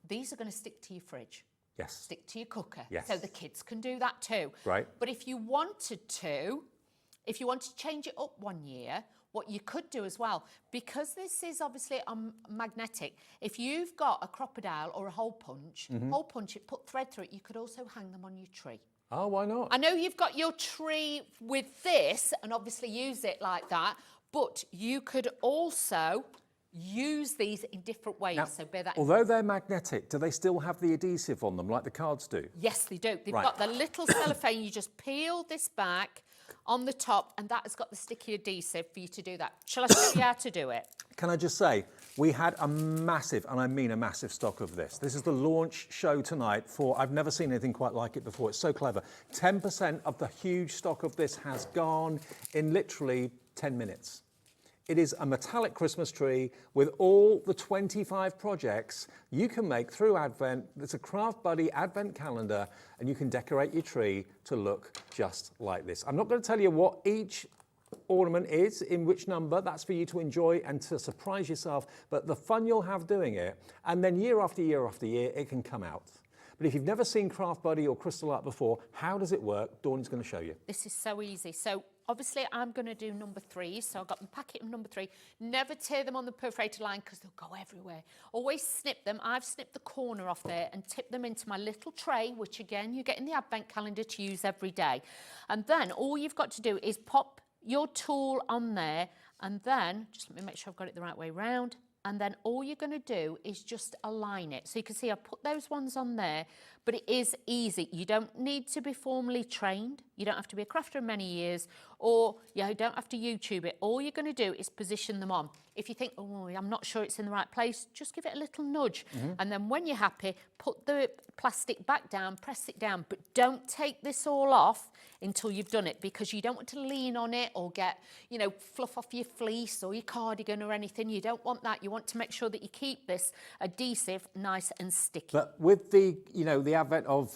These are going to stick to your fridge. Yes. Stick to your cooker. Yes. So the kids can do that too. Right. But if you wanted to, if you want to change it up one year, what you could do as well, because this is obviously magnetic, if you've got a crocodile or a hole punch, it, put thread through it, you could also hang them on your tree. Oh, why not? I know you've got your tree with this and obviously use it like that, but you could also use these in different ways. Now, so bear that although they're magnetic, do they still have the adhesive on them like the cards do? Yes, they do. They've got the little cellophane. You just peel this back on the top, and that has got the sticky adhesive for you to do that. Shall I show you how to do it? Can I just say, we had a massive, and I mean a massive stock of this. This is the launch show tonight for, I've never seen anything quite like it before. It's so clever. 10% of the huge stock of this has gone in literally 10 minutes. It is a metallic Christmas tree with all the 25 projects you can make through Advent. It's a Craft Buddy Advent calendar, and you can decorate your tree to look just like this. I'm not going to tell you what each ornament is, in which number. That's for you to enjoy and to surprise yourself, but the fun you'll have doing it, and then year after year after year, it can come out. But if you've never seen Craft Buddy or Crystal Art before, how does it work? Dawn's going to show you. This is so easy. So obviously I'm going to do number 3. So I've got the packet of number 3. Never tear them on the perforated line because they'll go everywhere. Always snip them. I've snipped the corner off there and tipped them into my little tray, which again, you get in the advent calendar to use every day. And then all you've got to do is pop your tool on there, and then, just let me make sure I've got it the right way round. And then all you're going to do is just align it. So you can see I've put those ones on there, but it is easy. You don't need to be formally trained. You don't have to be a crafter in many years, or you don't have to YouTube it. All you're going to do is position them on. If you think, oh, I'm not sure it's in the right place, just give it a little nudge. And then when you're happy, put the plastic back down, press it down, but don't take this all off until you've done it, because you don't want to lean on it or get, you know, fluff off your fleece or your cardigan or anything. You don't want that. You want to make sure that you keep this adhesive nice and sticky. But with the, you know, the advent of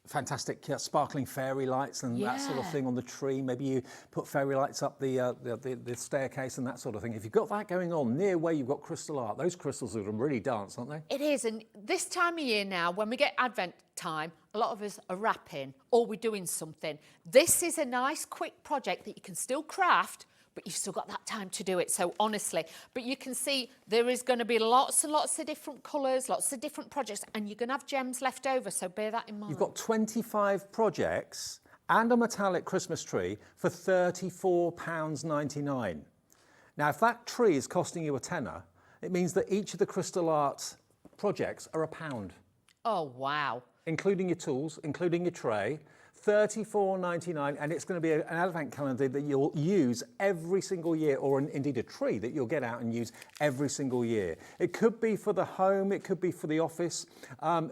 fantastic sparkling fairy lights and that sort of thing on the tree. Maybe you put fairy lights up the staircase and that sort of thing. If you've got that going on near where you've got crystal art, those crystals are going to really dance, aren't they? It is, and this time of year now, when we get Advent time, a lot of us are wrapping or we're doing something. This is a nice quick project that you can still craft, but you've still got that time to do it. So honestly, but you can see there is going to be lots and lots of different colours, lots of different projects, and you're going to have gems left over, so bear that in mind. You've got 25 projects and a metallic Christmas tree for £34.99. Now, if that tree is costing you a tenner, it means that each of the crystal art projects are £1. Oh, wow. Including your tools, including your tray. $34.99, and it's going to be an advent calendar that you'll use every single year, or indeed a tree that you'll get out and use every single year. It could be for the home, it could be for the office,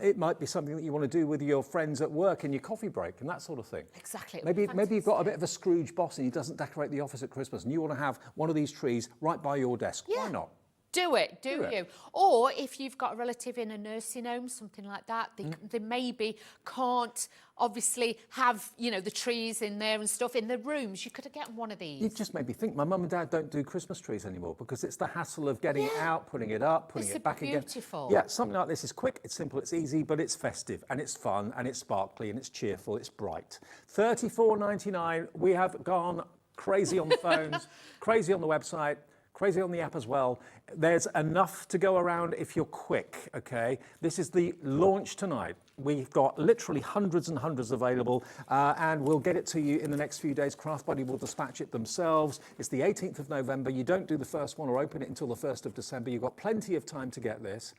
it might be something that you want to do with your friends at work in your coffee break and that sort of thing. Exactly. Maybe you've got a bit of a Scrooge boss and he doesn't decorate the office at Christmas and you want to have one of these trees right by your desk. Yeah. Why not? Do it, do you? Or if you've got a relative in a nursing home, something like that, they maybe can't obviously have, you know, the trees in there and stuff in the rooms. You could have gotten one of these. It just made me think, my mum and dad don't do Christmas trees anymore because it's the hassle of getting it out, putting it up, putting it back again. Beautiful. Yeah, something like this is quick, it's simple, it's easy, but it's festive and it's fun and it's sparkly and it's cheerful, it's bright. $34.99. We have gone crazy on the phones, crazy on the website, crazy on the app as well. There's enough to go around if you're quick, okay? This is the launch tonight. We've got literally hundreds and hundreds available, and we'll get it to you in the next few days. Craft Buddy will dispatch it themselves. It's the 18th of November. You don't do the first one or open it until the 1st of December. You've got plenty of time to get this.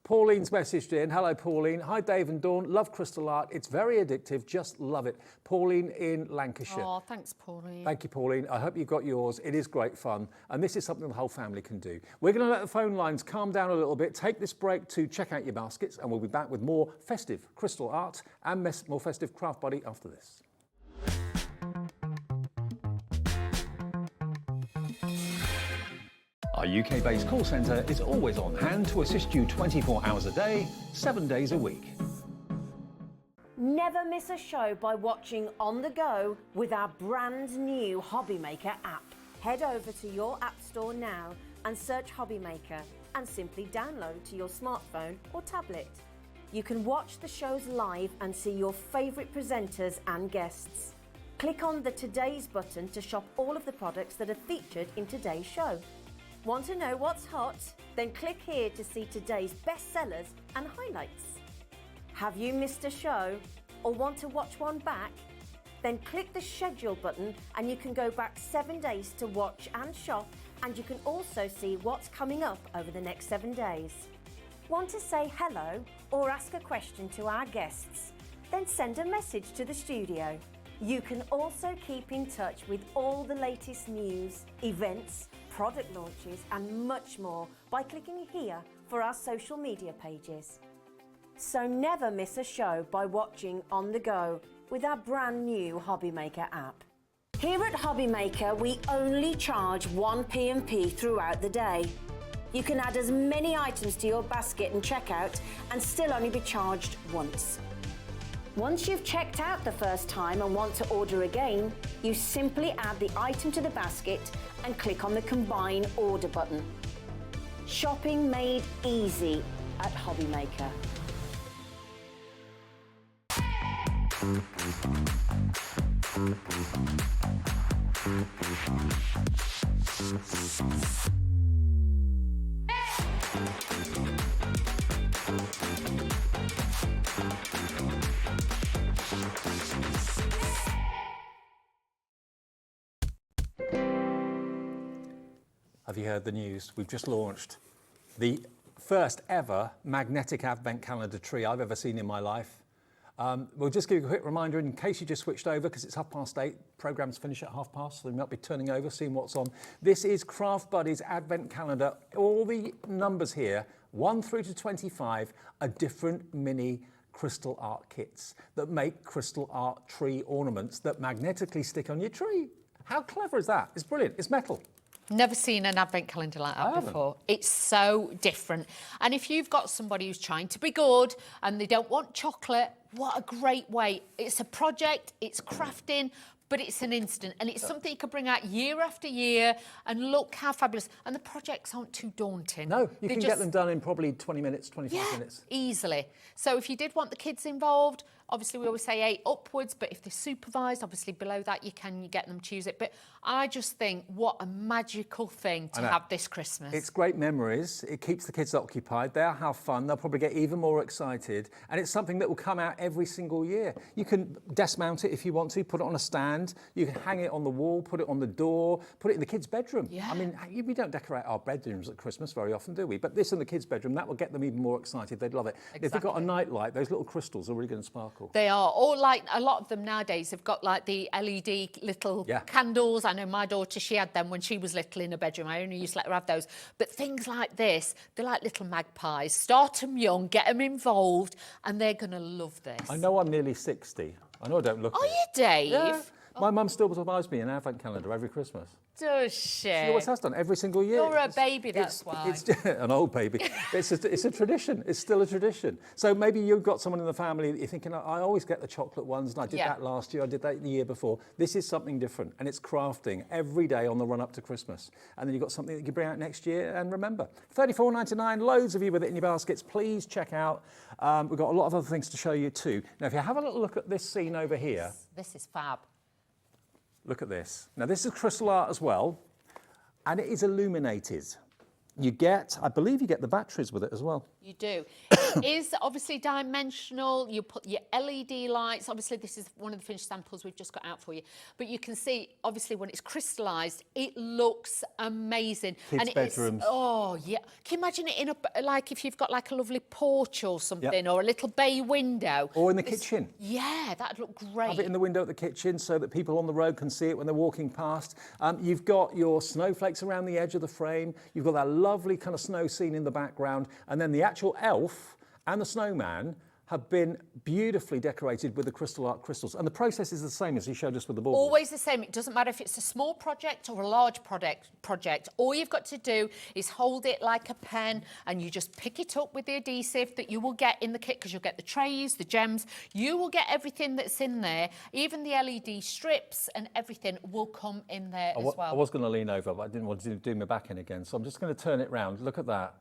Pauline's messaged in. Hello, Pauline. Hi, Dave and Dawn. Love crystal art. It's very addictive. Just love it. Pauline in Lancashire. Oh, thanks, Pauline. Thank you, Pauline. I hope you got yours. It is great fun. And this is something the whole family can do. We're going to let the phone lines calm down a little bit. Take this break to check out your baskets. And we'll be back with more festive crystal art and more festive Craft Buddy after this. Our UK-based call centre is always on hand to assist you 24 hours a day, 7 days a week. Never miss a show by watching on the go with our brand new Hobbymaker app. Head over to your app store now and search Hobbymaker and simply download to your smartphone or tablet. You can watch the shows live and see your favourite presenters and guests. Click on the Today's button to shop all of the products that are featured in today's show. Want to know what's hot? Then click here to see today's bestsellers and highlights. Have you missed a show or want to watch one back? Then click the schedule button and you can go back 7 days to watch and shop, and you can also see what's coming up over the next 7 days. Want to say hello or ask a question to our guests? Then send a message to the studio. You can also keep in touch with all the latest news, events, product launches and much more by clicking here for our social media pages. So never miss a show by watching on the go with our brand new Hobbymaker app. Here at Hobbymaker, we only charge 1 P&P throughout the day. You can add as many items to your basket and checkout and still only be charged once. Once you've checked out the first time and want to order again, you simply add the item to the basket and click on the Combine Order button. Shopping made easy at Hobbymaker. Have you heard the news? We've just launched the first ever magnetic advent calendar tree I've ever seen in my life. We'll just give you a quick reminder in case you just switched over, because it's 8:30. Programmes finish at 8:30, so you might be turning over, seeing what's on. This is Craft Buddies Advent Calendar. All the numbers here, 1 through to 25, are different mini crystal art kits that make crystal art tree ornaments that magnetically stick on your tree. How clever is that? It's brilliant. It's metal. Never seen an advent calendar like that before. It's so different. And if you've got somebody who's trying to be good and they don't want chocolate, what a great way. It's a project, it's crafting, but it's an instant, and it's something you can bring out year after year, and look how fabulous. And the projects aren't too daunting. No, you can get them done in probably 20 minutes, 25 minutes. Easily. So if you did want the kids involved, obviously we always say 8 upwards, but if they're supervised, obviously below that you get them to use it. But I just think what a magical thing to have this Christmas. It's great memories. It keeps the kids occupied. They'll have fun. They'll probably get even more excited. And it's something that will come out every single year. You can desk mount it if you want to, put it on a stand. You can hang it on the wall, put it on the door, put it in the kids' bedroom. Yeah. I mean, we don't decorate our bedrooms at Christmas very often, do we? But this in the kids' bedroom, that will get them even more excited. They'd love it. Exactly. If they've got a night light, those little crystals are really going to sparkle. They are. Or like a lot of them nowadays have got like the LED little candles. I know my daughter, she had them when she was little in her bedroom. I only used to let her have those. But things like this, they're like little magpies. Start them young, get them involved, and they're going to love this. I know I'm nearly 60. I know I don't look it. Are you, Dave? Yeah. My mum still buys me an advent calendar every Christmas. Does she? She always has done, every single year. You're a baby, that's why. It's an old baby. It's a tradition. It's still a tradition. So maybe you've got someone in the family that you're thinking, I always get the chocolate ones, and I did that last year, I did that the year before. This is something different, and it's crafting every day on the run up to Christmas. And then you've got something that you can bring out next year and remember. $34.99, loads of you with it in your baskets. Please check out. We've got a lot of other things to show you too. Now, if you have a little look at this scene over here. This is fab. Look at this. Now, this is crystal art as well, and it is illuminated. You get, I believe you get the batteries with it as well. You do. It is obviously dimensional. You put your LED lights. Obviously, this is one of the finished samples we've just got out for you. But you can see, obviously, when it's crystallised, it looks amazing. Kids' bedrooms. Oh, yeah. Can you imagine it in a, like if you've got like a lovely porch or something, or a little bay window. Or in the kitchen. Yeah, that'd look great. Have it in the window at the kitchen so that people on the road can see it when they're walking past. You've got your snowflakes around the edge of the frame. You've got that lovely kind of snow scene in the background. And then the actual elf and the snowman have been beautifully decorated with the crystal art crystals. And the process is the same as you showed us with the baubles. Always the same. It doesn't matter if it's a small project or a large project. All you've got to do is hold it like a pen and you just pick it up with the adhesive that you will get in the kit, because you'll get the trays, the gems. You will get everything that's in there. Even the LED strips and everything will come in there as well. I was going to lean over, but I didn't want to do my back in again. So I'm just going to turn it round. Look at that.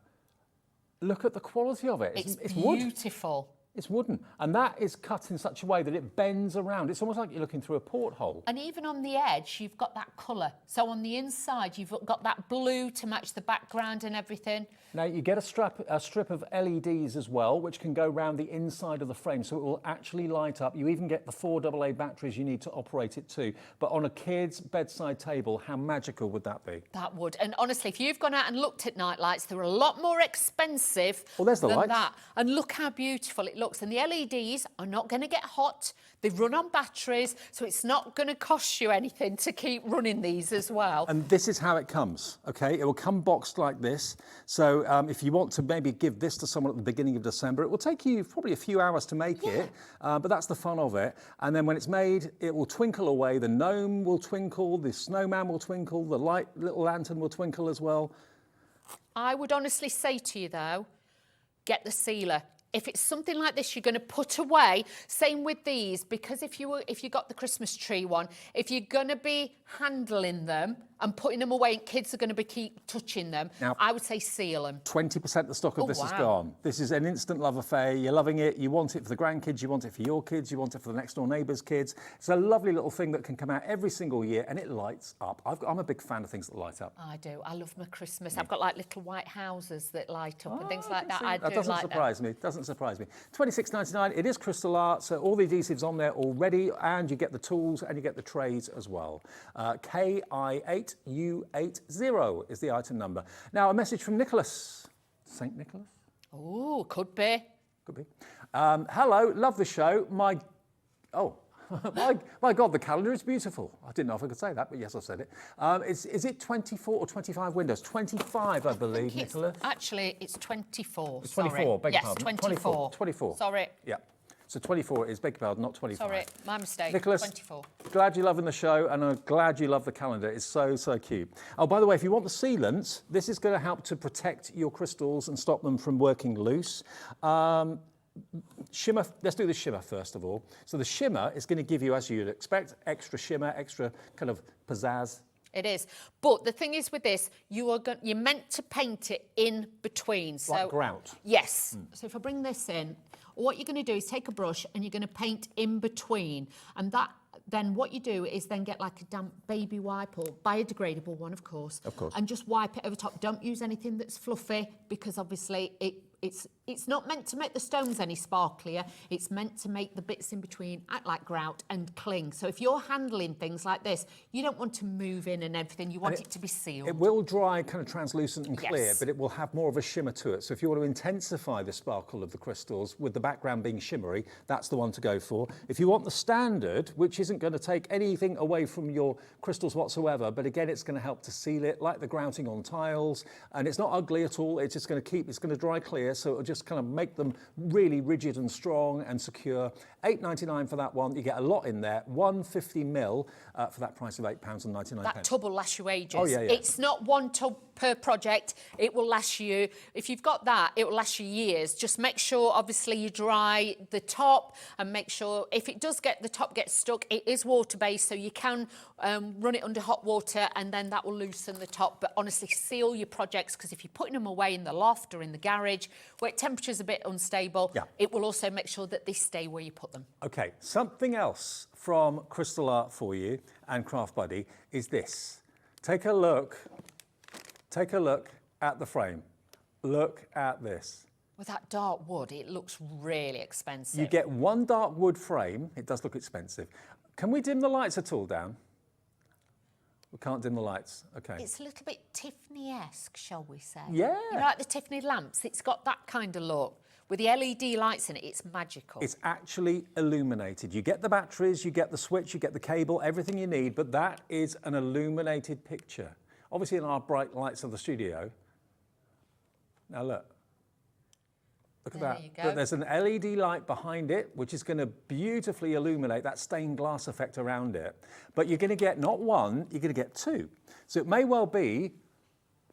Look at the quality of it. It's wood. beautiful. It's wooden, and that is cut in such a way that it bends around. It's almost like you're looking through a porthole. And even on the edge, you've got that colour. So on the inside, you've got that blue to match the background and everything. Now, you get a strip of LEDs as well, which can go round the inside of the frame, so it will actually light up. You even get the 4 AA batteries you need to operate it too. But on a kid's bedside table, how magical would that be? That would. And honestly, if you've gone out and looked at night lights, they're a lot more expensive there's the than lights. that. And look how beautiful it looks. And the LEDs are not going to get hot. They run on batteries, so it's not going to cost you anything to keep running these as well. And this is how it comes, OK? It will come boxed like this. So if you want to maybe give this to someone at the beginning of December, it will take you probably a few hours to make it, but that's the fun of it. And then when it's made, it will twinkle away. The gnome will twinkle, the snowman will twinkle, the little lantern will twinkle as well. I would honestly say to you, though, get the sealer. If it's something like this you're going to put away, same with these, because if you got the Christmas tree one, if you're going to be handling them and putting them away and kids are going to keep touching them, now, I would say seal them. 20% of the stock of this is gone. This is an instant love affair. You're loving it. You want it for the grandkids. You want it for your kids. You want it for the next door neighbour's kids. It's a lovely little thing that can come out every single year and it lights up. I'm a big fan of things that light up. I do. I love my Christmas. I've got like little white houses that light up and things like that. That doesn't surprise me. Doesn't surprise me. $26.99. It is crystal art, so all the adhesives on there already, and you get the tools and you get the trays as well. KI8U80 is the item number. Now, a message from Nicholas. St. Nicholas? Oh, could be. Could be. Hello, love the show. My God, the calendar is beautiful. I didn't know if I could say that, but yes, I said it. Is it 24 or 25 windows? 25, I believe, Nicola. Actually, it's 24. It's 24, beg your yes, pardon. 24. 24. Sorry. Yeah. So 24 is, beg your pardon, not 25. Sorry, my mistake. Nicholas, 24. Glad you're loving the show, and I'm glad you love the calendar. It's so, so cute. Oh, by the way, if you want the sealant, this is going to help to protect your crystals and stop them from working loose. Shimmer, let's do the shimmer first of all. So the shimmer is going to give you, as you'd expect, extra shimmer, extra kind of pizzazz. It is. But the thing is with this, you're meant to paint it in between. So, like grout. Yes. So if I bring this in, what you're going to do is take a brush and you're going to paint in between. And that, then what you do is then get like a damp baby wipe, or biodegradable one, of course. Of course. And just wipe it over top. Don't use anything that's fluffy, because obviously it's not meant to make the stones any sparklier. It's meant to make the bits in between act like grout and cling. So if you're handling things like this, you don't want to move in and everything. You want it to be sealed. It will dry kind of translucent and clear, Yes. but it will have more of a shimmer to it. So if you want to intensify the sparkle of the crystals with the background being shimmery, that's the one to go for. If you want the standard, which isn't going to take anything away from your crystals whatsoever, but again, it's going to help to seal it, like the grouting on tiles, and it's not ugly at all. It's just going to it's going to dry clear, so it'll just kind of make them really rigid and strong and secure. £8.99 for that one. You get a lot in there. 150ml for that price of £8.99. That tub will last you ages. Oh, yeah, yeah. It's not one tub per project. It will last you, if you've got that, it will last you years. Just make sure, obviously, you dry the top, and make sure if it does get, the top gets stuck, it is water-based, so you can run it under hot water, and then that will loosen the top. But honestly, seal your projects, because if you're putting them away in the loft or in the garage, where temperature's a bit unstable, it will also make sure that they stay where you put them. Okay, something else from Crystal Art for you and Craft Buddy is this. Take a look at the frame. Look at this. With that dark wood, it looks really expensive. You get one dark wood frame. It does look expensive. Can we dim the lights at all, Dan? We can't dim the lights. Okay. It's a little bit Tiffany-esque, shall we say? Yeah. You know, like the Tiffany lamps? It's got that kind of look. With the LED lights in it, it's magical. It's actually illuminated. You get the batteries, you get the switch, you get the cable, everything you need, but that is an illuminated picture. Obviously, in our bright lights of the studio. Now look. Look at that. There you go. Look, there's an LED light behind it, which is going to beautifully illuminate that stained glass effect around it. But you're going to get not one, you're going to get two. So it may well be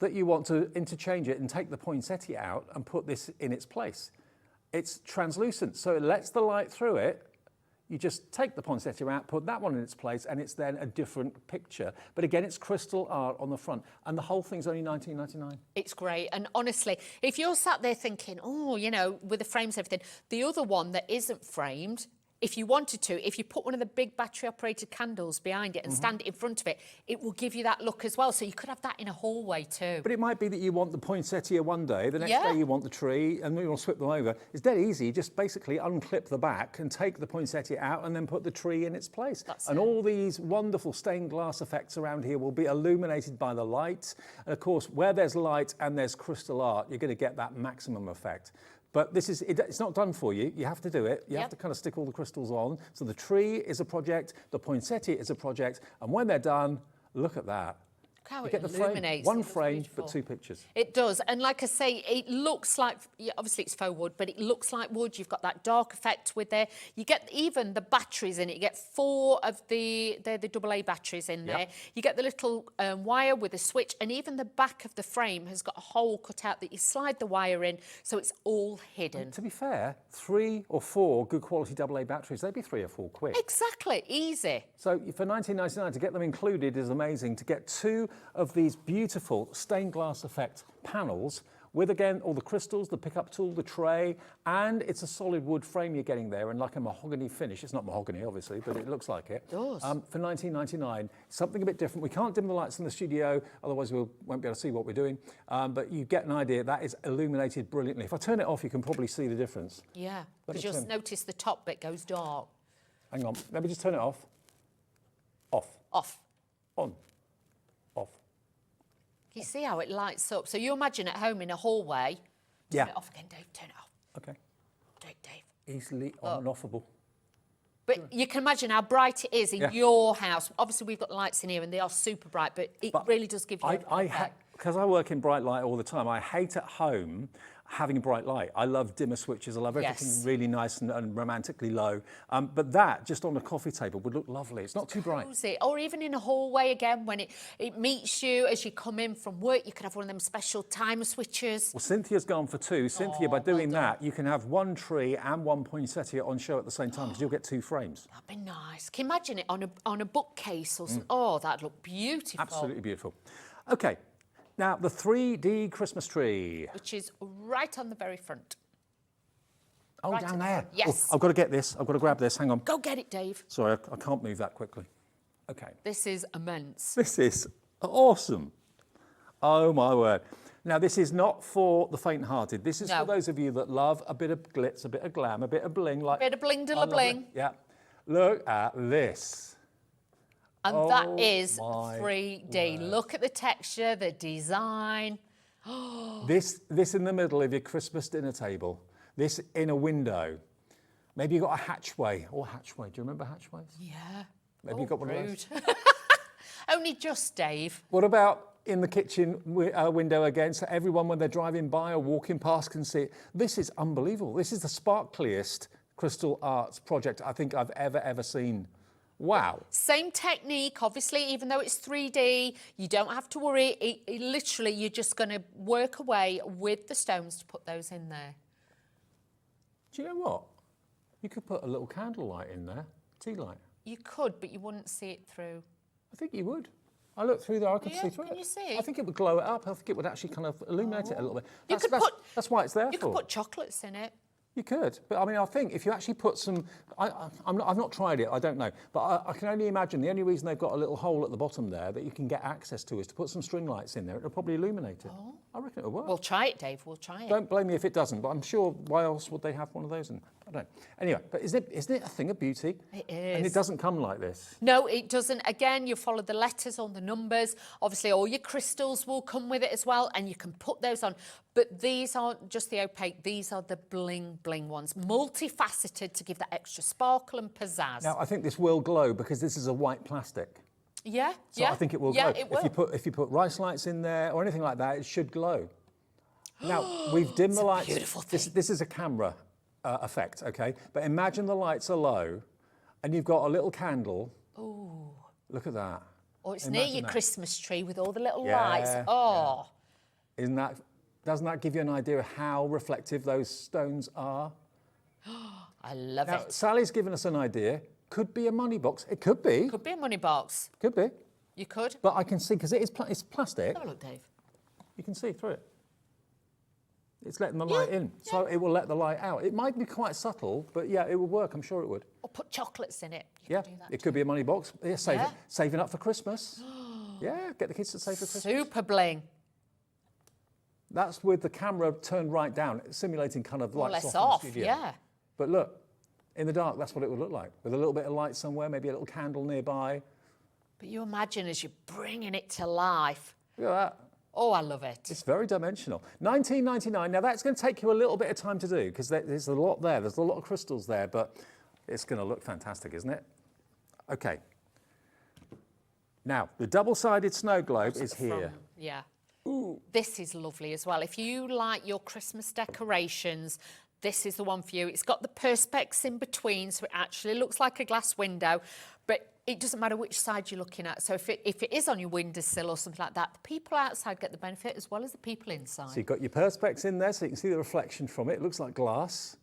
that you want to interchange it and take the poinsettia out and put this in its place. It's translucent, so it lets the light through it. You just take the poinsettia out, put that one in its place, and it's then a different picture. But again, it's crystal art on the front, and the whole thing's only £19.99. It's great, and honestly, if you're sat there thinking, oh, you know, with the frames and everything, the other one that isn't framed, if you wanted to, if you put one of the big battery-operated candles behind it and stand it in front of it, it will give you that look as well. So you could have that in a hallway too. But it might be that you want the poinsettia one day, the next day you want the tree, and you want to swip them over. It's dead easy. You just basically unclip the back and take the poinsettia out and then put the tree in its place. And all these wonderful stained glass effects around here will be illuminated by the light. And of course, where there's light and there's crystal art, you're going to get that maximum effect. But this is, it's not done for you. You have to do it. You have to kind of stick all the crystals on. So the tree is a project, the poinsettia is a project, and when they're done, look at that. How You it get the frame, illuminates. one It looks frame, beautiful. but two pictures. It does, and like I say, it looks like, obviously it's faux wood, but it looks like wood. You've got that dark effect with there. You get even the batteries in it. You get 4 of the AA batteries in there. You get the little wire with a switch, and even the back of the frame has got a hole cut out that you slide the wire in, so it's all hidden. And to be fair, 3 or 4 good quality AA batteries, they'd be 3 or 4 quid. Exactly, easy. So for £19.99, to get them included is amazing. To get 2 of these beautiful stained glass effect panels with, again, all the crystals, the pickup tool, the tray, and it's a solid wood frame you're getting there, and like a mahogany finish. It's not mahogany, obviously, but it looks like it. It does. For £19.99, something a bit different. We can't dim the lights in the studio, otherwise we won't be able to see what we're doing. But you get an idea. That is illuminated brilliantly. If I turn it off, you can probably see the difference. Yeah, because you'll notice the top bit goes dark. Hang on, let me just turn it off. Off. Off. On. Off. You see how it lights up? So you imagine at home in a hallway. Turn it off again, Dave, turn it off. Okay. Do it Easily on and offable. But you can imagine how bright it is in your house. Obviously, we've got lights in here and they are super bright, but it really does give you because I work in bright light all the time, I hate at home having a bright light. I love dimmer switches. I love everything really nice and romantically low. But that, just on a coffee table, would look lovely. It's not too bright. Cozy. Or even in a hallway again, when it meets you as you come in from work, you can have one of them special timer switches. Well, Cynthia's gone for 2. Cynthia, by doing that, you can have one tree and one poinsettia on show at the same time because you'll get 2 frames. That'd be nice. Can you imagine it on a bookcase or something? Oh, that'd look beautiful. Absolutely beautiful. Okay. Now, the 3D Christmas tree. Which is right on the very front. Oh, right down there. Yes. Oh, I've got to get this. I've got to grab this. Hang on. Go get it, Dave. Sorry, I can't move that quickly. Okay. This is immense. This is awesome. Oh, my word. Now, this is not for the faint-hearted. This is for those of you that love a bit of glitz, a bit of glam, a bit of bling. Like, a bit of bling-de-la-bling. Yeah. Look at this. And that is 3D. Word. Look at the texture, the design. This in the middle of your Christmas dinner table. This in a window. Maybe you've got a hatchway. Or hatchway. Do you remember hatchways? Yeah. Maybe you've got one of those. Only just, Dave. What about in the kitchen window again, so everyone when they're driving by or walking past can see it? This is unbelievable. This is the sparkliest crystal arts project I think I've ever seen. Wow. Same technique, obviously, even though it's 3D, you don't have to worry. Literally, you're just going to work away with the stones to put those in there. Do you know what? You could put a little candle light in there, tea light. You could, but you wouldn't see it through. I think you would. I looked through there, I could see through it. Can you see? I think it would glow it up. I think it would actually kind of illuminate it a little bit. That's why it's there for. You could put chocolates in it. You could, but I mean, I think if you actually put some, I've not tried it, I don't know, but I can only imagine the only reason they've got a little hole at the bottom there that you can get access to is to put some string lights in there. It'll probably illuminate it. Oh. I reckon it'll work. We'll try it, Dave, we'll try it. Don't blame me if it doesn't, but I'm sure why else would they have one of those? And I don't know. Anyway, but isn't it a thing of beauty? It is. And it doesn't come like this. No, it doesn't. Again, you follow the letters on the numbers. Obviously, all your crystals will come with it as well, and you can put those on. But these aren't just the opaque, these are the bling bling ones. Multifaceted to give that extra sparkle and pizzazz. Now, I think this will glow because this is a white plastic. Yeah, so I think it will glow. It will. If you put rice lights in there or anything like that, it should glow. Now, we've dimmed the lights. Beautiful thing. This is a camera effect, okay? But imagine the lights are low and you've got a little candle. Ooh. Look at that. Or it's near your Christmas tree with all the little lights. Oh. Yeah. Doesn't that give you an idea of how reflective those stones are? I love it. Sally's given us an idea. Could be a money box. It could be. Could be a money box. Could be. You could. But I can see, because it's plastic. Have a look, Dave. You can see through it. It's letting the light in, so it will let the light out. It might be quite subtle, but yeah, it will work. I'm sure it would. Or put chocolates in it. Yeah, it could be a money box. Yeah, saving up for Christmas. Yeah, get the kids to save for Christmas. Super bling. That's with the camera turned right down, simulating kind of lights off in the studio. Yeah. But look, in the dark, that's what it would look like, with a little bit of light somewhere, maybe a little candle nearby. But you imagine as you're bringing it to life. Look at that. Oh, I love it. It's very dimensional. $19.99. Now, that's going to take you a little bit of time to do because there's a lot there. There's a lot of crystals there, but it's going to look fantastic, isn't it? Okay. Now, the double-sided snow globe is here. Yeah. Ooh. This is lovely as well. If you like your Christmas decorations, this is the one for you. It's got the perspex in between, so it actually looks like a glass window, but it doesn't matter which side you're looking at. So if it is on your windowsill or something like that, the people outside get the benefit as well as the people inside. So you've got your perspex in there, so you can see the reflection from it. It looks like glass,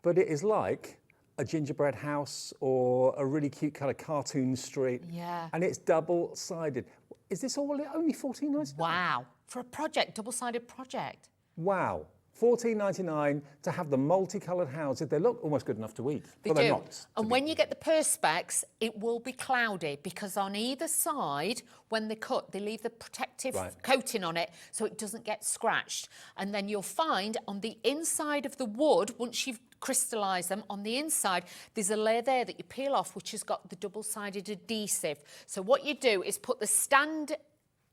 but it is like a gingerbread house or a really cute kind of cartoon street. Yeah. And it's double-sided. Is this all only $14.99? Wow. For a project, double-sided project. Wow. $14.99 to have the multicoloured houses. They look almost good enough to eat, but they're not. And when you get the perspex, it will be cloudy because on either side, when they cut, they leave the protective coating on it so it doesn't get scratched. And then you'll find on the inside of the wood, once you've crystallised them, on the inside, there's a layer there that you peel off, which has got the double-sided adhesive. So what you do is put the stand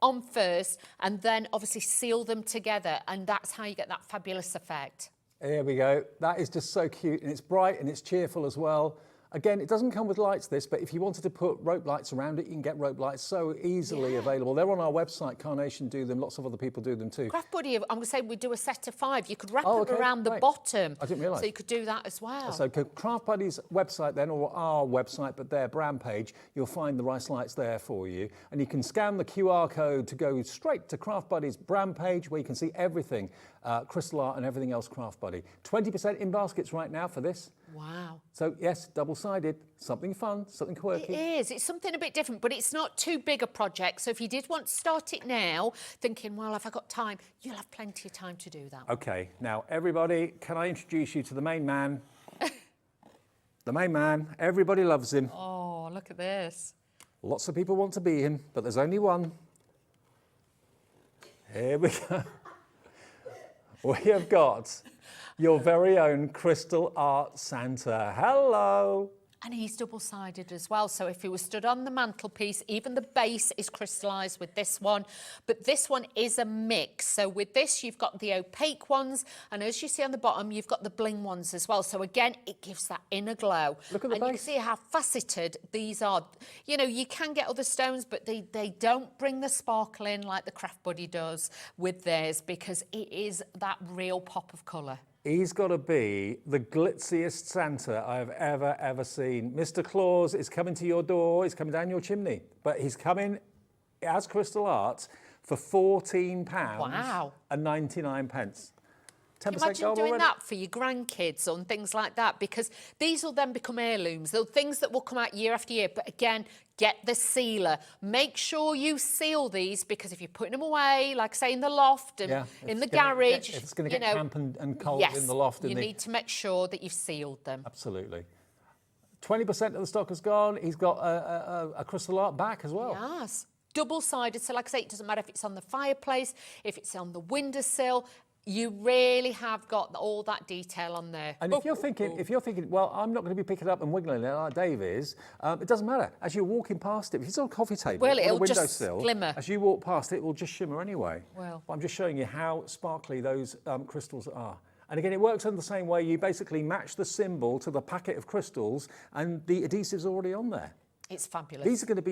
on first and then obviously seal them together, and that's how you get that fabulous effect. There we go. That is just so cute, and it's bright and it's cheerful as well. Again, it doesn't come with lights, this, but if you wanted to put rope lights around it, you can get rope lights so easily available. They're on our website. Carnation do them. Lots of other people do them too. Craft Buddy, I'm going to say we do a set of 5. You could wrap them around the bottom. I didn't realise. So you could do that as well. So Craft Buddy's website then, or our website, but their brand page, you'll find the rice lights there for you. And you can scan the QR code to go straight to Craft Buddy's brand page where you can see everything, crystal art and everything else Craft Buddy. 20% in baskets right now for this. Wow. So yes, double-sided, something fun, something quirky. It is. It's something a bit different, but it's not too big a project. So if you did want to start it now, thinking, well, have I got time? You'll have plenty of time to do that. Okay, now everybody, can I introduce you to the main man? The main man, everybody loves him. Oh, look at this. Lots of people want to be him, but there's only one. Here we go. We have got your very own crystal art Santa. Hello. And he's double-sided as well. So if he was stood on the mantelpiece, even the base is crystallised with this one. But this one is a mix. So with this, you've got the opaque ones. And as you see on the bottom, you've got the bling ones as well. So again, it gives that inner glow. Look at the base. And you can see how faceted these are. You know, you can get other stones, but they don't bring the sparkle in like the Craft Buddy does with theirs, because it is that real pop of colour. He's got to be the glitziest Santa I have ever seen. Mr. Claus is coming to your door. He's coming down your chimney. But he's coming as crystal art for £14 Wow. and 99 pence. 10% Imagine gold doing already. that for your grandkids and things like that, because these will then become heirlooms. They're things that will come out year after year. But again, get the sealer. Make sure you seal these, because if you're putting them away, like say in the loft and in the garage, if it's going to get damp and cold in the loft. You need to make sure that you've sealed them. Absolutely. 20% of the stock is gone. He's got a crystal art back as well. Yes. Double-sided. So like I say, it doesn't matter if it's on the fireplace, if it's on the windowsill. You really have got all that detail on there. And if you're thinking, well, I'm not going to be picking it up and wiggling it like Dave is, it doesn't matter. As you're walking past it, if it's on a coffee table or a windowsill, glimmer. As you walk past it will just shimmer anyway. Well. But I'm just showing you how sparkly those crystals are. And again, it works in the same way. You basically match the symbol to the packet of crystals, and the adhesive's already on there. It's fabulous. These are going to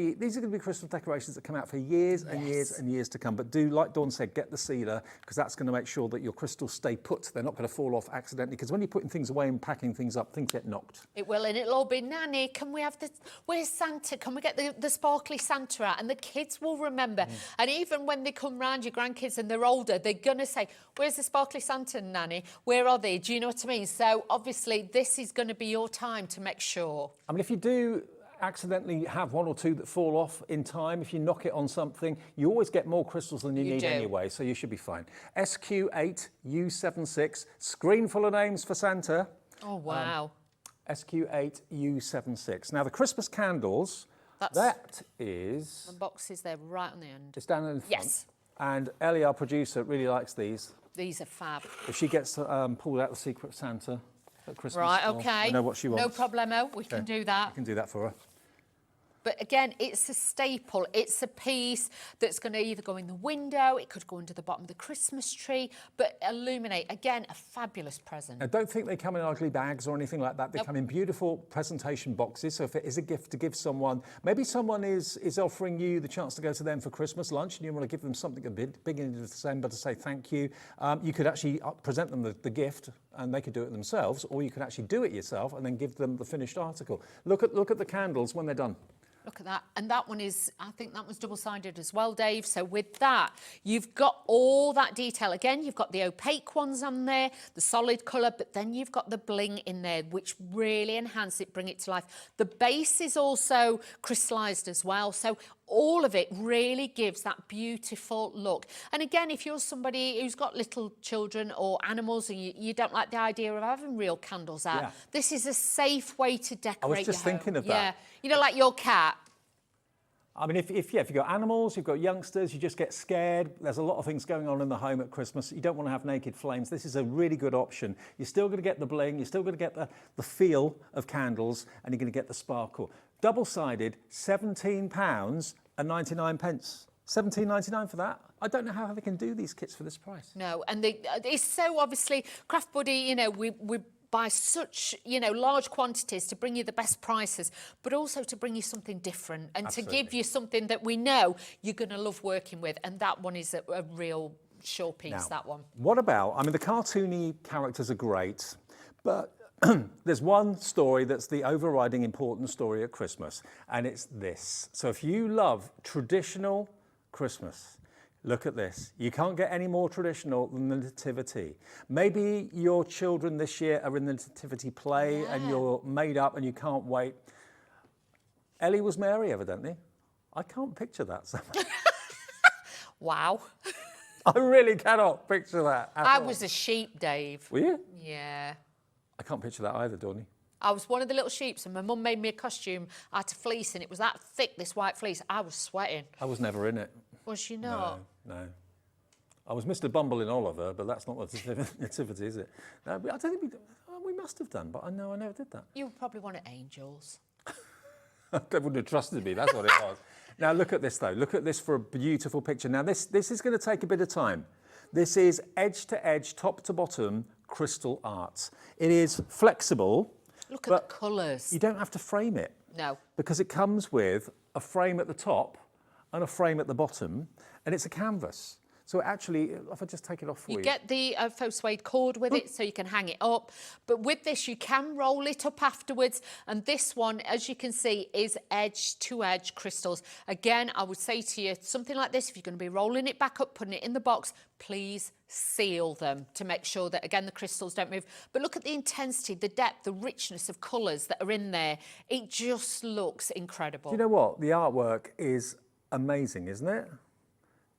be crystal decorations that come out for years and years and years to come. But do, like Dawn said, get the sealer, because that's going to make sure that your crystals stay put. They're not going to fall off accidentally, because when you're putting things away and packing things up, things get knocked. It will, and it'll all be, Nanny, can we have the, where's Santa? Can we get the sparkly Santa out? And the kids will remember. And even when they come round, your grandkids, and they're older, they're going to say, where's the sparkly Santa, Nanny? Where are they? Do you know what I mean? So obviously, this is going to be your time to make sure. I mean, if you do accidentally have one or two that fall off in time, if you knock it on something, you always get more crystals than you need anyway, so you should be fine. SQ8U76, screen full of names for Santa. Oh, wow. SQ8U76. Now, the Christmas candles, that is... The boxes there right on the end. It's down in the front. Yes. And Ellie, our producer, really likes these. These are fab. If she gets pulled out the Secret Santa at Christmas, right, okay. I know what she wants. No problemo, we can do that. We can do that for her. But again, it's a staple. It's a piece that's going to either go in the window, it could go under the bottom of the Christmas tree, but illuminate. Again, a fabulous present. Now, don't think they come in ugly bags or anything like that. They come in beautiful presentation boxes. So if it is a gift to give someone, maybe someone is offering you the chance to go to them for Christmas lunch and you want to give them something a bit beginning of December to say thank you. You could actually present them the gift and they could do it themselves, or you could actually do it yourself and then give them the finished article. Look at the candles when they're done. Look at that. And that one is, I think that was double-sided as well, Dave. So with that, you've got all that detail. Again, you've got the opaque ones on there, the solid colour, but then you've got the bling in there, which really enhance it, bring it to life. The base is also crystallised as well. So all of it really gives that beautiful look. And again, if you're somebody who's got little children or animals and you don't like the idea of having real candles out, this is a safe way to decorate your home. I was just thinking of that. Yeah, you know, like your cat. I mean, if you've got animals, you've got youngsters, you just get scared. There's a lot of things going on in the home at Christmas. You don't want to have naked flames. This is a really good option. You're still going to get the bling, you're still going to get the feel of candles, and you're going to get the sparkle. Double-sided, £17 and 99 pence. £17.99 for that. I don't know how they can do these kits for this price. No, and it's so obviously, Craft Buddy, you know, we buy such, you know, large quantities to bring you the best prices, but also to bring you something different and to give you something that we know you're going to love working with. And that one is a real showpiece, Now, that one. What about, I mean, the cartoony characters are great, but there's one story that's the overriding important story at Christmas, and it's this. So if you love traditional Christmas, look at this. You can't get any more traditional than the Nativity. Maybe your children this year are in the Nativity play and you're made up and you can't wait. Ellie was Mary, evidently. I can't picture that somehow. Wow. I really cannot picture that at I all. was a sheep, Dave. Were you? Yeah. I can't picture that either, Donnie. I was one of the little sheeps and my mum made me a costume out of fleece and it was that thick, this white fleece. I was sweating. I was never in it. Was she not? No. I was Mr. Bumble in Oliver, but that's not the Nativity, is it? No, I don't think we must have done, but I know I never did that. You were probably one of Angels. They wouldn't have trusted me, that's what it was. Now look at this though, look at this for a beautiful picture. Now this is going to take a bit of time. This is edge to edge, top to bottom, crystal art. It is flexible. Look at the colours. You don't have to frame it. No. Because it comes with a frame at the top and a frame at the bottom, and it's a canvas. So actually, if I just take it off for you. You get the faux suede cord with it so you can hang it up. But with this, you can roll it up afterwards. And this one, as you can see, is edge-to-edge crystals. Again, I would say to you, something like this, if you're going to be rolling it back up, putting it in the box, please seal them to make sure that, again, the crystals don't move. But look at the intensity, the depth, the richness of colours that are in there. It just looks incredible. Do you know what? The artwork is amazing, isn't it?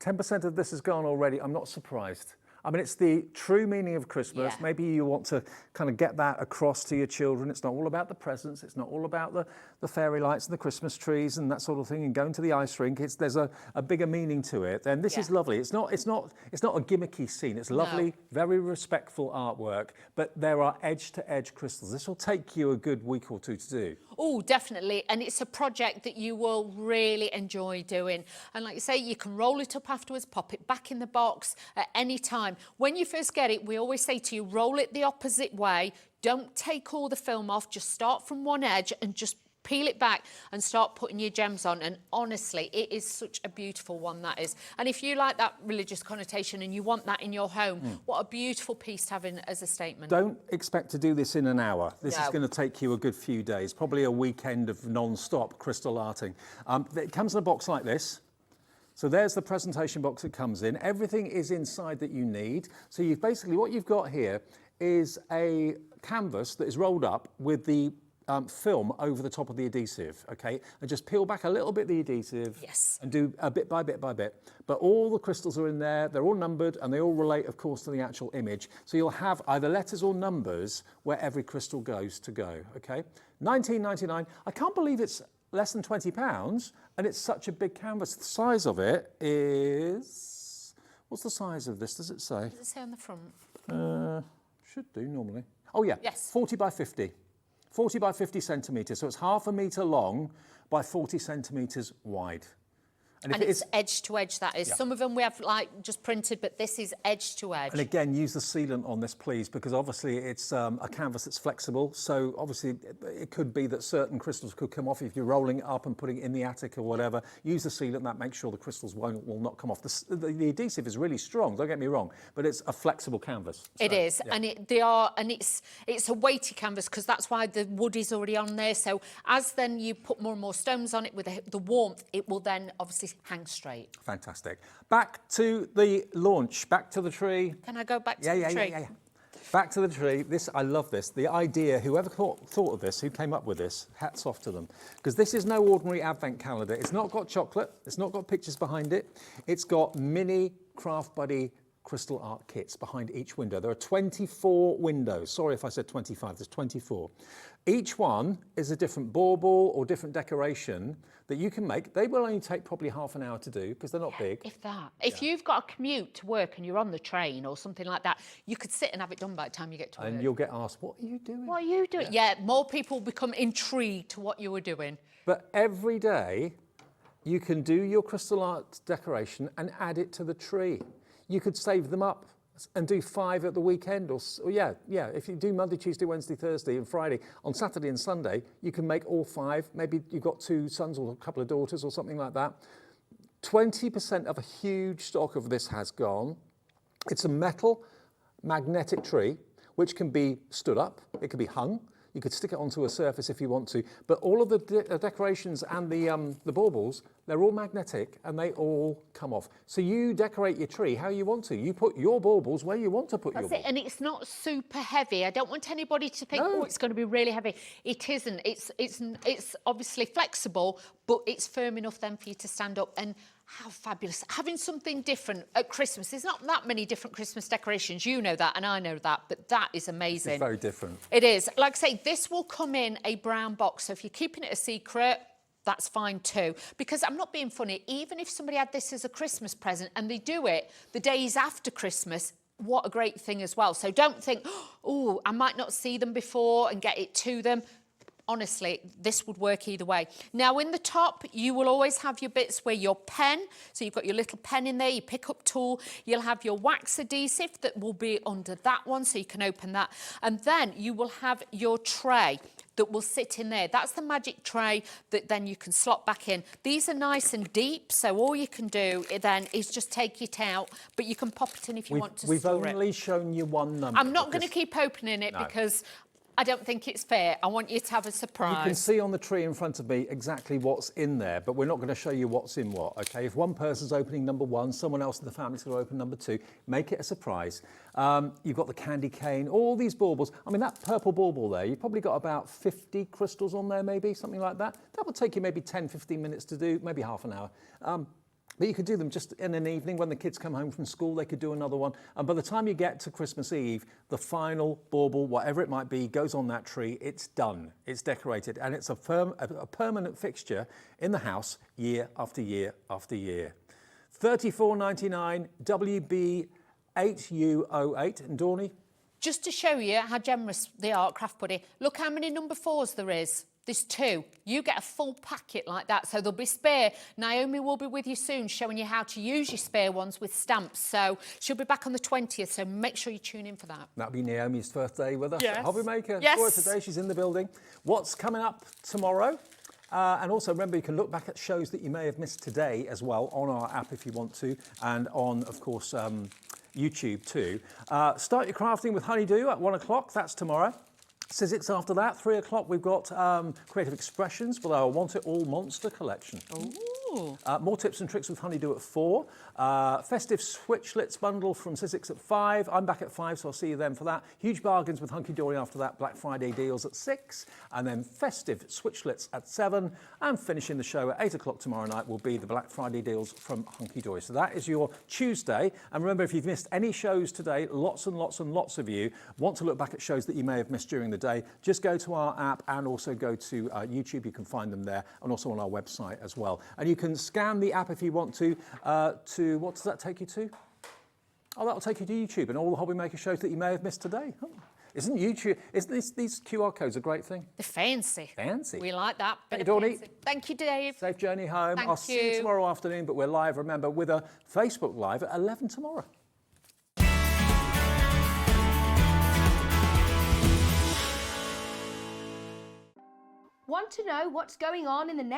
10% of this is gone already. I'm not surprised. I mean, it's the true meaning of Christmas. Yeah. Maybe you want to kind of get that across to your children. It's not all about the presents. It's not all about the fairy lights and the Christmas trees and that sort of thing and going to the ice rink. There's a bigger meaning to it. And this is lovely. It's not a gimmicky scene. It's lovely, very respectful artwork, but there are edge-to-edge crystals. This will take you a good week or two to do. Oh, definitely. And it's a project that you will really enjoy doing. And like you say, you can roll it up afterwards, pop it back in the box at any time. When you first get it, we always say to you, roll it the opposite way. Don't take all the film off. Just start from one edge and just peel it back and start putting your gems on. And honestly, it is such a beautiful one, that is. And if you like that religious connotation and you want that in your home, what a beautiful piece to have in as a statement. Don't expect to do this in an hour. This is going to take you a good few days, probably a weekend of non-stop crystal arting. It comes in a box like this. So there's the presentation box it comes in. Everything is inside that you need. So you've basically, what you've got here is a canvas that is rolled up with the film over the top of the adhesive, okay? And just peel back a little bit the adhesive and do a bit by bit by bit. But all the crystals are in there, they're all numbered, and they all relate, of course, to the actual image. So you'll have either letters or numbers where every crystal goes to go, okay? £19.99. I can't believe it's less than £20, and it's such a big canvas. The size of it is... What's the size of this, does it say? Does it say on the front? Should do, normally. Oh, yeah. Yes. 40 by 50. 40 by 50 centimetres, so it's half a metre long by 40 centimetres wide. And it's edge to edge, that is. Yeah. Some of them we have like just printed, but this is edge to edge. And again, use the sealant on this, please, because obviously it's a canvas that's flexible. So obviously it could be that certain crystals could come off if you're rolling it up and putting it in the attic or whatever. Use the sealant, that makes sure the crystals will not come off. The adhesive is really strong, don't get me wrong, but it's a flexible canvas. So, it is, and it's a weighty canvas because that's why the wood is already on there. So as then you put more and more stones on it with the warmth, it will then obviously hang straight. Fantastic. Back to the launch, back to the tree. Can I go back to the tree? Yeah. Back to the tree. I love this. The idea, whoever thought of this, who came up with this, hats off to them. Because this is no ordinary advent calendar. It's not got chocolate. It's not got pictures behind it. It's got mini Craft Buddy crystal art kits behind each window. There are 24 windows. Sorry if I said 25, there's 24. Each one is a different bauble or different decoration that you can make. They will only take probably half an hour to do because they're not big. If that. If you've got a commute to work and you're on the train or something like that, you could sit and have it done by the time you get to work. And you'll get asked, what are you doing? What are you doing? Yeah, more people become intrigued to what you were doing. But every day, you can do your crystal art decoration and add it to the tree. You could save them up and do 5 at the weekend, or yeah, if you do Monday, Tuesday, Wednesday, Thursday and Friday, on Saturday and Sunday, you can make all 5. Maybe you've got 2 sons or a couple of daughters or something like that. 20% of a huge stock of this has gone. It's a metal magnetic tree, which can be stood up, it can be hung. You could stick it onto a surface if you want to, but all of the decorations and the baubles, they're all magnetic and they all come off. So you decorate your tree how you want to. You put your baubles where you want to put your baubles. That's it, and it's not super heavy. I don't want anybody to think, oh, it's going to be really heavy. It isn't. It's obviously flexible, but it's firm enough then for you to stand up. And how fabulous. Having something different at Christmas. There's not that many different Christmas decorations. You know that and I know that, but that is amazing. It's very different. It is. Like I say, this will come in a brown box. So if you're keeping it a secret, that's fine too. Because I'm not being funny. Even if somebody had this as a Christmas present and they do it the days after Christmas, what a great thing as well. So don't think, oh, I might not see them before and get it to them. Honestly, this would work either way. Now, in the top, you will always have your bits where your pen, so you've got your little pen in there, your pick-up tool. You'll have your wax adhesive that will be under that one, so you can open that. And then you will have your tray that will sit in there. That's the magic tray that then you can slot back in. These are nice and deep, so all you can do then is just take it out, but you can pop it in if you want to store it. We've only shown you one number. I'm not going to keep opening it because I don't think it's fair. I want you to have a surprise. You can see on the tree in front of me exactly what's in there, but we're not going to show you what's in what, okay? If one person's opening number 1, someone else in the family's going to open number 2, make it a surprise. You've got the candy cane, all these baubles. I mean, that purple bauble there, you've probably got about 50 crystals on there, maybe, something like that. That would take you maybe 10, 15 minutes to do, maybe half an hour. But you could do them just in an evening when the kids come home from school, they could do another one. And by the time you get to Christmas Eve, the final bauble, whatever it might be, goes on that tree. It's done, it's decorated, and it's a permanent fixture in the house year after year after year. $34.99 WB8U08. And Dawney? Just to show you how generous they are at Craft Buddy, look how many number 4s there is. There's 2. You get a full packet like that, so there'll be spare. Naomi will be with you soon showing you how to use your spare ones with stamps. So she'll be back on the 20th, so make sure you tune in for that. That'll be Naomi's first day with us Yes. at Hobby Maker. Yes. For her today, she's in the building. What's coming up tomorrow? And also remember, you can look back at shows that you may have missed today as well on our app if you want to, and on, of course, YouTube too. Start your crafting with Honeydew at 1 o'clock. That's tomorrow. Sizzix after that, 3 o'clock, we've got Creative Expressions with our Want It All Monster collection. Ooh. More tips and tricks with Honeydew at 4. Festive Switchlets bundle from Sizzix at 5. I'm back at 5, so I'll see you then for that. Huge bargains with Hunky Dory after that. Black Friday deals at 6. And then festive Switchlets at 7. And finishing the show at 8 o'clock tomorrow night will be the Black Friday deals from Hunky Dory. So that is your Tuesday. And remember, if you've missed any shows today, lots and lots and lots of you want to look back at shows that you may have missed during the day, just go to our app and also go to YouTube. You can find them there, and also on our website as well. And you can scan the app if you want to what does that take you to? Oh, that'll take you to YouTube and all the Hobby Maker shows that you may have missed today. Oh, isn't these QR codes a great thing? They're fancy. Fancy. We like that. Thank you, Dawney. Thank you, Dave. Safe journey home. Thank I'll see you tomorrow afternoon, but we're live, remember, with a Facebook Live at 11 tomorrow. Want to know what's going on in the next